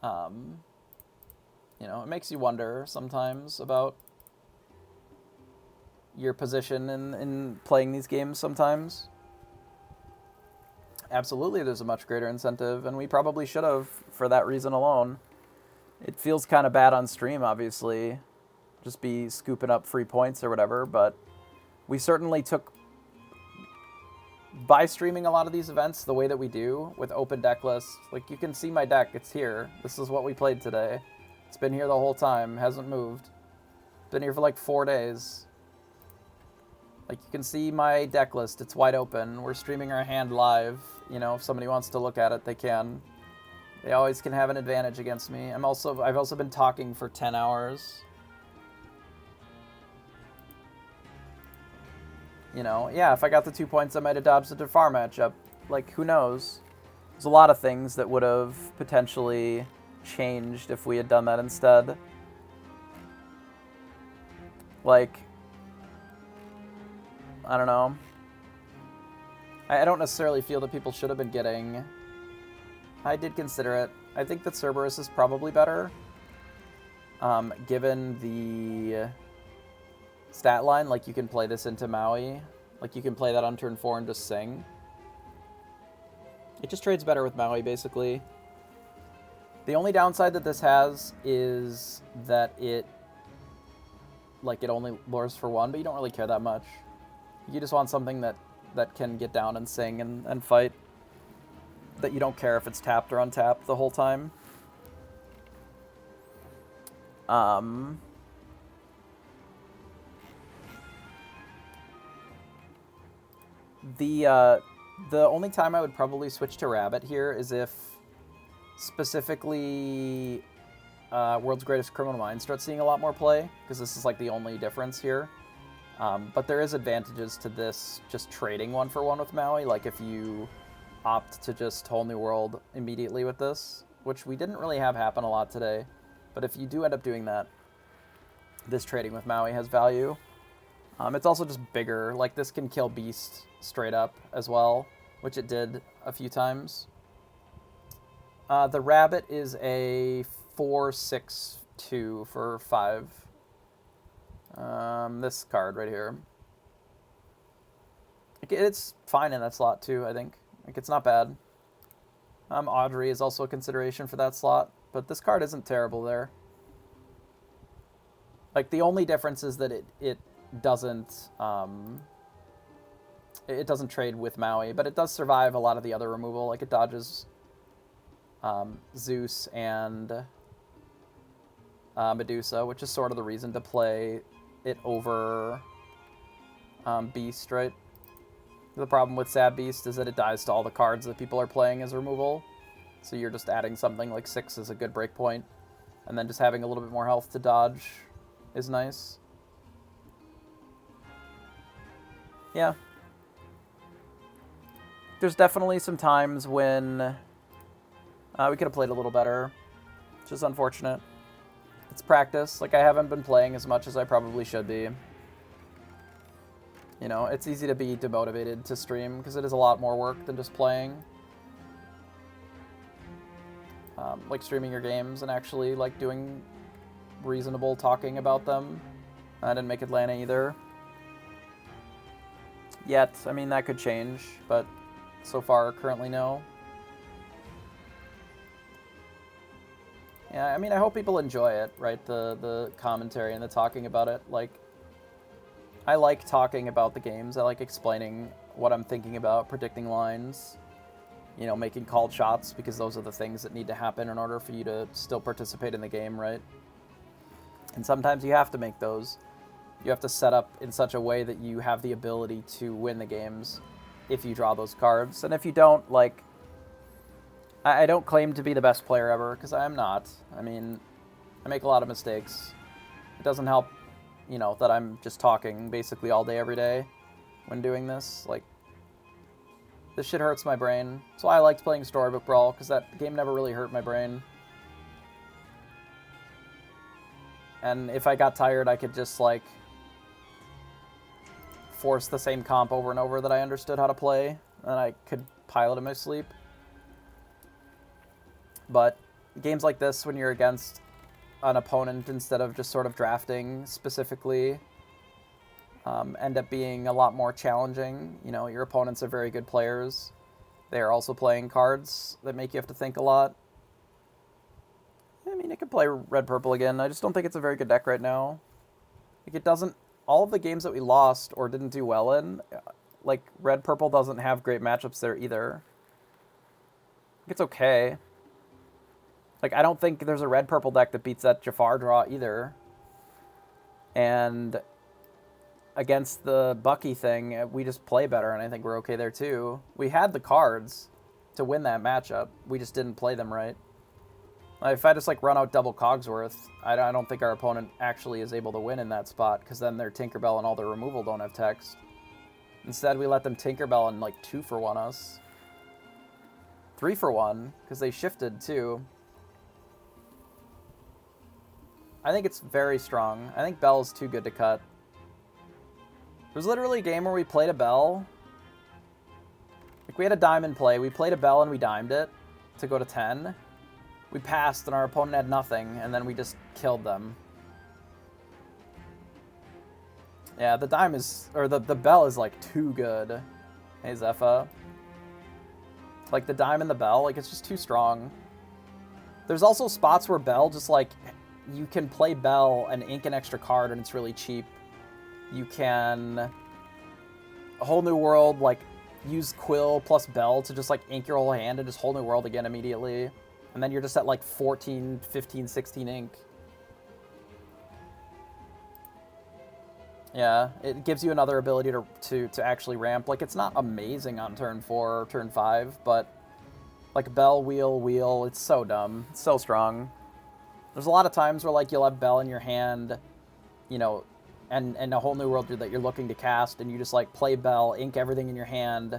A: You know, it makes you wonder sometimes about your position in playing these games sometimes. Absolutely, there's a much greater incentive, and we probably should have for that reason alone. It feels kind of bad on stream, obviously, just be scooping up free points or whatever, but we certainly took, by streaming a lot of these events the way that we do, with open deck lists, like, you can see my deck, it's here. This is what we played today. It's been here the whole time, hasn't moved. Been here for like 4 days. Like, you can see my deck list. It's wide open. We're streaming our hand live. You know, if somebody wants to look at it, they can. They always can have an advantage against me. I've also been talking for 10 hours. You know, yeah, if I got the 2 points, I might have dodged the Jafar matchup. Like, who knows? There's a lot of things that would have potentially changed if we had done that instead. Like, I don't know. I don't necessarily feel that people should have been getting. I did consider it. I think that Cerberus is probably better, given the stat line. Like, you can play this into Maui. Like, you can play that on turn 4 and just sing. It just trades better with Maui, basically. The only downside that this has is that it only lures for 1, but you don't really care that much. You just want something that can get down and sing and fight. That you don't care if it's tapped or untapped the whole time. The only time I would probably switch to Rabbit here is if specifically World's Greatest Criminal Minds starts seeing a lot more play, because this is like the only difference here. But there is advantages to this just trading 1-for-1 with Maui, like if you opt to just Whole New World immediately with this, which we didn't really have happen a lot today. But if you do end up doing that, this trading with Maui has value. It's also just bigger. Like, this can kill Beast straight up as well, which it did a few times. The Rabbit is a 4/6/2 for 5. This card right here. It's fine in that slot too, I think. Like, it's not bad. Audrey is also a consideration for that slot, but this card isn't terrible there. Like, the only difference is that it doesn't trade with Maui, but it does survive a lot of the other removal. Like, it dodges Zeus and Medusa, which is sort of the reason to play it over Beast, right? The problem with Sad Beast is that it dies to all the cards that people are playing as removal. So you're just adding something like 6 as a good break point, and then just having a little bit more health to dodge is nice. Yeah. There's definitely some times when we could have played a little better, which is unfortunate. It's practice. Like, I haven't been playing as much as I probably should be. You know, it's easy to be demotivated to stream because it is a lot more work than just playing. Like, streaming your games and actually, like, doing reasonable talking about them. I didn't make Atlanta either. Yet, I mean, that could change, but so far, currently, no. Yeah, I mean, I hope people enjoy it, right? The commentary and the talking about it. Like, I like talking about the games. I like explaining what I'm thinking about, predicting lines, you know, making called shots, because those are the things that need to happen in order for you to still participate in the game, right? And sometimes you have to make those. You have to set up in such a way that you have the ability to win the games if you draw those cards. And if you don't, like, I don't claim to be the best player ever, because I am not. I mean, I make a lot of mistakes. It doesn't help, you know, that I'm just talking basically all day, every day when doing this. Like, this shit hurts my brain. That's why I liked playing Storybook Brawl, because that game never really hurt my brain. And if I got tired, I could just, like, force the same comp over and over that I understood how to play, and I could pilot in my sleep. But games like this, when you're against an opponent instead of just sort of drafting specifically, end up being a lot more challenging. You know, your opponents are very good players. They are also playing cards that make you have to think a lot. I mean, it could play red-purple again. I just don't think it's a very good deck right now. Like, it doesn't... All of the games that we lost or didn't do well in, like, red-purple doesn't have great matchups there either. It's okay. Like, I don't think there's a red-purple deck that beats that Jafar draw either. And against the Bucky thing, we just play better, and I think we're okay there too. We had the cards to win that matchup. We just didn't play them right. If I just like run out double Cogsworth, I don't think our opponent actually is able to win in that spot, because then their Tinkerbell and all their removal don't have text. Instead, we let them Tinkerbell and like 2-for-1 us. 3-for-1, because they shifted too. I think it's very strong. I think Bell's too good to cut. There was literally a game where we played a Bell. Like, we had a dime in play. We played a Bell and we dimed it to go to 10. We passed and our opponent had nothing, and then we just killed them. Yeah, the dime is, or the Bell is like too good. Hey, Zepha. Like, the dime and the Bell, like, it's just too strong. There's also spots where Bell just, like, you can play Bell and ink an extra card and it's really cheap. You can, a Whole New World, like, use Quill plus Bell to just, like, ink your whole hand and just Whole New World again immediately. And then you're just at, like, 14, 15, 16 ink. Yeah, it gives you another ability to actually ramp. Like, it's not amazing on turn 4 or turn 5, but, like, Bell, wheel, it's so dumb. It's so strong. There's a lot of times where, like, you'll have Bell in your hand, you know, and a Whole New World that you're looking to cast, and you just, like, play Bell, ink everything in your hand,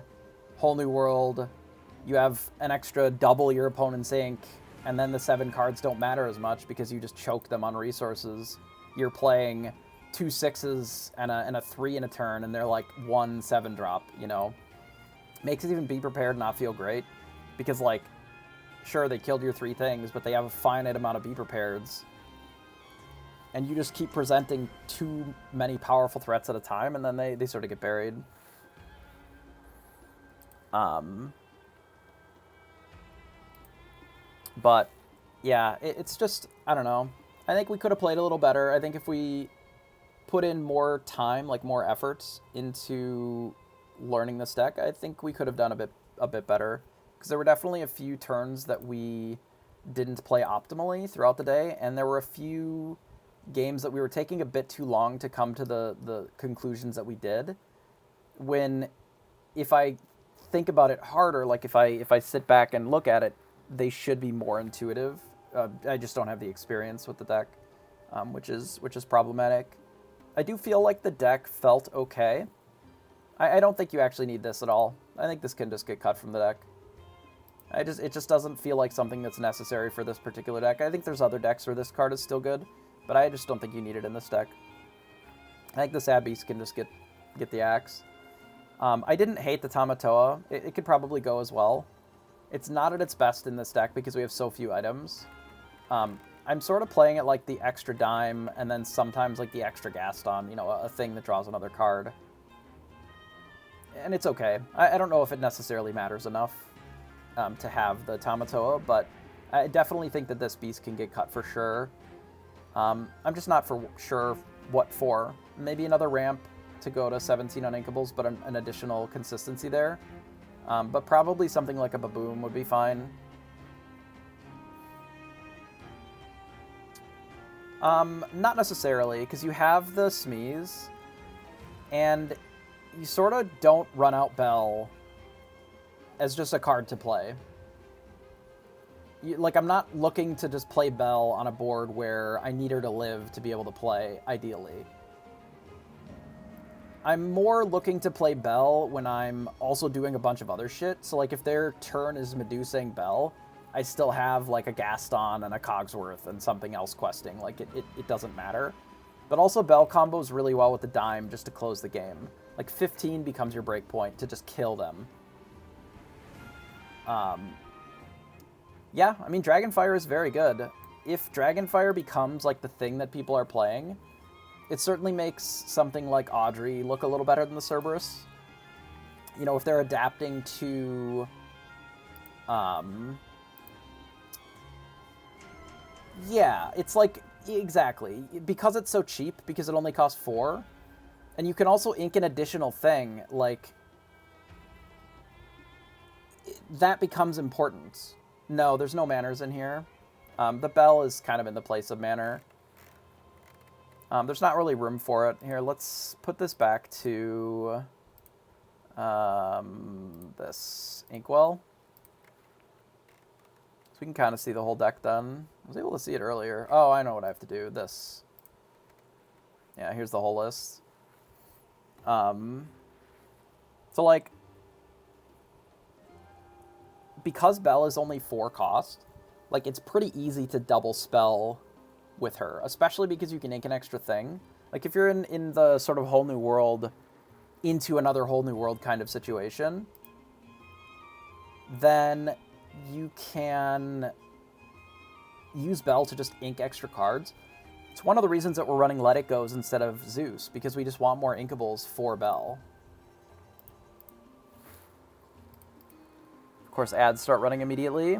A: Whole New World, you have an extra double your opponent's ink, and then the 7 cards don't matter as much because you just choke them on resources. You're playing 2 6s and a 3 in a turn, and they're, like, 1 7-drop, you know? Makes it even Be Prepared not feel great, because, like, sure, they killed your 3 things, but they have a finite amount of Be Prepareds. And you just keep presenting too many powerful threats at a time, and then they sort of get buried. But, yeah, it's just, I don't know. I think we could have played a little better. I think if we put in more time, like more efforts into learning this deck, I think we could have done a bit better. Because there were definitely a few turns that we didn't play optimally throughout the day, and there were a few games that we were taking a bit too long to come to the conclusions that we did. When, if I think about it harder, like if I sit back and look at it, they should be more intuitive. I just don't have the experience with the deck, which is problematic. I do feel like the deck felt okay. I don't think you actually need this at all. I think this can just get cut from the deck. It just doesn't feel like something that's necessary for this particular deck. I think there's other decks where this card is still good, but I just don't think you need it in this deck. I think this Abyss can just get the axe. I didn't hate the Tamatoa. It could probably go as well. It's not at its best in this deck because we have so few items. I'm sort of playing it like the extra dime and then sometimes like the extra Gaston, you know, a thing that draws another card. And it's okay. I don't know if it necessarily matters enough to have the Tamatoa, but I definitely think that this beast can get cut for sure. I'm just not for sure what for. Maybe another ramp to go to 17 uninkables, but an additional consistency there. But probably something like a Baboom would be fine. Not necessarily, because you have the Smeeze, and you sort of don't run out Bell as just a card to play. Like, I'm not looking to just play Bell on a board where I need her to live to be able to play, ideally. I'm more looking to play Bell when I'm also doing a bunch of other shit. So, like, if their turn is Medusing Bell, I still have, like, a Gaston and a Cogsworth and something else questing. Like, it doesn't matter. But also, Bell combos really well with the dime just to close the game. Like, 15 becomes your break point to just kill them. Yeah, I mean, Dragonfire is very good. If Dragonfire becomes, like, the thing that people are playing, it certainly makes something like Audrey look a little better than the Cerberus. You know, if they're adapting to... yeah, it's like... Exactly. Because it's so cheap, because it only costs 4, and you can also ink an additional thing, like... that becomes important. No, there's no manners in here. The Bell is kind of in the place of manner. There's not really room for it. Here, let's put this back to this Inkwell. So we can kind of see the whole deck done. I was able to see it earlier. Oh, I know what I have to do. This. Yeah, here's the whole list. So, like, because Belle is only 4 cost, like, it's pretty easy to double spell with her, especially because you can ink an extra thing. Like, if you're in the sort of whole new world into another whole new world kind of situation, then you can use Belle to just ink extra cards. It's one of the reasons that we're running Let It Goes instead of Zeus, because we just want more inkables for Belle. Of course, ads start running immediately.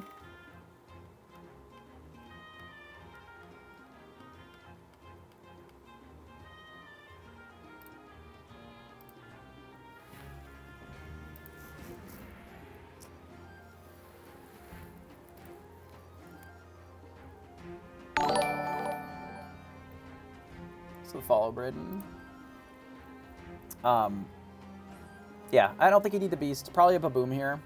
A: So follow Braden. Yeah, I don't think you need the Beast. Probably a Baboom here.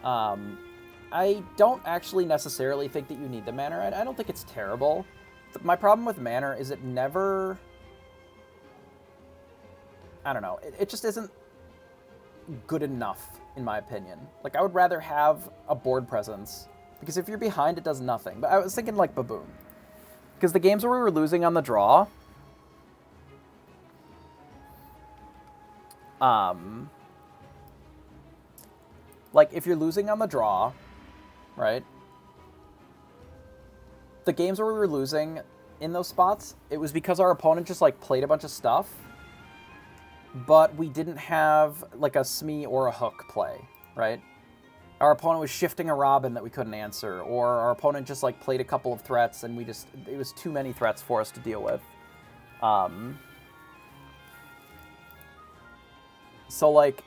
A: I don't actually necessarily think that you need the Manor. I don't think it's terrible. My problem with Manor is it never... I don't know. It just isn't good enough, in my opinion. Like, I would rather have a board presence. Because if you're behind, it does nothing. But I was thinking, like, Baboom. Because the games where we were losing on the draw... like, if you're losing on the draw, right? The games where we were losing in those spots, it was because our opponent just, like, played a bunch of stuff, but we didn't have, like, a Smee or a Hook play, right? Our opponent was shifting a Robin that we couldn't answer, or our opponent just, like, played a couple of threats, and we just... it was too many threats for us to deal with. So, like...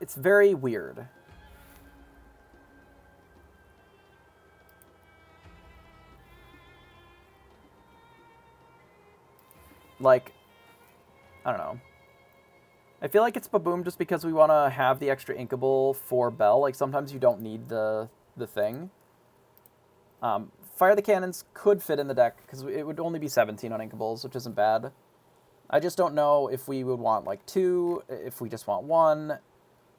A: it's very weird. Like, I don't know. I feel like it's Baboom just because we want to have the extra inkable for Belle. Like, sometimes you don't need the thing. Fire the Cannons could fit in the deck, because it would only be 17 on inkables, which isn't bad. I just don't know if we would want, like, 2, if we just want 1.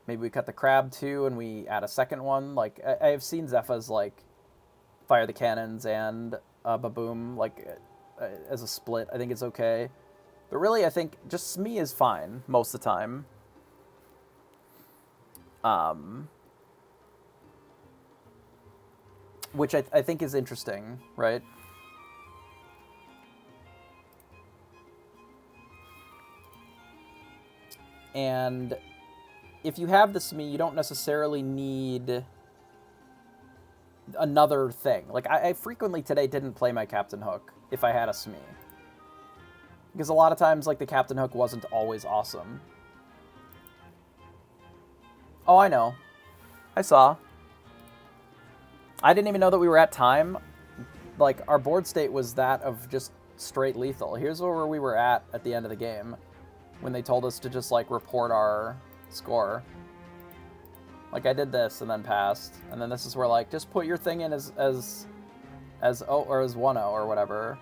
A: Maybe we cut the Crab 2 and we add a second one. Like, I have seen Zepha's, like, Fire the Cannons and Baboom, like, as a split. I think it's okay. But really, I think just Smee is fine most of the time. Which I think is interesting, right? And if you have the Smee, you don't necessarily need another thing. Like, I frequently today didn't play my Captain Hook if I had a Smee. Because a lot of times, like, the Captain Hook wasn't always awesome. Oh, I know. I saw. I didn't even know that we were at time. Like, our board state was that of just straight lethal. Here's where we were at the end of the game. When they told us to just, like, report our score. Like, I did this and then passed. And then this is where, like, just put your thing in as 0 or as 1-0 or whatever.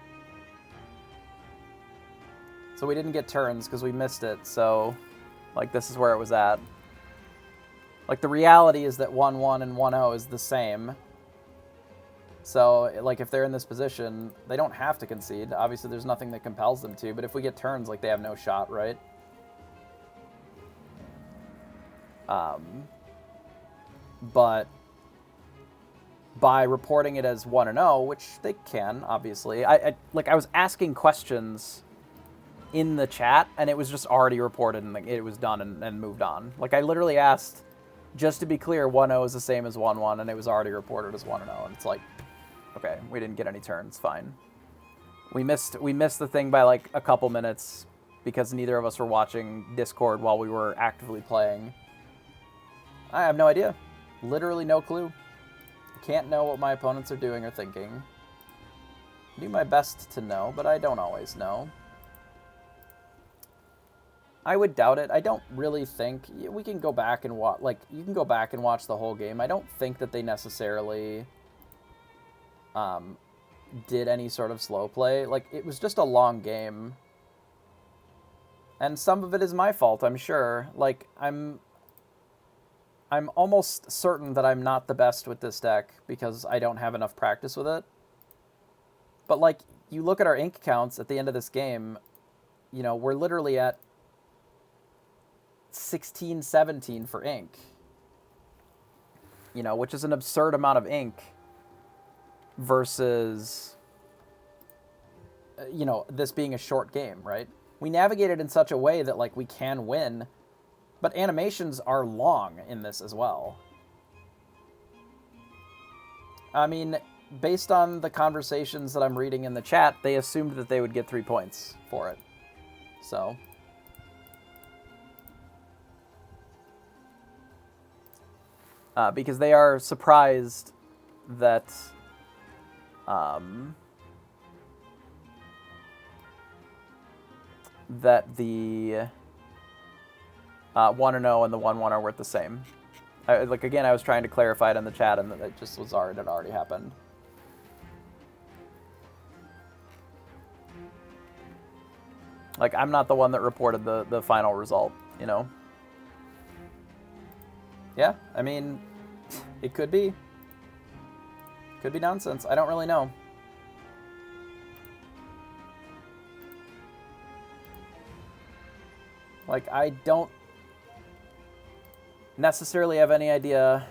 A: So we didn't get turns because we missed it. So, like, this is where it was at. Like, the reality is that 1-1 and 1-0 is the same. So, like, if they're in this position, they don't have to concede. Obviously, there's nothing that compels them to. But if we get turns, like, they have no shot, right? But by reporting it as 1-0, which they can, obviously. I was asking questions in the chat, and it was just already reported, and like, it was done and moved on. Like, I literally asked, just to be clear, 1-0 is the same as 1-1, and it was already reported as 1-0, and it's like, okay, we didn't get any turns, fine. We missed the thing by, like, a couple minutes, because neither of us were watching Discord while we were actively playing. I have no idea. Literally no clue. can't know what my opponents are doing or thinking. I do my best to know, but I don't always know. I would doubt it. I don't really think... We can go back and watch... Like, you can go back and watch the whole game. I don't think that they necessarily did any sort of slow play. Like, it was just a long game. And some of it is my fault, I'm sure. Like, I'm almost certain that I'm not the best with this deck because I don't have enough practice with it. But, like, you look at our ink counts at the end of this game, you know, we're literally at 16, 17 for ink. You know, which is an absurd amount of ink versus, you know, this being a short game, right? We navigated in such a way that, like, we can win, but animations are long in this as well. I mean, based on the conversations that I'm reading in the chat, they assumed that they would get 3 points for it. So... because they are surprised that that the 1-0 and the 1-1 are worth the same. Like, again, I was trying to clarify it in the chat, and it just was already, it already happened. Like, I'm not the one that reported the final result, you know? Yeah, I mean, it could be. Could be nonsense. I don't really know. Like, I don't necessarily have any idea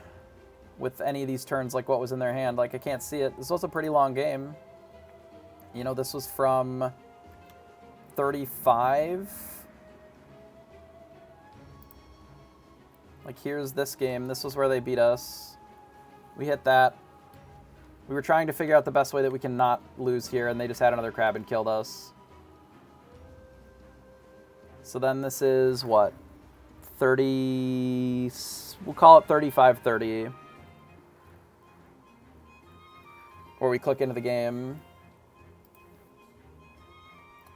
A: with any of these turns, like, what was in their hand. Like, I can't see it. This was a pretty long game. You know, this was from 35. Like, here's this game. This was where they beat us. We hit that. We were trying to figure out the best way that we can not lose here, and they just had another crab and killed us. So then this is, what, 30... We'll call it 35-30. Where we click into the game.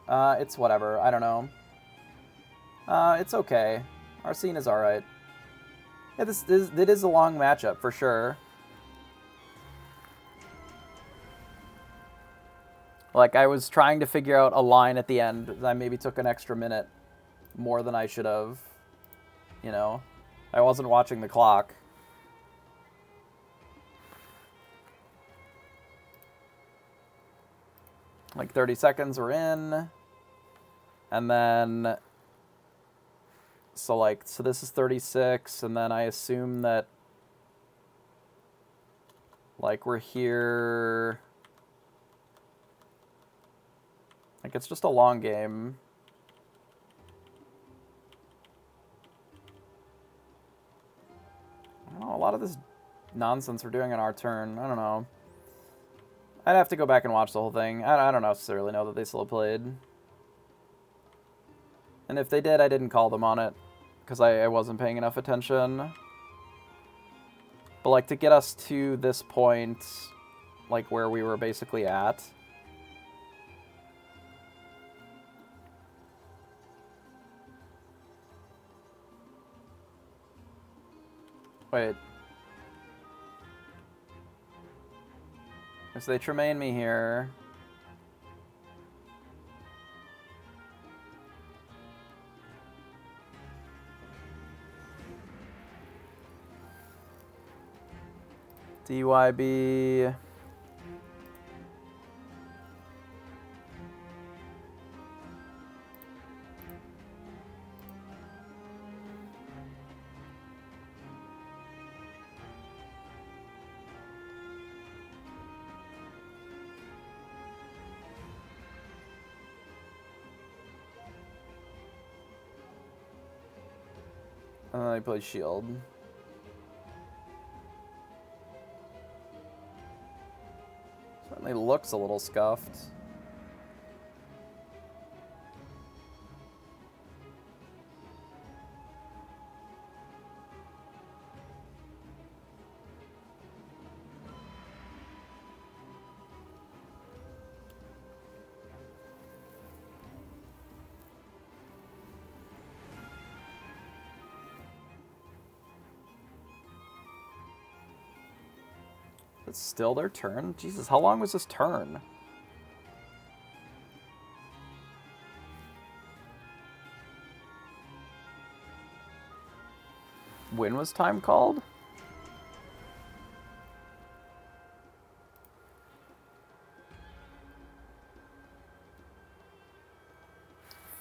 A: It's whatever. I don't know. It's okay. Our scene is alright. Yeah, it is a long matchup, for sure. Like, I was trying to figure out a line at the end. I maybe took an extra minute more than I should have. You know? I wasn't watching the clock. Like, 30 seconds were in. And then... So this is 36, and then I assume that, like, we're here... Like, it's just a long game. I don't know, a lot of this nonsense we're doing on our turn, I don't know. I'd have to go back and watch the whole thing. I don't necessarily know that they slow played. And if they did, I didn't call them on it, because I wasn't paying enough attention. But, like, to get us to this point, like, where we were basically at... Wait. So they Tremaine me here. DYB. And then I play Shield. Certainly looks a little scuffed. It's still their turn? Jesus, how long was this turn? When was time called?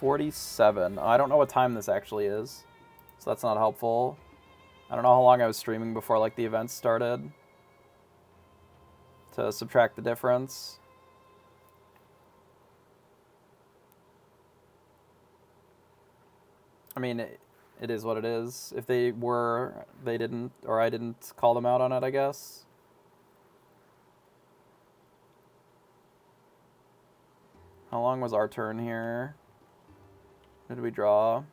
A: $47. I don't know what time this actually is, so that's not helpful. I don't know how long I was streaming before like the events started to subtract the difference. I mean, it is what it is. If they didn't, or I didn't call them out on it, I guess. How long was our turn here? Did we draw?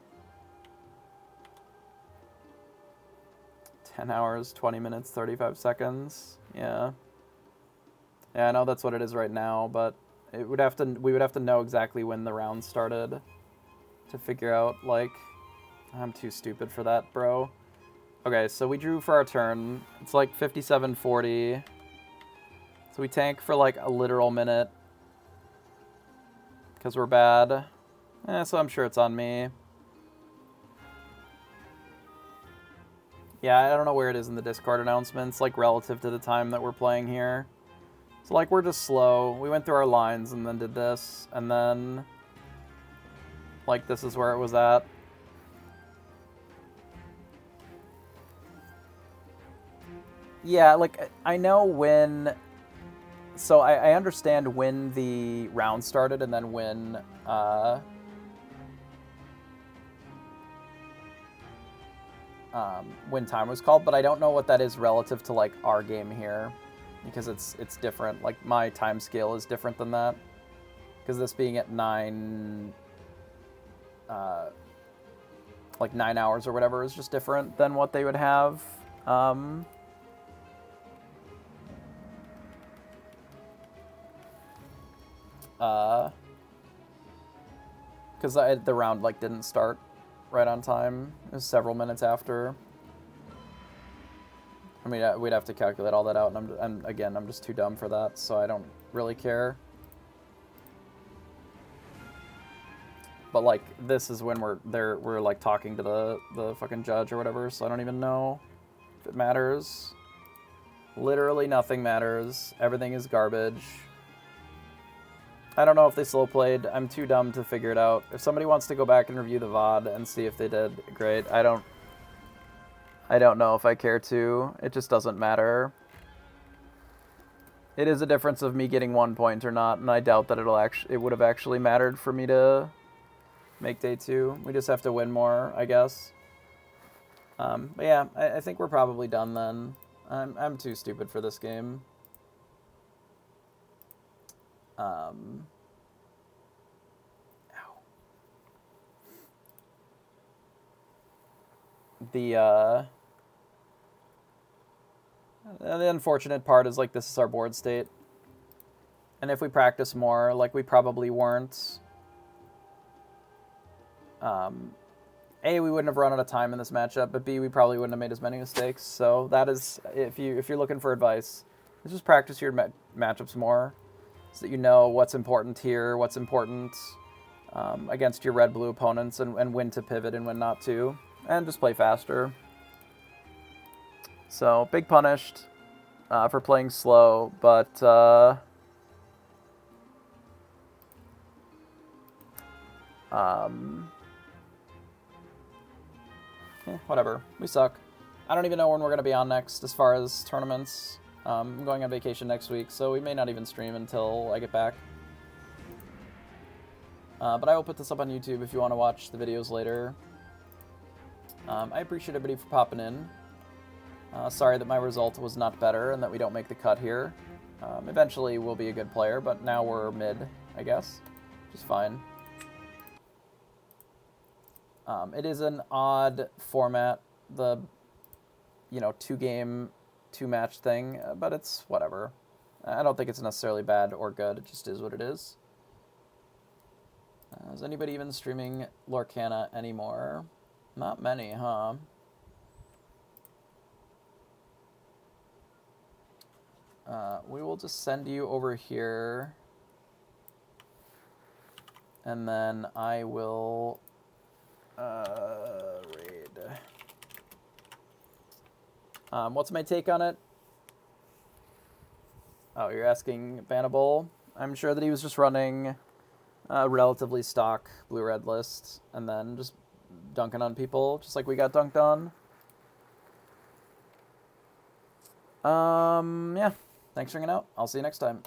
A: 10 hours, 20 minutes, 35 seconds. Yeah. Yeah, I know that's what it is right now, but we would have to know exactly when the round started to figure out, like, I'm too stupid for that, bro. Okay, so we drew for our turn. It's like 57:40. So we tank for like a literal minute because we're bad. So I'm sure it's on me. Yeah, I don't know where it is in the Discord announcements, like relative to the time that we're playing here. So like we're just slow. We went through our lines and then did this, and then like this is where it was at. Yeah, like I know when. So I understand when the round started and then when time was called, but I don't know what that is relative to like our game here, because it's different. Like my time scale is different than that, because this being at 9 hours or whatever is just different than what they would have. Because the round like didn't start right on time. It was several minutes after. I mean, we'd have to calculate all that out, and I'm just too dumb for that, so I don't really care. But like, this is when we're like talking to the fucking judge or whatever, so I don't even know if it matters. Literally nothing matters. Everything is garbage. I don't know if they slow played. I'm too dumb to figure it out. If somebody wants to go back and review the VOD and see if they did, great. I don't know if I care to. It just doesn't matter. It is a difference of me getting 1 point or not, and I doubt that it would have actually mattered for me to make day 2. We just have to win more, I guess. But yeah, I think we're probably done then. I'm too stupid for this game. The unfortunate part is, like, this is our board state. And if we practice more, like, we probably weren't. A, we wouldn't have run out of time in this matchup, but B, we probably wouldn't have made as many mistakes. So that is, if you're looking for advice, just practice your matchups more, so that you know what's important here, what's important against your red-blue opponents, and when to pivot and when not to, and just play faster. So, big punished for playing slow, but whatever. We suck. I don't even know when we're going to be on next as far as tournaments. I'm going on vacation next week, so we may not even stream until I get back. But I will put this up on YouTube if you want to watch the videos later. I appreciate everybody for popping in. Sorry that my result was not better and that we don't make the cut here. Eventually we'll be a good player, but now we're mid, I guess, which is fine. It is an odd format, the, two-game, two-match thing, but it's whatever. I don't think it's necessarily bad or good. It just is what it is. Is anybody even streaming Lorcana anymore? Not many, huh? We will just send you over here. And then I will raid. What's my take on it? Oh, you're asking Bannable? I'm sure that he was just running a relatively stock blue-red list and then just dunking on people, just like we got dunked on. Yeah. Thanks for hanging out. I'll see you next time.